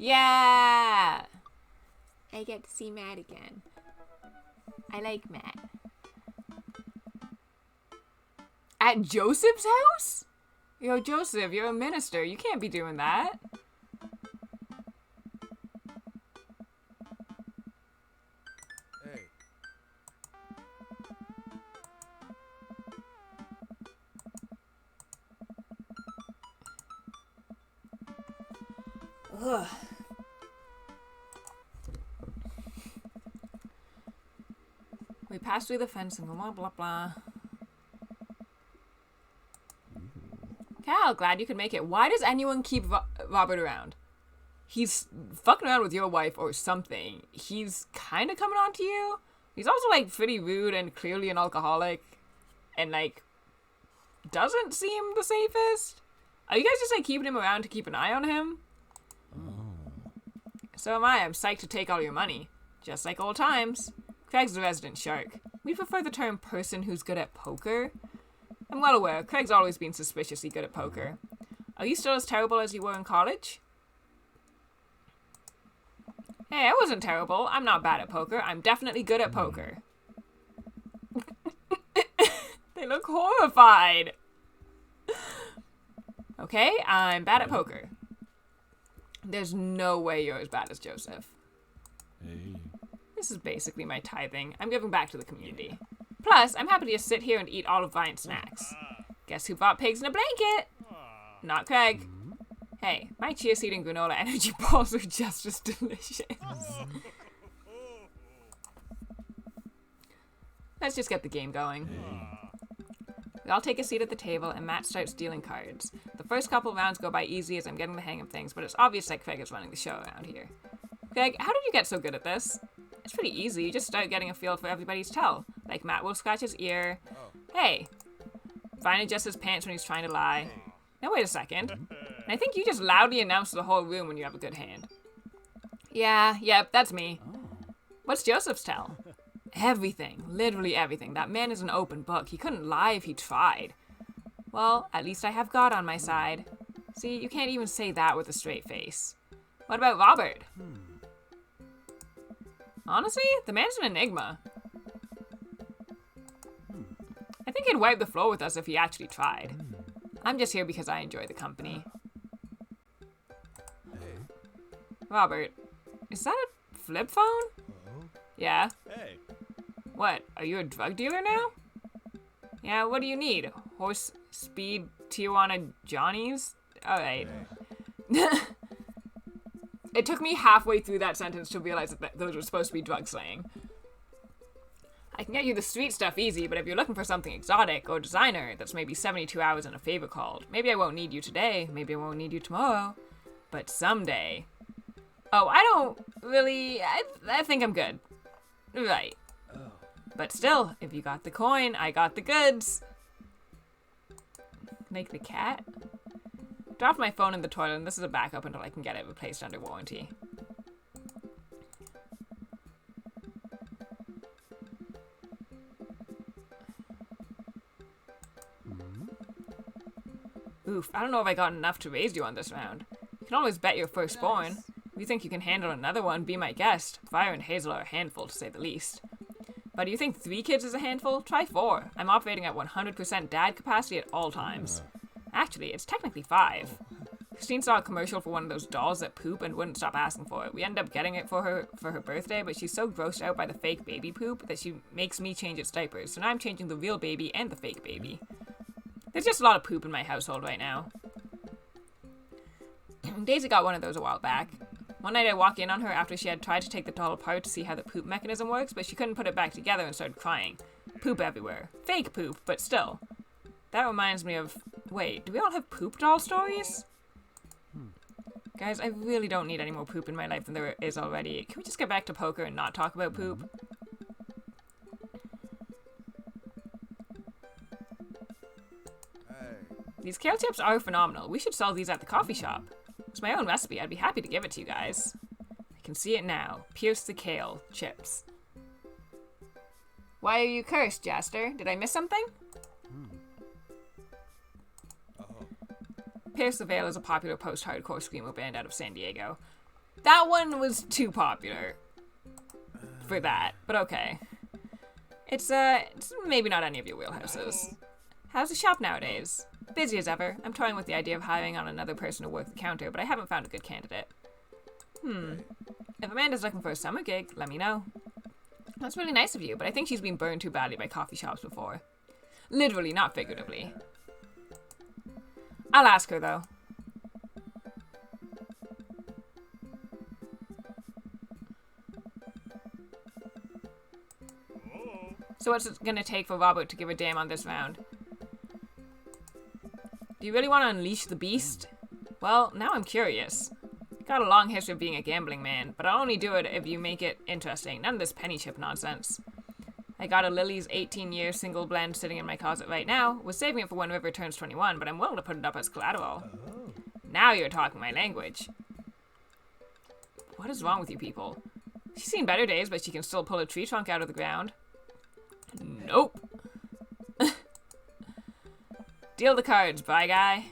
Yeah! I get to see Matt again. I like Matt. At Joseph's house? Yo, Joseph, you're a minister. You can't be doing that. Hey. Ugh. We passed through the fence and blah, blah, blah. Cal, glad you could make it. Why does anyone keep Robert around? He's fucking around with your wife or something. He's kind of coming on to you. He's also, like, pretty rude and clearly an alcoholic. And, like, doesn't seem the safest. Are you guys just, like, keeping him around to keep an eye on him? So am I. I'm psyched to take all your money. Just like old times. Craig's the resident shark. We prefer the term person who's good at poker. I'm well aware, Craig's always been suspiciously good at poker. Are you still as terrible as you were in college? Hey, I wasn't terrible. I'm not bad at poker. I'm definitely good at poker. They look horrified. Okay, I'm bad at poker. There's no way you're as bad as Joseph. Hey. This is basically my tithing. I'm giving back to the community. Plus, I'm happy to just sit here and eat all of Viant's snacks. Guess who bought pigs in a blanket? Not Craig. Hey, my chia seed and granola energy balls are just as delicious. Let's just get the game going. We all take a seat at the table, and Matt starts dealing cards. The first couple rounds go by easy as I'm getting the hang of things, but it's obvious that Craig is running the show around here. Craig, how did you get so good at this? It's pretty easy. You just start getting a feel for everybody's tell. Like Matt will scratch his ear. Hey. Vine adjusts his pants when he's trying to lie. Now wait a second. And I think you just loudly announce to the whole room when you have a good hand. Yeah, yep, that's me. What's Joseph's tell? Everything. Literally everything. That man is an open book. He couldn't lie if he tried. Well, at least I have God on my side. See, you can't even say that with a straight face. What about Robert? Honestly, the man's an enigma. I think he'd wipe the floor with us if he actually tried. I'm just here because I enjoy the company. Hey. Robert, is that a flip phone? Yeah. Hey. What, are you a drug dealer now? Yeah, what do you need? Horse speed Tijuana Johnnies? Alright. It took me halfway through that sentence to realize that those were supposed to be drug slang. I can get you the street stuff easy, but if you're looking for something exotic or designer that's maybe 72 hours and a favor called, maybe I won't need you today, maybe I won't need you tomorrow, but someday. Oh, I don't really, I think I'm good. Right. But still, if you got the coin, I got the goods. Like the cat? Dropped my phone in the toilet, and this is a backup until I can get it replaced under warranty. Oof, I don't know if I got enough to raise you on this round. You can always bet your firstborn. Nice. If you think you can handle another one, be my guest. Fire and Hazel are a handful, to say the least. But do you think 3 kids is a handful? Try 4. I'm operating at 100% dad capacity at all times. Actually, it's technically 5. Christine saw a commercial for one of those dolls that poop and wouldn't stop asking for it. We ended up getting it for her birthday, but she's so grossed out by the fake baby poop that she makes me change its diapers. So now I'm changing the real baby and the fake baby. There's just a lot of poop in my household right now. Daisy got one of those a while back. One night I walk in on her after she had tried to take the doll apart to see how the poop mechanism works, but she couldn't put it back together and started crying. Poop everywhere. Fake poop, but still. That reminds me of... Wait, do we all have poop doll stories? Guys, I really don't need any more poop in my life than there is already. Can we just get back to poker and not talk about poop? These kale chips are phenomenal. We should sell these at the coffee shop. It's my own recipe. I'd be happy to give it to you guys. I can see it now. Pierce the kale chips. Why are you cursed, Jaster? Did I miss something? Pierce the Veil is a popular post-hardcore screamo band out of San Diego. That one was too popular for that, but okay. It's maybe not any of your wheelhouses. How's the shop nowadays? Busy as ever. I'm toying with the idea of hiring on another person to work the counter, but I haven't found a good candidate. If Amanda's looking for a summer gig, let me know. That's really nice of you, but I think she's been burned too badly by coffee shops before. Literally, not figuratively. I'll ask her, though. So what's it gonna take for Robert to give a damn on this round? Do you really want to unleash the beast? Well, now I'm curious. Got a long history of being a gambling man, but I'll only do it if you make it interesting. None of this penny chip nonsense. I got a Lily's 18-year single blend sitting in my closet right now. Was saving it for when River turns 21, but I'm willing to put it up as collateral. Now you're talking my language. What is wrong with you people? She's seen better days, but she can still pull a tree trunk out of the ground. Nope. Deal the cards, bye guy.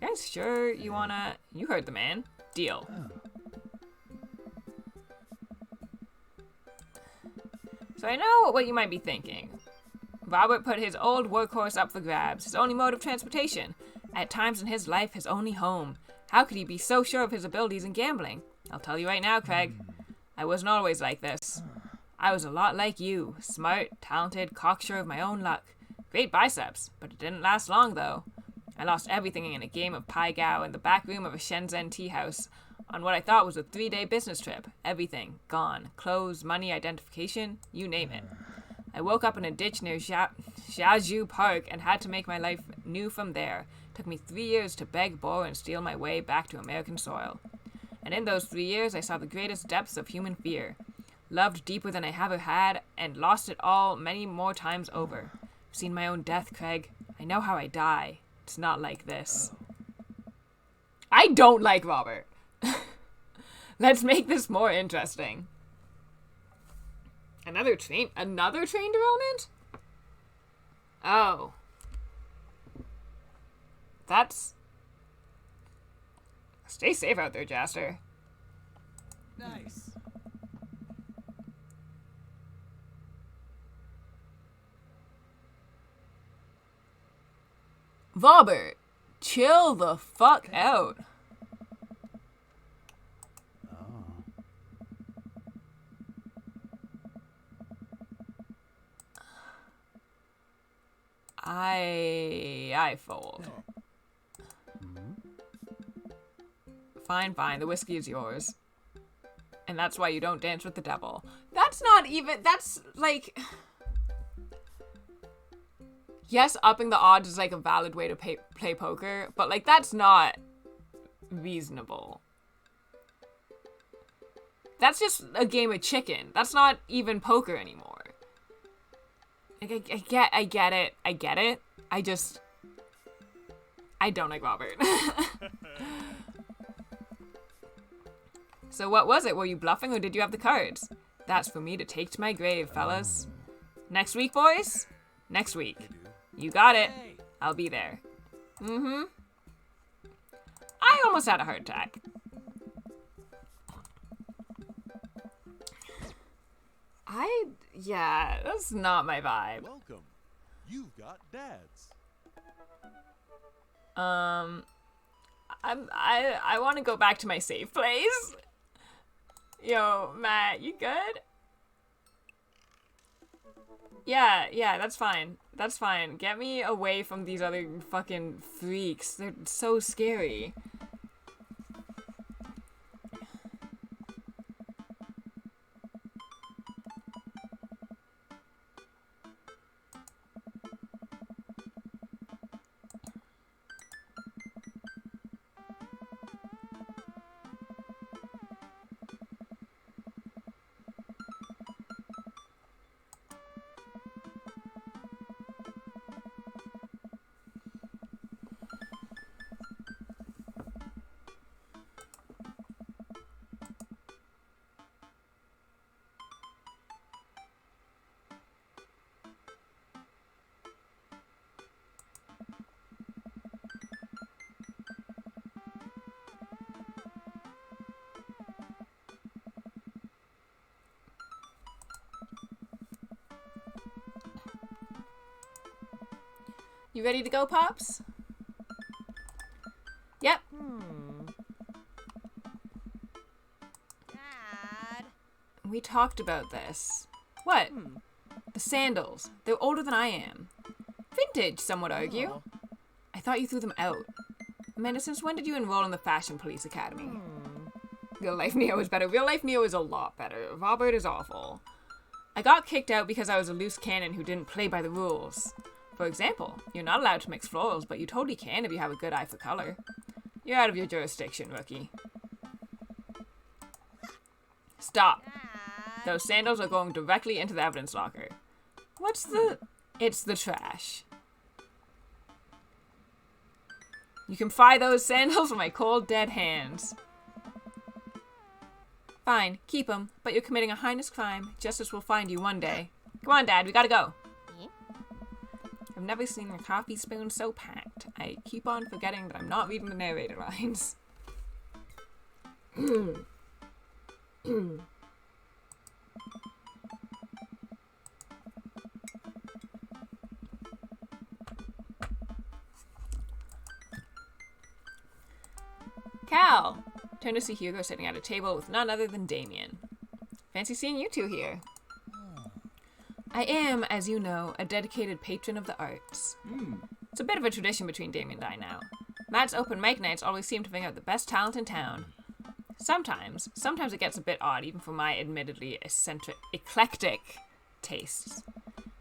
You guys sure you wanna... You heard the man. Deal. So I know what you might be thinking. Robert put his old workhorse up for grabs, his only mode of transportation. At times in his life, his only home. How could he be so sure of his abilities in gambling? I'll tell you right now, Craig. I wasn't always like this. I was a lot like you. Smart, talented, cocksure of my own luck. Great biceps, but it didn't last long, though. I lost everything in a game of Pai Gao in the back room of a Shenzhen tea house on what I thought was a 3-day business trip. Everything. Gone. Clothes, money, identification, you name it. I woke up in a ditch near Jiazhu Park and had to make my life new from there. It took me 3 years to beg, borrow, and steal my way back to American soil. And in those 3 years, I saw the greatest depths of human fear. Loved deeper than I ever had, and lost it all many more times over. I've seen my own death, Craig. I know how I die. It's not like this. I don't like Robert. Let's make this more interesting. Another train derailment? Oh. That's... Stay safe out there, Jaster. Nice. Robert, chill the fuck out. I fold. Fine, the whiskey is yours. And that's why you don't dance with the devil. That's not even, that's like... Yes, upping the odds is like a valid way to play poker, but like that's not reasonable. That's just a game of chicken. That's not even poker anymore. Like, I get it. I don't like Robert. So what was it? Were you bluffing or did you have the cards? That's for me to take to my grave, fellas. Next week, boys? Next week. You got it. I'll be there. I almost had a heart attack. Yeah, that's not my vibe. Welcome. You've got dads. I want to go back to my safe place. Yo, Matt, you good? Yeah, that's fine. That's fine. Get me away from these other fucking freaks. They're so scary. You ready to go, Pops? Yep. Dad. We talked about this. What? The sandals. They're older than I am. Vintage, some would argue. I thought you threw them out. Amanda, since when did you enroll in the Fashion Police Academy? Real life Neo is better. Real life Neo is a lot better. Robert is awful. I got kicked out because I was a loose cannon who didn't play by the rules. For example, you're not allowed to mix florals, but you totally can if you have a good eye for color. You're out of your jurisdiction, rookie. Stop. Dad. Those sandals are going directly into the evidence locker. What's the... It's the trash. You can fry those sandals with my cold, dead hands. Fine, keep them, but you're committing a heinous crime. Justice will find you one day. Come on, Dad, we gotta go. Yeah. I've never seen a coffee spoon so packed. I keep on forgetting that I'm not reading the narrator lines. Cal! Turn to see Hugo sitting at a table with none other than Damien. Fancy seeing you two here. I am, as you know, a dedicated patron of the arts. It's a bit of a tradition between Damien and I now. Matt's open mic nights always seem to bring out the best talent in town. Sometimes it gets a bit odd, even for my admittedly eclectic tastes.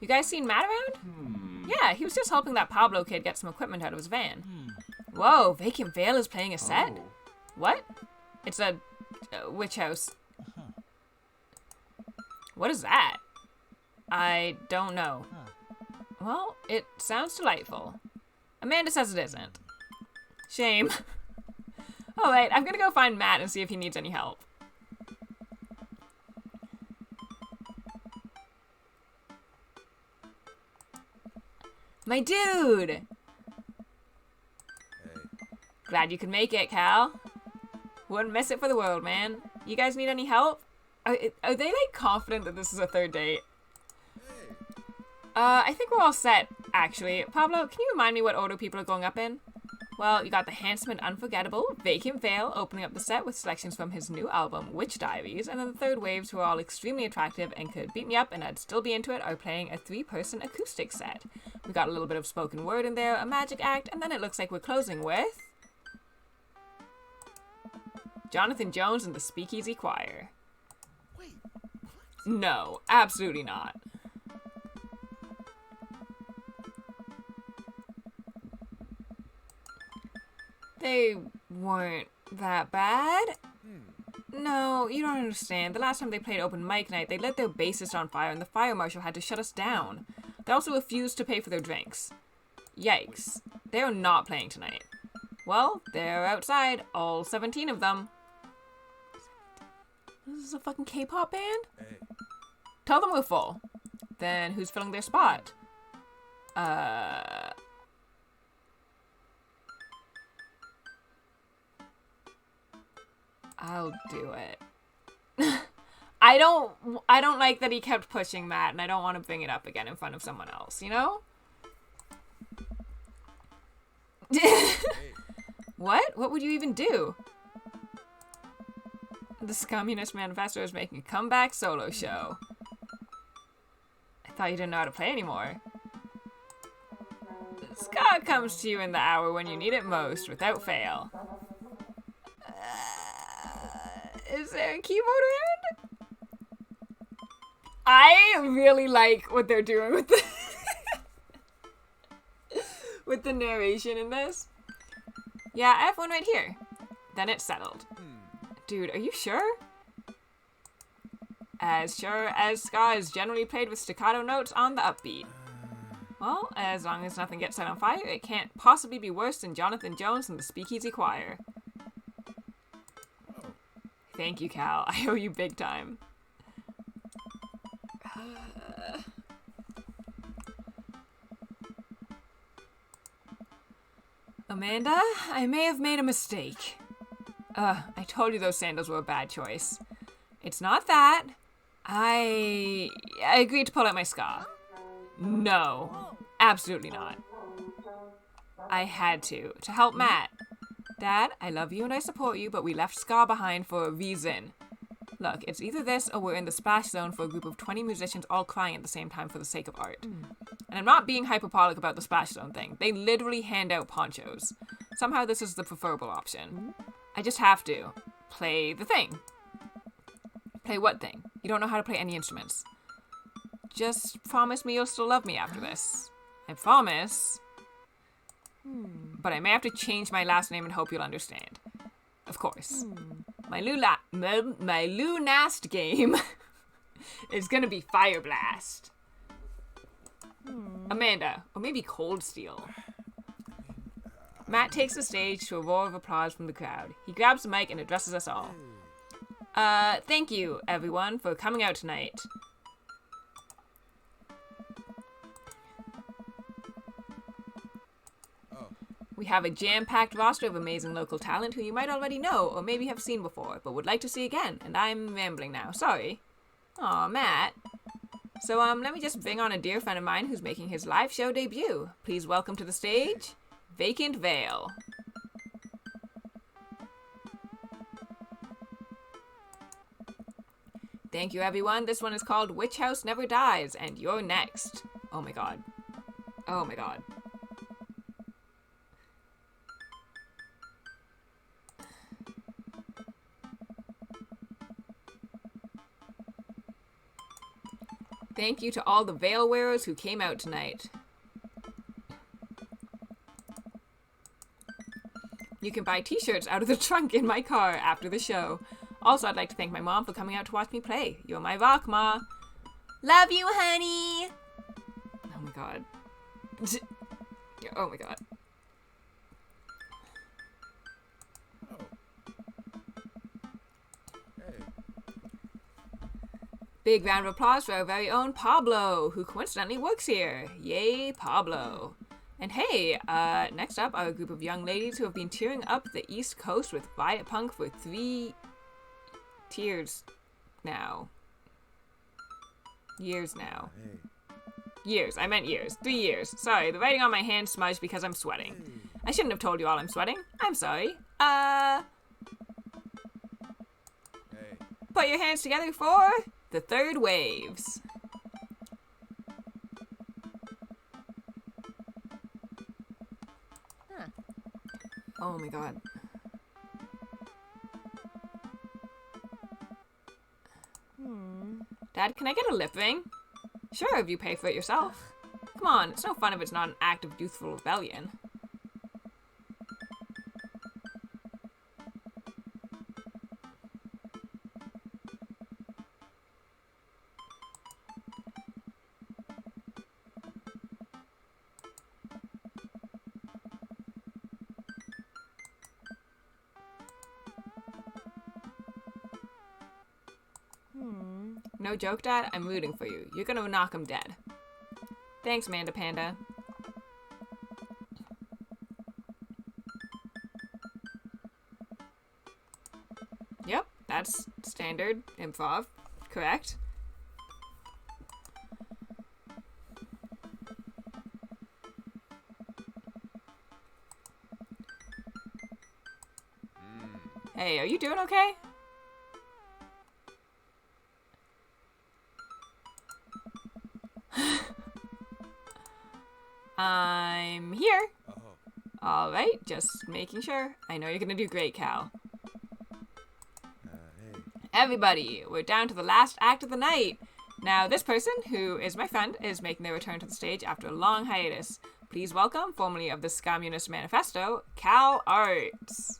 You guys seen Matt around? Yeah, he was just helping that Pablo kid get some equipment out of his van. Whoa, Vacant Veil is playing a set? Oh. What? It's a witch house. What is that? I don't know. Well, it sounds delightful. Amanda says it isn't. Shame. Alright, I'm gonna go find Matt and see if he needs any help. My dude! Hey. Glad you could make it, Cal. Wouldn't miss it for the world, man. You guys need any help? Are they, like, confident that this is a third date? I think we're all set, actually. Pablo, can you remind me what order people are going up in? Well, you got the handsome and unforgettable Vacant Veil opening up the set with selections from his new album, Witch Diaries, and then the third waves, who are all extremely attractive and could beat me up and I'd still be into it, are playing a 3-person acoustic set. We got a little bit of spoken word in there, a magic act, and then it looks like we're closing with... Jonathan Jones and the Speakeasy Choir. Wait. No, absolutely not. They weren't that bad. No, you don't understand. The last time they played open mic night, they lit their bassist on fire and the fire marshal had to shut us down. They also refused to pay for their drinks. Yikes. They're not playing tonight. Well, they're outside, all 17 of them. This is a fucking K-pop band? Hey. Tell them we're full. Then who's filling their spot? I'll do it. I don't like that he kept pushing Matt, and I don't want to bring it up again in front of someone else, you know? What? What would you even do? This Communist Manifesto is making a comeback solo show. I thought you didn't know how to play anymore. Ska comes to you in the hour when you need it most, without fail. Is there a keyboard around? I really like what they're doing with the with the narration in this. Yeah, I have one right here. Then it's settled. Dude, are you sure? As sure as ska is generally played with staccato notes on the upbeat. Well, as long as nothing gets set on fire, it can't possibly be worse than Jonathan Jones and the Speakeasy Choir. Thank you, Cal. I owe you big time. Amanda, I may have made a mistake. I told you those sandals were a bad choice. It's not that. I agreed to pull out my ska. No, absolutely not. I had to help Matt. Dad, I love you and I support you, but we left Scar behind for a reason. Look, it's either this or we're in the splash zone for a group of 20 musicians all crying at the same time for the sake of art. And I'm not being hyperbolic about the splash zone thing. They literally hand out ponchos. Somehow this is the preferable option. I just have to play the thing. Play what thing? You don't know how to play any instruments. Just promise me you'll still love me after this. I promise. But I may have to change my last name and hope you'll understand. Of course. My Lunast game is gonna be Fire Blast. Amanda, or maybe Cold Steel. Matt takes the stage to a roar of applause from the crowd. He grabs the mic and addresses us all. Thank you, everyone, for coming out tonight. We have a jam-packed roster of amazing local talent who you might already know or maybe have seen before, but would like to see again, and I'm rambling now. Sorry. Aw, Matt. So, let me just bring on a dear friend of mine who's making his live show debut. Please welcome to the stage, Vacant Veil. Thank you, everyone. This one is called Witch House Never Dies, and you're next. Oh my god. Oh my god. Thank you to all the veil wearers who came out tonight. You can buy t-shirts out of the trunk in my car after the show. Also, I'd like to thank my mom for coming out to watch me play. You're my rock, Ma. Love you, honey. Oh my god. Oh my god. Big round of applause for our very own Pablo, who coincidentally works here. Yay, Pablo. And hey, next up are a group of young ladies who have been tearing up the East Coast with Riot Punk for 3 years now. Years now. Years, I meant years. 3 years. Sorry, the writing on my hand smudged because I'm sweating. I shouldn't have told you all I'm sweating. I'm sorry. Put your hands together for the third waves. Oh my god. Dad, can I get a lip ring? Sure, if you pay for it yourself. Come on, it's no fun if it's not an act of youthful rebellion. No joke, Dad, I'm rooting for you. You're gonna knock him dead. Thanks, Manda Panda. Yep, that's standard improv. Correct. Hey, are you doing okay? I'm here. Alright, just making sure. I know you're gonna do great, Cal. Everybody, we're down to the last act of the night. Now, this person, who is my friend, is making their return to the stage after a long hiatus. Please welcome, formerly of the Scommunist Manifesto, Cal Arts.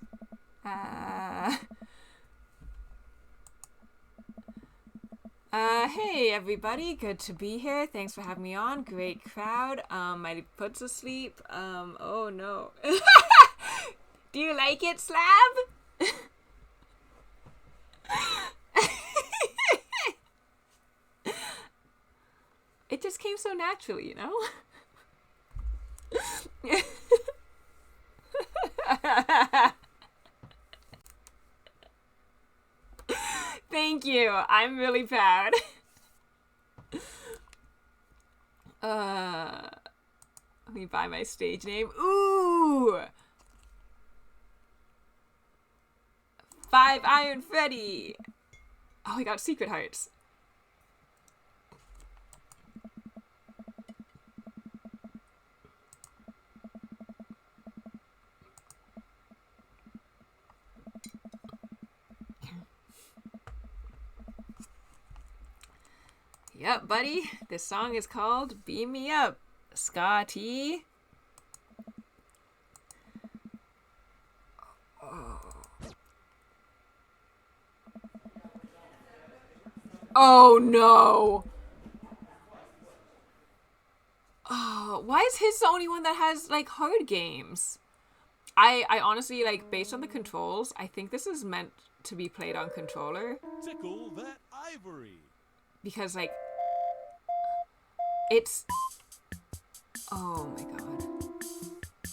Hey everybody, good to be here. Thanks for having me on. Great crowd. My foot's asleep. Oh no. Do you like it, Slab? It just came so naturally, you know? Thank you. I'm really proud. Let me buy my stage name. Ooh! Ooh! 5 Iron Freddy! Oh, I got secret hearts. Yep, buddy. This song is called Beam Me Up. Scotty. Oh no! Oh, why is his the only one that has, like, hard games? I honestly, like, based on the controls, I think this is meant to be played on controller. Tickle that ivory. Because, like, it's... Oh my god.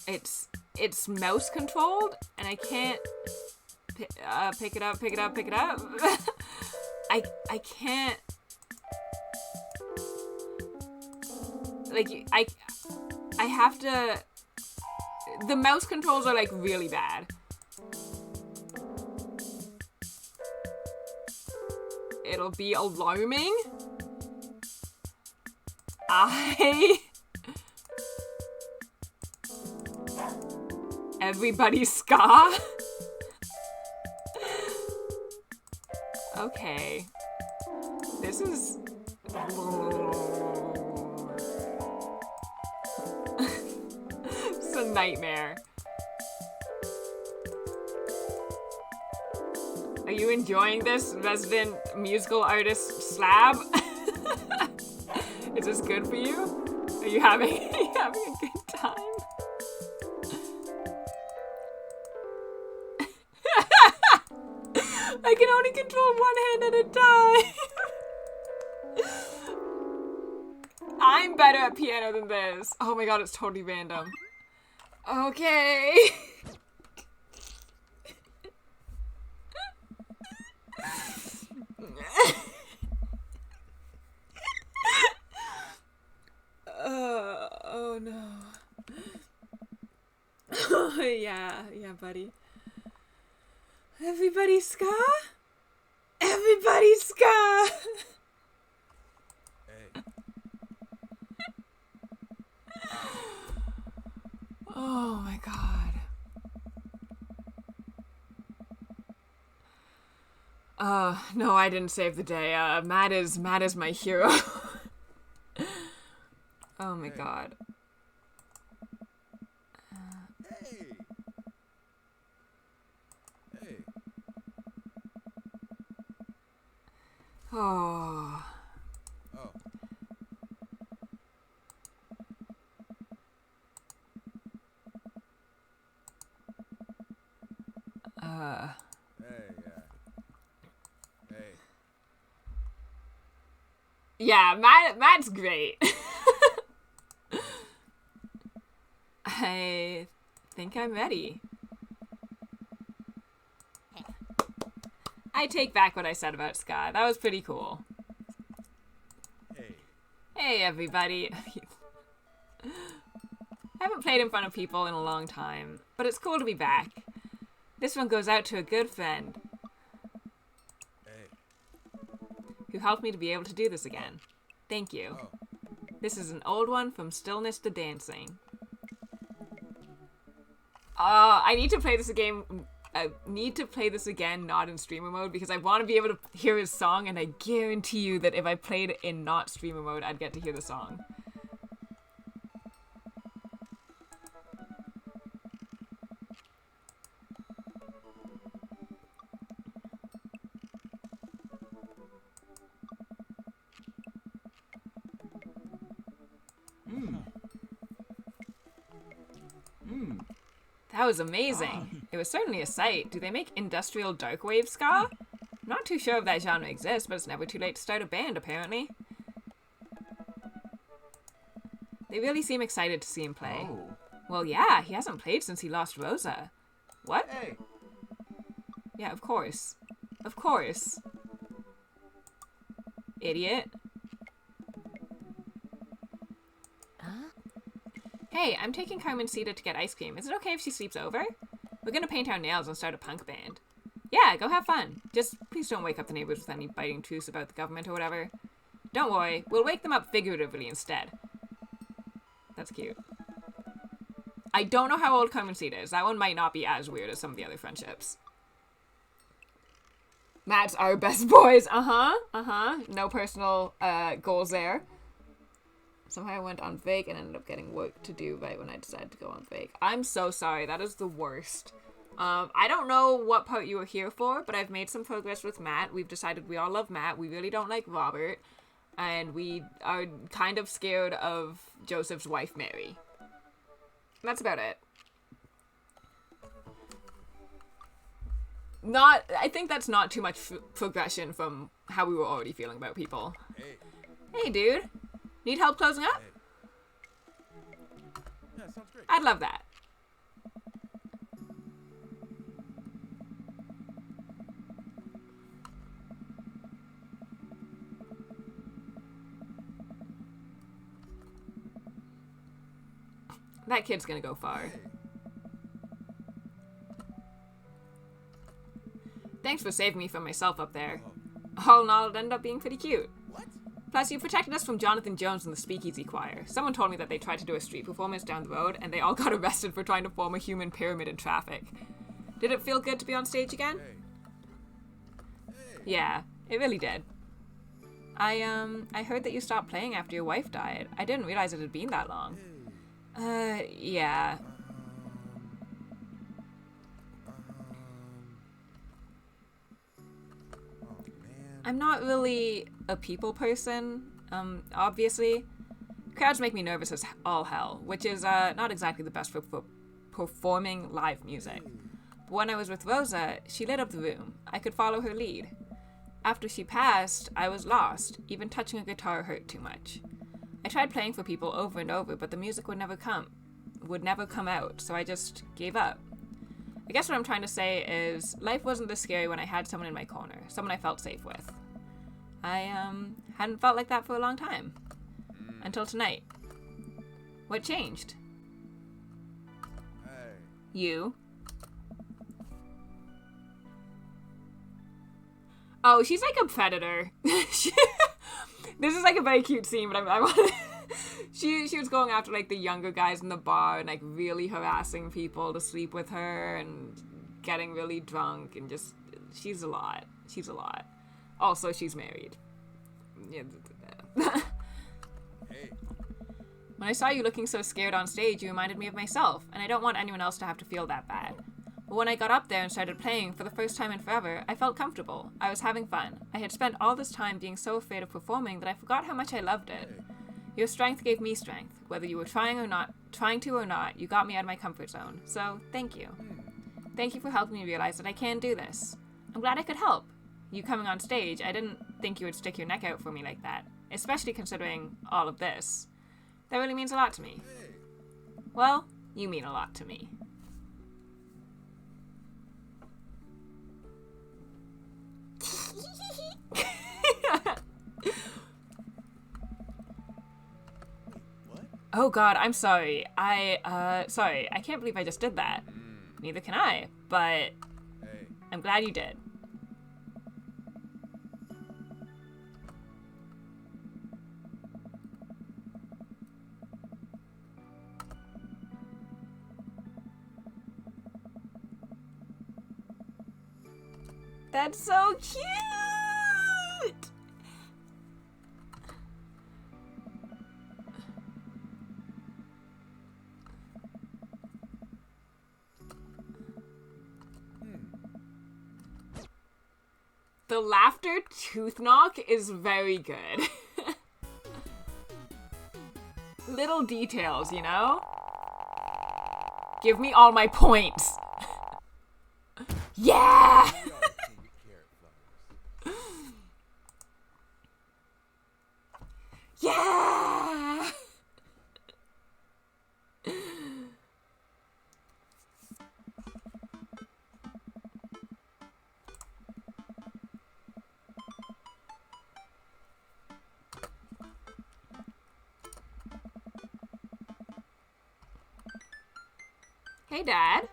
It's mouse controlled, and I can't pick it up. I can't... Like, I have to... The mouse controls are, like, really bad. It'll be alarming. Everybody ska? Okay. This is... It's a nightmare. Are you enjoying this, resident musical artist Slab? Is this good for you? Are you having a good time? I can only control one hand at a time. I'm better at piano than this. Oh my god, it's totally random. Okay. Oh no. Oh yeah, buddy. Everybody ska? Everybody ska! Hey. Oh my god. No, I didn't save the day. Matt is my hero. Oh my god. Hey. Hey. Oh. Oh. Hey, Hey. Yeah, Matt's great. I think I'm ready. I take back what I said about Scott. That was pretty cool. Hey. Hey, everybody. I haven't played in front of people in a long time, but it's cool to be back. This one goes out to a good friend Hey. who helped me to be able to do this again. Thank you. Oh. This is an old one from Stillness to Dancing. I need to play this again. I need to play this again, not in streamer mode, because I want to be able to hear his song, and I guarantee you that if I played it in not streamer mode, I'd get to hear the song. That was amazing. It was certainly a sight. Do they make industrial dark wave ska? I'm not too sure if that genre exists, but it's never too late to start a band, apparently. They really seem excited to see him play. Oh. Well, yeah, he hasn't played since he lost Rosa. What? Hey. Yeah, of course. Of course. Idiot. Hey, I'm taking Carmencita to get ice cream. Is it okay if she sleeps over? We're gonna paint our nails and start a punk band. Yeah, go have fun. Just please don't wake up the neighbors with any biting truths about the government or whatever. Don't worry, we'll wake them up figuratively instead. That's cute. I don't know how old Carmencita is. That one might not be as weird as some of the other friendships. Matt's our best boys. No personal goals there. Somehow I went on vague and ended up getting work to do right when I decided to go on vague. I'm so sorry. That is the worst. I don't know what part you were here for, but I've made some progress with Matt. We've decided we all love Matt. We really don't like Robert. And we are kind of scared of Joseph's wife, Mary. That's about it. I think that's not too much progression from how we were already feeling about people. Hey. Hey, dude. Need help closing up? Hey. Yeah, sounds great. I'd love that. That kid's gonna go far. Hey. Thanks for saving me from myself up there. All in all, it ended up being pretty cute. What? Plus, you protected us from Jonathan Jones and the Speakeasy Choir. Someone told me that they tried to do a street performance down the road, and they all got arrested for trying to form a human pyramid in traffic. Did it feel good to be on stage again? Hey. Hey. Yeah, it really did. I heard that you stopped playing after your wife died. I didn't realize it had been that long. Yeah. Oh, man. I'm not really a people person, obviously. Crowds make me nervous as all hell, which is not exactly the best for performing live music. But when I was with Rosa, she lit up the room. I could follow her lead. After she passed, I was lost. Even touching a guitar hurt too much. I tried playing for people over and over, but the music would never come out, so I just gave up. I guess what I'm trying to say is life wasn't this scary when I had someone in my corner, someone I felt safe with. I hadn't felt like that for a long time. Until tonight. What changed? Hey. You. Oh, she's like a predator. This is like a very cute scene, but I want she was going after like the younger guys in the bar and like really harassing people to sleep with her and getting really drunk and just she's a lot. Also, she's married. Hey. When I saw you looking so scared on stage, you reminded me of myself, and I don't want anyone else to have to feel that bad. But when I got up there and started playing for the first time in forever, I felt comfortable. I was having fun. I had spent all this time being so afraid of performing that I forgot how much I loved it. Hey. Your strength gave me strength. Whether you were trying to or not, you got me out of my comfort zone. So, thank you. Thank you for helping me realize that I can do this. I'm glad I could help. You coming on stage, I didn't think you would stick your neck out for me like that, especially considering all of this. That really means a lot to me. Hey. Well, you mean a lot to me. What? Oh god, I'm sorry. Sorry, I can't believe I just did that. Neither can I, but Hey. I'm glad you did. That's so cute! The laughter tooth knock is very good. Little details, you know? Give me all my points. Yeah! We always take good care of flowers. Yeah! Hey, Dad.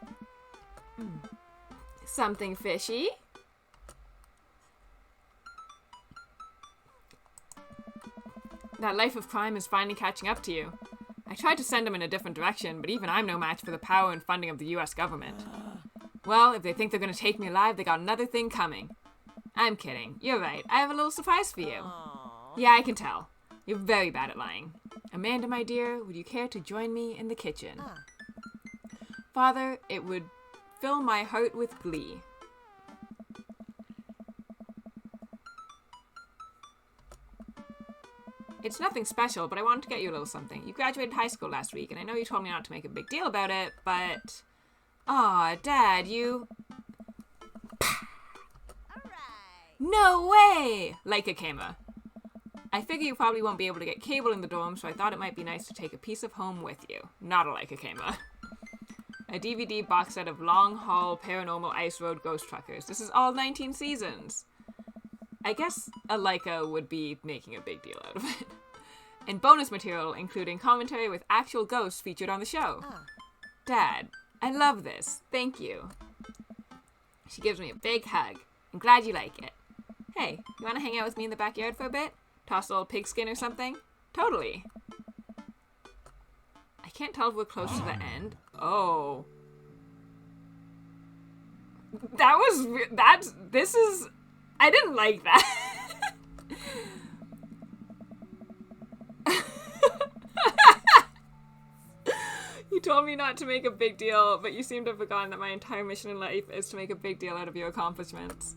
Something fishy? That life of crime is finally catching up to you. I tried to send him in a different direction, but even I'm no match for the power and funding of the US government. Well, if they think they're gonna take me alive, they got another thing coming. I'm kidding. You're right. I have a little surprise for you. Yeah, I can tell. You're very bad at lying. Amanda, my dear, would you care to join me in the kitchen? Father, it would fill my heart with glee. It's nothing special, but I wanted to get you a little something. You graduated high school last week, and I know you told me not to make a big deal about it, but... Aw, Dad, you... No way! Leica camera. I figure you probably won't be able to get cable in the dorm, so I thought it might be nice to take a piece of home with you. Not a Leica camera. A DVD box set of Long Haul Paranormal Ice Road Ghost Truckers. This is all 19 seasons. I guess a Leica would be making a big deal out of it. And bonus material, including commentary with actual ghosts featured on the show. Dad, I love this. Thank you. She gives me a big hug. I'm glad you like it. Hey, you want to hang out with me in the backyard for a bit? Toss a little pigskin or something? Totally. I can't tell if we're close to the end. Oh. I didn't like that. You told me not to make a big deal, but you seem to have forgotten that my entire mission in life is to make a big deal out of your accomplishments.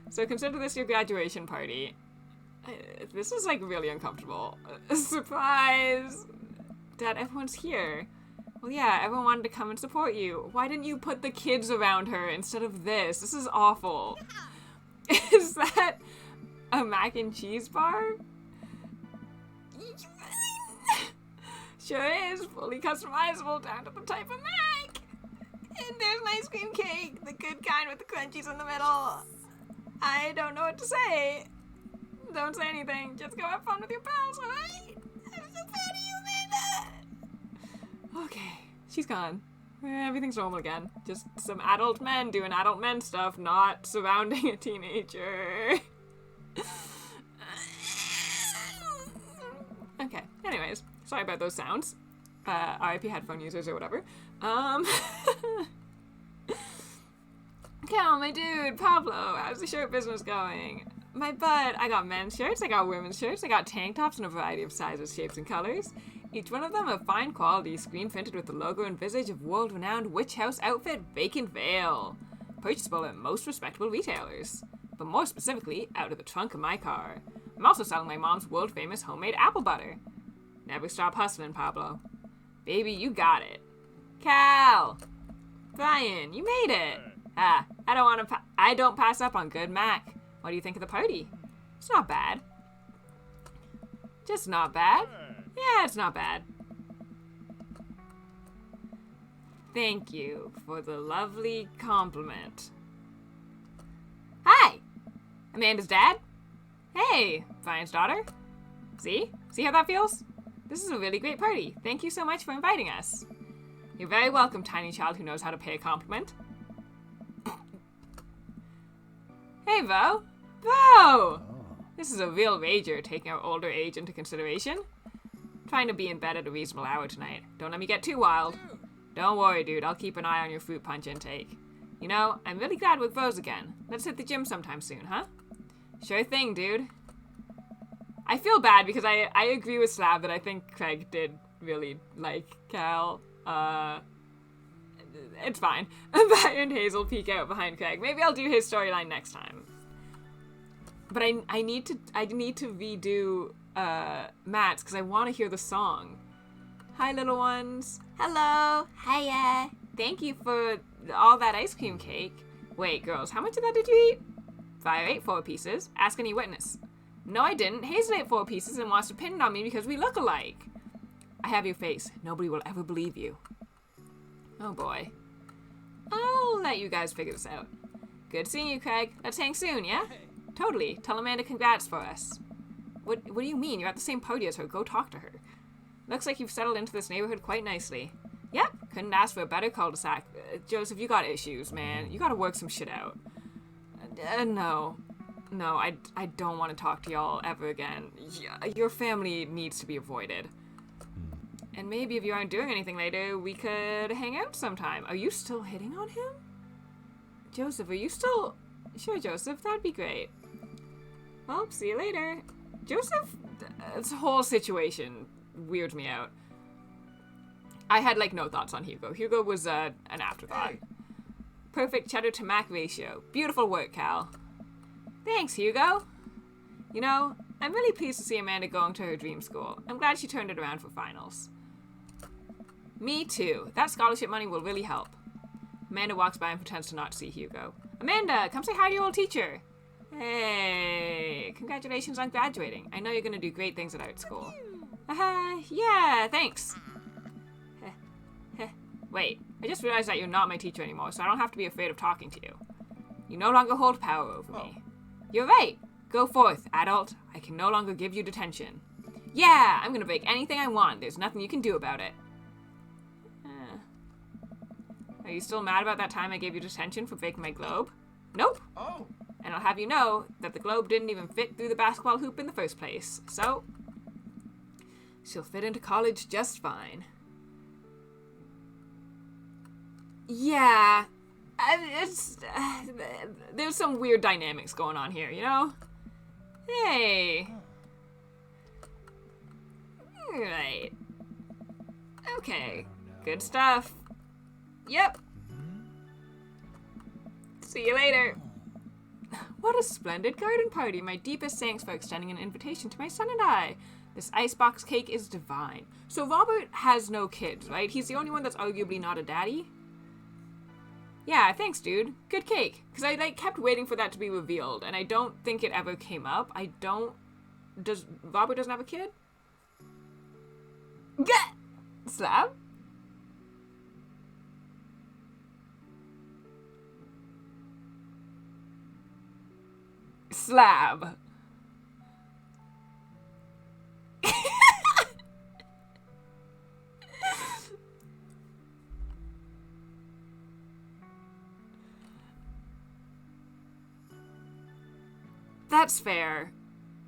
So consider this your graduation party. This is like really uncomfortable. Surprise! Dad, everyone's here. Well, yeah, everyone wanted to come and support you. Why didn't you put the kids around her instead of this? This is awful. Is that a mac and cheese bar? Sure is. Fully customizable down to the type of mac. And there's an ice cream cake. The good kind with the crunchies in the middle. I don't know what to say. Don't say anything. Just go have fun with your pals, alright? I'm so proud of you, Amanda. Okay, she's gone. Everything's normal again. Just some adult men doing adult men stuff, not surrounding a teenager. Okay, anyways. Sorry about those sounds. RIP headphone users or whatever. Cal, my dude, Pablo, how's the shirt business going? My butt, I got men's shirts, I got women's shirts, I got tank tops in a variety of sizes, shapes, and colors. Each one of them of fine quality, screen printed with the logo and visage of world-renowned witch house outfit Vacant Veil. Purchasable at most respectable retailers. But more specifically, out of the trunk of my car. I'm also selling my mom's world-famous homemade apple butter. Never stop hustling, Pablo. Baby, you got it. Cal! Brian, you made it! I don't pass up on good Mac. What do you think of the party? It's not bad. Just not bad? Yeah, it's not bad. Thank you for the lovely compliment. Hi! Amanda's dad? Hey, Brian's daughter? See? See how that feels? This is a really great party. Thank you so much for inviting us. You're very welcome, tiny child who knows how to pay a compliment. Hey, Vo. Vo! This is a real rager, taking our older age into consideration. Trying to be in bed at a reasonable hour tonight. Don't let me get too wild. Don't worry, dude. I'll keep an eye on your fruit punch intake. You know, I'm really glad we're bros again. Let's hit the gym sometime soon, huh? Sure thing, dude. I feel bad because I agree with Slab that I think Craig did really like Cal. It's fine. Byron and Hazel peek out behind Craig. Maybe I'll do his storyline next time. But I need to redo Matt's because I want to hear the song. Hi, little ones. Hello. Hiya. Thank you for all that ice cream cake. Wait, girls, how much of that did you eat? Fire ate 4 pieces. Ask any witness. No, I didn't. Hazel ate 4 pieces and wants to pin it on me because we look alike. I have your face. Nobody will ever believe you. Oh, boy. I'll let you guys figure this out. Good seeing you, Craig. Let's hang soon, yeah? Totally. Tell Amanda congrats for us. What do you mean? You're at the same party as her. Go talk to her. Looks like you've settled into this neighborhood quite nicely. Yep, Couldn't ask for a better cul-de-sac. Joseph, you got issues, man. You gotta work some shit out. No. No, I don't want to talk to y'all ever again. Your family needs to be avoided. And maybe if you aren't doing anything later, we could hang out sometime. Are you still hitting on him? Joseph, are you still... Sure, Joseph, that'd be great. Well, see you later. Joseph, this whole situation weirds me out. I had, like, no thoughts on Hugo. Hugo was an afterthought. Hey. Perfect cheddar to mac ratio. Beautiful work, Cal. Thanks, Hugo. You know, I'm really pleased to see Amanda going to her dream school. I'm glad she turned it around for finals. Me too. That scholarship money will really help. Amanda walks by and pretends to not see Hugo. Amanda, come say hi to your old teacher. Hey, congratulations on graduating. I know you're going to do great things at art school. Yeah, thanks. Wait, I just realized that you're not my teacher anymore, so I don't have to be afraid of talking to you. You no longer hold power over me. You're right. Go forth, adult. I can no longer give you detention. Yeah, I'm going to break anything I want. There's nothing you can do about it. Are you still mad about that time I gave you detention for breaking my globe? Nope. Oh. And I'll have you know that the globe didn't even fit through the basketball hoop in the first place. So, she'll fit into college just fine. Yeah. There's some weird dynamics going on here, you know? Hey. Right. Okay. Good stuff. Yep. See you later. What a splendid garden party. My deepest thanks for extending an invitation to my son and I. This icebox cake is divine. So Robert has no kids, right? He's the only one that's arguably not a daddy? Yeah, thanks, dude. Good cake. Because I, kept waiting for that to be revealed, and I don't think it ever came up. Robert doesn't have a kid? Gah! Slab? Slab. That's fair.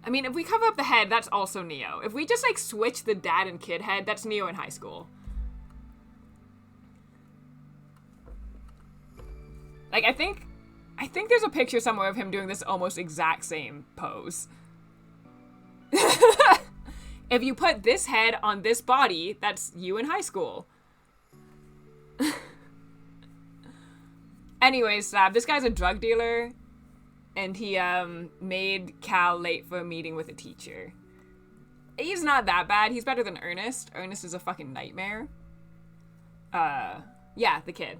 I mean, if we cover up the head, that's also Neo. If we just, switch the dad and kid head, that's Neo in high school. I think there's a picture somewhere of him doing this almost exact same pose. If you put this head on this body, that's you in high school. Anyways, this guy's a drug dealer, and he made Cal late for a meeting with a teacher. He's not that bad. He's better than Ernest. Ernest is a fucking nightmare. Yeah, the kid.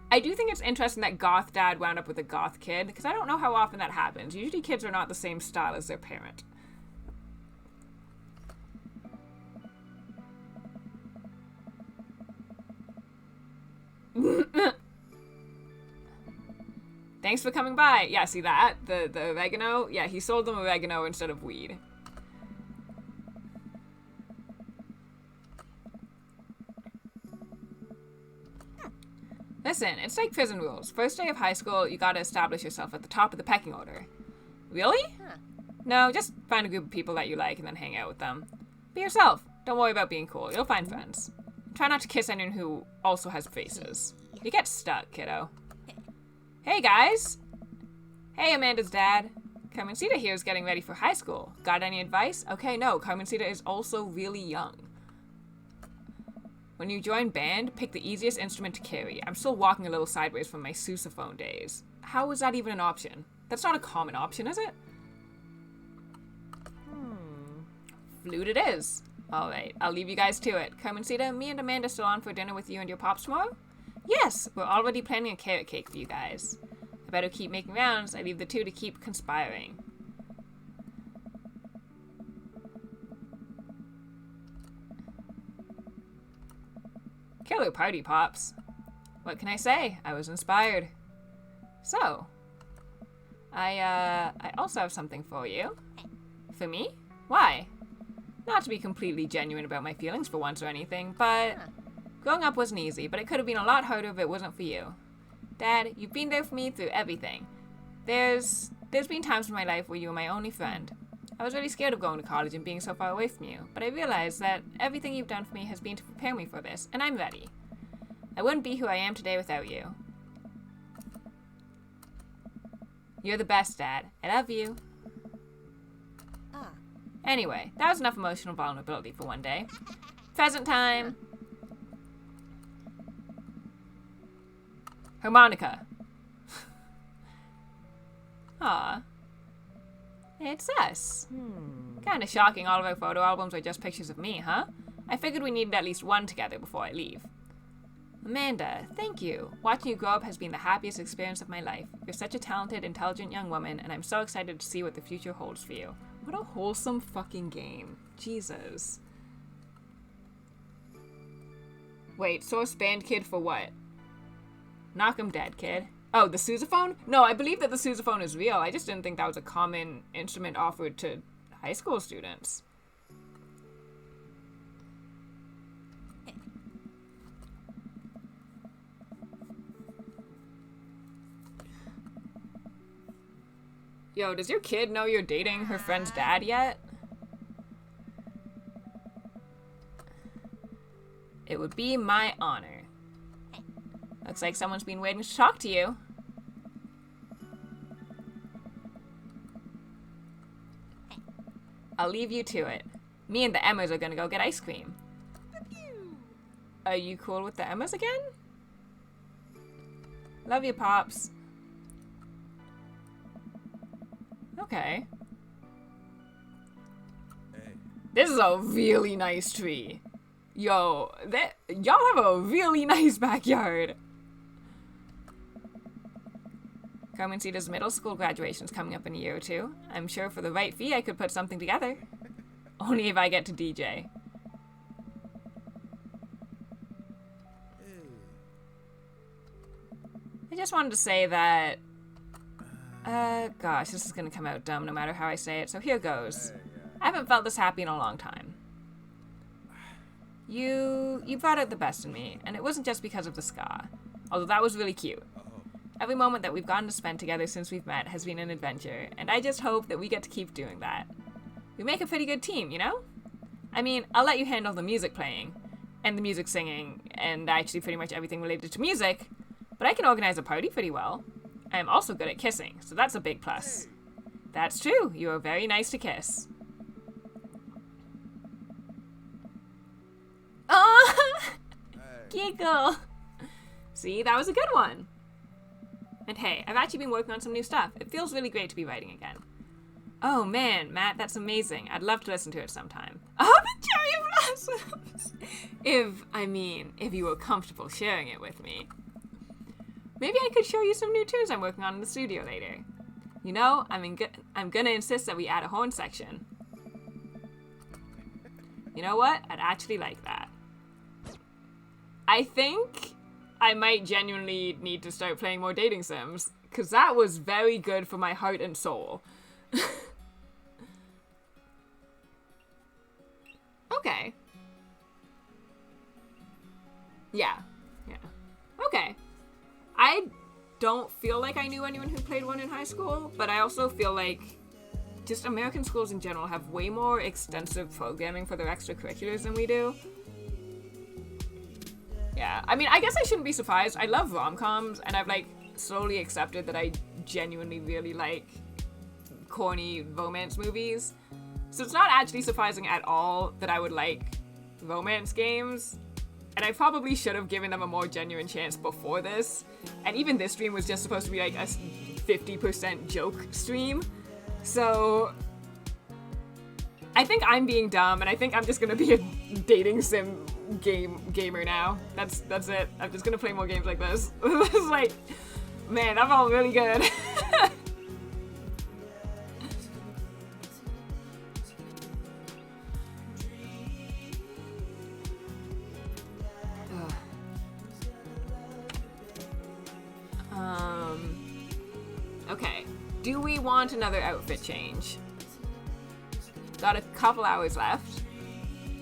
I do think it's interesting that goth dad wound up with a goth kid, because I don't know how often that happens. Usually kids are not the same style as their parent. Thanks for coming by. Yeah, see that? The oregano? Yeah, he sold them oregano instead of weed. Listen, it's like prison rules. First day of high school, you gotta establish yourself at the top of the pecking order. Really? No, just find a group of people that you like and then hang out with them. Be yourself. Don't worry about being cool. You'll find friends. Try not to kiss anyone who also has faces. You get stuck, kiddo. Hey, guys. Hey, Amanda's dad. Carmencita here is getting ready for high school. Got any advice? Okay, no. Carmencita is also really young. When you join band, pick the easiest instrument to carry. I'm still walking a little sideways from my sousaphone days. How is that even an option? That's not a common option, is it? Flute it is. Alright, I'll leave you guys to it. Carmencita, me and Amanda still on for dinner with you and your pops tomorrow? Yes, we're already planning a carrot cake for you guys. I better keep making rounds. I leave the two to keep conspiring. Killer party, Pops. What can I say? I was inspired. So, I also have something for you. For me? Why? Not to be completely genuine about my feelings for once or anything, but growing up wasn't easy, but it could have been a lot harder if it wasn't for you. Dad, you've been there for me through everything. There's been times in my life where you were my only friend. I was really scared of going to college and being so far away from you, but I realized that everything you've done for me has been to prepare me for this, and I'm ready. I wouldn't be who I am today without you. You're the best, Dad. I love you. Anyway, that was enough emotional vulnerability for one day. Present time. Harmonica. Aw. It's us. Kinda shocking all of our photo albums are just pictures of me, huh? I figured we needed at least one together before I leave. Amanda, thank you. Watching you grow up has been the happiest experience of my life. You're such a talented, intelligent young woman, and I'm so excited to see what the future holds for you. What a wholesome fucking game. Jesus. Wait, source banned kid for what? Knock 'em dead, kid. Oh, the sousaphone? No, I believe that the sousaphone is real. I just didn't think that was a common instrument offered to high school students. Yo, does your kid know you're dating her friend's dad yet? It would be my honor. Looks like someone's been waiting to talk to you. I'll leave you to it. Me and the Emmas are gonna go get ice cream. Are you cool with the Emmas again? Love you, Pops. Okay. Hey. This is a really nice tree. Yo, y'all have a really nice backyard. Carmencita's middle school graduation's coming up in a year or two. I'm sure for the right fee I could put something together. Only if I get to DJ. I just wanted to say that... gosh, this is gonna come out dumb no matter how I say it, so here goes. I haven't felt this happy in a long time. You brought out the best in me, and it wasn't just because of the ska. Although that was really cute. Every moment that we've gotten to spend together since we've met has been an adventure, and I just hope that we get to keep doing that. We make a pretty good team, you know? I mean, I'll let you handle the music playing, and the music singing, and actually pretty much everything related to music, but I can organize a party pretty well. I am also good at kissing, so that's a big plus. That's true, you are very nice to kiss. Oh! Giggle! See, that was a good one. And hey, I've actually been working on some new stuff. It feels really great to be writing again. Oh man, Matt, that's amazing. I'd love to listen to it sometime. Oh, the cherry blossoms! If you were comfortable sharing it with me. Maybe I could show you some new tunes I'm working on in the studio later. You know, I'm gonna insist that we add a horn section. You know what? I'd actually like that. I think I might genuinely need to start playing more dating sims, because that was very good for my heart and soul. Okay. Yeah. Okay. I don't feel like I knew anyone who played one in high school, but I also feel like just American schools in general have way more extensive programming for their extracurriculars than we do. Yeah, I mean, I guess I shouldn't be surprised. I love rom-coms, and I've, like, slowly accepted that I genuinely really like corny romance movies. So it's not actually surprising at all that I would like romance games. And I probably should have given them a more genuine chance before this. And even this stream was just supposed to be, like, a 50% joke stream. So I think I'm being dumb, and I think I'm just gonna be a dating sim gamer now. That's it. I'm just gonna play more games like this. This is like, man, that felt really good. Okay. Do we want another outfit change? Got a couple hours left.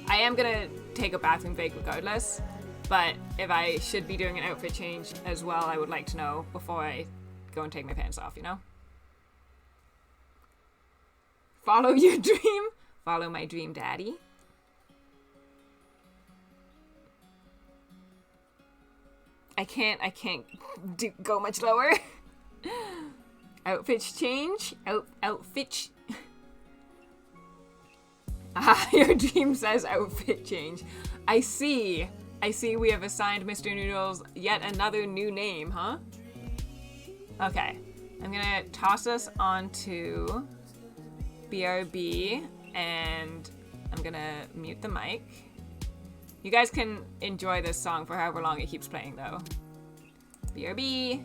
I am gonna take a bathroom break regardless, but if I should be doing an outfit change as well, I would like to know before I go and take my pants off, you know? Follow your dream. Follow my dream, daddy. I can't go much lower. Outfit change. Outfit. Your dream says outfit change. I see we have assigned Mr. Noodles yet another new name, huh? Okay. I'm gonna toss us onto BRB, and I'm gonna mute the mic. You guys can enjoy this song for however long it keeps playing, though. BRB.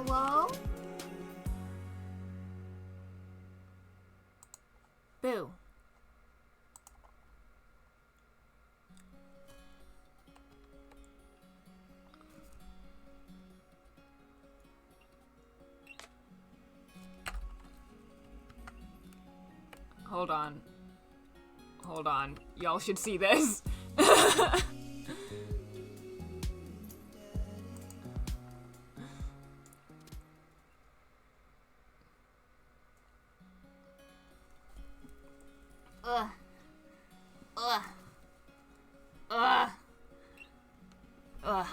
Hello? Boo. Hold on. Hold on. Y'all should see this. Ugh. Ugh. Ugh. Ugh.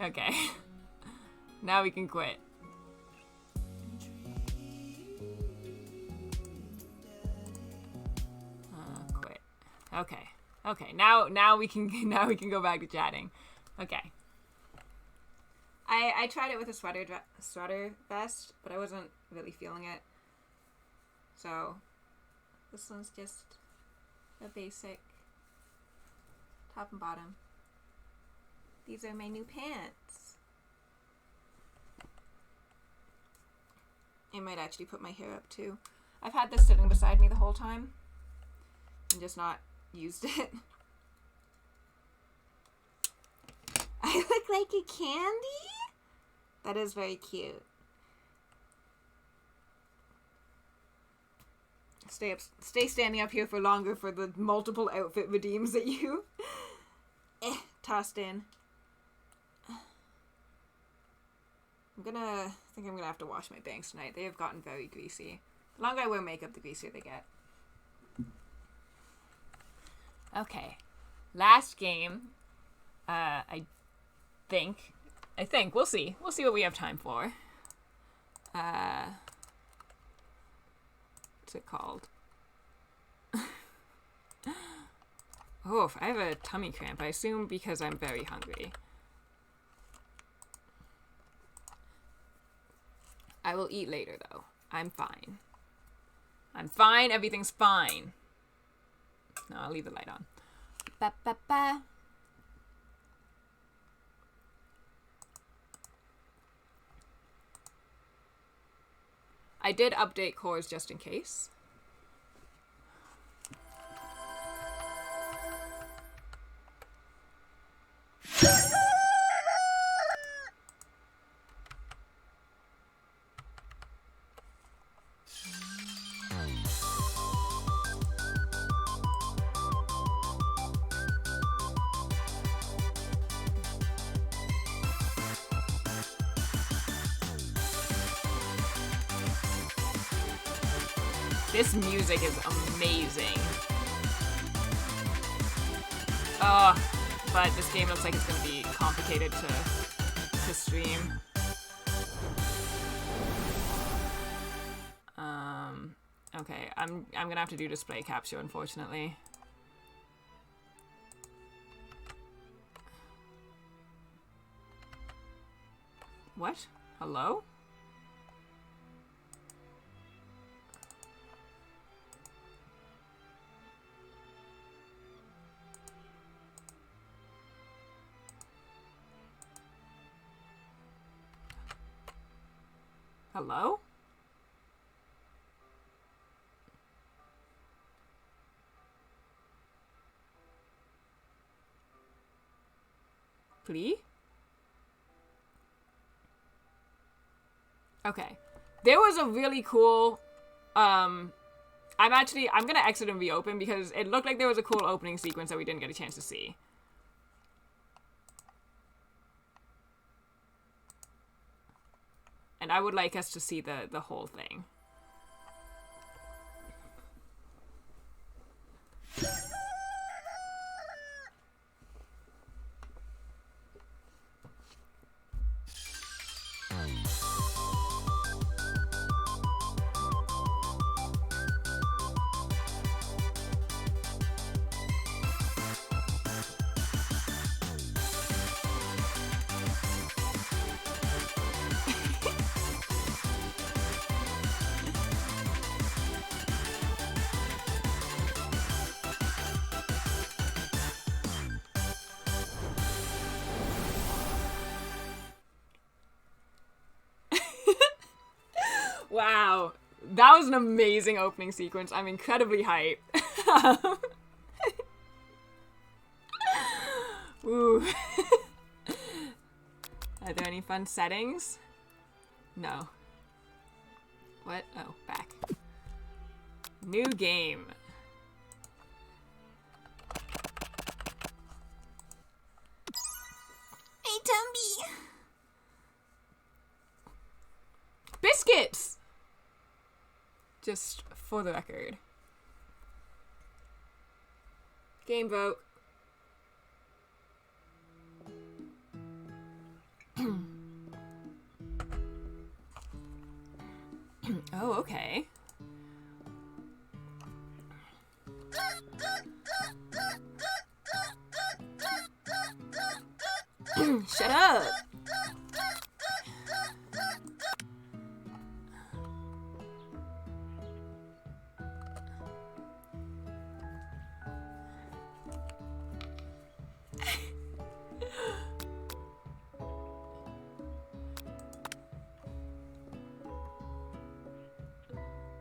Okay. Now we can quit. Quit. Okay. Okay. Now we can go back to chatting. Okay. I tried it with a sweater vest, but I wasn't really feeling it. So this one's just a basic top and bottom. These are my new pants. I might actually put my hair up too. I've had this sitting beside me the whole time and just not used it. I look like a candy? That is very cute. Stay standing up here for longer for the multiple outfit redeems that you tossed in. I think I'm gonna have to wash my bangs tonight. They have gotten very greasy. The longer I wear makeup, the greasier they get. Okay. Last game. I think. We'll see. We'll see what we have time for. What's it called? Oh, I have a tummy cramp. I assume because I'm very hungry. I will eat later, though. I'm fine. I'm fine. Everything's fine. No, I'll leave the light on. Ba ba ba. I did update cores just in case. This music is amazing. But this game looks like it's gonna be complicated to stream. Okay, I'm gonna have to do display capture, unfortunately. What? Hello? Hello? Please? Okay. There was a really cool, I'm gonna exit and reopen because it looked like there was a cool opening sequence that we didn't get a chance to see. And I would like us to see the whole thing. Wow. That was an amazing opening sequence. I'm incredibly hyped. Ooh. Are there any fun settings? No. What? Oh, back. New game. Hey, Tumby. Biscuits! Just for the record. Game vote. Oh, okay. Shut up!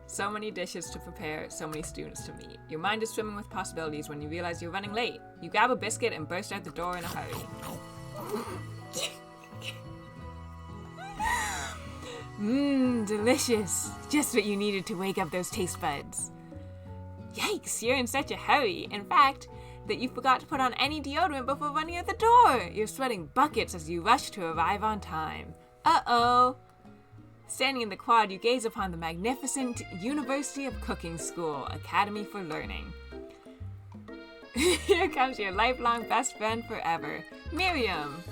So many dishes to prepare, so many students to meet. Your mind is swimming with possibilities when you realize you're running late. You grab a biscuit and burst out the door in a hurry. Mmm, delicious. Just what you needed to wake up those taste buds. Yikes, you're in such a hurry. In fact, that you forgot to put on any deodorant before running out the door. You're sweating buckets as you rush to arrive on time. Uh-oh. Standing in the quad, you gaze upon the magnificent University of Cooking School, Academy for Learning. Here comes your lifelong best friend forever, Miriam.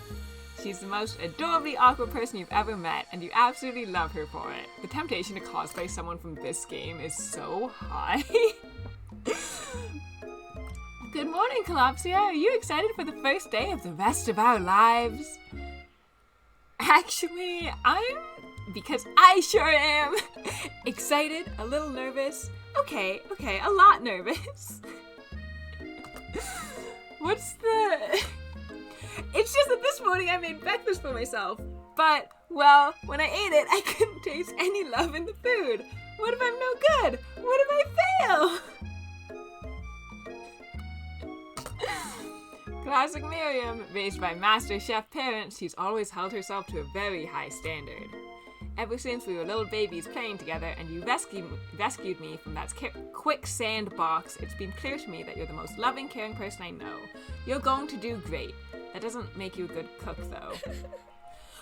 She's the most adorably awkward person you've ever met, and you absolutely love her for it. The temptation to cosplay someone from this game is so high. Good morning, Calopsia. Are you excited for the first day of the rest of our lives? Actually, because I sure am. Excited, a little nervous. Okay, a lot nervous. It's just that this morning I made breakfast for myself. But, well, when I ate it, I couldn't taste any love in the food. What if I'm no good? What if I fail? Classic Miriam, raised by master chef parents, she's always held herself to a very high standard. Ever since we were little babies playing together and you rescued me from that quicksand box, it's been clear to me that you're the most loving, caring person I know. You're going to do great. That doesn't make you a good cook, though.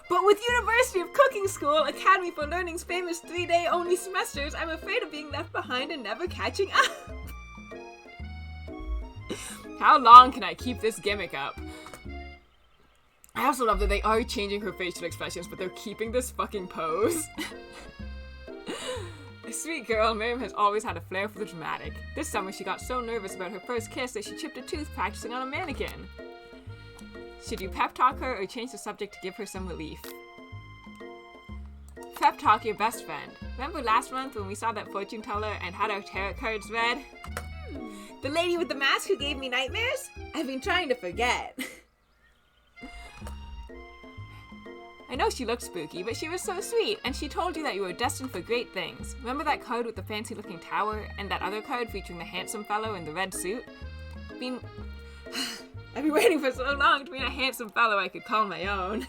But with University of Cooking School, Academy for Learning's famous 3-day only semesters, I'm afraid of being left behind and never catching up. How long can I keep this gimmick up? I also love that they are changing her facial expressions, but they're keeping this fucking pose. Sweet girl, Miriam has always had a flair for the dramatic. This summer she got so nervous about her first kiss that she chipped a tooth practicing on a mannequin. Should you pep talk her or change the subject to give her some relief? Pep talk your best friend. Remember last month when we saw that fortune teller and had our tarot cards read? The lady with the mask who gave me nightmares? I've been trying to forget. I know she looked spooky, but she was so sweet, and she told you that you were destined for great things. Remember that card with the fancy-looking tower, and that other card featuring the handsome fellow in the red suit? I've been waiting for so long to meet a handsome fellow I could call my own.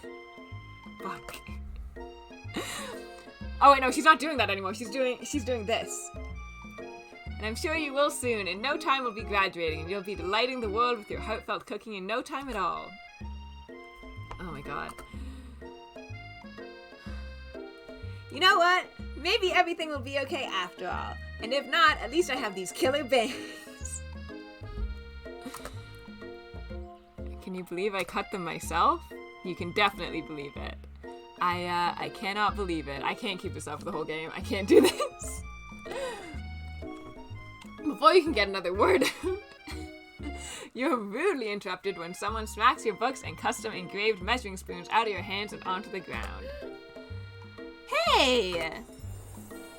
Fuck. Oh wait, no, she's not doing that anymore. She's doing this. And I'm sure you will soon. In no time we'll be graduating, and you'll be delighting the world with your heartfelt cooking in no time at all. Oh my god. You know what? Maybe everything will be okay after all. And if not, at least I have these killer bangs. Can you believe I cut them myself? You can definitely believe it. I cannot believe it. I can't keep this up for the whole game. I can't do this. Before you can get another word out, you're rudely interrupted when someone smacks your books and custom engraved measuring spoons out of your hands and onto the ground. Hey!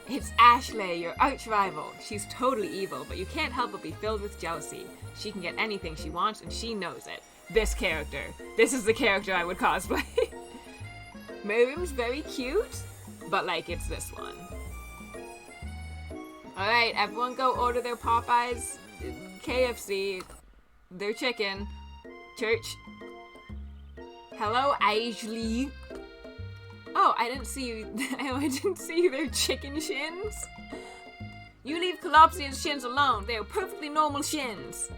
It's Ashley, your arch-rival. She's totally evil, but you can't help but be filled with jealousy. She can get anything she wants, and she knows it. This character. This is the character I would cosplay. Miriam's very cute, but, like, it's this one. Alright, everyone go order their Popeyes, KFC, their chicken, church. Hello, Ashley. Oh, I didn't see you. I didn't see their chicken shins. You leave Colopsia's shins alone. They are perfectly normal shins.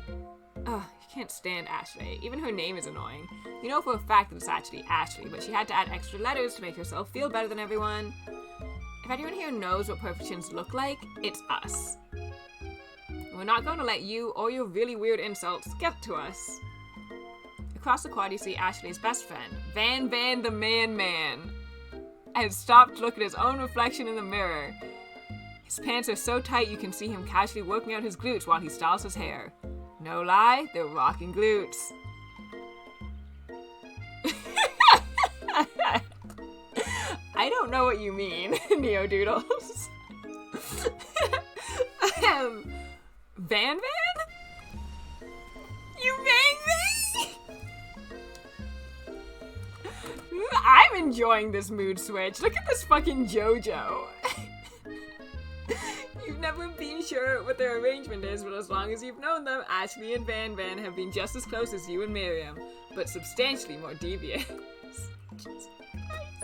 Ugh, you can't stand Ashley. Even her name is annoying. You know for a fact that it's actually Ashley, but she had to add extra letters to make herself feel better than everyone. If anyone here knows what perfect shins look like, it's us. We're not going to let you or your really weird insults get to us. Across the quad, you see Ashley's best friend, Van the Man, has stopped to look at his own reflection in the mirror. His pants are so tight you can see him casually working out his glutes while he styles his hair. No lie, they're rocking glutes. I don't know what you mean, Neodoodles. Van? You Van? I'm enjoying this mood switch. Look at this fucking JoJo. You've never been sure what their arrangement is, but as long as you've known them, Ashley and Van have been just as close as you and Miriam, but substantially more devious. Jesus Christ.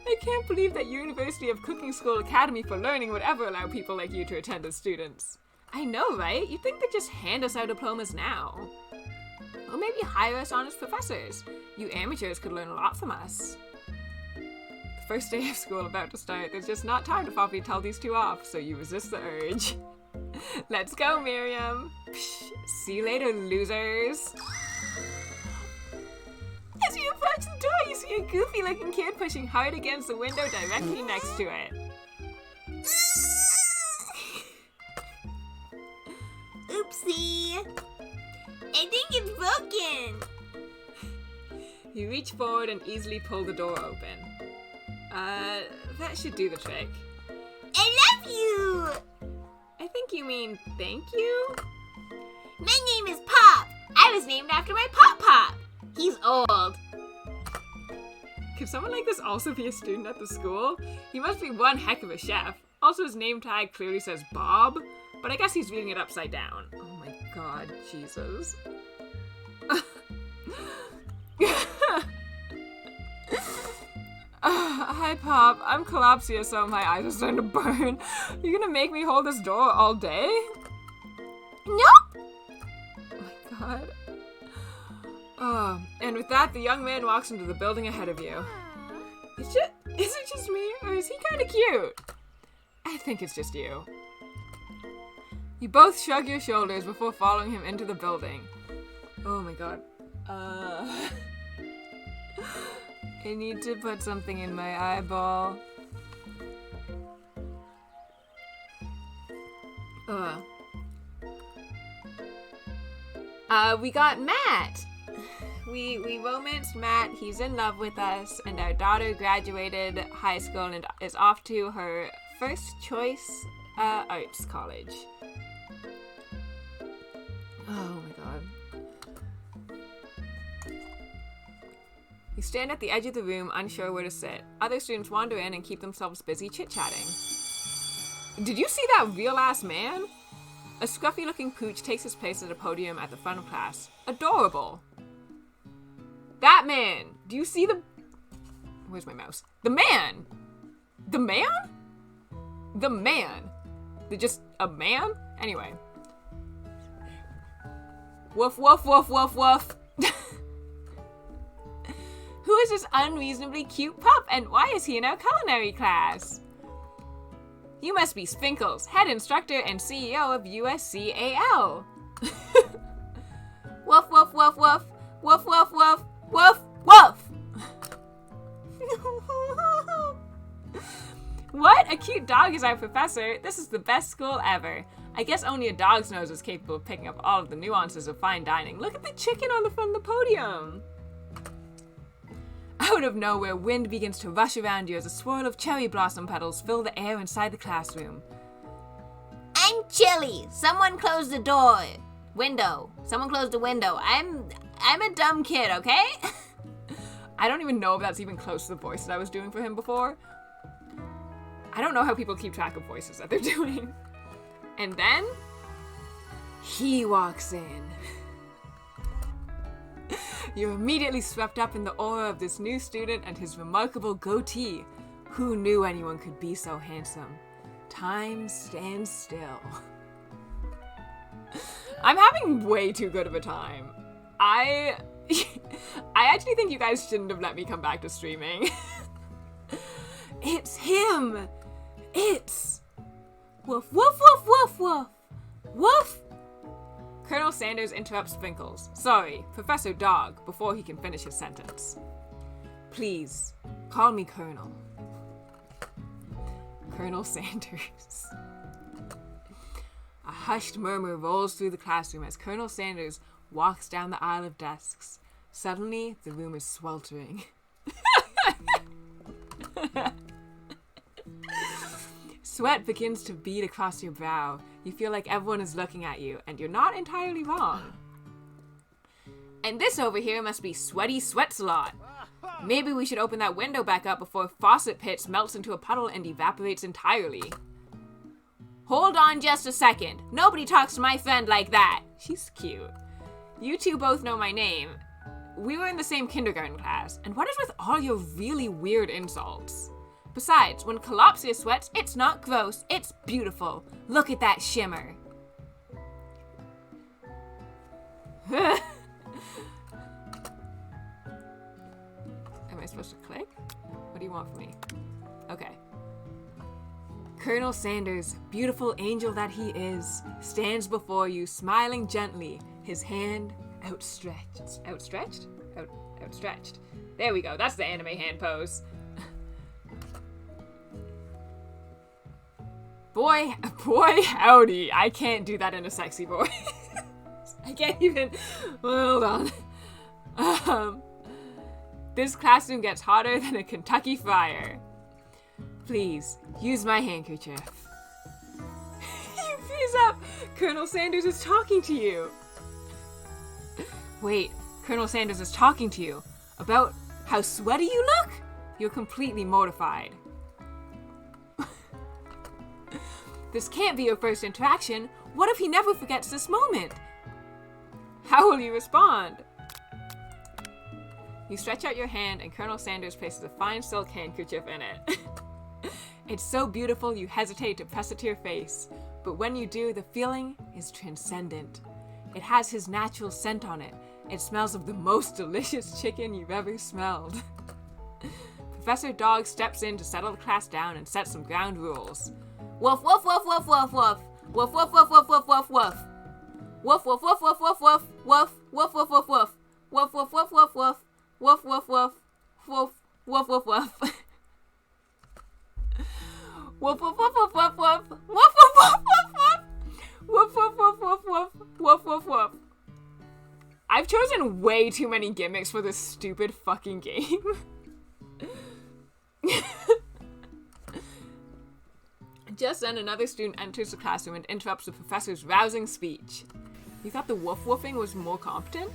I can't believe that University of Cooking School Academy for Learning would ever allow people like you to attend as students. I know, right? You'd think they'd just hand us our diplomas now. Or maybe hire us on as professors. You amateurs could learn a lot from us. The first day of school about to start, there's just not time to properly tell these two off, so you resist the urge. Let's go, Miriam. Psh, see you later, losers. As you approach the door, you see a goofy-looking kid pushing hard against the window directly next to it. Oopsie. I think it's broken. You reach forward and easily pull the door open. That should do the trick. I love you. I think you mean thank you? My name is Pop. I was named after my Pop. He's old. Could someone like this also be a student at the school? He must be one heck of a chef. Also, his name tag clearly says Bob, but I guess he's reading it upside down. Oh my god, Jesus. Hi, Pop. I'm Colopsia, so my eyes are starting to burn. You gonna make me hold this door all day? Nope. Oh my god. And with that, the young man walks into the building ahead of you. Is it just me, or is he kind of cute? I think it's just you. You both shrug your shoulders before following him into the building. Oh my god. I need to put something in my eyeball. We got Matt! We romanced Matt, he's in love with us, and our daughter graduated high school and is off to her first choice arts college. Oh my god. You stand at the edge of the room, unsure where to sit. Other students wander in and keep themselves busy chit-chatting. Did you see that real-ass man? A scruffy-looking pooch takes his place at a podium at the front of class. Adorable. That man! Do you see the... Where's my mouse? The man! The man? The man. They're just a man? Anyway. Woof, woof, woof, woof, woof. Who is this unreasonably cute pup, and why is he in our culinary class? You must be Spinkles, head instructor and CEO of USCAL. Woof, woof, woof, woof. Woof, woof, woof. Woof, woof. What? A cute dog is our professor? This is the best school ever. I guess only a dog's nose is capable of picking up all of the nuances of fine dining. Look at the chicken on the front of the podium. Out of nowhere, wind begins to rush around you as a swirl of cherry blossom petals fill the air inside the classroom. I'm chilly. Someone close the door. Window. Someone close the window. I'm a dumb kid, okay? I don't even know if that's even close to the voice that I was doing for him before. I don't know how people keep track of voices that they're doing. And then he walks in. You're immediately swept up in the aura of this new student and his remarkable goatee. Who knew anyone could be so handsome? Time stands still. I'm having way too good of a time. I actually think you guys shouldn't have let me come back to streaming. It's him! It's... Woof, woof, woof, woof, woof! Woof! Colonel Sanders interrupts Sprinkles. Sorry, Professor Dog, before he can finish his sentence. Please, call me Colonel. Colonel Sanders. A hushed murmur rolls through the classroom as Colonel Sanders walks down the aisle of desks. Suddenly, the room is sweltering. Sweat begins to bead across your brow. You feel like everyone is looking at you, and you're not entirely wrong. And this over here must be Sweaty Sweatsalot. Maybe we should open that window back up before Faucet Pits melts into a puddle and evaporates entirely. Hold on just a second. Nobody talks to my friend like that. She's cute. You two both know my name. We were in the same kindergarten class, and what is with all your really weird insults? Besides, when Colopsia sweats, it's not gross, it's beautiful. Look at that shimmer. Am I supposed to click? What do you want from me? Okay. Colonel Sanders, beautiful angel that he is, stands before you, smiling gently, his hand outstretched. Outstretched? Outstretched. There we go, that's the anime hand pose. Boy, howdy. I can't do that in a sexy voice. I can't even... Hold on. This classroom gets hotter than a Kentucky fryer. Please, use my handkerchief. You freeze up. Colonel Sanders is talking to you. Wait, Colonel Sanders is talking to you about how sweaty you look? You're completely mortified. This can't be your first interaction. What if he never forgets this moment? How will you respond? You stretch out your hand and Colonel Sanders places a fine silk handkerchief in it. It's so beautiful you hesitate to press it to your face, but when you do, the feeling is transcendent. It has his natural scent on it. It smells of the most delicious chicken you've ever smelled. Professor Dog steps in to settle the class down and set some ground rules. Woof woof woof woof woof woof. Woof woof woof woof woof woof woof. Woof woof woof woof woof woof. Woof woof woof woof woof. Woof woof woof woof woof. Woof woof woof. Woof woof woof woof. Woof woof woof woof woof woof. Woof woof woof woof woof. Woof woof woof woof woof. Woof woof woof. I've chosen way too many gimmicks for this stupid fucking game. Just then, another student enters the classroom and interrupts the professor's rousing speech. You thought the woof woofing was more competent?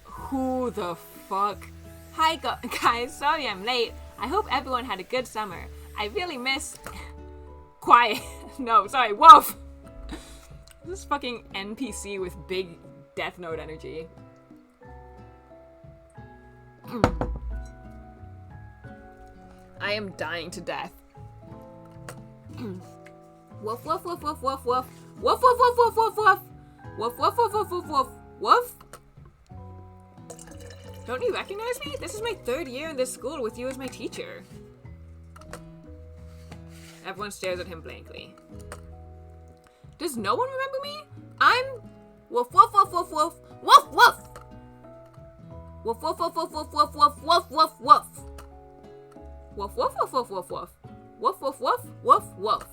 Who the fuck? Hi guys, sorry I'm late. I hope everyone had a good summer. I really miss... Quiet. No, sorry, woof! This is fucking NPC with big Death Note energy. I am dying to death. Woof woof woof woof woof woof. Woof woof woof woof woof woof. Woof woof woof woof woof woof. Woof. Don't you recognize me? This is my 3rd year in this school with you as my teacher. Everyone stares at him blankly. Does no one remember me? I'm woof woof woof woof woof. Woof woof. Woof woof woof woof woof woof woof woof woof woof. Woof woof woof woof woof woof. Woof woof woof woof woof.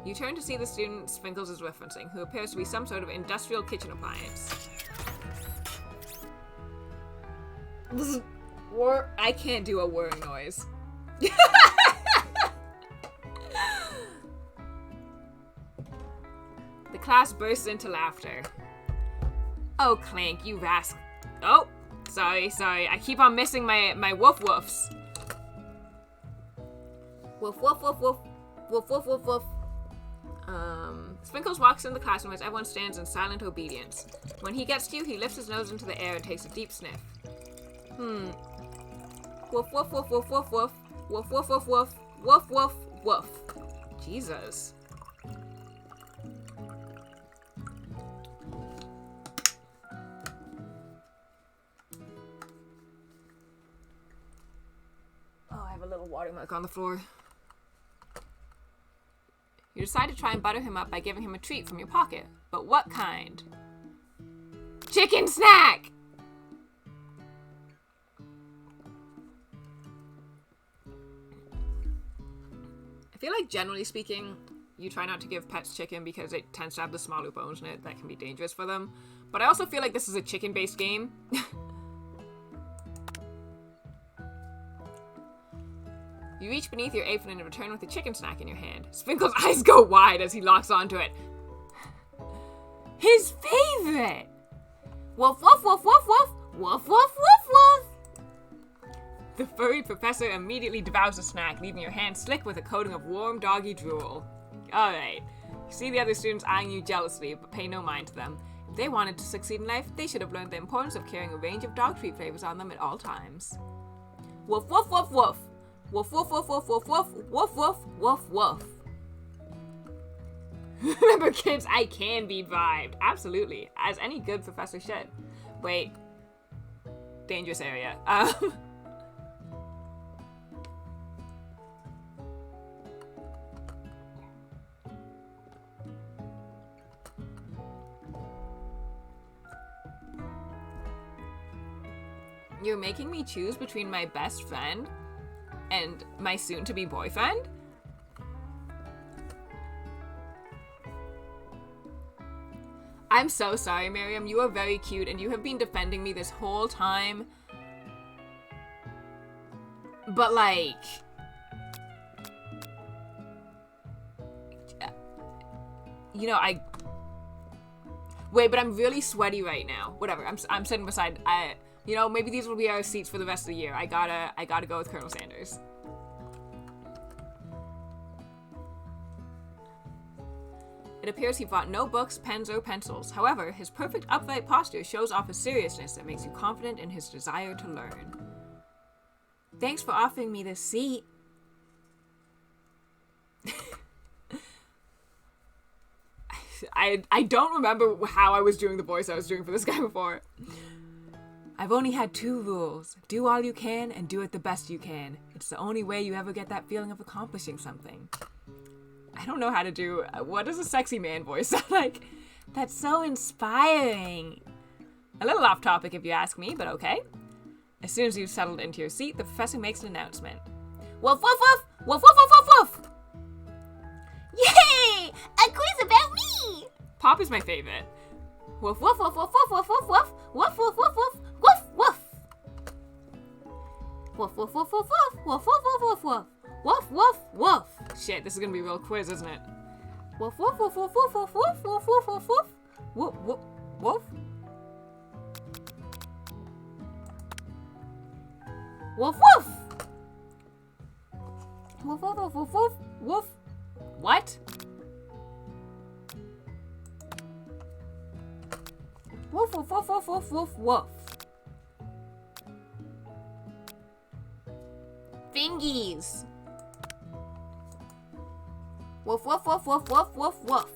You turn to see the student Sprinkles is referencing, who appears to be some sort of industrial kitchen appliance. I can't do a whirring noise. The class bursts into laughter. Oh, Clank, you rascal. Oh, sorry. I keep on missing my woof woofs. Woof, woof, woof, woof. Woof, woof, woof, woof. Sprinkles walks into the classroom as everyone stands in silent obedience. When he gets to you, he lifts his nose into the air and takes a deep sniff. Woof, woof, woof, woof, woof, woof. Woof, woof, woof, woof. Woof, woof, woof. Jesus. Oh, I have a little watermark on the floor. You decide to try and butter him up by giving him a treat from your pocket. But what kind? Chicken snack! I feel like generally speaking, you try not to give pets chicken because it tends to have the smaller bones in it that can be dangerous for them. But I also feel like this is a chicken-based game. You reach beneath your apron and return with a chicken snack in your hand. Sprinkle's eyes go wide as he locks onto it. His favorite! Woof, woof, woof, woof, woof. Woof, woof, woof, woof. The furry professor immediately devours the snack, leaving your hand slick with a coating of warm doggy drool. Alright. You see the other students eyeing you jealously, but pay no mind to them. If they wanted to succeed in life, they should have learned the importance of carrying a range of dog treat flavors on them at all times. Woof, woof, woof, woof. Woof, woof, woof, woof, woof, woof, woof, woof, woof, woof. Remember, kids, I can be bribed. Absolutely. As any good professor should. Wait. Dangerous area. You're making me choose between my best friend and my soon-to-be boyfriend? I'm so sorry, Miriam. You are very cute, and you have been defending me this whole time. But, like... You know, Wait, but I'm really sweaty right now. Whatever, I'm sitting beside... You know, maybe these will be our seats for the rest of the year. I gotta go with Colonel Sanders. It appears he brought no books, pens, or pencils. However, his perfect upright posture shows off a seriousness that makes you confident in his desire to learn. Thanks for offering me this seat. I don't remember how I was doing the voice I was doing for this guy before. I've only had 2 rules. Do all you can and do it the best you can. It's the only way you ever get that feeling of accomplishing something. I don't know how to do... What does a sexy man voice sound like? That's so inspiring. A little off topic if you ask me, but okay. As soon as you've settled into your seat, the professor makes an announcement. Woof, woof, woof! Woof, woof, woof, woof, woof! Yay! A quiz about me! Pop is my favorite. Woof, woof, woof, woof, woof, woof, woof, woof! Woof, woof, woof, woof! Woof, woof! Woof, woof, woof, woof, woof! Woof, woof, woof, woof, woof! Woof, woof, woof! Shit, this is gonna be a real quiz, isn't it? Woof, woof, woof, woof, woof, woof, woof, woof, woof, woof, woof! Woof, woof, woof! Woof, woof! Woof, woof, woof, woof, woof, woof! What? Woof, woof, woof, woof, woof, woof, woof. Fingies. Woof, woof, woof, woof, woof, woof, woof.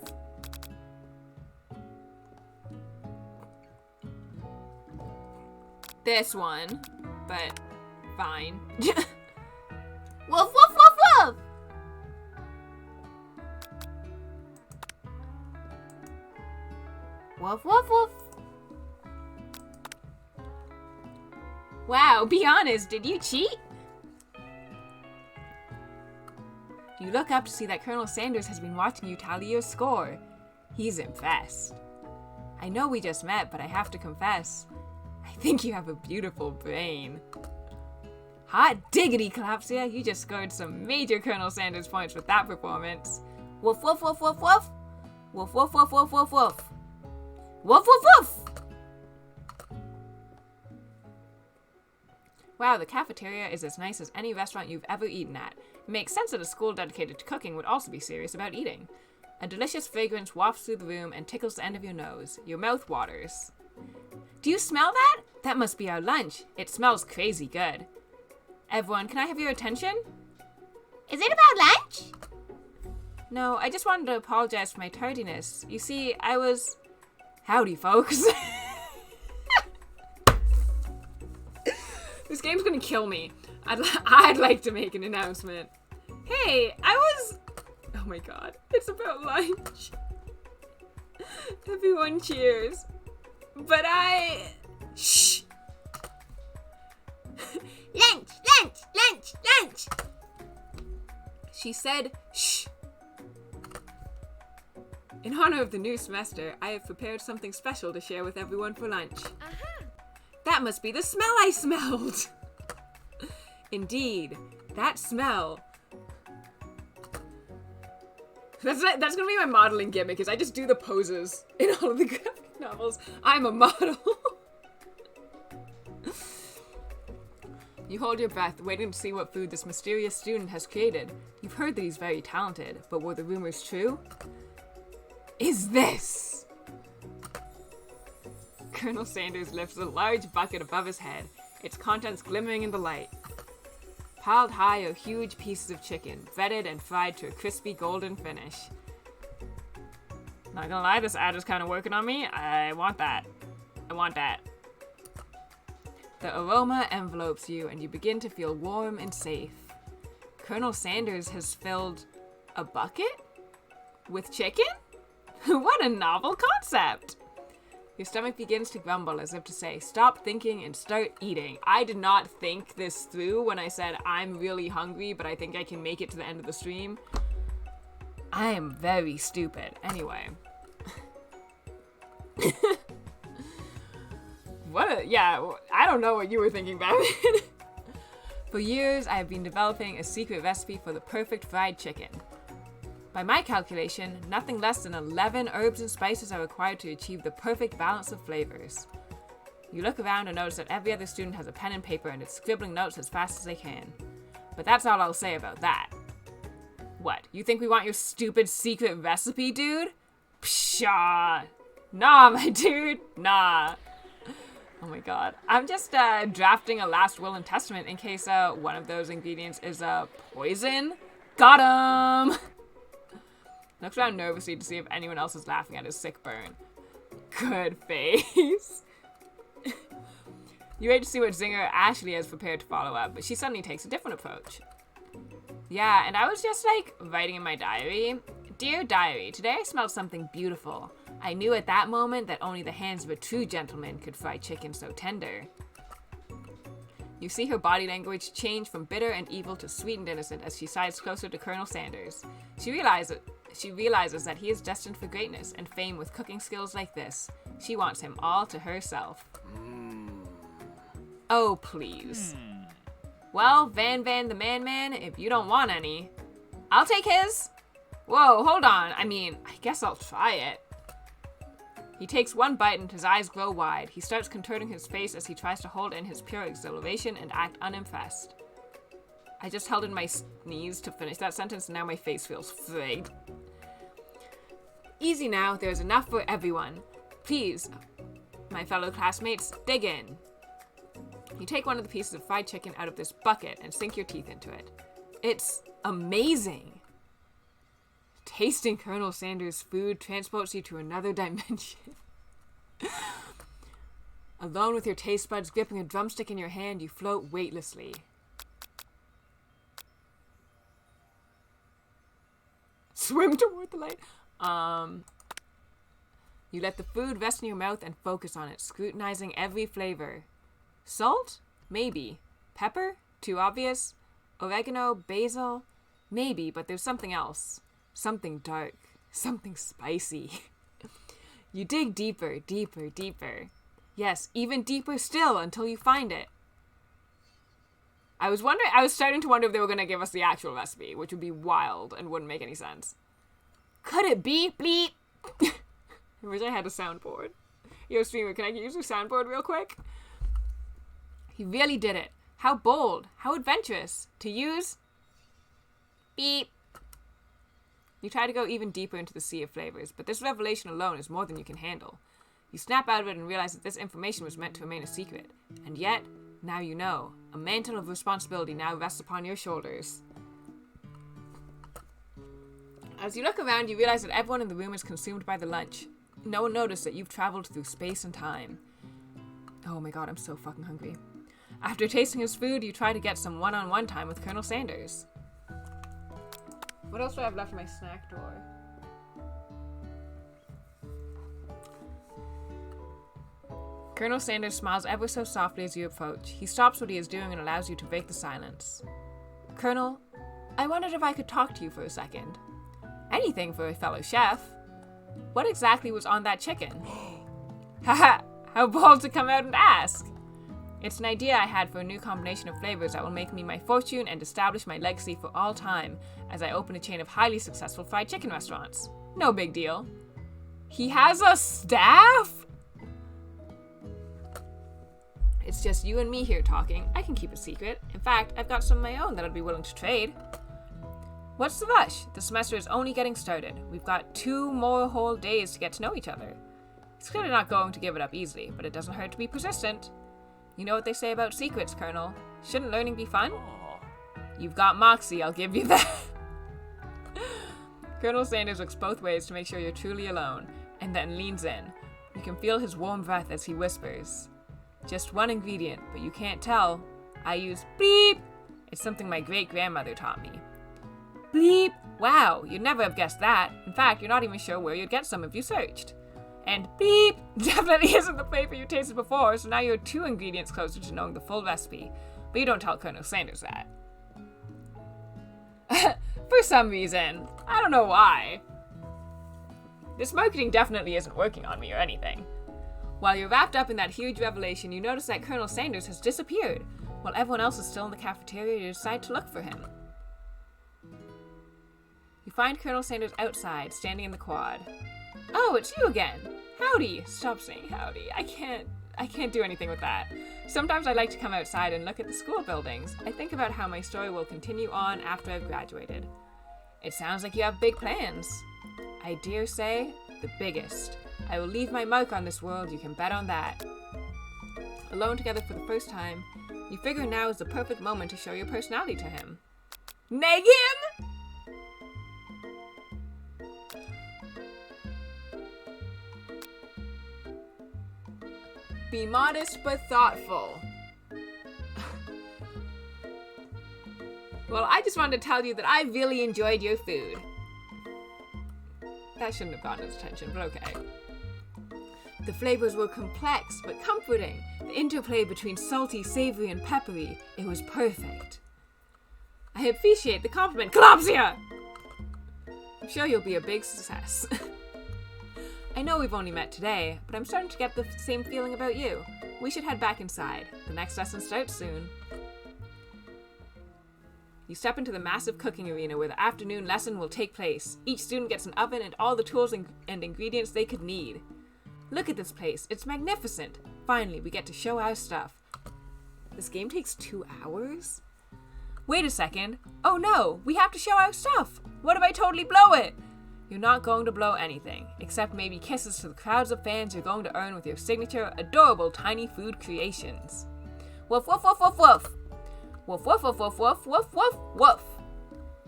This one, but fine. Woof, woof, woof, woof! Woof, woof, woof. Wow, be honest, did you cheat? You look up to see that Colonel Sanders has been watching you tally your score. He's impressed. I know we just met, but I have to confess, I think you have a beautiful brain. Hot diggity, Collapsia, you just scored some major Colonel Sanders points with that performance. Woof, woof, woof, woof, woof. Woof, woof, woof, woof, woof, woof. Woof, woof, woof. Wow, the cafeteria is as nice as any restaurant you've ever eaten at. It makes sense that a school dedicated to cooking would also be serious about eating. A delicious fragrance wafts through the room and tickles the end of your nose. Your mouth waters. Do you smell that? That must be our lunch. It smells crazy good. Everyone, can I have your attention? Is it about lunch? No, I just wanted to apologize for my tardiness. You see, I was... Howdy, folks. This game's gonna kill me. I'd like to make an announcement. Hey, I was... Oh my god, it's about lunch. Everyone cheers. But I... Shh. Lunch, lunch, lunch, lunch. She said, shh. In honor of the new semester, I have prepared something special to share with everyone for lunch. That must be the smell I smelled. Indeed, that smell. That's gonna be my modeling gimmick, is I just do the poses in all of the graphic novels. I'm a model. You hold your breath, waiting to see what food this mysterious student has created. You've heard that he's very talented, but were the rumors true? Is this? Colonel Sanders lifts a large bucket above his head, its contents glimmering in the light. Piled high are huge pieces of chicken, breaded and fried to a crispy golden finish. Not gonna lie, this ad is kind of working on me. I want that. I want that. The aroma envelopes you, and you begin to feel warm and safe. Colonel Sanders has filled a bucket with chicken? What a novel concept! Your stomach begins to grumble as if to say, stop thinking and start eating. I did not think this through when I said I'm really hungry, but I think I can make it to the end of the stream. I am very stupid. Anyway. I don't know what you were thinking, Batman. For years, I have been developing a secret recipe for the perfect fried chicken. By my calculation, nothing less than 11 herbs and spices are required to achieve the perfect balance of flavors. You look around and notice that every other student has a pen and paper and is scribbling notes as fast as they can. But that's all I'll say about that. What, you think we want your stupid secret recipe, dude? Pshaw. Nah, my dude. Nah. Oh my god. I'm just drafting a last will and testament in case one of those ingredients is poison. Got him! Looks around nervously to see if anyone else is laughing at his sick burn. Good face. You wait to see what zinger Ashley has prepared to follow up, but she suddenly takes a different approach. Yeah, and I was just writing in my diary. Dear diary, today I smelled something beautiful. I knew at that moment that only the hands of a true gentleman could fry chicken so tender. You see her body language change from bitter and evil to sweet and innocent as she sides closer to Colonel Sanders. She realizes that he is destined for greatness and fame with cooking skills like this. She wants him all to herself. Oh, please. Well, Van the Man, if you don't want any, I'll take his. Whoa, hold on. I mean, I guess I'll try it. He takes one bite and his eyes grow wide. He starts contorting his face as he tries to hold in his pure exhilaration and act unimpressed. I just held in my sneeze to finish that sentence and now my face feels frayed. Easy now, there's enough for everyone. Please, my fellow classmates, dig in. You take one of the pieces of fried chicken out of this bucket and sink your teeth into it. It's amazing. Tasting Colonel Sanders' food transports you to another dimension. Alone with your taste buds gripping a drumstick in your hand, you float weightlessly. Swim toward the light. You let the food rest in your mouth and focus on it, scrutinizing every flavor. Salt? Maybe. Pepper? Too obvious. Oregano? Basil? Maybe, but there's something else. Something dark. Something spicy. You dig deeper, deeper, deeper. Yes, even deeper still until you find it. I was starting to wonder if they were going to give us the actual recipe, which would be wild and wouldn't make any sense. Could it be? Bleep! I wish I had a soundboard. Yo, streamer, can I use your soundboard real quick? He really did it. How bold, how adventurous. To use... Beep. You try to go even deeper into the sea of flavors, but this revelation alone is more than you can handle. You snap out of it and realize that this information was meant to remain a secret. And yet, now you know. A mantle of responsibility now rests upon your shoulders. As you look around, you realize that everyone in the room is consumed by the lunch. No one noticed that you've traveled through space and time. Oh my god, I'm so fucking hungry. After tasting his food, you try to get some one-on-one time with Colonel Sanders. What else do I have left in my snack drawer? Colonel Sanders smiles ever so softly as you approach. He stops what he is doing and allows you to break the silence. Colonel, I wondered if I could talk to you for a second. Anything for a fellow chef. What exactly was on that chicken? Haha, how bold to come out and ask. It's an idea I had for a new combination of flavors that will make me my fortune and establish my legacy for all time as I open a chain of highly successful fried chicken restaurants. No big deal. He has a staff? It's just you and me here talking. I can keep it secret. In fact, I've got some of my own that I'd be willing to trade. What's the rush? The semester is only getting started. We've got 2 more whole days to get to know each other. He's clearly not going to give it up easily, but it doesn't hurt to be persistent. You know what they say about secrets, Colonel. Shouldn't learning be fun? You've got moxie, I'll give you that. Colonel Sanders looks both ways to make sure you're truly alone, and then leans in. You can feel his warm breath as he whispers. Just one ingredient, but you can't tell. I use bleep. It's something my great-grandmother taught me. Bleep. Wow, you'd never have guessed that. In fact, you're not even sure where you'd get some if you searched. And bleep definitely isn't the flavor you tasted before, so now you're 2 ingredients closer to knowing the full recipe. But you don't tell Colonel Sanders that. For some reason. I don't know why. This marketing definitely isn't working on me or anything. While you're wrapped up in that huge revelation, you notice that Colonel Sanders has disappeared. While everyone else is still in the cafeteria, you decide to look for him. You find Colonel Sanders outside, standing in the quad. Oh, it's you again. Howdy. Stop saying howdy. I can't do anything with that. Sometimes I like to come outside and look at the school buildings. I think about how my story will continue on after I've graduated. It sounds like you have big plans. I dare say, the biggest. I will leave my mark on this world, you can bet on that. Alone together for the first time, you figure now is the perfect moment to show your personality to him. Neg him? Be modest but thoughtful. Well, I just wanted to tell you that I really enjoyed your food. That shouldn't have gotten his attention, but okay. The flavors were complex but comforting. The interplay between salty, savory, and peppery, it was perfect. I appreciate the compliment, Calopsia! I'm sure you'll be a big success. I know we've only met today, but I'm starting to get the same feeling about you. We should head back inside. The next lesson starts soon. You step into the massive cooking arena where the afternoon lesson will take place. Each student gets an oven and all the tools and ingredients they could need. Look at this place. It's magnificent. Finally, we get to show our stuff. This game takes 2 hours? Wait a second. Oh no, we have to show our stuff. What if I totally blow it? You're not going to blow anything, except maybe kisses to the crowds of fans you're going to earn with your signature, adorable tiny food creations. Woof, woof, woof, woof, woof. Woof, woof, woof, woof, woof, woof, woof, woof.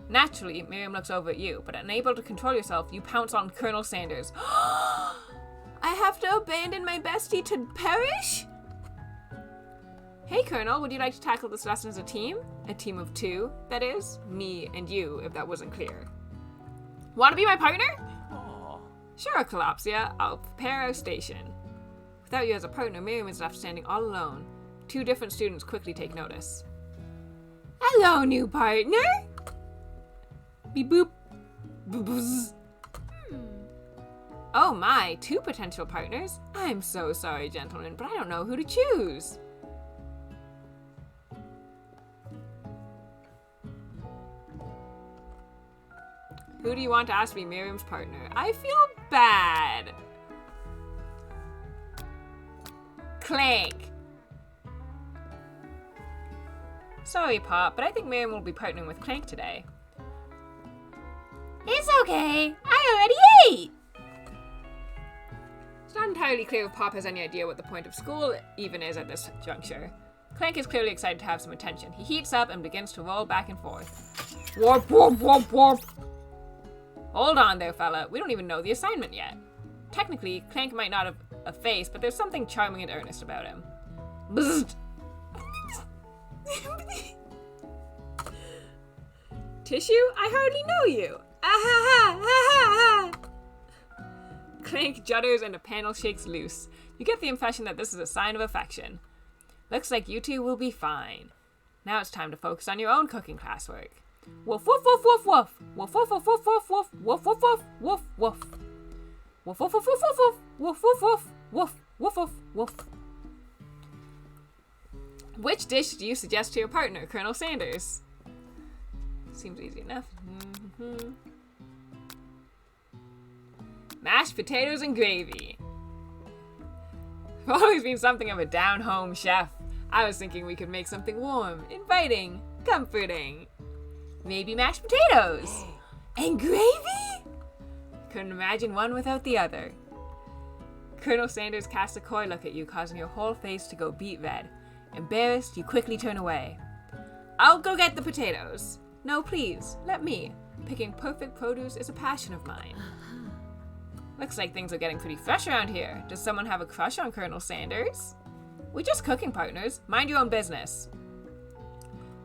Naturally, Miriam looks over at you, but unable to control yourself, you pounce on Colonel Sanders. I have to abandon my bestie to perish? Hey, Colonel, would you like to tackle this lesson as a team? A team of 2, that is. Me and you, if that wasn't clear. Want to be my partner? Aww. Sure, Calopsia. I'll prepare our station. Without you as a partner, Miriam is left standing all alone. 2 different students quickly take notice. Hello, new partner! Beep boop. Boop boos. Oh my, 2 potential partners? I'm so sorry, gentlemen, but I don't know who to choose. Who do you want to ask me Miriam's partner? I feel bad. Clank. Sorry, Pop, but I think Miriam will be partnering with Clank today. It's okay. I already ate. It's not entirely clear if Pop has any idea what the point of school even is at this juncture. Clank is clearly excited to have some attention. He heats up and begins to roll back and forth. Warp, warp, warp, warp. Hold on there, fella. We don't even know the assignment yet. Technically, Clank might not have a face, but there's something charming and earnest about him. Bzzzt. Tissue? I hardly know you. Ah-ha-ha! Ah-ha-ha! Clank judders and a panel shakes loose. You get the impression that this is a sign of affection. Looks like you two will be fine. Now it's time to focus on your own cooking classwork. Woof woof woof woof woof. Woof woof woof woof woof woof. Woof woof woof woof woof. Woof woof woof woof woof. Woof woof woof woof woof woof woof. Which dish do you suggest to your partner, Colonel Sanders? Seems easy enough. Mashed potatoes and gravy. I've always been something of a down-home chef. I was thinking we could make something warm, inviting, comforting. Maybe mashed potatoes. And gravy? Couldn't imagine one without the other. Colonel Sanders casts a coy look at you, causing your whole face to go beet red. Embarrassed, you quickly turn away. I'll go get the potatoes. No, please, let me. Picking perfect produce is a passion of mine. Looks like things are getting pretty fresh around here. Does someone have a crush on Colonel Sanders? We're just cooking partners. Mind your own business.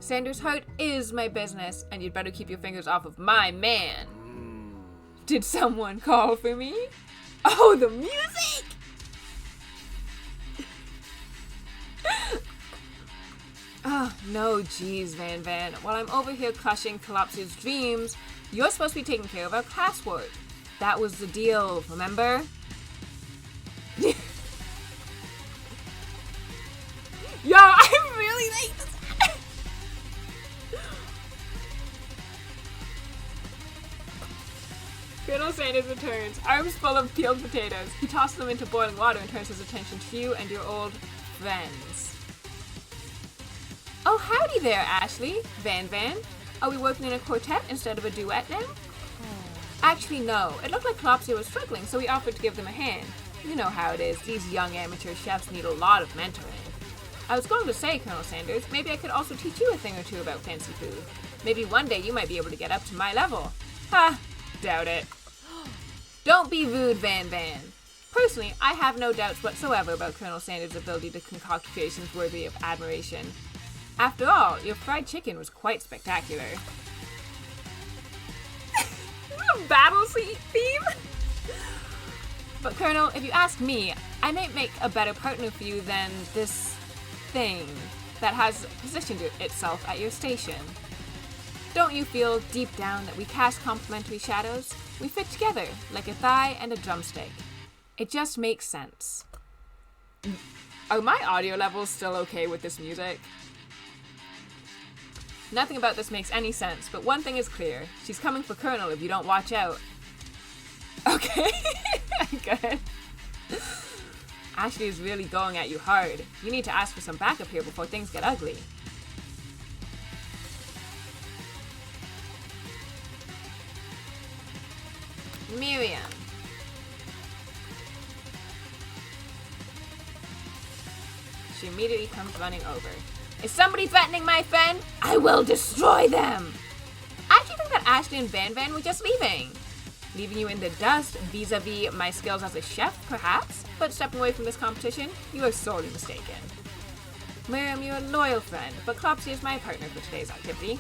Sanders' heart is my business, and you'd better keep your fingers off of my man. Did someone call for me? Oh, the music! Oh, no, geez, Van Van. While I'm over here crushing Collapsi's dreams, you're supposed to be taking care of our classwork. That was the deal, remember? Yo, I'm really like this. Colonel Sanders returns, arms full of peeled potatoes. He tosses them into boiling water and turns his attention to you and your old friends. Oh, howdy there, Ashley. Van Van. Are we working in a quartet instead of a duet now? Actually, no. It looked like Collapsia was struggling, so we offered to give them a hand. You know how it is. These young amateur chefs need a lot of mentoring. I was going to say, Colonel Sanders, maybe I could also teach you a thing or two about fancy food. Maybe one day you might be able to get up to my level. Ha! Doubt it. Don't be rude, Van Van. Personally, I have no doubts whatsoever about Colonel Sanders' ability to concoct creations worthy of admiration. After all, your fried chicken was quite spectacular. Battle theme? But Colonel, if you ask me, I might make a better partner for you than this thing that has positioned itself at your station. Don't you feel deep down that we cast complementary shadows? We fit together like a thigh and a drumstick. It just makes sense. Are my audio levels still okay with this music? Nothing about this makes any sense, but one thing is clear. She's coming for Colonel if you don't watch out. Okay. Good. Ashley is really going at you hard. You need to ask for some backup here before things get ugly. Miriam. She immediately comes running over. Is somebody threatening my friend? I will destroy them! I actually think that Ashley and Van Van were just leaving. Leaving you in the dust vis-a-vis my skills as a chef, perhaps? But stepping away from this competition, you are sorely mistaken. Miriam, you're a loyal friend, but Clopsy is my partner for today's activity.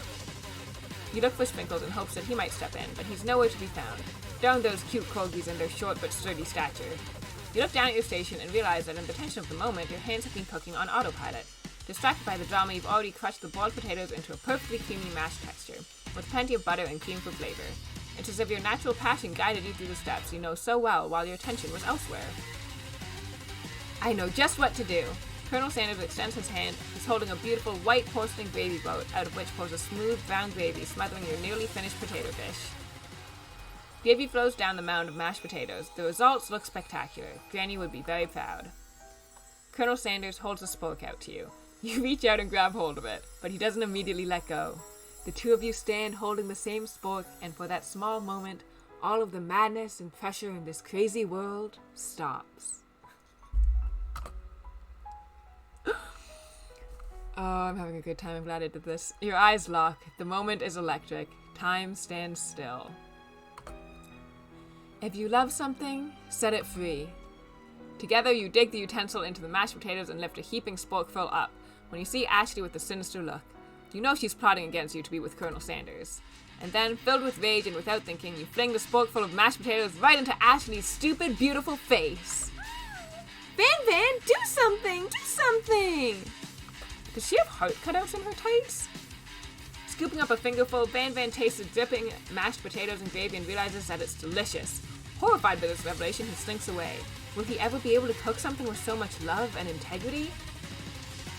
You look for Sprinkles in hopes that he might step in, but he's nowhere to be found. Darn those cute corgis and their short but sturdy stature. You look down at your station and realize that in the tension of the moment, your hands have been cooking on autopilot. Distracted by the drama, you've already crushed the boiled potatoes into a perfectly creamy mashed texture, with plenty of butter and cream for flavor. It's as if your natural passion guided you through the steps you know so well while your attention was elsewhere. I know just what to do. Colonel Sanders extends his hand. He's holding a beautiful white porcelain gravy boat, out of which pours a smooth brown gravy smothering your nearly finished potato dish. Gravy flows down the mound of mashed potatoes. The results look spectacular. Granny would be very proud. Colonel Sanders holds a spork out to you. You reach out and grab hold of it, but he doesn't immediately let go. The two of you stand holding the same spork, and for that small moment, all of the madness and pressure in this crazy world stops. Oh, I'm having a good time. I'm glad I did this. Your eyes lock. The moment is electric. Time stands still. If you love something, set it free. Together, you dig the utensil into the mashed potatoes and lift a heaping sporkful up. When you see Ashley with a sinister look, you know she's plotting against you to be with Colonel Sanders. And then, filled with rage and without thinking, you fling the sporkful of mashed potatoes right into Ashley's stupid, beautiful face. Van, do something! Do something! Does she have heart cutouts in her tights? Scooping up a fingerful, Van tastes the dripping mashed potatoes and gravy and realizes that it's delicious. Horrified by this revelation, he slinks away. Will he ever be able to cook something with so much love and integrity?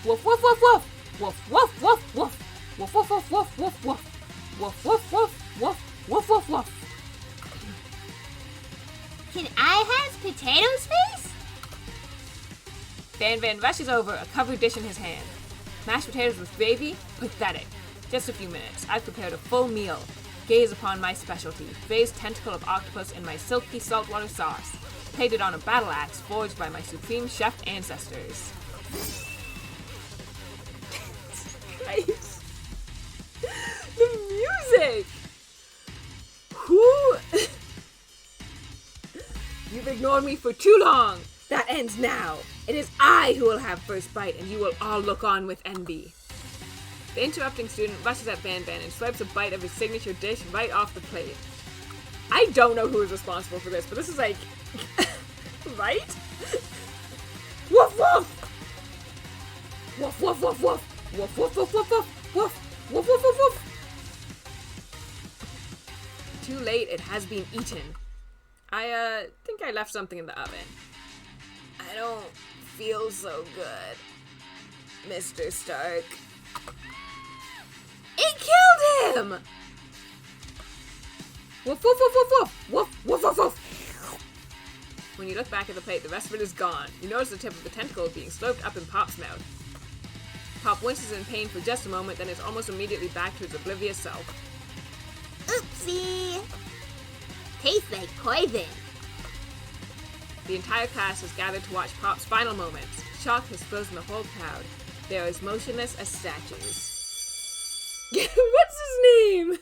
Woof, woof, woof, woof! Woof, woof, woof, woof! Woof, woof, woof, woof, woof, woof! Woof, woof, woof, woof, woof, woof, woof! Can I have potatoes face? Van rushes over, a covered dish in his hand. Mashed potatoes with gravy? Pathetic. Just a few minutes. I've prepared a full meal. Gaze upon my specialty, raised tentacle of octopus in my silky saltwater sauce, plated on a battle axe forged by my supreme chef ancestors. Christ. The music! Who? You've ignored me for too long. That ends now. It is I who will have first bite, and you will all look on with envy. The interrupting student rushes at Van and swipes a bite of his signature dish right off the plate. I don't know who is responsible for this, but this is like... right? Woof woof! Woof woof woof woof! Woof woof woof woof woof! Woof woof woof woof woof! Too late, it has been eaten. I think I left something in the oven. I don't feel so good, Mr. Stark. It killed him! Woof, woof, woof, woof, woof, woof, woof, woof, woof. When you look back at the plate, the rest of it is gone. You notice the tip of the tentacle being slurped up in Pop's mouth. Pop winces in pain for just a moment, then is almost immediately back to his oblivious self. Oopsie! Tastes like poison. The entire class has gathered to watch Pop's final moments. Shock has frozen the whole crowd. They are as motionless as statues. What's his name?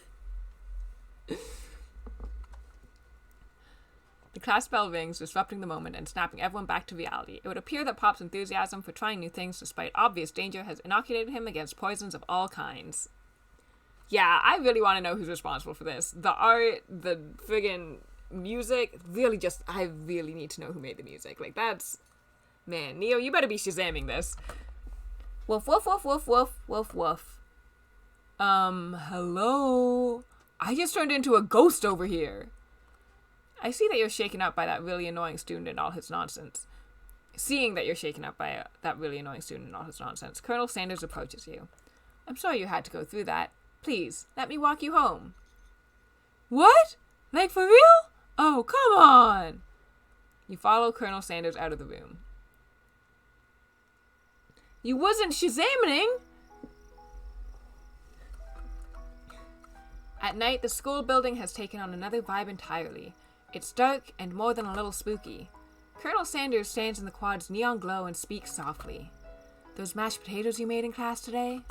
The class bell rings, disrupting the moment and snapping everyone back to reality. It would appear that Pop's enthusiasm for trying new things despite obvious danger has inoculated him against poisons of all kinds. Yeah, I really want to know who's responsible for this. The art, the friggin' music, really just, I really need to know who made the music. Like, that's... Man, Neo, you better be Shazamming this. Woof, woof, woof, woof, woof, woof, woof. Hello? I just turned into a ghost over here. I see that you're shaken up by that really annoying student and all his nonsense. Seeing that you're shaken up by that really annoying student and all his nonsense, Colonel Sanders approaches you. I'm sorry you had to go through that. Please, let me walk you home. What? Like for real? Oh, come on! You follow Colonel Sanders out of the room. You wasn't Shazamming! At night, the school building has taken on another vibe entirely. It's dark and more than a little spooky. Colonel Sanders stands in the quad's neon glow and speaks softly. Those mashed potatoes you made in class today?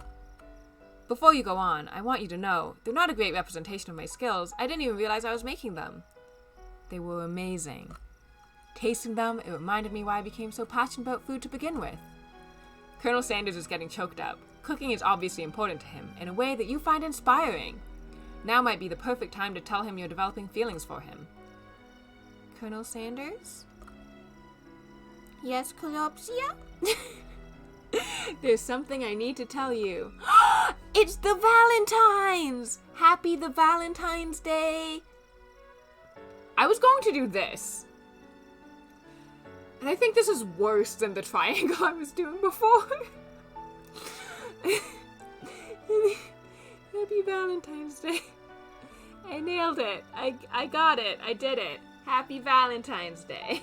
Before you go on, I want you to know, they're not a great representation of my skills. I didn't even realize I was making them. They were amazing. Tasting them, it reminded me why I became so passionate about food to begin with. Colonel Sanders is getting choked up. Cooking is obviously important to him, in a way that you find inspiring. Now might be the perfect time to tell him you're developing feelings for him. Colonel Sanders? Yes, Calopsia? There's something I need to tell you. It's the Valentines! Happy the Valentine's Day! I was going to do this. And I think this is worse than the triangle I was doing before. Happy Valentine's Day. I nailed it. I got it. I did it. Happy Valentine's Day.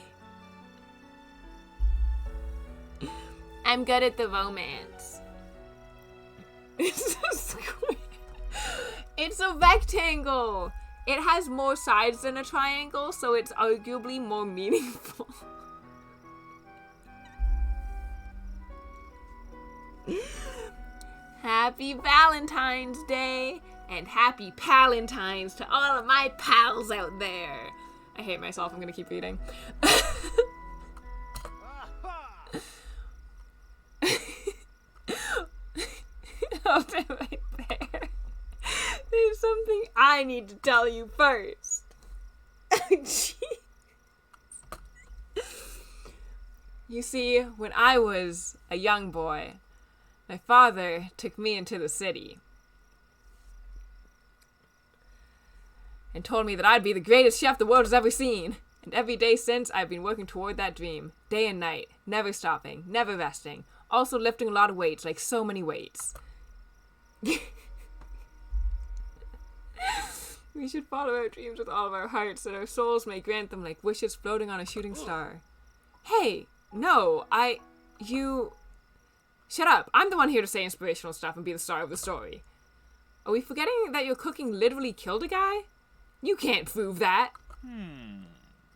I'm good at the romance. It's a square. It's a rectangle. It has more sides than a triangle, so it's arguably more meaningful. Happy Valentine's Day, and happy Palentines to all of my pals out there. I hate myself, I'm gonna keep reading. Hold it right there. There's something I need to tell you first. Jeez. You see, when I was a young boy, my father took me into the city and told me that I'd be the greatest chef the world has ever seen. And every day since, I've been working toward that dream, day and night, never stopping, never resting, also lifting a lot of weights, like so many weights. We should follow our dreams with all of our hearts, that our souls may grant them like wishes floating on a shooting star. Hey, no, you... Shut up. I'm the one here to say inspirational stuff and be the star of the story. Are we forgetting that your cooking literally killed a guy? You can't prove that.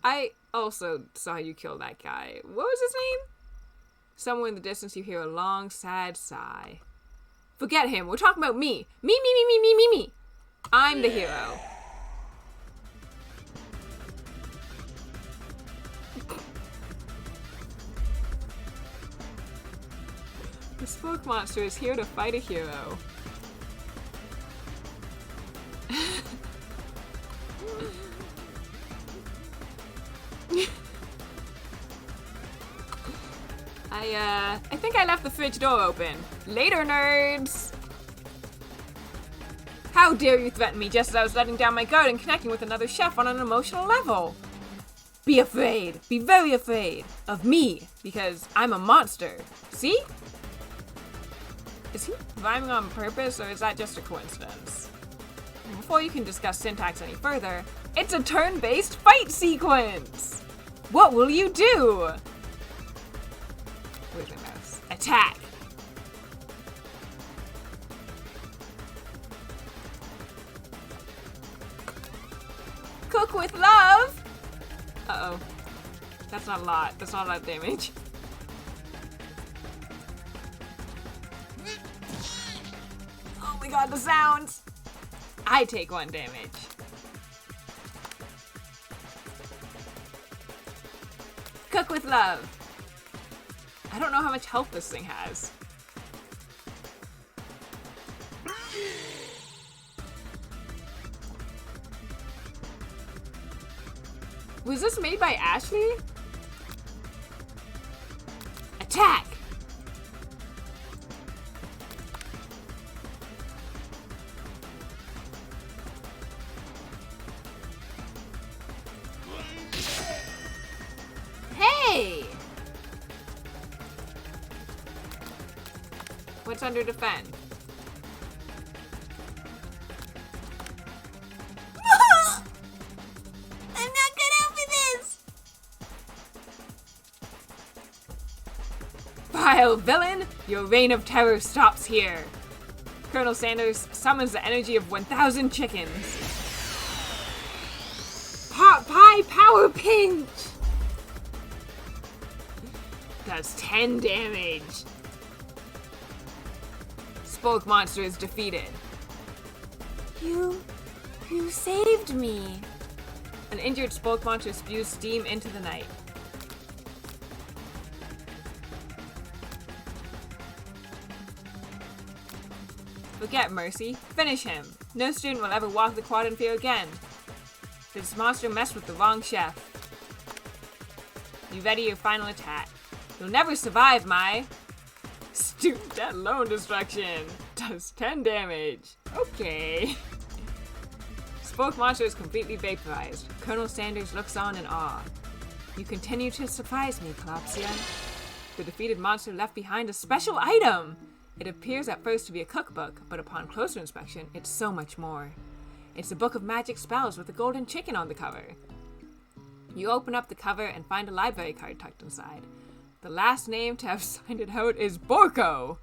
I also saw you kill that guy. What was his name? Somewhere in the distance you hear a long, sad sigh. Forget him. We're talking about me. Me. I'm the hero. The smoke monster is here to fight a hero. I think I left the fridge door open. Later, nerds! How dare you threaten me just as I was letting down my guard and connecting with another chef on an emotional level? Be afraid. Be very afraid of me, because I'm a monster. See? Is he rhyming on purpose, or is that just a coincidence? And before you can discuss syntax any further, it's a turn-based fight sequence! What will you do? Where's my mouse? Attack! Cook with love! Uh-oh. That's not a lot. That's not a lot of damage. Oh my god, the sounds! I take 1 damage. Cook with love. I don't know how much health this thing has. Was this made by Ashley? Attack! Hey! What's under defend? I'm not good out for this! Vile villain! Your reign of terror stops here. Colonel Sanders summons the energy of 1,000 chickens. Pot pie power pinch! Does 10 damage. Spoke monster is defeated. You saved me. An injured spoke monster spews steam into the night. Forget mercy. Finish him. No student will ever walk the quad in fear again. This monster messed with the wrong chef. You ready your final attack. You'll never survive my... Student death lone destruction. Does 10 damage. Okay. Spoke monster is completely vaporized. Colonel Sanders looks on in awe. You continue to surprise me, Collapsia. The defeated monster left behind a special item. It appears at first to be a cookbook, but upon closer inspection, it's so much more. It's a book of magic spells with a golden chicken on the cover. You open up the cover and find a library card tucked inside. The last name to have signed it out is Borko.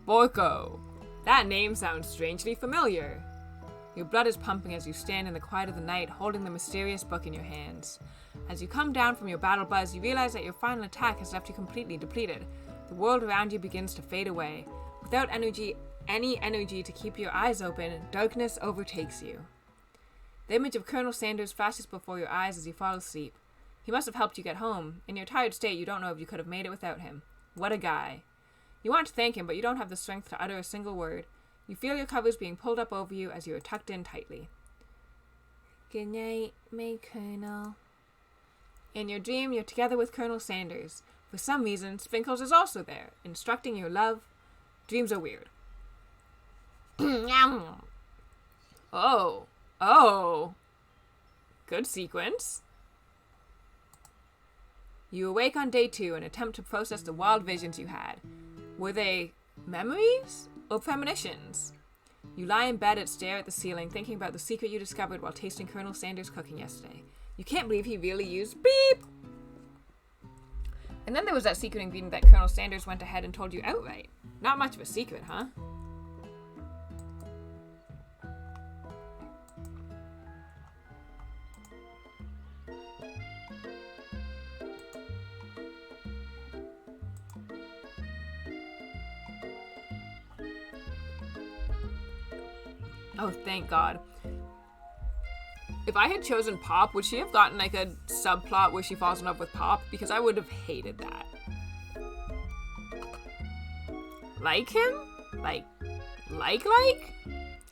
Borko. That name sounds strangely familiar. Your blood is pumping as you stand in the quiet of the night, holding the mysterious book in your hands. As you come down from your battle buzz, you realize that your final attack has left you completely depleted. The world around you begins to fade away. Without any energy to keep your eyes open, darkness overtakes you. The image of Colonel Sanders flashes before your eyes as you fall asleep. He must have helped you get home. In your tired state, you don't know if you could have made it without him. What a guy. You want to thank him, but you don't have the strength to utter a single word. You feel your covers being pulled up over you as you are tucked in tightly. Good night, my Colonel. In your dream, you're together with Colonel Sanders. For some reason, Spinkles is also there, instructing your love. Dreams are weird. Oh. Good sequence. You awake on day 2 and attempt to process the wild visions you had. Were they memories or premonitions? You lie in bed and stare at the ceiling, thinking about the secret you discovered while tasting Colonel Sanders' cooking yesterday. You can't believe he really used beep! And then there was that secret ingredient that Colonel Sanders went ahead and told you outright. Not much of a secret, huh? Oh, thank God. If I had chosen Pop, would she have gotten like a subplot where she falls in love with Pop? Because I would have hated that. Like him? Like?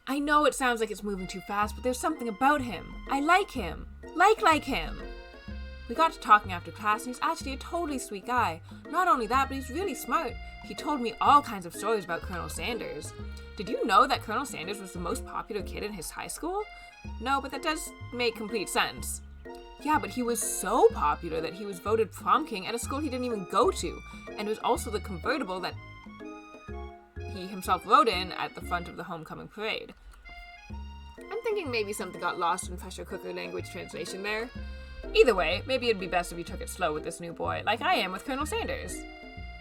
I know it sounds like it's moving too fast, but there's something about him. I like him. Like him. We got to talking after class, and he's actually a totally sweet guy. Not only that, but he's really smart. He told me all kinds of stories about Colonel Sanders. Did you know that Colonel Sanders was the most popular kid in his high school? No, but that does make complete sense. Yeah, but he was so popular that he was voted prom king at a school he didn't even go to, and it was also the convertible that he himself rode in at the front of the homecoming parade. I'm thinking maybe something got lost in pressure cooker language translation there. Either way, maybe it'd be best if you took it slow with this new boy, like I am with Colonel Sanders.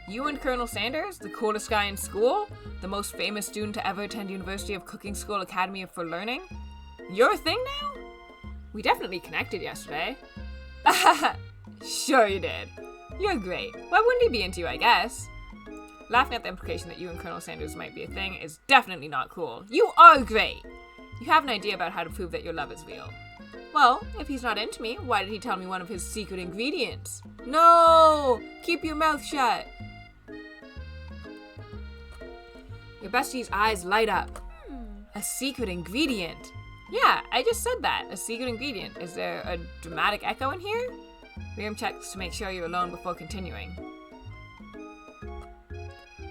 You and Colonel Sanders, the coolest guy in school, the most famous student to ever attend University of Cooking School Academy for Learning. You're a thing now? We definitely connected yesterday. Sure you did. You're great. Why wouldn't he be into you, I guess? Laughing at the implication that you and Colonel Sanders might be a thing is definitely not cool. You are great! You have an idea about how to prove that your love is real. Well, if he's not into me, why did he tell me one of his secret ingredients? No! Keep your mouth shut. Your bestie's eyes light up. A secret ingredient. Yeah, I just said that. A secret ingredient. Is there a dramatic echo in here? Miriam checks to make sure you're alone before continuing.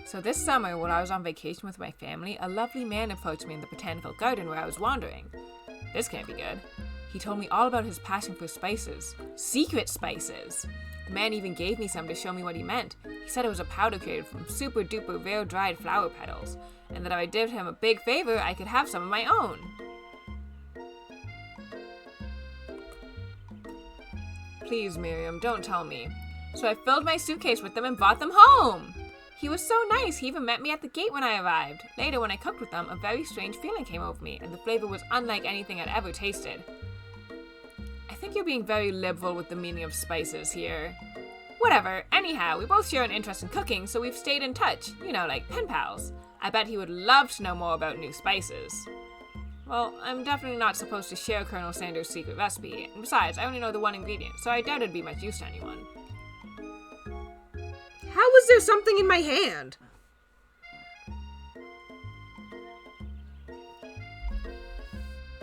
So this summer, while I was on vacation with my family, a lovely man approached me in the botanical garden where I was wandering. This can't be good. He told me all about his passion for spices. Secret spices! The man even gave me some to show me what he meant. He said it was a powder created from super duper rare dried flower petals, and that if I did him a big favor, I could have some of my own. Please, Miriam, don't tell me. So I filled my suitcase with them and brought them home! He was so nice, he even met me at the gate when I arrived. Later, when I cooked with them, a very strange feeling came over me, and the flavor was unlike anything I'd ever tasted. I think you're being very liberal with the meaning of spices here. Whatever, anyhow, we both share an interest in cooking, so we've stayed in touch. You know, like pen pals. I bet he would love to know more about new spices. Well, I'm definitely not supposed to share Colonel Sanders' secret recipe, and besides, I only know the one ingredient, so I doubt it'd be much use to anyone. How was there something in my hand?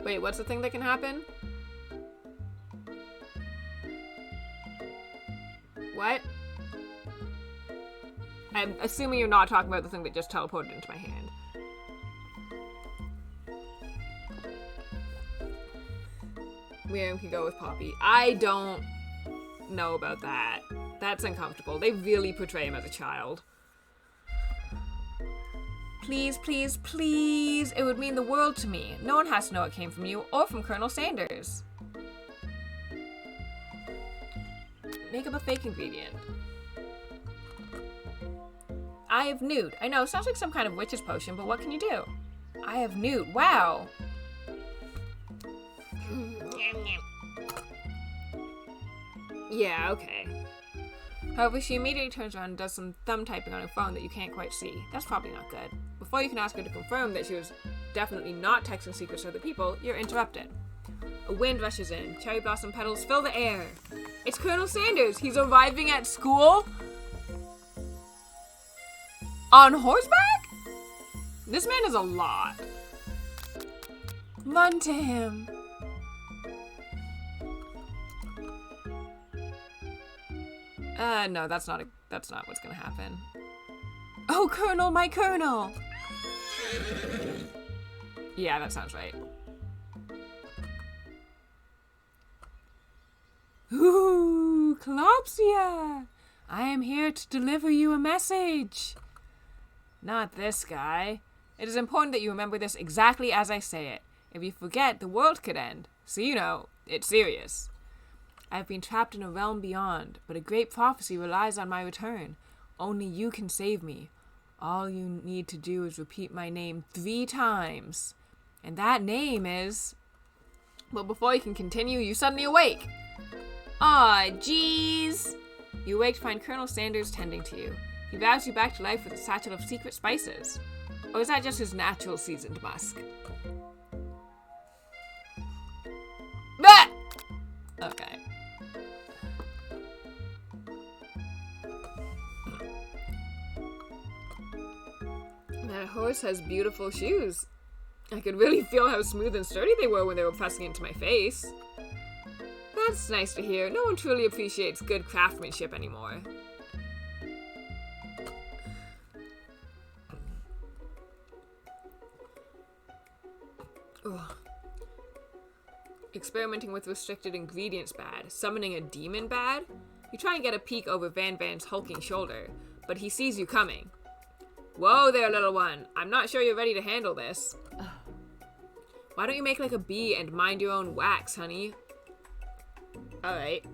Wait, what's the thing that can happen? What? I'm assuming you're not talking about the thing that just teleported into my hand. Miriam can go with Poppy. I don't know about that. That's uncomfortable. They really portray him as a child. Please, please, please. It would mean the world to me. No one has to know it came from you or from Colonel Sanders. Make up a fake ingredient. I have newt. I know, sounds like some kind of witch's potion, but what can you do? I have newt. Wow. Yeah, okay. However, she immediately turns around and does some thumb typing on her phone that you can't quite see. That's probably not good. Before you can ask her to confirm that she was definitely not texting secrets to other people, you're interrupted. A wind rushes in. Cherry blossom petals fill the air. It's Colonel Sanders. He's arriving at school? On horseback? This man is a lot. Run to him. No, that's not what's gonna happen. Oh, Colonel, my Colonel! Yeah, that sounds right. Ooh, Clopsia! I am here to deliver you a message. Not this guy. It is important that you remember this exactly as I say it. If you forget, the world could end. So you know, it's serious. I have been trapped in a realm beyond, but a great prophecy relies on my return. Only you can save me. All you need to do is repeat my name 3 times. And that name is... But before you can continue, you suddenly awake. Aw, jeez. You awake to find Colonel Sanders tending to you. He vows you back to life with a satchel of secret spices. Or is that just his natural seasoned musk? Bah! Okay. That horse has beautiful shoes. I could really feel how smooth and sturdy they were when they were pressing into my face. That's nice to hear. No one truly appreciates good craftsmanship anymore. Ugh. Experimenting with restricted ingredients bad. Summoning a demon bad? You try and get a peek over Van Van's hulking shoulder, but he sees you coming. Whoa there, little one. I'm not sure you're ready to handle this. Why don't you make like a bee and mind your own wax, honey? Alright.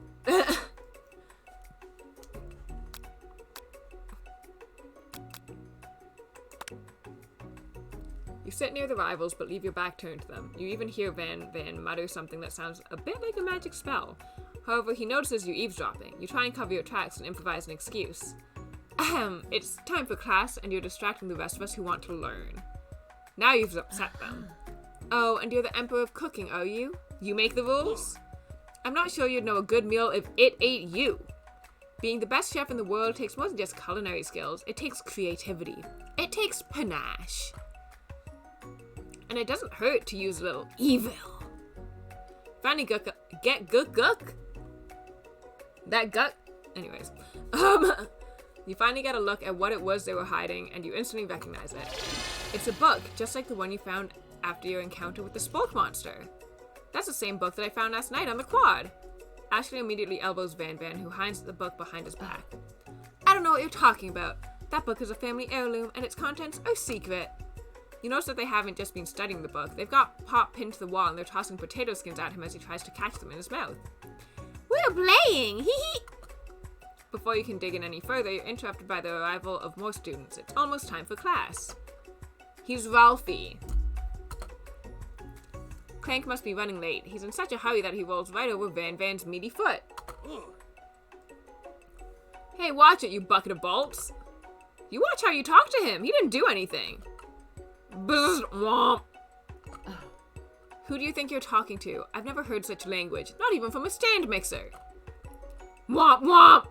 You sit near the rivals, but leave your back turned to them. You even hear Van mutter something that sounds a bit like a magic spell. However, he notices you eavesdropping. You try and cover your tracks and improvise an excuse. Ahem, it's time for class, and you're distracting the rest of us who want to learn. Now you've upset them. Oh, and you're the emperor of cooking, are you? You make the rules? I'm not sure you'd know a good meal if it ate you. Being the best chef in the world takes more than just culinary skills. It takes creativity. It takes panache. And it doesn't hurt to use a little evil. Finally, get guck. That gut. Anyways. You finally get a look at what it was they were hiding, and you instantly recognize it. It's a book, just like the one you found after your encounter with the spoke monster. That's the same book that I found last night on the quad. Ashley immediately elbows Van, who hides the book behind his back. I don't know what you're talking about. That book is a family heirloom, and its contents are secret. You notice that they haven't just been studying the book. They've got Pop pinned to the wall, and they're tossing potato skins at him as he tries to catch them in his mouth. We're playing! Hee hee! Before you can dig in any further, you're interrupted by the arrival of more students. It's almost time for class. He's Ralphie. Clank must be running late. He's in such a hurry that he rolls right over Van Van's meaty foot. Hey, watch it, you bucket of bolts. You watch how you talk to him. He didn't do anything. Bzz, womp. Who do you think you're talking to? I've never heard such language. Not even from a stand mixer. Womp womp.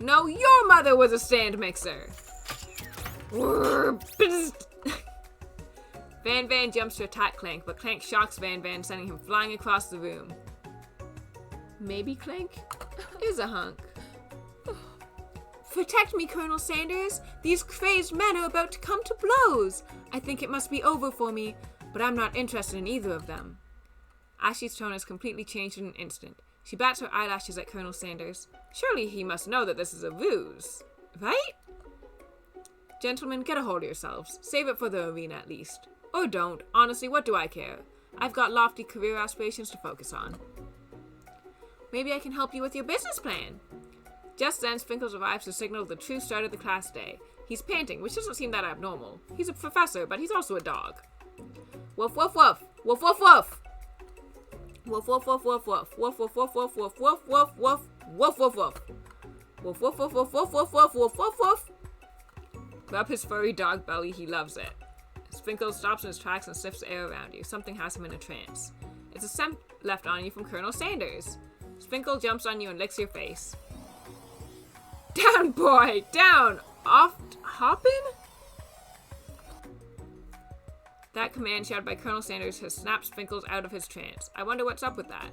No, your mother was a stand mixer. Van jumps to attack Clank, but Clank shocks Van, sending him flying across the room. Maybe Clank is a hunk. Protect me, Colonel Sanders. These crazed men are about to come to blows. I think it must be over for me, but I'm not interested in either of them. Ashley's tone has completely changed in an instant. She bats her eyelashes at Colonel Sanders. Surely he must know that this is a ruse, right? Gentlemen, get a hold of yourselves. Save it for the arena at least. Or don't. Honestly, what do I care? I've got lofty career aspirations to focus on. Maybe I can help you with your business plan. Just then, Sprinkles arrives to signal the true start of the class day. He's panting, which doesn't seem that abnormal. He's a professor, but he's also a dog. Woof woof woof! Woof woof woof! Woof woof woof woof woof! Woof woof woof woof woof woof woof woof! Woof woof woof! Woof woof woof woof woof woof woof woof woof woof! Rub his furry dog belly, he loves it. Sprinkles stops in his tracks and sniffs the air around you. Something has him in a trance. It's a scent left on you from Colonel Sanders. Sprinkle jumps on you and licks your face. Down, boy! Down! Off hoppin'? That command shouted by Colonel Sanders has snapped Sprinkles out of his trance. I wonder what's up with that.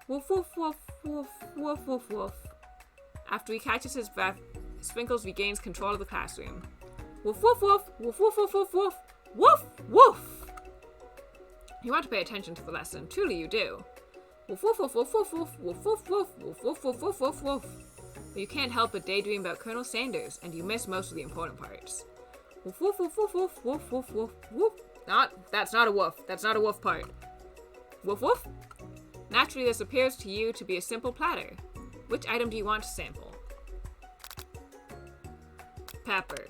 Woof woof woof woof woof woof woof. After he catches his breath, Sprinkles regains control of the classroom. Woof woof woof woof woof woof woof woof woof woof. You want to pay attention to the lesson, truly you do. Woof woof woof woof woof woof woof woof woof woof woof woof woof woof woof. But you can't help but daydream about Colonel Sanders, and you miss most of the important parts. Woof woof woof woof woof woof woof woof woof. That's not a woof. That's not a woof part. Woof woof. Naturally, this appears to you to be a simple platter. Which item do you want to sample? Pepper.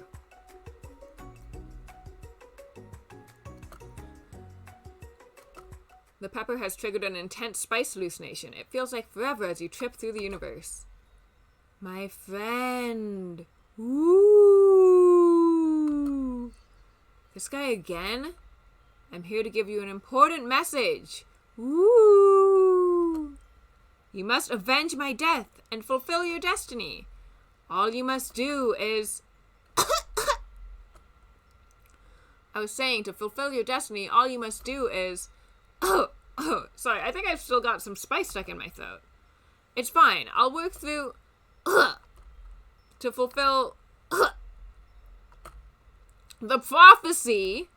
The pepper has triggered an intense spice hallucination. It feels like forever as you trip through the universe. My friend. Ooh. This guy again? I'm here to give you an important message. Ooh. You must avenge my death and fulfill your destiny. All you must do is... I was saying, to fulfill your destiny, all you must do is... Sorry, I think I've still got some spice stuck in my throat. It's fine. I'll work through... to fulfill... the prophecy.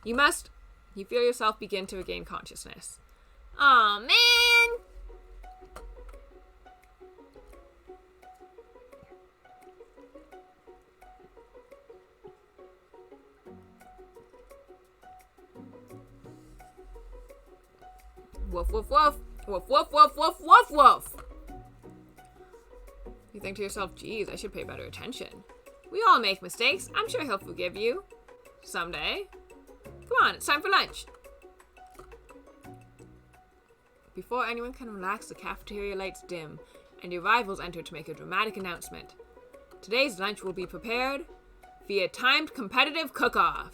You feel yourself begin to regain consciousness. Aw, man! Woof, woof, woof. Woof, woof, woof, woof, woof, woof. You think to yourself, geez, I should pay better attention. We all make mistakes. I'm sure he'll forgive you. Someday. Come on, it's time for lunch. Before anyone can relax, the cafeteria lights dim, and your rivals enter to make a dramatic announcement. Today's lunch will be prepared via timed competitive cook-off.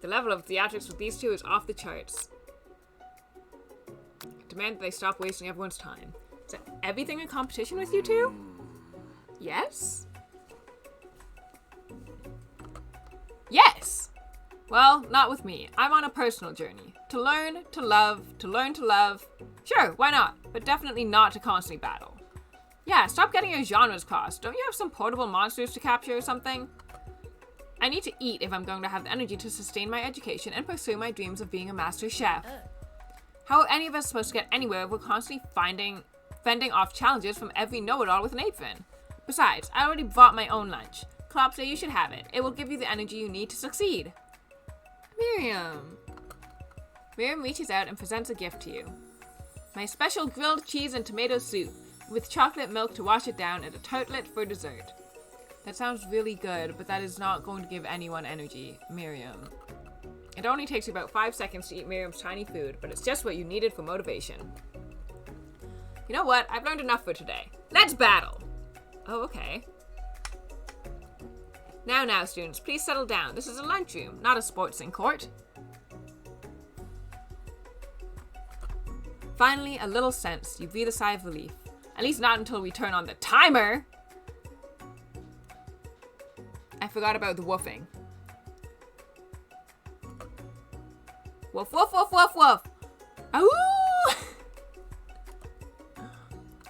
The level of theatrics with these two is off the charts. I demand that they stop wasting everyone's time. Is everything in competition with you two? Yes? Yes! Well, not with me. I'm on a personal journey. To learn, to love, to learn to love. Sure, why not? But definitely not to constantly battle. Yeah, stop getting your genres crossed. Don't you have some portable monsters to capture or something? I need to eat if I'm going to have the energy to sustain my education and pursue my dreams of being a master chef. How are any of us supposed to get anywhere if we're constantly fending off challenges from every know-it-all with an apron? Besides, I already bought my own lunch. Klopsy, you should have it. It will give you the energy you need to succeed. Miriam. Miriam reaches out and presents a gift to you. My special grilled cheese and tomato soup, with chocolate milk to wash it down and a tartlet for dessert. That sounds really good, but that is not going to give anyone energy, Miriam. It only takes you about 5 seconds to eat Miriam's tiny food, but it's just what you needed for motivation. You know what? I've learned enough for today. Let's battle! Oh, okay. Now, students, please settle down. This is a lunchroom, not a sportsing court. Finally, a little sense. You breathe a sigh of relief. At least not until we turn on the timer! I forgot about the woofing. Woof, woof, woof, woof, woof! Ooh!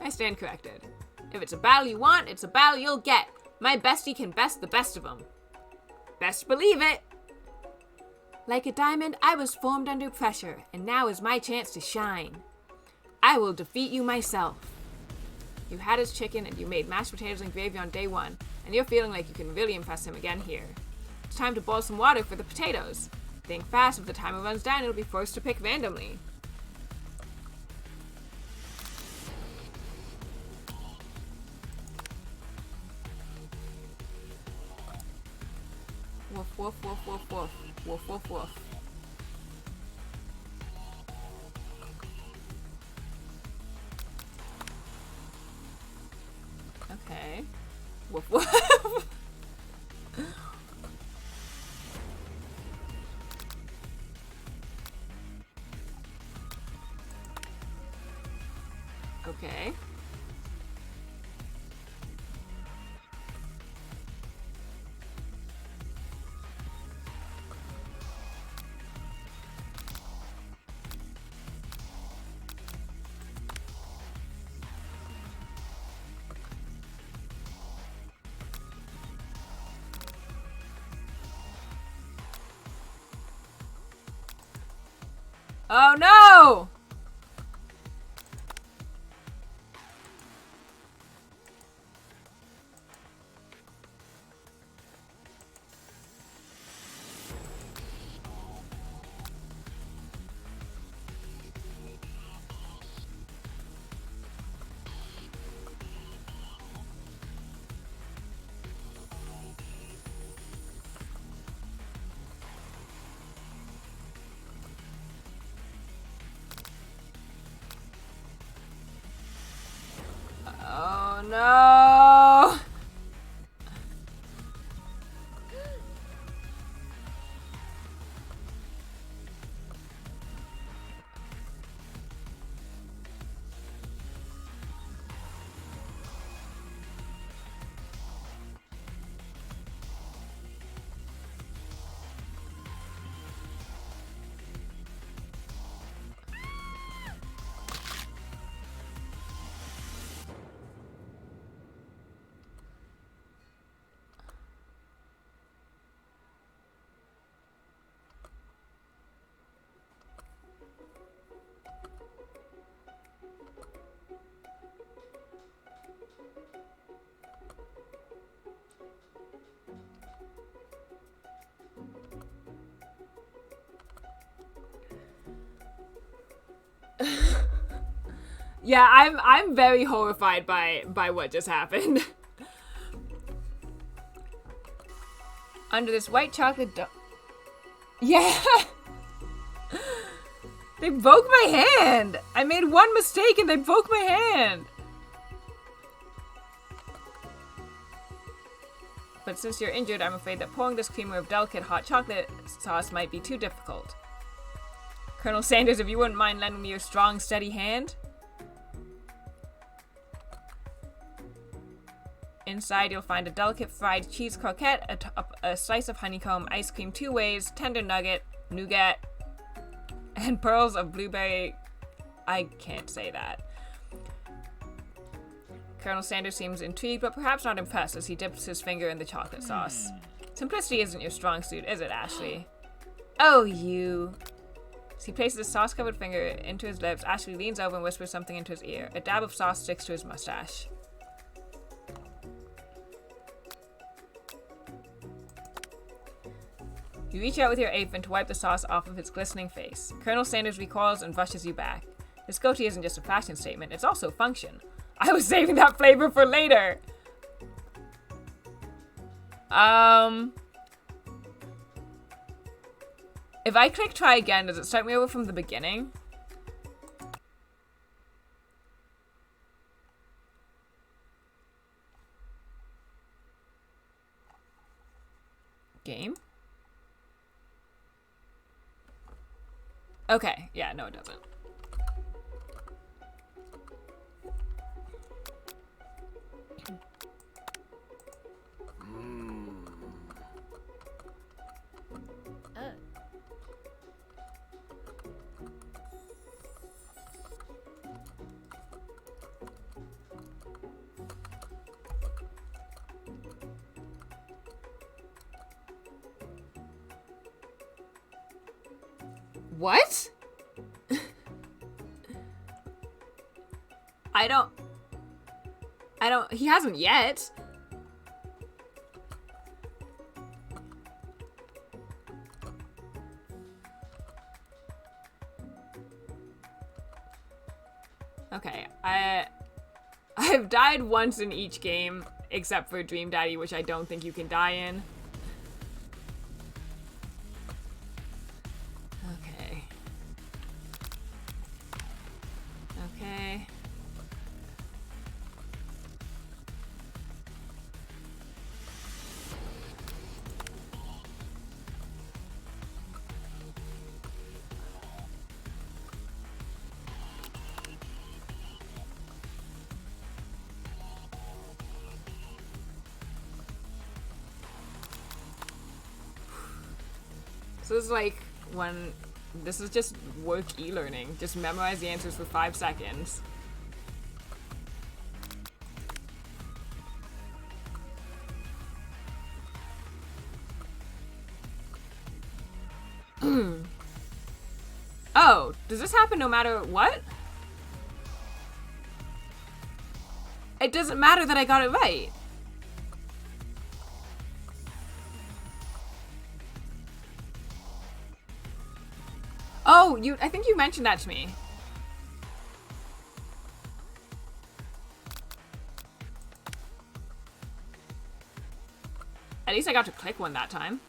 I stand corrected. If it's a battle you want, it's a battle you'll get. My bestie can best the best of them. Best believe it! Like a diamond, I was formed under pressure, and now is my chance to shine. I will defeat you myself. You had his chicken, and you made mashed potatoes and gravy on day one, and you're feeling like you can really impress him again here. It's time to boil some water for the potatoes. Think fast, if the timer runs down, it'll be forced to pick randomly. woof, woof, woof, woof. Woof, woof, woof. Okay. Woof, woof. Okay. Oh no! Oh no! Yeah, I'm very horrified by what just happened. Under this white chocolate yeah. They broke my hand. I made one mistake and they broke my hand. But since you're injured, I'm afraid that pouring this creamer of delicate hot chocolate sauce might be too difficult. Colonel Sanders, if you wouldn't mind lending me your strong, steady hand. Inside, you'll find a delicate fried cheese croquette, a slice of honeycomb, ice cream 2 ways, tender nugget, nougat, and pearls of blueberry. I can't say that. Colonel Sanders seems intrigued, but perhaps not impressed as he dips his finger in the chocolate sauce. Simplicity isn't your strong suit, is it, Ashley? Oh, you. As he places his sauce-covered finger into his lips, Ashley leans over and whispers something into his ear. A dab of sauce sticks to his mustache. You reach out with your apron to wipe the sauce off of his glistening face. Colonel Sanders recoils and brushes you back. This goatee isn't just a fashion statement, it's also function. I was saving that flavor for later! If I click try again, does it start me over from the beginning? Game? Okay, yeah, no it doesn't. What? I don't, he hasn't yet. Okay, I've died once in each game, except for Dream Daddy, which I don't think you can die in. So this is like when... This is just work e-learning. Just memorize the answers for 5 seconds. Oh, does this happen no matter what? It doesn't matter that I got it right. Oh, I think you mentioned that to me. At least I got to click one that time.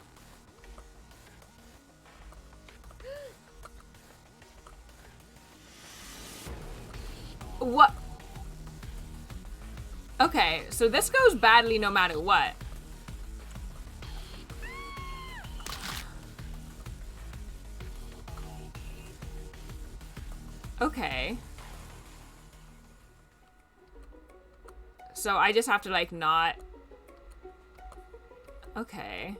What? Okay, so this goes badly no matter what. Okay. So I just have to, like, not... Okay.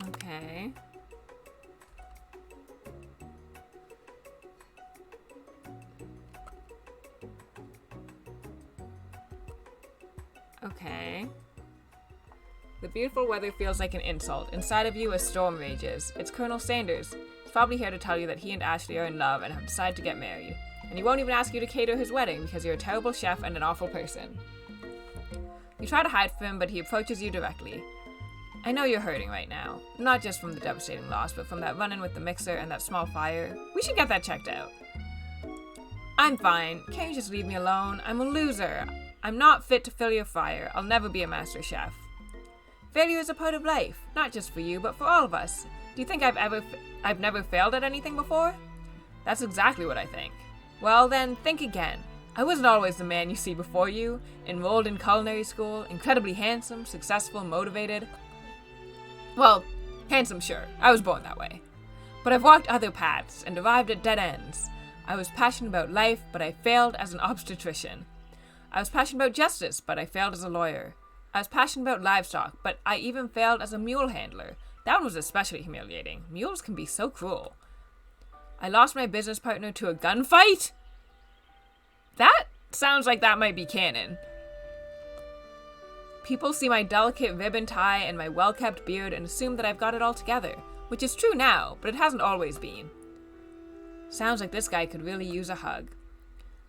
Okay. Okay. The beautiful weather feels like an insult. Inside of you, a storm rages. It's Colonel Sanders. He's probably here to tell you that he and Ashley are in love and have decided to get married. And he won't even ask you to cater his wedding because you're a terrible chef and an awful person. You try to hide from him, but he approaches you directly. I know you're hurting right now. Not just from the devastating loss, but from that run-in with the mixer and that small fire. We should get that checked out. I'm fine. Can't you just leave me alone? I'm a loser. I'm not fit to fill your fire. I'll never be a master chef. Failure is a part of life, not just for you, but for all of us. Do you think I've never failed at anything before? That's exactly what I think. Well then, think again. I wasn't always the man you see before you, enrolled in culinary school, incredibly handsome, successful, motivated. Well, handsome, sure. I was born that way. But I've walked other paths and arrived at dead ends. I was passionate about life, but I failed as an obstetrician. I was passionate about justice, but I failed as a lawyer. I was passionate about livestock, but I even failed as a mule handler. That one was especially humiliating. Mules can be so cruel. I lost my business partner to a gunfight? That sounds like that might be canon. People see my delicate ribbon tie and my well-kept beard and assume that I've got it all together, which is true now, but it hasn't always been. Sounds like this guy could really use a hug.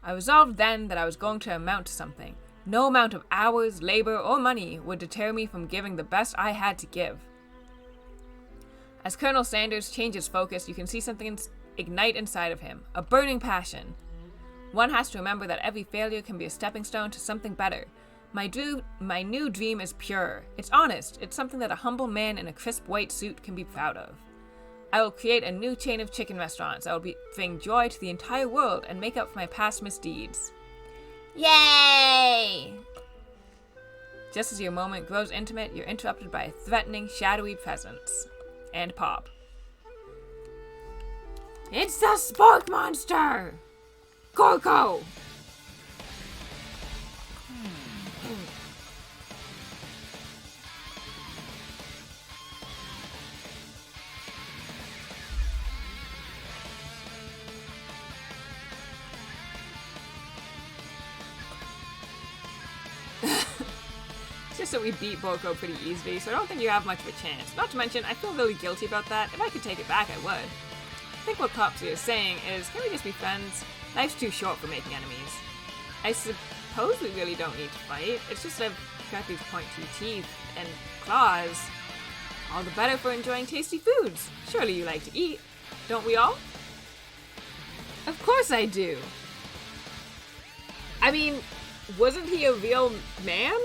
I resolved then that I was going to amount to something. No amount of hours, labor, or money would deter me from giving the best I had to give. As Colonel Sanders changes focus, you can see something ignite inside of him, a burning passion. One has to remember that every failure can be a stepping stone to something better. My new dream is pure. It's honest. It's something that a humble man in a crisp white suit can be proud of. I will create a new chain of chicken restaurants. I will bring joy to the entire world and make up for my past misdeeds. Yay! Just as your moment grows intimate, you're interrupted by a threatening, shadowy presence. And pop. It's the Spork Monster! Gorko! Just that we beat Boko pretty easily, so I don't think you have much of a chance. Not to mention, I feel really guilty about that. If I could take it back, I would. I think what Copsy is saying is, can we just be friends? Life's too short for making enemies. I suppose we really don't need to fight. It's just that I've got these pointy teeth and claws. All the better for enjoying tasty foods. Surely you like to eat. Don't we all? Of course I do. I mean, wasn't he a real man?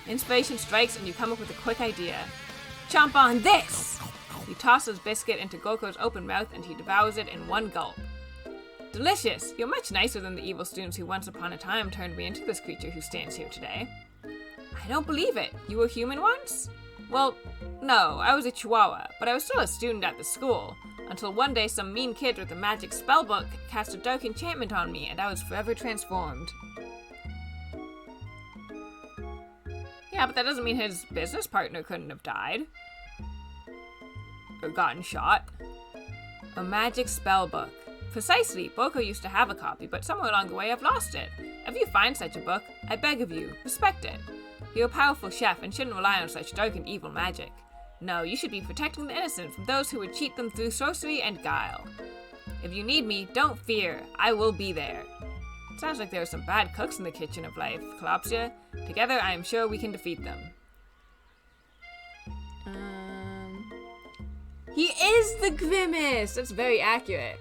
Inspiration strikes and you come up with a quick idea. Chomp on this! You toss his biscuit into Goko's open mouth and he devours it in one gulp. Delicious! You're much nicer than the evil students who once upon a time turned me into this creature who stands here today. I don't believe it. You were human once? Well, no, I was a chihuahua, but I was still a student at the school. Until one day some mean kid with a magic spellbook cast a dark enchantment on me, and I was forever transformed. Yeah, but that doesn't mean his business partner couldn't have died. Or gotten shot. A magic spellbook. Precisely, Boko used to have a copy, but somewhere along the way I've lost it. If you find such a book, I beg of you, respect it. You're a powerful chef and shouldn't rely on such dark and evil magic. No, you should be protecting the innocent from those who would cheat them through sorcery and guile. If you need me, don't fear. I will be there. Sounds like there are some bad cooks in the kitchen of life, Kalopsia. Together, I am sure we can defeat them. He is the Grimace! That's very accurate.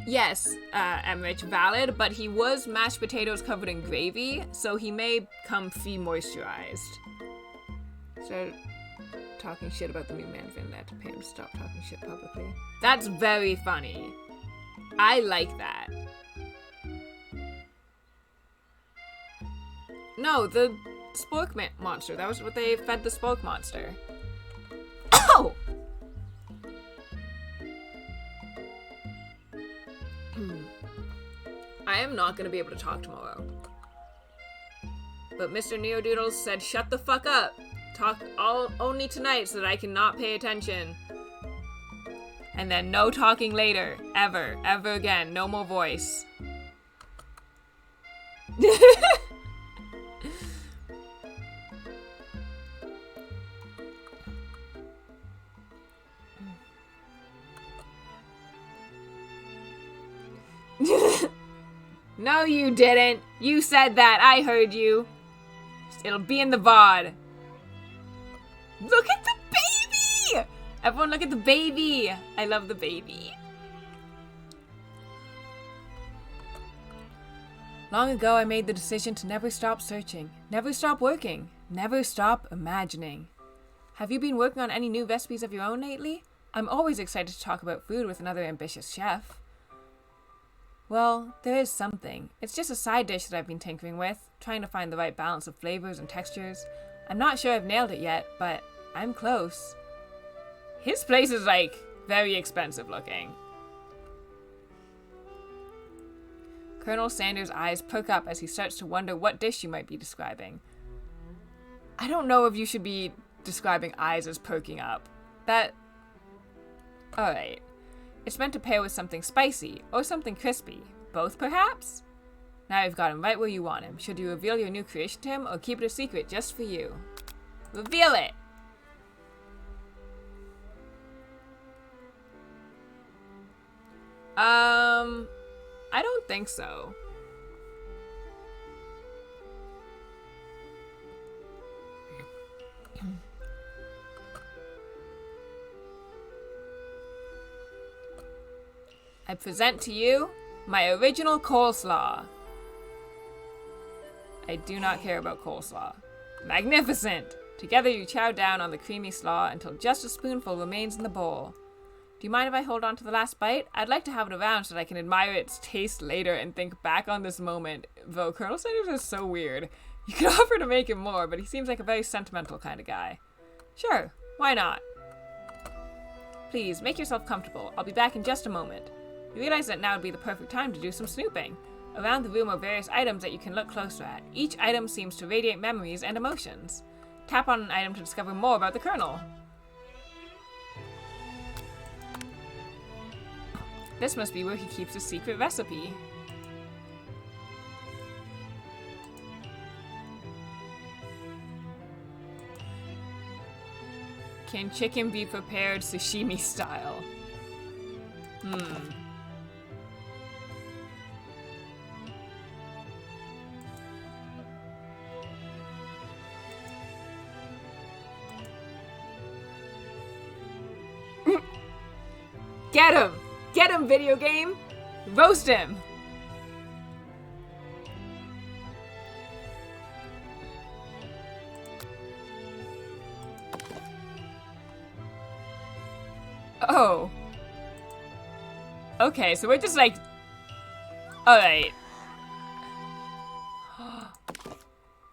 Yes, Emmerich, valid, but he was mashed potatoes covered in gravy, so he may come moisturized. Started talking shit about the new mandarin. They had to pay him to stop talking shit publicly. That's very funny. I like that. No, the spork monster. That was what they fed the spork monster. Oh! I am not going to be able to talk tomorrow. But Mr. Neodoodles said, shut the fuck up. Talk only tonight so that I cannot pay attention. And then no talking later. Ever again. No more voice. No, you didn't. You said that. I heard you. It'll be in the VOD. Look at the baby! Everyone look at the baby. I love the baby. Long ago, I made the decision to never stop searching, never stop working, never stop imagining. Have you been working on any new recipes of your own lately? I'm always excited to talk about food with another ambitious chef. Well, there is something. It's just a side dish that I've been tinkering with, trying to find the right balance of flavors and textures. I'm not sure I've nailed it yet, but I'm close. His place is, like, very expensive looking. Colonel Sanders' eyes perk up as he starts to wonder what dish you might be describing. I don't know if you should be describing eyes as perking up. Alright. It's meant to pair with something spicy, or something crispy. Both, perhaps? Now you've got him right where you want him. Should you reveal your new creation to him, or keep it a secret just for you? Reveal it! I don't think so. I present to you my original coleslaw. I do not care about coleslaw. Magnificent! Together you chow down on the creamy slaw until just a spoonful remains in the bowl. Do you mind if I hold on to the last bite? I'd like to have it around so that I can admire its taste later and think back on this moment. Though Colonel Sanders is so weird. You could offer to make him more, but he seems like a very sentimental kind of guy. Sure, why not? Please, make yourself comfortable. I'll be back in just a moment. You realize that now would be the perfect time to do some snooping. Around the room are various items that you can look closer at. Each item seems to radiate memories and emotions. Tap on an item to discover more about the Colonel. This must be where he keeps his secret recipe. Can chicken be prepared sashimi style? Get him! Get him, video game! Roast him! Oh. Okay, so we're just like... Alright.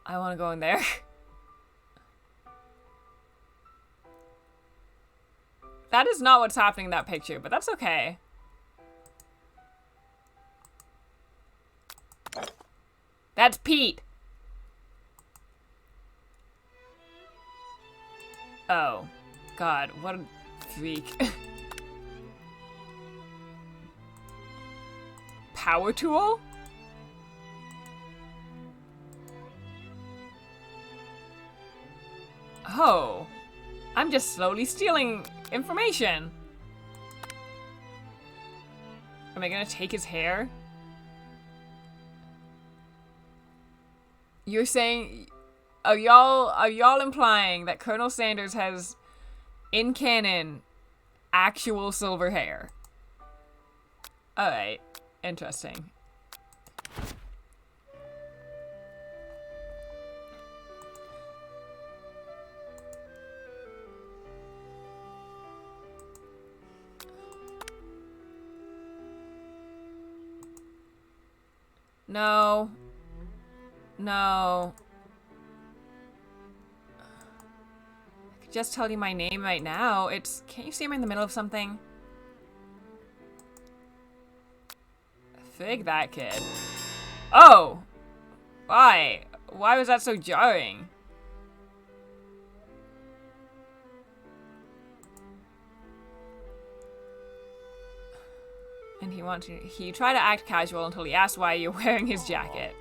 I want to go in there. That is not what's happening in that picture, but that's okay. That's Pete. Oh, God, what a freak. Power tool? Oh, I'm just slowly stealing information. Am I gonna take his hair? You're saying, are y'all implying that Colonel Sanders has, in canon, actual silver hair? Alright, interesting. No. No. I could just tell you my name right now. Can't you see I'm in the middle of something? Fig that kid. Oh! Why? Why was that so jarring? And he tried to act casual until he asked why you're wearing his jacket.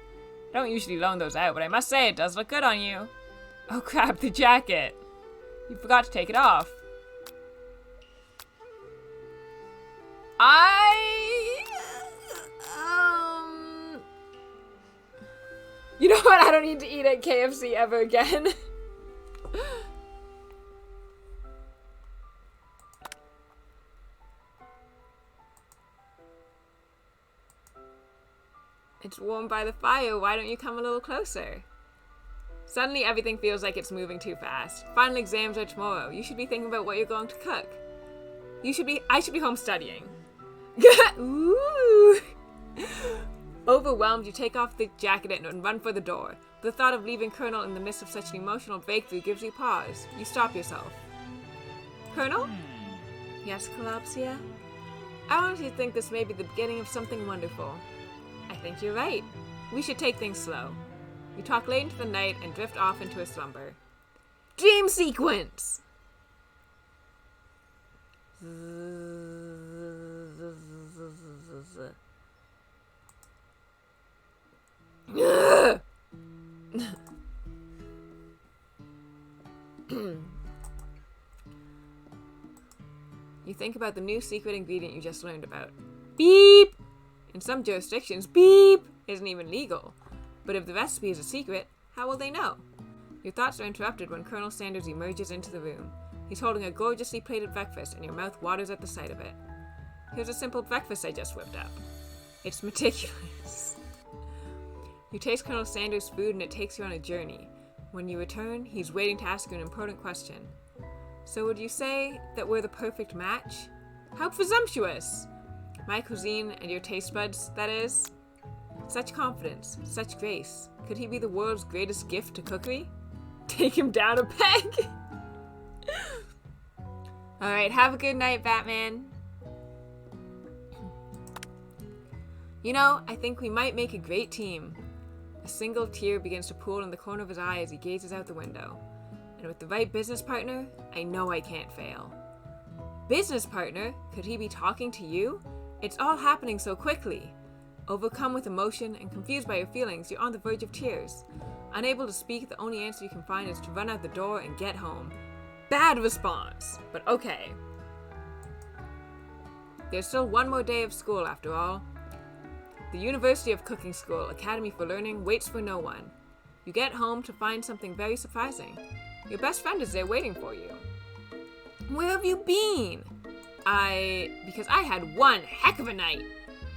I don't usually loan those out, but I must say it does look good on you. Oh crap, the jacket. You forgot to take it off. You know what? I don't need to eat at KFC ever again. It's warm by the fire. Why don't you come a little closer? Suddenly everything feels like it's moving too fast. Final exams are tomorrow. You should be thinking about what you're going to cook. I should be home studying. Ooh. Overwhelmed, you take off the jacket and run for the door. The thought of leaving Colonel in the midst of such an emotional breakthrough gives you pause. You stop yourself. Colonel? Yes, Calopsia? I want you to think this may be the beginning of something wonderful. I think you're right. We should take things slow. You talk late into the night and drift off into a slumber. Dream sequence! You think about the new secret ingredient you just learned about. Beep! In some jurisdictions, beep isn't even legal. But if the recipe is a secret, how will they know? Your thoughts are interrupted when Colonel Sanders emerges into the room. He's holding a gorgeously plated breakfast, and your mouth waters at the sight of it. Here's a simple breakfast I just whipped up. It's meticulous. You taste Colonel Sanders' food, and it takes you on a journey. When you return, he's waiting to ask you an important question. So would you say that we're the perfect match? How presumptuous! My cuisine and your taste buds, that is. Such confidence, such grace. Could he be the world's greatest gift to cookery? Take him down a peg! Alright, have a good night, Batman. You know, I think we might make a great team. A single tear begins to pool in the corner of his eye as he gazes out the window. And with the right business partner, I know I can't fail. Business partner? Could he be talking to you? It's all happening so quickly. Overcome with emotion and confused by your feelings, you're on the verge of tears. Unable to speak, the only answer you can find is to run out the door and get home. Bad response, but okay. There's still one more day of school after all. The University of Cooking School, Academy for Learning, waits for no one. You get home to find something very surprising. Your best friend is there waiting for you. Where have you been? Because I had one heck of a night.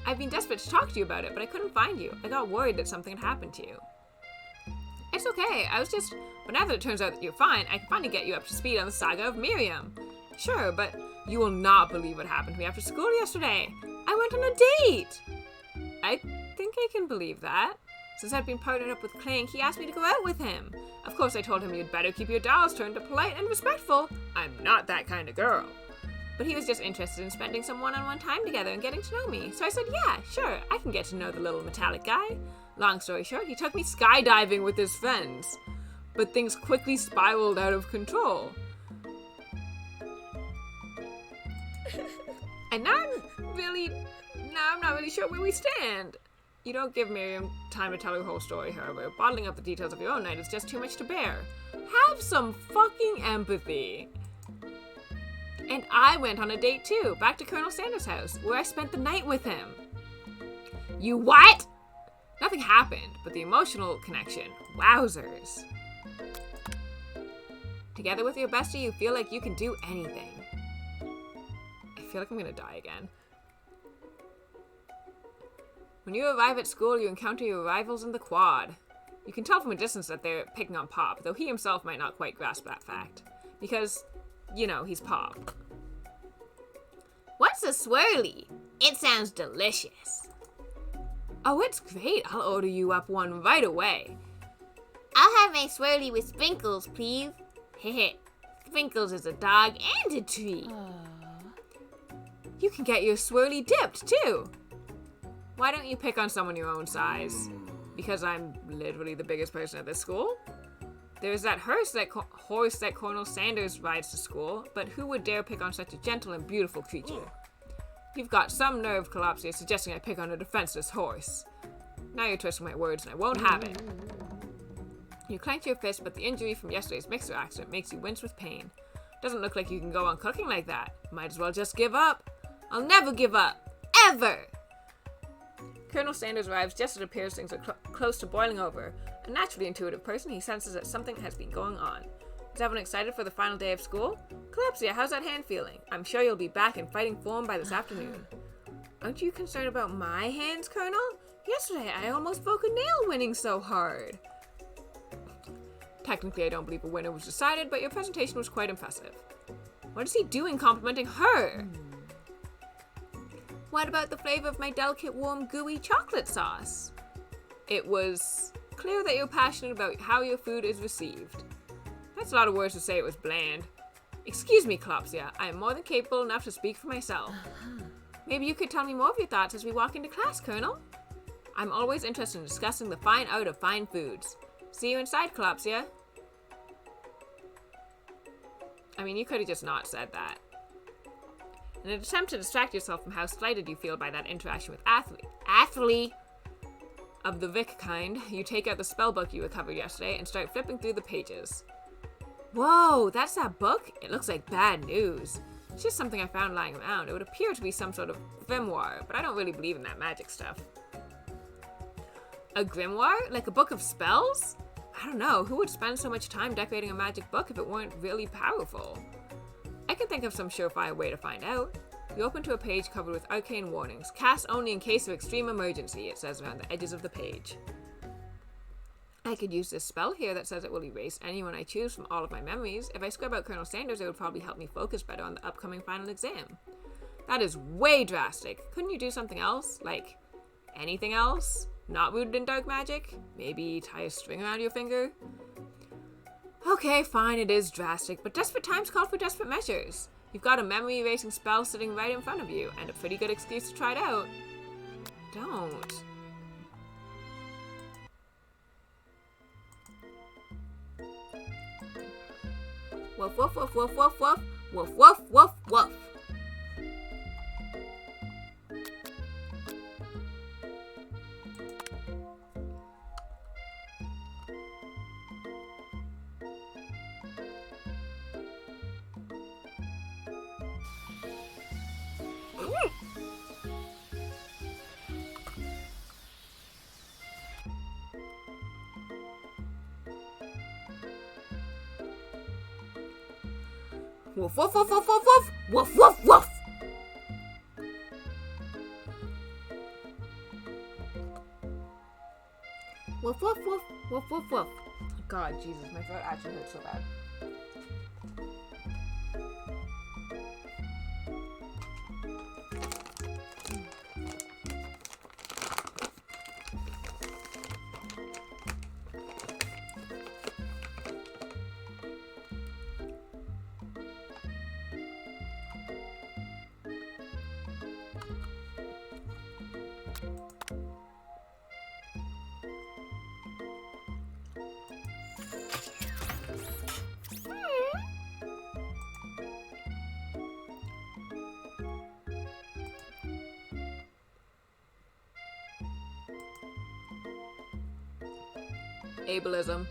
I've been desperate to talk to you about it, but I couldn't find you. I got worried that something had happened to you. It's okay, but now that it turns out that you're fine, I can finally get you up to speed on the saga of Miriam. Sure, but you will not believe what happened to me after school yesterday. I went on a date. I think I can believe that. Since I'd been partnered up with Clank, he asked me to go out with him. Of course, I told him you'd better keep your dolls turned to polite and respectful. I'm not that kind of girl. But he was just interested in spending some one-on-one time together and getting to know me. So I said, yeah, sure, I can get to know the little metallic guy. Long story short, he took me skydiving with his friends. But things quickly spiraled out of control. And now I'm not really sure where we stand. You don't give Miriam time to tell her whole story, however. Bottling up the details of your own night is just too much to bear. Have some fucking empathy. And I went on a date too, back to Colonel Sanders' house, where I spent the night with him. You what? Nothing happened, but the emotional connection, wowzers. Together with your bestie, you feel like you can do anything. I feel like I'm gonna die again. When you arrive at school, you encounter your rivals in the quad. You can tell from a distance that they're picking on Pop, though he himself might not quite grasp that fact. Because, you know, he's Pop. What's a swirly? It sounds delicious. Oh, it's great. I'll order you up one right away. I'll have my swirly with sprinkles, please. Heh. Sprinkles is a dog and a tree. You can get your swirly dipped, too. Why don't you pick on someone your own size? Because I'm literally the biggest person at this school? There's that horse that Colonel Sanders rides to school, but who would dare pick on such a gentle and beautiful creature? You've got some nerve, Collapsia, suggesting I pick on a defenseless horse. Now you're twisting my words, and I won't have it. You clenched your fist, but the injury from yesterday's mixer accident makes you wince with pain. Doesn't look like you can go on cooking like that. Might as well just give up. I'll never give up. Ever! Colonel Sanders arrives just as it appears things are close to boiling over. A naturally intuitive person, he senses that something has been going on. Is everyone excited for the final day of school? Collapsia, how's that hand feeling? I'm sure you'll be back in fighting form by this afternoon. Aren't you concerned about my hands, Colonel? Yesterday, I almost broke a nail winning so hard. Technically, I don't believe a winner was decided, but your presentation was quite impressive. What is he doing complimenting her? What about the flavor of my delicate, warm, gooey chocolate sauce? It was clear that you're passionate about how your food is received. That's a lot of words to say it was bland. Excuse me, Collapsia. I am more than capable enough to speak for myself. Maybe you could tell me more of your thoughts as we walk into class, Colonel? I'm always interested in discussing the fine art of fine foods. See you inside, Collapsia. I mean, you could have just not said that. In an attempt to distract yourself from how slighted you feel by that interaction with athlete of the Vic kind, you take out the spell book you recovered yesterday and start flipping through the pages. Whoa, that's that book? It looks like bad news. It's just something I found lying around. It would appear to be some sort of grimoire, but I don't really believe in that magic stuff. A grimoire? Like a book of spells? I don't know. Who would spend so much time decorating a magic book if it weren't really powerful? I can think of some surefire way to find out. You open to a page covered with arcane warnings. Cast only in case of extreme emergency, it says around the edges of the page. I could use this spell here that says it will erase anyone I choose from all of my memories. If I scrub out Colonel Sanders, it would probably help me focus better on the upcoming final exam. That is way drastic. Couldn't you do something else? Like, anything else? Not rooted in dark magic? Maybe tie a string around your finger? Okay, fine, it is drastic, but desperate times call for desperate measures. You've got a memory erasing spell sitting right in front of you, and a pretty good excuse to try it out. Don't. Woof woof woof woof woof woof woof woof woof woof. Woof woof woof woof woof woof woof woof woof. Woof woof woof woof woof woof. God, Jesus, my throat actually hurts so bad. Ableism.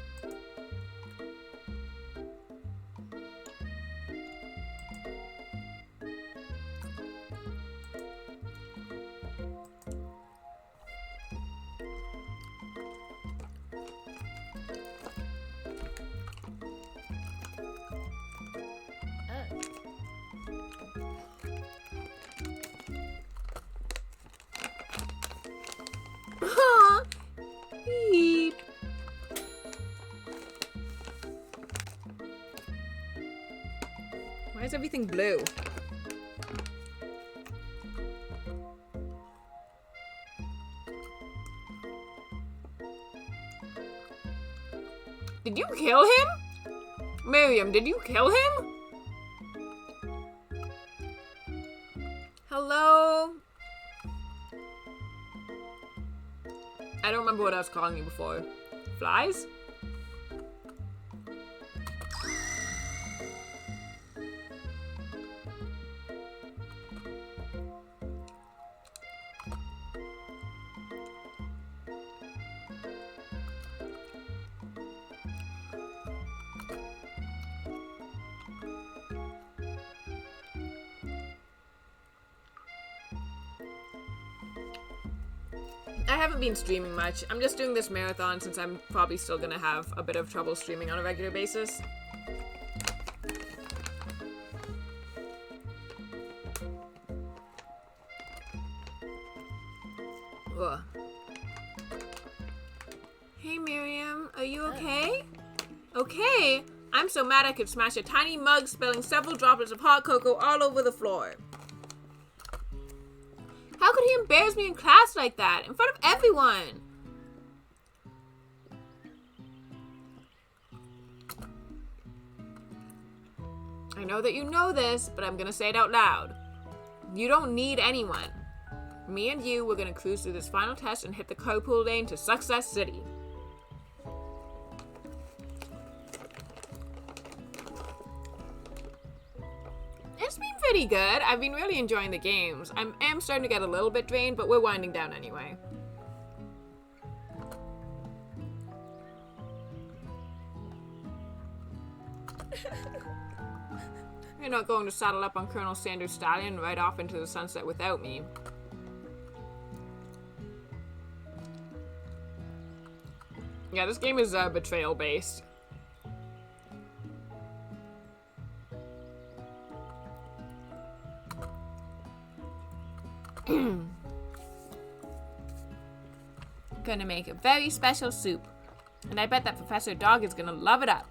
Aw. Beep. Why is everything blue? Did you kill him? Miriam, did you kill him? Hello? I don't remember what I was calling you before. Flies? I haven't been streaming much. I'm just doing this marathon since I'm probably still gonna have a bit of trouble streaming on a regular basis. Ugh. Hey Miriam, are you okay? Okay? I'm so mad I could smash a tiny mug, spilling several droplets of hot cocoa all over the floor. How could he embarrass me in class like that, in front of everyone? I know that you know this, but I'm gonna say it out loud. You don't need anyone. Me and you, we're gonna cruise through this final test and hit the carpool lane to Success City. It's been pretty good. I've been really enjoying the games. I am starting to get a little bit drained, but we're winding down anyway. You're not going to saddle up on Colonel Sanders' stallion and ride off into the sunset without me. Yeah, this game is betrayal based. Gonna make a very special soup. And I bet that Professor Dog is gonna love it up.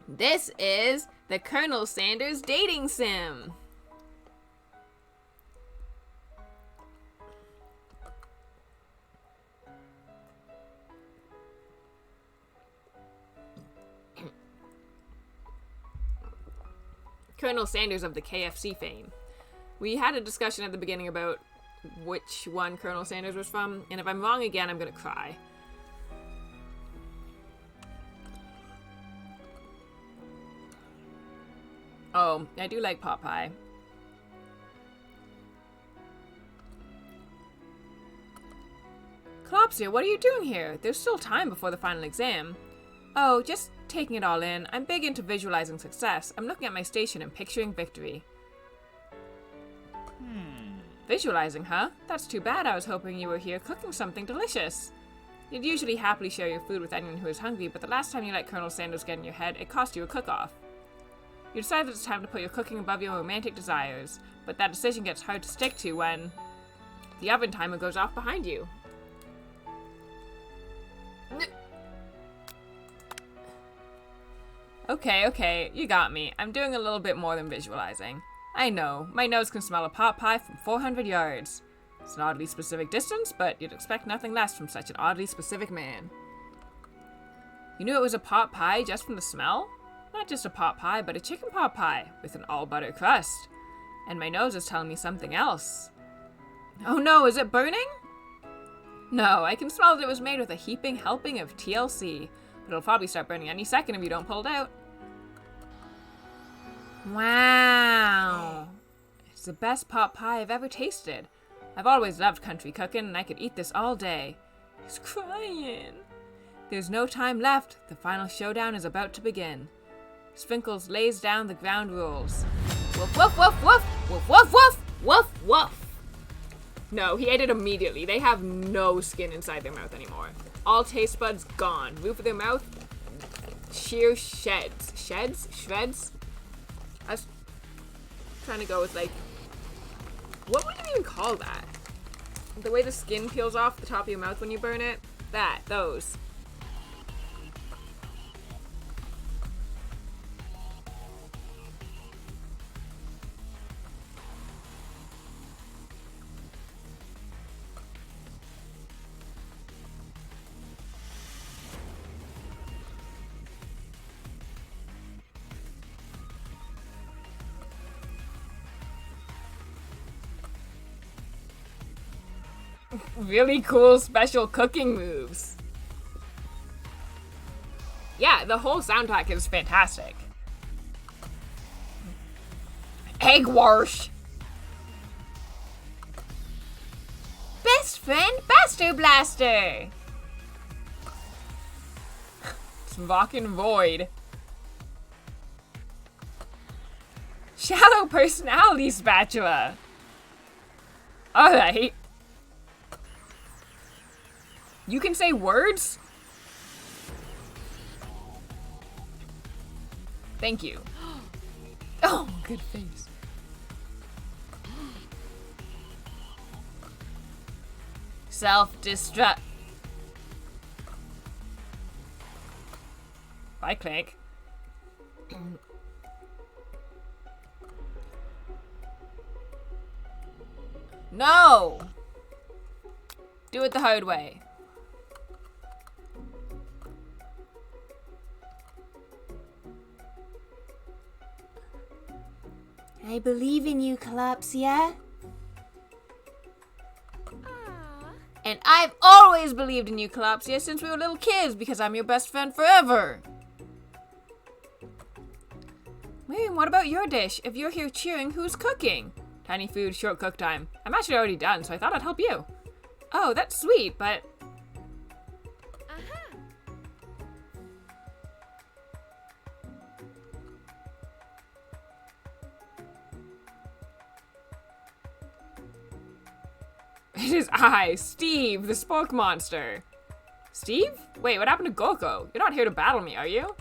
This is the Colonel Sanders Dating Sim. Colonel Sanders of the KFC fame. We had a discussion at the beginning about which one Colonel Sanders was from, and if I'm wrong again, I'm gonna cry. Oh, I do like pot pie. Clopsia, what are you doing here? There's still time before the final exam. Oh, just taking it all in. I'm big into visualizing success. I'm looking at my station and picturing victory. Visualizing, huh? That's too bad. I was hoping you were here cooking something delicious. You'd usually happily share your food with anyone who is hungry, but the last time you let Colonel Sanders get in your head, it cost you a cook-off. You decide that it's time to put your cooking above your romantic desires, but that decision gets hard to stick to when the oven timer goes off behind you. Okay, you got me. I'm doing a little bit more than visualizing. I know, my nose can smell a pot pie from 400 yards. It's an oddly specific distance, but you'd expect nothing less from such an oddly specific man. You knew it was a pot pie just from the smell? Not just a pot pie, but a chicken pot pie with an all butter crust. And my nose is telling me something else. Oh no, is it burning? No, I can smell that it was made with a heaping helping of TLC. But it'll probably start burning any second if you don't pull it out. Wow. It's the best pot pie I've ever tasted. I've always loved country cooking, and I could eat this all day. He's crying. There's no time left. The final showdown is about to begin. Sprinkles lays down the ground rules. Woof, woof, woof, woof, woof, woof, woof, woof, woof. No, he ate it immediately. They have no skin inside their mouth anymore. All taste buds gone. Roof of their mouth, sheer sheds. Sheds? Shreds? I was trying to go with, like, what would you even call that? The way the skin peels off the top of your mouth when you burn it? Those. Really cool special cooking moves. Yeah, the whole soundtrack is fantastic. Egg wash. Best friend, Buster Blaster. It's rockin' void. Shallow personality spatula. Alright. You can say words? Thank you. Oh, good face. Self-destruct. Bye, Clank. No! Do it the hard way. I believe in you, Calopsia. And I've always believed in you, Calopsia, since we were little kids, because I'm your best friend forever. Miriam, what about your dish? If you're here cheering, who's cooking? Tiny food, short cook time. I'm actually already done, so I thought I'd help you. Oh, that's sweet, but... It is I, Steve, the spork monster. Steve? Wait, what happened to Goko? You're not here to battle me, are you?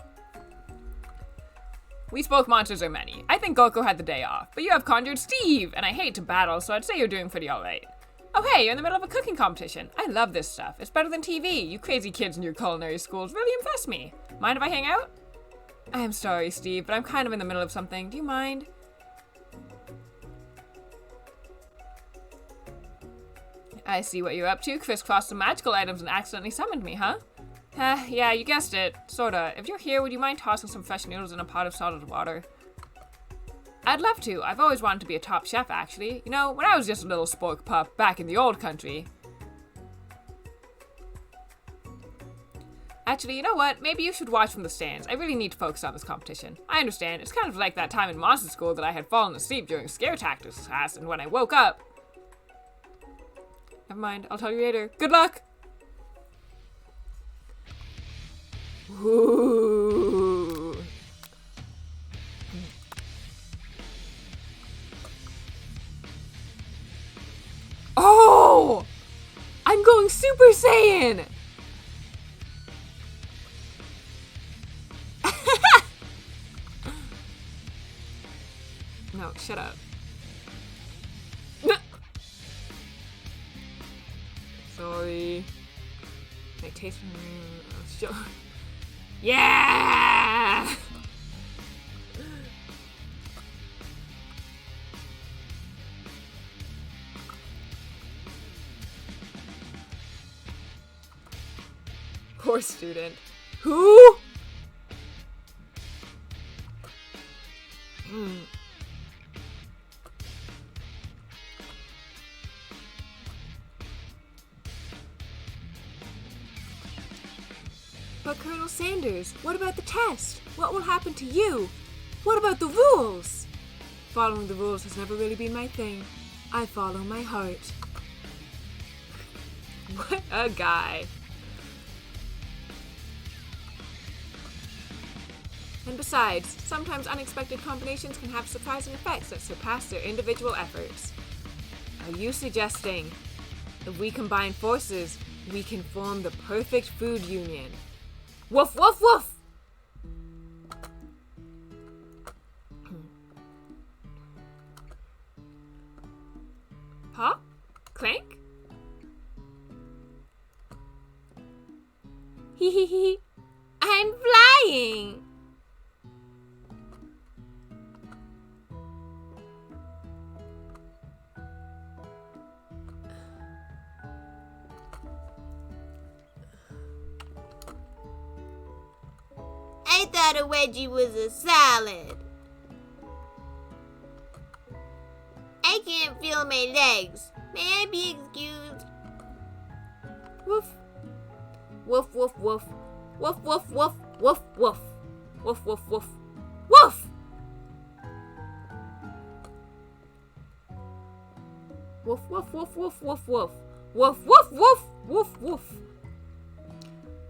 We spoke monsters are many. I think Goko had the day off, but you have conjured Steve, and I hate to battle, so I'd say you're doing pretty alright. Oh hey, you're in the middle of a cooking competition. I love this stuff. It's better than TV. You crazy kids in your culinary schools really impress me. Mind if I hang out? I am sorry, Steve, but I'm kind of in the middle of something. Do you mind? I see what you're up to. Crisscrossed some magical items and accidentally summoned me, huh? Yeah, you guessed it. Sorta. If you're here, would you mind tossing some fresh noodles in a pot of salted water? I'd love to. I've always wanted to be a top chef, actually. You know, when I was just a little spork pup back in the old country. Actually, you know what? Maybe you should watch from the stands. I really need to focus on this competition. I understand. It's kind of like that time in monster school that I had fallen asleep during scare tactics class, and when I woke up... Never mind. I'll tell you later. Good luck! Ooh. Oh! I'm going Super Saiyan! No, shut up. Sorry. Can I taste from sure. Yeah! Poor student. Who? But Colonel Sanders, what about the test? What will happen to you? What about the rules? Following the rules has never really been my thing. I follow my heart. What a guy. And besides, sometimes unexpected combinations can have surprising effects that surpass their individual efforts. Are you suggesting if we combine forces, we can form the perfect food union? Woof, woof, woof! Pop? Clank? Hee hee hee. I'm flying. I thought a wedgie was a salad. I can't feel my legs. May I be excused? Woof. Woof, woof, woof. Woof, woof, woof, woof, woof. Woof, woof, woof. Woof! Woof, woof, woof, woof, woof, woof. Woof, woof, woof, woof, woof.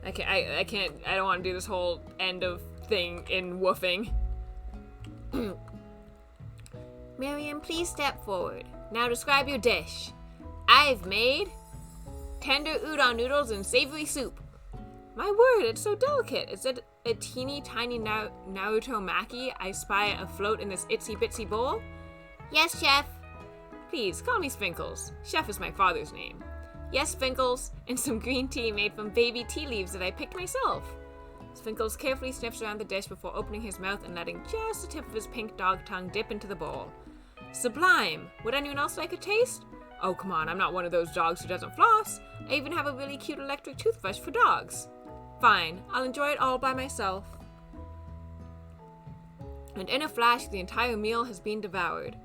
I can't, I don't want to do this whole end of thing in woofing. Miriam, please step forward. Now describe your dish. I've made tender udon noodles and savory soup. My word, it's so delicate. Is it a teeny tiny Naruto maki I spy afloat in this itsy bitsy bowl? Yes, chef. Please, call me Spinkles. Chef is my father's name. Yes, Spinkles, and some green tea made from baby tea leaves that I picked myself. Spinkles carefully sniffs around the dish before opening his mouth and letting just the tip of his pink dog tongue dip into the bowl. Sublime! Would anyone else like a taste? Oh, come on, I'm not one of those dogs who doesn't floss. I even have a really cute electric toothbrush for dogs. Fine, I'll enjoy it all by myself. And in a flash, the entire meal has been devoured.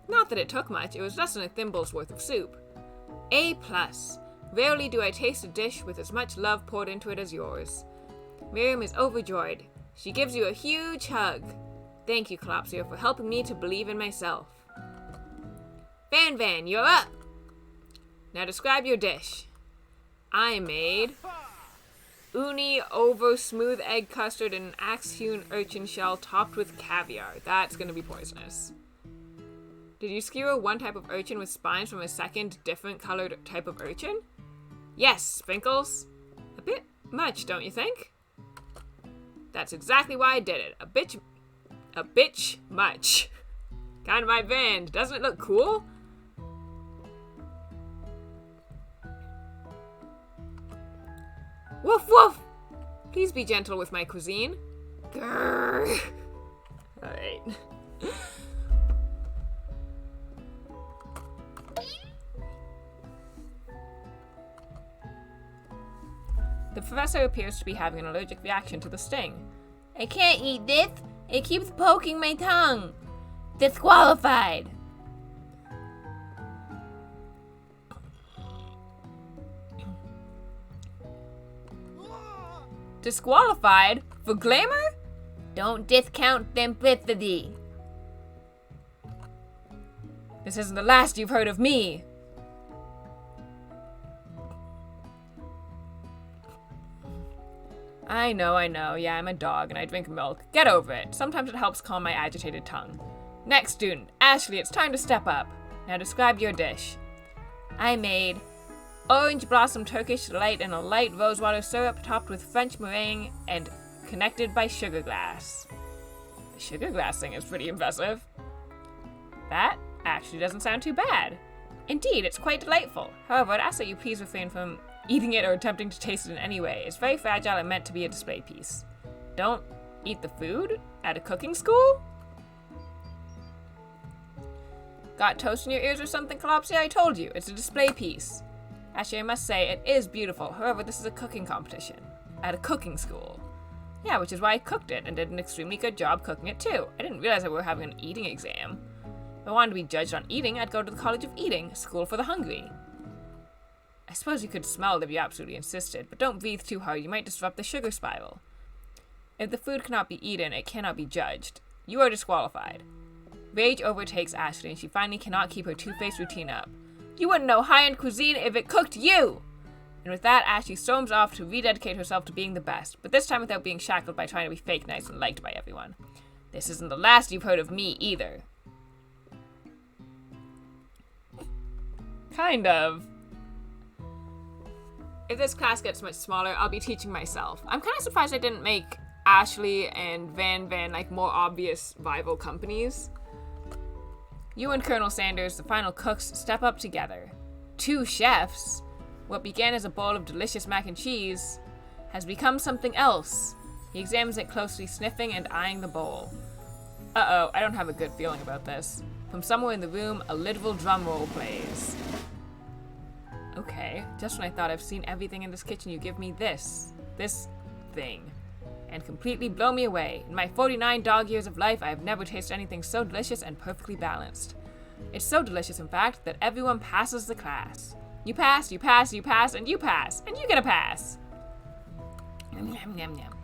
Not that it took much, it was less than a thimble's worth of soup. A+. Rarely do I taste a dish with as much love poured into it as yours. Miriam is overjoyed. She gives you a huge hug. Thank you, Calopsio, for helping me to believe in myself. Van, you're up! Now describe your dish. I made uni over smooth egg custard and an axe-hewn urchin shell topped with caviar. That's gonna be poisonous. Did you skewer one type of urchin with spines from a second, different colored type of urchin? Yes, Spinkles. A bit much, don't you think? That's exactly why I did it. A bitch much. Kind of my band. Doesn't it look cool? Woof woof! Please be gentle with my cuisine. Grrr. Alright. The professor appears to be having an allergic reaction to the sting. I can't eat this. It keeps poking my tongue. Disqualified. Disqualified? For glamour? Don't discount simplicity. This isn't the last you've heard of me. I know. Yeah, I'm a dog and I drink milk. Get over it. Sometimes it helps calm my agitated tongue. Next student, Ashley, it's time to step up. Now describe your dish. I made orange blossom Turkish delight and a light rosewater syrup topped with French meringue and connected by sugar glass. The sugar glass thing is pretty impressive. That actually doesn't sound too bad. Indeed, it's quite delightful. However, I'd ask that you please refrain from eating it or attempting to taste it in any way. It's very fragile and meant to be a display piece. Don't eat the food at a cooking school? Got toast in your ears or something, Calopsy? I told you, it's a display piece. Actually, I must say, it is beautiful. However, this is a cooking competition at a cooking school. Yeah, which is why I cooked it and did an extremely good job cooking it too. I didn't realize that we were having an eating exam. If I wanted to be judged on eating, I'd go to the College of Eating, school for the hungry. I suppose you could smell it if you absolutely insisted, but don't breathe too hard, you might disrupt the sugar spiral. If the food cannot be eaten, it cannot be judged. You are disqualified. Rage overtakes Ashley, and she finally cannot keep her two-faced routine up. You wouldn't know high-end cuisine if it cooked you! And with that, Ashley storms off to rededicate herself to being the best, but this time without being shackled by trying to be fake nice and liked by everyone. This isn't the last you've heard of me, either. Kind of. If this class gets much smaller, I'll be teaching myself. I'm kind of surprised I didn't make Ashley and Van like more obvious rival companies. You and Colonel Sanders, the final cooks, step up together. Two chefs. What began as a bowl of delicious mac and cheese has become something else. He examines it closely, sniffing and eyeing the bowl. Uh-oh, I don't have a good feeling about this. From somewhere in the room, a literal drum roll plays. Okay, just when I thought I've seen everything in this kitchen, you give me this thing, and completely blow me away. In my 49 dog years of life, I have never tasted anything so delicious and perfectly balanced. It's so delicious, in fact, that everyone passes the class. You pass, you pass, you pass, and you pass, and you get a pass. Yum, yum, yum, yum.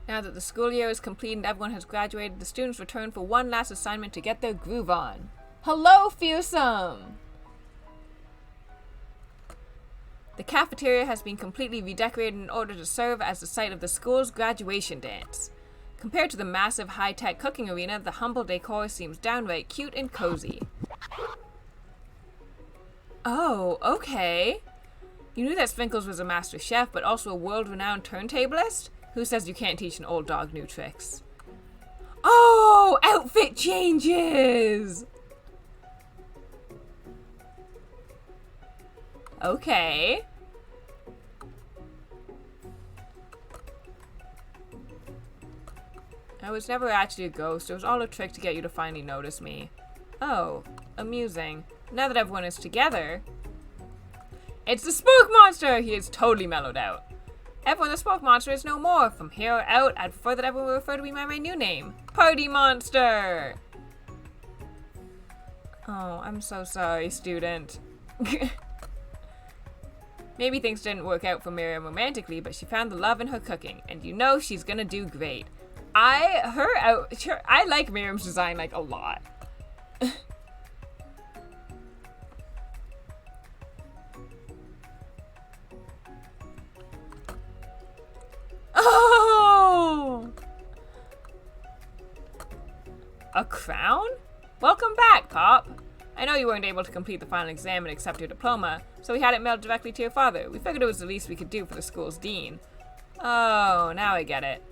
Now that the school year is complete and everyone has graduated, the students return for one last assignment to get their groove on. Hello, fearsome! The cafeteria has been completely redecorated in order to serve as the site of the school's graduation dance. Compared to the massive high-tech cooking arena, the humble decor seems downright cute and cozy. Oh, okay. You knew that Sprinkles was a master chef, but also a world-renowned turntablist? Who says you can't teach an old dog new tricks? Oh, outfit changes! Okay. I was never actually a ghost. It was all a trick to get you to finally notice me. Oh, amusing. Now that everyone is together... It's the spook monster! He is totally mellowed out. Everyone, the spook monster is no more. From here out, I'd prefer that everyone refer to me by my new name. Party Monster! Oh, I'm so sorry, student. Maybe things didn't work out for Miriam romantically, but she found the love in her cooking, and you know she's gonna do great. I like Miriam's design, like, a lot. Oh! A crown? Welcome back, Pop. I know you weren't able to complete the final exam and accept your diploma, so we had it mailed directly to your father. We figured it was the least we could do for the school's dean. Oh, now I get it.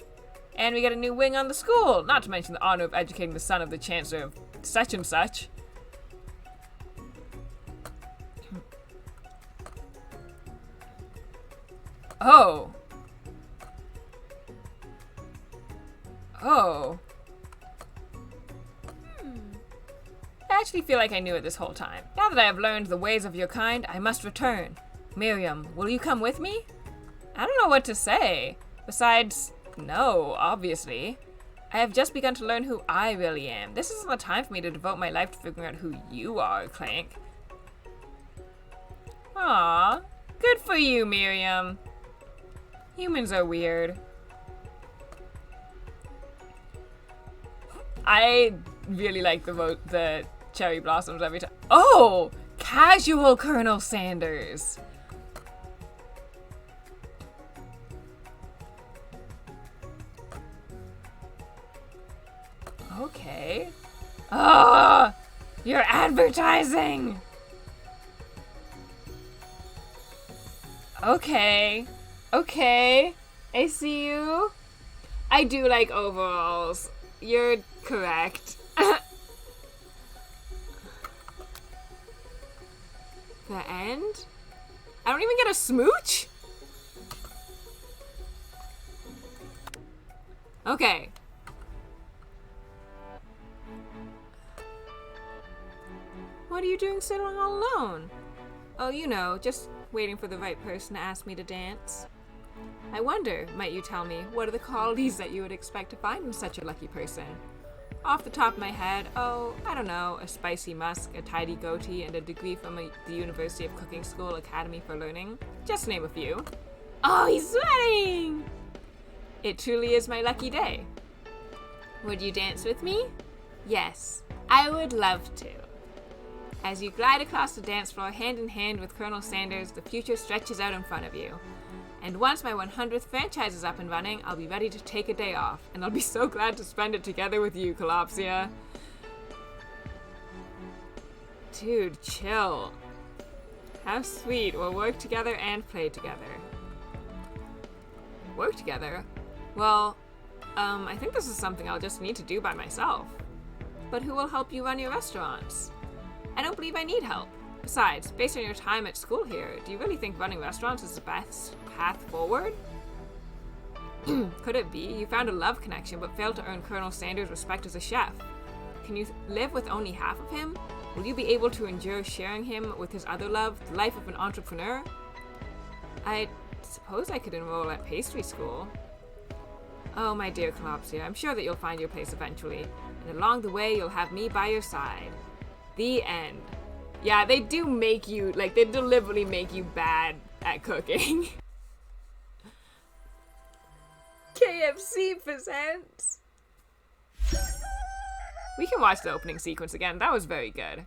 And we get a new wing on the school, not to mention the honor of educating the son of the chancellor of such and such. Oh. Oh. I actually feel like I knew it this whole time. Now that I have learned the ways of your kind, I must return. Miriam, will you come with me? I don't know what to say. Besides, no, obviously. I have just begun to learn who I really am. This isn't the time for me to devote my life to figuring out who you are, Clank. Aw, good for you, Miriam. Humans are weird. I really like the cherry blossoms every time. Oh! Casual Colonel Sanders! Okay. Ah! You're advertising! Okay. Okay. I see you. I do like overalls. You're correct. The end? I don't even get a smooch? Okay. What are you doing sitting all alone? Oh, you know, just waiting for the right person to ask me to dance. I wonder, might you tell me, what are the qualities that you would expect to find in such a lucky person? Off the top of my head, oh, I don't know, a spicy musk, a tidy goatee, and a degree from the University of Cooking School Academy for Learning. Just to name a few. Oh, he's sweating! It truly is my lucky day. Would you dance with me? Yes, I would love to. As you glide across the dance floor hand in hand with Colonel Sanders, the future stretches out in front of you. And once my 100th franchise is up and running, I'll be ready to take a day off, and I'll be so glad to spend it together with you, Calopsia. Dude, chill. How sweet. We'll work together and play together. Work together? Well, I think this is something I'll just need to do by myself. But who will help you run your restaurants? I don't believe I need help. Besides, based on your time at school here, do you really think running restaurants is the best path forward? Could it be you found a love connection but failed to earn Colonel Sanders' respect as a chef? Can you live with only half of him? Will you be able to endure sharing him with his other love, the life of an entrepreneur? I suppose I could enroll at pastry school. Oh, my dear Calopsia, I'm sure that you'll find your place eventually, and along the way you'll have me by your side. The end. Yeah, they do make you, like, they deliberately make you bad at cooking. KFC presents. We can watch the opening sequence again. That was very good.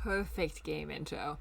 Perfect game intro.